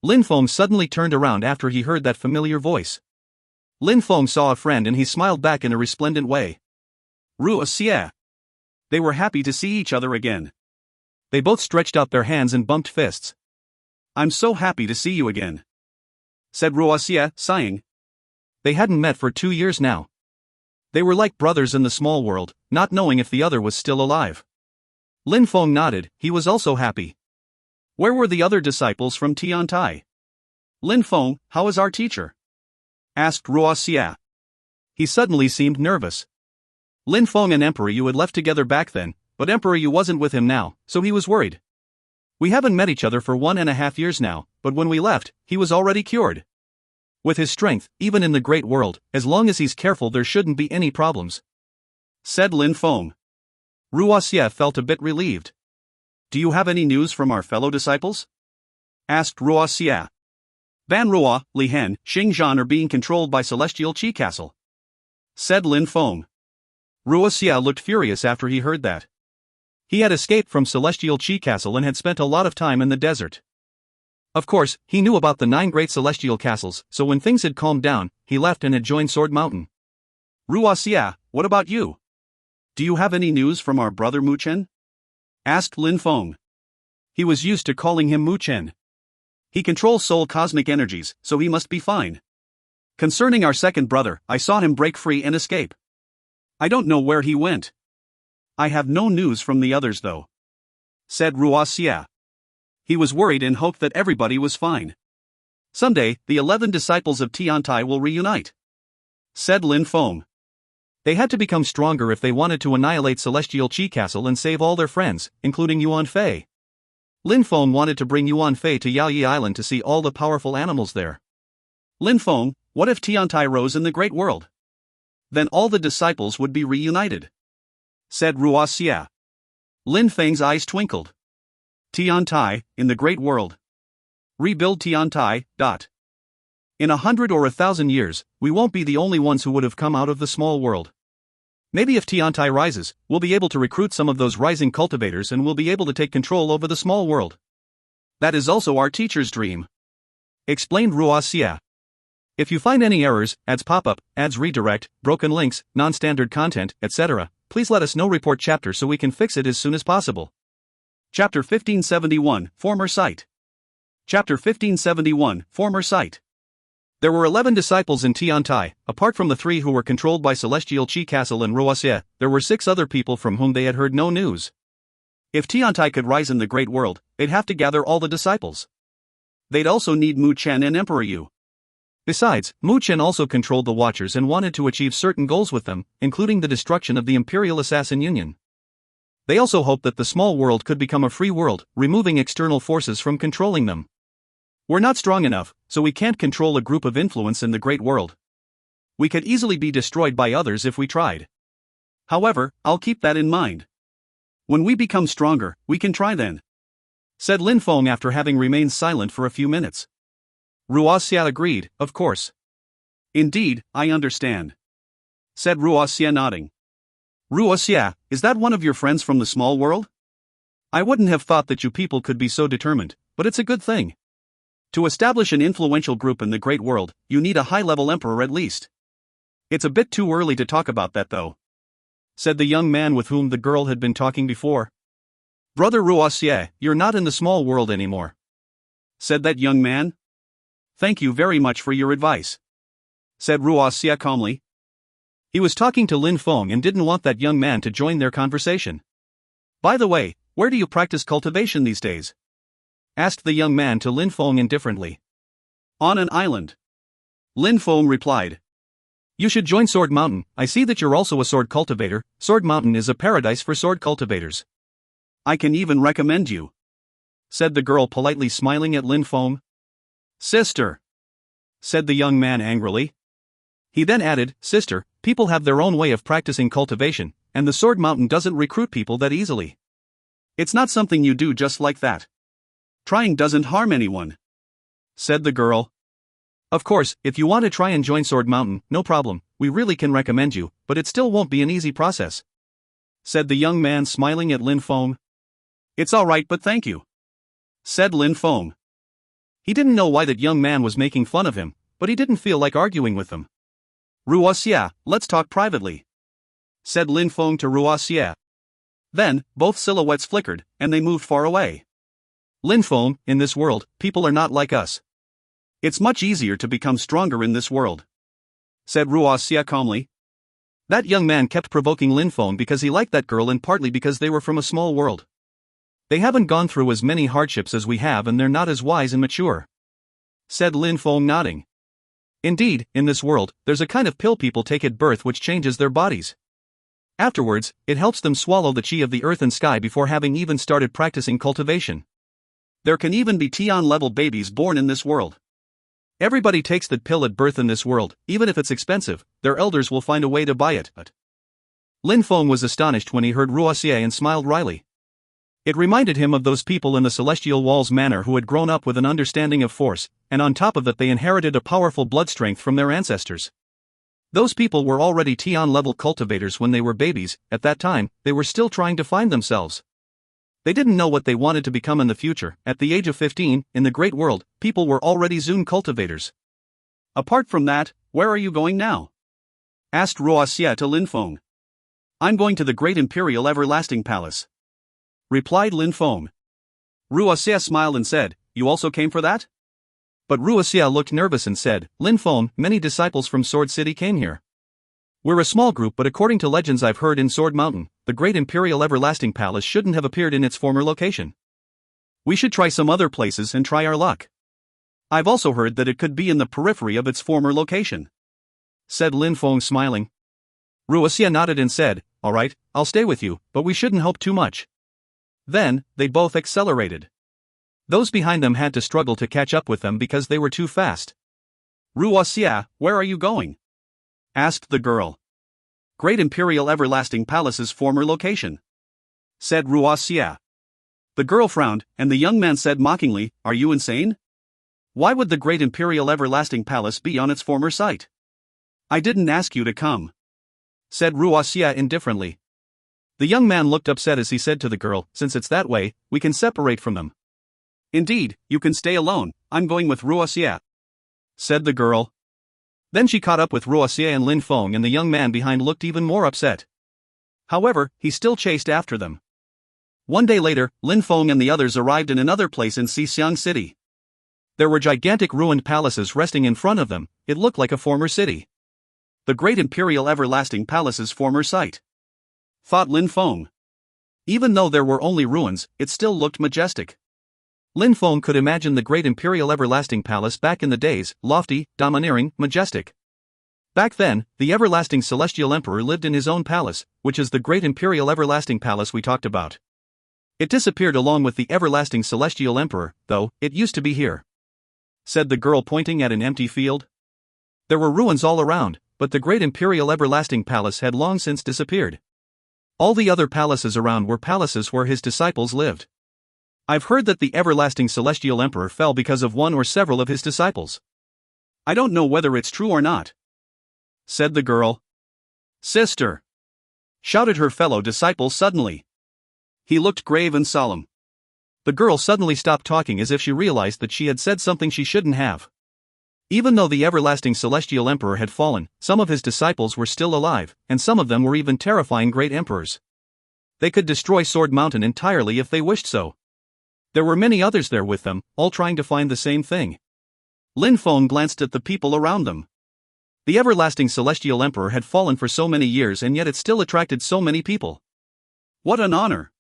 Lin Feng suddenly turned around after he heard that familiar voice. Lin Feng saw a friend and he smiled back in a resplendent way. Ruoxia. They were happy to see each other again. They both stretched out their hands and bumped fists. I'm so happy to see you again, said Ruoxia, sighing. They hadn't met for 2 years now. They were like brothers in the small world, not knowing if the other was still alive. Lin Feng nodded, he was also happy. Where were the other disciples from Tiantai? Lin Feng, how is our teacher? Asked Ruoxia. He suddenly seemed nervous. Lin Feng and Emperor Yu had left together back then, but Emperor Yu wasn't with him now, so he was worried. We haven't met each other for 1.5 years now, but when we left, he was already cured. With his strength, even in the great world, as long as he's careful there shouldn't be any problems, said Lin Feng. Ruoxia felt a bit relieved. Do you have any news from our fellow disciples? Asked Ruoxia. Ban Ruo, Li Hen, Xing Zhan are being controlled by Celestial Qi Castle, said Lin Feng. Ruoxia looked furious after he heard that. He had escaped from Celestial Qi Castle and had spent a lot of time in the desert. Of course, he knew about the 9 great celestial castles, so when things had calmed down, he left and had joined Sword Mountain. Ruoxia, what about you? Do you have any news from our brother Mu Chen? Asked Lin Feng. He was used to calling him Mu Chen. He controls soul cosmic energies, so he must be fine. Concerning our second brother, I saw him break free and escape. I don't know where he went. I have no news from the others though, said Ruoxia. He was worried and hoped that everybody was fine. Someday, the 11 disciples of Tiantai will reunite, said Lin Feng. They had to become stronger if they wanted to annihilate Celestial Qi Castle and save all their friends, including Yuan Fei. Lin Feng wanted to bring Yuan Fei to Yaoyi Island to see all the powerful animals there. Lin Feng, what if Tiantai rose in the great world? Then all the disciples would be reunited, said Ruoxia. Lin Feng's eyes twinkled. Tiantai, in the great world. Rebuild Tiantai. In 100 or 1,000 years, we won't be the only ones who would have come out of the small world. Maybe if Tiantai rises, we'll be able to recruit some of those rising cultivators and we'll be able to take control over the small world. That is also our teacher's dream, explained Ruoxia. If you find any errors, ads pop up, ads redirect, broken links, non-standard content, etc., please let us know. Report chapter so we can fix it as soon as possible. Chapter 1571, Former Site. Chapter 1571, Former Site. There were 11 disciples in Tiantai. Apart from the 3 who were controlled by Celestial Qi Castle and Ruoxia, there were 6 other people from whom they had heard no news. If Tiantai could rise in the great world, they'd have to gather all the disciples. They'd also need Mu Chen and Emperor Yu. Besides, Mu Chen also controlled the Watchers and wanted to achieve certain goals with them, including the destruction of the Imperial Assassin Union. They also hoped that the small world could become a free world, removing external forces from controlling them. We're not strong enough, so we can't control a group of influence in the great world. We could easily be destroyed by others if we tried. However, I'll keep that in mind. When we become stronger, we can try then, said Lin Feng after having remained silent for a few minutes. Ruoxia agreed, of course. Indeed, I understand, said Ruoxia, nodding. Ruoxia, is that one of your friends from the small world? I wouldn't have thought that you people could be so determined, but it's a good thing. To establish an influential group in the great world, you need a high-level emperor at least. It's a bit too early to talk about that though, said the young man with whom the girl had been talking before. Brother Ruoxia, you're not in the small world anymore, said that young man. Thank you very much for your advice, said Ruoxia calmly. He was talking to Lin Feng and didn't want that young man to join their conversation. By the way, where do you practice cultivation these days? Asked the young man to Lin Feng indifferently. On an island. Lin Feng replied. You should join Sword Mountain. I see that you're also a sword cultivator. Sword Mountain is a paradise for sword cultivators. I can even recommend you, said the girl politely, smiling at Lin Feng. Sister, said the young man angrily. He then added, Sister, people have their own way of practicing cultivation, and the Sword Mountain doesn't recruit people that easily. It's not something you do just like that. Trying doesn't harm anyone, said the girl. Of course, if you want to try and join Sword Mountain, no problem, we really can recommend you, but it still won't be an easy process, said the young man, smiling at Lin Feng. It's alright, but thank you, said Lin Feng. He didn't know why that young man was making fun of him, but he didn't feel like arguing with them. Ruoxia, let's talk privately, said Lin Feng to Ruoxia. Then, both silhouettes flickered, and they moved far away. Lin Feng, in this world, people are not like us. It's much easier to become stronger in this world, said Ruoxia calmly. That young man kept provoking Lin Feng because he liked that girl and partly because they were from a small world. They haven't gone through as many hardships as we have and they're not as wise and mature, said Lin Feng, nodding. Indeed, in this world, there's a kind of pill people take at birth which changes their bodies. Afterwards, it helps them swallow the chi of the earth and sky before having even started practicing cultivation. There can even be Tian-level babies born in this world. Everybody takes that pill at birth in this world, even if it's expensive, their elders will find a way to buy it. Lin Feng was astonished when he heard Ruoxia and smiled wryly. It reminded him of those people in the Celestial Walls Manor who had grown up with an understanding of force, and on top of that they inherited a powerful blood strength from their ancestors. Those people were already Tian-level cultivators when they were babies. At that time, they were still trying to find themselves. They didn't know what they wanted to become in the future. At the age of 15, in the Great World, people were already Zun cultivators. Apart from that, where are you going now? Asked Ruoxia to Lin Feng. I'm going to the Great Imperial Everlasting Palace, replied Lin Feng. Ruoxia smiled and said, You also came for that? But Ruoxia looked nervous and said, Lin Feng, many disciples from Sword City came here. We're a small group, but according to legends I've heard in Sword Mountain, the Great Imperial Everlasting Palace shouldn't have appeared in its former location. We should try some other places and try our luck. I've also heard that it could be in the periphery of its former location, said Lin Feng, smiling. Ruoxia nodded and said, Alright, I'll stay with you, but we shouldn't hope too much. Then, they both accelerated. Those behind them had to struggle to catch up with them because they were too fast. Ruoxia, where are you going? Asked the girl. Great Imperial Everlasting Palace's former location, said Ruoxia. The girl frowned, and the young man said mockingly, Are you insane? Why would the Great Imperial Everlasting Palace be on its former site? I didn't ask you to come, said Ruoxia indifferently. The young man looked upset as he said to the girl, Since it's that way, we can separate from them. Indeed, you can stay alone, I'm going with Ruoxia, said the girl. Then she caught up with Ruoxia and Lin Feng, and the young man behind looked even more upset. However, he still chased after them. One day later, Lin Feng and the others arrived in another place in Xixiang City. There were gigantic ruined palaces resting in front of them. It looked like a former city. The Great Imperial Everlasting Palace's former site, thought Lin Feng. Even though there were only ruins, it still looked majestic. Lin Feng could imagine the Great Imperial Everlasting Palace back in the days, lofty, domineering, majestic. Back then, the Everlasting Celestial Emperor lived in his own palace, which is the Great Imperial Everlasting Palace we talked about. It disappeared along with the Everlasting Celestial Emperor, though, it used to be here, said the girl, pointing at an empty field. There were ruins all around, but the Great Imperial Everlasting Palace had long since disappeared. All the other palaces around were palaces where his disciples lived. I've heard that the Everlasting Celestial Emperor fell because of one or several of his disciples. I don't know whether it's true or not, said the girl. Sister, shouted her fellow disciple suddenly. He looked grave and solemn. The girl suddenly stopped talking as if she realized that she had said something she shouldn't have. Even though the Everlasting Celestial Emperor had fallen, some of his disciples were still alive, and some of them were even terrifying great emperors. They could destroy Sword Mountain entirely if they wished so. There were many others there with them, all trying to find the same thing. Lin Feng glanced at the people around them. The Everlasting Celestial Emperor had fallen for so many years and yet it still attracted so many people. What an honor!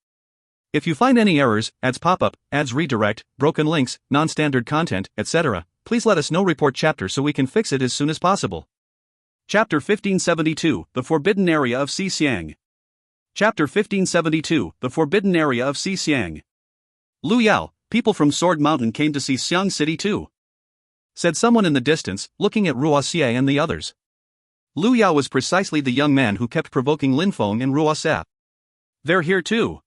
If you find any errors, ads pop-up, ads redirect, broken links, non-standard content, etc., please let us know report chapter so we can fix it as soon as possible. Chapter 1572, The Forbidden Area of Xiang. Chapter 1572, The Forbidden Area of Xiang. Lu Yao, people from Sword Mountain came to see Xiang City too, said someone in the distance, looking at Ruoxie and the others. Lu Yao was precisely the young man who kept provoking Lin Feng and Ruoxie. They're here too.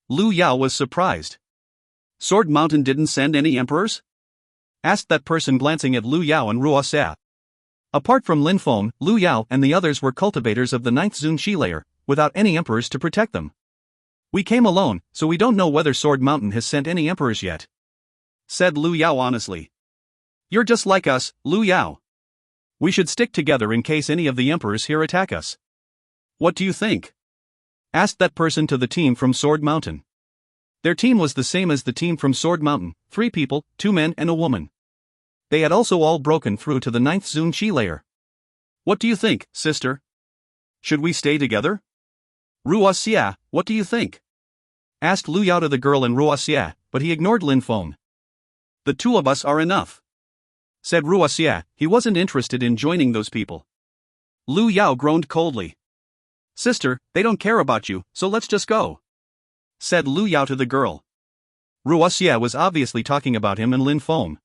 Lu Yao was surprised. Sword Mountain didn't send any emperors? Asked that person glancing at Lu Yao and Ruoxie. Apart from Lin Feng, Lu Yao and the others were cultivators of the 9th Zunqi layer, without any emperors to protect them. We came alone, so we don't know whether Sword Mountain has sent any emperors yet, said Lu Yao honestly. You're just like us, Lu Yao. We should stick together in case any of the emperors here attack us. What do you think? Asked that person to the team from Sword Mountain. Their team was the same as the team from Sword Mountain, 3 people, 2 men and a woman. They had also all broken through to the 9th Zunqi layer. What do you think, sister? Should we stay together? Ruoxie, what do you think? Asked Lu Yao to the girl and Ruoxie, but he ignored Lin Feng. The 2 of us are enough, said Ruoxie. He wasn't interested in joining those people. Lu Yao groaned coldly. Sister, they don't care about you, so let's just go, said Lu Yao to the girl. Ruoxie was obviously talking about him and Lin Feng.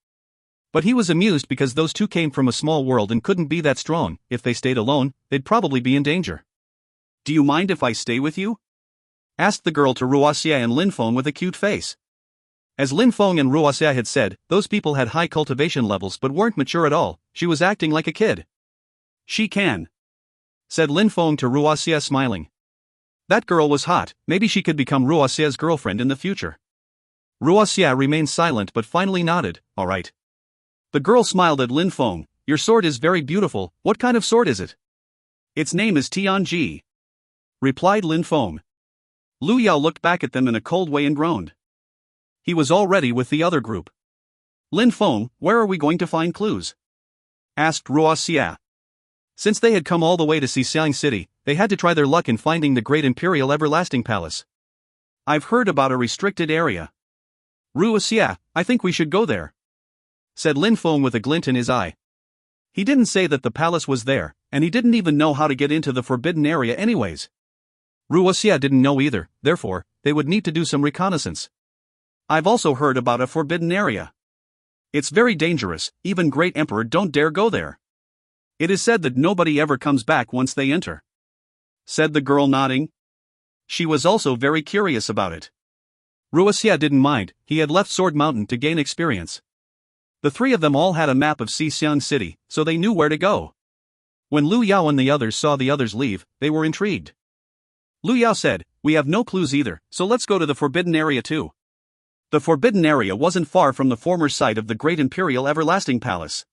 But he was amused because those 2 came from a small world and couldn't be that strong. If they stayed alone, they'd probably be in danger. Do you mind if I stay with you? Asked the girl to Ruoxie and Lin Feng with a cute face. As Lin Feng and Ruoxie had said, those people had high cultivation levels but weren't mature at all. She was acting like a kid. She can, said Lin Feng to Ruoxie smiling. That girl was hot, maybe she could become Ruoxie's girlfriend in the future. Ruoxie remained silent but finally nodded, alright. The girl smiled at Lin Feng. Your sword is very beautiful, what kind of sword is it? Its name is Tianji, replied Lin Feng. Lu Yao looked back at them in a cold way and groaned. He was already with the other group. Lin Feng, where are we going to find clues? Asked Ruoxie. Since they had come all the way to see Xiang City, they had to try their luck in finding the Great Imperial Everlasting Palace. I've heard about a restricted area. Ruoxie, I think we should go there, said Lin Feng with a glint in his eye. He didn't say that the palace was there, and he didn't even know how to get into the forbidden area anyways. Ruoxie didn't know either, therefore, they would need to do some reconnaissance. I've also heard about a forbidden area. It's very dangerous, even Great Emperor don't dare go there. It is said that nobody ever comes back once they enter, said the girl nodding. She was also very curious about it. Ruoxie didn't mind, he had left Sword Mountain to gain experience. The 3 of them all had a map of Xiang City, so they knew where to go. When Lu Yao and the others saw the others leave, they were intrigued. Lu Yao said, we have no clues either, so let's go to the forbidden area too. The forbidden area wasn't far from the former site of the Great Imperial Everlasting Palace.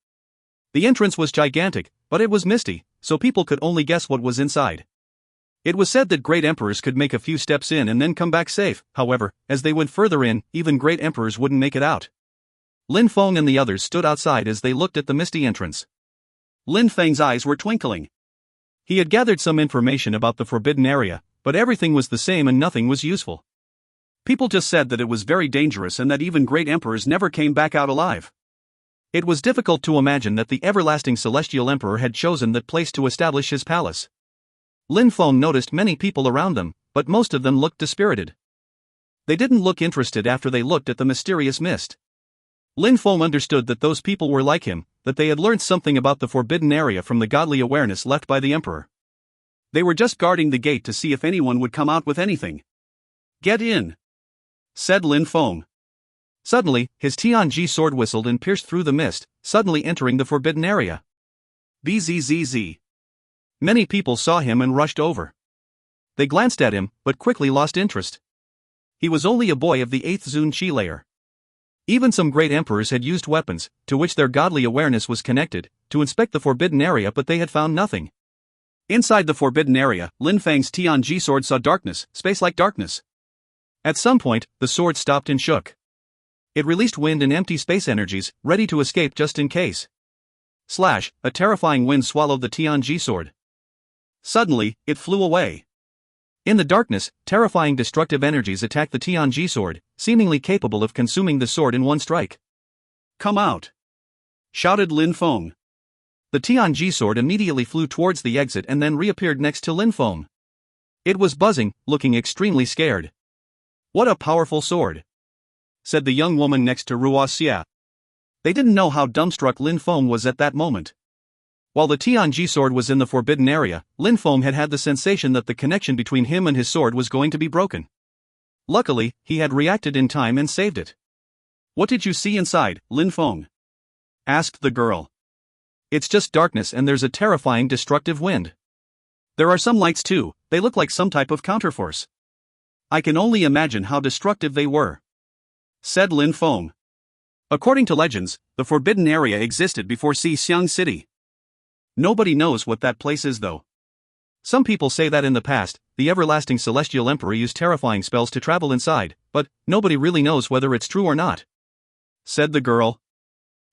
The entrance was gigantic, but it was misty, so people could only guess what was inside. It was said that great emperors could make a few steps in and then come back safe. However, as they went further in, even great emperors wouldn't make it out. Lin Feng and the others stood outside as they looked at the misty entrance. Lin Feng's eyes were twinkling. He had gathered some information about the forbidden area, but everything was the same and nothing was useful. People just said that it was very dangerous and that even great emperors never came back out alive. It was difficult to imagine that the everlasting celestial emperor had chosen that place to establish his palace. Lin Feng noticed many people around them, but most of them looked dispirited. They didn't look interested after they looked at the mysterious mist. Lin Feng understood that those people were like him, that they had learned something about the forbidden area from the godly awareness left by the emperor. They were just guarding the gate to see if anyone would come out with anything. Get in, said Lin Feng. Suddenly, his Tianji sword whistled and pierced through the mist, suddenly entering the forbidden area. Bzzz. Many people saw him and rushed over. They glanced at him, but quickly lost interest. He was only a boy of the 8th Zunqi layer. Even some great emperors had used weapons, to which their godly awareness was connected, to inspect the forbidden area, but they had found nothing. Inside the forbidden area, Lin Feng's Tianji sword saw darkness, space-like darkness. At some point, the sword stopped and shook. It released wind and empty space energies, ready to escape just in case. Slash, a terrifying wind swallowed the Tianji sword. Suddenly, it flew away. In the darkness, terrifying destructive energies attacked the Tianji sword, seemingly capable of consuming the sword in one strike. Come out, shouted Lin Feng. The Tianji sword immediately flew towards the exit and then reappeared next to Lin Feng. It was buzzing, looking extremely scared. "What a powerful sword," said the young woman next to Ruo Xia. They didn't know how dumbstruck Lin Feng was at that moment. While the Tianji sword was in the forbidden area, Lin Feng had had the sensation that the connection between him and his sword was going to be broken. Luckily, he had reacted in time and saved it. "What did you see inside, Lin Feng?" asked the girl. "It's just darkness and there's a terrifying destructive wind. There are some lights too, they look like some type of counterforce. I can only imagine how destructive they were," said Lin Feng. According to legends, the forbidden area existed before Xiang City. Nobody knows what that place is though. Some people say that in the past, the everlasting celestial emperor used terrifying spells to travel inside, but nobody really knows whether it's true or not," said the girl.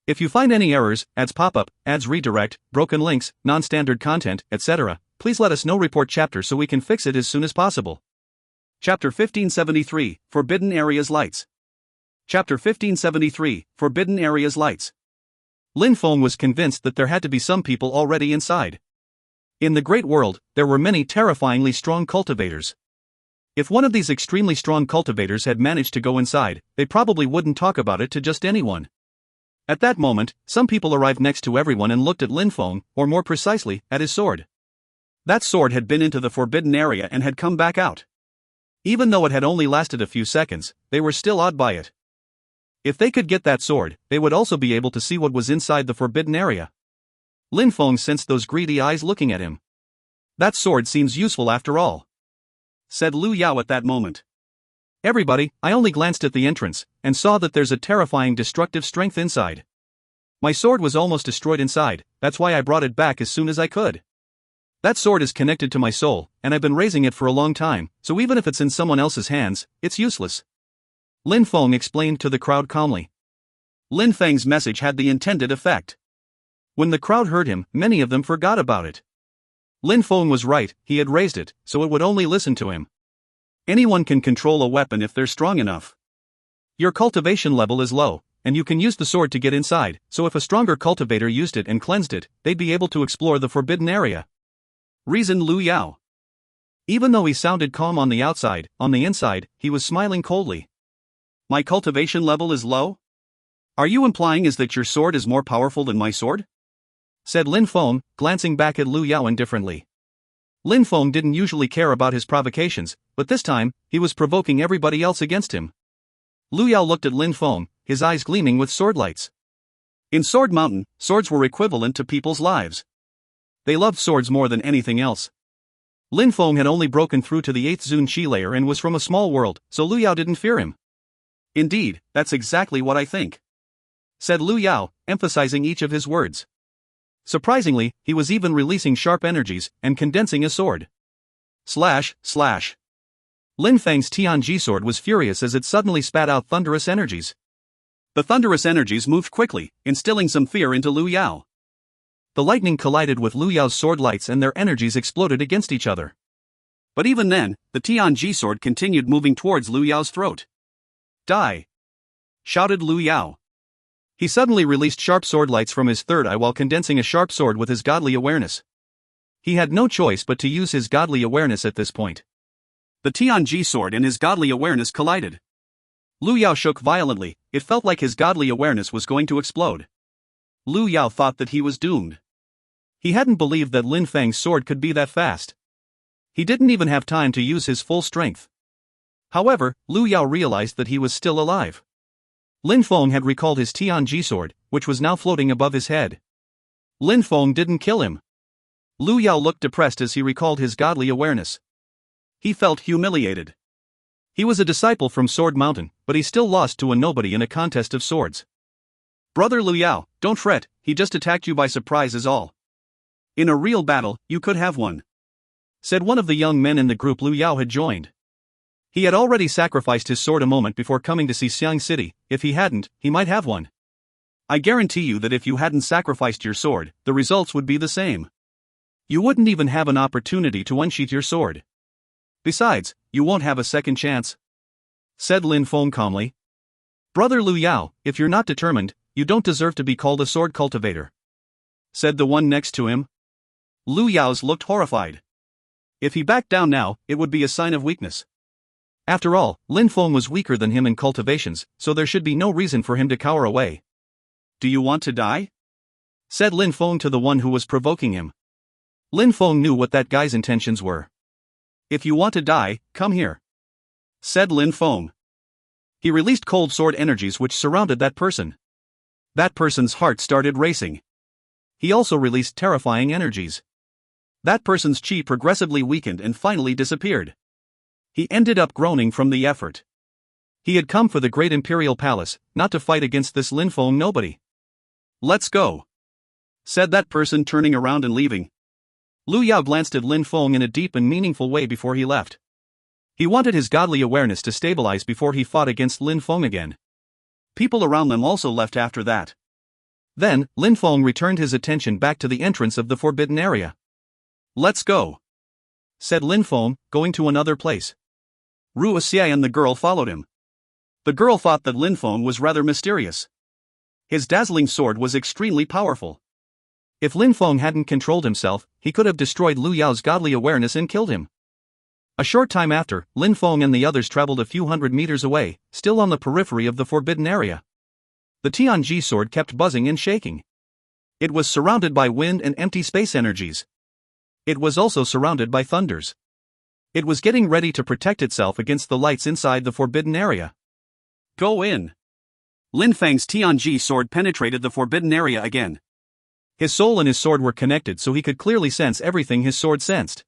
"If you find any errors, ads pop-up, ads redirect, broken links, non-standard content, etc., please let us know. Report chapter so we can fix it as soon as possible." Chapter 1573, Forbidden Areas Lights. Chapter 1573, Forbidden Areas Lights. Lin Feng was convinced that there had to be some people already inside. In the Great World, there were many terrifyingly strong cultivators. If one of these extremely strong cultivators had managed to go inside, they probably wouldn't talk about it to just anyone. At that moment, some people arrived next to everyone and looked at Lin Feng, or more precisely, at his sword. That sword had been into the forbidden area and had come back out. Even though it had only lasted a few seconds, they were still awed by it. If they could get that sword, they would also be able to see what was inside the forbidden area. Lin Feng sensed those greedy eyes looking at him. "That sword seems useful after all," said Lu Yao at that moment. "Everybody, I only glanced at the entrance, and saw that there's a terrifying destructive strength inside. My sword was almost destroyed inside, that's why I brought it back as soon as I could. That sword is connected to my soul, and I've been raising it for a long time, so even if it's in someone else's hands, it's useless," Lin Feng explained to the crowd calmly. Lin Feng's message had the intended effect. When the crowd heard him, many of them forgot about it. Lin Feng was right, he had raised it, so it would only listen to him. Anyone can control a weapon if they're strong enough. Your cultivation level is low, and you can use the sword to get inside, so if a stronger cultivator used it and cleansed it, they'd be able to explore the forbidden area, reasoned Lu Yao. Even though he sounded calm on the outside, on the inside, he was smiling coldly. "My cultivation level is low? Are you implying is that your sword is more powerful than my sword?" said Lin Feng, glancing back at Lu Yao indifferently. Lin Feng didn't usually care about his provocations, but this time, he was provoking everybody else against him. Lu Yao looked at Lin Feng, his eyes gleaming with sword lights. In Sword Mountain, swords were equivalent to people's lives. They loved swords more than anything else. Lin Feng had only broken through to the 8th Zun Qi layer and was from a small world, so Lu Yao didn't fear him. "Indeed, that's exactly what I think," said Lu Yao, emphasizing each of his words. Surprisingly, he was even releasing sharp energies and condensing his sword. Slash, slash. Lin Feng's Tianji sword was furious as it suddenly spat out thunderous energies. The thunderous energies moved quickly, instilling some fear into Lu Yao. The lightning collided with Lu Yao's sword lights and their energies exploded against each other. But even then, the Tianji sword continued moving towards Lu Yao's throat. "Die!" shouted Lu Yao. He suddenly released sharp sword lights from his third eye while condensing a sharp sword with his godly awareness. He had no choice but to use his godly awareness at this point. The Tianji sword and his godly awareness collided. Lu Yao shook violently, it felt like his godly awareness was going to explode. Lu Yao thought that he was doomed. He hadn't believed that Lin Feng's sword could be that fast. He didn't even have time to use his full strength. However, Lu Yao realized that he was still alive. Lin Feng had recalled his Tianji sword, which was now floating above his head. Lin Feng didn't kill him. Lu Yao looked depressed as he recalled his godly awareness. He felt humiliated. He was a disciple from Sword Mountain, but he still lost to a nobody in a contest of swords. "Brother Lu Yao, don't fret, he just attacked you by surprise is all. In a real battle, you could have one," said one of the young men in the group Lu Yao had joined. He had already sacrificed his sword a moment before coming to Xiang City. If he hadn't, he might have one. "I guarantee you that if you hadn't sacrificed your sword, the results would be the same. You wouldn't even have an opportunity to unsheath your sword. Besides, you won't have a second chance," said Lin Feng calmly. "Brother Lu Yao, if you're not determined, you don't deserve to be called a sword cultivator," said the one next to him. Lu Yao's looked horrified. If he backed down now, it would be a sign of weakness. After all, Lin Feng was weaker than him in cultivations, so there should be no reason for him to cower away. "Do you want to die?" said Lin Feng to the one who was provoking him. Lin Feng knew what that guy's intentions were. "If you want to die, come here," said Lin Feng. He released cold sword energies which surrounded that person. That person's heart started racing. He also released terrifying energies. That person's chi progressively weakened and finally disappeared. He ended up groaning from the effort. He had come for the great imperial palace, not to fight against this Lin Feng nobody. "Let's go," said that person, turning around and leaving. Lu Yao glanced at Lin Feng in a deep and meaningful way before he left. He wanted his godly awareness to stabilize before he fought against Lin Feng again. People around them also left after that. Then, Lin Feng returned his attention back to the entrance of the forbidden area. "Let's go," said Lin Feng, going to another place. Ruo Xie and the girl followed him. The girl thought that Lin Feng was rather mysterious. His dazzling sword was extremely powerful. If Lin Feng hadn't controlled himself, he could have destroyed Lu Yao's godly awareness and killed him. A short time after, Lin Feng and the others traveled a few hundred meters away, still on the periphery of the forbidden area. The Tianji sword kept buzzing and shaking. It was surrounded by wind and empty space energies. It was also surrounded by thunders. It was getting ready to protect itself against the lights inside the forbidden area. "Go in." Lin Feng's Tianji sword penetrated the forbidden area again. His soul and his sword were connected so he could clearly sense everything his sword sensed.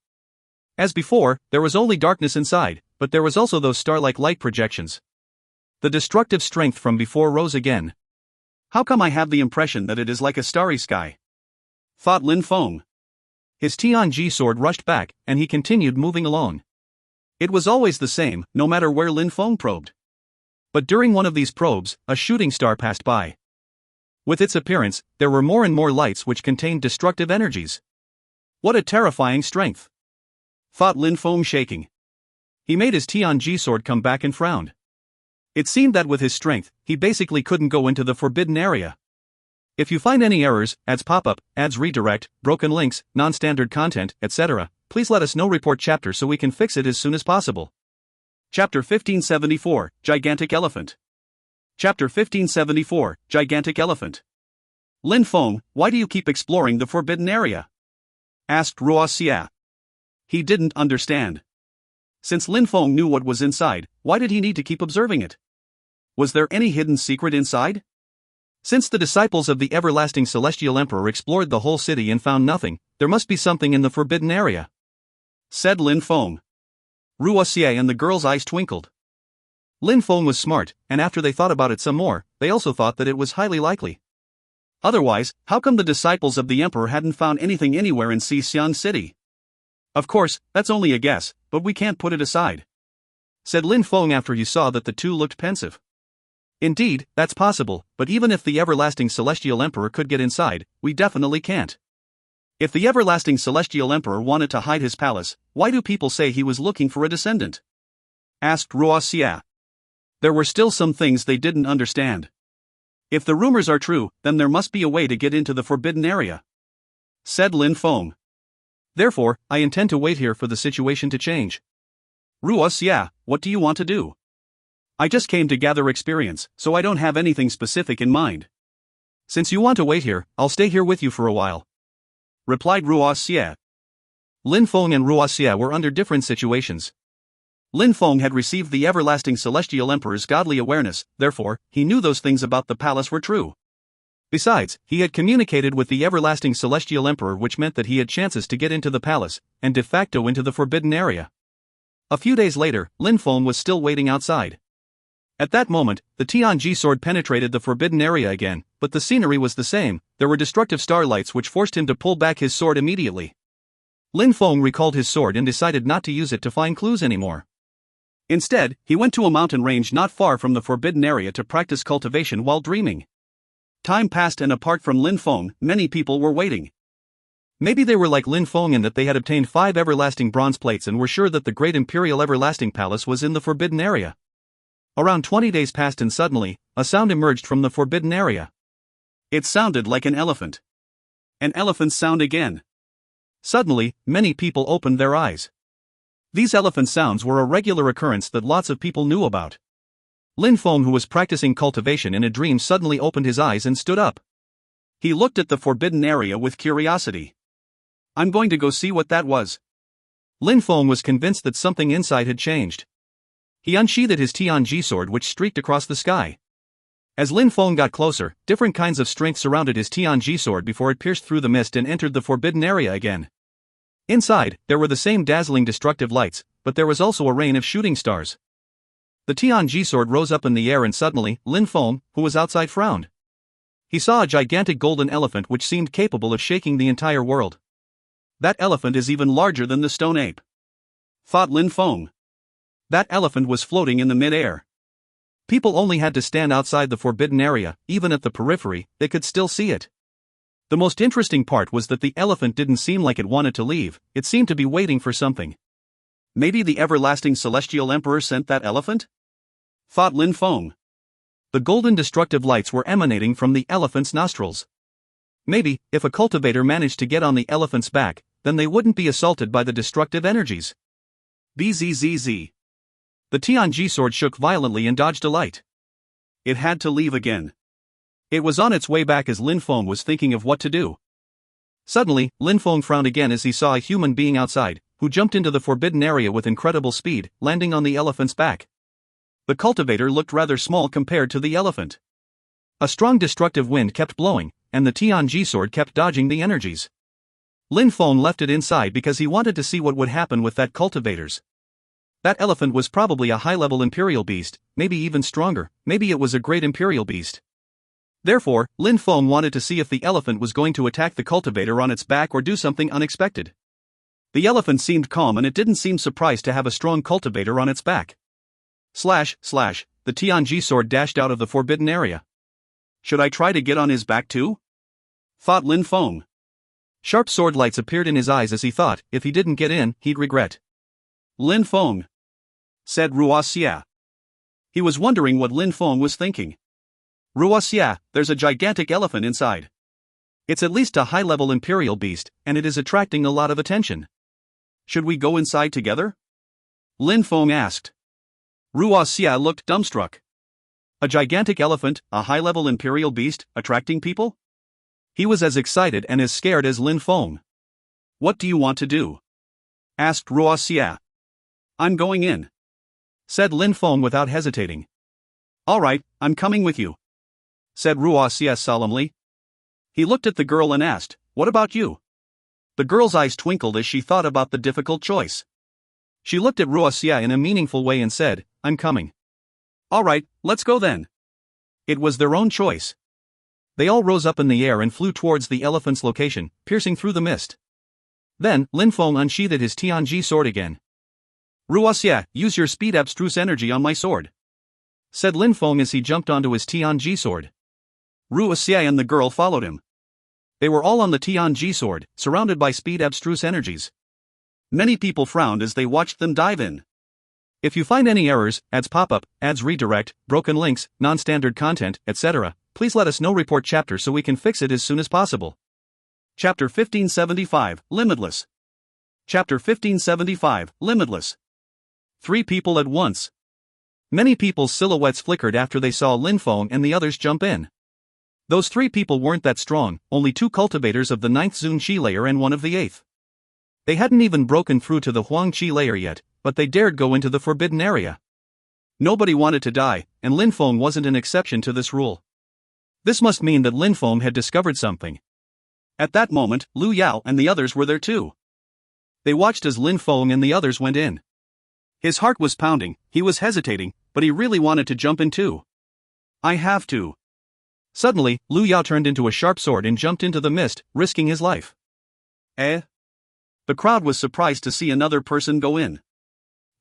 As before, there was only darkness inside, but there was also those star-like light projections. The destructive strength from before rose again. "How come I have the impression that it is like a starry sky?" thought Lin Feng. His Tianji sword rushed back, and he continued moving along. It was always the same, no matter where Lin Feng probed. But during one of these probes, a shooting star passed by. With its appearance, there were more and more lights which contained destructive energies. What a terrifying strength, thought Lin Feng, shaking. He made his Tianji sword come back and frowned. It seemed that with his strength, he basically couldn't go into the forbidden area. If you find any errors, ads pop up, ads redirect, broken links, non-standard content, etc., please let us know. Report chapter so we can fix it as soon as possible. Chapter 1574, Gigantic Elephant. Chapter 1574, Gigantic Elephant. "Lin Feng, why do you keep exploring the forbidden area?" asked Ruo Xie. He didn't understand. Since Lin Feng knew what was inside, why did he need to keep observing it? Was there any hidden secret inside? Since the disciples of the everlasting celestial emperor explored the whole city and found nothing, there must be something in the forbidden area, said Lin Feng. Ruo Xie and the girl's eyes twinkled. Lin Feng was smart, and after they thought about it some more, they also thought that it was highly likely. Otherwise, how come the disciples of the emperor hadn't found anything anywhere in Xixiang City? Of course, that's only a guess, but we can't put it aside, said Lin Feng after he saw that the two looked pensive. Indeed, that's possible, but even if the everlasting celestial emperor could get inside, we definitely can't. If the everlasting celestial emperor wanted to hide his palace, why do people say he was looking for a descendant? Asked Ruo Xie. There were still some things they didn't understand. If the rumors are true, then there must be a way to get into the forbidden area, said Lin Feng. Therefore, I intend to wait here for the situation to change. Ruo Xie, what do you want to do? I just came to gather experience, so I don't have anything specific in mind. Since you want to wait here, I'll stay here with you for a while, replied Ruo Xie. Lin Feng and Ruo Xie were under different situations. Lin Feng had received the everlasting celestial emperor's godly awareness, therefore, he knew those things about the palace were true. Besides, he had communicated with the everlasting celestial emperor, which meant that he had chances to get into the palace, and de facto into the forbidden area. A few days later, Lin Feng was still waiting outside. At that moment, the Tianji sword penetrated the forbidden area again, but the scenery was the same. There were destructive starlights which forced him to pull back his sword immediately. Lin Feng recalled his sword and decided not to use it to find clues anymore. Instead, he went to a mountain range not far from the forbidden area to practice cultivation while dreaming. Time passed, and apart from Lin Feng, many people were waiting. Maybe they were like Lin Feng in that they had obtained 5 everlasting bronze plates and were sure that the great imperial everlasting palace was in the forbidden area. Around 20 days passed and suddenly, a sound emerged from the forbidden area. It sounded like an elephant. An elephant's sound again. Suddenly, many people opened their eyes. These elephant sounds were a regular occurrence that lots of people knew about. Lin Feng, who was practicing cultivation in a dream, suddenly opened his eyes and stood up. He looked at the forbidden area with curiosity. I'm going to go see what that was. Lin Feng was convinced that something inside had changed. He unsheathed his Tianji sword, which streaked across the sky. As Lin Feng got closer, different kinds of strength surrounded his Tianji sword before it pierced through the mist and entered the forbidden area again. Inside, there were the same dazzling destructive lights, but there was also a rain of shooting stars. The Tianji sword rose up in the air and suddenly, Lin Feng, who was outside, frowned. He saw a gigantic golden elephant which seemed capable of shaking the entire world. That elephant is even larger than the stone ape, thought Lin Feng. That elephant was floating in the mid-air. People only had to stand outside the forbidden area, even at the periphery, they could still see it. The most interesting part was that the elephant didn't seem like it wanted to leave, it seemed to be waiting for something. Maybe the everlasting celestial emperor sent that elephant? Thought Lin Feng. The golden destructive lights were emanating from the elephant's nostrils. Maybe, if a cultivator managed to get on the elephant's back, then they wouldn't be assaulted by the destructive energies. Bzzz. The Tianji sword shook violently and dodged a light. It had to leave again. It was on its way back as Lin Feng was thinking of what to do. Suddenly, Lin Feng frowned again as he saw a human being outside, who jumped into the forbidden area with incredible speed, landing on the elephant's back. The cultivator looked rather small compared to the elephant. A strong destructive wind kept blowing, and the Tianji sword kept dodging the energies. Lin Feng left it inside because he wanted to see what would happen with that cultivators. That elephant was probably a high-level imperial beast, maybe even stronger, maybe it was a great imperial beast. Therefore, Lin Feng wanted to see if the elephant was going to attack the cultivator on its back or do something unexpected. The elephant seemed calm and it didn't seem surprised to have a strong cultivator on its back. Slash, the Tianji sword dashed out of the forbidden area. Should I try to get on his back too? Thought Lin Feng. Sharp sword lights appeared in his eyes as he thought, if he didn't get in, he'd regret. Lin Feng, said Ruoxia. He was wondering what Lin Feng was thinking. Ruoxia, there's a gigantic elephant inside. It's at least a high-level imperial beast, and it is attracting a lot of attention. Should we go inside together? Lin Feng asked. Ruoxia looked dumbstruck. A gigantic elephant, a high-level imperial beast, attracting people? He was as excited and as scared as Lin Feng. What do you want to do? Asked Ruoxia. I'm going in, said Lin Feng without hesitating. All right, I'm coming with you, said Ruoxia solemnly. He looked at the girl and asked, what about you? The girl's eyes twinkled as she thought about the difficult choice. She looked at Ruoxia in a meaningful way and said, I'm coming. All right, let's go then. It was their own choice. They all rose up in the air and flew towards the elephant's location, piercing through the mist. Then, Lin Feng unsheathed his Tianji sword again. Ruoxia, use your speed abstruse energy on my sword, said Lin Feng as he jumped onto his Tianji sword. Ruoxia and the girl followed him. They were all on the Tianji sword, surrounded by speed abstruse energies. Many people frowned as they watched them dive in. If you find any errors, ads pop up, ads redirect, broken links, non-standard content, etc., please let us know. Report chapter so we can fix it as soon as possible. Chapter 1575, Limitless. Chapter 1575, Limitless. 3 people at once. Many people's silhouettes flickered after they saw Lin Feng and the others jump in. Those 3 people weren't that strong, only 2 cultivators of the 9th Zun Qi layer and 1 of the 8th. They hadn't even broken through to the Huang Qi layer yet, but they dared go into the forbidden area. Nobody wanted to die, and Lin Feng wasn't an exception to this rule. This must mean that Lin Feng had discovered something. At that moment, Lu Yao and the others were there too. They watched as Lin Feng and the others went in. His heart was pounding, he was hesitating, but he really wanted to jump in too. I have to. Suddenly, Lu Yao turned into a sharp sword and jumped into the mist, risking his life. Eh? The crowd was surprised to see another person go in.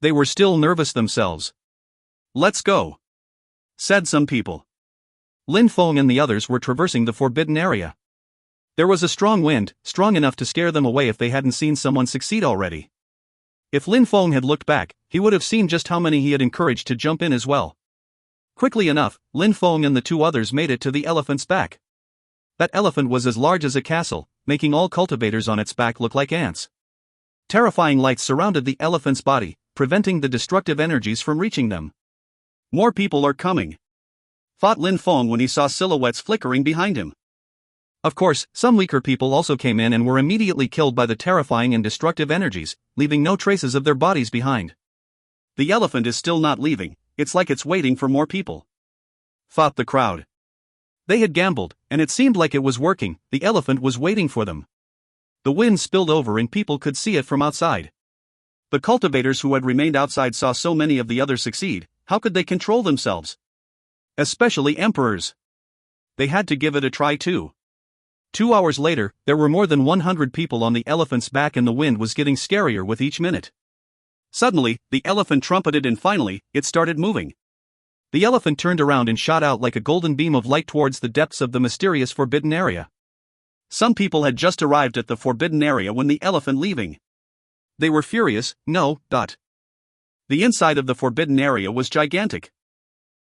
They were still nervous themselves. Let's go, said some people. Lin Feng and the others were traversing the forbidden area. There was a strong wind, strong enough to scare them away if they hadn't seen someone succeed already. If Lin Feng had looked back, he would have seen just how many he had encouraged to jump in as well. Quickly enough, Lin Feng and the 2 others made it to the elephant's back. That elephant was as large as a castle, making all cultivators on its back look like ants. Terrifying lights surrounded the elephant's body, preventing the destructive energies from reaching them. More people are coming, thought Lin Feng when he saw silhouettes flickering behind him. Of course, some weaker people also came in and were immediately killed by the terrifying and destructive energies, leaving no traces of their bodies behind. The elephant is still not leaving, it's like it's waiting for more people, thought the crowd. They had gambled, and it seemed like it was working. The elephant was waiting for them. The wind spilled over and people could see it from outside. The cultivators who had remained outside saw so many of the others succeed. How could they control themselves? Especially emperors. They had to give it a try too. 2 hours later, there were more than 100 people on the elephant's back and the wind was getting scarier with each minute. Suddenly, the elephant trumpeted and finally, it started moving. The elephant turned around and shot out like a golden beam of light towards the depths of the mysterious forbidden area. Some people had just arrived at the forbidden area when the elephant leaving. They were furious. No. The inside of the forbidden area was gigantic.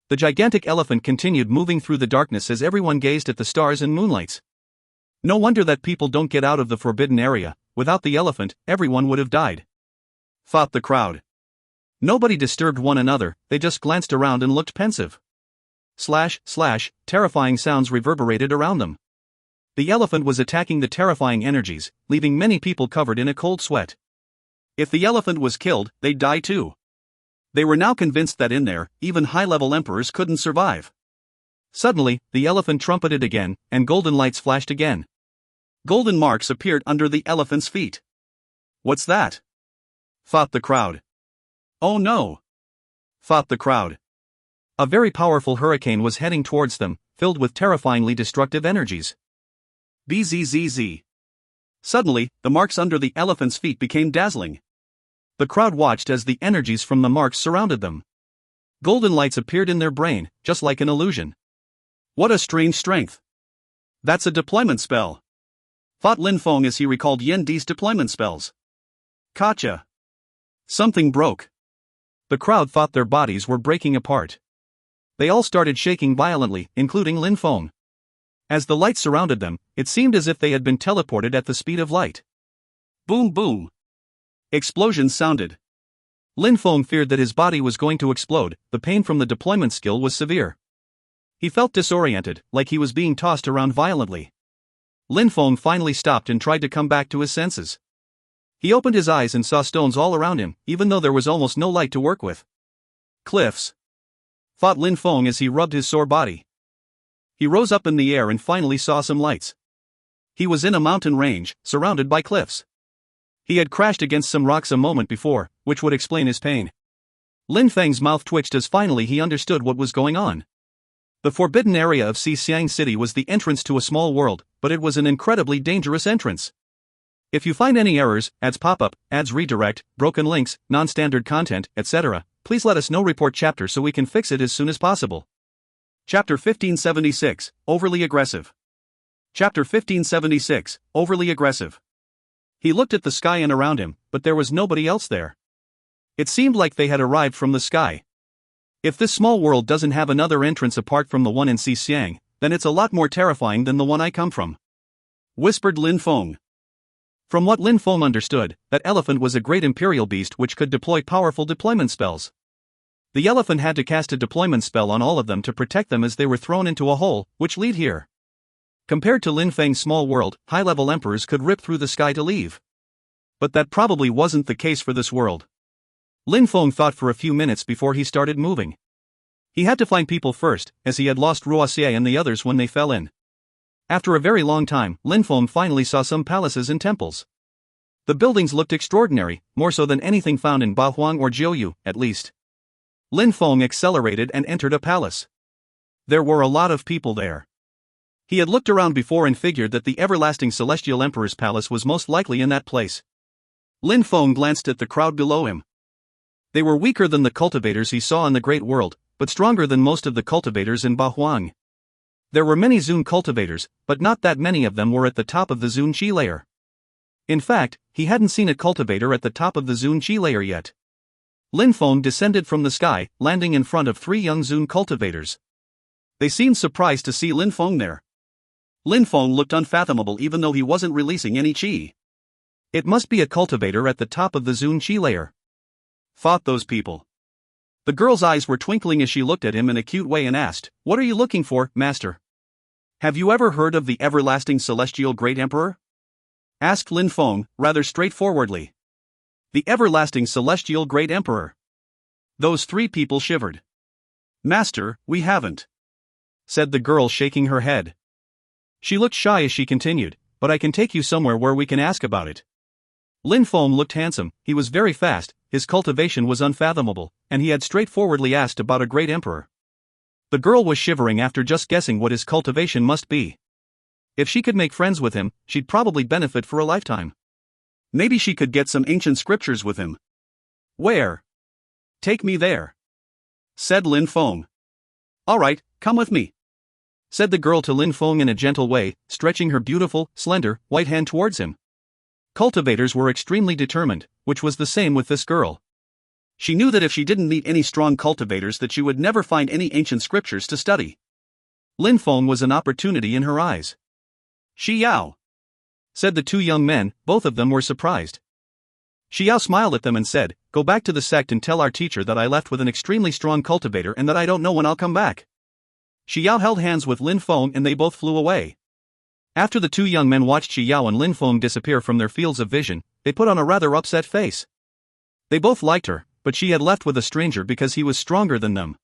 The gigantic elephant continued moving through the darkness as everyone gazed at the stars and moonlights. No wonder that people don't get out of the forbidden area. Without the elephant, everyone would have died, thought the crowd. Nobody disturbed one another, they just glanced around and looked pensive. Slash, terrifying sounds reverberated around them. The elephant was attacking the terrifying energies, leaving many people covered in a cold sweat. If the elephant was killed, they'd die too. They were now convinced that in there, even high-level emperors couldn't survive. Suddenly, the elephant trumpeted again, and golden lights flashed again. Golden marks appeared under the elephant's feet. What's that? Thought the crowd. Oh no! Thought the crowd. A very powerful hurricane was heading towards them, filled with terrifyingly destructive energies. Bzzz. Suddenly, the marks under the elephant's feet became dazzling. The crowd watched as the energies from the marks surrounded them. Golden lights appeared in their brain, just like an illusion. What a strange strength! That's a deployment spell, thought Lin Feng as he recalled Yen Di's deployment spells. Gotcha! Something broke. The crowd thought their bodies were breaking apart. They all started shaking violently, including Lin Feng. As the light surrounded them, it seemed as if they had been teleported at the speed of light. Boom boom! Explosions sounded. Lin Feng feared that his body was going to explode. The pain from the deployment skill was severe. He felt disoriented, like he was being tossed around violently. Lin Feng finally stopped and tried to come back to his senses. He opened his eyes and saw stones all around him, even though there was almost no light to work with. Cliffs, thought Lin Feng as he rubbed his sore body. He rose up in the air and finally saw some lights. He was in a mountain range, surrounded by cliffs. He had crashed against some rocks a moment before, which would explain his pain. Lin Feng's mouth twitched as finally he understood what was going on. The forbidden area of Xixiang City was the entrance to a small world, but it was an incredibly dangerous entrance. If you find any errors, ads pop up, ads redirect, broken links, non-standard content, etc., please let us know. Report chapter so we can fix it as soon as possible. Chapter 1576, Overly Aggressive. Chapter 1576, Overly Aggressive. He looked at the sky and around him, but there was nobody else there. It seemed like they had arrived from the sky. If this small world doesn't have another entrance apart from the one in Xixiang, then it's a lot more terrifying than the one I come from, whispered Lin Feng. From what Lin Feng understood, that elephant was a great imperial beast which could deploy powerful deployment spells. The elephant had to cast a deployment spell on all of them to protect them as they were thrown into a hole, which lead here. Compared to Lin Feng's small world, high-level emperors could rip through the sky to leave. But that probably wasn't the case for this world. Lin Feng thought for a few minutes before he started moving. He had to find people first, as he had lost Ruoxie and the others when they fell in. After a very long time, Lin Feng finally saw some palaces and temples. The buildings looked extraordinary, more so than anything found in Baohuang or Jiuyu, at least. Lin Feng accelerated and entered a palace. There were a lot of people there. He had looked around before and figured that the everlasting Celestial Emperor's palace was most likely in that place. Lin Feng glanced at the crowd below him. They were weaker than the cultivators he saw in the Great World, but stronger than most of the cultivators in Baohuang. There were many Zun cultivators, but not that many of them were at the top of the Zun Qi layer. In fact, he hadn't seen a cultivator at the top of the Zun Qi layer yet. Lin Feng descended from the sky, landing in front of 3 young Zun cultivators. They seemed surprised to see Lin Feng there. Lin Feng looked unfathomable even though he wasn't releasing any qi. It must be a cultivator at the top of the Zun qi layer, thought those people. The girl's eyes were twinkling as she looked at him in a cute way and asked, "What are you looking for, master?" "Have you ever heard of the everlasting celestial great emperor?" asked Lin Feng, rather straightforwardly. The everlasting celestial great emperor. Those three people shivered. "Master, we haven't," said the girl, shaking her head. She looked shy as she continued, "But I can take you somewhere where we can ask about it." Lin Feng looked handsome, he was very fast, his cultivation was unfathomable, and he had straightforwardly asked about a great emperor. The girl was shivering after just guessing what his cultivation must be. If she could make friends with him, she'd probably benefit for a lifetime. Maybe she could get some ancient scriptures with him. "Where?" "Take me there," said Lin Feng. "All right, come with me," said the girl to Lin Feng in a gentle way, stretching her beautiful, slender, white hand towards him. Cultivators were extremely determined, which was the same with this girl. She knew that if she didn't meet any strong cultivators that she would never find any ancient scriptures to study. Lin Feng was an opportunity in her eyes. "Xiao," said the two young men, both of them were surprised. Xiao smiled at them and said, "Go back to the sect and tell our teacher that I left with an extremely strong cultivator and that I don't know when I'll come back." Xiao held hands with Lin Feng and they both flew away. After the two young men watched Xiao and Lin Feng disappear from their fields of vision, they put on a rather upset face. They both liked her, but she had left with a stranger because he was stronger than them.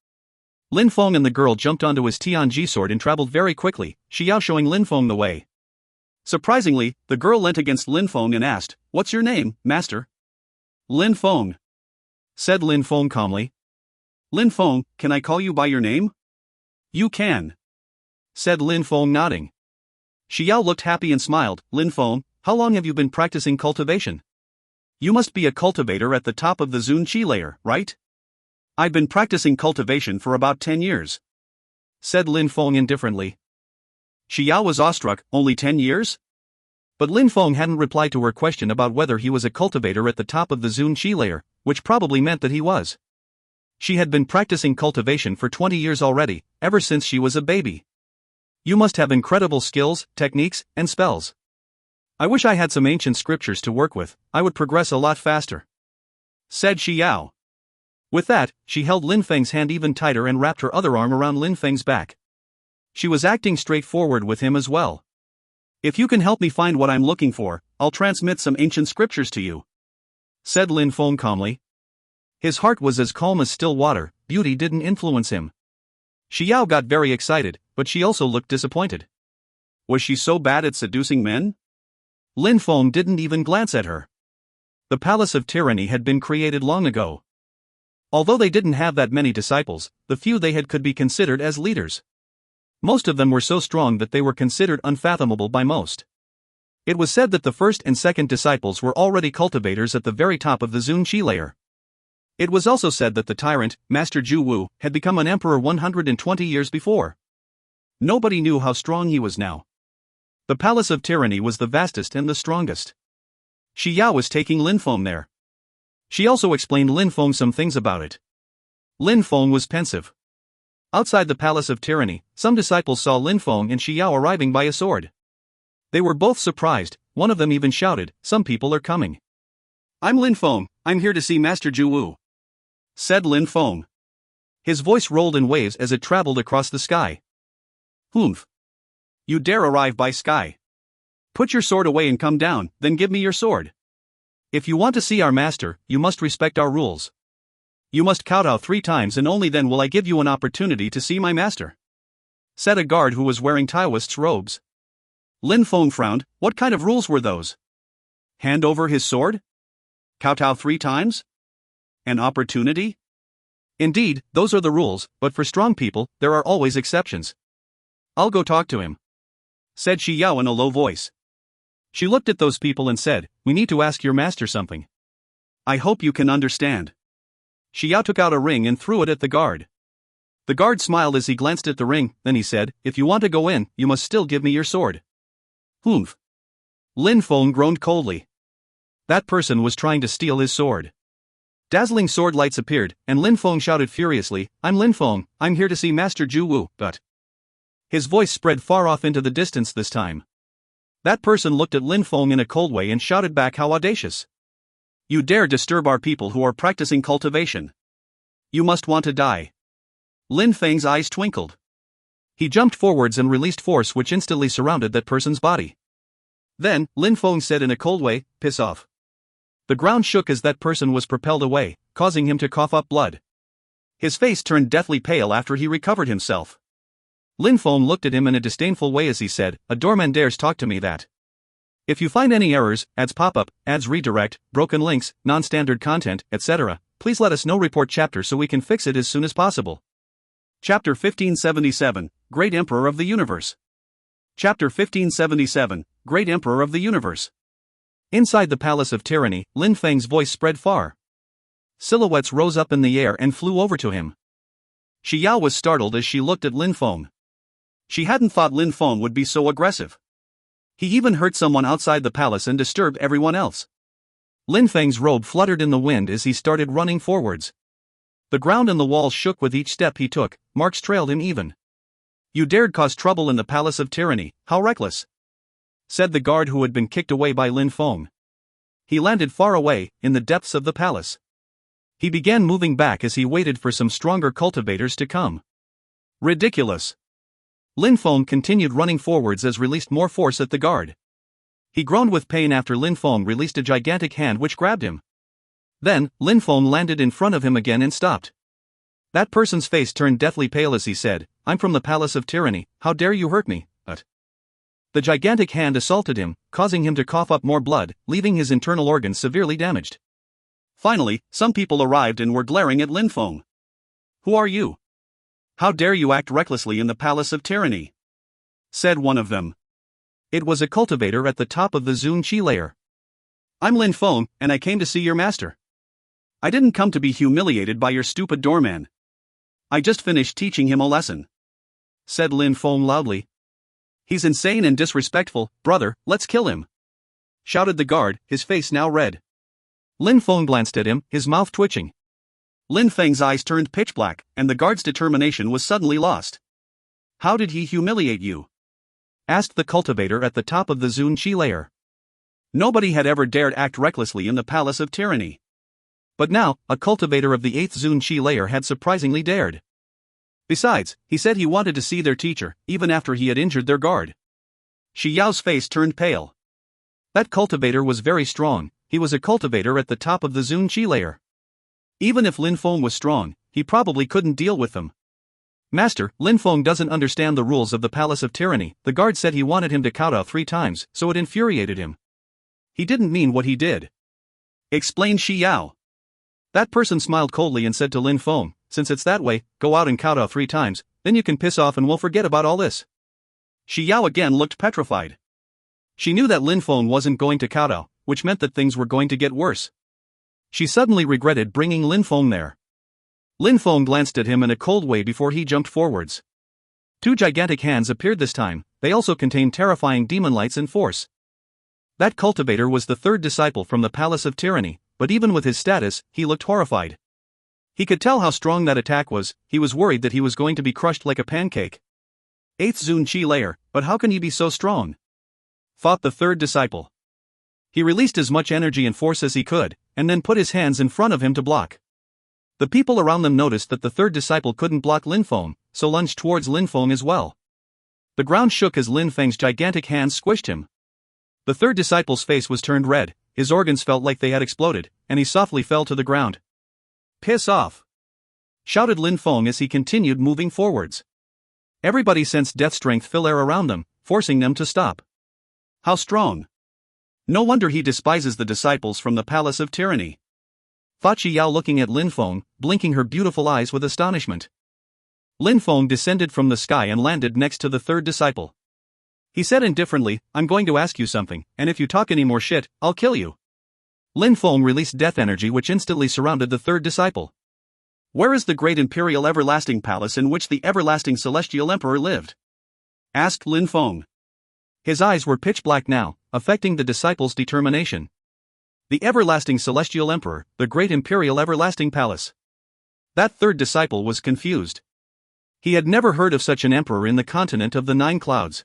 Lin Feng and the girl jumped onto his Tianji sword and traveled very quickly, Xiao showing Lin Feng the way. Surprisingly, the girl leant against Lin Feng and asked, "What's your name, master?" "Lin Feng," said Lin Feng calmly. "Lin Feng, can I call you by your name?" "You can," said Lin Feng, nodding. Xiao looked happy and smiled. "Lin Feng, how long have you been practicing cultivation? You must be a cultivator at the top of the Zun qi layer, right?" "I've been practicing cultivation for about 10 years," said Lin Feng indifferently. Xiao was awestruck. "Only 10 years? But Lin Feng hadn't replied to her question about whether he was a cultivator at the top of the Zun qi layer, which probably meant that he was. She had been practicing cultivation for 20 years already, ever since she was a baby. "You must have incredible skills, techniques, and spells. I wish I had some ancient scriptures to work with, I would progress a lot faster," said Xiao. With that, she held Lin Feng's hand even tighter and wrapped her other arm around Lin Feng's back. She was acting straightforward with him as well. "If you can help me find what I'm looking for, I'll transmit some ancient scriptures to you," said Lin Feng calmly. His heart was as calm as still water, beauty didn't influence him. Xiao got very excited, but she also looked disappointed. Was she so bad at seducing men? Lin Feng didn't even glance at her. The Palace of Tyranny had been created long ago. Although they didn't have that many disciples, the few they had could be considered as leaders. Most of them were so strong that they were considered unfathomable by most. It was said that the first and second disciples were already cultivators at the very top of the Zun qi layer. It was also said that the tyrant, Master Zhu Wu, had become an emperor 120 years before. Nobody knew how strong he was now. The Palace of Tyranny was the vastest and the strongest. Xiao was taking Lin Feng there. She also explained Lin Feng some things about it. Lin Feng was pensive. Outside the Palace of Tyranny, some disciples saw Lin Feng and Xiao arriving by a sword. They were both surprised, one of them even shouted, "Some people are coming." "I'm Lin Feng, I'm here to see Master Zhu Wu," said Lin Feng. His voice rolled in waves as it traveled across the sky. "Humph. You dare arrive by sky? Put your sword away and come down, then give me your sword. If you want to see our master, you must respect our rules. You must kowtow 3 times and only then will I give you an opportunity to see my master," said a guard who was wearing Taoist's robes. Lin Feng frowned. What kind of rules were those? Hand over his sword? Kowtow 3 times? An opportunity? Indeed, those are the rules, but for strong people, there are always exceptions. "I'll go talk to him," said Xiao in a low voice. She looked at those people and said, "We need to ask your master something. I hope you can understand." Xiao took out a ring and threw it at the guard. The guard smiled as he glanced at the ring, then he said, "If you want to go in, you must still give me your sword." "Humph." Lin Feng groaned coldly. That person was trying to steal his sword. Dazzling sword lights appeared, and Lin Feng shouted furiously, "I'm Lin Feng, I'm here to see Master Zhu Wu, but..." His voice spread far off into the distance this time. That person looked at Lin Feng in a cold way and shouted back, "How audacious! You dare disturb our people who are practicing cultivation. You must want to die." Lin Feng's eyes twinkled. He jumped forwards and released force which instantly surrounded that person's body. Then, Lin Feng said in a cold way, "Piss off." The ground shook as that person was propelled away, causing him to cough up blood. His face turned deathly pale after he recovered himself. Lin Feng looked at him in a disdainful way as he said, "A doorman dares talk to me that. If you find any errors, ads pop-up, ads redirect, broken links, non-standard content, etc., please let us know. Report chapter so we can fix it as soon as possible." Chapter 1577, Great Emperor of the Universe. Chapter 1577, Great Emperor of the Universe. Inside the Palace of Tyranny, Lin Feng's voice spread far. Silhouettes rose up in the air and flew over to him. Shi Yao was startled as she looked at Lin Feng. She hadn't thought Lin Feng would be so aggressive. He even hurt someone outside the palace and disturbed everyone else. Lin Feng's robe fluttered in the wind as he started running forwards. The ground and the walls shook with each step he took. Marks trailed him even. "You dared cause trouble in the Palace of Tyranny, how reckless," said the guard who had been kicked away by Lin Feng. He landed far away, in the depths of the palace. He began moving back as he waited for some stronger cultivators to come. "Ridiculous." Lin Feng continued running forwards as released more force at the guard. He groaned with pain after Lin Feng released a gigantic hand which grabbed him. Then, Lin Feng landed in front of him again and stopped. That person's face turned deathly pale as he said, "I'm from the Palace of Tyranny, how dare you hurt me?" The gigantic hand assaulted him, causing him to cough up more blood, leaving his internal organs severely damaged. Finally, some people arrived and were glaring at Lin Feng. "Who are you? How dare you act recklessly in the Palace of Tyranny?" said one of them. It was a cultivator at the top of the Zun Qi layer. "I'm Lin Feng, and I came to see your master. I didn't come to be humiliated by your stupid doorman. I just finished teaching him a lesson," said Lin Feng loudly. "He's insane and disrespectful, brother, let's kill him," shouted the guard, his face now red. Lin Feng glanced at him, his mouth twitching. Lin Feng's eyes turned pitch black, and the guard's determination was suddenly lost. "How did he humiliate you?" asked the cultivator at the top of the Zun Qi layer. Nobody had ever dared act recklessly in the Palace of Tyranny. But now, a cultivator of the 8th Zun Qi layer had surprisingly dared. Besides, he said he wanted to see their teacher, even after he had injured their guard. Shi Yao's face turned pale. That cultivator was very strong. He was a cultivator at the top of the Zun Qi layer. Even if Lin Feng was strong, he probably couldn't deal with them. "Master, Lin Feng doesn't understand the rules of the Palace of Tyranny." The guard said he wanted him to kowtow 3 times, so it infuriated him. "He didn't mean what he did," explained Shi Yao. That person smiled coldly and said to Lin Feng, "Since it's that way, go out and kowtow 3 times, then you can piss off and we'll forget about all this." Shi Yao again looked petrified. She knew that Lin Feng wasn't going to kowtow, which meant that things were going to get worse. She suddenly regretted bringing Lin Feng there. Lin Feng glanced at him in a cold way before he jumped forwards. 2 gigantic hands appeared this time. They also contained terrifying demon lights and force. That cultivator was the 3rd disciple from the Palace of Tyranny, but even with his status, he looked horrified. He could tell how strong that attack was. He was worried that he was going to be crushed like a pancake. 8th Zun Qi layer, but how can he be so strong? Thought the 3rd disciple. He released as much energy and force as he could, and then put his hands in front of him to block. The people around them noticed that the 3rd disciple couldn't block Lin Feng, so lunged towards Lin Feng as well. The ground shook as Lin Feng's gigantic hands squished him. The 3rd disciple's face was turned red, his organs felt like they had exploded, and he softly fell to the ground. "Piss off!" shouted Lin Feng as he continued moving forwards. Everybody sensed death strength fill air around them, forcing them to stop. How strong! No wonder he despises the disciples from the Palace of Tyranny. Thought Shi Yao looking at Lin Feng, blinking her beautiful eyes with astonishment. Lin Feng descended from the sky and landed next to the 3rd disciple. He said indifferently, "I'm going to ask you something, and if you talk any more shit, I'll kill you." Lin Feng released death energy which instantly surrounded the 3rd disciple. "Where is the great imperial everlasting palace in which the everlasting celestial emperor lived?" asked Lin Feng. His eyes were pitch black now, affecting the disciple's determination. The everlasting celestial emperor, the great imperial everlasting palace. That 3rd disciple was confused. He had never heard of such an emperor in the continent of the Nine Clouds.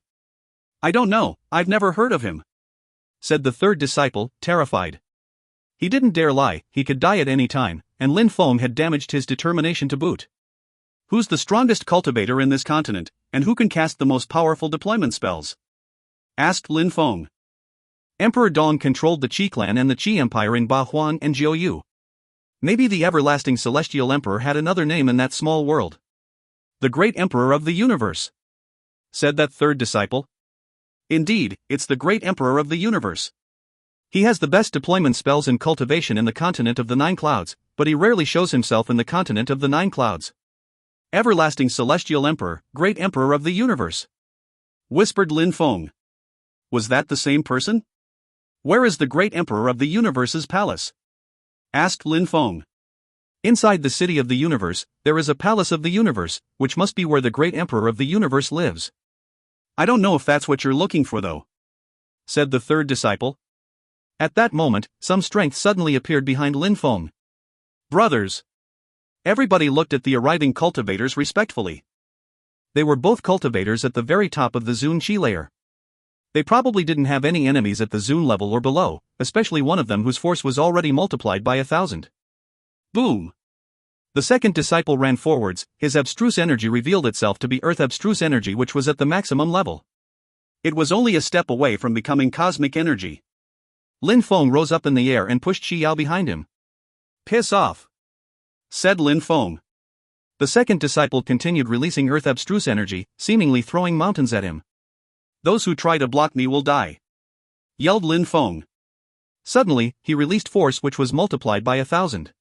I don't know, I've never heard of him, said the third disciple, terrified. He didn't dare lie, he could die at any time, and Lin Feng had damaged his determination to boot. Who's the strongest cultivator in this continent, and who can cast the most powerful deployment spells? Asked Lin Feng. Emperor Dong controlled the Qi clan and the Qi Empire in Ba Huan and Jiuyu. Maybe the everlasting celestial emperor had another name in that small world. The great emperor of the universe, said that third disciple. Indeed, it's the great emperor of the universe. He has the best deployment spells and cultivation in the continent of the Nine Clouds, but he rarely shows himself in the continent of the Nine Clouds. Everlasting celestial emperor, great emperor of the universe, whispered Lin Feng. Was that the same person? Where is the great emperor of the universe's palace? Asked Lin Feng. Inside the city of the universe, there is a palace of the universe, which must be where the great emperor of the universe lives. I don't know if that's what you're looking for though, said the third disciple. At that moment, some strength suddenly appeared behind Lin Feng. Brothers! Everybody looked at the arriving cultivators respectfully. They were both cultivators at the very top of the Zun Qi layer. They probably didn't have any enemies at the Zun level or below, especially one of them whose force was already multiplied by 1,000. Boom! The second disciple ran forwards, his abstruse energy revealed itself to be Earth abstruse energy, which was at the maximum level. It was only a step away from becoming cosmic energy. Lin Feng rose up in the air and pushed Xi Yao behind him. Piss off, said Lin Feng. The second disciple continued releasing Earth abstruse energy, seemingly throwing mountains at him. Those who try to block me will die, yelled Lin Feng. Suddenly, he released force which was multiplied by 1,000.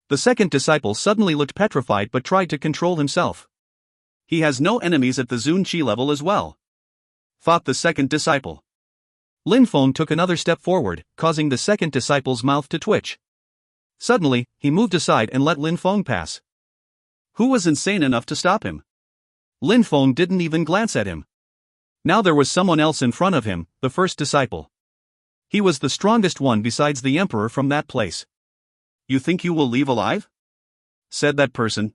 The second disciple suddenly looked petrified but tried to control himself. He has no enemies at the Zun Qi level as well, thought the second disciple. Lin Feng took another step forward, causing the second disciple's mouth to twitch. Suddenly, he moved aside and let Lin Feng pass. Who was insane enough to stop him? Lin Feng didn't even glance at him. Now there was someone else in front of him, the first disciple. He was the strongest one besides the emperor from that place. You think you will leave alive? Said that person.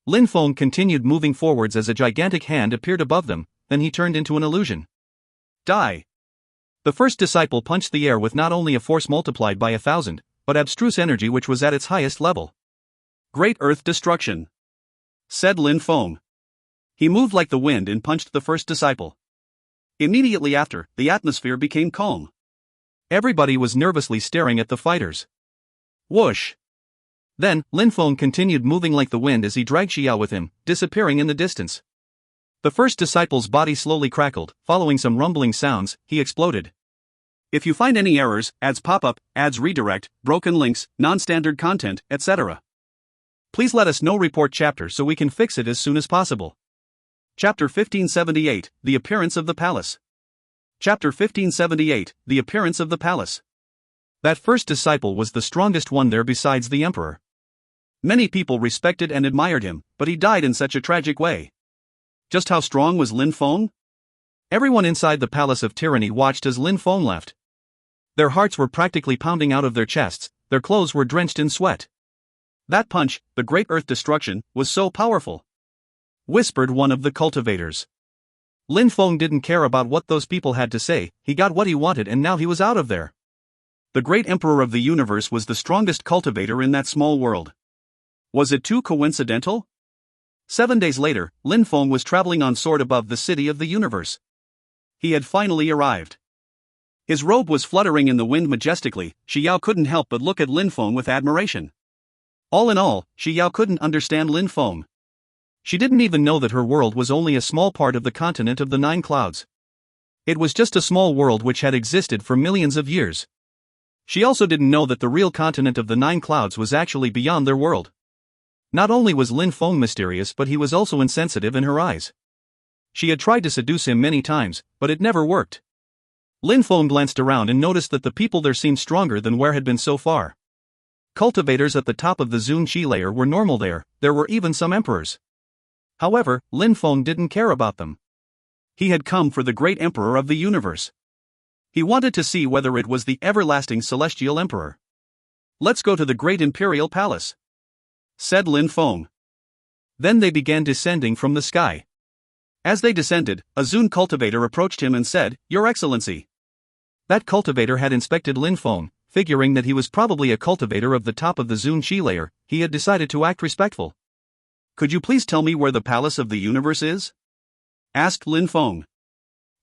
Lin Feng continued moving forwards as a gigantic hand appeared above them, then he turned into an illusion. Die! The first disciple punched the air with not only a force multiplied by 1,000, but abstruse energy which was at its highest level. Great Earth destruction, said Lin Feng. He moved like the wind and punched the first disciple. Immediately after, the atmosphere became calm. Everybody was nervously staring at the fighters. Whoosh! Then, Lin Feng continued moving like the wind as he dragged Xi Yao with him, disappearing in the distance. The first disciple's body slowly crackled, following some rumbling sounds, he exploded. If you find any errors, ads pop up, ads redirect, broken links, non-standard content, etc., please let us know. Report chapter so we can fix it as soon as possible. Chapter 1578, The Appearance of the Palace. Chapter 1578, The Appearance of the Palace. That first disciple was the strongest one there besides the emperor. Many people respected and admired him, but he died in such a tragic way. Just how strong was Lin Feng? Everyone inside the Palace of Tyranny watched as Lin Feng left. Their hearts were practically pounding out of their chests, their clothes were drenched in sweat. That punch, the Great Earth Destruction, was so powerful, whispered one of the cultivators. Lin Feng didn't care about what those people had to say, he got what he wanted and now he was out of there. The great emperor of the universe was the strongest cultivator in that small world. Was it too coincidental? 7 days later, Lin Feng was traveling on sword above the city of the universe. He had finally arrived. His robe was fluttering in the wind majestically. Xi Yao couldn't help but look at Lin Feng with admiration. All in all, Xi Yao couldn't understand Lin Feng. She didn't even know that her world was only a small part of the continent of the Nine Clouds. It was just a small world which had existed for millions of years. She also didn't know that the real continent of the Nine Clouds was actually beyond their world. Not only was Lin Feng mysterious, but he was also insensitive in her eyes. She had tried to seduce him many times, but it never worked. Lin Feng glanced around and noticed that the people there seemed stronger than where had been so far. Cultivators at the top of the Zun Qi layer were normal there were even some emperors. However, Lin Feng didn't care about them. He had come for the great emperor of the universe. He wanted to see whether it was the everlasting celestial emperor. Let's go to the great imperial palace, said Lin Feng. Then they began descending from the sky. As they descended, a Zun cultivator approached him and said, "Your Excellency." That cultivator had inspected Lin Feng, figuring that he was probably a cultivator of the top of the Zun Qi layer. He had decided to act respectful. "Could you please tell me where the Palace of the Universe is?" asked Lin Feng.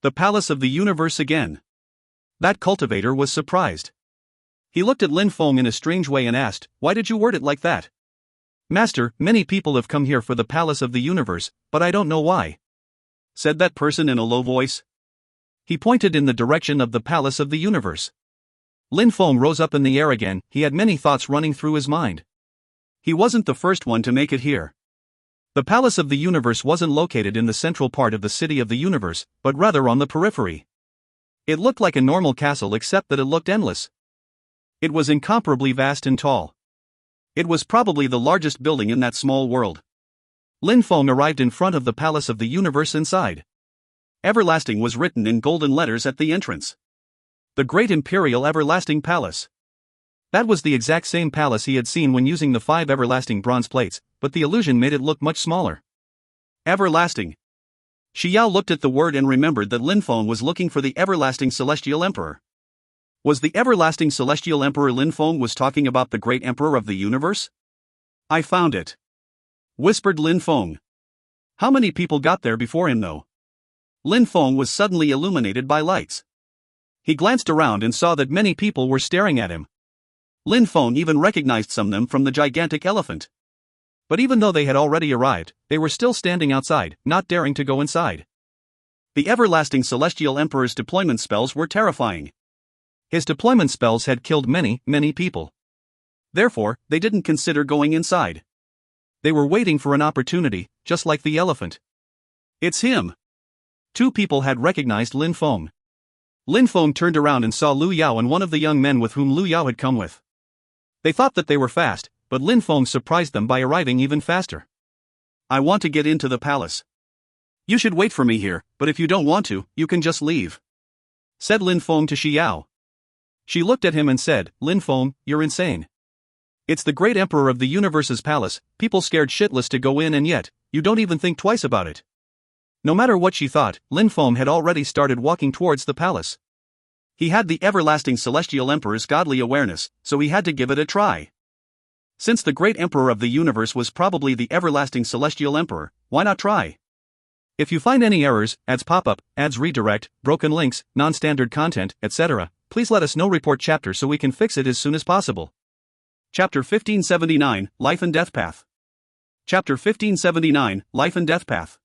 "The Palace of the Universe again?" That cultivator was surprised. He looked at Lin Feng in a strange way and asked, "Why did you word it like that?" "Master, many people have come here for the Palace of the Universe, but I don't know why," said that person in a low voice. He pointed in the direction of the Palace of the Universe. Lin Feng rose up in the air again. He had many thoughts running through his mind. He wasn't the first one to make it here. The Palace of the Universe wasn't located in the central part of the City of the Universe, but rather on the periphery. It looked like a normal castle except that it looked endless. It was incomparably vast and tall. It was probably the largest building in that small world. Lin Feng arrived in front of the Palace of the Universe. Inside, "Everlasting" was written in golden letters at the entrance. The Great Imperial Everlasting Palace. That was the exact same palace he had seen when using the 5 everlasting bronze plates, but the illusion made it look much smaller. Everlasting. Xiao looked at the word and remembered that Lin Feng was looking for the Everlasting Celestial Emperor. Was the Everlasting Celestial Emperor Lin Feng was talking about the Great Emperor of the Universe? "I found it," whispered Lin Feng. How many people got there before him though? Lin Feng was suddenly illuminated by lights. He glanced around and saw that many people were staring at him. Lin Feng even recognized some of them from the gigantic elephant. But even though they had already arrived, they were still standing outside, not daring to go inside. The Everlasting Celestial Emperor's deployment spells were terrifying. His deployment spells had killed many, many people. Therefore, they didn't consider going inside. They were waiting for an opportunity, just like the elephant. "It's him!" 2 people had recognized Lin Feng. Lin Feng turned around and saw Lu Yao and one of the young men with whom Lu Yao had come with. They thought that they were fast, but Lin Feng surprised them by arriving even faster. "I want to get into the palace. You should wait for me here, but if you don't want to, you can just leave," said Lin Feng to Xiao. She looked at him and said, "Lin Feng, you're insane. It's the great emperor of the universe's palace, people scared shitless to go in and yet, you don't even think twice about it." No matter what she thought, Lin Feng had already started walking towards the palace. He had the Everlasting Celestial Emperor's godly awareness, so he had to give it a try. Since the great emperor of the universe was probably the Everlasting Celestial Emperor, why not try? If you find any errors, ads pop-up, ads redirect, broken links, non-standard content, etc., please let us know. Report chapter so we can fix it as soon as possible. Chapter 1579, Life and Death Path. Chapter 1579, Life and Death Path.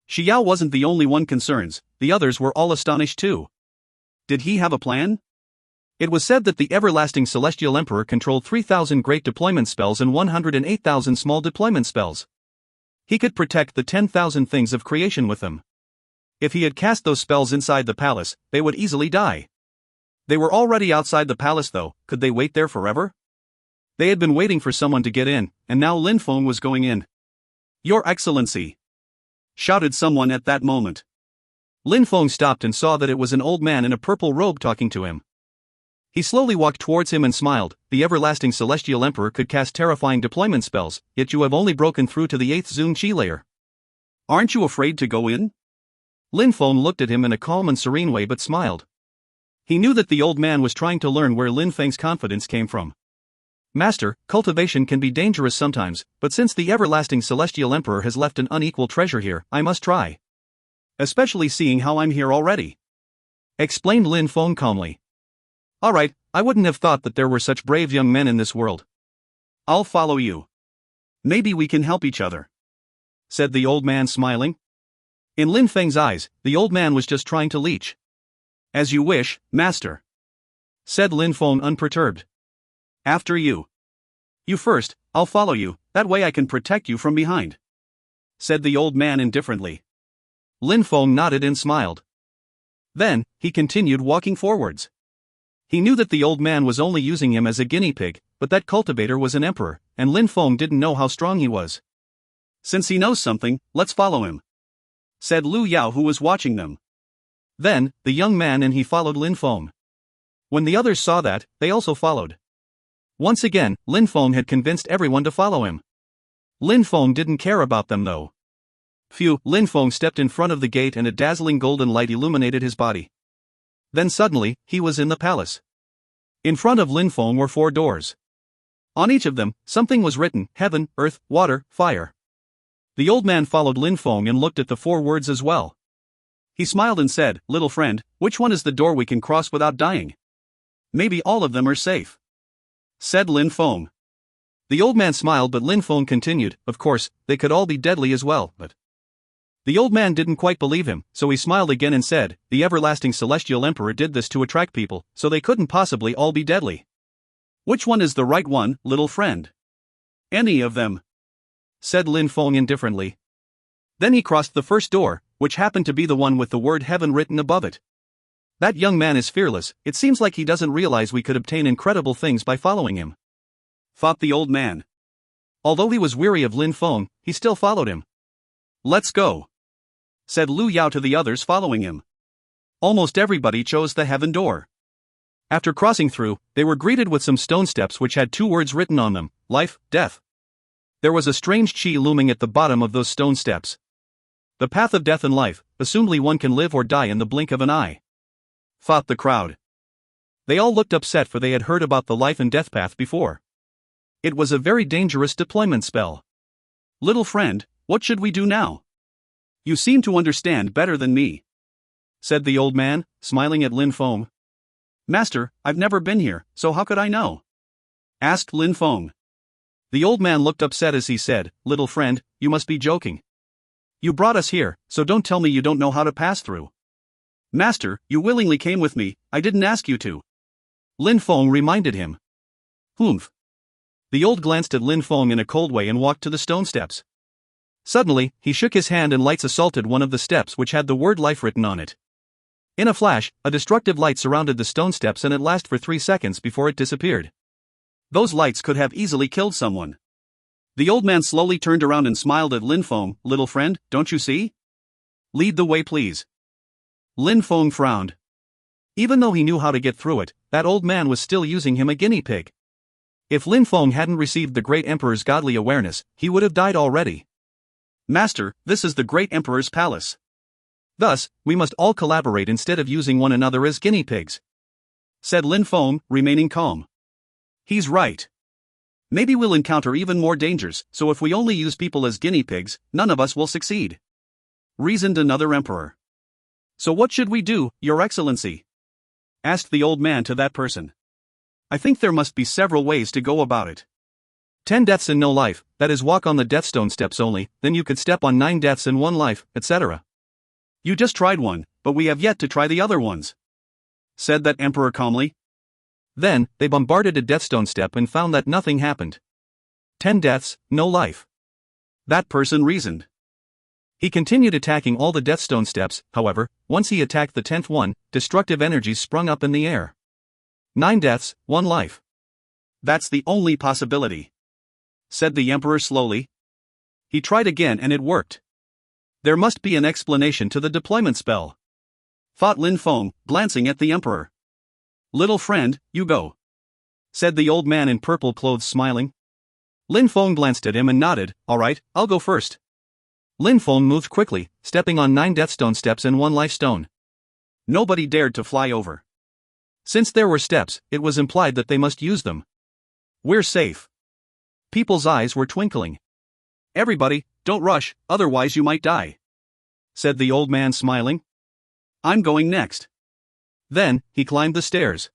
Xiao wasn't the only one concerned, the others were all astonished too. Did he have a plan? It was said that the Everlasting Celestial Emperor controlled 3,000 great deployment spells and 108,000 small deployment spells. He could protect the 10,000 things of creation with them. If he had cast those spells inside the palace, they would easily die. They were already outside the palace though, could they wait there forever? They had been waiting for someone to get in, and now Lin Feng was going in. "Your Excellency!" shouted someone at that moment. Lin Feng stopped and saw that it was an old man in a purple robe talking to him. He slowly walked towards him and smiled. "The Everlasting Celestial Emperor could cast terrifying deployment spells, yet you have only broken through to the 8th Zun Qi layer. Aren't you afraid to go in?" Lin Feng looked at him in a calm and serene way but smiled. He knew that the old man was trying to learn where Lin Feng's confidence came from. "Master, cultivation can be dangerous sometimes, but since the Everlasting Celestial Emperor has left an unequal treasure here, I must try. Especially seeing how I'm here already," explained Lin Feng calmly. "Alright, I wouldn't have thought that there were such brave young men in this world. I'll follow you. Maybe we can help each other," said the old man smiling. In Lin Feng's eyes, the old man was just trying to leech. "As you wish, master," said Lin Feng unperturbed. "After you." "You first, I'll follow you, that way I can protect you from behind," said the old man indifferently. Lin Feng nodded and smiled. Then, he continued walking forwards. He knew that the old man was only using him as a guinea pig, but that cultivator was an emperor, and Lin Feng didn't know how strong he was. "Since he knows something, let's follow him," said Lu Yao who was watching them. Then, the young man and he followed Lin Feng. When the others saw that, they also followed. Once again, Lin Feng had convinced everyone to follow him. Lin Feng didn't care about them though. Phew, Lin Feng stepped in front of the gate and a dazzling golden light illuminated his body. Then suddenly, he was in the palace. In front of Lin Feng were 4 doors. On each of them, something was written: heaven, earth, water, fire. The old man followed Lin Feng and looked at the 4 words as well. He smiled and said, "Little friend, which one is the door we can cross without dying?" "Maybe all of them are safe," said Lin Feng. The old man smiled, but Lin Feng continued, "Of course, they could all be deadly as well, but..." The old man didn't quite believe him, so he smiled again and said, "The everlasting celestial emperor did this to attract people, so they couldn't possibly all be deadly. Which one is the right one, little friend?" "Any of them," said Lin Feng indifferently. Then he crossed the first door, which happened to be the one with the word heaven written above it. "That young man is fearless, it seems like he doesn't realize we could obtain incredible things by following him," thought the old man. Although he was weary of Lin Feng, he still followed him. "Let's go," said Lu Yao to the others following him. Almost everybody chose the heaven door. After crossing through, they were greeted with some stone steps which had 2 words written on them: life, death. There was a strange chi looming at the bottom of those stone steps. The path of death and life, assumedly one can live or die in the blink of an eye, thought the crowd. They all looked upset, for they had heard about the life and death path before. It was a very dangerous deployment spell. "Little friend, what should we do now? You seem to understand better than me," said the old man, smiling at Lin Feng. "Master, I've never been here, so how could I know?" asked Lin Feng. The old man looked upset as he said, "Little friend, you must be joking. You brought us here, so don't tell me you don't know how to pass through." "Master, you willingly came with me, I didn't ask you to," Lin Feng reminded him. "Humph." The old glanced at Lin Feng in a cold way and walked to the stone steps. Suddenly, he shook his hand and lights assaulted one of the steps which had the word life written on it. In a flash, a destructive light surrounded the stone steps and it lasted for 3 seconds before it disappeared. Those lights could have easily killed someone. The old man slowly turned around and smiled at Lin Feng. "Little friend, don't you see? Lead the way, please." Lin Feng frowned. Even though he knew how to get through it, that old man was still using him a guinea pig. If Lin Feng hadn't received the great emperor's godly awareness, he would have died already. "Master, this is the great emperor's palace. Thus, we must all collaborate instead of using one another as guinea pigs," said Lin Feng, remaining calm. "He's right. Maybe we'll encounter even more dangers, so if we only use people as guinea pigs, none of us will succeed," reasoned another emperor. "So what should we do, Your Excellency?" asked the old man to that person. "I think there must be several ways to go about it. 10 deaths and no life, that is, walk on the deathstone steps only, then you could step on 9 deaths and 1 life, etc. You just tried one, but we have yet to try the other ones," said that emperor calmly. Then, they bombarded a deathstone step and found that nothing happened. 10 deaths, no life. That person reasoned. He continued attacking all the deathstone steps, however, once he attacked the 10th one, destructive energies sprung up in the air. 9 deaths, 1 life. "That's the only possibility," said the emperor slowly. He tried again and it worked. There must be an explanation to the deployment spell, thought Lin Feng, glancing at the emperor. "Little friend, you go," said the old man in purple clothes, smiling. Lin Feng glanced at him and nodded. "All right, I'll go first." Lin Feng moved quickly, stepping on 9 deathstone steps and 1 life stone. Nobody dared to fly over. Since there were steps, it was implied that they must use them. "We're safe." People's eyes were twinkling. "Everybody, don't rush, otherwise you might die," said the old man, smiling. "I'm going next." Then, he climbed the stairs.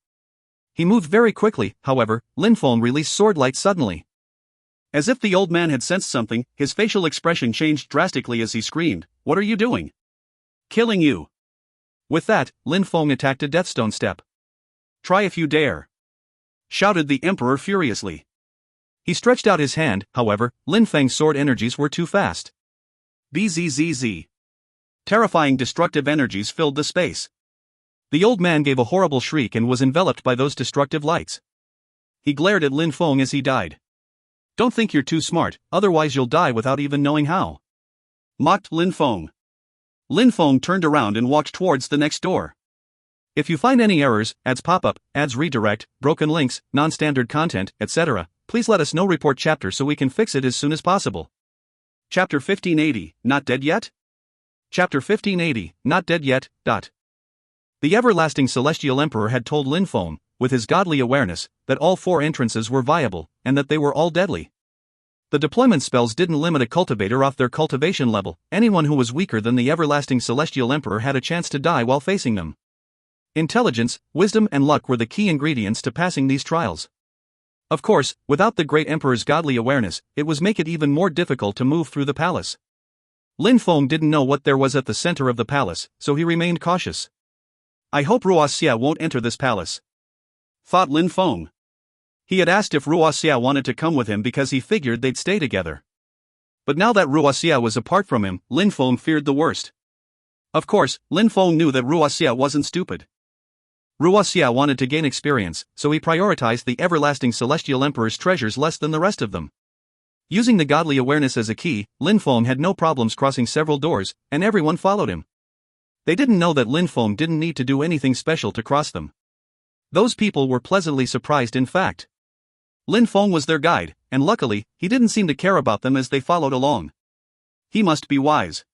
He moved very quickly, however, Lin Feng released sword light suddenly. As if the old man had sensed something, his facial expression changed drastically as he screamed, "What are you doing?" "Killing you." With that, Lin Feng attacked a deathstone step. "Try if you dare," shouted the emperor furiously. He stretched out his hand, however, Lin Feng's sword energies were too fast. Bzzz. Terrifying destructive energies filled the space. The old man gave a horrible shriek and was enveloped by those destructive lights. He glared at Lin Feng as he died. "Don't think you're too smart, otherwise you'll die without even knowing how," mocked Lin Feng. Lin Feng turned around and walked towards the next door. If you find any errors, ads pop up, ads redirect, broken links, non-standard content, etc., please let us know. Report chapter so we can fix it as soon as possible. Chapter 1580, Not Dead Yet? Chapter 1580, Not Dead Yet. The everlasting celestial emperor had told Lin Feng, with his godly awareness, that all 4 entrances were viable, and that they were all deadly. The deployment spells didn't limit a cultivator off their cultivation level. Anyone who was weaker than the everlasting celestial emperor had a chance to die while facing them. Intelligence, wisdom and luck were the key ingredients to passing these trials. Of course, without the great emperor's godly awareness, it would make it even more difficult to move through the palace. Lin Feng didn't know what there was at the center of the palace, so he remained cautious. I hope Ruoxia won't enter this palace, thought Lin Feng. He had asked if Ruoxia wanted to come with him because he figured they'd stay together. But now that Ruoxia was apart from him, Lin Feng feared the worst. Of course, Lin Feng knew that Ruoxia wasn't stupid. Ruoxia wanted to gain experience, so he prioritized the everlasting celestial emperor's treasures less than the rest of them. Using the godly awareness as a key, Lin Feng had no problems crossing several doors, and everyone followed him. They didn't know that Lin Feng didn't need to do anything special to cross them. Those people were pleasantly surprised. In fact, Lin Feng was their guide, and luckily, he didn't seem to care about them as they followed along. He must be wise,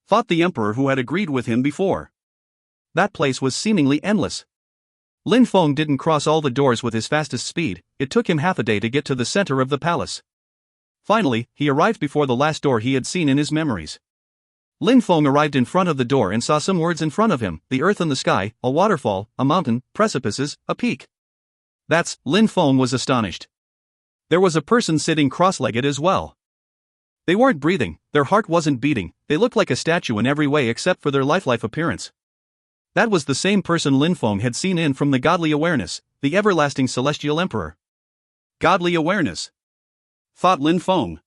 thought the emperor who had agreed with him before. That place was seemingly endless. Lin Feng didn't cross all the doors with his fastest speed. It took him half a day to get to the center of the palace. Finally, he arrived before the last door he had seen in his memories. Lin Feng arrived in front of the door and saw some words in front of him: the earth and the sky, a waterfall, a mountain, precipices, a peak. Lin Feng was astonished. There was a person sitting cross-legged as well. They weren't breathing, their heart wasn't beating, they looked like a statue in every way except for their lifelike appearance. That was the same person Lin Feng had seen in from the godly awareness, the everlasting celestial emperor. Godly awareness, thought Lin Feng.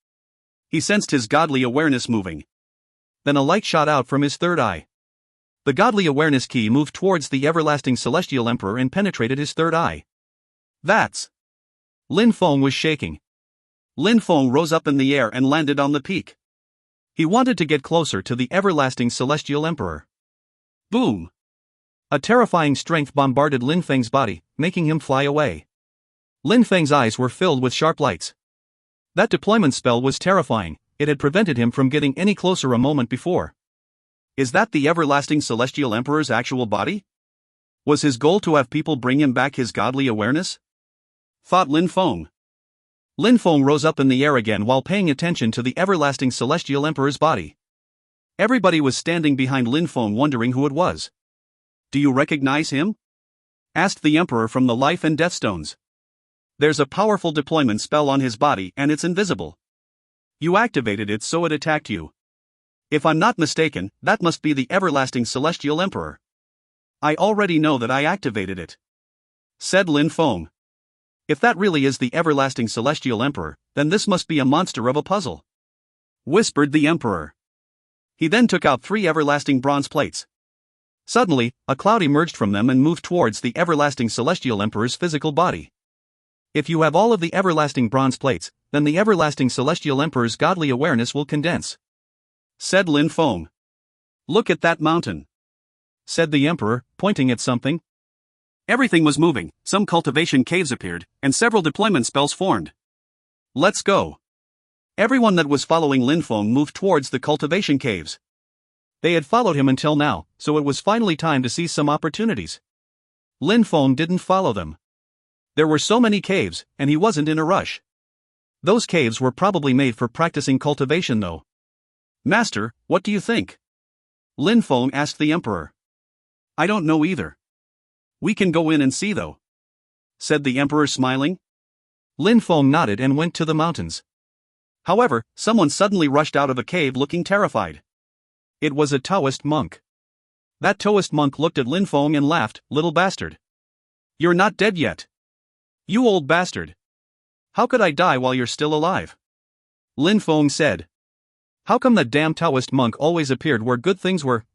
He sensed his godly awareness moving. Then a light shot out from his third eye. The godly awareness key moved towards the everlasting celestial emperor and penetrated his third eye. Lin Feng was shaking. Lin Feng rose up in the air and landed on the peak. He wanted to get closer to the everlasting celestial emperor. Boom! A terrifying strength bombarded Lin Feng's body, making him fly away. Lin Feng's eyes were filled with sharp lights. That deployment spell was terrifying. It had prevented him from getting any closer a moment before. Is that the everlasting celestial emperor's actual body? Was his goal to have people bring him back his godly awareness? Thought Lin Feng. Lin Feng rose up in the air again while paying attention to the everlasting celestial emperor's body. Everybody was standing behind Lin Feng wondering who it was. Do you recognize him? Asked the emperor from the life and death stones. There's a powerful deployment spell on his body and it's invisible. You activated it so it attacked you. If I'm not mistaken, that must be the everlasting celestial emperor. I already know that I activated it, said Lin Feng. If that really is the everlasting celestial emperor, then this must be a monster of a puzzle, whispered the emperor. He then took out 3 everlasting bronze plates. Suddenly, a cloud emerged from them and moved towards the everlasting celestial emperor's physical body. If you have all of the everlasting bronze plates, then the everlasting celestial emperor's godly awareness will condense, said Lin Feng. Look at that mountain, said the emperor, pointing at something. Everything was moving, some cultivation caves appeared, and several deployment spells formed. Let's go. Everyone that was following Lin Feng moved towards the cultivation caves. They had followed him until now, so it was finally time to seize some opportunities. Lin Feng didn't follow them. There were so many caves, and he wasn't in a rush. Those caves were probably made for practicing cultivation though. Master, what do you think? Lin Feng asked the emperor. I don't know either. We can go in and see though, said the emperor smiling. Lin Feng nodded and went to the mountains. However, someone suddenly rushed out of a cave looking terrified. It was a Taoist monk. That Taoist monk looked at Lin Feng and laughed. Little bastard. You're not dead yet. You old bastard. How could I die while you're still alive? Lin Feng said. How come that damn Taoist monk always appeared where good things were?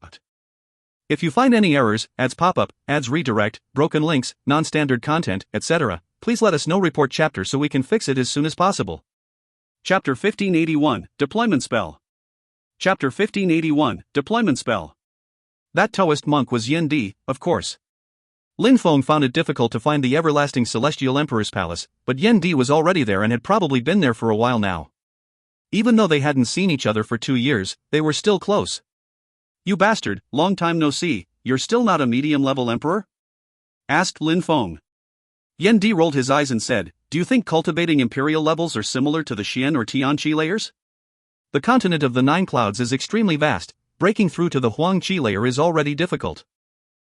If you find any errors, ads pop-up, ads redirect, broken links, non-standard content, etc., please let us know. Report chapter so we can fix it as soon as possible. Chapter 1581, Deployment Spell. Chapter 1581, Deployment Spell. That Taoist monk was Yin Di, of course. Lin Feng found it difficult to find the everlasting Celestial Emperor's palace, but Yan Di was already there and had probably been there for a while now. Even though they hadn't seen each other for 2 years, they were still close. "You bastard, long time no see, you're still not a medium-level emperor?" asked Lin Feng. Yan Di rolled his eyes and said, "Do you think cultivating imperial levels are similar to the Xian or Tianqi layers? The continent of the 9 clouds is extremely vast, breaking through to the Huangqi layer is already difficult.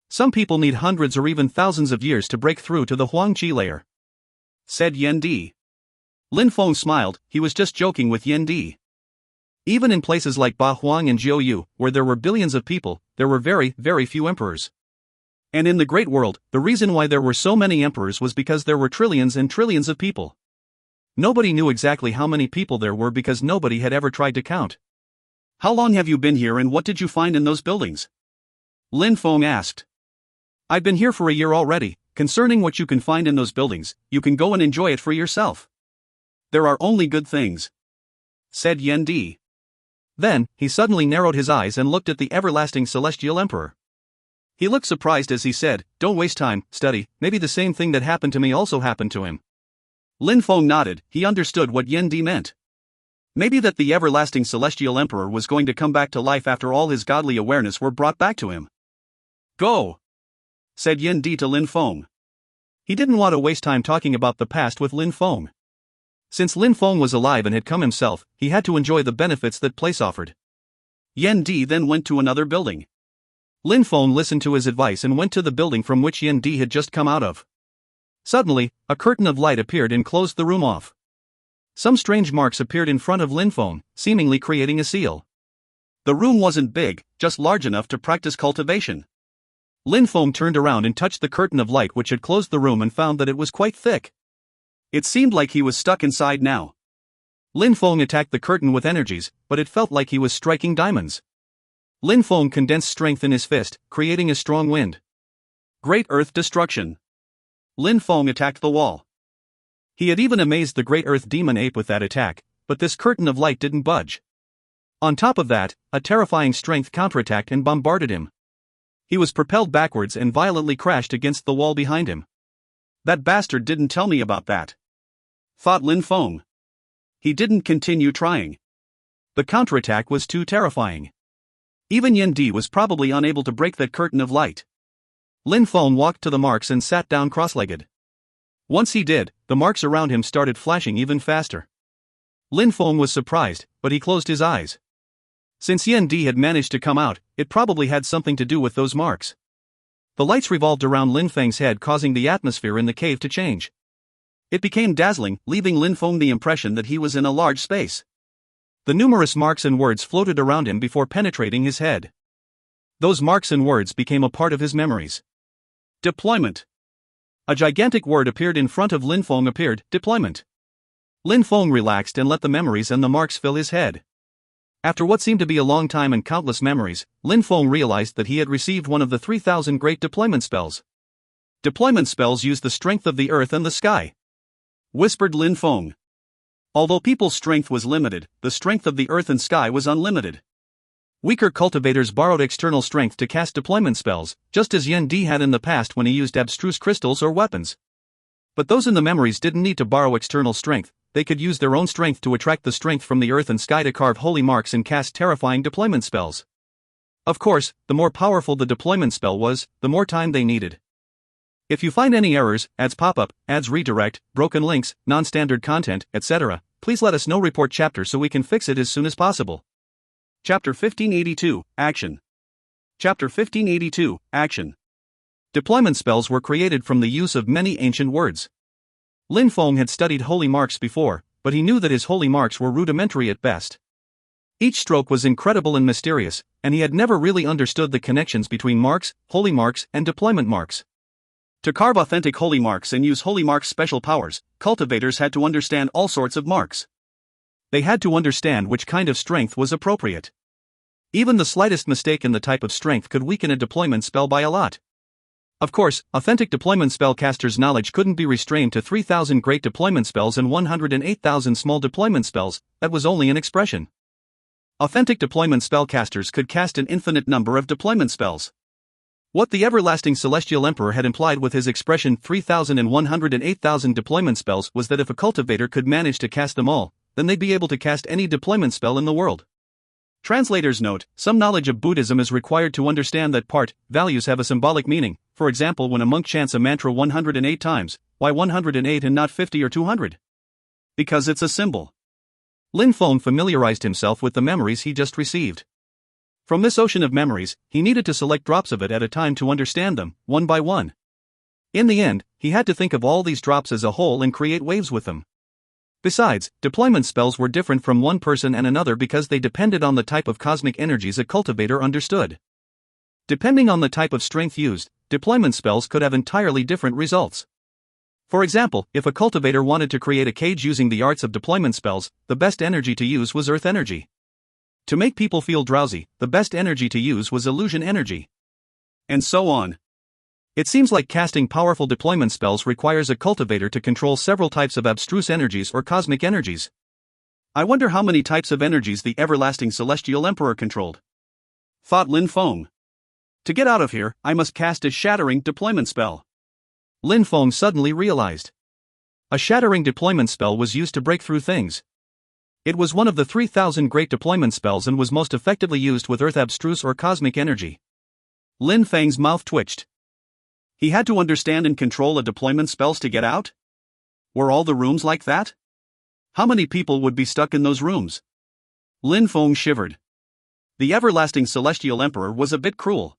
Some people need hundreds or even thousands of years to break through to the Huangqi layer," said Yan Di. Lin Feng smiled, he was just joking with Yan Di. Even in places like Ba Huang and Jiuyu, where there were billions of people, there were very, very few emperors. And in the Great World, the reason why there were so many emperors was because there were trillions and trillions of people. Nobody knew exactly how many people there were because nobody had ever tried to count. "How long have you been here and what did you find in those buildings?" Lin Feng asked. "I've been here for a year already. Concerning what you can find in those buildings, you can go and enjoy it for yourself. There are only good things," said Yan Di. Then, he suddenly narrowed his eyes and looked at the everlasting Celestial Emperor. He looked surprised as he said, "Don't waste time, study, maybe the same thing that happened to me also happened to him." Lin Feng nodded, he understood what Yan Di meant. Maybe that the everlasting Celestial Emperor was going to come back to life after all his godly awareness were brought back to him. "Go," said Yan Di to Lin Feng. He didn't want to waste time talking about the past with Lin Feng. Since Lin Feng was alive and had come himself, he had to enjoy the benefits that place offered. Yan Di then went to another building. Lin Feng listened to his advice and went to the building from which Yan Di had just come out of. Suddenly, a curtain of light appeared and closed the room off. Some strange marks appeared in front of Lin Feng, seemingly creating a seal. The room wasn't big, just large enough to practice cultivation. Lin Feng turned around and touched the curtain of light which had closed the room and found that it was quite thick. It seemed like he was stuck inside now. Lin Feng attacked the curtain with energies, but it felt like he was striking diamonds. Lin Feng condensed strength in his fist, creating a strong wind. Great Earth Destruction. Lin Feng attacked the wall. He had even amazed the Great Earth Demon Ape with that attack, but this curtain of light didn't budge. On top of that, a terrifying strength counterattacked and bombarded him. He was propelled backwards and violently crashed against the wall behind him. "That bastard didn't tell me about that," thought Lin Feng. He didn't continue trying. The counterattack was too terrifying. Even Yan Di was probably unable to break that curtain of light. Lin Feng walked to the marks and sat down cross-legged. Once he did, the marks around him started flashing even faster. Lin Feng was surprised, but he closed his eyes. Since Yan Di had managed to come out, it probably had something to do with those marks. The lights revolved around Lin Feng's head, causing the atmosphere in the cave to change. It became dazzling, leaving Lin Feng the impression that he was in a large space. The numerous marks and words floated around him before penetrating his head. Those marks and words became a part of his memories. Deployment. A gigantic word appeared in front of Lin Feng. Deployment. Lin Feng relaxed and let the memories and the marks fill his head. After what seemed to be a long time and countless memories, Lin Feng realized that he had received one of the 3,000 great deployment spells. Deployment spells use the strength of the earth and the sky, whispered Lin Feng. Although people's strength was limited, the strength of the earth and sky was unlimited. Weaker cultivators borrowed external strength to cast deployment spells, just as Yan Di had in the past when he used abstruse crystals or weapons. But those in the memories didn't need to borrow external strength, they could use their own strength to attract the strength from the earth and sky to carve holy marks and cast terrifying deployment spells. Of course, the more powerful the deployment spell was, the more time they needed. If you find any errors, ads pop up, ads redirect, broken links, non-standard content, etc., please let us know. Report chapter so we can fix it as soon as possible. Chapter 1582, Action. Chapter 1582, Action. Deployment spells were created from the use of many ancient words. Lin Feng had studied holy marks before, but he knew that his holy marks were rudimentary at best. Each stroke was incredible and mysterious, and he had never really understood the connections between marks, holy marks, and deployment marks. To carve authentic holy marks and use holy marks' special powers, cultivators had to understand all sorts of marks. They had to understand which kind of strength was appropriate. Even the slightest mistake in the type of strength could weaken a deployment spell by a lot. Of course, authentic deployment spellcasters' knowledge couldn't be restrained to 3,000 great deployment spells and 108,000 small deployment spells, that was only an expression. Authentic deployment spellcasters could cast an infinite number of deployment spells. What the everlasting celestial emperor had implied with his expression 3,100 and 8,000 deployment spells was that if a cultivator could manage to cast them all, then they'd be able to cast any deployment spell in the world. Translator's note: some knowledge of Buddhism is required to understand that values have a symbolic meaning. For example, when a monk chants a mantra 108 times, why 108 and not 50 or 200? Because it's a symbol. Lin Feng familiarized himself with the memories he just received. From this ocean of memories, he needed to select drops of it at a time to understand them, one by one. In the end, he had to think of all these drops as a whole and create waves with them. Besides, deployment spells were different from one person and another because they depended on the type of cosmic energies a cultivator understood. Depending on the type of strength used, deployment spells could have entirely different results. For example, if a cultivator wanted to create a cage using the arts of deployment spells, the best energy to use was earth energy. To make people feel drowsy, the best energy to use was illusion energy. And so on. It seems like casting powerful deployment spells requires a cultivator to control several types of abstruse energies or cosmic energies. I wonder how many types of energies the everlasting celestial emperor controlled. Thought Lin Feng. To get out of here, I must cast a shattering deployment spell. Lin Feng suddenly realized. A shattering deployment spell was used to break through things. It was one of the 3,000 great deployment spells and was most effectively used with earth abstruse or cosmic energy. Lin Feng's mouth twitched. He had to understand and control a deployment spells to get out? Were all the rooms like that? How many people would be stuck in those rooms? Lin Feng shivered. The everlasting celestial emperor was a bit cruel.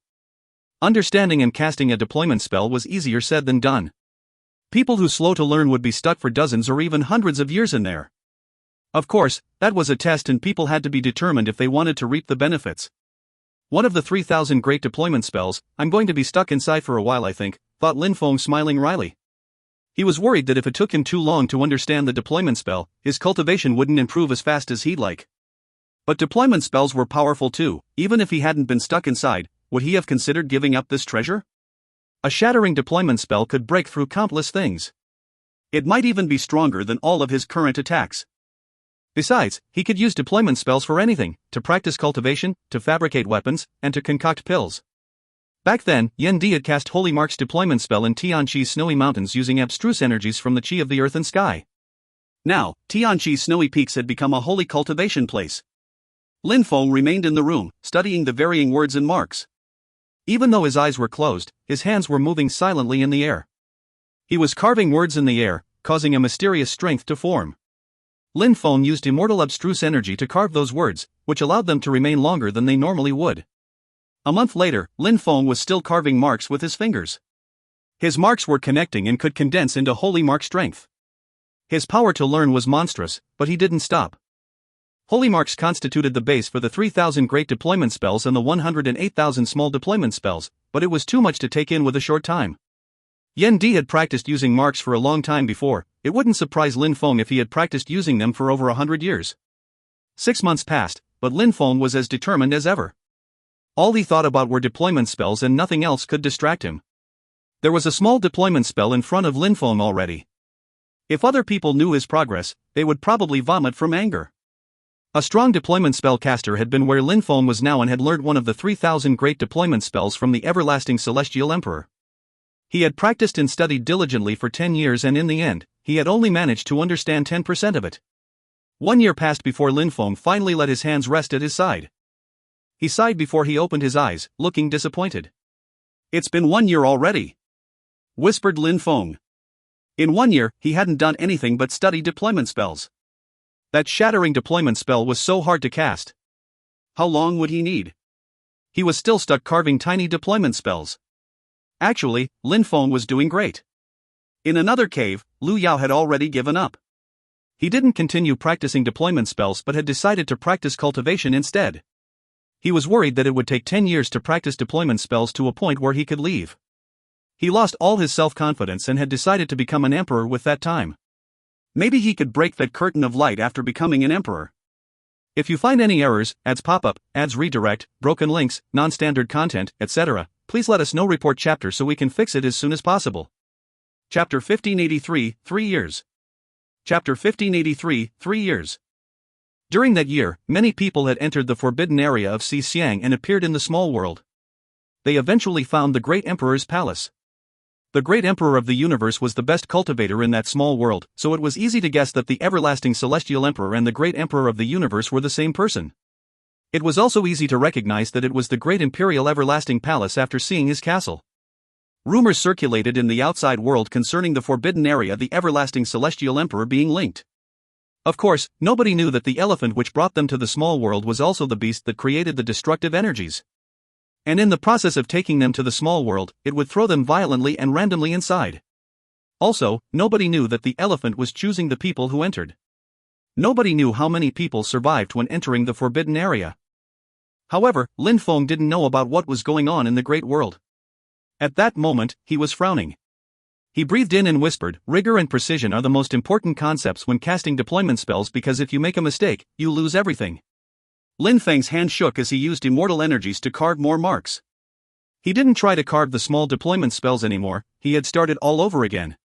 Understanding and casting a deployment spell was easier said than done. People who slow to learn would be stuck for dozens or even hundreds of years in there. Of course, that was a test and people had to be determined if they wanted to reap the benefits. One of the 3,000 great deployment spells, I'm going to be stuck inside for a while I think, thought Lin Feng smiling wryly. He was worried that if it took him too long to understand the deployment spell, his cultivation wouldn't improve as fast as he'd like. But deployment spells were powerful too. Even if he hadn't been stuck inside, would he have considered giving up this treasure? A shattering deployment spell could break through countless things. It might even be stronger than all of his current attacks. Besides, he could use deployment spells for anything, to practice cultivation, to fabricate weapons, and to concoct pills. Back then, Yen Di had cast Holy Mark's deployment spell in Tianqi's snowy mountains using abstruse energies from the qi of the earth and sky. Now, Tianqi's snowy peaks had become a holy cultivation place. Lin Feng remained in the room, studying the varying words and marks. Even though his eyes were closed, his hands were moving silently in the air. He was carving words in the air, causing a mysterious strength to form. Lin Feng used immortal abstruse energy to carve those words, which allowed them to remain longer than they normally would. A month later, Lin Feng was still carving marks with his fingers. His marks were connecting and could condense into holy mark strength. His power to learn was monstrous, but he didn't stop. Holy marks constituted the base for the 3,000 great deployment spells and the 108,000 small deployment spells, but it was too much to take in with a short time. Yen Di had practiced using marks for a long time before. It wouldn't surprise Lin Feng if he had practiced using them for over 100 years. 6 months passed, but Lin Feng was as determined as ever. All he thought about were deployment spells and nothing else could distract him. There was a small deployment spell in front of Lin Feng already. If other people knew his progress, they would probably vomit from anger. A strong deployment spell caster had been where Lin Feng was now and had learned one of the 3,000 great deployment spells from the everlasting celestial emperor. He had practiced and studied diligently for 10 years and in the end, he had only managed to understand 10% of it. 1 year passed before Lin Feng finally let his hands rest at his side. He sighed before he opened his eyes, looking disappointed. It's been 1 year already, whispered Lin Feng. In 1 year, he hadn't done anything but study deployment spells. That shattering deployment spell was so hard to cast. How long would he need? He was still stuck carving tiny deployment spells. Actually, Lin Feng was doing great. In another cave, Lu Yao had already given up. He didn't continue practicing deployment spells but had decided to practice cultivation instead. He was worried that it would take 10 years to practice deployment spells to a point where he could leave. He lost all his self-confidence and had decided to become an emperor with that time. Maybe he could break that curtain of light after becoming an emperor. If you find any errors, ads pop up, ads redirect, broken links, non-standard content, etc., please let us know. Report chapter so we can fix it as soon as possible. Chapter 1583, 3 years. Chapter 1583, 3 years. During that year, many people had entered the forbidden area of Xixiang and appeared in the small world. they eventually found the Great Emperor's palace. The Great Emperor of the universe was the best cultivator in that small world, so it was easy to guess that the everlasting celestial emperor and the Great Emperor of the universe were the same person. It was also easy to recognize that it was the Great Imperial Everlasting Palace after seeing his castle. Rumors circulated in the outside world concerning the forbidden area, the everlasting celestial emperor being linked. Of course, nobody knew that the elephant which brought them to the small world was also the beast that created the destructive energies. And in the process of taking them to the small world, it would throw them violently and randomly inside. Also, nobody knew that the elephant was choosing the people who entered. Nobody knew how many people survived when entering the forbidden area. However, Lin Feng didn't know about what was going on in the great world. At that moment, he was frowning. He breathed in and whispered, "Rigor and precision are the most important concepts when casting deployment spells, because if you make a mistake, you lose everything." Lin Feng's hand shook as he used immortal energies to carve more marks. He didn't try to carve the small deployment spells anymore, he had started all over again.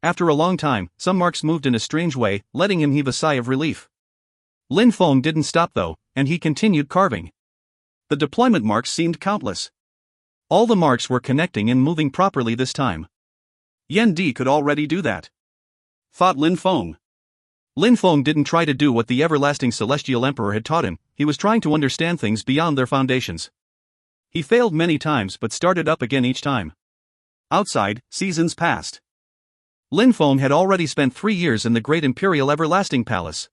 After a long time, some marks moved in a strange way, letting him heave a sigh of relief. Lin Feng didn't stop though, and he continued carving. The deployment marks seemed countless. All the marks were connecting and moving properly this time. Yan Di could already do that, thought Lin Feng. Lin Feng didn't try to do what the everlasting celestial emperor had taught him, he was trying to understand things beyond their foundations. He failed many times but started up again each time. Outside, seasons passed. Lin Feng had already spent 3 years in the Great Imperial Everlasting Palace.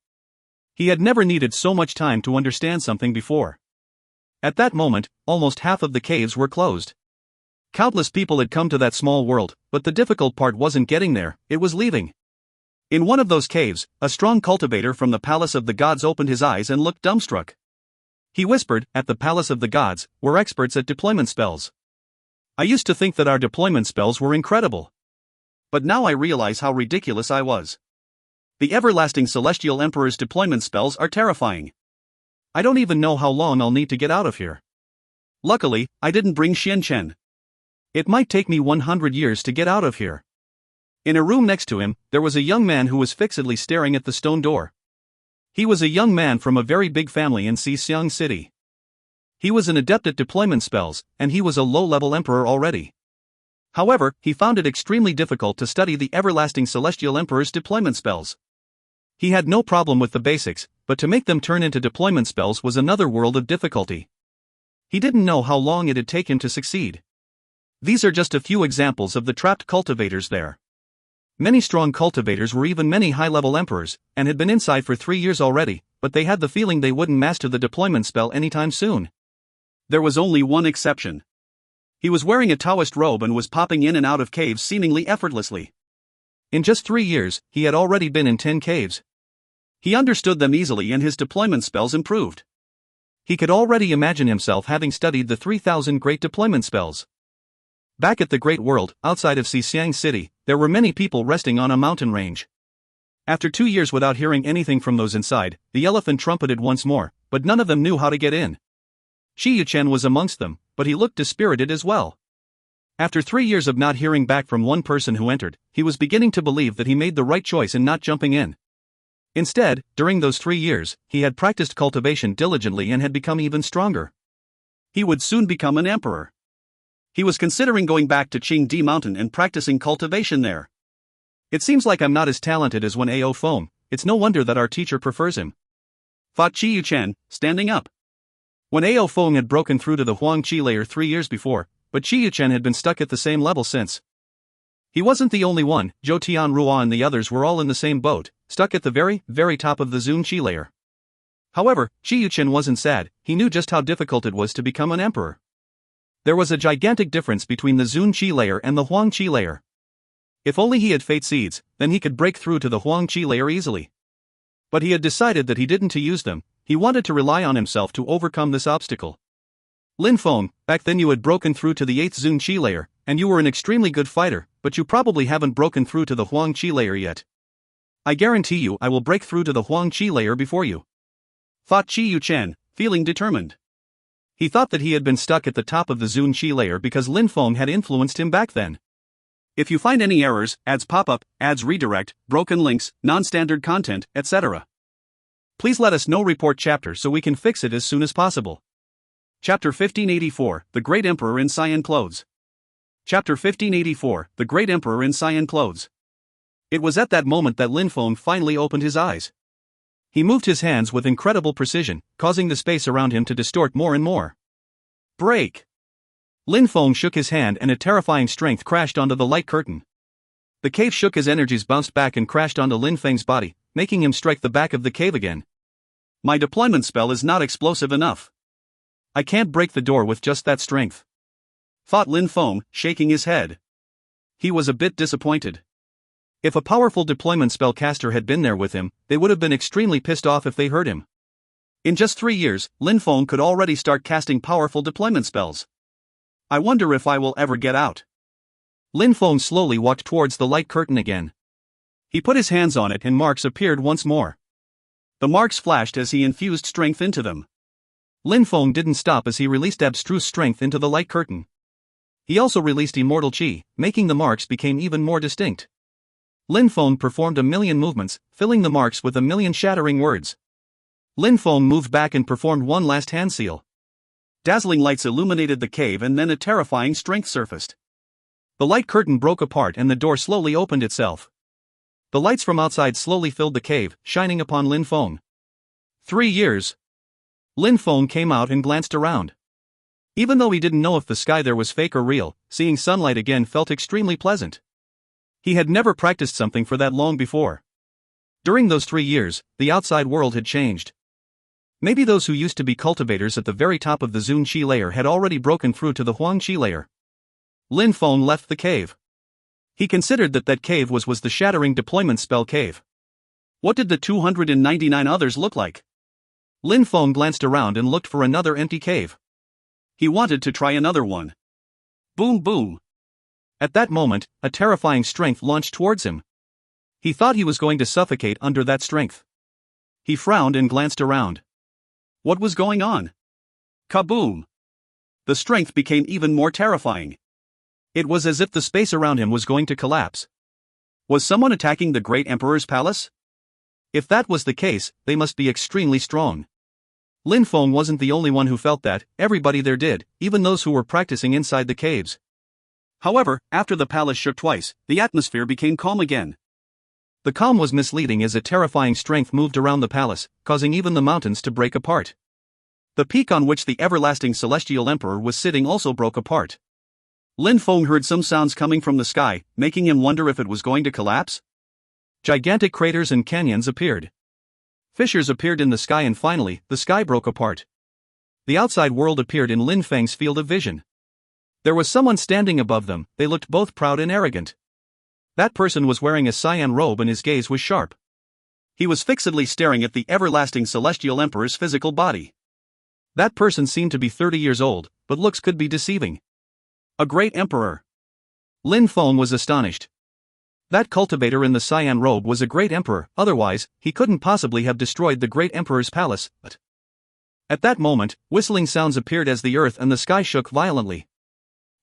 He had never needed so much time to understand something before. At that moment, almost half of the caves were closed. Countless people had come to that small world, but the difficult part wasn't getting there, it was leaving. In one of those caves, a strong cultivator from the Palace of the Gods opened his eyes and looked dumbstruck. He whispered, "At the Palace of the Gods, we're experts at deployment spells. I used to think that our deployment spells were incredible. But now I realize how ridiculous I was. The everlasting celestial emperor's deployment spells are terrifying. I don't even know how long I'll need to get out of here. Luckily, I didn't bring Xian Chen. It might take me 100 years to get out of here." In a room next to him, there was a young man who was fixedly staring at the stone door. He was a young man from a very big family in Xixiang City. He was an adept at deployment spells, and he was a low-level emperor already. However, he found it extremely difficult to study the everlasting celestial emperor's deployment spells. He had no problem with the basics, but to make them turn into deployment spells was another world of difficulty. He didn't know how long it'd take him to succeed. These are just a few examples of the trapped cultivators there. Many strong cultivators were even many high-level emperors, and had been inside for 3 years already, but they had the feeling they wouldn't master the deployment spell anytime soon. There was only one exception. He was wearing a Taoist robe and was popping in and out of caves seemingly effortlessly. In just 3 years, he had already been in 10 caves. He understood them easily and his deployment spells improved. He could already imagine himself having studied the 3,000 great deployment spells. Back at the Great World, outside of Xixiang City, there were many people resting on a mountain range. After 2 years without hearing anything from those inside, the elephant trumpeted once more, but none of them knew how to get in. Shi Yuchen was amongst them, but he looked dispirited as well. After 3 years of not hearing back from one person who entered, he was beginning to believe that he made the right choice in not jumping in. Instead, during those 3 years, he had practiced cultivation diligently and had become even stronger. He would soon become an emperor. He was considering going back to Qingdi Mountain and practicing cultivation there. "It seems like I'm not as talented as when Ao Feng, it's no wonder that our teacher prefers him," thought Qi Yuchen, standing up. When Ao Feng had broken through to the Huang Qi layer 3 years before, but Qi Yuchen had been stuck at the same level since. He wasn't the only one, Zhou Tianrua and the others were all in the same boat, stuck at the very, very top of the Zun Qi layer. However, Qi Yuchen wasn't sad, he knew just how difficult it was to become an emperor. There was a gigantic difference between the Zun Qi layer and the Huang Qi layer. If only he had fate seeds, then he could break through to the Huang Qi layer easily. But he had decided that he didn't to use them, he wanted to rely on himself to overcome this obstacle. "Lin Feng, back then you had broken through to the 8th Zun Qi layer, and you were an extremely good fighter, but you probably haven't broken through to the Huang Qi layer yet. I guarantee you I will break through to the Huang Qi layer before you," thought Qi Yuchen, feeling determined. He thought that he had been stuck at the top of the Zun Qi layer because Lin Feng had influenced him back then. If you find any errors, ads pop up, ads redirect, broken links, non-standard content, etc., please let us know. Report chapter so we can fix it as soon as possible. Chapter 1584, The Great Emperor in Cyan Clothes. Chapter 1584, The Great Emperor in Cyan Clothes. It was at that moment that Lin Feng finally opened his eyes. He moved his hands with incredible precision, causing the space around him to distort more and more. Break! Lin Feng shook his hand and a terrifying strength crashed onto the light curtain. The cave shook as energies bounced back and crashed onto Lin Feng's body, making him strike the back of the cave again. My deployment spell is not explosive enough. I can't break the door with just that strength, thought Lin Feng, shaking his head. He was a bit disappointed. If a powerful deployment spell caster had been there with him, they would have been extremely pissed off if they heard him. In just 3 years, Lin Feng could already start casting powerful deployment spells. I wonder if I will ever get out. Lin Feng slowly walked towards the light curtain again. He put his hands on it and marks appeared once more. The marks flashed as he infused strength into them. Lin Feng didn't stop as he released abstruse strength into the light curtain. He also released immortal chi, making the marks become even more distinct. Lin Feng performed 1,000,000 movements, filling the marks with 1,000,000 shattering words. Lin Feng moved back and performed one last hand seal. Dazzling lights illuminated the cave and then a terrifying strength surfaced. The light curtain broke apart and the door slowly opened itself. The lights from outside slowly filled the cave, shining upon Lin Feng. 3 years. Lin Feng came out and glanced around. Even though he didn't know if the sky there was fake or real, seeing sunlight again felt extremely pleasant. He had never practiced something for that long before. During those 3 years, the outside world had changed. Maybe those who used to be cultivators at the very top of the Zun Qi layer had already broken through to the Huang Qi layer. Lin Feng left the cave. He considered that cave was the shattering deployment spell cave. What did the 299 others look like? Lin Feng glanced around and looked for another empty cave. He wanted to try another one. Boom boom. At that moment, a terrifying strength launched towards him. He thought he was going to suffocate under that strength. He frowned and glanced around. What was going on? Kaboom! The strength became even more terrifying. It was as if the space around him was going to collapse. Was someone attacking the great emperor's palace? If that was the case, they must be extremely strong. Lin Feng wasn't the only one who felt that, everybody there did, even those who were practicing inside the caves. However, after the palace shook twice, the atmosphere became calm again. The calm was misleading as a terrifying strength moved around the palace, causing even the mountains to break apart. The peak on which the everlasting celestial emperor was sitting also broke apart. Lin Feng heard some sounds coming from the sky, making him wonder if it was going to collapse. Gigantic craters and canyons appeared. Fissures appeared in the sky and finally, the sky broke apart. The outside world appeared in Lin Feng's field of vision. There was someone standing above them, they looked both proud and arrogant. That person was wearing a cyan robe and his gaze was sharp. He was fixedly staring at the everlasting celestial emperor's physical body. That person seemed to be 30 years old, but looks could be deceiving. A great emperor. Lin Feng was astonished. That cultivator in the cyan robe was a great emperor, otherwise, he couldn't possibly have destroyed the great emperor's palace, but... At that moment, whistling sounds appeared as the earth and the sky shook violently.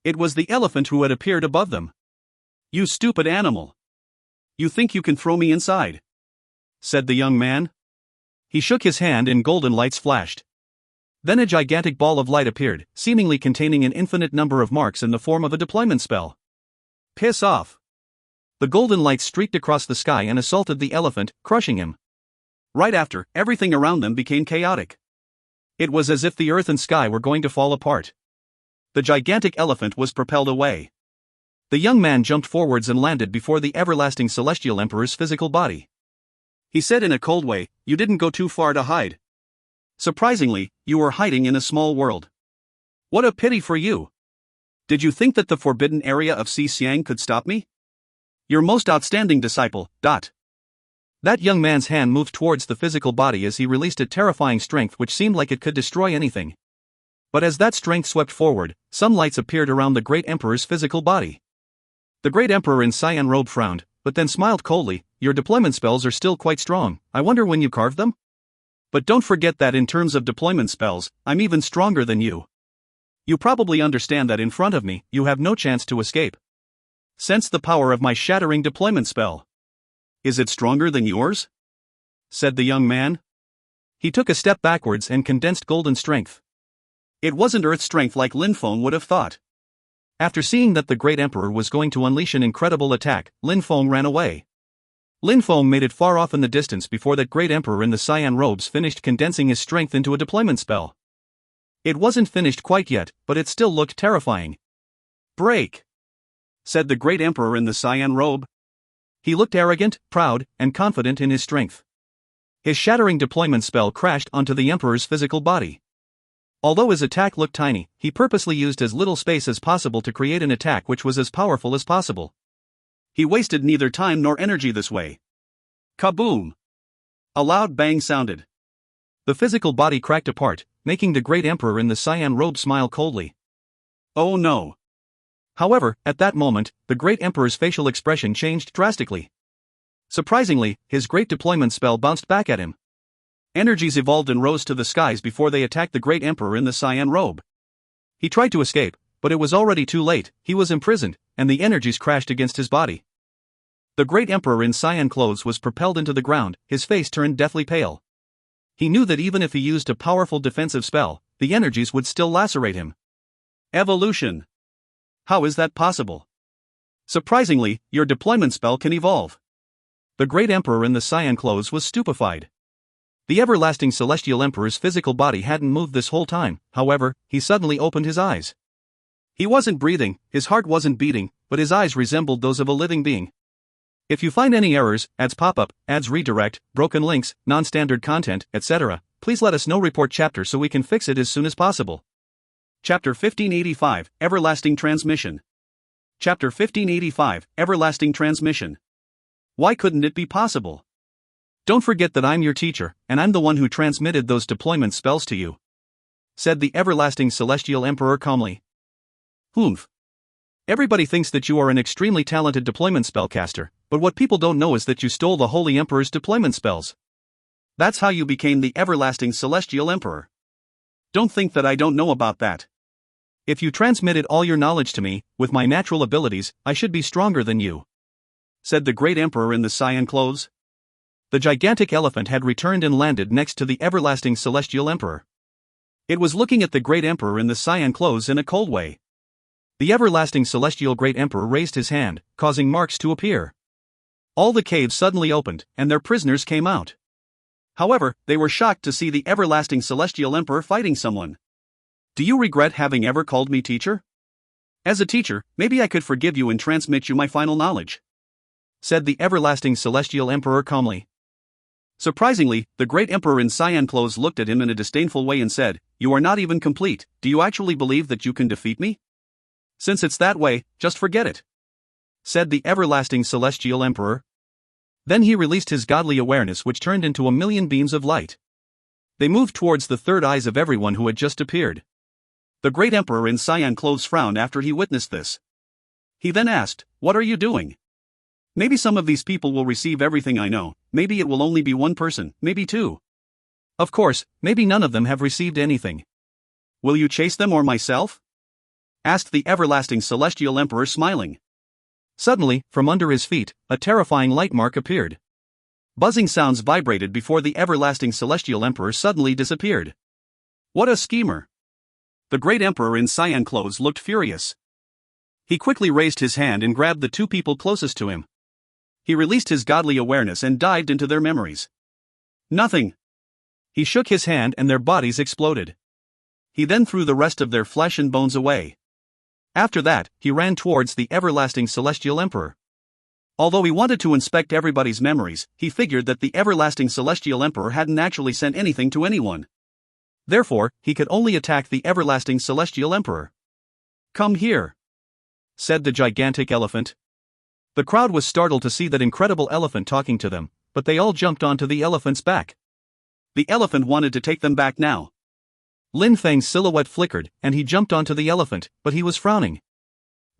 It was the elephant who had appeared above them. You stupid animal. You think you can throw me inside? Said the young man. He shook his hand and golden lights flashed. Then a gigantic ball of light appeared, seemingly containing an infinite number of marks in the form of a deployment spell. Piss off. The golden light streaked across the sky and assaulted the elephant, crushing him. Right after, everything around them became chaotic. It was as if the earth and sky were going to fall apart. The gigantic elephant was propelled away. The young man jumped forwards and landed before the everlasting celestial emperor's physical body. He said in a cold way, "You didn't go too far to hide. Surprisingly, you were hiding in a small world. What a pity for you. Did you think that the forbidden area of Xixiang could stop me? Your most outstanding disciple, ... That young man's hand moved towards the physical body as he released a terrifying strength which seemed like it could destroy anything. But as that strength swept forward, some lights appeared around the great emperor's physical body. The great emperor in cyan robe frowned, but then smiled coldly. Your deployment spells are still quite strong, I wonder when you carved them? But don't forget that in terms of deployment spells, I'm even stronger than you. You probably understand that in front of me, you have no chance to escape. Sense the power of my shattering deployment spell. Is it stronger than yours? Said the young man. He took a step backwards and condensed golden strength. It wasn't Earth strength like Lin Feng would have thought. After seeing that the Great Emperor was going to unleash an incredible attack, Lin Feng ran away. Lin Feng made it far off in the distance before that Great Emperor in the cyan robes finished condensing his strength into a deployment spell. It wasn't finished quite yet, but it still looked terrifying. "Break!" said the Great Emperor in the cyan robe. He looked arrogant, proud, and confident in his strength. His shattering deployment spell crashed onto the Emperor's physical body. Although his attack looked tiny, he purposely used as little space as possible to create an attack which was as powerful as possible. He wasted neither time nor energy this way. Kaboom! A loud bang sounded. The physical body cracked apart, making the Great Emperor in the cyan robe smile coldly. Oh no! However, at that moment, the Great Emperor's facial expression changed drastically. Surprisingly, his great deployment spell bounced back at him. Energies evolved and rose to the skies before they attacked the Great Emperor in the cyan robe. He tried to escape, but it was already too late. He was imprisoned, and the energies crashed against his body. The Great Emperor in cyan clothes was propelled into the ground, his face turned deathly pale. He knew that even if he used a powerful defensive spell, the energies would still lacerate him. Evolution. How is that possible? Surprisingly, your deployment spell can evolve. The Great Emperor in the cyan clothes was stupefied. The everlasting Celestial Emperor's physical body hadn't moved this whole time. However, he suddenly opened his eyes. He wasn't breathing, his heart wasn't beating, but his eyes resembled those of a living being. If you find any errors, ads pop up, ads redirect, broken links, non-standard content, etc., please let us know. Report chapter so we can fix it as soon as possible. Chapter 1585, Everlasting Transmission. Chapter 1585, Everlasting Transmission. Why couldn't it be possible? Don't forget that I'm your teacher, and I'm the one who transmitted those deployment spells to you, said the everlasting Celestial Emperor calmly. Humph. Everybody thinks that you are an extremely talented deployment spellcaster, but what people don't know is that you stole the Holy Emperor's deployment spells. That's how you became the everlasting Celestial Emperor. Don't think that I don't know about that. If you transmitted all your knowledge to me, with my natural abilities, I should be stronger than you, said the Great Emperor in the cyan clothes. The gigantic elephant had returned and landed next to the everlasting Celestial Emperor. It was looking at the Great Emperor in the cyan clothes in a cold way. The everlasting Celestial Great Emperor raised his hand, causing marks to appear. All the caves suddenly opened, and their prisoners came out. However, they were shocked to see the everlasting Celestial Emperor fighting someone. Do you regret having ever called me teacher? As a teacher, maybe I could forgive you and transmit you my final knowledge, said the everlasting Celestial Emperor calmly. Surprisingly, the Great Emperor in cyan clothes looked at him in a disdainful way and said, "You are not even complete. Do you actually believe that you can defeat me? Since it's that way, just forget it," said the everlasting Celestial Emperor. Then he released his godly awareness, which turned into a million beams of light. They moved towards the third eyes of everyone who had just appeared. The Great Emperor in cyan clothes frowned after he witnessed this. He then asked, "What are you doing? Maybe some of these people will receive everything I know, maybe it will only be one person, maybe two. Of course, maybe none of them have received anything. Will you chase them or myself?" asked the everlasting Celestial Emperor smiling. Suddenly, from under his feet, a terrifying light mark appeared. Buzzing sounds vibrated before the everlasting Celestial Emperor suddenly disappeared. What a schemer! The Great Emperor in cyan clothes looked furious. He quickly raised his hand and grabbed the two people closest to him. He released his godly awareness and dived into their memories. Nothing. He shook his hand and their bodies exploded. He then threw the rest of their flesh and bones away. After that, he ran towards the everlasting Celestial Emperor. Although he wanted to inspect everybody's memories, he figured that the everlasting Celestial Emperor hadn't actually sent anything to anyone. Therefore, he could only attack the everlasting Celestial Emperor. "Come here," said the gigantic elephant. The crowd was startled to see that incredible elephant talking to them, but they all jumped onto the elephant's back. The elephant wanted to take them back now. Lin Feng's silhouette flickered, and he jumped onto the elephant, but he was frowning.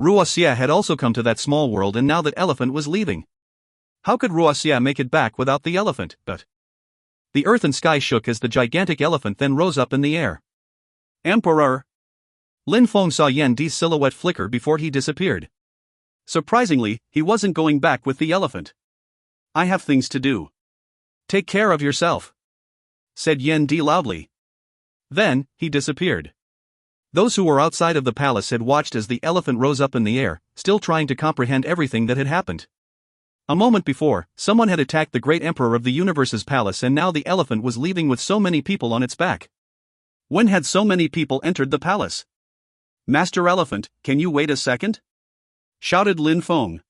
Ruoxia had also come to that small world, and now that elephant was leaving. How could Ruoxia make it back without the elephant? But the earth and sky shook as the gigantic elephant then rose up in the air. "Emperor!" Lin Feng saw Yan Di's silhouette flicker before he disappeared. Surprisingly, he wasn't going back with the elephant. "I have things to do. Take care of yourself," said Yan Di loudly. Then, he disappeared. Those who were outside of the palace had watched as the elephant rose up in the air, still trying to comprehend everything that had happened. A moment before, someone had attacked the great emperor of the universe's palace, and now the elephant was leaving with so many people on its back. When had so many people entered the palace? "Master Elephant, can you wait a second?" shouted Lin Feng.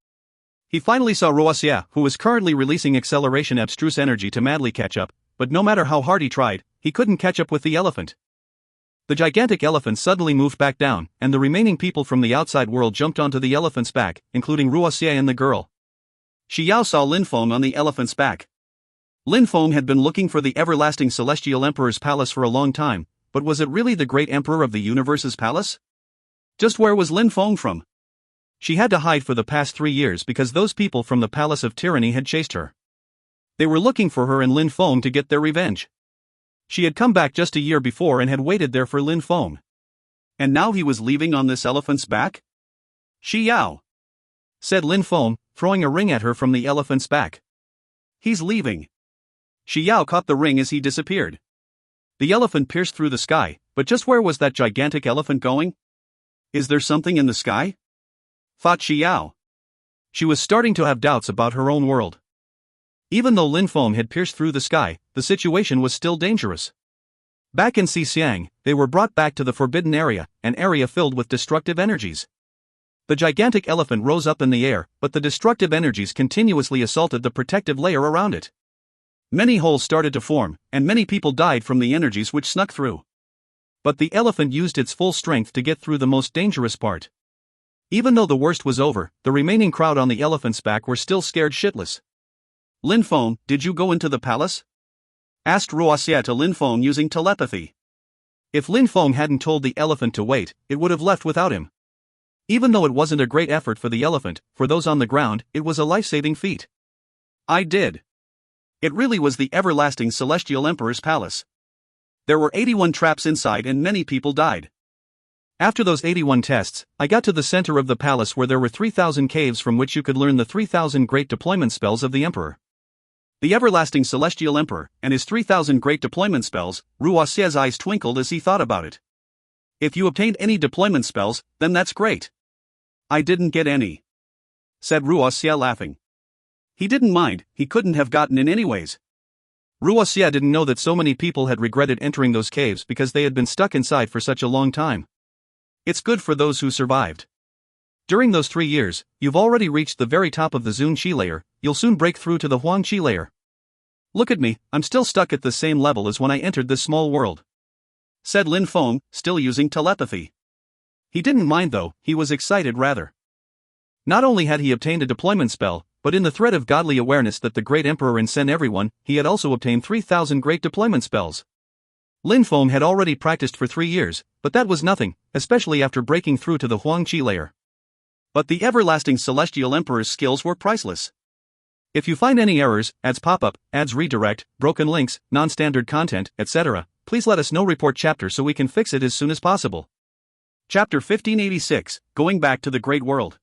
He finally saw Ruoxia, who was currently releasing acceleration abstruse energy to madly catch up, but no matter how hard he tried, he couldn't catch up with the elephant. The gigantic elephant suddenly moved back down, and the remaining people from the outside world jumped onto the elephant's back, including Ruoxia and the girl. Xiao saw Lin Feng on the elephant's back. Lin Feng had been looking for the everlasting celestial emperor's palace for a long time, but was it really the great emperor of the universe's palace? Just where was Lin Feng from? She had to hide for the past 3 years because those people from the Palace of Tyranny had chased her. They were looking for her and Lin Feng to get their revenge. She had come back just a year before and had waited there for Lin Feng. And now he was leaving on this elephant's back? "Xiao," said Lin Feng, throwing a ring at her from the elephant's back. "He's leaving." Xiao caught the ring as he disappeared. The elephant pierced through the sky, but just where was that gigantic elephant going? Is there something in the sky? Thought Xiao. She was starting to have doubts about her own world. Even though Lin Feng had pierced through the sky, the situation was still dangerous. Back in Xixiang, they were brought back to the forbidden area, an area filled with destructive energies. The gigantic elephant rose up in the air, but the destructive energies continuously assaulted the protective layer around it. Many holes started to form, and many people died from the energies which snuck through. But the elephant used its full strength to get through the most dangerous part. Even though the worst was over, the remaining crowd on the elephant's back were still scared shitless. "Lin Feng, did you go into the palace?" asked Ruoxia to Lin Feng using telepathy. If Lin Feng hadn't told the elephant to wait, it would have left without him. Even though it wasn't a great effort for the elephant, for those on the ground, it was a life-saving feat. "I did. It really was the everlasting celestial emperor's palace. There were 81 traps inside and many people died. After those 81 tests, I got to the center of the palace where there were 3,000 caves from which you could learn the 3,000 great deployment spells of the emperor. The everlasting celestial emperor, and his 3,000 great deployment spells." Ruoxia's eyes twinkled as he thought about it. "If you obtained any deployment spells, then that's great." "I didn't get any," said Ruoxia laughing. He didn't mind, he couldn't have gotten in anyways. Ruoxia didn't know that so many people had regretted entering those caves because they had been stuck inside for such a long time. It's good for those who survived. During those 3 years, you've already reached the very top of the Zun Qi layer, you'll soon break through to the Huang Qi layer. Look at me, I'm still stuck at the same level as when I entered this small world," said Lin Feng, still using telepathy. He didn't mind though, he was excited rather. Not only had he obtained a deployment spell, but in the thread of godly awareness that the great emperor and sent everyone, he had also obtained 3,000 great deployment spells. Lin Feng had already practiced for 3 years, but that was nothing, especially after breaking through to the Huang Qi layer. But the everlasting celestial emperor's skills were priceless. If you find any errors, ads pop-up, ads redirect, broken links, non-standard content, etc., please let us know. Report chapter so we can fix it as soon as possible. Chapter 1586, Going Back to the Great World.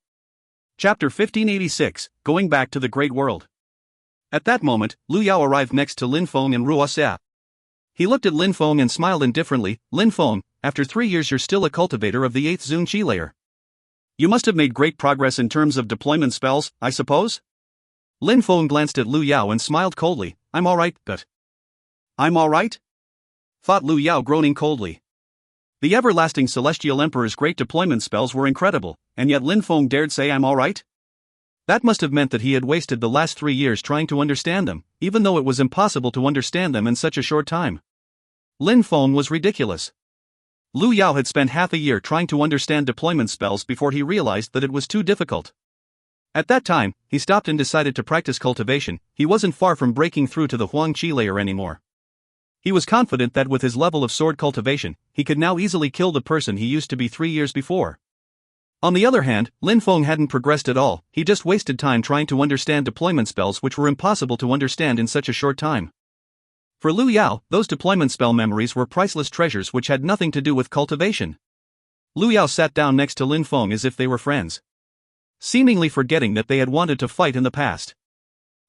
Chapter 1586, Going Back to the Great World. At that moment, Lu Yao arrived next to Lin Feng and Ruoxia. He looked at Lin Feng and smiled indifferently. "Lin Feng, after 3 years you're still a cultivator of the 8th Zun Qi layer. You must have made great progress in terms of deployment spells, I suppose?" Lin Feng glanced at Lu Yao and smiled coldly. "I'm alright, but..." "I'm alright?" thought Lu Yao, groaning coldly. The everlasting celestial emperor's great deployment spells were incredible, and yet Lin Feng dared say "I'm alright"? That must have meant that he had wasted the last 3 years trying to understand them, even though it was impossible to understand them in such a short time. Lin Feng was ridiculous. Lu Yao had spent half a year trying to understand deployment spells before he realized that it was too difficult. At that time, he stopped and decided to practice cultivation. He wasn't far from breaking through to the Huang Qi layer anymore. He was confident that with his level of sword cultivation, he could now easily kill the person he used to be 3 years before. On the other hand, Lin Feng hadn't progressed at all, he just wasted time trying to understand deployment spells which were impossible to understand in such a short time. For Lu Yao, those deployment spell memories were priceless treasures which had nothing to do with cultivation. Lu Yao sat down next to Lin Feng as if they were friends, seemingly forgetting that they had wanted to fight in the past.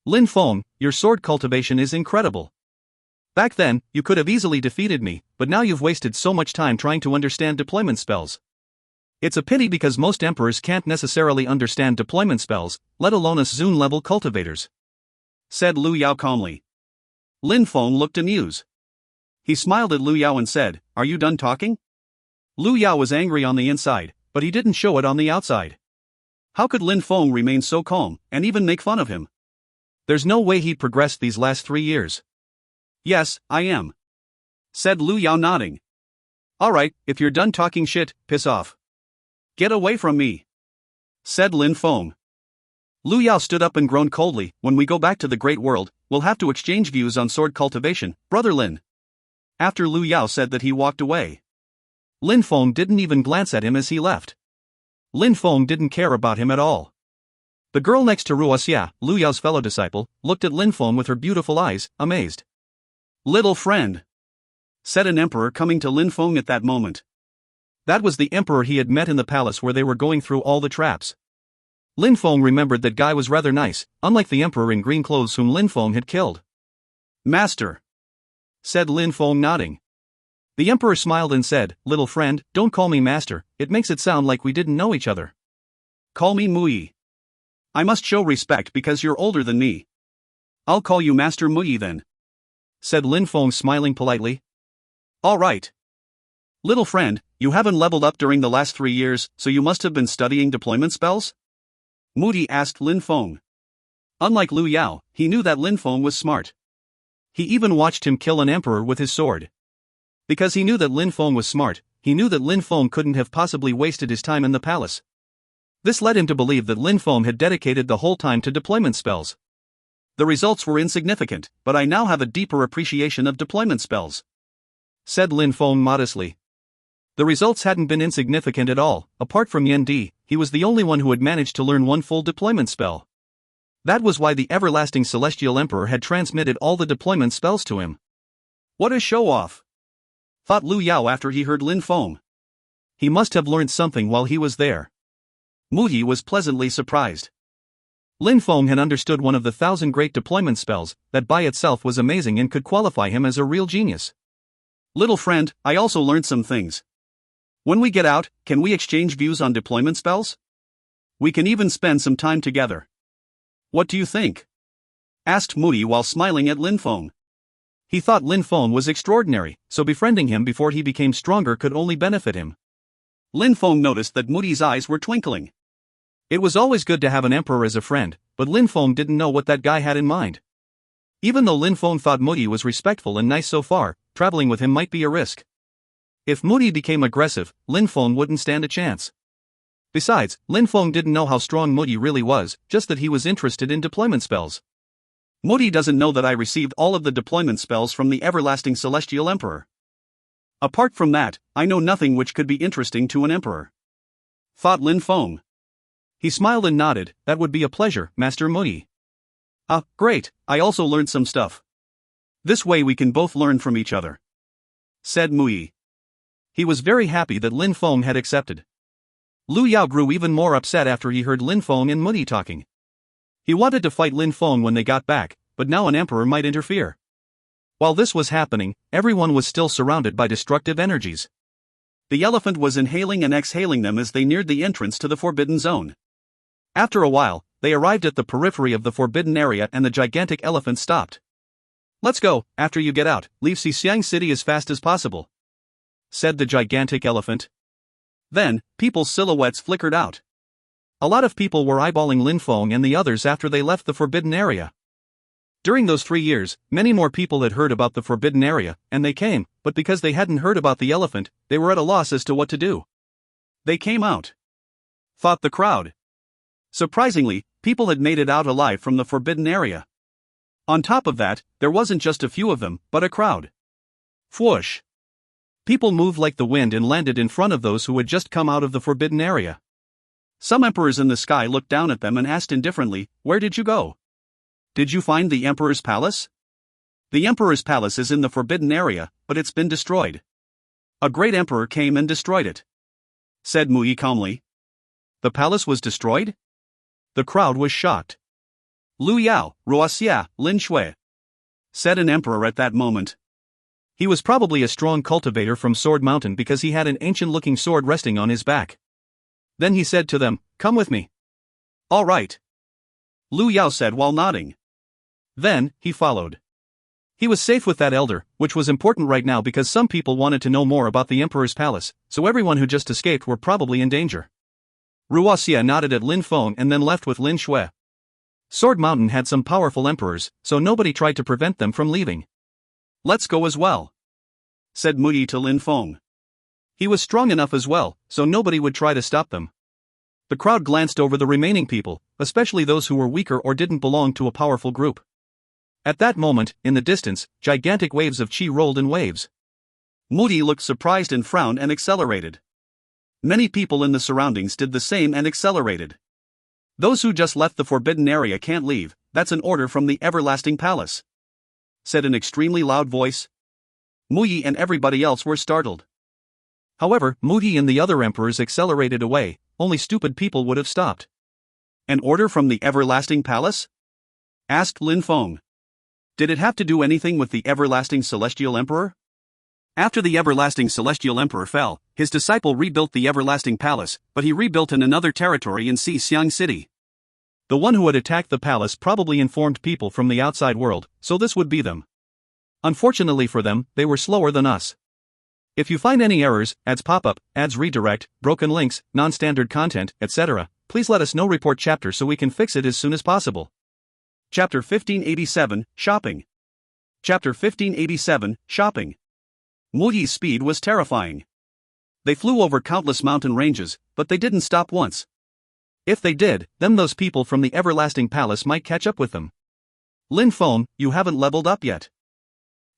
"Lin Feng, your sword cultivation is incredible. Back then, you could have easily defeated me, but now you've wasted so much time trying to understand deployment spells. It's a pity because most emperors can't necessarily understand deployment spells, let alone us Zune-level cultivators," said Lu Yao calmly. Lin Feng looked amused. He smiled at Lu Yao and said, "Are you done talking?" Lu Yao was angry on the inside, but he didn't show it on the outside. How could Lin Feng remain so calm, and even make fun of him? There's no way he'd progressed these last 3 years. "Yes, I am," said Lu Yao nodding. "Alright, if you're done talking shit, piss off. Get away from me," said Lin Feng. Lu Yao stood up and groaned coldly, "When we go back to the Great World, we'll have to exchange views on sword cultivation, brother Lin." After Lu Yao said that, he walked away. Lin Feng didn't even glance at him as he left. Lin Feng didn't care about him at all. The girl next to Ruoxia, Lu Yao's fellow disciple, looked at Lin Feng with her beautiful eyes, amazed. "Little friend," said an emperor coming to Lin Feng at that moment. That was the emperor he had met in the palace where they were going through all the traps. Lin Feng remembered that guy was rather nice, unlike the emperor in green clothes whom Lin Feng had killed. "Master," said Lin Feng nodding. The emperor smiled and said, "Little friend, don't call me master, it makes it sound like we didn't know each other. Call me Muyi. I must show respect because you're older than me. I'll call you Master Muyi then," said Lin Feng smiling politely. "All right. Little friend, you haven't leveled up during the last 3 years, so you must have been studying deployment spells?" Muyi asked Lin Feng. Unlike Lu Yao, he knew that Lin Feng was smart. He even watched him kill an emperor with his sword. Because he knew that Lin Feng was smart, he knew that Lin Feng couldn't have possibly wasted his time in the palace. This led him to believe that Lin Feng had dedicated the whole time to deployment spells. "The results were insignificant, but I now have a deeper appreciation of deployment spells," said Lin Feng modestly. The results hadn't been insignificant at all. Apart from Yan Di, he was the only one who had managed to learn one full deployment spell. That was why the everlasting celestial emperor had transmitted all the deployment spells to him. "What a show-off," thought Lu Yao after he heard Lin Feng. He must have learned something while he was there. Muyi was pleasantly surprised. Lin Feng had understood one of the 1,000 great deployment spells, that by itself was amazing and could qualify him as a real genius. "Little friend, I also learned some things. When we get out, can we exchange views on deployment spells? We can even spend some time together. What do you think?" asked Muyi while smiling at Lin Feng. He thought Lin Feng was extraordinary, so befriending him before he became stronger could only benefit him. Lin Feng noticed that Muyi's eyes were twinkling. It was always good to have an emperor as a friend, but Lin Feng didn't know what that guy had in mind. Even though Lin Feng thought Muyi was respectful and nice so far, traveling with him might be a risk. If Muyi became aggressive, Lin Feng wouldn't stand a chance. Besides, Lin Feng didn't know how strong Muyi really was, just that he was interested in deployment spells. "Muyi doesn't know that I received all of the deployment spells from the everlasting celestial emperor. Apart from that, I know nothing which could be interesting to an emperor," thought Lin Feng. He smiled and nodded, "That would be a pleasure, Master Muyi." "Ah, great, I also learned some stuff. This way we can both learn from each other," said Muyi. He was very happy that Lin Feng had accepted. Lu Yao grew even more upset after he heard Lin Feng and Muyi talking. He wanted to fight Lin Feng when they got back, but now an emperor might interfere. While this was happening, everyone was still surrounded by destructive energies. The elephant was inhaling and exhaling them as they neared the entrance to the Forbidden Zone. After a while, they arrived at the periphery of the Forbidden Area and the gigantic elephant stopped. "Let's go, after you get out, leave Xixiang City as fast as possible," said the gigantic elephant. Then, people's silhouettes flickered out. A lot of people were eyeballing Lin Feng and the others after they left the Forbidden Area. During those 3 years, many more people had heard about the Forbidden Area, and they came, but because they hadn't heard about the elephant, they were at a loss as to what to do. "They came out," thought the crowd. Surprisingly, people had made it out alive from the Forbidden Area. On top of that, there wasn't just a few of them, but a crowd. Whoosh! People moved like the wind and landed in front of those who had just come out of the Forbidden Area. Some emperors in the sky looked down at them and asked indifferently, "Where did you go? Did you find the Emperor's palace?" "The Emperor's palace is in the Forbidden Area, but it's been destroyed. A great emperor came and destroyed it," said Muyi calmly. "The palace was destroyed?" The crowd was shocked. "Lu Yao, Ruoxia, Lin Shui," said an emperor at that moment. He was probably a strong cultivator from Sword Mountain because he had an ancient-looking sword resting on his back. Then he said to them, "Come with me." "All right," Lu Yao said while nodding. Then, he followed. He was safe with that elder, which was important right now because some people wanted to know more about the Emperor's palace, so everyone who just escaped were probably in danger. Ruoxia nodded at Lin Feng and then left with Lin Shui. Sword Mountain had some powerful emperors, so nobody tried to prevent them from leaving. "Let's go as well," said Mu Yi to Lin Feng. He was strong enough as well, so nobody would try to stop them. The crowd glanced over the remaining people, especially those who were weaker or didn't belong to a powerful group. At that moment, in the distance, gigantic waves of qi rolled in waves. Mu Yi looked surprised and frowned and accelerated. Many people in the surroundings did the same and accelerated. "Those who just left the forbidden area can't leave, that's an order from the Everlasting Palace," said an extremely loud voice. Mu Yi and everybody else were startled. However, Mu Yi and the other emperors accelerated away, only stupid people would have stopped. "An order from the Everlasting Palace?" asked Lin Feng. "Did it have to do anything with the Everlasting Celestial Emperor?" After the Everlasting Celestial Emperor fell, his disciple rebuilt the Everlasting Palace, but he rebuilt in another territory in Xixiang City. The one who had attacked the palace probably informed people from the outside world, so this would be them. Unfortunately for them, they were slower than us. If you find any errors, ads pop up, ads redirect, broken links, non-standard content, etc., please let us know. Report chapter so we can fix it as soon as possible. Chapter 1587, Shopping. Chapter 1587, Shopping. Mu Yi's speed was terrifying. They flew over countless mountain ranges, but they didn't stop once. If they did, then those people from the Everlasting Palace might catch up with them. "Lin Feng, you haven't leveled up yet.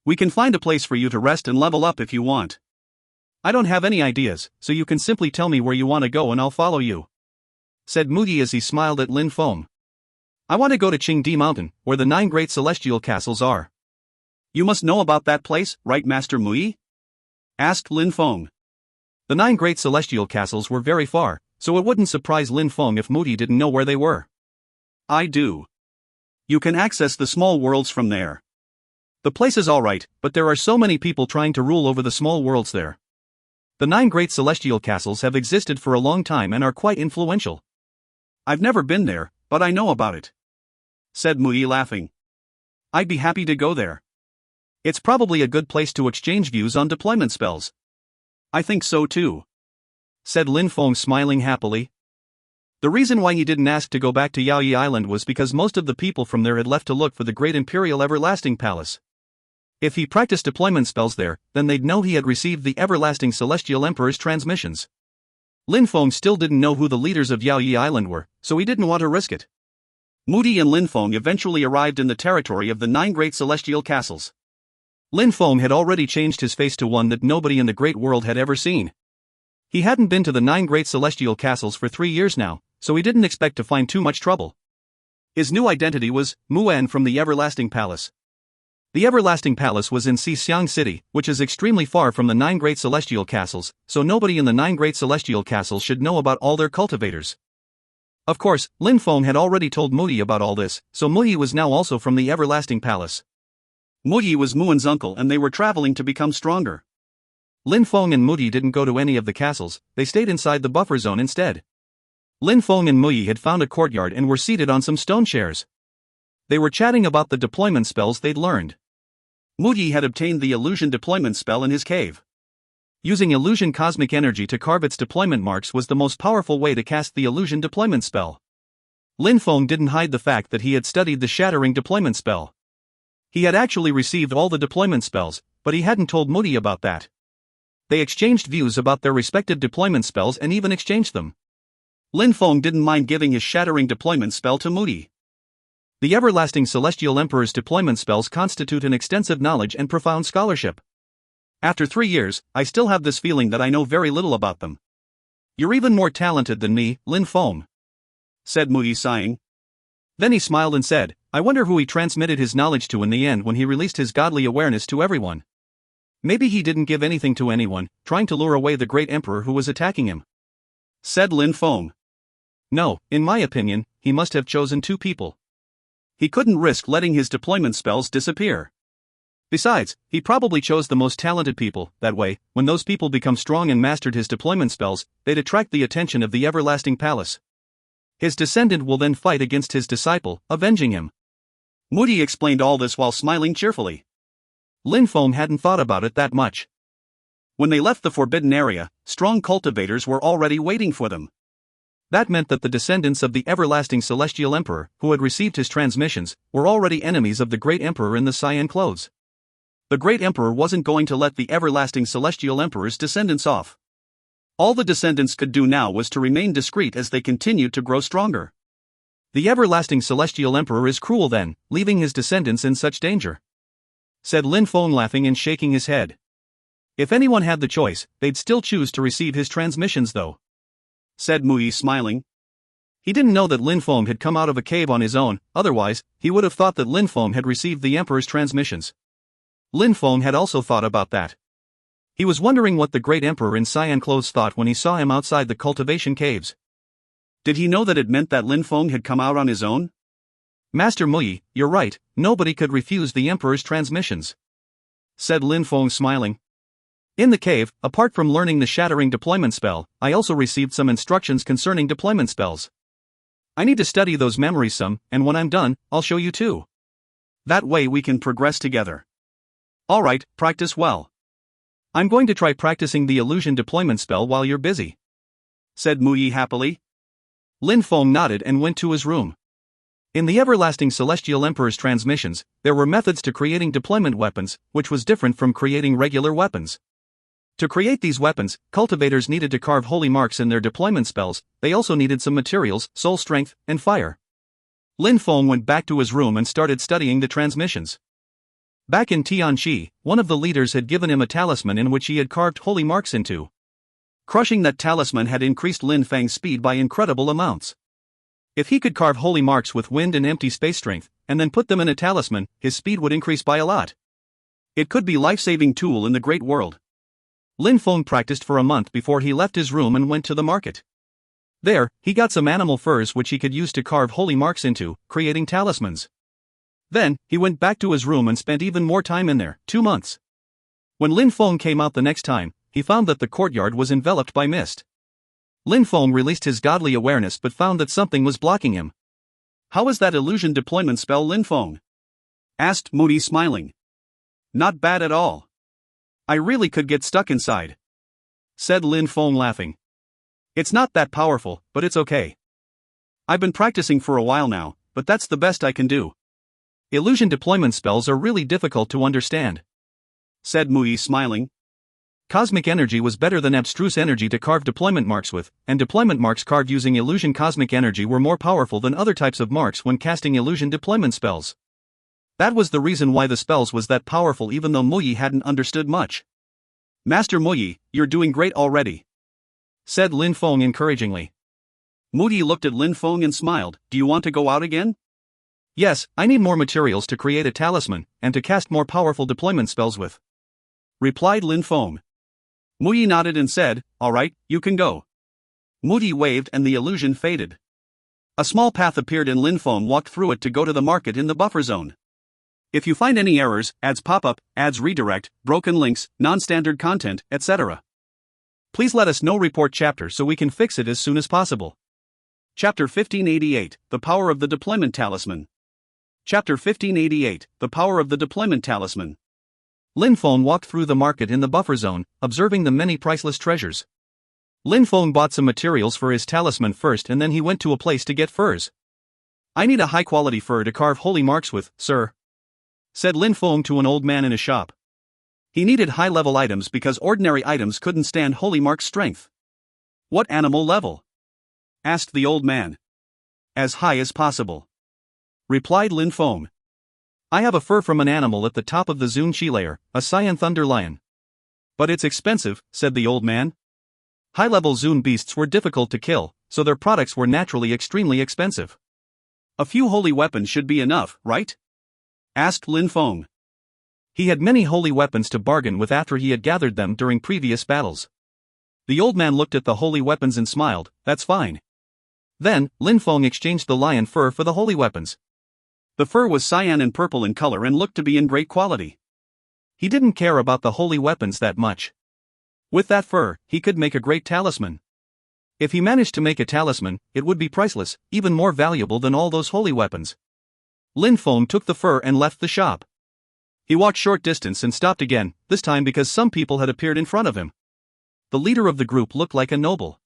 We can find a place for you to rest and level up if you want. I don't have any ideas, so you can simply tell me where you want to go and I'll follow you," said Mu Yi as he smiled at Lin Feng. "I want to go to Qingdi Mountain, where the 9 great celestial castles are." "You must know about that place, right, Master Mu Yi?" asked Lin Feng. The 9 great celestial castles were very far, so it wouldn't surprise Lin Feng if Mu Yi didn't know where they were. "I do. You can access the small worlds from there. The place is alright, but there are so many people trying to rule over the small worlds there. The 9 great celestial castles have existed for a long time and are quite influential. I've never been there, but I know about it," said Mu Yi laughing. "I'd be happy to go there. It's probably a good place to exchange views on deployment spells." "I think so too," said Lin Feng smiling happily. The reason why he didn't ask to go back to Yaoyi Island was because most of the people from there had left to look for the great Imperial Everlasting Palace. If he practiced deployment spells there, then they'd know he had received the Everlasting Celestial Emperor's transmissions. Lin Feng still didn't know who the leaders of Yaoyi Island were, so he didn't want to risk it. Mu Yi and Lin Feng eventually arrived in the territory of the 9 great celestial castles. Lin Feng had already changed his face to one that nobody in the great world had ever seen. He hadn't been to the 9 great celestial castles for 3 years now, so he didn't expect to find too much trouble. His new identity was Muan from the Everlasting Palace. The Everlasting Palace was in Xixiang City, which is extremely far from the 9 great celestial castles, so nobody in the 9 great celestial castles should know about all their cultivators. Of course, Lin Feng had already told Mu Yi about all this, so Mu Yi was now also from the Everlasting Palace. Mu Yi was Muan's uncle and they were traveling to become stronger. Lin Feng and Mu Yi didn't go to any of the castles, they stayed inside the buffer zone instead. Lin Feng and Mu Yi had found a courtyard and were seated on some stone chairs. They were chatting about the deployment spells they'd learned. Mu Yi had obtained the illusion deployment spell in his cave. Using illusion cosmic energy to carve its deployment marks was the most powerful way to cast the illusion deployment spell. Lin Feng didn't hide the fact that he had studied the shattering deployment spell. He had actually received all the deployment spells, but he hadn't told Mu Yi about that. They exchanged views about their respective deployment spells and even exchanged them. Lin Feng didn't mind giving his shattering deployment spell to Mu Yi. The Everlasting Celestial Emperor's deployment spells constitute an extensive knowledge and profound scholarship. After 3 years, I still have this feeling that I know very little about them. "You're even more talented than me, Lin Feng," said Mu Yi sighing. Then he smiled and said, "I wonder who he transmitted his knowledge to in the end when he released his godly awareness to everyone. Maybe he didn't give anything to anyone, trying to lure away the great emperor who was attacking him," said Lin Feng. "No, in my opinion, he must have chosen 2 people. He couldn't risk letting his deployment spells disappear. Besides, he probably chose the most talented people. That way, when those people become strong and mastered his deployment spells, they'd attract the attention of the Everlasting Palace. His descendant will then fight against his disciple, avenging him. Moody explained all this while smiling cheerfully. Lin Feng hadn't thought about it that much. When they left the forbidden area, strong cultivators were already waiting for them. That meant that the descendants of the everlasting Celestial Emperor, who had received his transmissions, were already enemies of the Great Emperor in the cyan clothes. The Great Emperor wasn't going to let the everlasting Celestial Emperor's descendants off. All the descendants could do now was to remain discreet as they continued to grow stronger. The everlasting Celestial Emperor is cruel then, leaving his descendants in such danger, said Lin Feng, laughing and shaking his head. If anyone had the choice, they'd still choose to receive his transmissions though, said Mui, smiling. He didn't know that Lin Feng had come out of a cave on his own, otherwise, he would have thought that Lin Feng had received the Emperor's transmissions. Lin Feng had also thought about that. He was wondering what the Great Emperor in cyan clothes thought when he saw him outside the cultivation caves. Did he know that it meant that Lin Feng had come out on his own? Master Mui, you're right, nobody could refuse the Emperor's transmissions, said Lin Feng, smiling. In the cave, apart from learning the shattering deployment spell, I also received some instructions concerning deployment spells. I need to study those memories some, and when I'm done, I'll show you too. That way we can progress together. Alright, practice well. I'm going to try practicing the illusion deployment spell while you're busy, said Muyi happily. Lin Feng nodded and went to his room. In the everlasting Celestial Emperor's transmissions, there were methods to creating deployment weapons, which was different from creating regular weapons. To create these weapons, cultivators needed to carve holy marks in their deployment spells. They also needed some materials, soul strength, and fire. Lin Feng went back to his room and started studying the transmissions. Back in Tianqi, one of the leaders had given him a talisman in which he had carved holy marks into. Crushing that talisman had increased Lin Feng's speed by incredible amounts. If he could carve holy marks with wind and empty space strength, and then put them in a talisman, his speed would increase by a lot. It could be a life-saving tool in the great world. Lin Feng practiced for a month before he left his room and went to the market. There, he got some animal furs which he could use to carve holy marks into, creating talismans. Then, he went back to his room and spent even more time in there, 2 months. When Lin Feng came out the next time, he found that the courtyard was enveloped by mist. Lin Feng released his godly awareness but found that something was blocking him. How is that illusion deployment spell, Lin Feng? Asked Moody, smiling. Not bad at all. I really could get stuck inside, said Lin Feng, laughing. It's not that powerful, but it's okay. I've been practicing for a while now, but that's the best I can do. Illusion deployment spells are really difficult to understand, said Mui, smiling. Cosmic energy was better than abstruse energy to carve deployment marks with, and deployment marks carved using illusion cosmic energy were more powerful than other types of marks when casting illusion deployment spells. That was the reason why the spells was that powerful, even though Muyi hadn't understood much. Master Muyi, you're doing great already, said Lin Feng encouragingly. Muyi looked at Lin Feng and smiled. Do you want to go out again? Yes, I need more materials to create a talisman, and to cast more powerful deployment spells with, replied Lin Feng. Muyi nodded and said, alright, you can go. Muyi waved and the illusion faded. A small path appeared and Lin Feng walked through it to go to the market in the buffer zone. If you find any errors, ads pop up, ads redirect, broken links, non-standard content, etc., please let us know. Report chapter so we can fix it as soon as possible. Chapter 1588, The Power of the Deployment Talisman. Chapter 1588, The Power of the Deployment Talisman. Lin Feng walked through the market in the buffer zone, observing the many priceless treasures. Lin Feng bought some materials for his talisman first and then he went to a place to get furs. I need a high-quality fur to carve holy marks with, sir, said Lin Feng to an old man in a shop. He needed high-level items because ordinary items couldn't stand holy mark's strength. What animal level? Asked the old man. As high as possible, replied Lin Feng. I have a fur from an animal at the top of the Zun Qi layer, a cyan thunder lion. But it's expensive, said the old man. High-level Zun beasts were difficult to kill, so their products were naturally extremely expensive. A few holy weapons should be enough, right? Asked Lin Feng. He had many holy weapons to bargain with after he had gathered them during previous battles. The old man looked at the holy weapons and smiled. That's fine. Then, Lin Feng exchanged the lion fur for the holy weapons. The fur was cyan and purple in color and looked to be in great quality. He didn't care about the holy weapons that much. With that fur, he could make a great talisman. If he managed to make a talisman, it would be priceless, even more valuable than all those holy weapons. Lin Feng took the fur and left the shop. He walked short distance and stopped again, this time because some people had appeared in front of him. The leader of the group looked like a noble.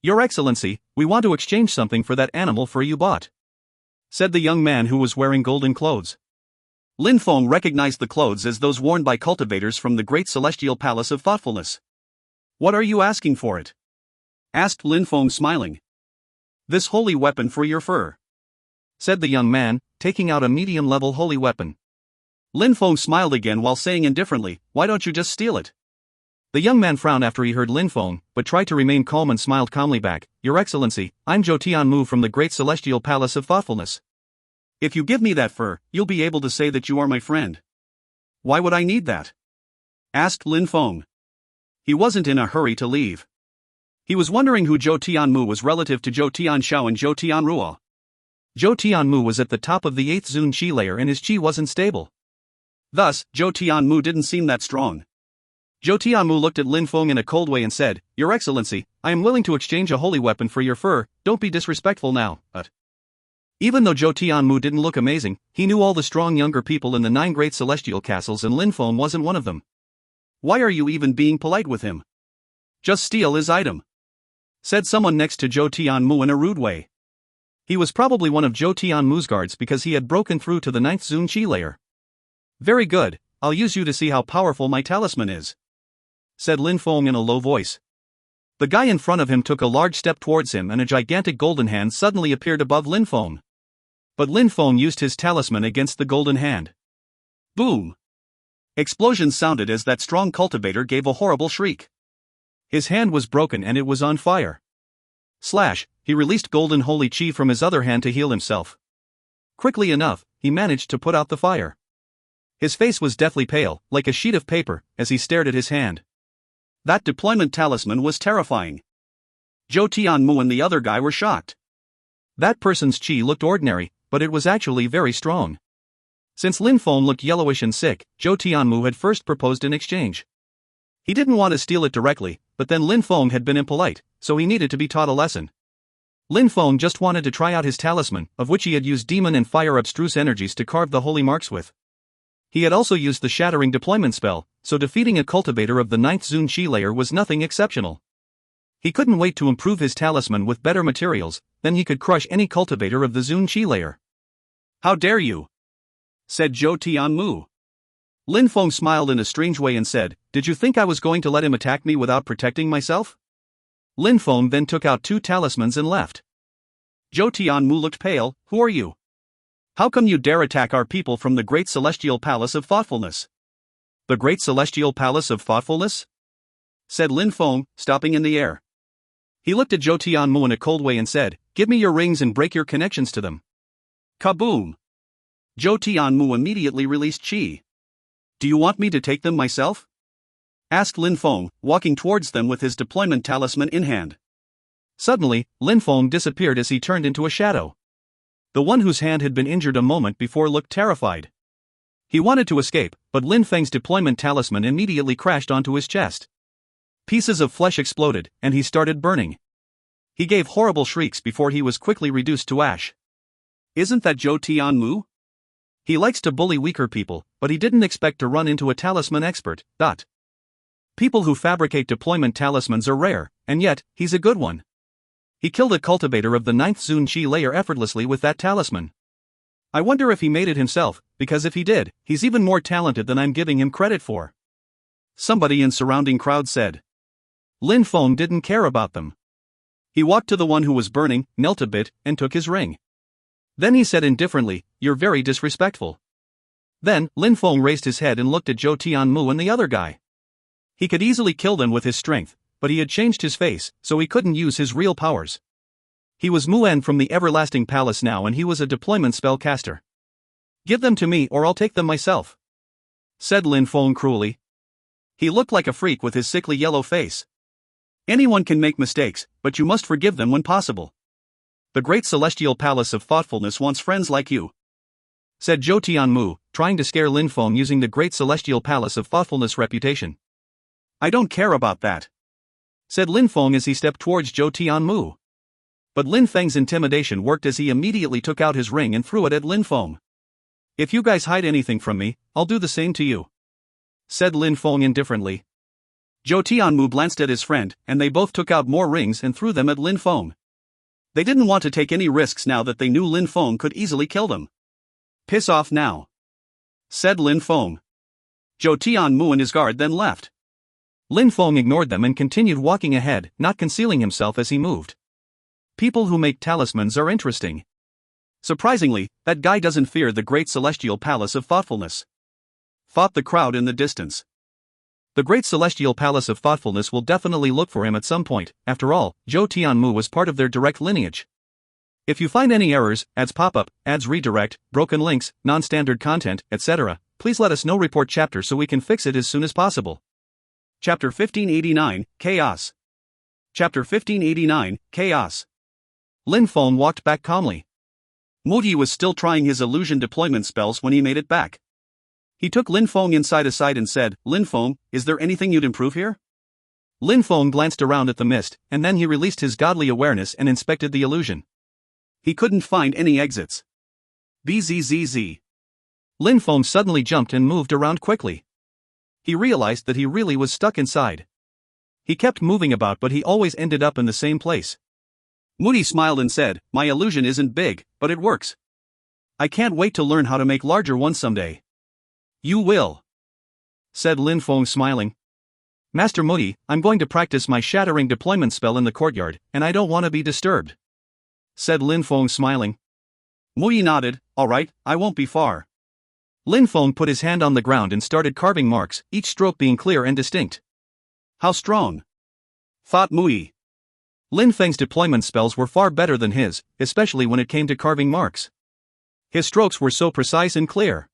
"Your Excellency, we want to exchange something for that animal fur you bought," said the young man who was wearing golden clothes. Lin Feng recognized the clothes as those worn by cultivators from the Great Celestial Palace of Thoughtfulness. "What are you asking for it?" asked Lin Feng, smiling. "This holy weapon for your fur," said the young man, taking out a medium-level holy weapon. Lin Feng smiled again while saying indifferently, "Why don't you just steal it?" The young man frowned after he heard Lin Feng, but tried to remain calm and smiled calmly back. "Your Excellency, I'm Zhou Tianmu from the Great Celestial Palace of Thoughtfulness. If you give me that fur, you'll be able to say that you are my friend." "Why would I need that?" asked Lin Feng. He wasn't in a hurry to leave. He was wondering who Zhou Tianmu was relative to Zhou Tianshao and Zhou Tianruo. Zhou Tianmu was at the top of the 8th Zun Qi layer and his qi wasn't stable. Thus, Zhou Tianmu didn't seem that strong. Zhou Tianmu looked at Lin Feng in a cold way and said, "Your Excellency, I am willing to exchange a holy weapon for your fur, don't be disrespectful now." Even though Zhou Tianmu didn't look amazing, he knew all the strong younger people in the 9 great celestial castles and Lin Feng wasn't one of them. "Why are you even being polite with him? Just steal his item," said someone next to Zhou Tianmu in a rude way. He was probably one of Zhou Tianmu's guards because he had broken through to the 9th Zun Qi layer. "Very good, I'll use you to see how powerful my talisman is," said Lin Feng in a low voice. The guy in front of him took a large step towards him and a gigantic golden hand suddenly appeared above Lin Feng. But Lin Feng used his talisman against the golden hand. Boom! Explosions sounded as that strong cultivator gave a horrible shriek. His hand was broken and it was on fire. Slash, he released golden holy chi from his other hand to heal himself. Quickly enough, he managed to put out the fire. His face was deathly pale, like a sheet of paper, as he stared at his hand. That deployment talisman was terrifying. Zhou Tianmu and the other guy were shocked. That person's chi looked ordinary, but it was actually very strong. Since Lin Feng looked yellowish and sick, Zhou Tianmu had first proposed an exchange. He didn't want to steal it directly, but then Lin Feng had been impolite, so he needed to be taught a lesson. Lin Feng just wanted to try out his talisman, of which he had used demon and fire abstruse energies to carve the holy marks with. He had also used the shattering deployment spell, so defeating a cultivator of the 9th Zun Qi layer was nothing exceptional. He couldn't wait to improve his talisman with better materials, then he could crush any cultivator of the Zun Qi layer. "How dare you?" said Zhou Tianmu. Lin Feng smiled in a strange way and said, "Did you think I was going to let him attack me without protecting myself?" Lin Feng then took out 2 talismans and left. Zhou Tianmu looked pale. "Who are you? How come you dare attack our people from the Great Celestial Palace of Thoughtfulness?" "The Great Celestial Palace of Thoughtfulness?" said Lin Feng, stopping in the air. He looked at Zhou Tianmu in a cold way and said, "Give me your rings and break your connections to them." Kaboom! Zhou Tianmu immediately released chi. "Do you want me to take them myself?" asked Lin Feng, walking towards them with his deployment talisman in hand. Suddenly, Lin Feng disappeared as he turned into a shadow. The one whose hand had been injured a moment before looked terrified. He wanted to escape, but Lin Feng's deployment talisman immediately crashed onto his chest. Pieces of flesh exploded, and he started burning. He gave horrible shrieks before he was quickly reduced to ash. "Isn't that Zhou Tianmu? He likes to bully weaker people, but he didn't expect to run into a talisman expert. People who fabricate deployment talismans are rare, and yet, he's a good one. He killed a cultivator of the 9th Zun Qi layer effortlessly with that talisman. I wonder if he made it himself, because if he did, he's even more talented than I'm giving him credit for," somebody in surrounding crowd said. Lin Feng didn't care about them. He walked to the one who was burning, knelt a bit, and took his ring. Then he said indifferently, "You're very disrespectful." Then, Lin Feng raised his head and looked at Zhou Tianmu and the other guy. He could easily kill them with his strength, but he had changed his face, so he couldn't use his real powers. He was Muan from the Everlasting Palace now and he was a deployment spellcaster. "Give them to me or I'll take them myself," said Lin Feng cruelly. He looked like a freak with his sickly yellow face. "Anyone can make mistakes, but you must forgive them when possible. The Great Celestial Palace of Thoughtfulness wants friends like you." said Zhou Tianmu, trying to scare Lin Feng using the Great Celestial Palace of Thoughtfulness reputation. I don't care about that, said Lin Feng as he stepped towards Zhou Tianmu. But Lin Feng's intimidation worked as he immediately took out his ring and threw it at Lin Feng. If you guys hide anything from me, I'll do the same to you, said Lin Feng indifferently. Zhou Tianmu glanced at his friend, and they both took out more rings and threw them at Lin Feng. They didn't want to take any risks now that they knew Lin Feng could easily kill them. Piss off now, said Lin Feng. Zhou Tianmu and his guard then left. Lin Feng ignored them and continued walking ahead, not concealing himself as he moved. People who make talismans are interesting. Surprisingly, that guy doesn't fear the Great Celestial Palace of Thoughtfulness, thought the crowd in the distance. The Great Celestial Palace of Thoughtfulness will definitely look for him at some point. After all, Zhou Tianmu was part of their direct lineage. If you find any errors, ads pop-up, ads redirect, broken links, non-standard content, etc., please let us know. Report chapter so we can fix it as soon as possible. Chapter 1589, Chaos. Chapter 1589, Chaos. Lin Feng walked back calmly. Mu Yi was still trying his illusion deployment spells when he made it back. He took Lin Feng inside and said, Lin Feng, is there anything you'd improve here? Lin Feng glanced around at the mist, and then he released his godly awareness and inspected the illusion. He couldn't find any exits. Bzzz. Lin Feng suddenly jumped and moved around quickly. He realized that he really was stuck inside. He kept moving about, but he always ended up in the same place. Mu Yi smiled and said, my illusion isn't big, but it works. I can't wait to learn how to make larger ones someday. You will, said Lin Feng smiling. Master Mu Yi, I'm going to practice my shattering deployment spell in the courtyard, and I don't want to be disturbed, said Lin Feng smiling. Mu Yi nodded, alright, I won't be far. Lin Feng put his hand on the ground and started carving marks, each stroke being clear and distinct. How strong, thought Mu Yi. Lin Feng's deployment spells were far better than his, especially when it came to carving marks. His strokes were so precise and clear.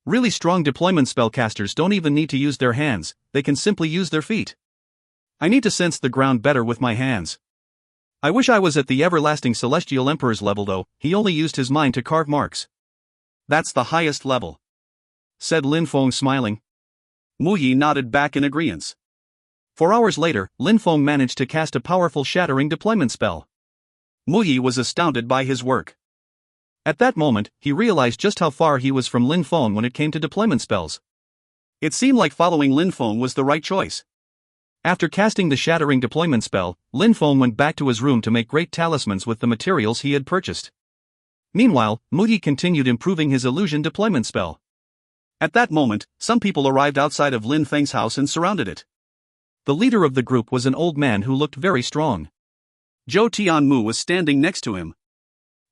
Really strong deployment spellcasters don't even need to use their hands, they can simply use their feet. I need to sense the ground better with my hands. I wish I was at the everlasting Celestial Emperor's level though, he only used his mind to carve marks. That's the highest level, said Lin Feng smiling. Mu Yi nodded back in agreeance. 4 hours later, Lin Feng managed to cast a powerful shattering deployment spell. Mu Yi was astounded by his work. At that moment, he realized just how far he was from Lin Feng when it came to deployment spells. It seemed like following Lin Feng was the right choice. After casting the shattering deployment spell, Lin Feng went back to his room to make great talismans with the materials he had purchased. Meanwhile, Mu Yi continued improving his illusion deployment spell. At that moment, some people arrived outside of Lin Feng's house and surrounded it. The leader of the group was an old man who looked very strong. Zhou Tianmu was standing next to him.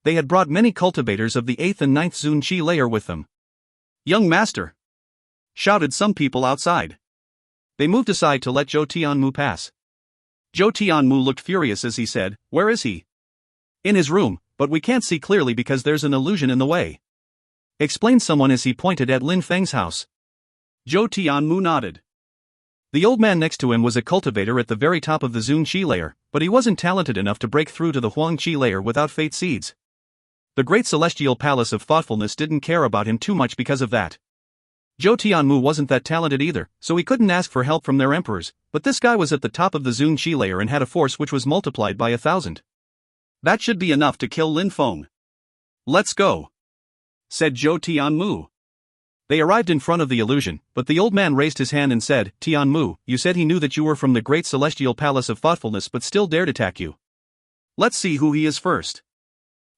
They had brought many cultivators of the 8th and 9th Zun Qi layer with them. Young master! Shouted some people outside. They moved aside to let Zhou Tianmu pass. Zhou Tianmu looked furious as he said, where is he? In his room, but we can't see clearly because there's an illusion in the way, explained someone as he pointed at Lin Feng's house. Zhou Tianmu nodded. The old man next to him was a cultivator at the very top of the Zun Qi layer, but he wasn't talented enough to break through to the Huang Qi layer without fate seeds. The Great Celestial Palace of Thoughtfulness didn't care about him too much because of that. Zhou Tianmu wasn't that talented either, so he couldn't ask for help from their emperors, but this guy was at the top of the Zun Qi layer and had a force which was multiplied by 1,000. That should be enough to kill Lin Feng. Let's go, said Zhou Tianmu. They arrived in front of the illusion, but the old man raised his hand and said, Tianmu, you said he knew that you were from the Great Celestial Palace of Thoughtfulness but still dared attack you. Let's see who he is first.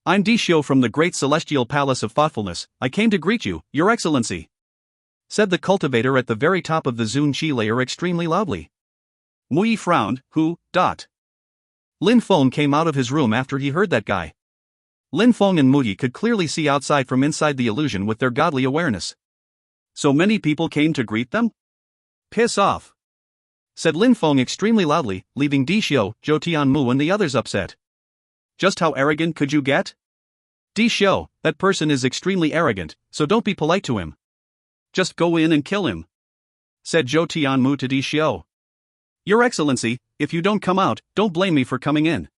I'm Dishio from the Great Celestial Palace of Thoughtfulness, I came to greet you, Your Excellency, said the cultivator at the very top of the Zun Qi layer extremely loudly. Mu Yi frowned, who, Lin Feng came out of his room after he heard that guy. Lin Feng and Mu Yi could clearly see outside from inside the illusion with their godly awareness. So many people came to greet them? Piss off, said Lin Feng extremely loudly, leaving Dishio, Zhou Tianmu and the others upset. Just how arrogant could you get? Dishio, that person is extremely arrogant, so don't be polite to him. Just go in and kill him, said Zhou Tianmu to Dishio. Your Excellency, if you don't come out, don't blame me for coming in,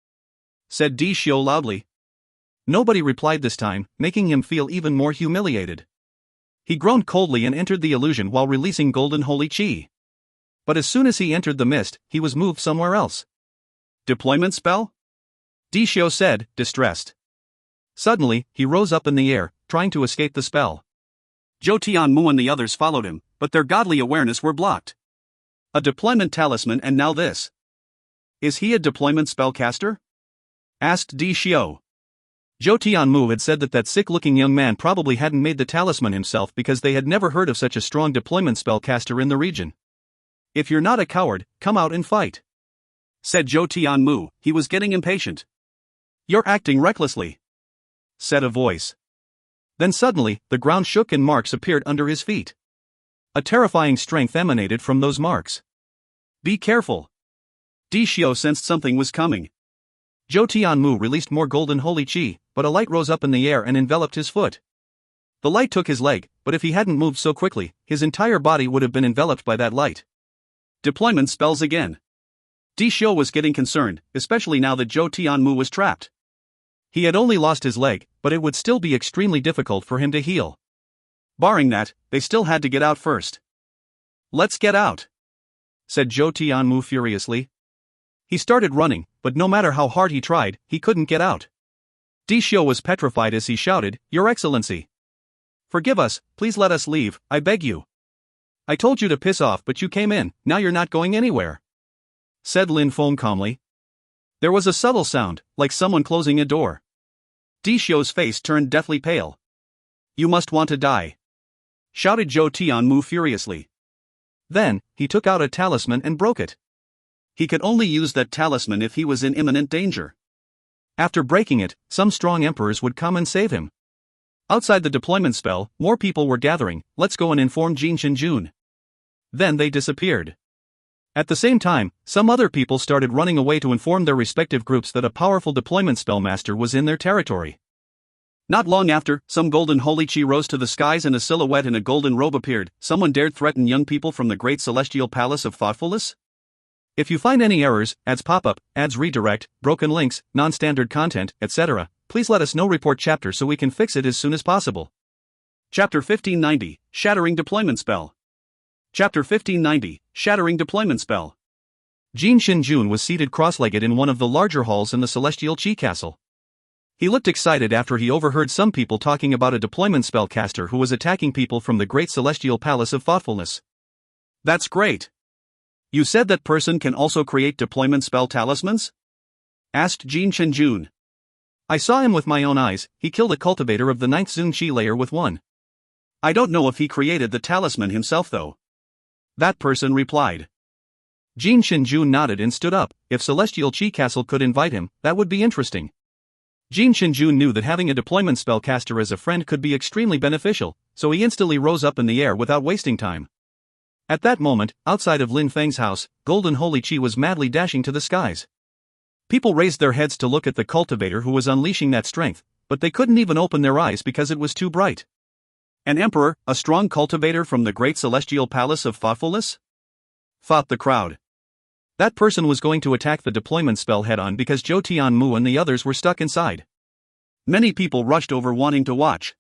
said Dishio loudly. Nobody replied this time, making him feel even more humiliated. He groaned coldly and entered the illusion while releasing golden holy chi. But as soon as he entered the mist, he was moved somewhere else. Deployment spell? Dishio said, distressed. Suddenly, he rose up in the air, trying to escape the spell. Zhou Tianmu and the others followed him, but their godly awareness were blocked. A deployment talisman and now this. Is he a deployment spellcaster? Asked Dishio. Zhou Tianmu had said that sick-looking young man probably hadn't made the talisman himself because they had never heard of such a strong deployment spellcaster in the region. If you're not a coward, come out and fight, said Zhou Tianmu. He was getting impatient. You're acting recklessly, said a voice. Then suddenly, the ground shook and marks appeared under his feet. A terrifying strength emanated from those marks. Be careful. Dishio sensed something was coming. Zhou Tianmu released more golden holy chi, but a light rose up in the air and enveloped his foot. The light took his leg, but if he hadn't moved so quickly, his entire body would have been enveloped by that light. Deployment spells again. Dishio was getting concerned, especially now that Zhou Tianmu was trapped. He had only lost his leg, but it would still be extremely difficult for him to heal. Barring that, they still had to get out first. Let's get out, said Zhou Tianmu furiously. He started running, but no matter how hard he tried, he couldn't get out. Dishio was petrified as he shouted, Your Excellency! Forgive us, please let us leave, I beg you. I told you to piss off but you came in, now you're not going anywhere, said Lin Feng calmly. There was a subtle sound, like someone closing a door. Dishio's face turned deathly pale. You must want to die, shouted Zhou Tianmu furiously. Then, he took out a talisman and broke it. He could only use that talisman if he was in imminent danger. After breaking it, some strong emperors would come and save him. Outside the deployment spell, more people were gathering. Let's go and inform Jin Shinjun. Then they disappeared. At the same time, some other people started running away to inform their respective groups that a powerful deployment spellmaster was in their territory. Not long after, some golden holy chi rose to the skies and a silhouette in a golden robe appeared. Someone dared threaten young people from the great celestial palace of thoughtfulness? If you find any errors, ads pop-up, ads redirect, broken links, non-standard content, etc., please let us know. Report chapter so we can fix it as soon as possible. Chapter 1590, Shattering Deployment Spell. Chapter 1590, Shattering Deployment Spell. Jin Shinjun was seated cross-legged in one of the larger halls in the Celestial Chi Castle. He looked excited after he overheard some people talking about a deployment spellcaster who was attacking people from the great celestial palace of thoughtfulness. That's great. You said that person can also create deployment spell talismans? Asked Jin Shinjun. I saw him with my own eyes. He killed a cultivator of the 9th Zun Chi layer with one. I don't know if he created the talisman himself though. That person replied. Jin Shinjun nodded and stood up. If Celestial Chi Castle could invite him, that would be interesting. Jin Shinjun knew that having a deployment spellcaster as a friend could be extremely beneficial, so he instantly rose up in the air without wasting time. At that moment, outside of Lin Feng's house, golden holy chi was madly dashing to the skies. People raised their heads to look at the cultivator who was unleashing that strength, but they couldn't even open their eyes because it was too bright. An emperor, a strong cultivator from the great celestial palace of thoughtfulness? Thought the crowd. That person was going to attack the deployment spell head-on because Zhou Tianmu and the others were stuck inside. Many people rushed over wanting to watch.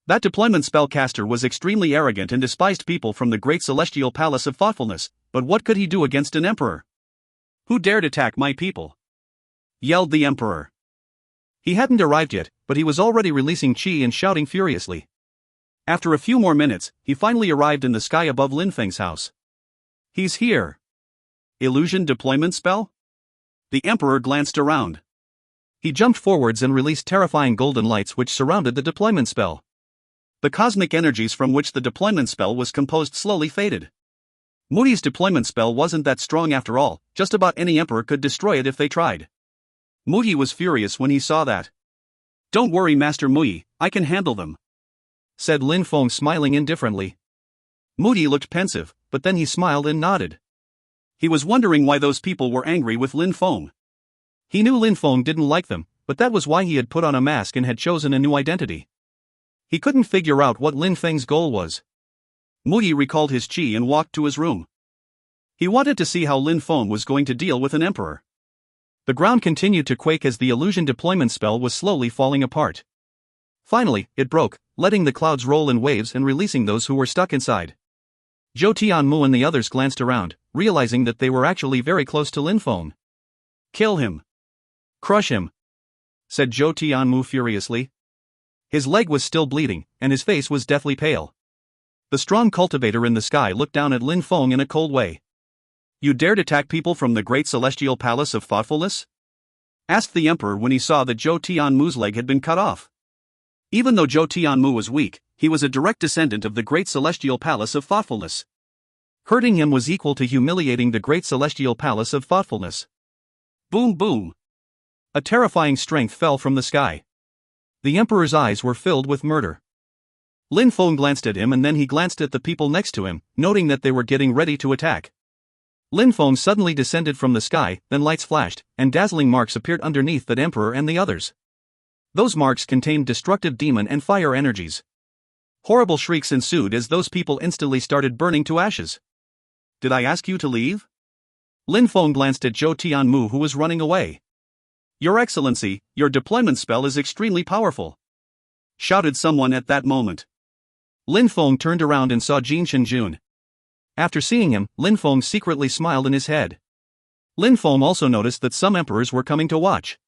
That deployment spellcaster was extremely arrogant and despised people from the great celestial palace of thoughtfulness, but what could he do against an emperor? Who dared attack my people? Yelled the emperor. He hadn't arrived yet, but he was already releasing chi and shouting furiously. After a few more minutes, he finally arrived in the sky above Lin Feng's house. He's here. Illusion deployment spell? The emperor glanced around. He jumped forwards and released terrifying golden lights which surrounded the deployment spell. The cosmic energies from which the deployment spell was composed slowly faded. Moody's deployment spell wasn't that strong after all, just about any emperor could destroy it if they tried. Moody was furious when he saw that. Don't worry Master Mui, I can handle them, said Lin Feng smiling indifferently. Moody looked pensive, but then he smiled and nodded. He was wondering why those people were angry with Lin Feng. He knew Lin Feng didn't like them, but that was why he had put on a mask and had chosen a new identity. He couldn't figure out what Lin Feng's goal was. Moody recalled his chi and walked to his room. He wanted to see how Lin Feng was going to deal with an emperor. The ground continued to quake as the illusion deployment spell was slowly falling apart. Finally, it broke, letting the clouds roll in waves and releasing those who were stuck inside. Zhou Tianmu and the others glanced around, realizing that they were actually very close to Lin Feng. "Kill him. Crush him," said Zhou Tianmu furiously. His leg was still bleeding, and his face was deathly pale. The strong cultivator in the sky looked down at Lin Feng in a cold way. "You dared attack people from the great celestial palace of thoughtfulness?" asked the emperor when he saw that Zhou Tianmu's leg had been cut off. Even though Zhou Tianmu was weak, he was a direct descendant of the great celestial palace of thoughtfulness. Hurting him was equal to humiliating the great celestial palace of thoughtfulness. Boom boom! A terrifying strength fell from the sky. The emperor's eyes were filled with murder. Lin Feng glanced at him and then he glanced at the people next to him, noting that they were getting ready to attack. Lin Feng suddenly descended from the sky, then lights flashed, and dazzling marks appeared underneath that emperor and the others. Those marks contained destructive demon and fire energies. Horrible shrieks ensued as those people instantly started burning to ashes. "Did I ask you to leave?" Lin Feng glanced at Zhou Tianmu who was running away. "Your Excellency, your deployment spell is extremely powerful," shouted someone at that moment. Lin Feng turned around and saw Jin Shenjun. After seeing him, Lin Feng secretly smiled in his head. Lin Feng also noticed that some emperors were coming to watch.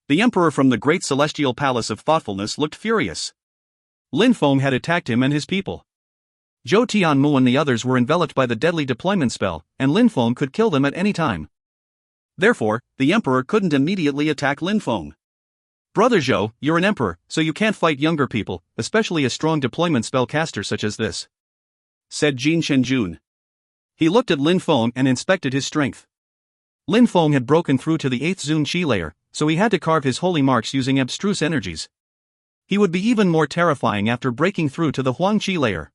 The emperor from the great celestial palace of thoughtfulness looked furious. Lin Feng had attacked him and his people. Zhou Tianmu and the others were enveloped by the deadly deployment spell, and Lin Feng could kill them at any time. Therefore, the emperor couldn't immediately attack Lin Feng. "Brother Zhou, you're an emperor, so you can't fight younger people, especially a strong deployment spell caster such as this," said Jin Shenjun. He looked at Lin Feng and inspected his strength. Lin Feng had broken through to the 8th Zun Qi layer, so he had to carve his holy marks using abstruse energies. He would be even more terrifying after breaking through to the Huang Qi layer.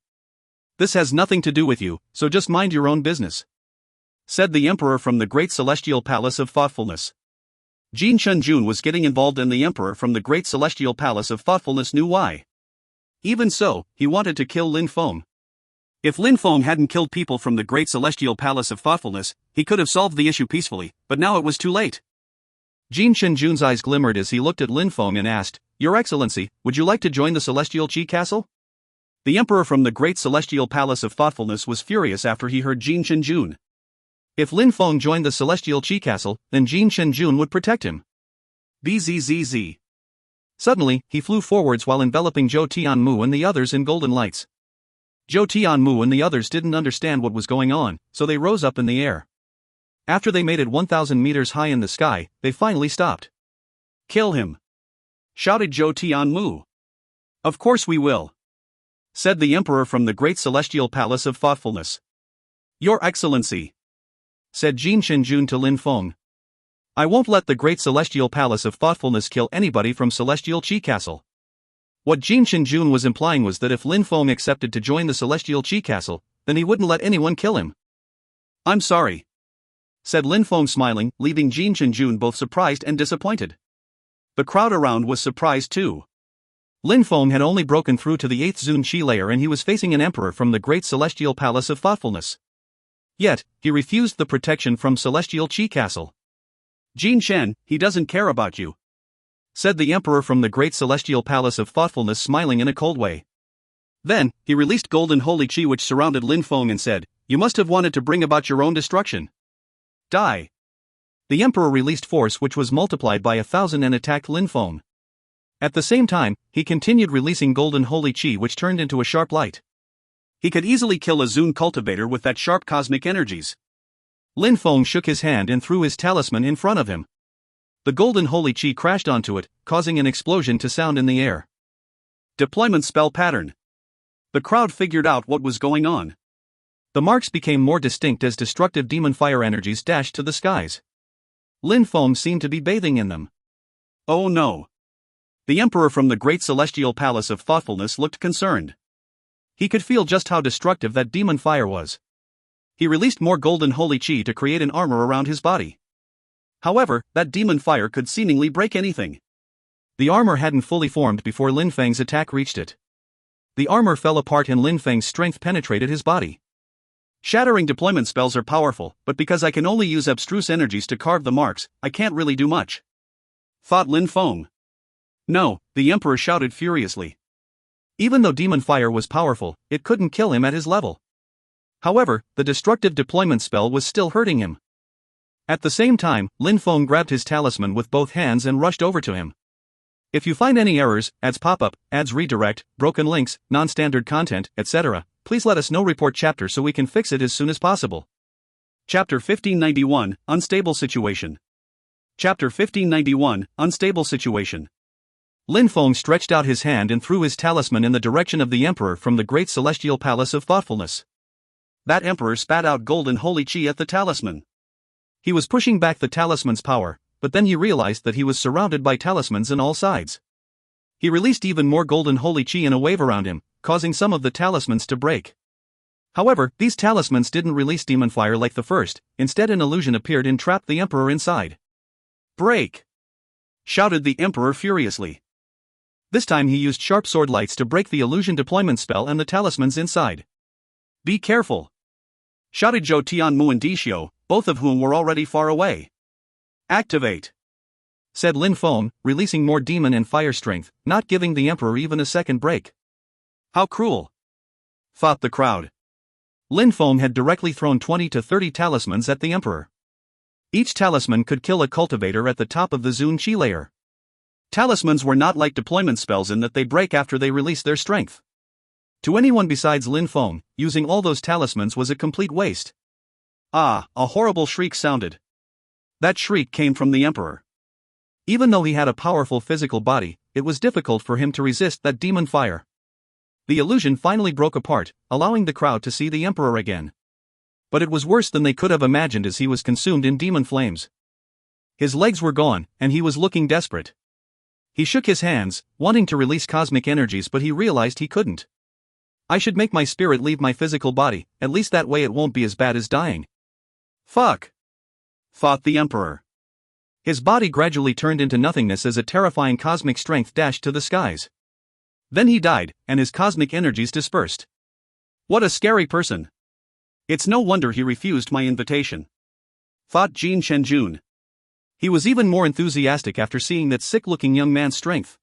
"This has nothing to do with you, so just mind your own business," said the emperor from the great celestial palace of thoughtfulness. Jin Shenjun was getting involved and the emperor from the great celestial palace of thoughtfulness knew why. Even so, he wanted to kill Lin Feng. If Lin Feng hadn't killed people from the great celestial palace of thoughtfulness, he could have solved the issue peacefully, but now it was too late. Jin Shenjun's eyes glimmered as he looked at Lin Feng and asked, "Your Excellency, would you like to join the celestial Qi castle?" The emperor from the great celestial palace of thoughtfulness was furious after he heard Jin Shenjun. If Lin Feng joined the celestial Qi castle, then Jin Shenjun would protect him. Bzzz. Suddenly, he flew forwards while enveloping Zhou Tianmu and the others in golden lights. Zhou Tianmu and the others didn't understand what was going on, so they rose up in the air. After they made it 1,000 meters high in the sky, they finally stopped. "Kill him!" shouted Zhou Tianmu. "Of course we will," said the emperor from the great celestial palace of thoughtfulness. "Your Excellency," said Jin Shenjun to Lin Feng, "I won't let the great celestial palace of thoughtfulness kill anybody from celestial Qi castle." What Jin Shenjun was implying was that if Lin Feng accepted to join the celestial Qi castle, then he wouldn't let anyone kill him. "I'm sorry," said Lin Feng smiling, leaving Jin Shenjun both surprised and disappointed. The crowd around was surprised too. Lin Feng had only broken through to the 8th Zun Qi layer and he was facing an emperor from the great celestial palace of thoughtfulness. Yet, he refused the protection from celestial Qi castle. "Jin Shen, he doesn't care about you," said the emperor from the great celestial palace of thoughtfulness smiling in a cold way. Then, he released golden holy qi which surrounded Lin Feng and said, "You must have wanted to bring about your own destruction. Die." The emperor released force which was multiplied by 1,000 and attacked Lin Feng. At the same time, he continued releasing golden holy qi which turned into a sharp light. He could easily kill a Zun cultivator with that sharp cosmic energies. Lin Feng shook his hand and threw his talisman in front of him. The golden holy qi crashed onto it, causing an explosion to sound in the air. Deployment spell pattern. The crowd figured out what was going on. The marks became more distinct as destructive demon fire energies dashed to the skies. Lin Feng seemed to be bathing in them. Oh no. The emperor from the great celestial palace of thoughtfulness looked concerned. He could feel just how destructive that demon fire was. He released more golden holy qi to create an armor around his body. However, that demon fire could seemingly break anything. The armor hadn't fully formed before Lin Feng's attack reached it. The armor fell apart and Lin Feng's strength penetrated his body. Shattering deployment spells are powerful, but because I can only use abstruse energies to carve the marks, I can't really do much," thought Lin Feng. "No," the Emperor shouted furiously. Even though demon fire was powerful, it couldn't kill him at his level. However, the destructive deployment spell was still hurting him. At the same time, Lin Feng grabbed his talisman with both hands and rushed over to him. If you find any errors, ads pop-up, ads redirect, broken links, non-standard content, etc., please let us know. Report chapter so we can fix it as soon as possible. Chapter 1591, Unstable Situation. Chapter 1591, Unstable Situation. Lin Feng stretched out his hand and threw his talisman in the direction of the Emperor from the Great Celestial Palace of Thoughtfulness. That Emperor spat out golden holy chi at the talisman. He was pushing back the talisman's power, but then he realized that he was surrounded by talismans on all sides. He released even more golden holy chi in a wave around him, causing some of the talismans to break. However, these talismans didn't release demon fire like the first, instead an illusion appeared and trapped the Emperor inside. "Break!" shouted the Emperor furiously. This time he used sharp sword lights to break the illusion deployment spell and the talismans inside. "Be careful!" shouted Zhou Tianmu and Dishio, both of whom were already far away. "Activate!" said Lin Feng, releasing more demon and fire strength, not giving the Emperor even a second break. How cruel! thought the crowd. Lin Feng had directly thrown 20 to 30 talismans at the Emperor. Each talisman could kill a cultivator at the top of the Zun Qi layer. Talismans were not like deployment spells in that they break after they release their strength. To anyone besides Lin Feng, using all those talismans was a complete waste. Ah, a horrible shriek sounded. That shriek came from the Emperor. Even though he had a powerful physical body, it was difficult for him to resist that demon fire. The illusion finally broke apart, allowing the crowd to see the Emperor again. But it was worse than they could have imagined as he was consumed in demon flames. His legs were gone, and he was looking desperate. He shook his hands, wanting to release cosmic energies, but he realized he couldn't. I should make my spirit leave my physical body, at least that way it won't be as bad as dying. Fuck! thought the Emperor. His body gradually turned into nothingness as a terrifying cosmic strength dashed to the skies. Then he died, and his cosmic energies dispersed. What a scary person! It's no wonder he refused my invitation, thought Jin Shenjun. He was even more enthusiastic after seeing that sick-looking young man's strength.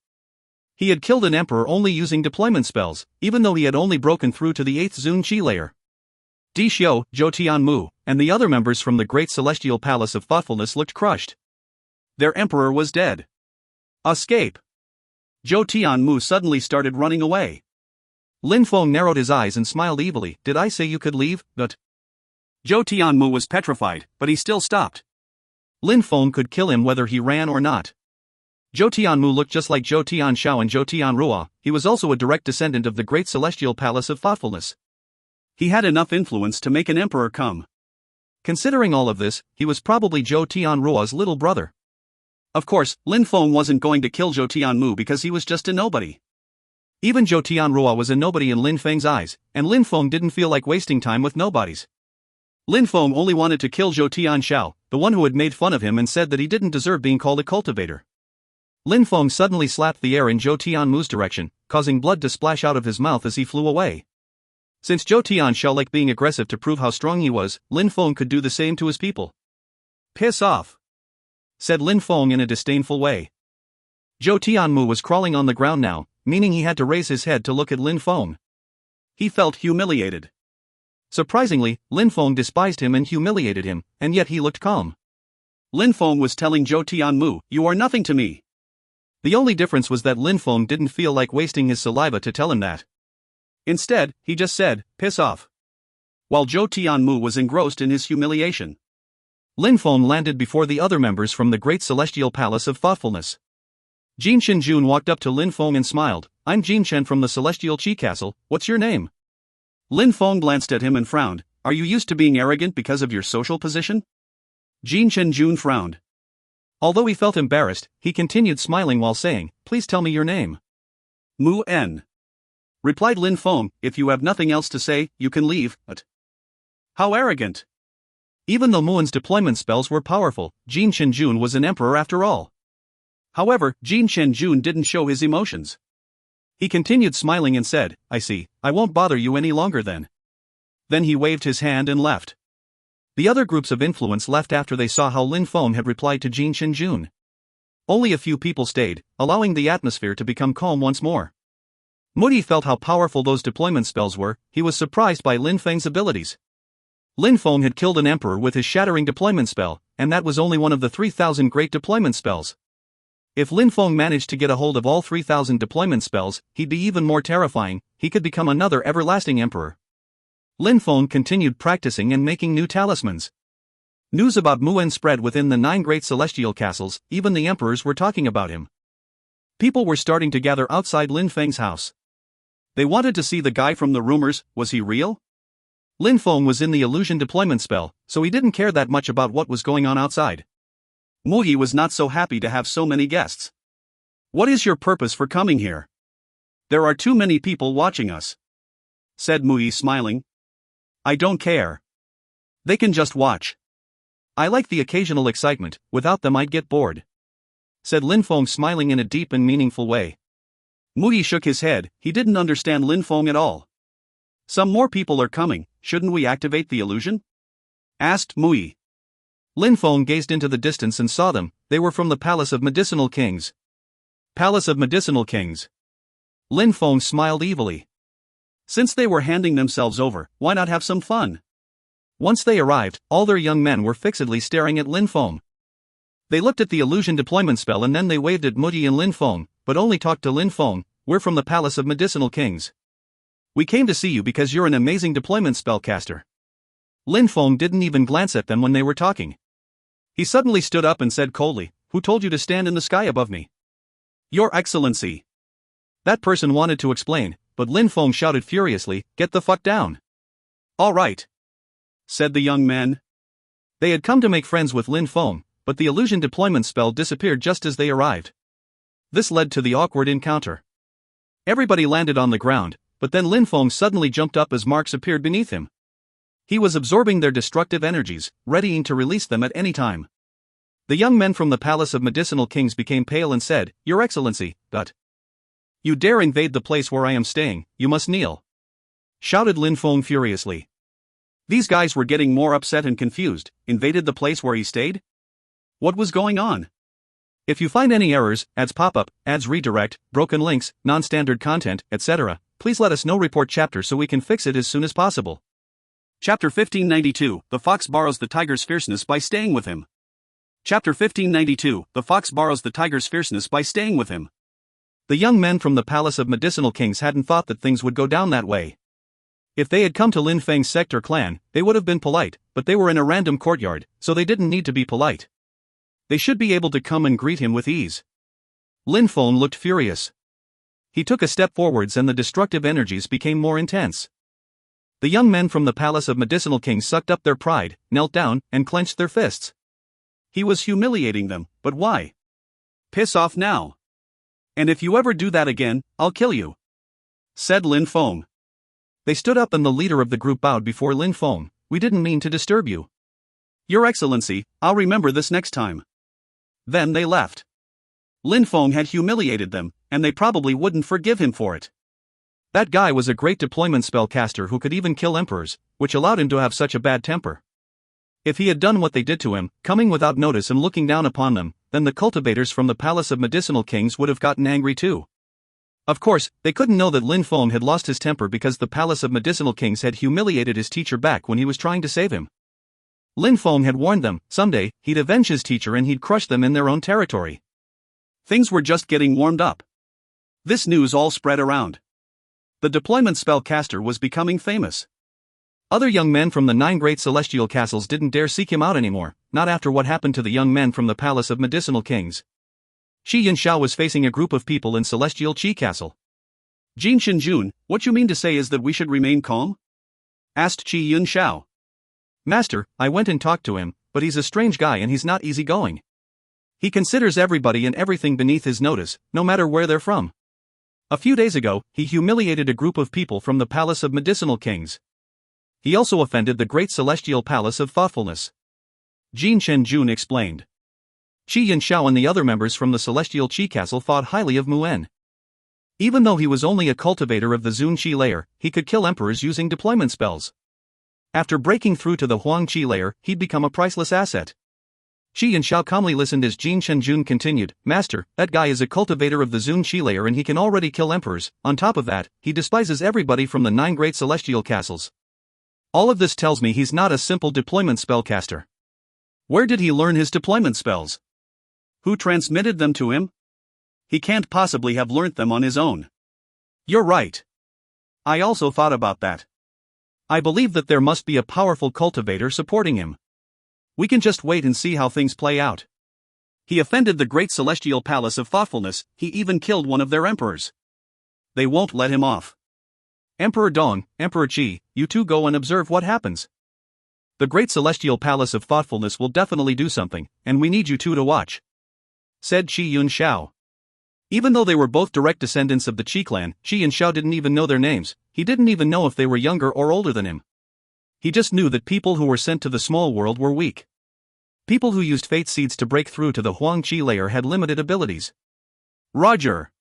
He had killed an emperor only using deployment spells, even though he had only broken through to the 8th Zun Qi layer. Di Xiu, Zhou Tianmu, and the other members from the Great Celestial Palace of Thoughtfulness looked crushed. Their emperor was dead. Escape! Zhou Tianmu suddenly started running away. Lin Feng narrowed his eyes and smiled evilly. Did I say you could leave? But Zhou Tianmu was petrified, but he still stopped. Lin Feng could kill him whether he ran or not. Zhou Tianmu looked just like Zhou Tianshao and Zhou Tianrua. He was also a direct descendant of the Great Celestial Palace of Thoughtfulness. He had enough influence to make an emperor come. Considering all of this, he was probably Zhou Tianrua's little brother. Of course, Lin Feng wasn't going to kill Zhou Tianmu because he was just a nobody. Even Zhou Tianrua was a nobody in Lin Feng's eyes, and Lin Feng didn't feel like wasting time with nobodies. Lin Feng only wanted to kill Zhou Tianshao, the one who had made fun of him and said that he didn't deserve being called a cultivator. Lin Feng suddenly slapped the air in Zhou Tianmu's direction, causing blood to splash out of his mouth as he flew away. Since Zhou Tianshao liked being aggressive to prove how strong he was, Lin Feng could do the same to his people. Piss off, said Lin Feng in a disdainful way. Zhou Tianmu was crawling on the ground now, meaning he had to raise his head to look at Lin Feng. He felt humiliated. Surprisingly, Lin Feng despised him and humiliated him, and yet he looked calm. Lin Feng was telling Zhou Tianmu, "You are nothing to me." The only difference was that Lin Feng didn't feel like wasting his saliva to tell him that. Instead, he just said, "Piss off," while Zhou Tianmu was engrossed in his humiliation. Lin Feng landed before the other members from the Great Celestial Palace of Thoughtfulness. Jin Shenjun walked up to Lin Feng and smiled. "I'm Jin Shen from the Celestial Qi Castle, what's your name?" Lin Feng glanced at him and frowned. "Are you used to being arrogant because of your social position?" Jin Shenjun frowned. Although he felt embarrassed, he continued smiling while saying, "Please tell me your name." Mu En, replied Lin Feng. "If you have nothing else to say, you can leave." But how arrogant! Even though Muen's deployment spells were powerful, Jin Shenjun was an emperor after all. However, Jin Shenjun didn't show his emotions. He continued smiling and said, "I see, I won't bother you any longer then." Then he waved his hand and left. The other groups of influence left after they saw how Lin Feng had replied to Jin Shenjun. Only a few people stayed, allowing the atmosphere to become calm once more. Moody felt how powerful those deployment spells were. He was surprised by Lin Feng's abilities. Lin Feng had killed an emperor with his shattering deployment spell, and that was only one of the 3,000 great deployment spells. If Lin Feng managed to get a hold of all 3,000 deployment spells, he'd be even more terrifying. He could become another everlasting emperor. Lin Feng continued practicing and making new talismans. News about Muen spread within the 9 great celestial castles. Even the emperors were talking about him. People were starting to gather outside Lin Feng's house. They wanted to see the guy from the rumors. Was he real? Lin Feng was in the illusion deployment spell, so he didn't care that much about what was going on outside. Muyi was not so happy to have so many guests. "What is your purpose for coming here?" "There are too many people watching us," said Muyi, smiling. "I don't care. They can just watch. I like the occasional excitement. Without them I'd get bored," said Lin Feng, smiling in a deep and meaningful way. Muyi shook his head. He didn't understand Lin Feng at all. "Some more people are coming. Shouldn't we activate the illusion?" asked Muyi. Lin Feng gazed into the distance and saw them. They were from the Palace of Medicinal Kings. Palace of Medicinal Kings. Lin Feng smiled evilly. Since they were handing themselves over, why not have some fun? Once they arrived, all their young men were fixedly staring at Lin Feng. They looked at the illusion deployment spell and then they waved at Muyi and Lin Feng, but only talked to Lin Feng. "We're from the Palace of Medicinal Kings. We came to see you because you're an amazing deployment spellcaster." Lin Feng didn't even glance at them when they were talking. He suddenly stood up and said coldly, "Who told you to stand in the sky above me?" "Your Excellency." That person wanted to explain, but Lin Feng shouted furiously, "Get the fuck down." "All right," said the young men. They had come to make friends with Lin Feng, but the illusion deployment spell disappeared just as they arrived. This led to the awkward encounter. Everybody landed on the ground, but then Lin Feng suddenly jumped up as marks appeared beneath him. He was absorbing their destructive energies, readying to release them at any time. The young men from the Palace of Medicinal Kings became pale and said, "Your Excellency, but you dare invade the place where I am staying, you must kneel," shouted Lin Feng furiously. These guys were getting more upset and confused. Invaded the place where he stayed? What was going on? If you find any errors, ads pop-up, ads redirect, broken links, non-standard content, etc., please let us know. Report chapter so we can fix it as soon as possible. Chapter 1592, The Fox borrows the tiger's fierceness by staying with him. Chapter 1592, The Fox borrows the tiger's fierceness by staying with him. The young men from the Palace of Medicinal Kings hadn't thought that things would go down that way. If they had come to Lin Feng's sector clan, they would have been polite, but they were in a random courtyard, so they didn't need to be polite. They should be able to come and greet him with ease. Lin Feng looked furious. He took a step forwards and the destructive energies became more intense. The young men from the Palace of Medicinal Kings sucked up their pride, knelt down, and clenched their fists. He was humiliating them, but why? "Piss off now. And if you ever do that again, I'll kill you," said Lin Feng. They stood up and the leader of the group bowed before Lin Feng. "We didn't mean to disturb you." "Your Excellency, I'll remember this next time." Then they left. Lin Feng had humiliated them, and they probably wouldn't forgive him for it. That guy was a great deployment spellcaster who could even kill emperors, which allowed him to have such a bad temper. If he had done what they did to him, coming without notice and looking down upon them, then the cultivators from the Palace of Medicinal Kings would have gotten angry too. Of course, they couldn't know that Lin Feng had lost his temper because the Palace of Medicinal Kings had humiliated his teacher back when he was trying to save him. Lin Feng had warned them, someday, he'd avenge his teacher and he'd crush them in their own territory. Things were just getting warmed up. This news all spread around. The deployment spellcaster was becoming famous. Other young men from the 9 great celestial castles didn't dare seek him out anymore, not after what happened to the young men from the Palace of Medicinal Kings. Shi Yunxiao was facing a group of people in Celestial Qi Castle. "Jin Shenjun, what you mean to say is that we should remain calm?" asked Qi Yunxiao. "Master, I went and talked to him, but he's a strange guy and he's not easygoing. He considers everybody and everything beneath his notice, no matter where they're from. A few days ago, he humiliated a group of people from the Palace of Medicinal Kings. He also offended the Great Celestial Palace of Thoughtfulness." Jin Shenjun explained. Qi Yunxiao and the other members from the Celestial Qi Castle thought highly of Muen. Even though he was only a cultivator of the Zun Qi layer, he could kill emperors using deployment spells. After breaking through to the Huang Qi layer, he'd become a priceless asset. Qi Yanxiao calmly listened as Jin Shenjun continued, Master, that guy is a cultivator of the Zun Qi layer and he can already kill emperors. On top of that, he despises everybody from the 9 great celestial castles. All of this tells me he's not a simple deployment spellcaster. Where did he learn his deployment spells? Who transmitted them to him? He can't possibly have learnt them on his own. You're right. I also thought about that. I believe that there must be a powerful cultivator supporting him. We can just wait and see how things play out. He offended the great celestial palace of thoughtfulness, he even killed one of their emperors. They won't let him off. Emperor Dong, Emperor Qi, you two go and observe what happens. The great celestial palace of thoughtfulness will definitely do something, and we need you two to watch, said Qi Yunxiao. Even though they were both direct descendants of the Qi clan, Qi Yunxiao didn't even know their names. He didn't even know if they were younger or older than him. He just knew that people who were sent to the small world were weak. People who used fate seeds to break through to the Huang Qi layer had limited abilities. Roger,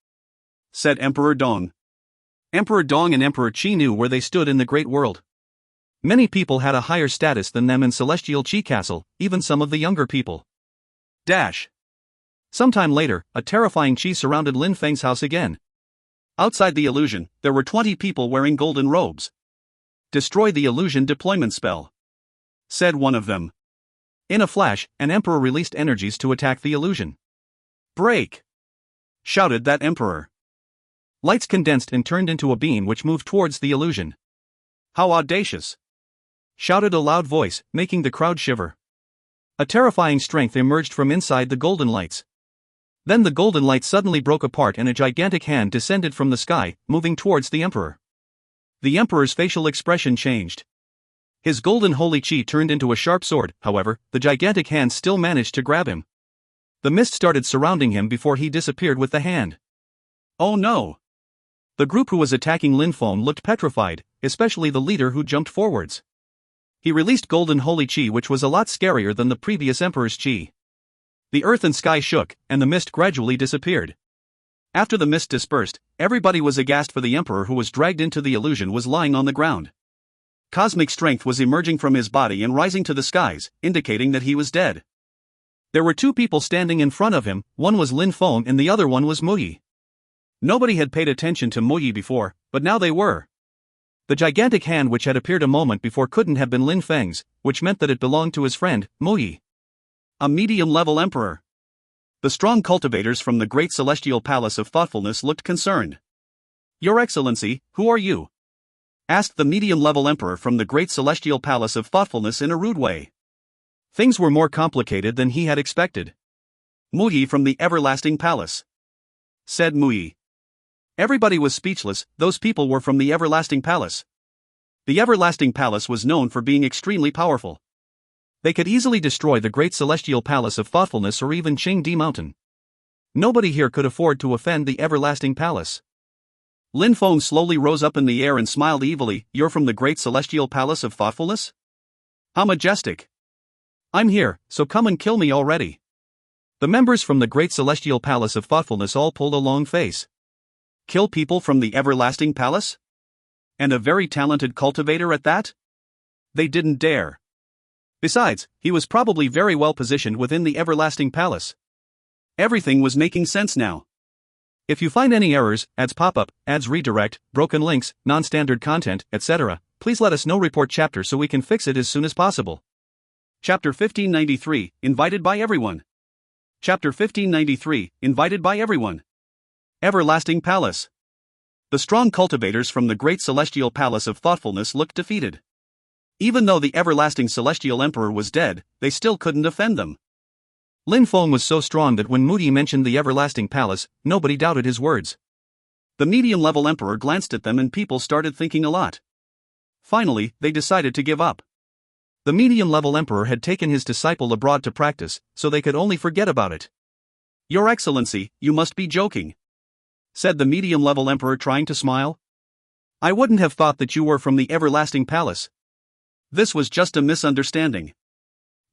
said Emperor Dong. Emperor Dong and Emperor Qi knew where they stood in the great world. Many people had a higher status than them in Celestial Qi Castle, even some of the younger people. Sometime later, a terrifying Qi surrounded Lin Feng's house again. Outside the illusion, there were 20 people wearing golden robes. Destroy the illusion deployment spell, said one of them. In a flash, an emperor released energies to attack the illusion. Break! Shouted that emperor. Lights condensed and turned into a beam which moved towards the illusion. How audacious! Shouted a loud voice, making the crowd shiver. A terrifying strength emerged from inside the golden lights. Then the golden light suddenly broke apart and a gigantic hand descended from the sky, moving towards the emperor. The emperor's facial expression changed. His golden holy qi turned into a sharp sword, however, the gigantic hand still managed to grab him. The mist started surrounding him before he disappeared with the hand. Oh no! The group who was attacking Lin Feng looked petrified, especially the leader who jumped forwards. He released golden holy qi, which was a lot scarier than the previous emperor's qi. The earth and sky shook, and the mist gradually disappeared. After the mist dispersed, everybody was aghast, for the emperor who was dragged into the illusion was lying on the ground. Cosmic strength was emerging from his body and rising to the skies, indicating that he was dead. There were 2 people standing in front of him, one was Lin Feng and the other one was Mu Yi. Nobody had paid attention to Mu Yi before, but now they were. The gigantic hand which had appeared a moment before couldn't have been Lin Feng's, which meant that it belonged to his friend, Mu Yi. A medium-level emperor. The strong cultivators from the great celestial palace of thoughtfulness looked concerned. Your Excellency, who are you? Asked the medium-level emperor from the great celestial palace of thoughtfulness in a rude way. Things were more complicated than he had expected. Mu Yi from the everlasting palace, said Mu Yi. Everybody was speechless. Those people were from the everlasting palace. The everlasting palace was known for being extremely powerful. They could easily destroy the great celestial palace of thoughtfulness or even Qingdi Mountain. Nobody here could afford to offend the everlasting palace. Lin Feng slowly rose up in the air and smiled evilly. You're from the great celestial palace of thoughtfulness? How majestic. I'm here, so come and kill me already. The members from the great celestial palace of thoughtfulness all pulled a long face. Kill people from the everlasting palace? And a very talented cultivator at that? They didn't dare. Besides, he was probably very well positioned within the everlasting palace. Everything was making sense now. If you find any errors, ads pop up, ads redirect, broken links, non-standard content, etc., please let us know. Report chapter so we can fix it as soon as possible. Chapter 1593, Invited by Everyone. Chapter 1593, Invited by Everyone. Everlasting Palace. The strong cultivators from the great celestial palace of thoughtfulness looked defeated. Even though the everlasting celestial emperor was dead, they still couldn't offend them. Lin Feng was so strong that when Mu Yi mentioned the everlasting palace, nobody doubted his words. The medium-level emperor glanced at them and people started thinking a lot. Finally, they decided to give up. The medium-level emperor had taken his disciple abroad to practice, so they could only forget about it. Your Excellency, you must be joking, said the medium-level emperor, trying to smile. I wouldn't have thought that you were from the everlasting palace. This was just a misunderstanding.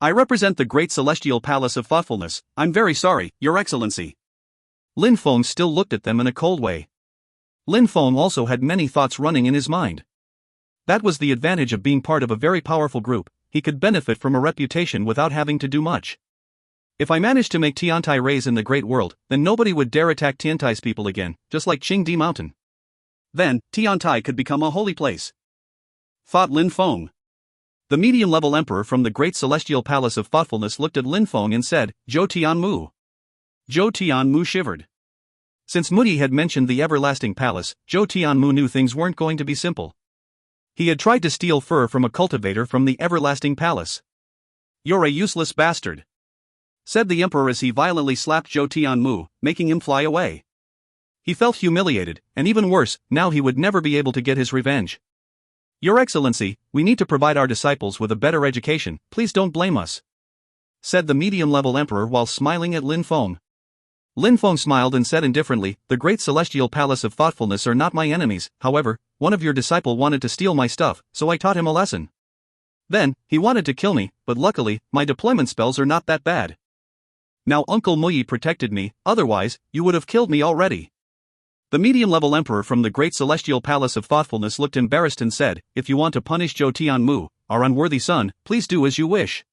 I represent the great celestial palace of thoughtfulness. I'm very sorry, Your Excellency. Lin Feng still looked at them in a cold way. Lin Feng also had many thoughts running in his mind. That was the advantage of being part of a very powerful group, he could benefit from a reputation without having to do much. If I managed to make Tiantai raise in the Great World, then nobody would dare attack Tiantai's people again, just like Qingdi Mountain. Then, Tiantai could become a holy place. Thought Lin Feng. The medium-level emperor from the Great Celestial Palace of Thoughtfulness looked at Lin Feng and said, Zhou Tianmu. Zhou Tianmu shivered. Since Mudi had mentioned the Everlasting Palace, Zhou Tianmu knew things weren't going to be simple. He had tried to steal fur from a cultivator from the Everlasting Palace. You're a useless bastard, said the emperor as he violently slapped Zhou Tianmu, making him fly away. He felt humiliated, and even worse, now he would never be able to get his revenge. Your Excellency, we need to provide our disciples with a better education, please don't blame us, said the medium-level emperor while smiling at Lin Feng. Lin Feng smiled and said indifferently, the Great Celestial Palace of Thoughtfulness are not my enemies, however, one of your disciples wanted to steal my stuff, so I taught him a lesson. Then, he wanted to kill me, but luckily, my deployment spells are not that bad. Now Uncle Muyi protected me, otherwise, you would have killed me already. The medium-level emperor from the Great Celestial Palace of Thoughtfulness looked embarrassed and said, if you want to punish Zhou Tianmu, our unworthy son, please do as you wish.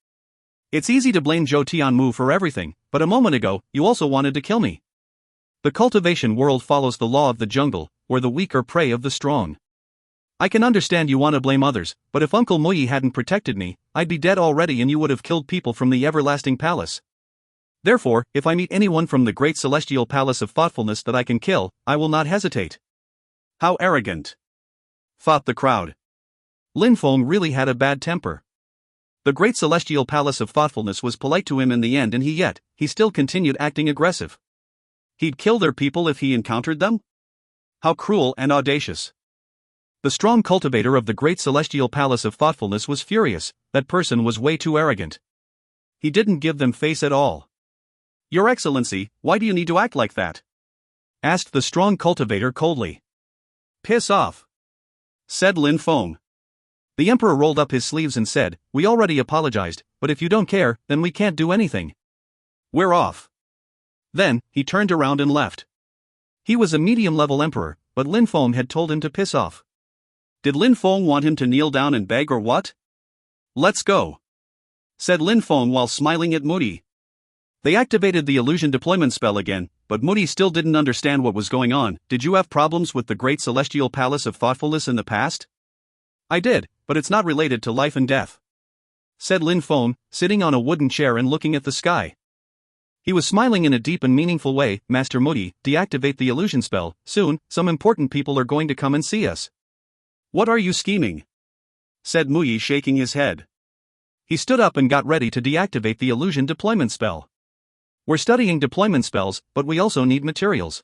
It's easy to blame Zhou Tianmu for everything, but a moment ago, you also wanted to kill me. The cultivation world follows the law of the jungle, where the weak are prey of the strong. I can understand you want to blame others, but if Uncle Muyi hadn't protected me, I'd be dead already and you would have killed people from the Everlasting Palace. Therefore, if I meet anyone from the Great Celestial Palace of Thoughtfulness that I can kill, I will not hesitate. How arrogant, thought the crowd. Lin Feng really had a bad temper. The Great Celestial Palace of Thoughtfulness was polite to him in the end and he still continued acting aggressive. He'd kill their people if he encountered them? How cruel and audacious. The strong cultivator of the Great Celestial Palace of Thoughtfulness was furious, that person was way too arrogant. He didn't give them face at all. Your Excellency, why do you need to act like that? Asked the strong cultivator coldly. Piss off, said Lin Feng. The emperor rolled up his sleeves and said, we already apologized, but if you don't care, then we can't do anything. We're off. Then, he turned around and left. He was a medium-level emperor, but Lin Feng had told him to piss off. Did Lin Feng want him to kneel down and beg or what? Let's go, said Lin Feng while smiling at Mudi. They activated the illusion deployment spell again, but Mudi still didn't understand what was going on. Did you have problems with the Great Celestial Palace of Thoughtfulness in the past? I did, but it's not related to life and death, said Lin Feng, sitting on a wooden chair and looking at the sky. He was smiling in a deep and meaningful way. Master Mudi, deactivate the illusion spell, soon, some important people are going to come and see us. What are you scheming? Said Muyi shaking his head. He stood up and got ready to deactivate the illusion deployment spell. We're studying deployment spells, but we also need materials.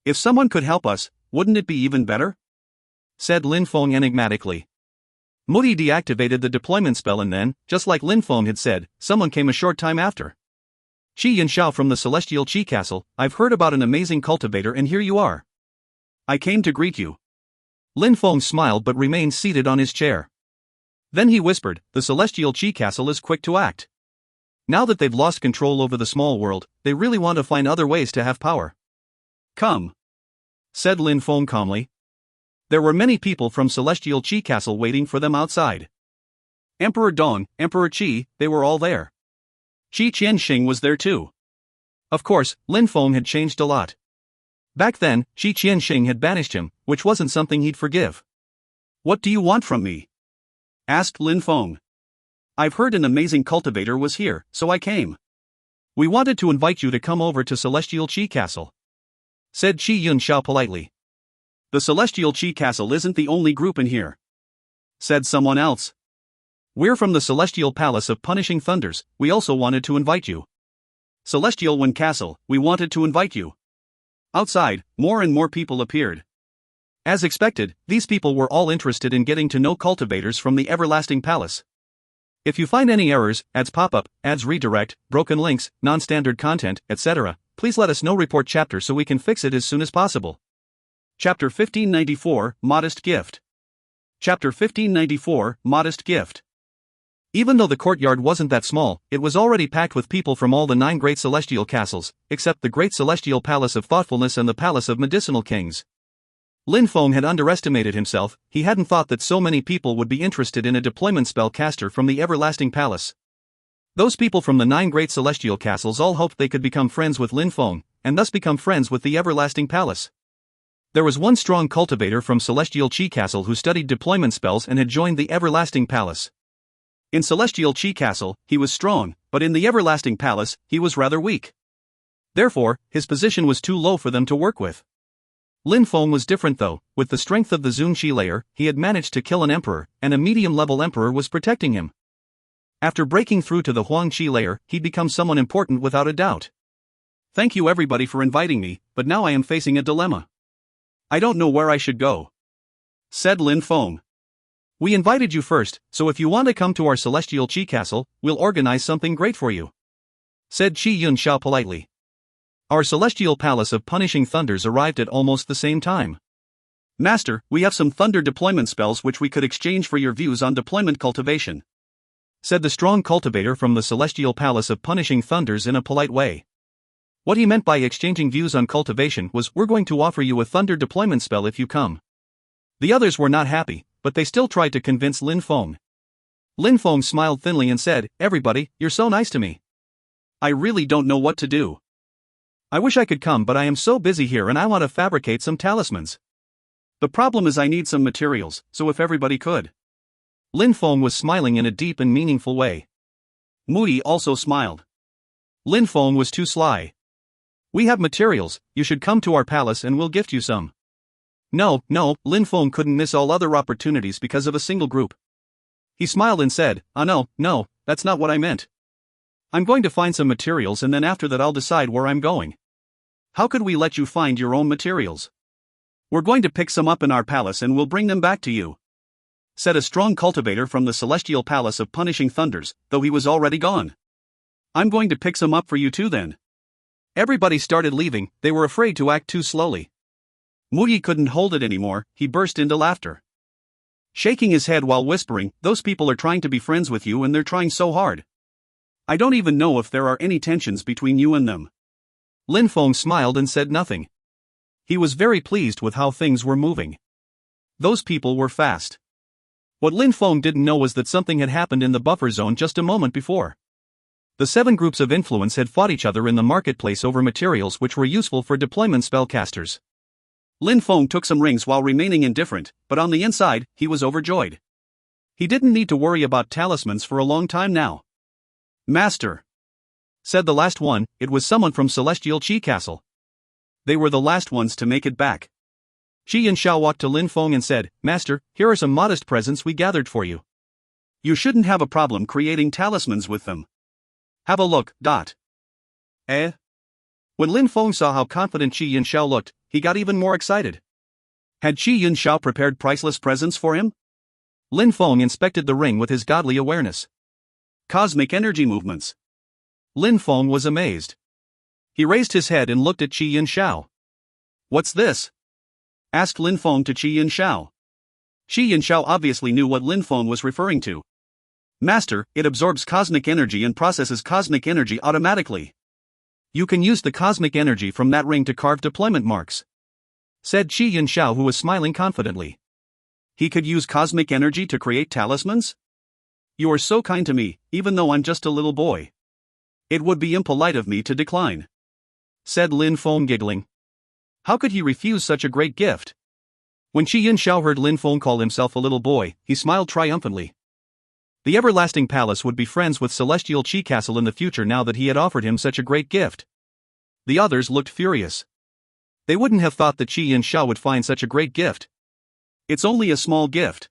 If someone could help us, wouldn't it be even better? Said Lin Feng enigmatically. Mudi deactivated the deployment spell and then, just like Lin Feng had said, someone came a short time after. Qi Yanxiao from the Celestial Qi Castle, I've heard about an amazing cultivator and here you are. I came to greet you. Lin Feng smiled but remained seated on his chair. Then he whispered, the Celestial Qi Castle is quick to act. Now that they've lost control over the small world, they really want to find other ways to have power. Come, said Lin Feng calmly. There were many people from Celestial Qi Castle waiting for them outside. Emperor Dong, Emperor Qi, they were all there. Qi Qianxing was there too. Of course, Lin Feng had changed a lot. Back then, Qi Qianxing had banished him, which wasn't something he'd forgive. What do you want from me? Asked Lin Feng. I've heard an amazing cultivator was here, so I came. We wanted to invite you to come over to Celestial Qi Castle, said Qi Yanxiao politely. The Celestial Qi Castle isn't the only group in here, said someone else. We're from the Celestial Palace of Punishing Thunders, we also wanted to invite you. Celestial Wind Castle, we wanted to invite you. Outside, more and more people appeared. As expected, these people were all interested in getting to know cultivators from the Everlasting Palace. If you find any errors, ads pop up, ads redirect, broken links, non-standard content, etc., please let us know. Report chapter so we can fix it as soon as possible. Chapter 1594, Modest Gift. Chapter 1594, Modest Gift. Even though the courtyard wasn't that small, it was already packed with people from all the 9 great celestial castles, except the Great Celestial Palace of Thoughtfulness and the Palace of Medicinal Kings. Lin Feng had underestimated himself. He hadn't thought that so many people would be interested in a deployment spell caster from the Everlasting Palace. Those people from the 9 great celestial castles all hoped they could become friends with Lin Feng, and thus become friends with the Everlasting Palace. There was one strong cultivator from Celestial Chi Castle who studied deployment spells and had joined the Everlasting Palace. In Celestial Chi Castle, he was strong, but in the Everlasting Palace, he was rather weak. Therefore, his position was too low for them to work with. Lin Feng was different though. With the strength of the Zun Qi layer, he had managed to kill an emperor, and a medium-level emperor was protecting him. After breaking through to the Huang Qi layer, he'd become someone important without a doubt. Thank you everybody for inviting me, but now I am facing a dilemma. I don't know where I should go, said Lin Feng. We invited you first, so if you want to come to our Celestial Chi Castle, we'll organize something great for you, said Qi Yunxiao politely. Our Celestial Palace of Punishing Thunders arrived at almost the same time. Master, we have some thunder deployment spells which we could exchange for your views on deployment cultivation, said the strong cultivator from the Celestial Palace of Punishing Thunders in a polite way. What he meant by exchanging views on cultivation was, we're going to offer you a thunder deployment spell if you come. The others were not happy, but they still tried to convince Lin Feng. Lin Feng smiled thinly and said, everybody, you're so nice to me. I really don't know what to do. I wish I could come, but I am so busy here and I want to fabricate some talismans. The problem is I need some materials, so if everybody could. Lin Feng was smiling in a deep and meaningful way. Mui also smiled. Lin Feng was too sly. We have materials, you should come to our palace and we'll gift you some. No, Lin Feng couldn't miss all other opportunities because of a single group. He smiled and said, no, that's not what I meant. I'm going to find some materials and then after that I'll decide where I'm going. How could we let you find your own materials? We're going to pick some up in our palace and we'll bring them back to you, said a strong cultivator from the Celestial Palace of Punishing Thunders, though he was already gone. I'm going to pick some up for you too then. Everybody started leaving, they were afraid to act too slowly. Muyi couldn't hold it anymore, he burst into laughter, shaking his head while whispering, those people are trying to be friends with you and they're trying so hard. I don't even know if there are any tensions between you and them. Lin Feng smiled and said nothing. He was very pleased with how things were moving. Those people were fast. What Lin Feng didn't know was that something had happened in the buffer zone just a moment before. The 7 groups of influence had fought each other in the marketplace over materials which were useful for deployment spellcasters. Lin Feng took some rings while remaining indifferent, but on the inside, he was overjoyed. He didn't need to worry about talismans for a long time now. Master, said the last one, it was someone from Celestial Chi Castle. They were the last ones to make it back. Qi Yunxiao walked to Lin Feng and said, Master, here are some modest presents we gathered for you. You shouldn't have a problem creating talismans with them. Have a look. When Lin Feng saw how confident Qi Yunxiao looked, he got even more excited. Had Qi Yunxiao prepared priceless presents for him? Lin Feng inspected the ring with his godly awareness. Cosmic energy movements. Lin Feng was amazed. He raised his head and looked at Qi Yunxiao. What's this? Asked Lin Feng to Qi Yunxiao. Qi Yunxiao obviously knew what Lin Feng was referring to. Master, it absorbs cosmic energy and processes cosmic energy automatically. You can use the cosmic energy from that ring to carve deployment marks, said Qi Yunxiao, who was smiling confidently. He could use cosmic energy to create talismans? You are so kind to me, even though I'm just a little boy. It would be impolite of me to decline, said Lin Feng, giggling. How could he refuse such a great gift? When Qi Yunxiao heard Lin Feng call himself a little boy, he smiled triumphantly. The Everlasting Palace would be friends with Celestial Chi Castle in the future now that he had offered him such a great gift. The others looked furious. They wouldn't have thought that Qi Yunxiao would find such a great gift. It's only a small gift.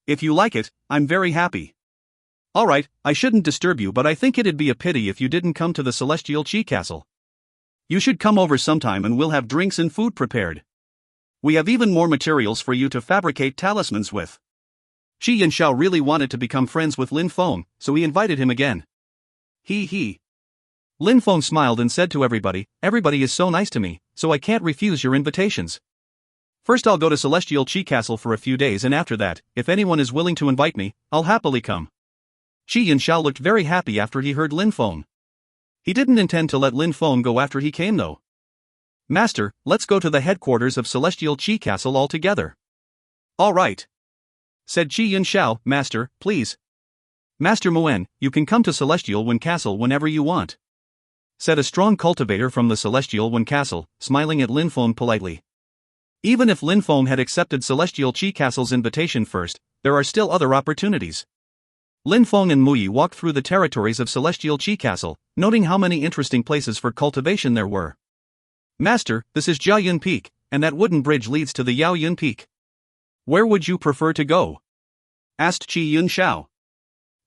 If you like it, I'm very happy. Alright, I shouldn't disturb you, but I think it'd be a pity if you didn't come to the Celestial Chi Castle. You should come over sometime and we'll have drinks and food prepared. We have even more materials for you to fabricate talismans with. Qi Yunxiao really wanted to become friends with Lin Feng, so he invited him again. Lin Feng smiled and said to everybody, everybody is so nice to me, so I can't refuse your invitations. First I'll go to Celestial Chi Castle for a few days and after that, if anyone is willing to invite me, I'll happily come. Qi Yunxiao looked very happy after he heard Lin Feng. He didn't intend to let Lin Feng go after he came though. Master, let's go to the headquarters of Celestial Qi Castle all together. All right, said Qi Yunxiao. Master, please. Master Muen, you can come to Celestial Wen Castle whenever you want, said a strong cultivator from the Celestial Wen Castle, smiling at Lin Feng politely. Even if Lin Feng had accepted Celestial Qi Castle's invitation first, there are still other opportunities. Lin Feng and Muyi walked through the territories of Celestial Qi Castle, noting how many interesting places for cultivation there were. Master, this is Jiayun Peak, and that wooden bridge leads to the Yaoyun Peak. Where would you prefer to go? Asked Qi Yunxiao.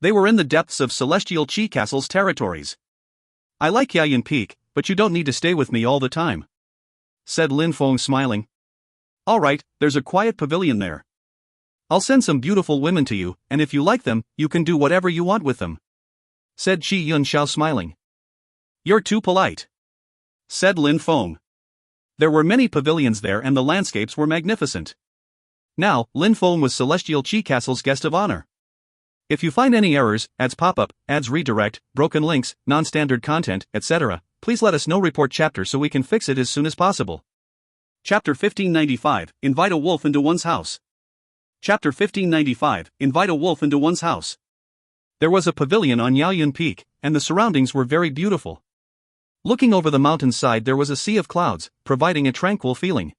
They were in the depths of Celestial Qi Castle's territories. I like Yaoyun Peak, but you don't need to stay with me all the time, said Lin Feng, smiling. All right, there's a quiet pavilion there. I'll send some beautiful women to you, and if you like them, you can do whatever you want with them, said Qi Yunxiao, smiling. You're too polite, said Lin Feng. There were many pavilions there and the landscapes were magnificent. Now, Lin Feng was Celestial Qi Castle's guest of honor. If you find any errors, ads pop up, ads redirect, broken links, non-standard content, etc., please let us know. Report chapter so we can fix it as soon as possible. Chapter 1595, Invite a Wolf into One's House. Chapter 1595, Invite a Wolf into One's House. There was a pavilion on Yaoyun Peak, and the surroundings were very beautiful. Looking over the mountainside there was a sea of clouds, providing a tranquil feeling.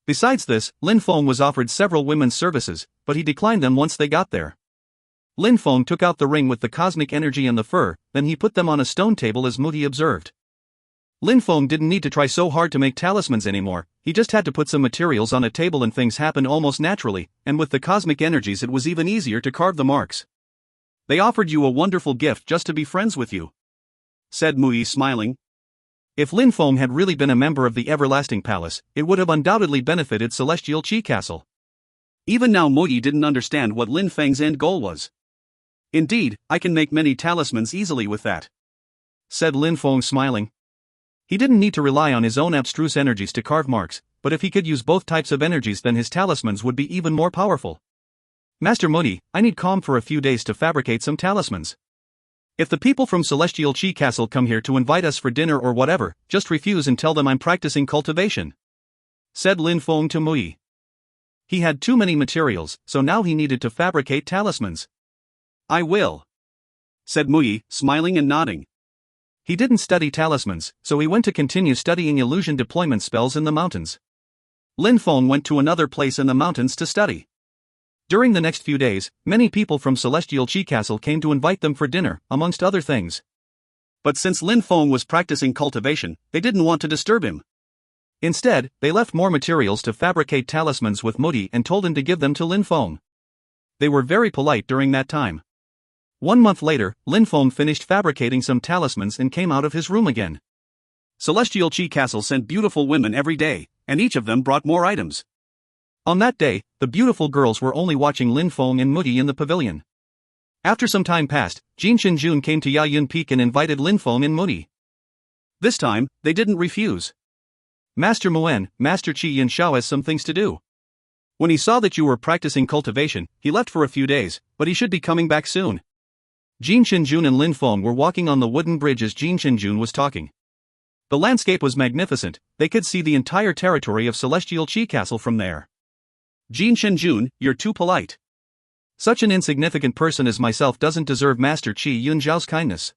Besides this, Lin Feng was offered several women's services, but he declined them once they got there. Lin Feng took out the ring with the cosmic energy and the fur, then he put them on a stone table as Muti observed. Lin Feng didn't need to try so hard to make talismans anymore, he just had to put some materials on a table and things happened almost naturally, and with the cosmic energies it was even easier to carve the marks. They offered you a wonderful gift just to be friends with you, said Muyi, smiling. If Lin Feng had really been a member of the Everlasting Palace, it would have undoubtedly benefited Celestial Qi Castle. Even now Muyi didn't understand what Lin Feng's end goal was. Indeed, I can make many talismans easily with that, said Lin Feng, smiling. He didn't need to rely on his own abstruse energies to carve marks, but if he could use both types of energies then his talismans would be even more powerful. Master Muti, I need calm for a few days to fabricate some talismans. If the people from Celestial Qi Castle come here to invite us for dinner or whatever, just refuse and tell them I'm practicing cultivation, said Lin Feng to Muyi. He had too many materials, so now he needed to fabricate talismans. I will, said Muyi, smiling and nodding. He didn't study talismans, so he went to continue studying illusion deployment spells in the mountains. Lin Feng went to another place in the mountains to study. During the next few days, many people from Celestial Qi Castle came to invite them for dinner, amongst other things. But since Lin Feng was practicing cultivation, they didn't want to disturb him. Instead, they left more materials to fabricate talismans with Muti and told him to give them to Lin Feng. They were very polite during that time. 1 month later, Lin Feng finished fabricating some talismans and came out of his room again. Celestial Qi Castle sent beautiful women every day, and each of them brought more items. On that day, the beautiful girls were only watching Lin Feng and Muti in the pavilion. After some time passed, Jin Shenjun came to Yaoyun Peak and invited Lin Feng and Muti. This time, they didn't refuse. Master Muen, Master Qi Yunxiao has some things to do. When he saw that you were practicing cultivation, he left for a few days, but he should be coming back soon. Jin Shenjun and Lin Feng were walking on the wooden bridge as Jin Shenjun was talking. The landscape was magnificent, they could see the entire territory of Celestial Qi Castle from there. Jin Shenjun, you're too polite. Such an insignificant person as myself doesn't deserve Master Qi Yunxiao's kindness.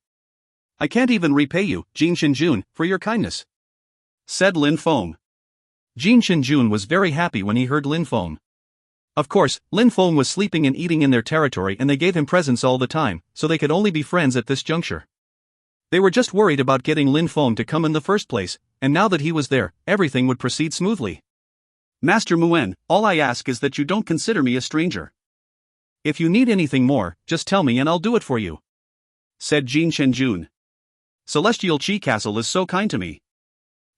I can't even repay you, Jin Shenjun, for your kindness, said Lin Feng. Jin Shenjun was very happy when he heard Lin Feng. Of course, Lin Feng was sleeping and eating in their territory and they gave him presents all the time, so they could only be friends at this juncture. They were just worried about getting Lin Feng to come in the first place, and now that he was there, everything would proceed smoothly. Master Muen, all I ask is that you don't consider me a stranger. If you need anything more, just tell me and I'll do it for you, said Jin Shenjun. Celestial Qi Castle is so kind to me.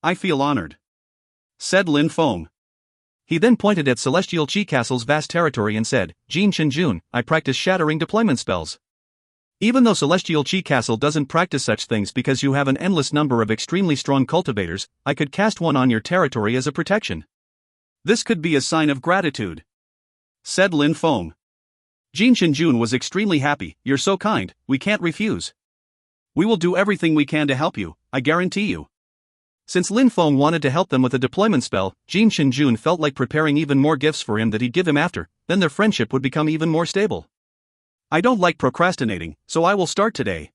I feel honored, said Lin Feng. He then pointed at Celestial Qi Castle's vast territory and said, Jin Shenjun, I practice shattering deployment spells. Even though Celestial Qi Castle doesn't practice such things because you have an endless number of extremely strong cultivators, I could cast one on your territory as a protection. This could be a sign of gratitude, said Lin Feng. Jin Shenjun was extremely happy. You're so kind, we can't refuse. We will do everything we can to help you, I guarantee you. Since Lin Feng wanted to help them with a deployment spell, Jin Shinjun felt like preparing even more gifts for him that he'd give him after, then their friendship would become even more stable. I don't like procrastinating, so I will start today.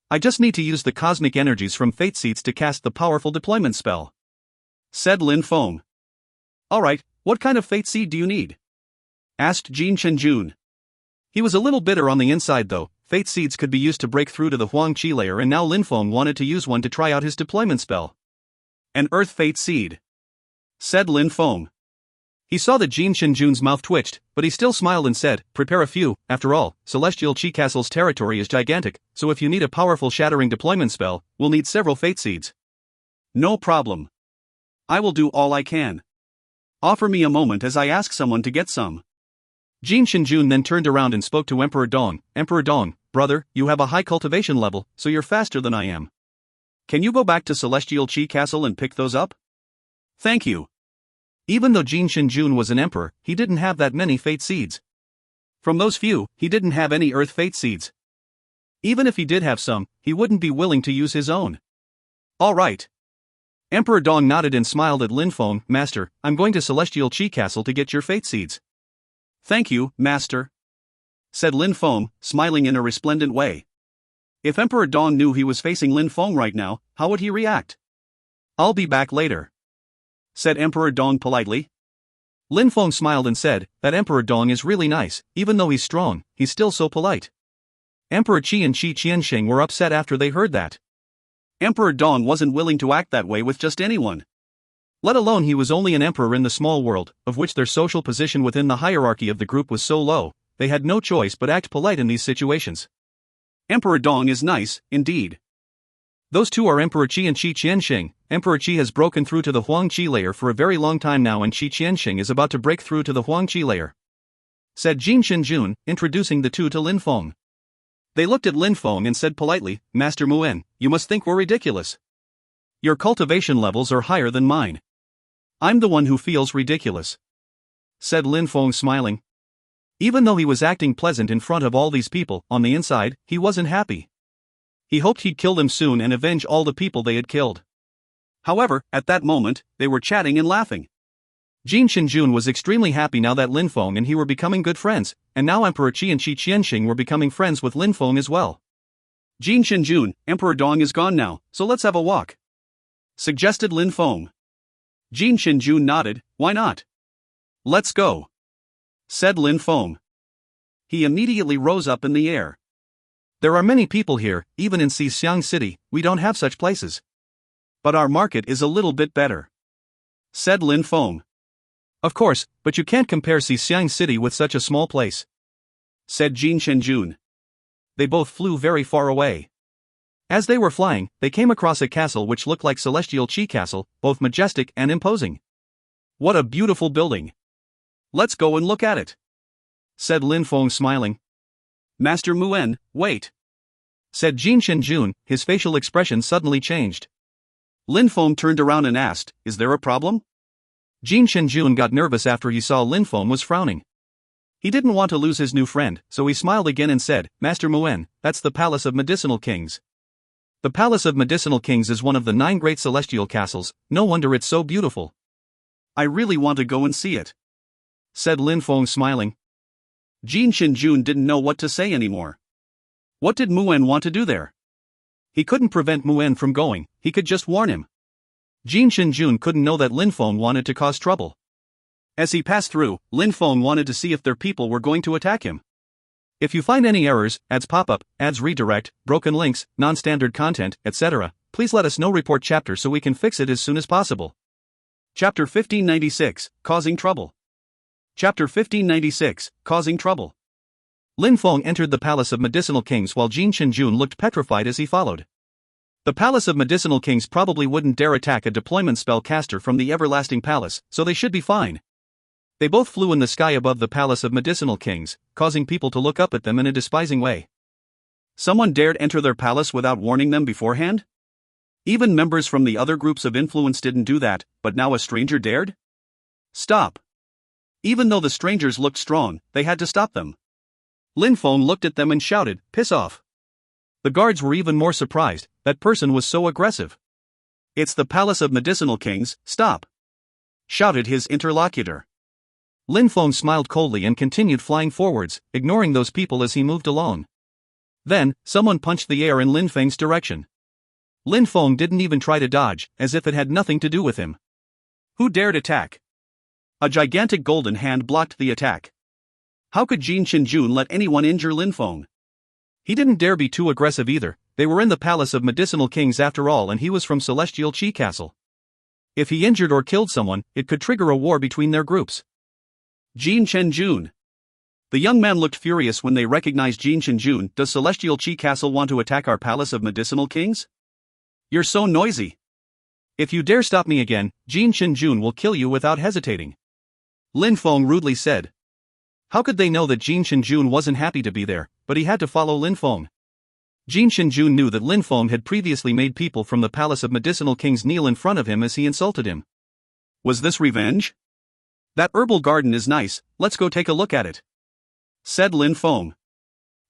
I just need to use the cosmic energies from Fate Seeds to cast the powerful deployment spell, said Lin Feng. Alright, what kind of Fate Seed do you need? Asked Jin Shinjun. He was a little bitter on the inside though. Fate Seeds could be used to break through to the Huang Qi layer, and now Lin Feng wanted to use one to try out his deployment spell. An Earth Fate Seed, said Lin Feng. He saw that Jin Shinjun's mouth twitched, but he still smiled and said, prepare a few. After all, Celestial Qi Castle's territory is gigantic, so if you need a powerful shattering deployment spell, we'll need several Fate Seeds. No problem. I will do all I can. Offer me a moment as I ask someone to get some. Jin Shinjun then turned around and spoke to Emperor Dong. Emperor Dong, brother, you have a high cultivation level, so you're faster than I am. Can you go back to Celestial Qi Castle and pick those up? Thank you. Even though Jin Shinjun was an emperor, he didn't have that many Fate Seeds. From those few, he didn't have any Earth Fate Seeds. Even if he did have some, he wouldn't be willing to use his own. All right. Emperor Dong nodded and smiled at Lin Feng. Master, I'm going to Celestial Qi Castle to get your Fate Seeds. Thank you, Master, said Lin Feng, smiling in a resplendent way. If Emperor Dong knew he was facing Lin Feng right now, how would he react? I'll be back later, said Emperor Dong politely. Lin Feng smiled and said, that Emperor Dong is really nice. Even though he's strong, he's still so polite. Emperor Qi and Qi Qiansheng were upset after they heard that. Emperor Dong wasn't willing to act that way with just anyone. Let alone he was only an emperor in the small world, of which their social position within the hierarchy of the group was so low, they had no choice but act polite in these situations. Emperor Dong is nice, indeed. Those two are Emperor Qi and Qi Qiansheng. Emperor Qi has broken through to the Huang Qi layer for a very long time now, and Qi Qiansheng is about to break through to the Huang Qi layer, said Jin Shinjun, introducing the two to Lin Feng. They looked at Lin Feng and said politely, Master Muen, you must think we're ridiculous. Your cultivation levels are higher than mine. I'm the one who feels ridiculous, said Lin Feng smiling. Even though he was acting pleasant in front of all these people, on the inside, he wasn't happy. He hoped he'd kill them soon and avenge all the people they had killed. However, at that moment, they were chatting and laughing. Jin Shinjun was extremely happy now that Lin Feng and he were becoming good friends, and now Emperor Qi and Qi Qiansheng were becoming friends with Lin Feng as well. Jin Shinjun, Emperor Dong is gone now, so let's have a walk, suggested Lin Feng. Jin Shinjun nodded. Why not? Let's go, said Lin Feng. He immediately rose up in the air. There are many people here, even in Xixiang City, we don't have such places. But our market is a little bit better, said Lin Feng. Of course, but you can't compare Xixiang City with such a small place, said Jin Shinjun. They both flew very far away. As they were flying, they came across a castle which looked like Celestial Qi Castle, both majestic and imposing. What a beautiful building. Let's go and look at it, said Lin Feng smiling. Master Muen, wait, said Jin Shinjun, his facial expression suddenly changed. Lin Feng turned around and asked, is there a problem? Jin Shinjun got nervous after he saw Lin Feng was frowning. He didn't want to lose his new friend, so he smiled again and said, Master Muen, that's the Palace of Medicinal Kings. The Palace of Medicinal Kings is one of the 9 great celestial castles, no wonder it's so beautiful. I really want to go and see it, said Lin Feng smiling. Jin Shinjun didn't know what to say anymore. What did Muen want to do there? He couldn't prevent Muen from going, he could just warn him. Jin Shinjun couldn't know that Lin Feng wanted to cause trouble. As he passed through, Lin Feng wanted to see if their people were going to attack him. If you find any errors, ads pop-up, ads redirect, broken links, non-standard content, etc., please let us know. Report chapter so we can fix it as soon as possible. Chapter 1596, Causing Trouble. Chapter 1596, Causing Trouble. Lin Feng entered the Palace of Medicinal Kings while Jin Shinjun looked petrified as he followed. The Palace of Medicinal Kings probably wouldn't dare attack a deployment spell caster from the Everlasting Palace, so they should be fine. They both flew in the sky above the Palace of Medicinal Kings, causing people to look up at them in a despising way. Someone dared enter their palace without warning them beforehand? Even members from the other groups of influence didn't do that, but now a stranger dared? Stop! Even though the strangers looked strong, they had to stop them. Lin Feng looked at them and shouted, piss off! The guards were even more surprised, that person was so aggressive. It's the Palace of Medicinal Kings, stop! Shouted his interlocutor. Lin Feng smiled coldly and continued flying forwards, ignoring those people as he moved along. Then, someone punched the air in Lin Feng's direction. Lin Feng didn't even try to dodge, as if it had nothing to do with him. Who dared attack? A gigantic golden hand blocked the attack. How could Jin Chenjun let anyone injure Lin Feng? He didn't dare be too aggressive either. They were in the Palace of Medicinal Kings after all, and he was from Celestial Chi Castle. If he injured or killed someone, it could trigger a war between their groups. Jin Chenjun. The young man looked furious when they recognized Jin Chenjun. Does Celestial Chi Castle want to attack our Palace of Medicinal Kings? You're so noisy. If you dare stop me again, Jin Chenjun will kill you without hesitating. Lin Feng rudely said. How could they know that Jin Chenjun wasn't happy to be there, but he had to follow Lin Feng? Jin Chenjun knew that Lin Feng had previously made people from the Palace of Medicinal Kings kneel in front of him as he insulted him. Was this revenge? That herbal garden is nice, let's go take a look at it, said Lin Feng.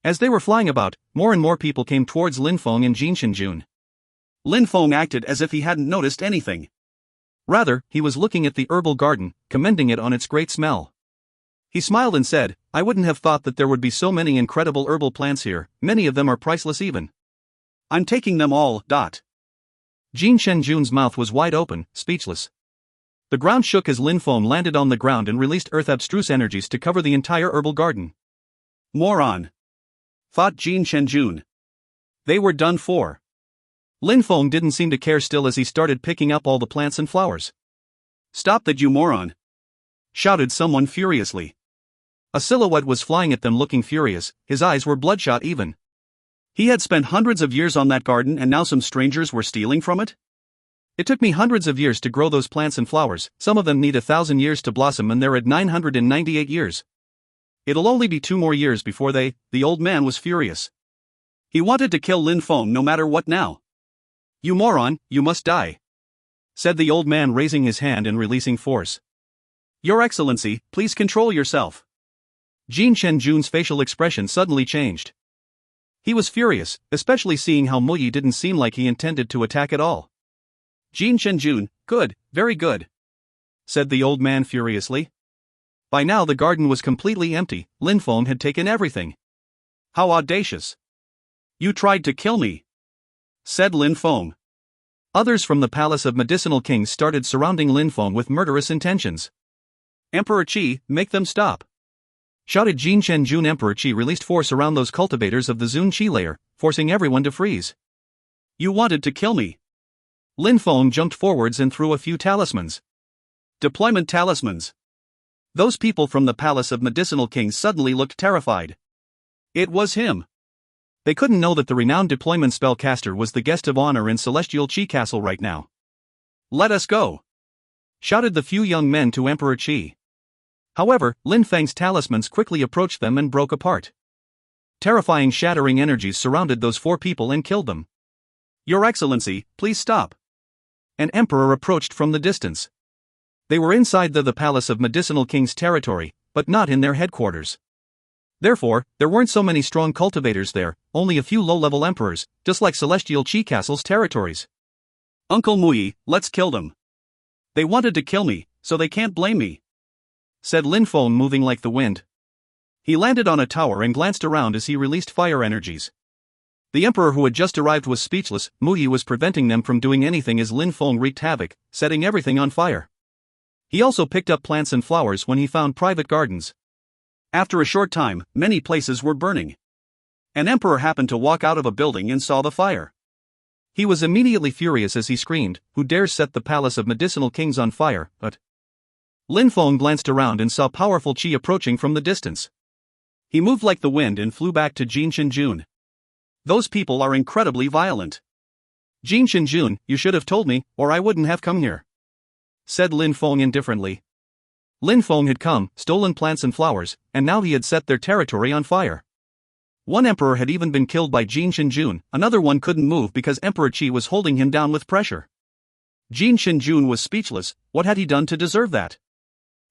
As they were flying about, more and more people came towards Lin Feng and Jin Chenjun. Lin Feng acted as if he hadn't noticed anything. Rather, he was looking at the herbal garden, commending it on its great smell. He smiled and said, I wouldn't have thought that there would be so many incredible herbal plants here, many of them are priceless even. I'm taking them all, Jin Chenjun's mouth was wide open, speechless. The ground shook as Lin Feng landed on the ground and released earth abstruse energies to cover the entire herbal garden. Moron! Thought Jin Chenjun. They were done for. Lin Feng didn't seem to care still as he started picking up all the plants and flowers. Stop that, you moron! Shouted someone furiously. A silhouette was flying at them looking furious, his eyes were bloodshot even. He had spent hundreds of years on that garden and now some strangers were stealing from it? It took me hundreds of years to grow those plants and flowers, some of them need 1,000 years to blossom and they're at 998 years. It'll only be 2 more years before the old man was furious. He wanted to kill Lin Feng no matter what now. You moron, you must die, said the old man, raising his hand and releasing force. Your Excellency, please control yourself. Jin Chenjun's facial expression suddenly changed. He was furious, especially seeing how Muyi didn't seem like he intended to attack at all. Jin Chenjun, good, very good, said the old man furiously. By now the garden was completely empty, Lin Feng had taken everything. How audacious. You tried to kill me, said Lin Feng. Others from the Palace of Medicinal Kings started surrounding Lin Feng with murderous intentions. Emperor Qi, make them stop, shouted Jin Chenjun. Emperor Qi released force around those cultivators of the Zun Qi layer, forcing everyone to freeze. You wanted to kill me. Lin Feng jumped forwards and threw a few talismans. Deployment talismans. Those people from the Palace of Medicinal Kings suddenly looked terrified. It was him. They couldn't know that the renowned deployment spellcaster was the guest of honor in Celestial Chi Castle right now. Let us go, shouted the few young men to Emperor Qi. However, Lin Feng's talismans quickly approached them and broke apart. Terrifying shattering energies surrounded those 4 people and killed them. Your Excellency, please stop. An emperor approached from the distance. They were inside the Palace of Medicinal King's territory, but not in their headquarters. Therefore, there weren't so many strong cultivators there, only a few low-level emperors, just like Celestial Chi Castle's territories. Uncle Muyi, let's kill them. They wanted to kill me, so they can't blame me, said Lin Feng, moving like the wind. He landed on a tower and glanced around as he released fire energies. The emperor who had just arrived was speechless. Muyi was preventing them from doing anything as Lin Feng wreaked havoc, setting everything on fire. He also picked up plants and flowers when he found private gardens. After a short time, many places were burning. An emperor happened to walk out of a building and saw the fire. He was immediately furious as he screamed, "Who dares set the Palace of Medicinal Kings on fire?" But Lin Feng glanced around and saw powerful qi approaching from the distance. He moved like the wind and flew back to Jin Chenjun. Those people are incredibly violent. Jin Chenjun, you should have told me, or I wouldn't have come here, said Lin Feng indifferently. Lin Feng had come, stolen plants and flowers, and now he had set their territory on fire. One emperor had even been killed by Jin Chenjun, another one couldn't move because Emperor Qi was holding him down with pressure. Jin Chenjun was speechless. What had he done to deserve that?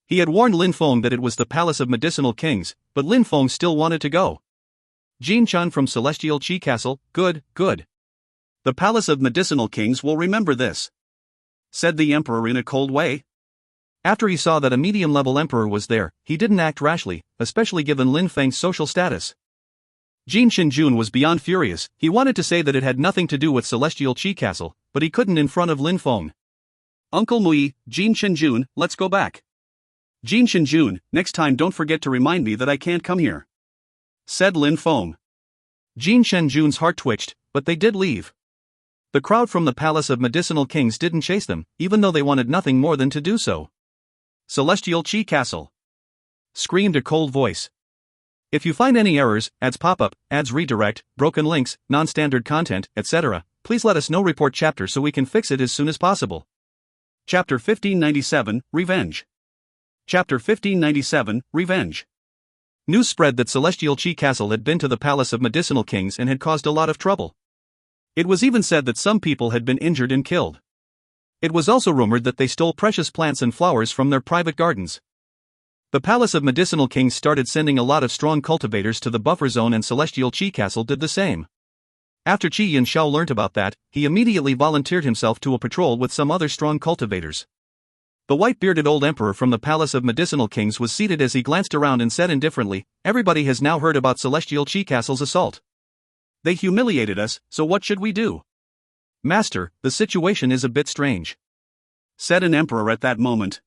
He had warned Lin Feng that it was the Palace of Medicinal Kings, but Lin Feng still wanted to go. Jin Chun from Celestial Chi Castle, good, good. The Palace of Medicinal Kings will remember this. said the emperor in a cold way. After he saw that a medium-level emperor was there, he didn't act rashly, especially given Lin Feng's social status. Jin Shinjun was beyond furious. He wanted to say that it had nothing to do with Celestial Qi Castle, but he couldn't in front of Lin Feng. Uncle Mui, Jin Shinjun, let's go back. Jin Shinjun, next time don't forget to remind me that I can't come here, said Lin Feng. Jin Shinjun's heart twitched, but they did leave. The crowd from the Palace of Medicinal Kings didn't chase them, even though they wanted nothing more than to do so. Celestial Qi Castle, screamed a cold voice. If you find any errors, ads pop up, ads redirect, broken links, non-standard content, etc., please let us know. Report chapter so we can fix it as soon as possible. Chapter 1597, Revenge. Chapter 1597, Revenge. News spread that Celestial Qi Castle had been to the Palace of Medicinal Kings and had caused a lot of trouble. It was even said that some people had been injured and killed. It was also rumored that they stole precious plants and flowers from their private gardens. The Palace of Medicinal Kings started sending a lot of strong cultivators to the buffer zone, and Celestial Qi Castle did the same. After Qi Yanxiao learnt about that, he immediately volunteered himself to a patrol with some other strong cultivators. The white-bearded old emperor from the Palace of Medicinal Kings was seated as he glanced around and said indifferently, "Everybody has now heard about Celestial Qi Castle's assault. They humiliated us, so what should we do?" "Master, the situation is a bit strange," said an emperor at that moment.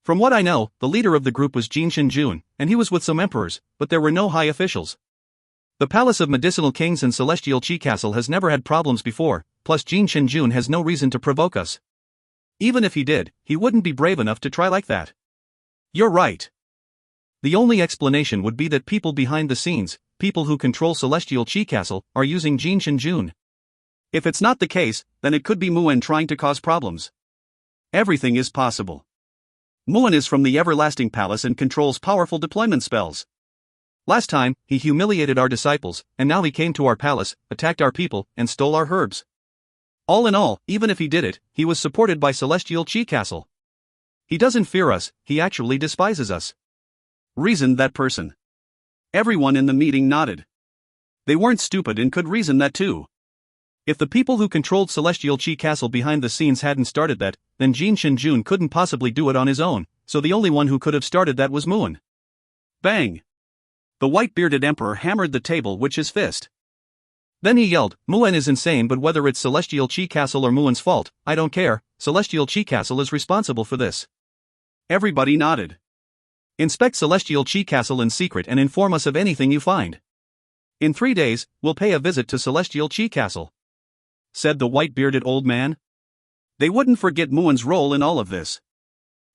"From what I know, the leader of the group was Jin Shinjun, and he was with some emperors, but there were no high officials. The Palace of Medicinal Kings and Celestial Qi Castle has never had problems before, plus Jin Shinjun has no reason to provoke us. Even if he did, he wouldn't be brave enough to try like that." "You're right. The only explanation would be that people behind the scenes, people who control Celestial Qi Castle, are using Jin Shinjun. If it's not the case, then it could be Muan trying to cause problems. Everything is possible. Muan is from the Everlasting Palace and controls powerful deployment spells. Last time, he humiliated our disciples, and now he came to our palace, attacked our people, and stole our herbs. All in all, even if he did it, he was supported by Celestial Qi Castle. He doesn't fear us, he actually despises us," reasoned that person. Everyone in the meeting nodded. They weren't stupid and could reason that too. If the people who controlled Celestial Qi Castle behind the scenes hadn't started that, then Jin Shinjun couldn't possibly do it on his own, so the only one who could have started that was Muan. Bang! The white-bearded emperor hammered the table with his fist. Then he yelled, "Muan is insane, but whether it's Celestial Qi Castle or Muan's fault, I don't care. Celestial Qi Castle is responsible for this." Everybody nodded. "Inspect Celestial Qi Castle in secret and inform us of anything you find. In 3 days, we'll pay a visit to Celestial Qi Castle," said the white-bearded old man. They wouldn't forget Muan's role in all of this.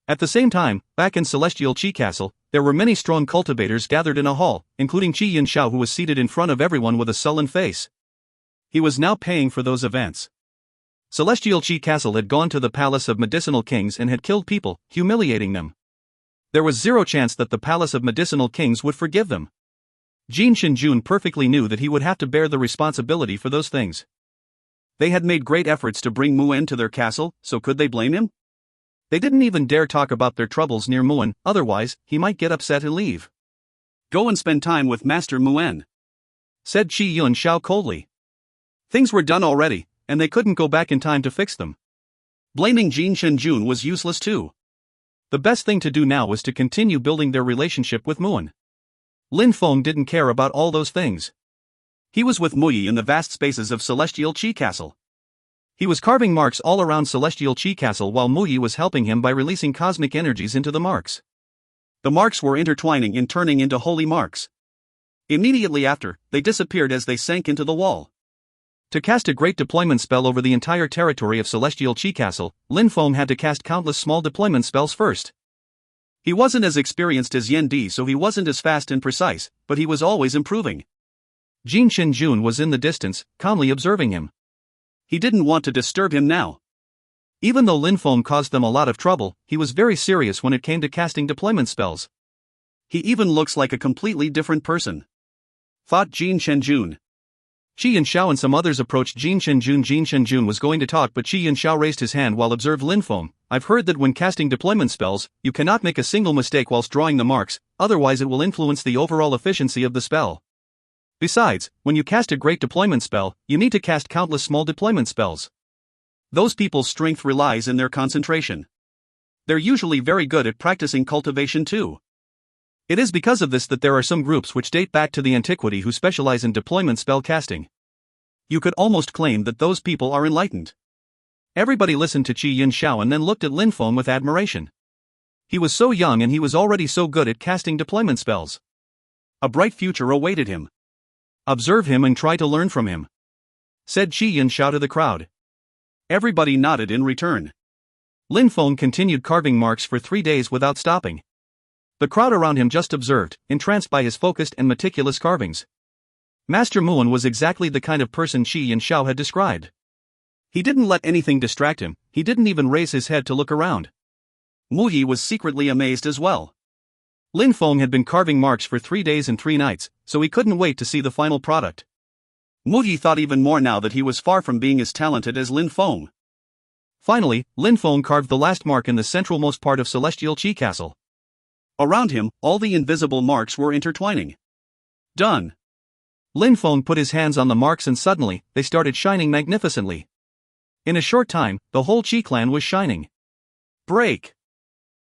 At the same time, back in Celestial Qi Castle, there were many strong cultivators gathered in a hall, including Qi Yanxiao, who was seated in front of everyone with a sullen face. He was now paying for those events. Celestial Qi Castle had gone to the Palace of Medicinal Kings and had killed people, humiliating them. There was zero chance that the Palace of Medicinal Kings would forgive them. Jin Shinjun perfectly knew that he would have to bear the responsibility for those things. They had made great efforts to bring Muan to their castle, so could they blame him? They didn't even dare talk about their troubles near Muan, otherwise, he might get upset and leave. "Go and spend time with Master Muan," said Qi Yanxiao coldly. Things were done already, and they couldn't go back in time to fix them. Blaming Jin Shinjun was useless too. The best thing to do now was to continue building their relationship with Muan. Lin Feng didn't care about all those things. He was with Muyi in the vast spaces of Celestial Qi Castle. He was carving marks all around Celestial Qi Castle while Muyi was helping him by releasing cosmic energies into the marks. The marks were intertwining and turning into holy marks. Immediately after, they disappeared as they sank into the wall. To cast a great deployment spell over the entire territory of Celestial Qi Castle, Lin Feng had to cast countless small deployment spells first. He wasn't as experienced as Yan Di, so he wasn't as fast and precise, but he was always improving. Jin Shinjun was in the distance, calmly observing him. He didn't want to disturb him now. Even though Lin Feng caused them a lot of trouble, he was very serious when it came to casting deployment spells. He even looks like a completely different person, thought Jin Shinjun. Qi Yanxiao and some others approached Jin Shinjun. Jin Shinjun was going to talk, but Qi Yanxiao raised his hand while observed Lin Feng. "I've heard that when casting deployment spells, you cannot make a single mistake whilst drawing the marks, otherwise it will influence the overall efficiency of the spell. Besides, when you cast a great deployment spell, you need to cast countless small deployment spells. Those people's strength relies in their concentration. They're usually very good at practicing cultivation too. It is because of this that there are some groups which date back to the antiquity who specialize in deployment spell casting. You could almost claim that those people are enlightened. Everybody listened to Qi Yinxiao and then looked at Lin Feng with admiration. He was so young and he was already so good at casting deployment spells. A bright future awaited him. Observe him and try to learn from him, said Qi Yinxiao to the crowd. Everybody nodded in return. Lin Feng continued carving marks for 3 days without stopping. The crowd around him just observed, entranced by his focused and meticulous carvings. Master Muan was exactly the kind of person Qi Yinxiao had described. He didn't let anything distract him, he didn't even raise his head to look around. Mu Yi was secretly amazed as well. Lin Feng had been carving marks for 3 days and 3 nights, so he couldn't wait to see the final product. Mu Yi thought even more now that he was far from being as talented as Lin Feng. Finally, Lin Feng carved the last mark in the centralmost part of Celestial Qi Castle. Around him, all the invisible marks were intertwining. Done. Lin Feng put his hands on the marks and suddenly, they started shining magnificently. In a short time, the whole Qi clan was shining. Break!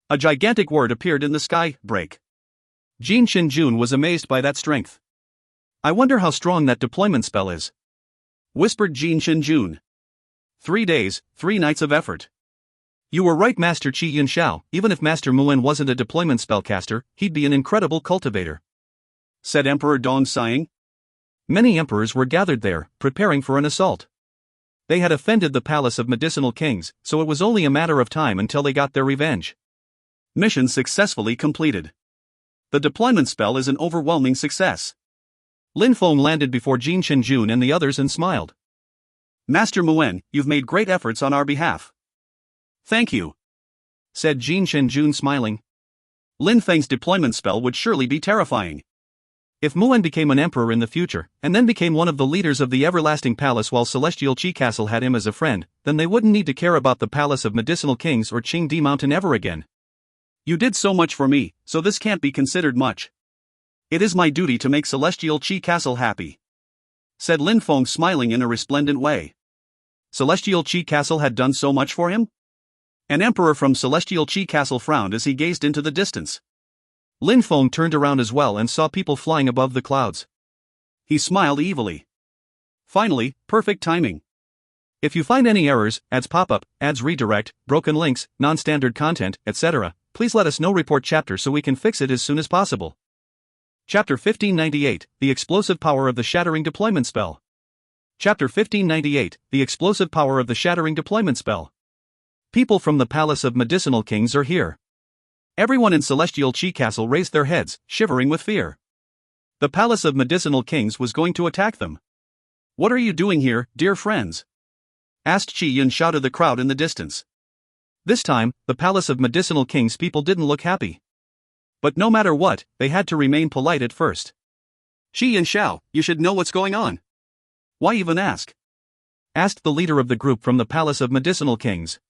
A gigantic word appeared in the sky, break. Jin Shinjun was amazed by that strength. I wonder how strong that deployment spell is, whispered Jin Shinjun. 3 days, 3 nights of effort. You were right, Master Qi Yinxiao, even if Master Muan wasn't a deployment spellcaster, he'd be an incredible cultivator, said Emperor Dong sighing. Many emperors were gathered there, preparing for an assault. They had offended the palace of medicinal kings, so it was only a matter of time until they got their revenge. Mission successfully completed. The deployment spell is an overwhelming success. Lin Feng landed before Jin Shinjun and the others and smiled. Master Muan, you've made great efforts on our behalf. Thank you, said Jin Shinjun smiling. Lin Feng's deployment spell would surely be terrifying. If Muan became an emperor in the future, and then became one of the leaders of the everlasting palace while Celestial Qi Castle had him as a friend, then they wouldn't need to care about the palace of medicinal kings or Qingdi Mountain ever again. You did so much for me, so this can't be considered much. It is my duty to make Celestial Qi Castle happy, said Lin Feng smiling in a resplendent way. Celestial Qi Castle had done so much for him? An emperor from Celestial Qi Castle frowned as he gazed into the distance. Lin Feng turned around as well and saw people flying above the clouds. He smiled evilly. Finally, perfect timing. If you find any errors, ads pop-up, ads redirect, broken links, non-standard content, etc., please let us know. Report chapter so we can fix it as soon as possible. Chapter 1598, The Explosive Power of the Shattering Deployment Spell. Chapter 1598, The Explosive Power of the Shattering Deployment Spell. People from the Palace of Medicinal Kings are here. Everyone in Celestial Qi Castle raised their heads, shivering with fear. The Palace of Medicinal Kings was going to attack them. What are you doing here, dear friends? Asked Qi Yinxiao to the crowd in the distance. This time, the Palace of Medicinal Kings people didn't look happy. But no matter what, they had to remain polite at first. Qi Yinxiao, you should know what's going on. Why even ask? Asked the leader of the group from the Palace of Medicinal Kings.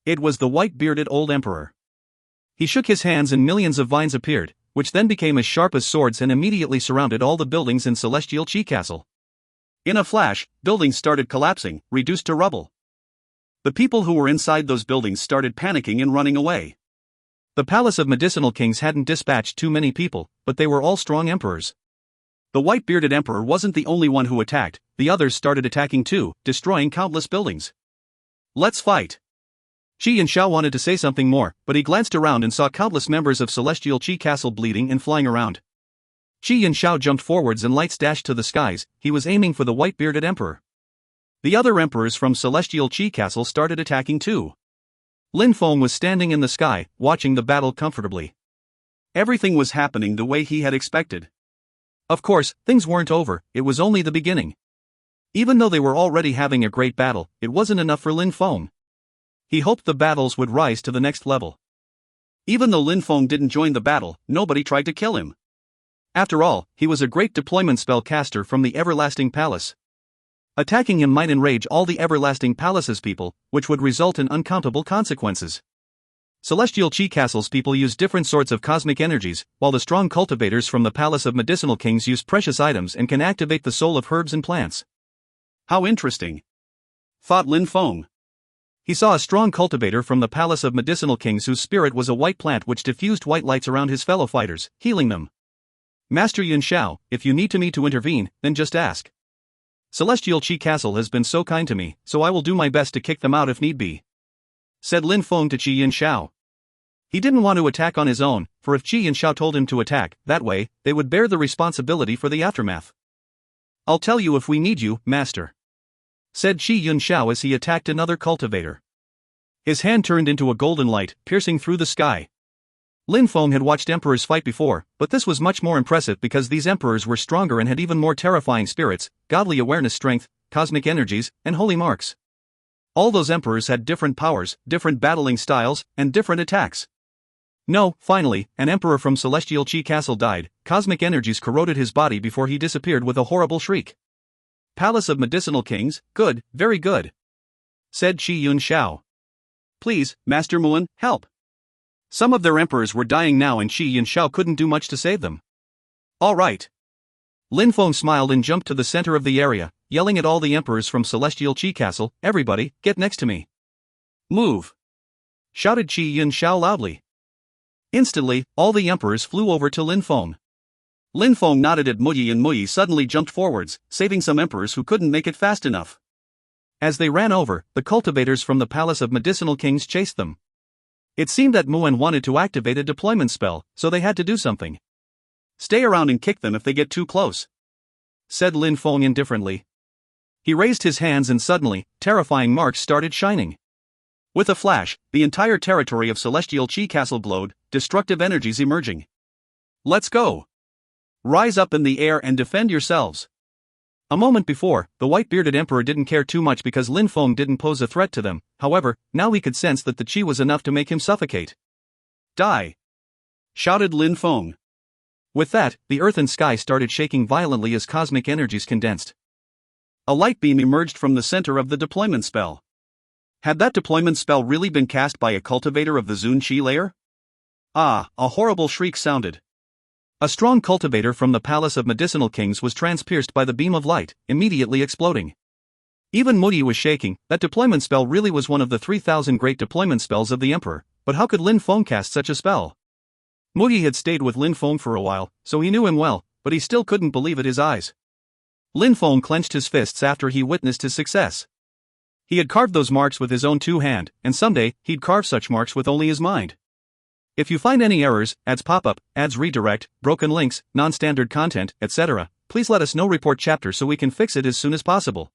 It was the white-bearded old emperor. He shook his hands and millions of vines appeared, which then became as sharp as swords and immediately surrounded all the buildings in Celestial Qi Castle. In a flash, buildings started collapsing, reduced to rubble. The people who were inside those buildings started panicking and running away. The Palace of Medicinal Kings hadn't dispatched too many people, but they were all strong emperors. The white-bearded emperor wasn't the only one who attacked, the others started attacking too, destroying countless buildings. Let's fight. Qi Yinxiao wanted to say something more, but he glanced around and saw countless members of Celestial Qi Castle bleeding and flying around. Qi Yinxiao jumped forwards and lights dashed to the skies. He was aiming for the white-bearded emperor. The other emperors from Celestial Qi Castle started attacking too. Lin Feng was standing in the sky, watching the battle comfortably. Everything was happening the way he had expected. Of course, things weren't over, it was only the beginning. Even though they were already having a great battle, it wasn't enough for Lin Feng. He hoped the battles would rise to the next level. Even though Lin Feng didn't join the battle, nobody tried to kill him. After all, he was a great deployment spell caster from the Everlasting Palace. Attacking him might enrage all the Everlasting Palace's people, which would result in uncountable consequences. Celestial Qi Castle's people use different sorts of cosmic energies, while the strong cultivators from the Palace of Medicinal Kings use precious items and can activate the soul of herbs and plants. How interesting, thought Lin Feng. He saw a strong cultivator from the palace of medicinal kings whose spirit was a white plant which diffused white lights around his fellow fighters, healing them. Master Yun Shao, if you need me to intervene, then just ask. Celestial Qi Castle has been so kind to me, so I will do my best to kick them out if need be, said Lin Feng to Qi Yun Shao. He didn't want to attack on his own, for if Qi Yun Shao told him to attack, that way, they would bear the responsibility for the aftermath. I'll tell you if we need you, master, said Qi Yun Shao as he attacked another cultivator. His hand turned into a golden light, piercing through the sky. Lin Feng had watched emperors fight before, but this was much more impressive because these emperors were stronger and had even more terrifying spirits, godly awareness strength, cosmic energies, and holy marks. All those emperors had different powers, different battling styles, and different attacks. No, finally, an emperor from Celestial Qi Castle died, cosmic energies corroded his body before he disappeared with a horrible shriek. Palace of Medicinal Kings, good, very good, said Qi Yun Shao. Please, Master Muan, help. Some of their emperors were dying now and Qi Yun Shao couldn't do much to save them. All right. Lin Feng smiled and jumped to the center of the area, yelling at all the emperors from Celestial Qi Castle, everybody, get next to me. Move! Shouted Qi Yun Shao loudly. Instantly, all the emperors flew over to Lin Feng. Lin Feng nodded at Muyi and Muyi suddenly jumped forwards, saving some emperors who couldn't make it fast enough. As they ran over, the cultivators from the Palace of Medicinal Kings chased them. It seemed that Muan wanted to activate a deployment spell, so they had to do something. Stay around and kick them if they get too close, said Lin Feng indifferently. He raised his hands and suddenly, terrifying marks started shining. With a flash, the entire territory of Celestial Qi Castle glowed, destructive energies emerging. Let's go! Rise up in the air and defend yourselves. A moment before, the white-bearded emperor didn't care too much because Lin Feng didn't pose a threat to them, however, now he could sense that the qi was enough to make him suffocate. Die! Shouted Lin Feng. With that, the earth and sky started shaking violently as cosmic energies condensed. A light beam emerged from the center of the deployment spell. Had that deployment spell really been cast by a cultivator of the Zun Qi layer? Ah, a horrible shriek sounded. A strong cultivator from the Palace of Medicinal Kings was transpierced by the beam of light, immediately exploding. Even Muyi was shaking. That deployment spell really was one of the 3,000 great deployment spells of the Emperor, but how could Lin Feng cast such a spell? Muyi had stayed with Lin Feng for a while, so he knew him well, but he still couldn't believe it his eyes. Lin Feng clenched his fists after he witnessed his success. He had carved those marks with his own two hands, and someday, he'd carve such marks with only his mind. If you find any errors, ads pop-up, ads redirect, broken links, non-standard content, etc., please let us know. Report chapter so we can fix it as soon as possible.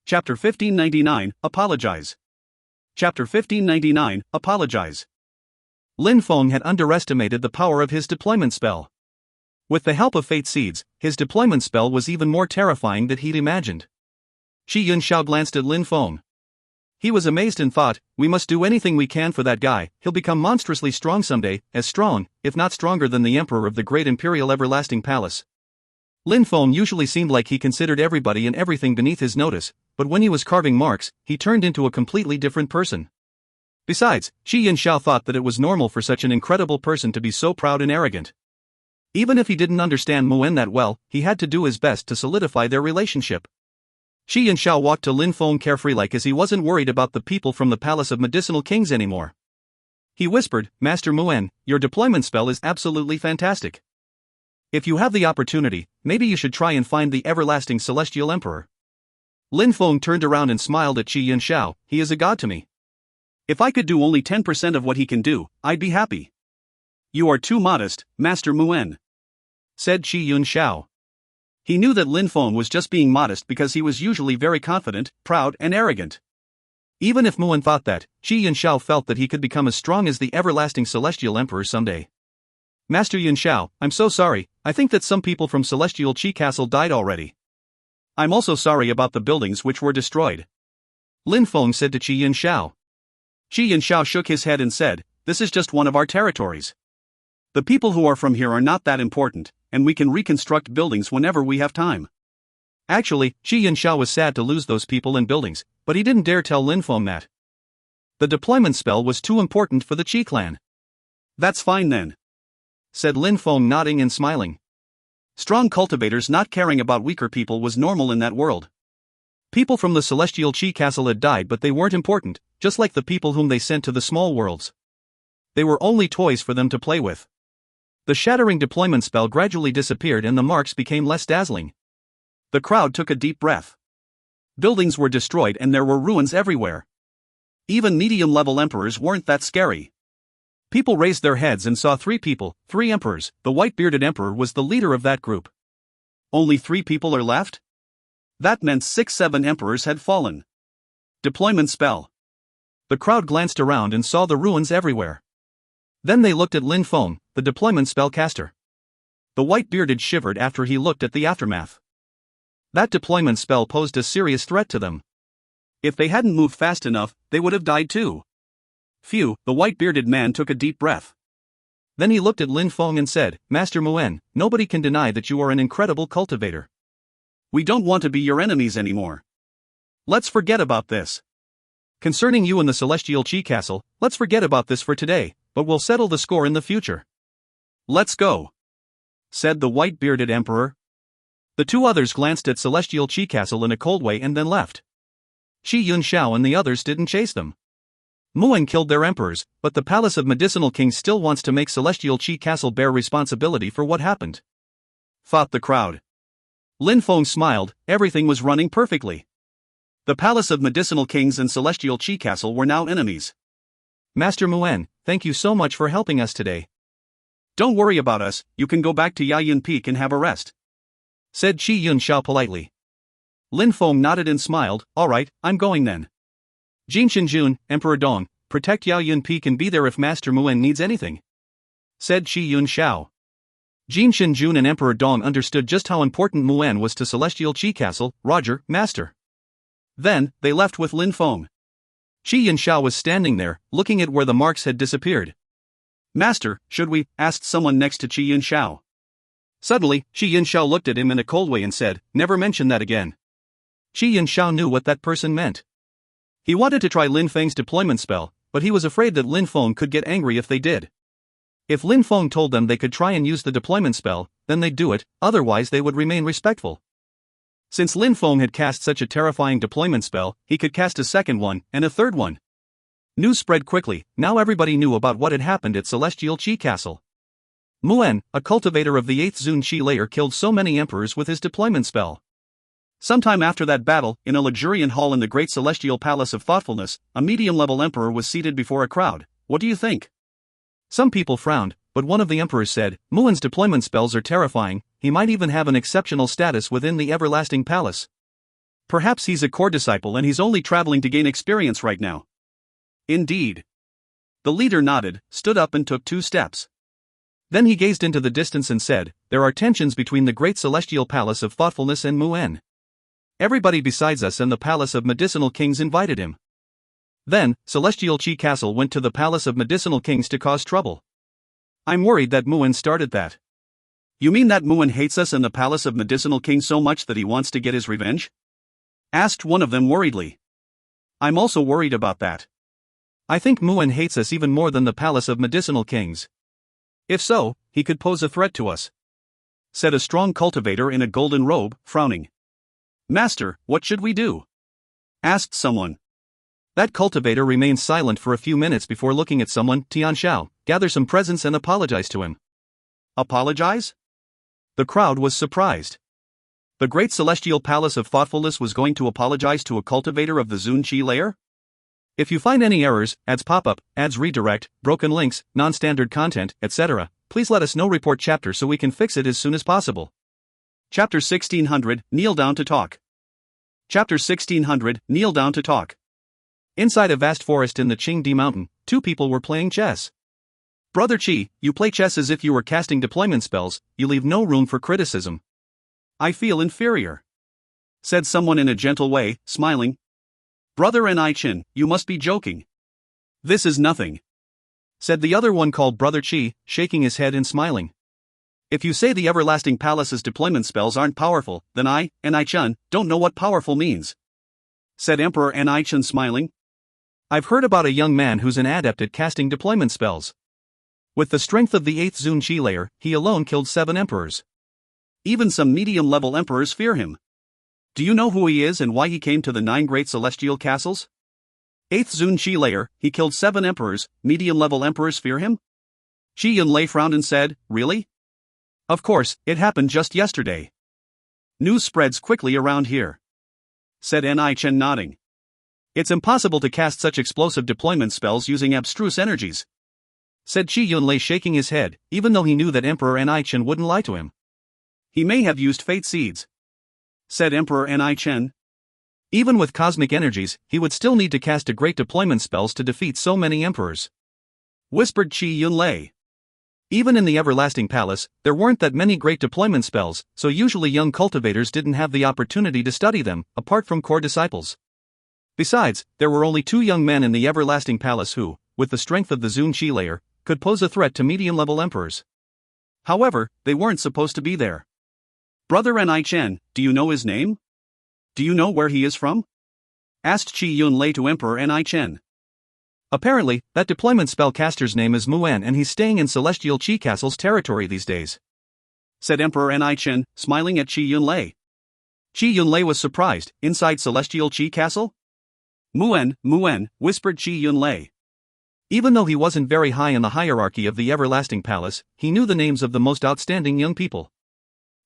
Chapter 1599, Apologize. Chapter 1599, Apologize. Lin Feng had underestimated the power of his deployment spell. With the help of Fate Seeds, his deployment spell was even more terrifying than he'd imagined. Qi Yun Shao glanced at Lin Feng. He was amazed and thought, we must do anything we can for that guy, he'll become monstrously strong someday, as strong, if not stronger than the Emperor of the Great Imperial Everlasting Palace. Lin Feng usually seemed like he considered everybody and everything beneath his notice, but when he was carving marks, he turned into a completely different person. Besides, Qi Yun Shao thought that it was normal for such an incredible person to be so proud and arrogant. Even if he didn't understand Muan that well, he had to do his best to solidify their relationship. Qi Yun Shao walked to Lin Feng carefree like as he wasn't worried about the people from the Palace of Medicinal Kings anymore. He whispered, Master Muan, your deployment spell is absolutely fantastic. If you have the opportunity, maybe you should try and find the everlasting Celestial Emperor. Lin Feng turned around and smiled at Qi Yun Shao, he is a god to me. If I could do only 10% of what he can do, I'd be happy. You are too modest, Master Muan, said Qi Yun Shao. He knew that Lin Feng was just being modest because he was usually very confident, proud and arrogant. Even if Muan thought that, Qi Yun Shao felt that he could become as strong as the everlasting Celestial Emperor someday. Master Yun Shao, I'm so sorry, I think that some people from Celestial Qi Castle died already. I'm also sorry about the buildings which were destroyed, Lin Feng said to Qi Yun Shao. Qi Yun Shao shook his head and said, this is just one of our territories. The people who are from here are not that important, and we can reconstruct buildings whenever we have time. Actually, Qi Yun Shao was sad to lose those people and buildings, but he didn't dare tell Lin Feng that. The deployment spell was too important for the Qi clan. That's fine then, said Lin Feng, nodding and smiling. Strong cultivators not caring about weaker people was normal in that world. People from the Celestial Qi Castle had died, but they weren't important, just like the people whom they sent to the small worlds. They were only toys for them to play with. The shattering deployment spell gradually disappeared and the marks became less dazzling. The crowd took a deep breath. Buildings were destroyed and there were ruins everywhere. Even medium-level emperors weren't that scary. People raised their heads and saw three people, three emperors. The white-bearded emperor was the leader of that group. Only 3 people are left? That meant 6-7 emperors had fallen. Deployment spell. The crowd glanced around and saw the ruins everywhere. Then they looked at Lin Feng, the deployment spell caster. The white-bearded shivered after he looked at the aftermath. That deployment spell posed a serious threat to them. If they hadn't moved fast enough, they would have died too. Phew, the white-bearded man took a deep breath. Then he looked at Lin Feng and said, Master Muen, nobody can deny that you are an incredible cultivator. We don't want to be your enemies anymore. Let's forget about this. Concerning you and the Celestial Chi Castle, let's forget about this for today, but we'll settle the score in the future. Let's go, said the white-bearded emperor. The 2 others glanced at Celestial Chi Castle in a cold way and then left. Qi Yunxiao and the others didn't chase them. Muen killed their emperors, but the Palace of Medicinal Kings still wants to make Celestial Chi Castle bear responsibility for what happened, thought the crowd. Lin Feng smiled, everything was running perfectly. The Palace of Medicinal Kings and Celestial Chi Castle were now enemies. Master Muen, thank you so much for helping us today. Don't worry about us, you can go back to Yayan Peak and have a rest, said Qi Yunxiao politely. Lin Feng nodded and smiled, alright, I'm going then. Jin Shinjun, Emperor Dong, protect Yaoyun Peak and be there if Master Muen needs anything, said Qi Yunxiao. Jin Shinjun and Emperor Dong understood just how important Muen was to Celestial Chi Castle. Roger, Master. Then, they left with Lin Feng. Qi Yunxiao was standing there, looking at where the marks had disappeared. Master, should we? Asked someone next to Qi Yunxiao. Suddenly, Qi Yunxiao looked at him in a cold way and said, never mention that again. Qi Yunxiao knew what that person meant. He wanted to try Lin Feng's deployment spell, but he was afraid that Lin Feng could get angry if they did. If Lin Feng told them they could try and use the deployment spell, then they'd do it, otherwise they would remain respectful. Since Lin Feng had cast such a terrifying deployment spell, he could cast a second one, and a third one. News spread quickly, now everybody knew about what had happened at Celestial Chi Castle. Muen, a cultivator of the 8th Zun Chi layer, killed so many emperors with his deployment spell. Sometime after that battle, in a luxuriant hall in the Great Celestial Palace of Thoughtfulness, a medium-level emperor was seated before a crowd. What do you think? Some people frowned, but one of the emperors said, Muen's deployment spells are terrifying, he might even have an exceptional status within the Everlasting Palace. Perhaps he's a core disciple and he's only traveling to gain experience right now. Indeed. The leader nodded, stood up and took 2 steps. Then he gazed into the distance and said, there are tensions between the Great Celestial Palace of Thoughtfulness and Muen. Everybody besides us and the Palace of Medicinal Kings invited him. Then, Celestial Chi Castle went to the Palace of Medicinal Kings to cause trouble. I'm worried that Muen started that. You mean that Muen hates us and the Palace of Medicinal Kings so much that he wants to get his revenge? Asked one of them worriedly. I'm also worried about that. I think Muen hates us even more than the Palace of Medicinal Kings. If so, he could pose a threat to us, said a strong cultivator in a golden robe, frowning. Master, what should we do? Asked someone. That cultivator remained silent for a few minutes before looking at someone. Tian Xiao, gather some presents and apologize to him. Apologize? The crowd was surprised. The Great Celestial Palace of Thoughtfulness was going to apologize to a cultivator of the Zun Chi layer? If you find any errors, ads pop up, ads redirect, broken links, non-standard content, etc., please let us know. Report chapter so we can fix it as soon as possible. Chapter 1600, Kneel Down to Talk. Chapter 1600, Kneel Down to Talk. Inside a vast forest in the Qingdi Mountain, 2 people were playing chess. Brother Qi, you play chess as if you were casting deployment spells, you leave no room for criticism. I feel inferior, said someone in a gentle way, smiling. Brother Chen, you must be joking. This is nothing, said the other one called Brother Qi, shaking his head and smiling. If you say the Everlasting Palace's deployment spells aren't powerful, then I, Chen, don't know what powerful means, said Emperor Chen smiling. I've heard about a young man who's an adept at casting deployment spells. With the strength of the 8th Zun Chi layer, he alone killed 7 emperors. Even some medium-level emperors fear him. Do you know who he is and why he came to the 9 great celestial castles? 8th Zun Qi layer, he killed 7 emperors, medium-level emperors fear him? Qi Yunlei frowned and said, really? Of course, it happened just yesterday. News spreads quickly around here, said Ni Chen nodding. It's impossible to cast such explosive deployment spells using abstruse energies, said Qi Yunlei shaking his head, even though he knew that Emperor Ni Chen wouldn't lie to him. He may have used fate seeds, said Emperor Ni Chen. Even with cosmic energies, he would still need to cast a great deployment spells to defeat so many emperors, whispered Qi Yunlei. Even in the Everlasting Palace, there weren't that many great deployment spells, so usually young cultivators didn't have the opportunity to study them, apart from core disciples. Besides, there were only 2 young men in the Everlasting Palace who, with the strength of the Zun Qi layer, could pose a threat to medium-level emperors. However, they weren't supposed to be there. Brother Ni Chen, do you know his name? Do you know where he is from? Asked Qi Yunlei to Emperor Ni Chen. Apparently, that deployment spellcaster's name is Muan and he's staying in Celestial Qi Castle's territory these days, said Emperor Ni Chen, smiling at Qi Yunlei. Qi Yunlei was surprised. Inside Celestial Qi Castle? Muan, whispered Qi Yunlei. Even though he wasn't very high in the hierarchy of the Everlasting Palace, he knew the names of the most outstanding young people.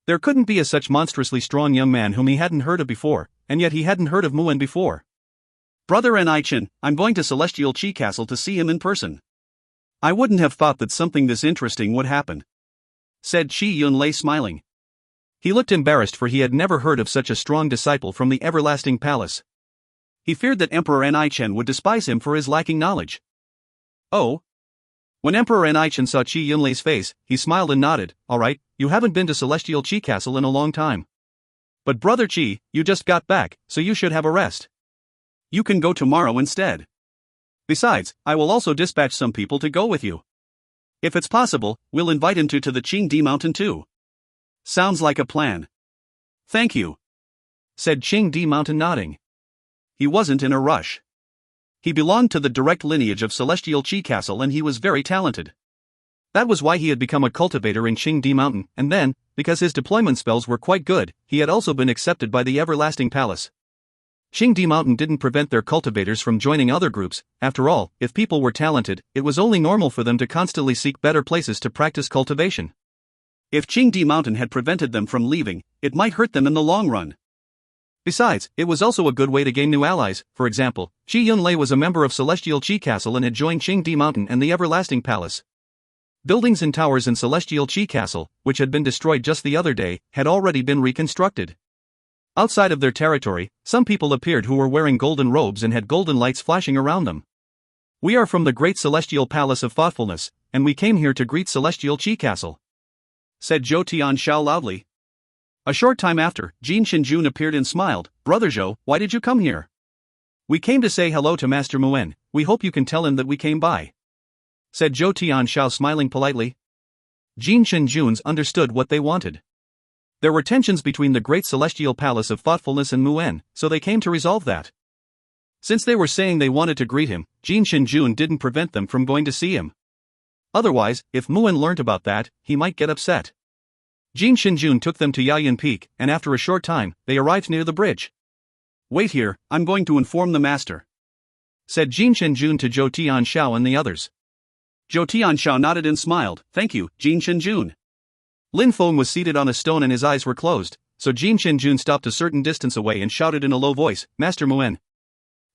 There couldn't be a such monstrously strong young man whom he hadn't heard of before, and yet he hadn't heard of Muan before. Brother Ni Chen, I'm going to Celestial Qi Castle to see him in person. I wouldn't have thought that something this interesting would happen, said Qi Yunlei smiling. He looked embarrassed for he had never heard of such a strong disciple from the Everlasting Palace. He feared that Emperor Ni Chen would despise him for his lacking knowledge. Oh? When Emperor Ni Chen saw Qi Yunlei's face, he smiled and nodded. All right, you haven't been to Celestial Qi Castle in a long time. But Brother Qi, you just got back, so you should have a rest. You can go tomorrow instead. Besides, I will also dispatch some people to go with you. If it's possible, we'll invite him to the Qingdi Mountain too. Sounds like a plan. Thank you, said Qingdi Mountain nodding. He wasn't in a rush. He belonged to the direct lineage of Celestial Qi Castle and he was very talented. That was why he had become a cultivator in Qingdi Mountain, and then, because his deployment spells were quite good, he had also been accepted by the Everlasting Palace. Qingdi Mountain didn't prevent their cultivators from joining other groups. After all, if people were talented, it was only normal for them to constantly seek better places to practice cultivation. If Qingdi Mountain had prevented them from leaving, it might hurt them in the long run. Besides, it was also a good way to gain new allies. For example, Qi Yunlei was a member of Celestial Qi Castle and had joined Qingdi Mountain and the Everlasting Palace. Buildings and towers in Celestial Qi Castle, which had been destroyed just the other day, had already been reconstructed. Outside of their territory, some people appeared who were wearing golden robes and had golden lights flashing around them. We are from the Great Celestial Palace of Thoughtfulness, and we came here to greet Celestial Qi Castle, said Zhou Tianxiao loudly. A short time after, Jin Shinjun appeared and smiled. Brother Zhou, why did you come here? We came to say hello to Master Muan. We hope you can tell him that we came by, said Zhou Tianxiao smiling politely. Jin Shinjun understood what they wanted. There were tensions between the Great Celestial Palace of Thoughtfulness and Muan, so they came to resolve that. Since they were saying they wanted to greet him, Jin Shinjun didn't prevent them from going to see him. Otherwise, if Muan learnt about that, he might get upset. Jin Shinjun took them to Yayan Peak, and after a short time, they arrived near the bridge. Wait here, I'm going to inform the master, said Jin Shinjun to Zhou Tianxiao and the others. Zhou Tianxiao nodded and smiled. Thank you, Jin Shinjun. Lin Feng was seated on a stone and his eyes were closed, so Jin Shinjun stopped a certain distance away and shouted in a low voice, Master Muan.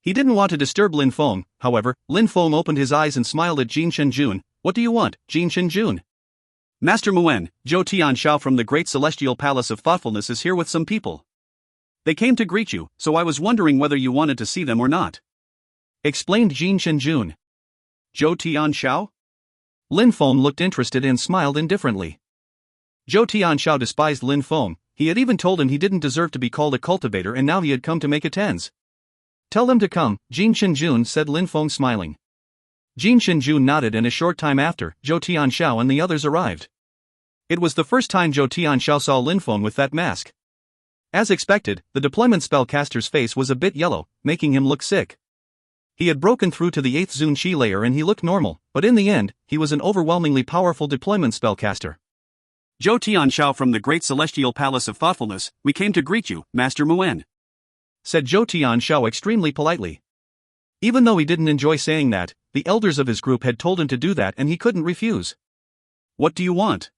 He didn't want to disturb Lin Feng. However, Lin Feng opened his eyes and smiled at Jin Shinjun. What do you want, Jin Shinjun? Master Muan, Zhou Tianxiao from the Great Celestial Palace of Thoughtfulness is here with some people. They came to greet you, so I was wondering whether you wanted to see them or not, explained Jin Shinjun. Zhou Tianxiao? Lin Feng looked interested and smiled indifferently. Zhou Tianxiao despised Lin Feng. He had even told him he didn't deserve to be called a cultivator and now he had come to make amends. Tell them to come, Jin Shinjun said Lin Feng smiling. Jin Shinjun nodded and a short time after, Zhou Tianxiao and the others arrived. It was the first time Zhou Tianxiao saw Lin Feng with that mask. As expected, the deployment spellcaster's face was a bit yellow, making him look sick. He had broken through to the 8th Zun Qi layer and he looked normal, but in the end, he was an overwhelmingly powerful deployment spellcaster. Zhou Tianxiao from the Great Celestial Palace of Thoughtfulness, we came to greet you, Master Muan, said Zhou Tianxiao extremely politely. Even though he didn't enjoy saying that, the elders of his group had told him to do that and he couldn't refuse. What do you want?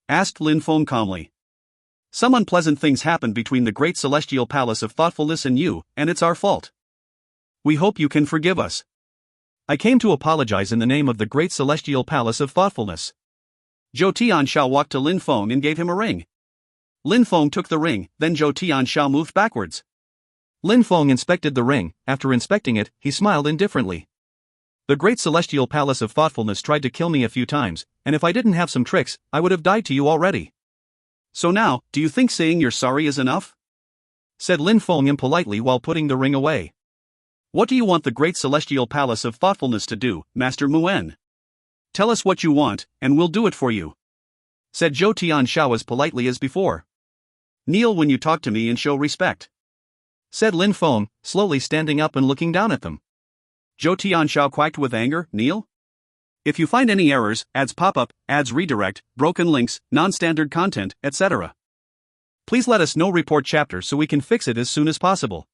Asked Lin Feng calmly. Some unpleasant things happened between the Great Celestial Palace of Thoughtfulness and you, and it's our fault. We hope you can forgive us. I came to apologize in the name of the Great Celestial Palace of Thoughtfulness. Zhou Tianxiao walked to Lin Feng and gave him a ring. Lin Feng took the ring, then Zhou Tianxiao moved backwards. Lin Feng inspected the ring. After inspecting it, he smiled indifferently. The Great Celestial Palace of Thoughtfulness tried to kill me a few times, and if I didn't have some tricks, I would have died to you already. So now, do you think saying you're sorry is enough? Said Lin Feng impolitely while putting the ring away. What do you want the Great Celestial Palace of Thoughtfulness to do, Master Muen? Tell us what you want, and we'll do it for you. Said Zhou Tianxiao as politely as before. Kneel when you talk to me and show respect. Said Lin Feng, slowly standing up and looking down at them. Zhou Tianxiao quaked with anger. Kneel? If you find any errors, ads pop up, ads redirect, broken links, non-standard content, etc. Please let us know. Report chapter so we can fix it as soon as possible.